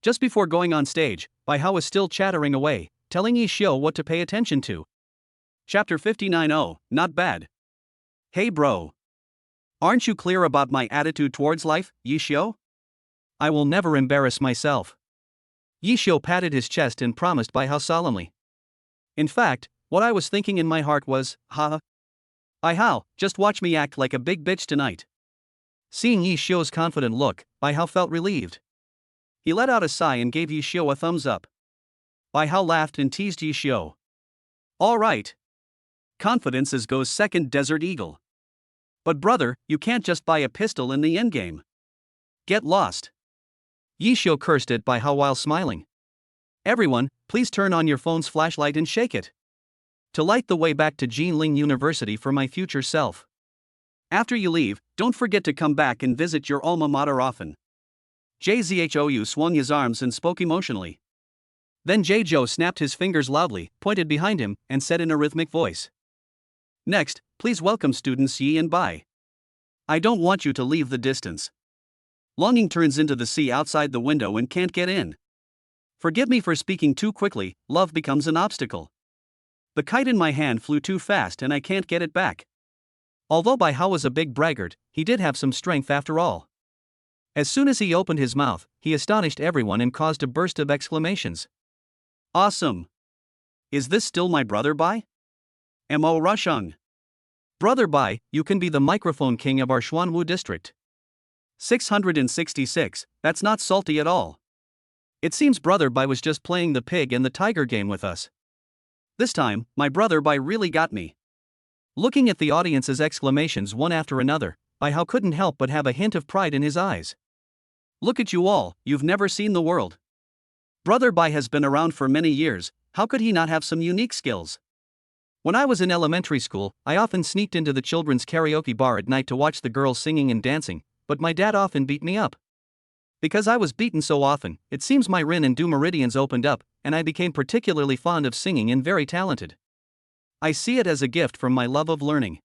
Just before going on stage, Bai Hao is still chattering away, telling Yi Xiu what to pay attention to. Chapter 59. Oh, not bad. Hey bro. Aren't you clear about my attitude towards life, Yi Xiu? I will never embarrass myself. Yi Xiu patted his chest and promised Bai Hao solemnly. In fact, what I was thinking in my heart was, Bai Hao, just watch me act like a big bitch tonight. Seeing Yi Xiu's confident look, Bai Hao felt relieved. He let out a sigh and gave Yi Xiu a thumbs up. Bai Hao laughed and teased Yi Xiu. Alright. Confidence goes second, Desert Eagle. But brother, you can't just buy a pistol in the endgame. Get lost. Yi Xiu cursed at Bai Hao while smiling. Everyone, please turn on your phone's flashlight and shake it. To light the way back to Jinling University for my future self. After you leave, don't forget to come back and visit your alma mater often. JZHOU swung his arms and spoke emotionally. Then Jay Zhou snapped his fingers loudly, pointed behind him, and said in a rhythmic voice. Next, please welcome students Yi and Bai. I don't want you to leave the distance. Longing turns into the sea outside the window and can't get in. Forgive me for speaking too quickly, love becomes an obstacle. The kite in my hand flew too fast and I can't get it back. Although Bai Hao was a big braggart, he did have some strength after all. As soon as he opened his mouth, he astonished everyone and caused a burst of exclamations. Awesome! Is this still my brother Bai? Mo Rusheng. Brother Bai, you can be the microphone king of our Xuanwu district. 666, that's not salty at all. It seems brother Bai was just playing the pig and the tiger game with us. This time, my brother Bai really got me. Looking at the audience's exclamations one after another, Bai Hao couldn't help but have a hint of pride in his eyes. Look at you all, you've never seen the world. Brother Bai has been around for many years, how could he not have some unique skills? When I was in elementary school, I often sneaked into the children's karaoke bar at night to watch the girls singing and dancing, but my dad often beat me up. Because I was beaten so often, it seems my Rin and Du meridians opened up, and I became particularly fond of singing and very talented. I see it as a gift from my love of learning.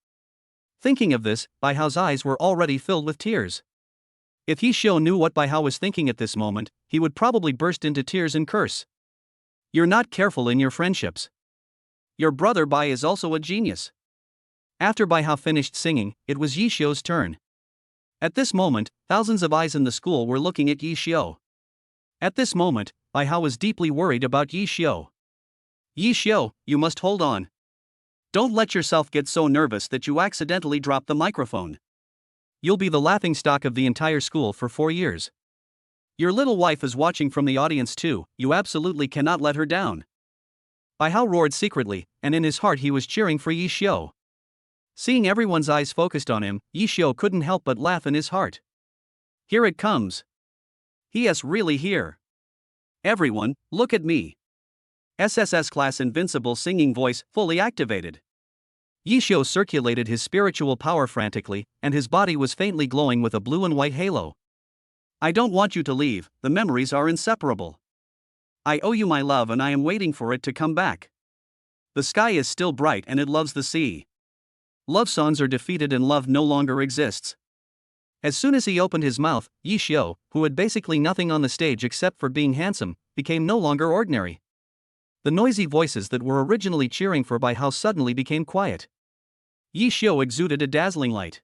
Thinking of this, Bai Hao's eyes were already filled with tears. If Yi Xiu knew what Bai Hao was thinking at this moment, he would probably burst into tears and curse. You're not careful in your friendships. Your brother Bai is also a genius. After Bai Hao finished singing, it was Yi Xiu's turn. At this moment, thousands of eyes in the school were looking at Yi Xiu. At this moment, Bai Hao was deeply worried about Yi Xiu. Yi Xiu, you must hold on. Don't let yourself get so nervous that you accidentally drop the microphone. You'll be the laughingstock of the entire school for 4 years. Your little wife is watching from the audience too, you absolutely cannot let her down. Bai Hao roared secretly, and in his heart he was cheering for Yi Xiu. Seeing everyone's eyes focused on him, Yi Xiu couldn't help but laugh in his heart. Here it comes. He is really here. Everyone, look at me. SSS class invincible singing voice fully activated. Yi Xiu circulated his spiritual power frantically, and his body was faintly glowing with a blue and white halo. I don't want you to leave, the memories are inseparable. I owe you my love and I am waiting for it to come back. The sky is still bright and it loves the sea. Love songs are defeated and love no longer exists. As soon as he opened his mouth, Yi Xiu, who had basically nothing on the stage except for being handsome, became no longer ordinary. The noisy voices that were originally cheering for Bai Hao suddenly became quiet. Yi Xiu exuded a dazzling light.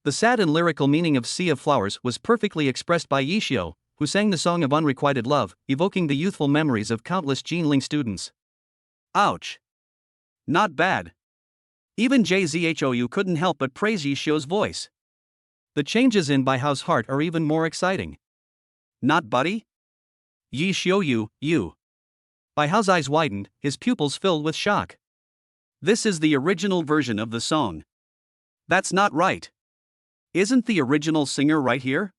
The sad and lyrical meaning of Sea of Flowers was perfectly expressed by Yi Xiu, who sang the song of unrequited love, evoking the youthful memories of countless Jinling students. Ouch! Not bad. Even JZHOU couldn't help but praise Yi Xiu's voice. The changes in Bai Hao's heart are even more exciting. Not buddy? Yi Xiu you. Bai Hao's eyes widened, his pupils filled with shock. This is the original version of the song. That's not right. Isn't the original singer right here?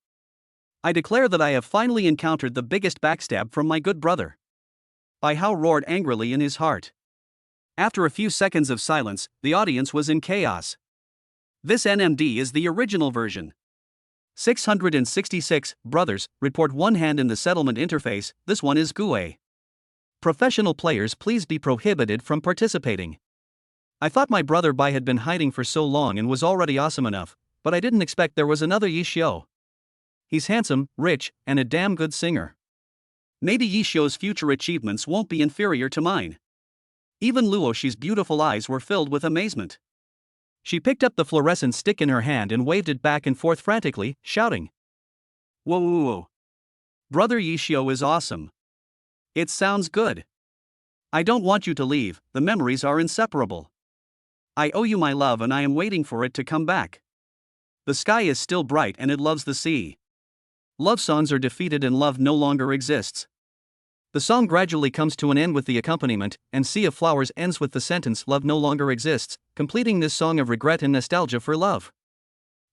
I declare that I have finally encountered the biggest backstab from my good brother. Bai Hao roared angrily in his heart. After a few seconds of silence, the audience was in chaos. This NMD is the original version. 666, brothers, report one hand in the settlement interface, this one is Gue. Professional players please be prohibited from participating. I thought my brother Bai had been hiding for so long and was already awesome enough, but I didn't expect there was another Yi Xiu. He's handsome, rich, and a damn good singer. Maybe Yi Xiu's future achievements won't be inferior to mine. Even Luoshi's beautiful eyes were filled with amazement. She picked up the fluorescent stick in her hand and waved it back and forth frantically, shouting. Whoa. Brother Yi Xiu is awesome. It sounds good. I don't want you to leave, the memories are inseparable. I owe you my love and I am waiting for it to come back. The sky is still bright and it loves the sea. Love songs are defeated and love no longer exists. The song gradually comes to an end with the accompaniment, and Sea of Flowers ends with the sentence love no longer exists, completing this song of regret and nostalgia for love.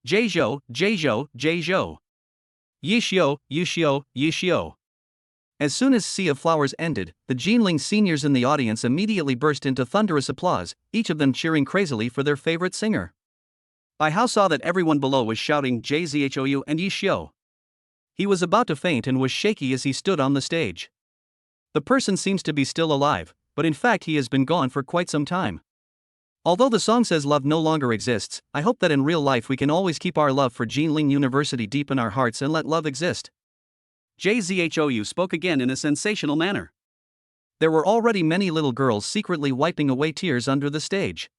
Jeizhou. Yi Xiu. As soon as Sea of Flowers ended, the Jinling seniors in the audience immediately burst into thunderous applause, each of them cheering crazily for their favorite singer. Bai Hao saw that everyone below was shouting JZHOU and Yi Xiu. He was about to faint and was shaky as he stood on the stage. The person seems to be still alive, but in fact he has been gone for quite some time. Although the song says love no longer exists, I hope that in real life we can always keep our love for Jinling University deep in our hearts and let love exist. JZHOU spoke again in a sensational manner. There were already many little girls secretly wiping away tears under the stage.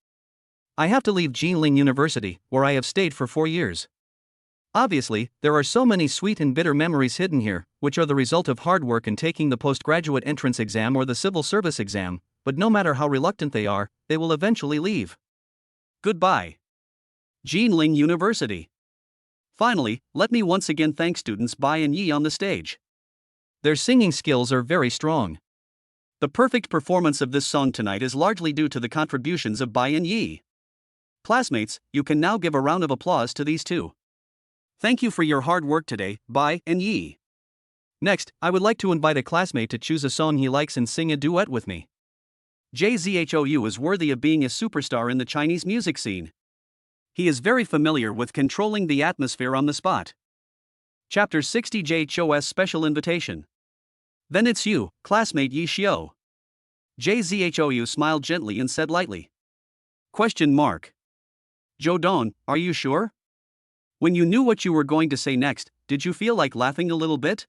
I have to leave Jinling University, where I have stayed for 4 years. Obviously, there are so many sweet and bitter memories hidden here, which are the result of hard work and taking the postgraduate entrance exam or the civil service exam, but no matter how reluctant they are, they will eventually leave. Goodbye. Jinling University. Finally, let me once again thank students Bai and Yi on the stage. Their singing skills are very strong. The perfect performance of this song tonight is largely due to the contributions of Bai and Yi. Classmates, you can now give a round of applause to these two. Thank you for your hard work today, Bai and Yi. Next, I would like to invite a classmate to choose a song he likes and sing a duet with me. JZHOU is worthy of being a superstar in the Chinese music scene. He is very familiar with controlling the atmosphere on the spot. Chapter 60 JHOS Special Invitation. Then it's you, classmate Yi Xiao. JZHOU smiled gently and said lightly. Question mark. Zhou Don, are you sure? When you knew what you were going to say next, did you feel like laughing a little bit?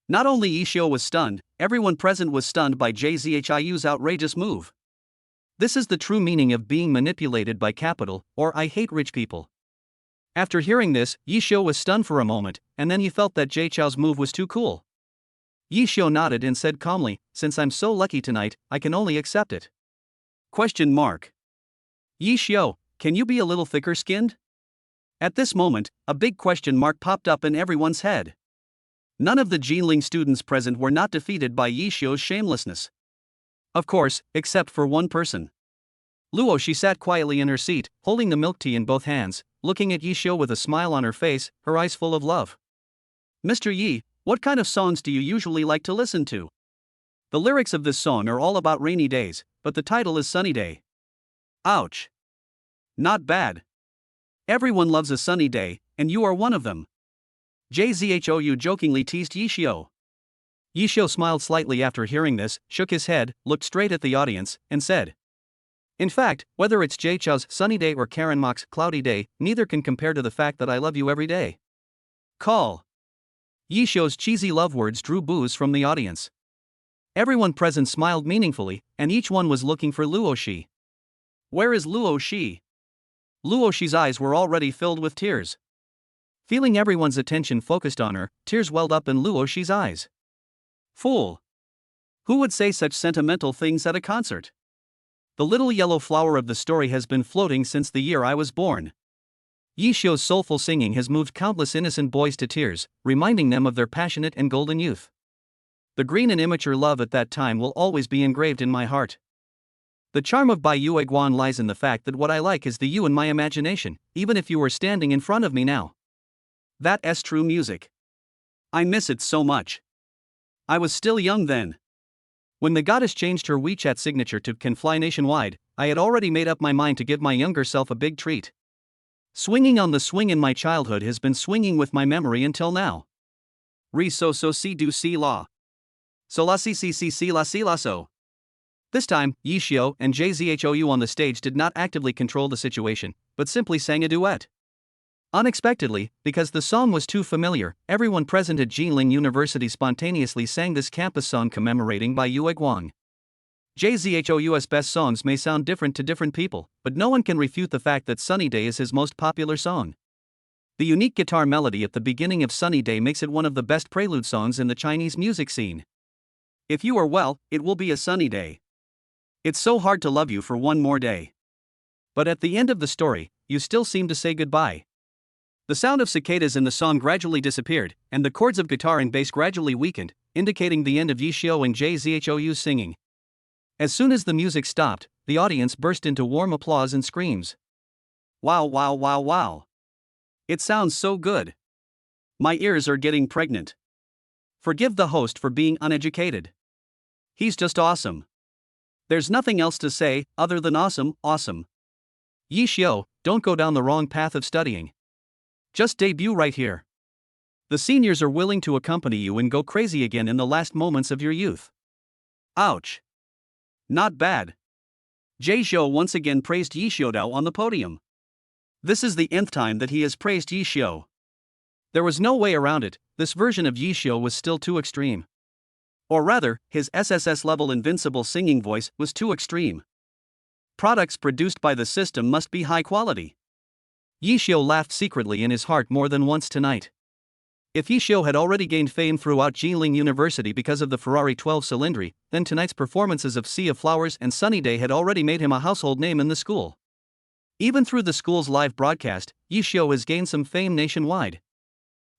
Not only Yi Xiao was stunned, everyone present was stunned by JZHIU's outrageous move. This is the true meaning of being manipulated by capital, or I hate rich people. After hearing this, Yi Xiao was stunned for a moment, and then he felt that Jay Chao's move was too cool. Yi Xiao nodded and said calmly, since I'm so lucky tonight, I can only accept it. Question mark. Yi Xiao, can you be a little thicker skinned? At this moment, a big question mark popped up in everyone's head. None of the Jinling students present were not defeated by Yi Xiao's shamelessness. Of course, except for one person. Luo. She sat quietly in her seat, holding the milk tea in both hands, looking at Yi Xiao with a smile on her face, her eyes full of love. Mr. Yi, what kind of songs do you usually like to listen to? The lyrics of this song are all about rainy days, but the title is Sunny Day. Ouch. Not bad. Everyone loves a sunny day, and you are one of them. JZHOU jokingly teased Yi Xiao. Yi Xiao smiled slightly after hearing this, shook his head, looked straight at the audience, and said, in fact, whether it's Jay Chao's sunny day or Karen Mok's cloudy day, neither can compare to the fact that I love you every day. Call. Yi Xiao's cheesy love words drew boos from the audience. Everyone present smiled meaningfully, and each one was looking for Luo Shi. Where is Luo Shi? Luo Shi's eyes were already filled with tears. Feeling everyone's attention focused on her, tears welled up in Luo Shi's eyes. Fool! Who would say such sentimental things at a concert? The little yellow flower of the story has been floating since the year I was born. Yi Xiao's soulful singing has moved countless innocent boys to tears, reminding them of their passionate and golden youth. The green and immature love at that time will always be engraved in my heart. The charm of Bai Yue Guan lies in the fact that what I like is the you in my imagination, even if you were standing in front of me now. That's true music. I miss it so much. I was still young then. When the goddess changed her WeChat signature to Can Fly Nationwide, I had already made up my mind to give my younger self a big treat. Swinging on the swing in my childhood has been swinging with my memory until now. Re so si do si la. So la si la so. This time, Yi Xiao and JZHOU on the stage did not actively control the situation, but simply sang a duet. Unexpectedly, because the song was too familiar, everyone present at Jinling University spontaneously sang this campus song commemorating Bai Yue Guang. JZHOU's best songs may sound different to different people, but no one can refute the fact that Sunny Day is his most popular song. The unique guitar melody at the beginning of Sunny Day makes it one of the best prelude songs in the Chinese music scene. If you are well, it will be a sunny day. It's so hard to love you for one more day. But at the end of the story, you still seem to say goodbye. The sound of cicadas in the song gradually disappeared, and the chords of guitar and bass gradually weakened, indicating the end of Yi Xiao and JZHOU's singing. As soon as the music stopped, the audience burst into warm applause and screams. Wow, wow, wow, wow. It sounds so good. My ears are getting pregnant. Forgive the host for being uneducated. He's just awesome. There's nothing else to say other than awesome, awesome. Yi Xiao, don't go down the wrong path of studying. Just debut right here. The seniors are willing to accompany you and go crazy again in the last moments of your youth. Ouch. Not bad. Jay Zhou once again praised Yi Xiaodao on the podium. This is the nth time that he has praised Yi Xiao. There was no way around it, this version of Yi Xiao was still too extreme. Or rather, his SSS-level invincible singing voice was too extreme. Products produced by the system must be high quality. Yi Xiao laughed secretly in his heart more than once tonight. If Yi Xiao had already gained fame throughout Jinling University because of the Ferrari 12 Cylindri, then tonight's performances of Sea of Flowers and Sunny Day had already made him a household name in the school. Even through the school's live broadcast, Yi Xiao has gained some fame nationwide.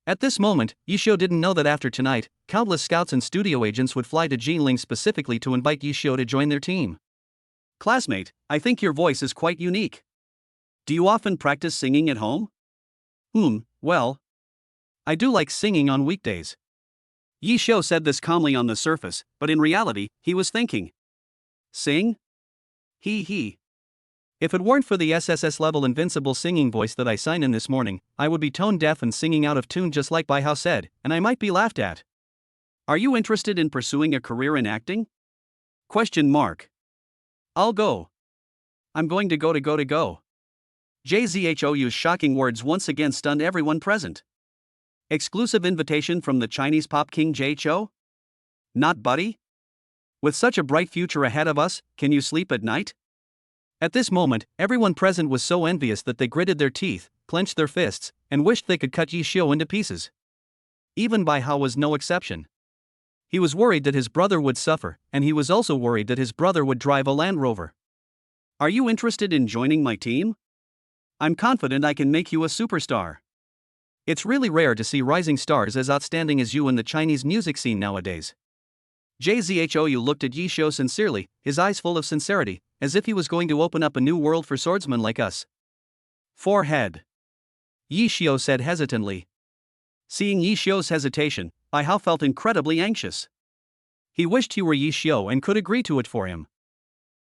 At this moment, Yi Xiao didn't know that after tonight, countless scouts and studio agents would fly to Jinling specifically to invite Yi Xiao to join their team. Classmate, I think your voice is quite unique. Do you often practice singing at home? Well, I do like singing on weekdays. Yi Xiao said this calmly on the surface, but in reality, he was thinking. Sing? He. If it weren't for the SSS-level invincible singing voice that I signed in this morning, I would be tone-deaf and singing out of tune just like Bai Hao said, and I might be laughed at. Are you interested in pursuing a career in acting? I'll go. I'm going to go. JZHOU's shocking words once again stunned everyone present. Exclusive invitation from the Chinese pop king Jay Chou? Not buddy? With such a bright future ahead of us, can you sleep at night? At this moment, everyone present was so envious that they gritted their teeth, clenched their fists, and wished they could cut Yi Xiao into pieces. Even Bai Hao was no exception. He was worried that his brother would suffer, and he was also worried that his brother would drive a Land Rover. Are you interested in joining my team? I'm confident I can make you a superstar. It's really rare to see rising stars as outstanding as you in the Chinese music scene nowadays. JZHOU looked at Yi Xiao sincerely, his eyes full of sincerity, as if he was going to open up a new world for swordsmen like us. Forehead. Yi Xiao said hesitantly. Seeing Yi Xiao's hesitation, Bai Hao felt incredibly anxious. He wished he were Yi Xiao and could agree to it for him.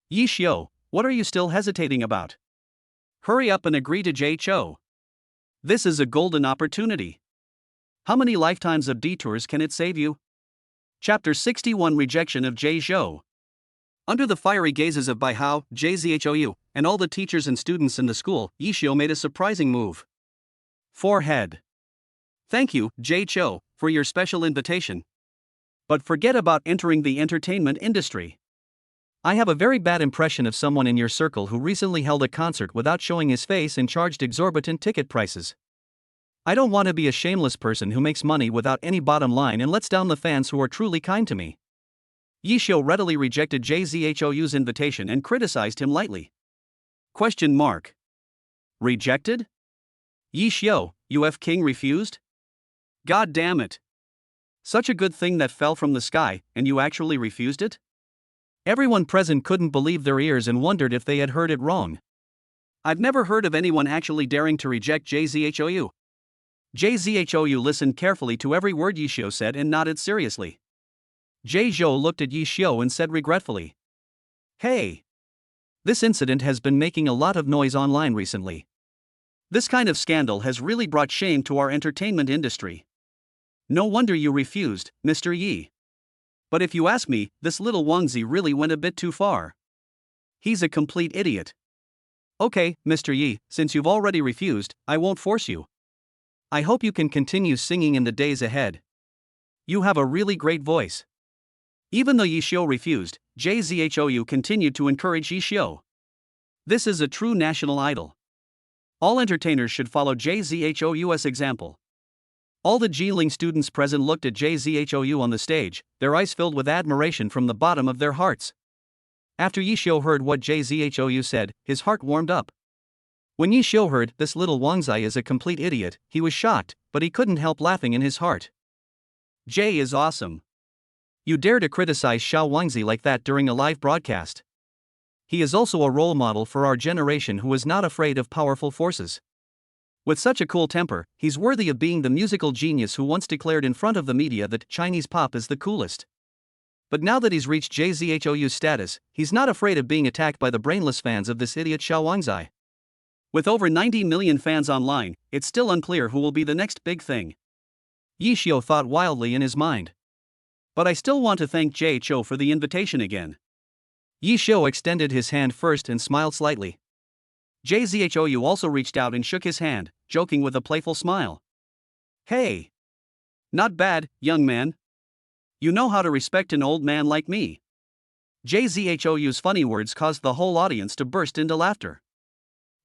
Yi Xiao, what are you still hesitating about? Hurry up and agree to Jay Chou. This is a golden opportunity. How many lifetimes of detours can it save you? Chapter 61 Rejection of Jay Zhou. Under the fiery gazes of Bai Hao, JZHOU, and all the teachers and students in the school, Yi Xiao made a surprising move. Forehead. Thank you, Jay Chou, for your special invitation. But forget about entering the entertainment industry. I have a very bad impression of someone in your circle who recently held a concert without showing his face and charged exorbitant ticket prices. I don't want to be a shameless person who makes money without any bottom line and lets down the fans who are truly kind to me. Yi Xiao readily rejected JZHOU's invitation and criticized him lightly. Rejected? Yi Xiao, UF King refused? God damn it. Such a good thing that fell from the sky, and you actually refused it? Everyone present couldn't believe their ears and wondered if they had heard it wrong. I've never heard of anyone actually daring to reject JZHOU. JZHOU listened carefully to every word Yi Xiao said and nodded seriously. Jay Zhou looked at Yi Xiao and said regretfully. Hey! This incident has been making a lot of noise online recently. This kind of scandal has really brought shame to our entertainment industry. No wonder you refused, Mr. Yi. But if you ask me, this little Wangzi really went a bit too far. He's a complete idiot. Okay, Mr. Yi, since you've already refused, I won't force you. I hope you can continue singing in the days ahead. You have a really great voice. Even though Yi Xiao refused, JZHOU continued to encourage Yi Xiao. This is a true national idol. All entertainers should follow JZHOU's example. All the Jinling students present looked at JZHOU on the stage, their eyes filled with admiration from the bottom of their hearts. After Yi Xiao heard what JZHOU said, his heart warmed up. When Yi Xiao heard this little Wangzai is a complete idiot, he was shocked, but he couldn't help laughing in his heart. Jay is awesome. You dare to criticize Xiao Wangzi like that during a live broadcast. He is also a role model for our generation who is not afraid of powerful forces. With such a cool temper, he's worthy of being the musical genius who once declared in front of the media that Chinese pop is the coolest. But now that he's reached JZHOU's status, he's not afraid of being attacked by the brainless fans of this idiot Xiao Wangzai. With over 90 million fans online, it's still unclear who will be the next big thing. Yi Xiao thought wildly in his mind. But I still want to thank Jay Chou for the invitation again. Yi Xiu extended his hand first and smiled slightly. JZHOU also reached out and shook his hand, joking with a playful smile. Hey! Not bad, young man. You know how to respect an old man like me. JZHOU's funny words caused the whole audience to burst into laughter.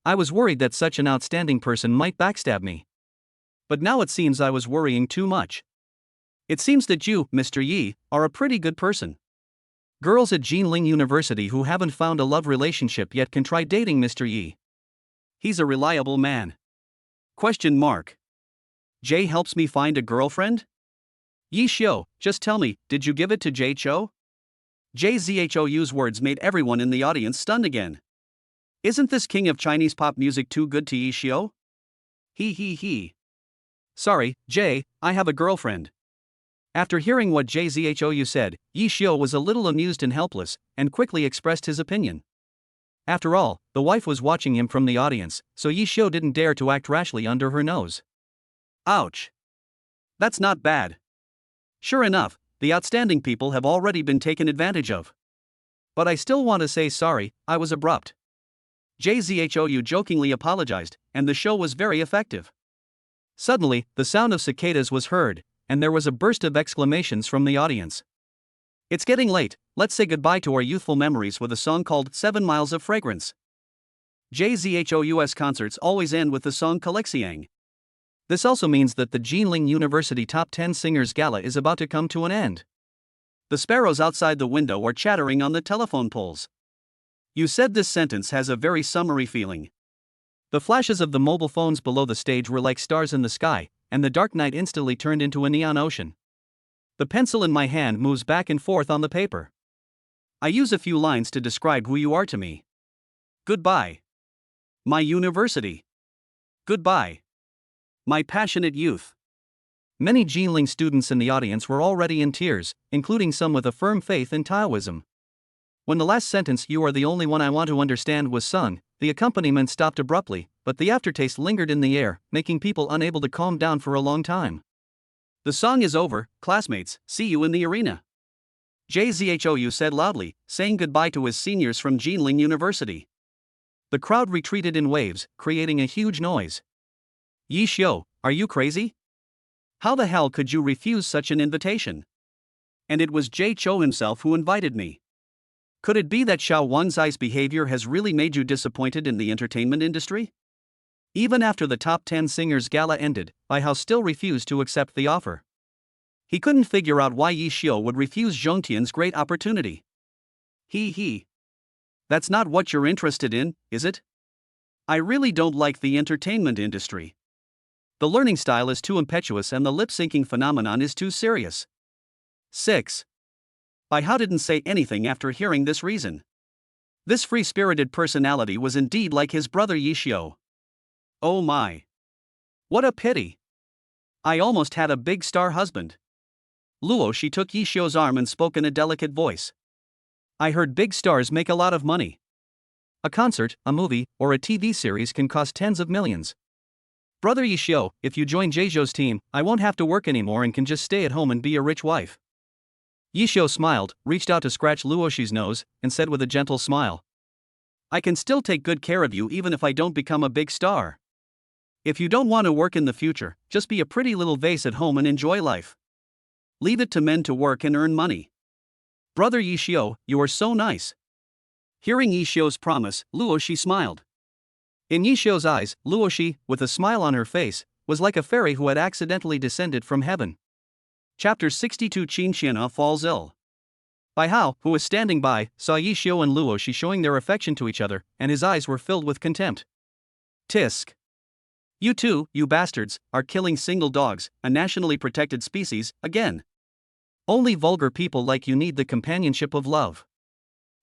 I was worried that such an outstanding person might backstab me. But now it seems I was worrying too much. It seems that you, Mr. Yi, are a pretty good person. Girls at Jinling University who haven't found a love relationship yet can try dating Mr. Yi. He's a reliable man. Question mark. Jay helps me find a girlfriend? Yi Xiu, just tell me, did you give it to Jay Cho? JZHOU's words made everyone in the audience stunned again. Isn't this king of Chinese pop music too good to Yi Xiu? He. Sorry, Jay, I have a girlfriend. After hearing what JZHOU said, Yi Xiu was a little amused and helpless, and quickly expressed his opinion. After all, the wife was watching him from the audience, so Yi Xiu didn't dare to act rashly under her nose. Ouch. That's not bad. Sure enough, the outstanding people have already been taken advantage of. But I still want to say sorry, I was abrupt. JZHOU jokingly apologized, and the show was very effective. Suddenly, the sound of cicadas was heard, and there was a burst of exclamations from the audience. It's getting late, let's say goodbye to our youthful memories with a song called 7 Miles of Fragrance. JZHOU's concerts always end with the song Kalexiang. This also means that the Jinling University Top 10 Singers Gala is about to come to an end. The sparrows outside the window are chattering on the telephone poles. You said this sentence has a very summery feeling. The flashes of the mobile phones below the stage were like stars in the sky, and the dark night instantly turned into a neon ocean. The pencil in my hand moves back and forth on the paper. I use a few lines to describe who you are to me. Goodbye. My university. Goodbye. My passionate youth. Many Jinling students in the audience were already in tears, including some with a firm faith in Taoism. When the last sentence, "You are the only one I want to understand," was sung, the accompaniment stopped abruptly, but the aftertaste lingered in the air, making people unable to calm down for a long time. The song is over, classmates, see you in the arena. JZHOU said loudly, saying goodbye to his seniors from Jinling University. The crowd retreated in waves, creating a huge noise. Yi Xiu, are you crazy? How the hell could you refuse such an invitation? And it was Jay Cho himself who invited me. Could it be that Xiao Wangzai's behavior has really made you disappointed in the entertainment industry? Even after the Top 10 Singers Gala ended, Bai Hao still refused to accept the offer. He couldn't figure out why Yi Xiu would refuse Zhongtian's great opportunity. He. That's not what you're interested in, is it? I really don't like the entertainment industry. The learning style is too impetuous and the lip-syncing phenomenon is too serious. 6. Bai Hao didn't say anything after hearing this reason. This free-spirited personality was indeed like his brother Yi Xiu. Oh my. What a pity. I almost had a big star husband. Luo she took Yi Xiu's arm and spoke in a delicate voice. I heard big stars make a lot of money. A concert, a movie, or a TV series can cost tens of millions. Brother Yi Xiu, if you join Jeizhou's team, I won't have to work anymore and can just stay at home and be a rich wife. Yi Xiu smiled, reached out to scratch Luoshi's nose, and said with a gentle smile. I can still take good care of you even if I don't become a big star. If you don't want to work in the future, just be a pretty little vase at home and enjoy life. Leave it to men to work and earn money. Brother Yi Xiu, you are so nice. Hearing Yi Xiu's promise, Luoshi smiled. In Yi Xiu's eyes, Luoshi, with a smile on her face, was like a fairy who had accidentally descended from heaven. Chapter 62 Qin Xian'e falls ill. Bai Hao, who was standing by, saw Yi Xiu and Luoshi showing their affection to each other, and his eyes were filled with contempt. Tisk. You two, you bastards, are killing single dogs, a nationally protected species, again. Only vulgar people like you need the companionship of love.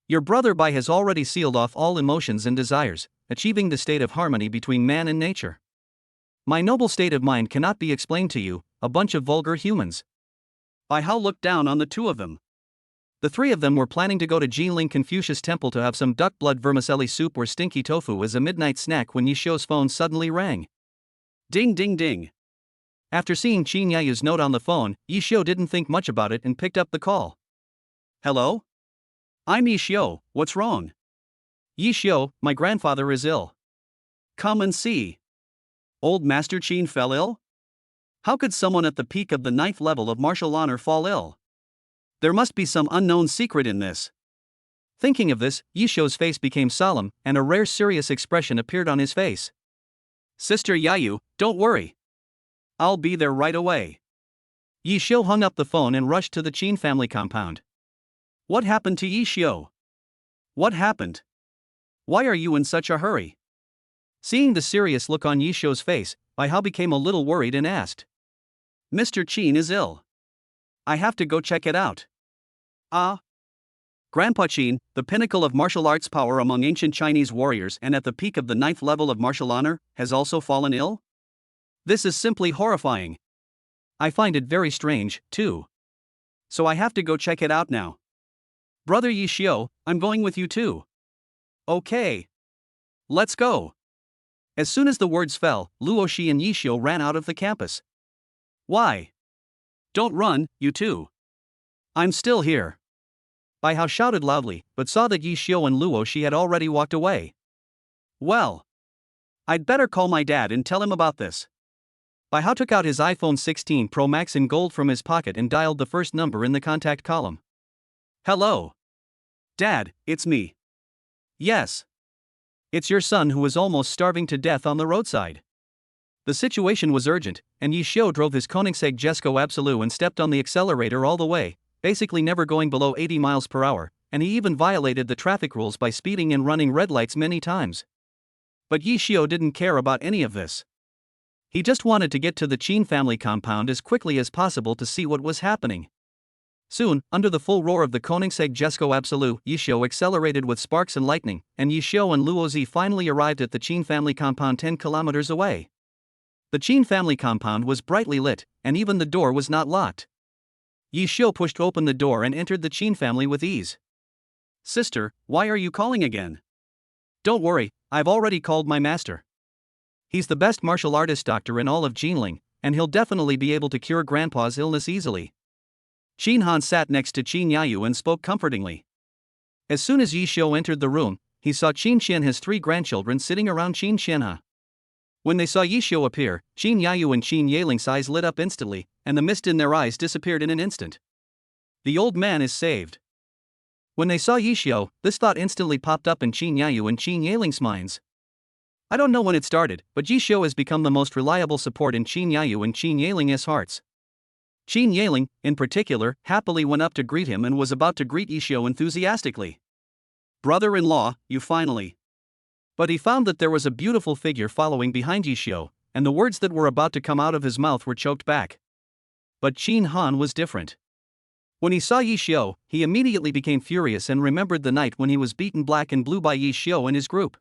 Your brother Bai has already sealed off all emotions and desires, achieving the state of harmony between man and nature. My noble state of mind cannot be explained to you, a bunch of vulgar humans. Bai Hao looked down on the two of them. The three of them were planning to go to Jinling Confucius Temple to have some duck blood vermicelli soup or stinky tofu as a midnight snack when Yi Xiu's phone suddenly rang. Ding ding ding. After seeing Qin Yayu's note on the phone, Yi Xiu didn't think much about it and picked up the call. Hello? I'm Yi Xiu, what's wrong? Yi Xiu, my grandfather is ill. Come and see. Old Master Qin fell ill? How could someone at the peak of the ninth level of martial honor fall ill? There must be some unknown secret in this. Thinking of this, Yi Xiu's face became solemn, and a rare serious expression appeared on his face. Sister Yayu, don't worry. I'll be there right away. Yi Xiu hung up the phone and rushed to the Qin family compound. What happened to Yi Xiu? What happened? Why are you in such a hurry? Seeing the serious look on Yi Xiu's face, Bai Hao became a little worried and asked. Mr. Qin is ill. I have to go check it out. Ah. Grandpa Qin, the pinnacle of martial arts power among ancient Chinese warriors and at the peak of the ninth level of martial honor, has also fallen ill? This is simply horrifying. I find it very strange, too. So I have to go check it out now. Brother Yi Xiu, I'm going with you too. Okay. Let's go. As luo as the words fell, Luo Shi and Yi Xiu ran out of the campus. Why? Don't run, you two. I'm still here. Bai Hao shouted loudly, but saw that Yi Xiu and Luo Shi had already walked away. Well. I'd better call my dad and tell him about this. Bai Hao took out his iPhone 16 Pro Max in gold from his pocket and dialed the first number in the contact column. Hello. Dad, it's me. Yes. It's your son who was almost starving to death on the roadside. The situation was urgent, and Yi Xiu drove his Koenigsegg Jesko Absolute and stepped on the accelerator all the way, basically never going below 80 miles per hour, and he even violated the traffic rules by speeding and running red lights many times. But Yi Xiu didn't care about any of this. He just wanted to get to the Qin family compound as quickly as possible to see what was happening. Soon, under the full roar of the Koenigsegg Jesko Absolute, Yi Xiu accelerated with sparks and lightning, and Yi Xiu and Luo Zi finally arrived at the Qin family compound 10 kilometers away. The Qin family compound was brightly lit, and even the door was not locked. Yi Xiu pushed open the door and entered the Qin family with ease. Sister, why are you calling again? Don't worry, I've already called my master. He's the best martial artist doctor in all of Jinling, and he'll definitely be able to cure Grandpa's illness easily. Qin Han sat next to Qin Yayu and spoke comfortingly. As soon as Yi Xiu entered the room, he saw Qin Qian his 3 grandchildren sitting around Qin Qianhe. When they saw Yi Xiu appear, Qin Yayu and Qin Yailing's eyes lit up instantly, and the mist in their eyes disappeared in an instant. The old man is saved. When they saw Yi Xiu, this thought instantly popped up in Qin Yayu and Qin Yailing's minds. I don't know when it started, but Yi Xiu has become the most reliable support in Qin Yayu and Qin Yailing's hearts. Qin Yailing, in particular, happily went up to greet him and was about to greet Yi Xiu enthusiastically. Brother-in-law, you finally. But he found that there was a beautiful figure following behind Yi Xiu, and the words that were about to come out of his mouth were choked back. But Qin Han was different. When he saw Yi Xiu, he immediately became furious and remembered the night when he was beaten black and blue by Yi Xiu and his group.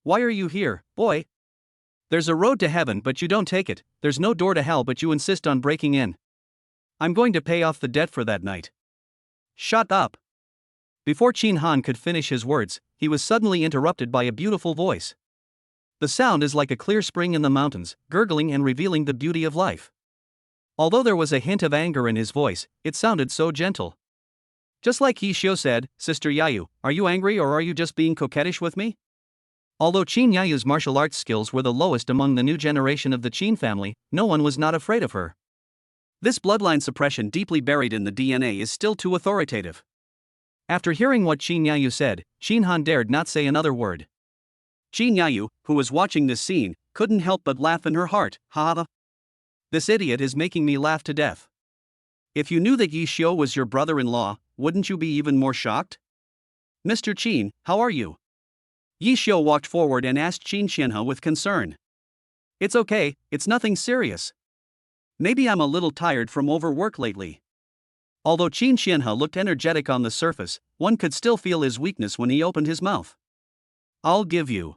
Why are you here, boy? There's a road to heaven but you don't take it, there's no door to hell but you insist on breaking in. I'm going to pay off the debt for that night. Shut up. Before Qin Han could finish his words, he was suddenly interrupted by a beautiful voice. The sound is like a clear spring in the mountains, gurgling and revealing the beauty of life. Although there was a hint of anger in his voice, it sounded so gentle. Just like Yi Xiu said, Sister Yayu, are you angry or are you just being coquettish with me? Although Qin Yayu's martial arts skills were the lowest among the new generation of the Qin family, no one was not afraid of her. This bloodline suppression deeply buried in the DNA is still too authoritative. After hearing what Qin Yayu said, Qin Han dared not say another word. Qin Yayu, who was watching this scene, couldn't help but laugh in her heart. Ha! This idiot is making me laugh to death. If you knew that Yi Xiu was your brother-in-law, wouldn't you be even more shocked? Mr. Qin, how are you? Yi Xiu walked forward and asked Qin Qianhe with concern. It's okay, it's nothing serious. Maybe I'm a little tired from overwork lately. Although Qin Qianhe looked energetic on the surface, one could still feel his weakness when he opened his mouth. I'll give you.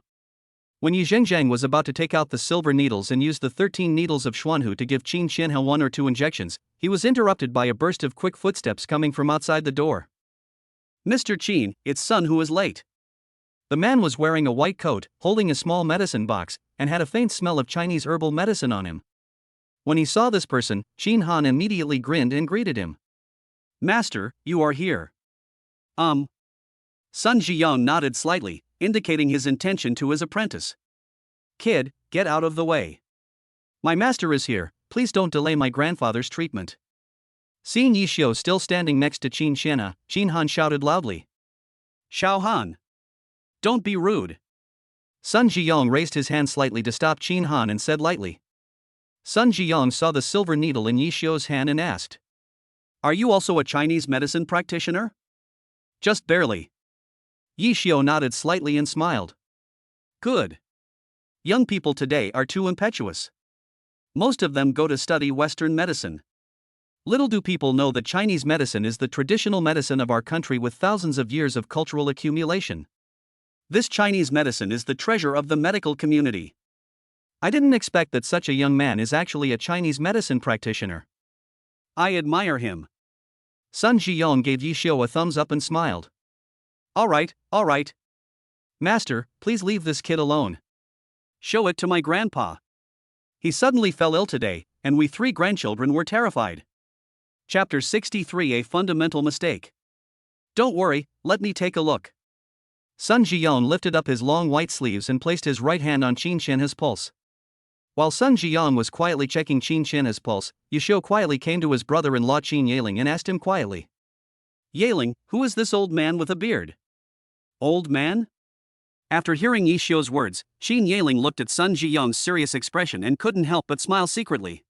When Yi Zhengzhang was about to take out the silver needles and use the 13 needles of Xuanhu to give Qin Qianhe 1 or 2 injections, he was interrupted by a burst of quick footsteps coming from outside the door. Mr. Qin, it's son who is late. The man was wearing a white coat, holding a small medicine box, and had a faint smell of Chinese herbal medicine on him. When he saw this person, Qin Han immediately grinned and greeted him. Master, you are here. Sun Ziyang nodded slightly, indicating his intention to his apprentice. Kid, get out of the way. My master is here, please don't delay my grandfather's treatment. Seeing Yi Xiu still standing next to Qin Xian'e, Qin Han shouted loudly. Xiao Han! Don't be rude. Sun Ziyang raised his hand slightly to stop Qin Han and said lightly. Sun Ziyang saw the silver needle in Yi Xiu's hand and asked. Are you also a Chinese medicine practitioner? Just barely. Yi Xiu nodded slightly and smiled. Good. Young people today are too impetuous. Most of them go to study Western medicine. Little do people know that Chinese medicine is the traditional medicine of our country with thousands of years of cultural accumulation. This Chinese medicine is the treasure of the medical community. I didn't expect that such a young man is actually a Chinese medicine practitioner. I admire him. Sun Ziyang gave Yi Xiu a thumbs up and smiled. All right. Master, please leave this kid alone. Show it to my grandpa. He suddenly fell ill today, and we 3 grandchildren were terrified. Chapter 63 A Fundamental Mistake. Don't worry, let me take a look. Sun Ziyang lifted up his long white sleeves and placed his right hand on Qin Xian'e's pulse. While Sun Ziyang was quietly checking Qin Xian'e's pulse, Yi Xiu quietly came to his brother-in-law Qin Yaling and asked him quietly. Yaling, who is this old man with a beard? Old man? After hearing Yi Xiu's words, Qin Yaling looked at Sun Ziyang's serious expression and couldn't help but smile secretly.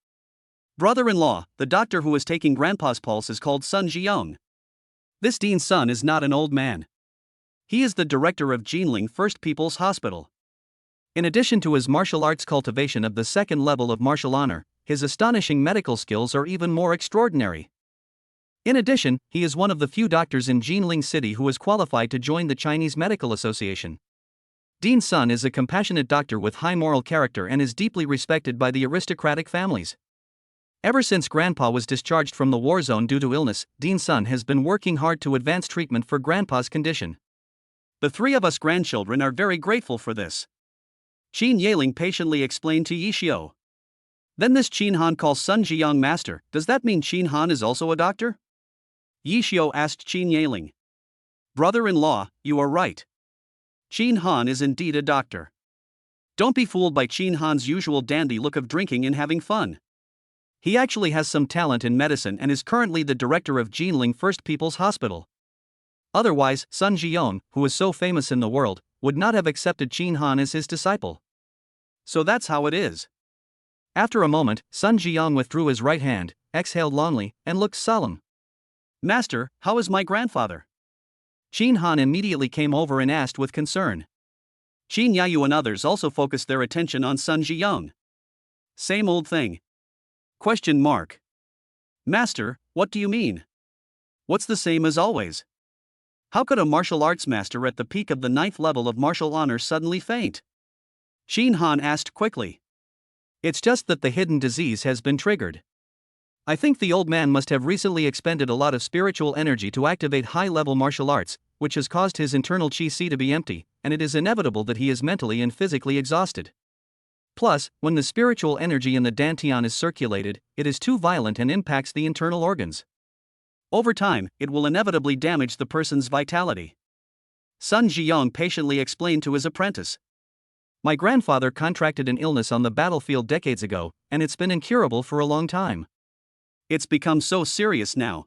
Brother-in-law, the doctor who is taking grandpa's pulse is called Sun Ziyang. This Dean's son is not an old man. He is the director of Jinling First People's Hospital. In addition to his martial arts cultivation of the second level of martial honor, his astonishing medical skills are even more extraordinary. In addition, he is one of the few doctors in Jinling City who is qualified to join the Chinese Medical Association. Dean's son is a compassionate doctor with high moral character and is deeply respected by the aristocratic families. Ever since Grandpa was discharged from the war zone due to illness, Dean's son has been working hard to advance treatment for Grandpa's condition. The 3 of us grandchildren are very grateful for this. Qin Yaling patiently explained to Yi Xiu. Then this Qin Han calls Sun Ziyang master, does that mean Qin Han is also a doctor? Yi Xiu asked Qin Yaling. Brother-in-law, you are right. Qin Han is indeed a doctor. Don't be fooled by Qin Han's usual dandy look of drinking and having fun. He actually has some talent in medicine and is currently the director of Jinling First People's Hospital. Otherwise, Sun Ziyang, who is so famous in the world, would not have accepted Qin Han as his disciple. So that's how it is. After a moment, Sun Ziyang withdrew his right hand, exhaled longly, and looked solemn. Master, how is my grandfather? Qin Han immediately came over and asked with concern. Qin Yayu and others also focused their attention on Sun Ziyang. Same old thing. Question mark. Master, what do you mean? What's the same as always? How could a martial arts master at the peak of the 9th level of martial honor suddenly faint? Qin Han asked quickly. It's just that the hidden disease has been triggered. I think the old man must have recently expended a lot of spiritual energy to activate high-level martial arts, which has caused his internal qi to be empty, and it is inevitable that he is mentally and physically exhausted. Plus, when the spiritual energy in the dantian is circulated, it is too violent and impacts the internal organs. Over time, it will inevitably damage the person's vitality. Sun Ziyang patiently explained to his apprentice. My grandfather contracted an illness on the battlefield decades ago, and it's been incurable for a long time. It's become so serious now.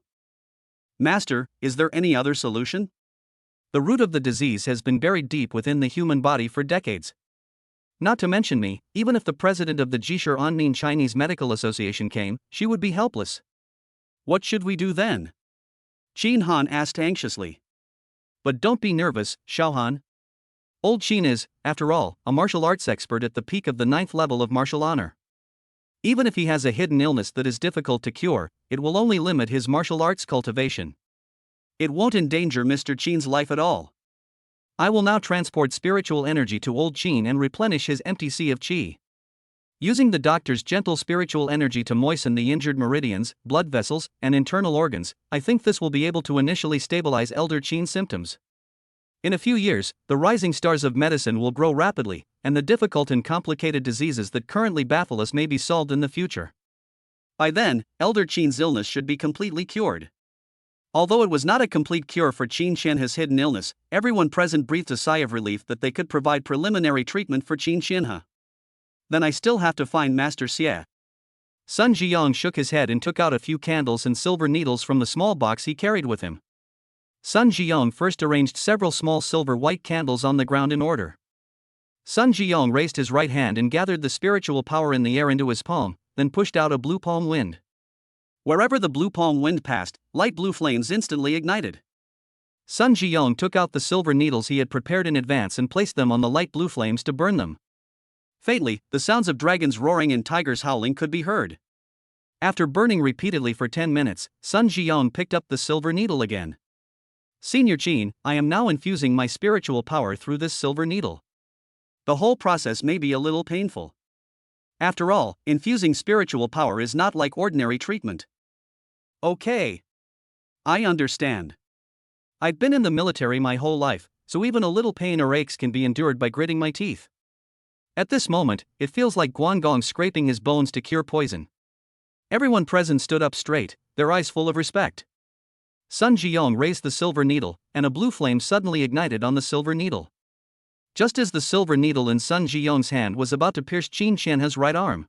Master, is there any other solution? The root of the disease has been buried deep within the human body for decades. Not to mention me, even if the president of the Jishir Anmin Chinese Medical Association came, she would be helpless. What should we do then? Qin Han asked anxiously. But don't be nervous, Xiao Han. Old Qin is, after all, a martial arts expert at the peak of the 9th level of martial honor. Even if he has a hidden illness that is difficult to cure, it will only limit his martial arts cultivation. It won't endanger Mr. Qin's life at all. I will now transport spiritual energy to old Qin and replenish his empty sea of qi. Using the doctor's gentle spiritual energy to moisten the injured meridians, blood vessels, and internal organs, I think this will be able to initially stabilize Elder Qin's symptoms. In a few years, the rising stars of medicine will grow rapidly, and the difficult and complicated diseases that currently baffle us may be solved in the future. By then, Elder Qin's illness should be completely cured. Although it was not a complete cure for Qin Qianhe's hidden illness, everyone present breathed a sigh of relief that they could provide preliminary treatment for Qin Qianhe. Then I still have to find Master Xie. Sun Zhiyong shook his head and took out a few candles and silver needles from the small box he carried with him. Sun Zhiyong first arranged several small silver white candles on the ground in order. Sun Zhiyong raised his right hand and gathered the spiritual power in the air into his palm, then pushed out a blue palm wind. Wherever the blue palm wind passed, light blue flames instantly ignited. Sun Zhiyong took out the silver needles he had prepared in advance and placed them on the light blue flames to burn them. Faintly, the sounds of dragons roaring and tigers howling could be heard. After burning repeatedly for 10 minutes, Sun Zhiyong picked up the silver needle again. Senior Qin, I am now infusing my spiritual power through this silver needle. The whole process may be a little painful. After all, infusing spiritual power is not like ordinary treatment. Okay. I understand. I've been in the military my whole life, so even a little pain or aches can be endured by gritting my teeth. At this moment, it feels like Guangong scraping his bones to cure poison. Everyone present stood up straight, their eyes full of respect. Sun Zhiyong raised the silver needle, and a blue flame suddenly ignited on the silver needle. Just as the silver needle in Sun Zhiyong's hand was about to pierce Qin Qianhe's right arm,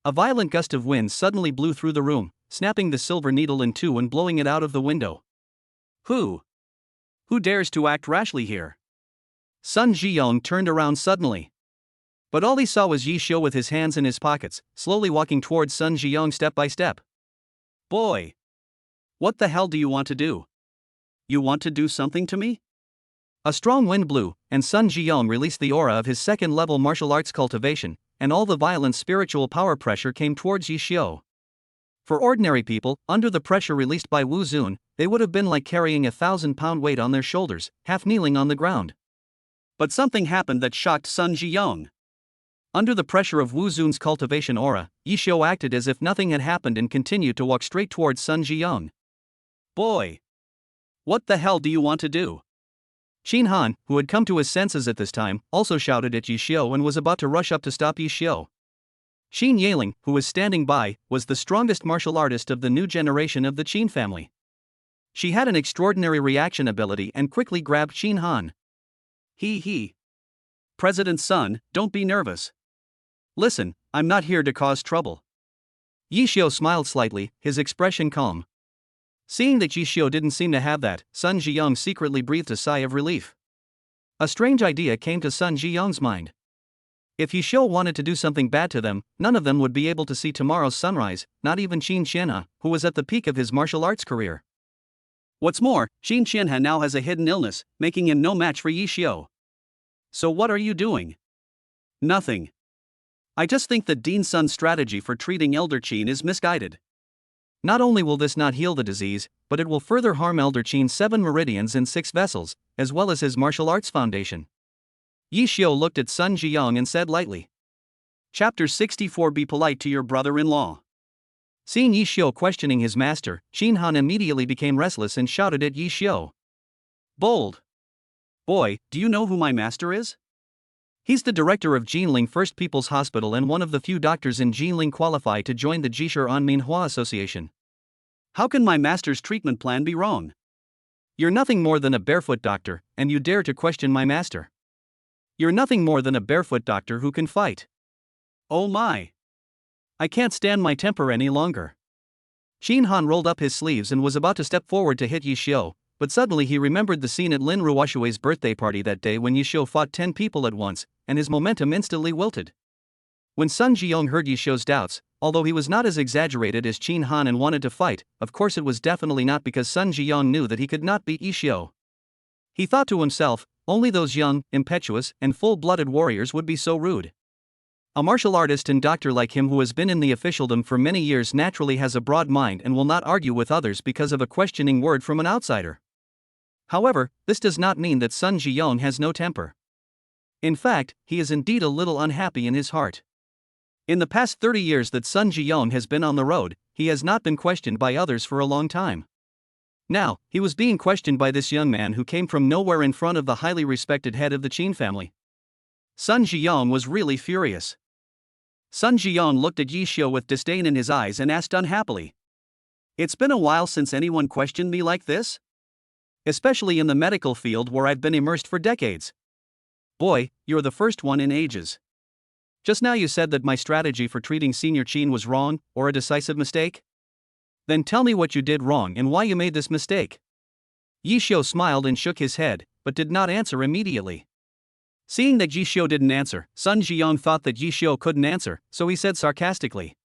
a violent gust of wind suddenly blew through the room, snapping the silver needle in two and blowing it out of the window. Who dares to act rashly here? Sun Zhiyong turned around suddenly. But all he saw was Yi Xiu with his hands in his pockets, slowly walking towards Sun Zhiyong step by step. Boy! What the hell do you want to do? You want to do something to me? A strong wind blew, and Sun Zhiyong released the aura of his second-level martial arts cultivation, and all the violent spiritual power pressure came towards Yi Xiu. For ordinary people, under the pressure released by Wu Zun, they would have been like carrying a 1,000-pound weight on their shoulders, half kneeling on the ground. But something happened that shocked Sun Zhiyong. Under the pressure of Wu Zun's cultivation aura, Yi Xiu acted as if nothing had happened and continued to walk straight towards Sun Zhiyong. Boy! What the hell do you want to do? Qin Han, who had come to his senses at this time, also shouted at Yi Xiu and was about to rush up to stop Yi Xiu. Qin Yeling, who was standing by, was the strongest martial artist of the new generation of the Qin family. She had an extraordinary reaction ability and quickly grabbed Qin Han. He. President's son, don't be nervous. Listen, I'm not here to cause trouble. Yi Xiu smiled slightly, his expression calm. Seeing that Yi Xiu didn't seem to have that, Sun Zhiyong secretly breathed a sigh of relief. A strange idea came to Sun Zhiyong's mind. If Yi Xiu wanted to do something bad to them, none of them would be able to see tomorrow's sunrise, not even Qin Qianhe, who was at the peak of his martial arts career. What's more, Qin Qianhe now has a hidden illness, making him no match for Yi Xiu. So what are you doing? Nothing. I just think that Dean Sun's strategy for treating Elder Qin is misguided. Not only will this not heal the disease, but it will further harm Elder Qin's 7 meridians and 6 vessels, as well as his martial arts foundation. Yi Xiu looked at Sun Zhiyong and said lightly. Chapter 64 Be polite to your brother-in-law. Seeing Yi Xiu questioning his master, Qin Han immediately became restless and shouted at Yi Xiu. Bold! Boy, do you know who my master is? He's the director of Jinling First People's Hospital and one of the few doctors in Jinling qualified to join the Jishir on Manhwa Association. How can my master's treatment plan be wrong? You're nothing more than a barefoot doctor, and you dare to question my master. You're nothing more than a barefoot doctor who can fight. Oh my! I can't stand my temper any longer. Qin Han rolled up his sleeves and was about to step forward to hit Yi Xiu, but suddenly he remembered the scene at Lin Ruoshui's birthday party that day when Yi Xiu fought 10 people at once, and his momentum instantly wilted. When Sun Zhiyong heard Yi Xiu's doubts, although he was not as exaggerated as Qin Han and wanted to fight, of course it was definitely not because Sun Zhiyong knew that he could not beat Yi Xiu. He thought to himself, only those young, impetuous, and full-blooded warriors would be so rude. A martial artist and doctor like him who has been in the officialdom for many years naturally has a broad mind and will not argue with others because of a questioning word from an outsider. However, this does not mean that Sun Zhiyong has no temper. In fact, he is indeed a little unhappy in his heart. In the past 30 years that Sun Zhiyong has been on the road, he has not been questioned by others for a long time. Now, he was being questioned by this young man who came from nowhere in front of the highly respected head of the Qin family. Sun Zhiyong was really furious. Sun Zhiyong looked at Yi Xiu with disdain in his eyes and asked unhappily. It's been a while since anyone questioned me like this, especially in the medical field where I've been immersed for decades. Boy, you're the first one in ages. Just now you said that my strategy for treating Senior Chin was wrong, or a decisive mistake? Then tell me what you did wrong and why you made this mistake. Yi Xiu smiled and shook his head, but did not answer immediately. Seeing that Yi Xiu didn't answer, Sun Ziyong thought that Yi Xiu couldn't answer, so he said sarcastically,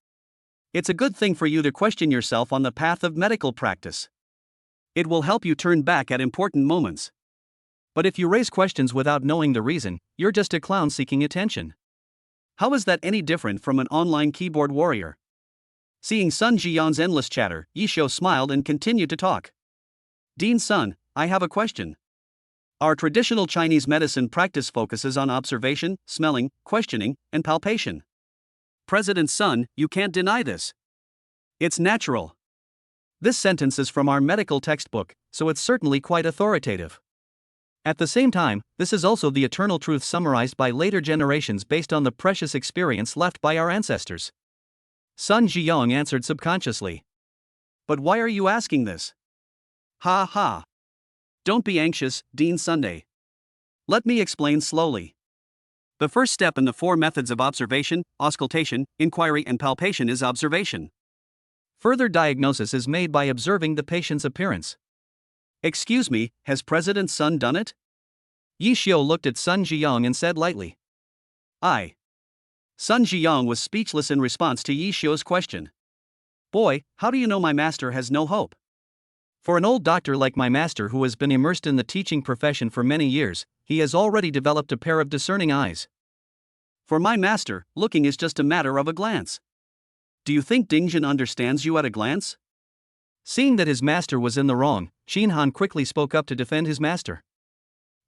"It's a good thing for you to question yourself on the path of medical practice. It will help you turn back at important moments. But if you raise questions without knowing the reason, you're just a clown seeking attention. How is that any different from an online keyboard warrior?" Seeing Sun Ziyang's endless chatter, Yi Xiu smiled and continued to talk. "Dean Sun, I have a question. Our traditional Chinese medicine practice focuses on observation, smelling, questioning, and palpation. President Sun, you can't deny this. It's natural." This sentence is from our medical textbook, so it's certainly quite authoritative. At the same time, this is also the eternal truth summarized by later generations based on the precious experience left by our ancestors. Sun Ziyong answered subconsciously. "But why are you asking this?" "Ha ha. Don't be anxious, Dean Sunday. Let me explain slowly. The first step in the four methods of observation, auscultation, inquiry, and palpation is observation. Further diagnosis is made by observing the patient's appearance." "Excuse me, has President Sun done it?" Yi Xiu looked at Sun Ziyong and said lightly, "I." Sun Ziyong was speechless in response to Yi Xiu's question. "Boy, how do you know my master has no hope?" For an old doctor like my master who has been immersed in the teaching profession for many years, he has already developed a pair of discerning eyes. For my master, looking is just a matter of a glance. Do you think Ding Jin understands you at a glance? Seeing that his master was in the wrong, Qin Han quickly spoke up to defend his master.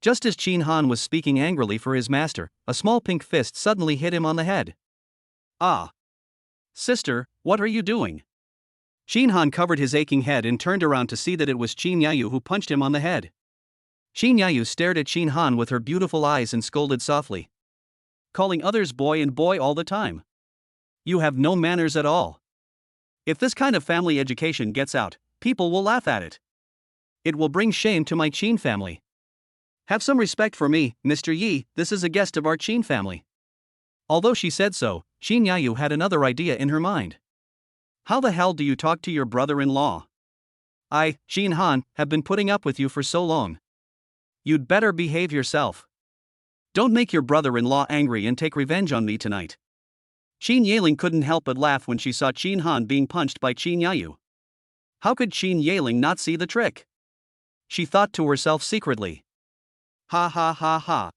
Just as Qin Han was speaking angrily for his master, a small pink fist suddenly hit him on the head. "Ah! Sister, what are you doing?" Qin Han covered his aching head and turned around to see that it was Qin Yayu who punched him on the head. Qin Yayu stared at Qin Han with her beautiful eyes and scolded softly. "Calling others boy and boy all the time. You have no manners at all. If this kind of family education gets out, people will laugh at it. It will bring shame to my Qin family. Have some respect for me, Mr. Yi, this is a guest of our Qin family." Although she said so, Qin Yayu had another idea in her mind. "How the hell do you talk to your brother-in-law? I, Qin Han, have been putting up with you for so long. You'd better behave yourself. Don't make your brother-in-law angry and take revenge on me tonight." Qin Yaling couldn't help but laugh when she saw Qin Han being punched by Qin Yayu. How could Qin Yaling not see the trick? She thought to herself secretly. "Ha ha ha ha.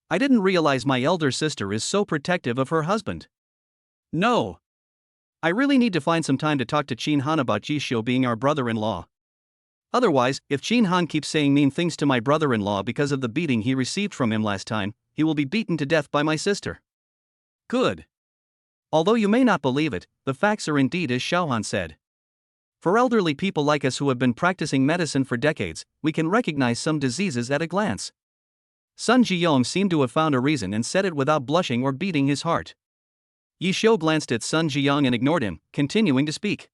I didn't realize my elder sister is so protective of her husband. No. I really need to find some time to talk to Qin Han about Yi Xiu being our brother-in-law. Otherwise, if Qin Han keeps saying mean things to my brother-in-law because of the beating he received from him last time, he will be beaten to death by my sister." Good. Although you may not believe it, the facts are indeed as Xiaohan said. For elderly people like us who have been practicing medicine for decades, we can recognize some diseases at a glance. Sun Ziyong seemed to have found a reason and said it without blushing or beating his heart. Yi Xiu glanced at Sun Ziyong and ignored him, continuing to speak.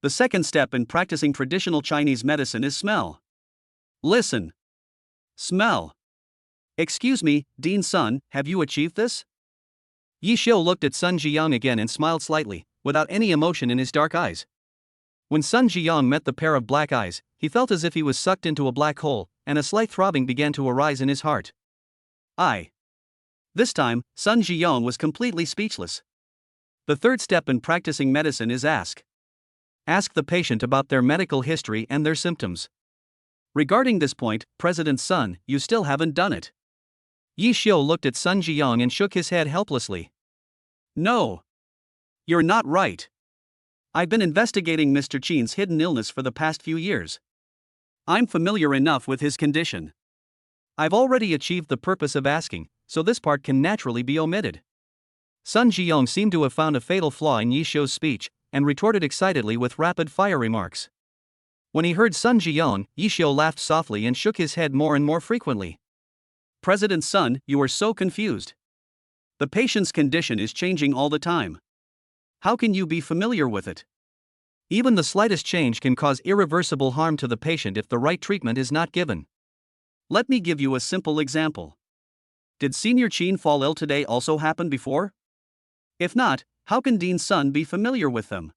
"The second step in practicing traditional Chinese medicine is smell. Listen. Smell. Excuse me, Dean Sun, have you achieved this?" Yi Xiu looked at Sun Ziyong again and smiled slightly, without any emotion in his dark eyes. When Sun Ziyong met the pair of black eyes, he felt as if he was sucked into a black hole, and a slight throbbing began to arise in his heart. This time, Sun Ziyong was completely speechless. The third step in practicing medicine is ask. Ask the patient about their medical history and their symptoms. Regarding this point, President Sun, you still haven't done it. Yi Xiu looked at Sun Ziyong and shook his head helplessly. No. You're not right. I've been investigating Mr. Qin's hidden illness for the past few years. I'm familiar enough with his condition. I've already achieved the purpose of asking, so this part can naturally be omitted. Sun Ziyong seemed to have found a fatal flaw in Yi Xiu's speech, and retorted excitedly with rapid-fire remarks. When he heard Sun Ziyong, Yi Xiu laughed softly and shook his head more and more frequently. President Sun, you are so confused. The patient's condition is changing all the time. How can you be familiar with it? Even the slightest change can cause irreversible harm to the patient if the right treatment is not given. Let me give you a simple example. Did Senior Chin fall ill today also happen before? If not, how can Dean's son be familiar with them?